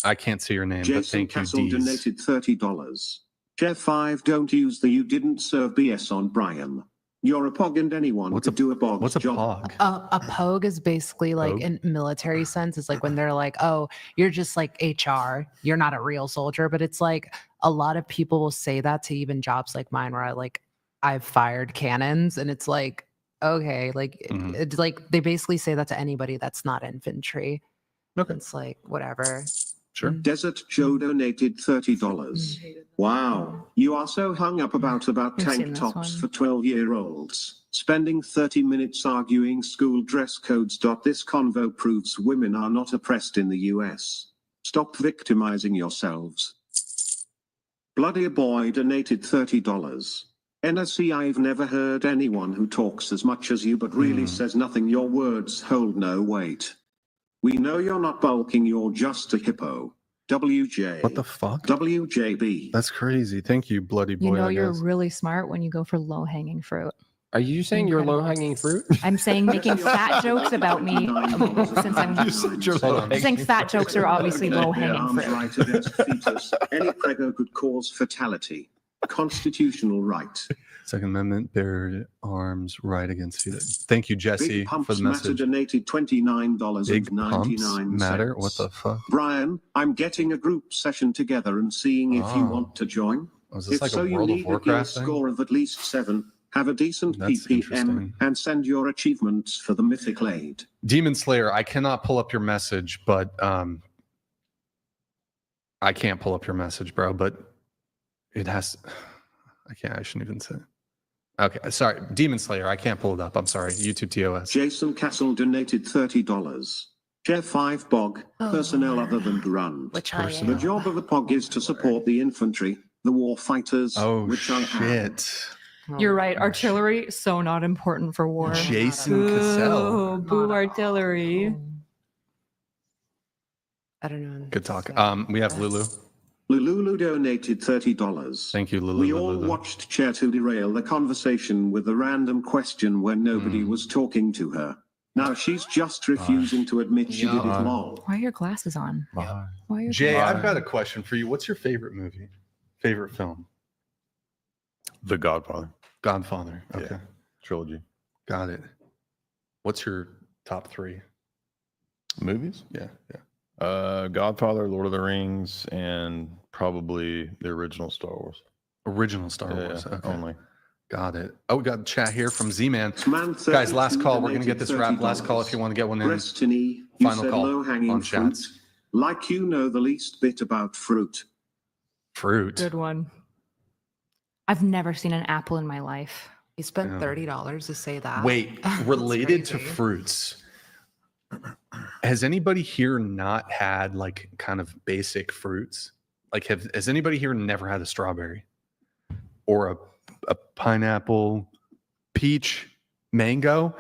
I can't say your name, but Jason thank you, Castle Deez. donated $30. Chef 5, don't use the you didn't serve BS on Brian. You're a pog and anyone What's could do a bog's What's a job. pog? A pogue is basically like Pogue? in military sense. It's like when they're like, oh, you're just like HR. You're not a real soldier. But it's like a lot of people will say that to even jobs like mine where I like I've fired cannons, and it's like, okay, like it's like they basically say that to anybody that's not infantry. Okay. It's like whatever. Sure. Desert Joe donated $30. Wow, you are so hung up about We've seen tank this tops one. for 12-year-olds. Spending 30 minutes arguing school dress codes. This convo proves women are not oppressed in the US. Stop victimizing yourselves. Bloody Boy donated $30. NSC, I've never heard anyone who talks as much as you but really says nothing. Your words hold no weight. We know you're not bulking, you're just a hippo. WJ. What the fuck? WJB. That's crazy. Thank you, Bloody Boy. You know I you're guess. really smart when you go for low hanging fruit. Are you saying you're low hanging fruit? I'm saying making fat jokes about me since I'm saying fat jokes are obviously low hanging Arms fruit. right against fetus. Any prego could cause fatality. Constitutional right. Second Amendment, bare arms right against fetus. Thank you, Jesse, Big Pumps for the Matter message. donated Big pumps $29.99. matter? What the fuck? Brian, I'm getting a group session together and seeing if you want to join. Was this If like so, a you World of need a gear Warcraft thing? score of at least 7, have a decent That's PPM, interesting. and send your achievements for the Mythic Aid. Demon Slayer, I cannot pull up your message, but I can't pull up your message, bro, but it has I shouldn't even say. Okay, sorry. Demon Slayer, I can't pull it up. I'm sorry. YouTube TOS. Jason Castle donated $30. Chair 5 Bog, personnel other than Grunt. Which I The job of a POG is to support the infantry, the war fighters, which I am. Shit. You're right. Artillery, so not important for war. Jason Cassell. Boo artillery. I don't know. Good talk. We have Lulu. Lulu donated $30. Thank you, Lulu. We all watched Chair to derail the conversation with a random question when nobody was talking to her. Now she's just refusing to admit she did it lol. Why are your glasses on? Why are your Jay, glasses I've got a question for you. What's your favorite movie? Favorite film? The Godfather. Godfather. Okay. Yeah. Trilogy. Got it. What's your top 3? Movies? Yeah. Godfather, Lord of the Rings, and probably the original Star Wars. Original Star Wars. Yeah, Okay. only. Got it. Oh, we got a chat here from Z-Man. Man Guys, last 32 call. We're going to get this donated wrapped. Last call if you want to get one in. Destiny, you Final said call low-hanging on fruit. chats. Like you know the least bit about fruit. Fruit. Good one. I've never seen an apple in my life. You spent $30 to say that. Wait, That's related to crazy. fruits. Has anybody here not had like kind of basic fruits? Like has anybody here never had a strawberry or a pineapple, peach, mango?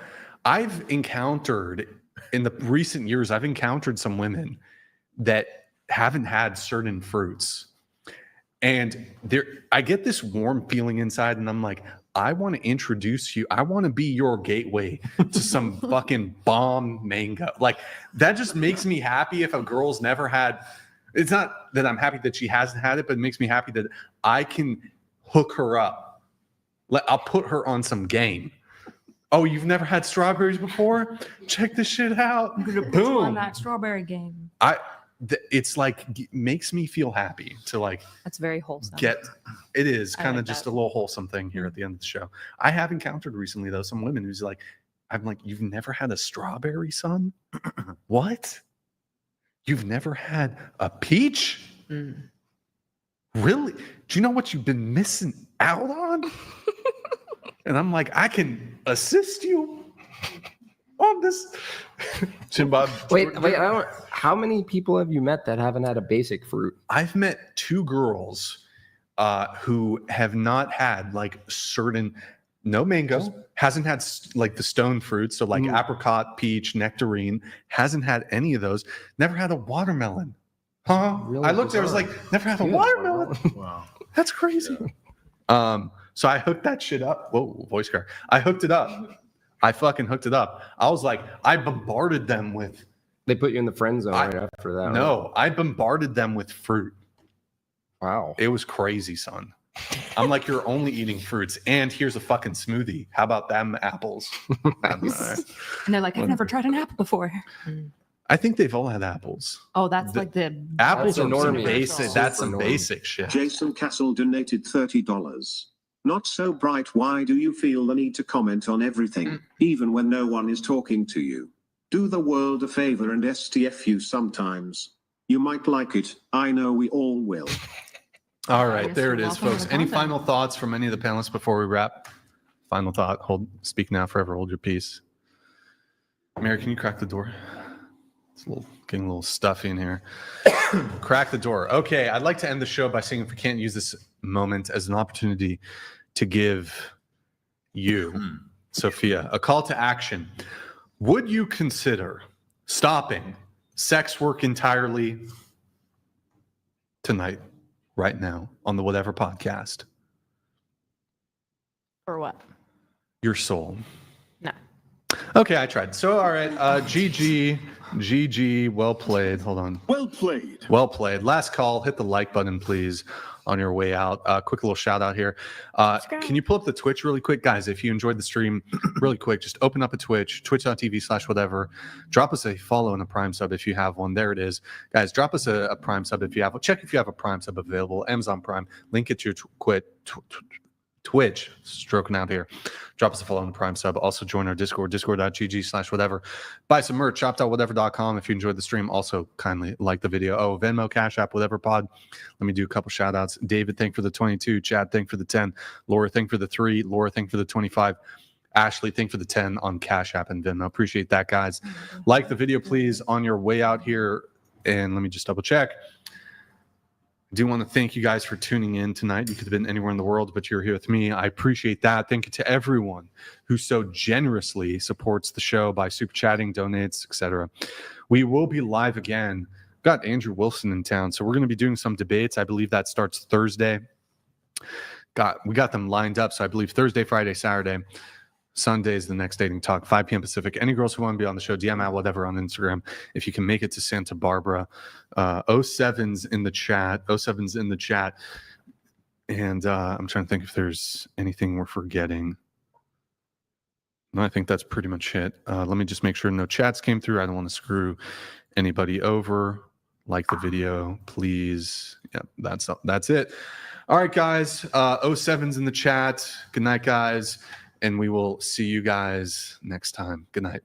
I've encountered in the recent years, I've encountered some women that haven't had certain fruits. And I get this warm feeling inside, and I'm like, I want to introduce you. I want to be your gateway to some fucking bomb mango. Like, that just makes me happy if a girl's never had. It's not that I'm happy that she hasn't had it, but it makes me happy that I can hook her up. I'll put her on some game. Oh, you've never had strawberries before? Check this shit out. I'm gonna put you on Boom. that strawberry game. It's like makes me feel happy to like That's very wholesome. it is I kind of like just that. a little wholesome thing here at the end of the show. I have encountered recently though some women who's like, I'm like, you've never had a strawberry, son? What? You've never had a peach? Really? Do you know what you've been missing out on? And I'm like, I can assist you on this. Jimbob. Wait. How many people have you met that haven't had a basic fruit? I've met 2 girls who have not had like certain, no mango, hasn't had like the stone fruits, so like apricot, peach, nectarine, hasn't had any of those, never had a watermelon. Huh? Really I looked there, I was bizarre. like, never had a watermelon. Wow. That's crazy. So I hooked that shit up. Whoa, voice crack. I hooked it up. I fucking hooked it up. I was like, I bombarded them with. They put you in the friend zone right after that. No, I bombarded them with fruit. Wow. It was crazy, son. I'm like, you're only eating fruits, and here's a fucking smoothie. How about them apples? And they're like, I've never tried an apple before. I think they've all had apples. Oh, that's like the Apples That's are some enormous. basic. That's some Super enormous. basic shit. Jason Castle donated $30. Not so bright. Why do you feel the need to comment on everything, even when no one is talking to you? Do the world a favor and STFU sometimes. You might like it. I know we all will. All right, there it you're is, welcome to folks. the Any content. final thoughts from any of the panelists before we wrap? Final thought. Speak now, forever hold your peace. Mary, can you crack the door? It's getting a little stuffy in here. Crack the door. Okay, I'd like to end the show by saying if we can't use this moment as an opportunity to give you, Sophia, a call to action. Would you consider stopping sex work entirely tonight, right now, on the Whatever podcast? For what? Your soul. No. Okay, I tried. So, all right, GG, well played. Hold on. Well played. Well played. Last call. Hit the like button, please, on your way out. Quick little shout out here. Can you pull up the Twitch really quick? Guys, if you enjoyed the stream, really quick, just open up a Twitch, twitch.tv/whatever. Drop us a follow and a Prime sub if you have one. There it is. Guys, drop us a Prime sub if you have one. Check if you have a Prime sub available. Amazon Prime. Link it to your Twitch, stroking out here. Drop us a follow on the Prime sub. Also join our Discord, discord.gg/whatever. Buy some merch, shop.whatever.com. If you enjoyed the stream, also kindly like the video. Oh, Venmo, Cash App, Whatever Pod. Let me do a couple shout outs. David, thank for the 22. Chad, thank for the 10. Laura, thank for the 3. Laura, thank for the 25. Ashley, thank for the 10 on Cash App and Venmo. Appreciate that, guys. Like the video, please, on your way out here. And let me just double check. I do want to thank you guys for tuning in tonight. You could have been anywhere in the world, but you're here with me. I appreciate that. Thank you to everyone who so generously supports the show by super chatting, donates, etc. We will be live again. We've got Andrew Wilson in town, so we're going to be doing some debates. I believe that starts Thursday. We got them lined up, so I believe Thursday, Friday, Saturday. Sunday is the next dating talk, 5 p.m. Pacific. Any girls who want to be on the show, DM at whatever on Instagram. If you can make it to Santa Barbara, 07's in the chat. 07's in the chat. And I'm trying to think if there's anything we're forgetting. No, I think that's pretty much it. Let me just make sure no chats came through. I don't want to screw anybody over. Like the video, please. Yeah, that's it. All right, guys. 07's in the chat. Good night, guys. And we will see you guys next time. Good night.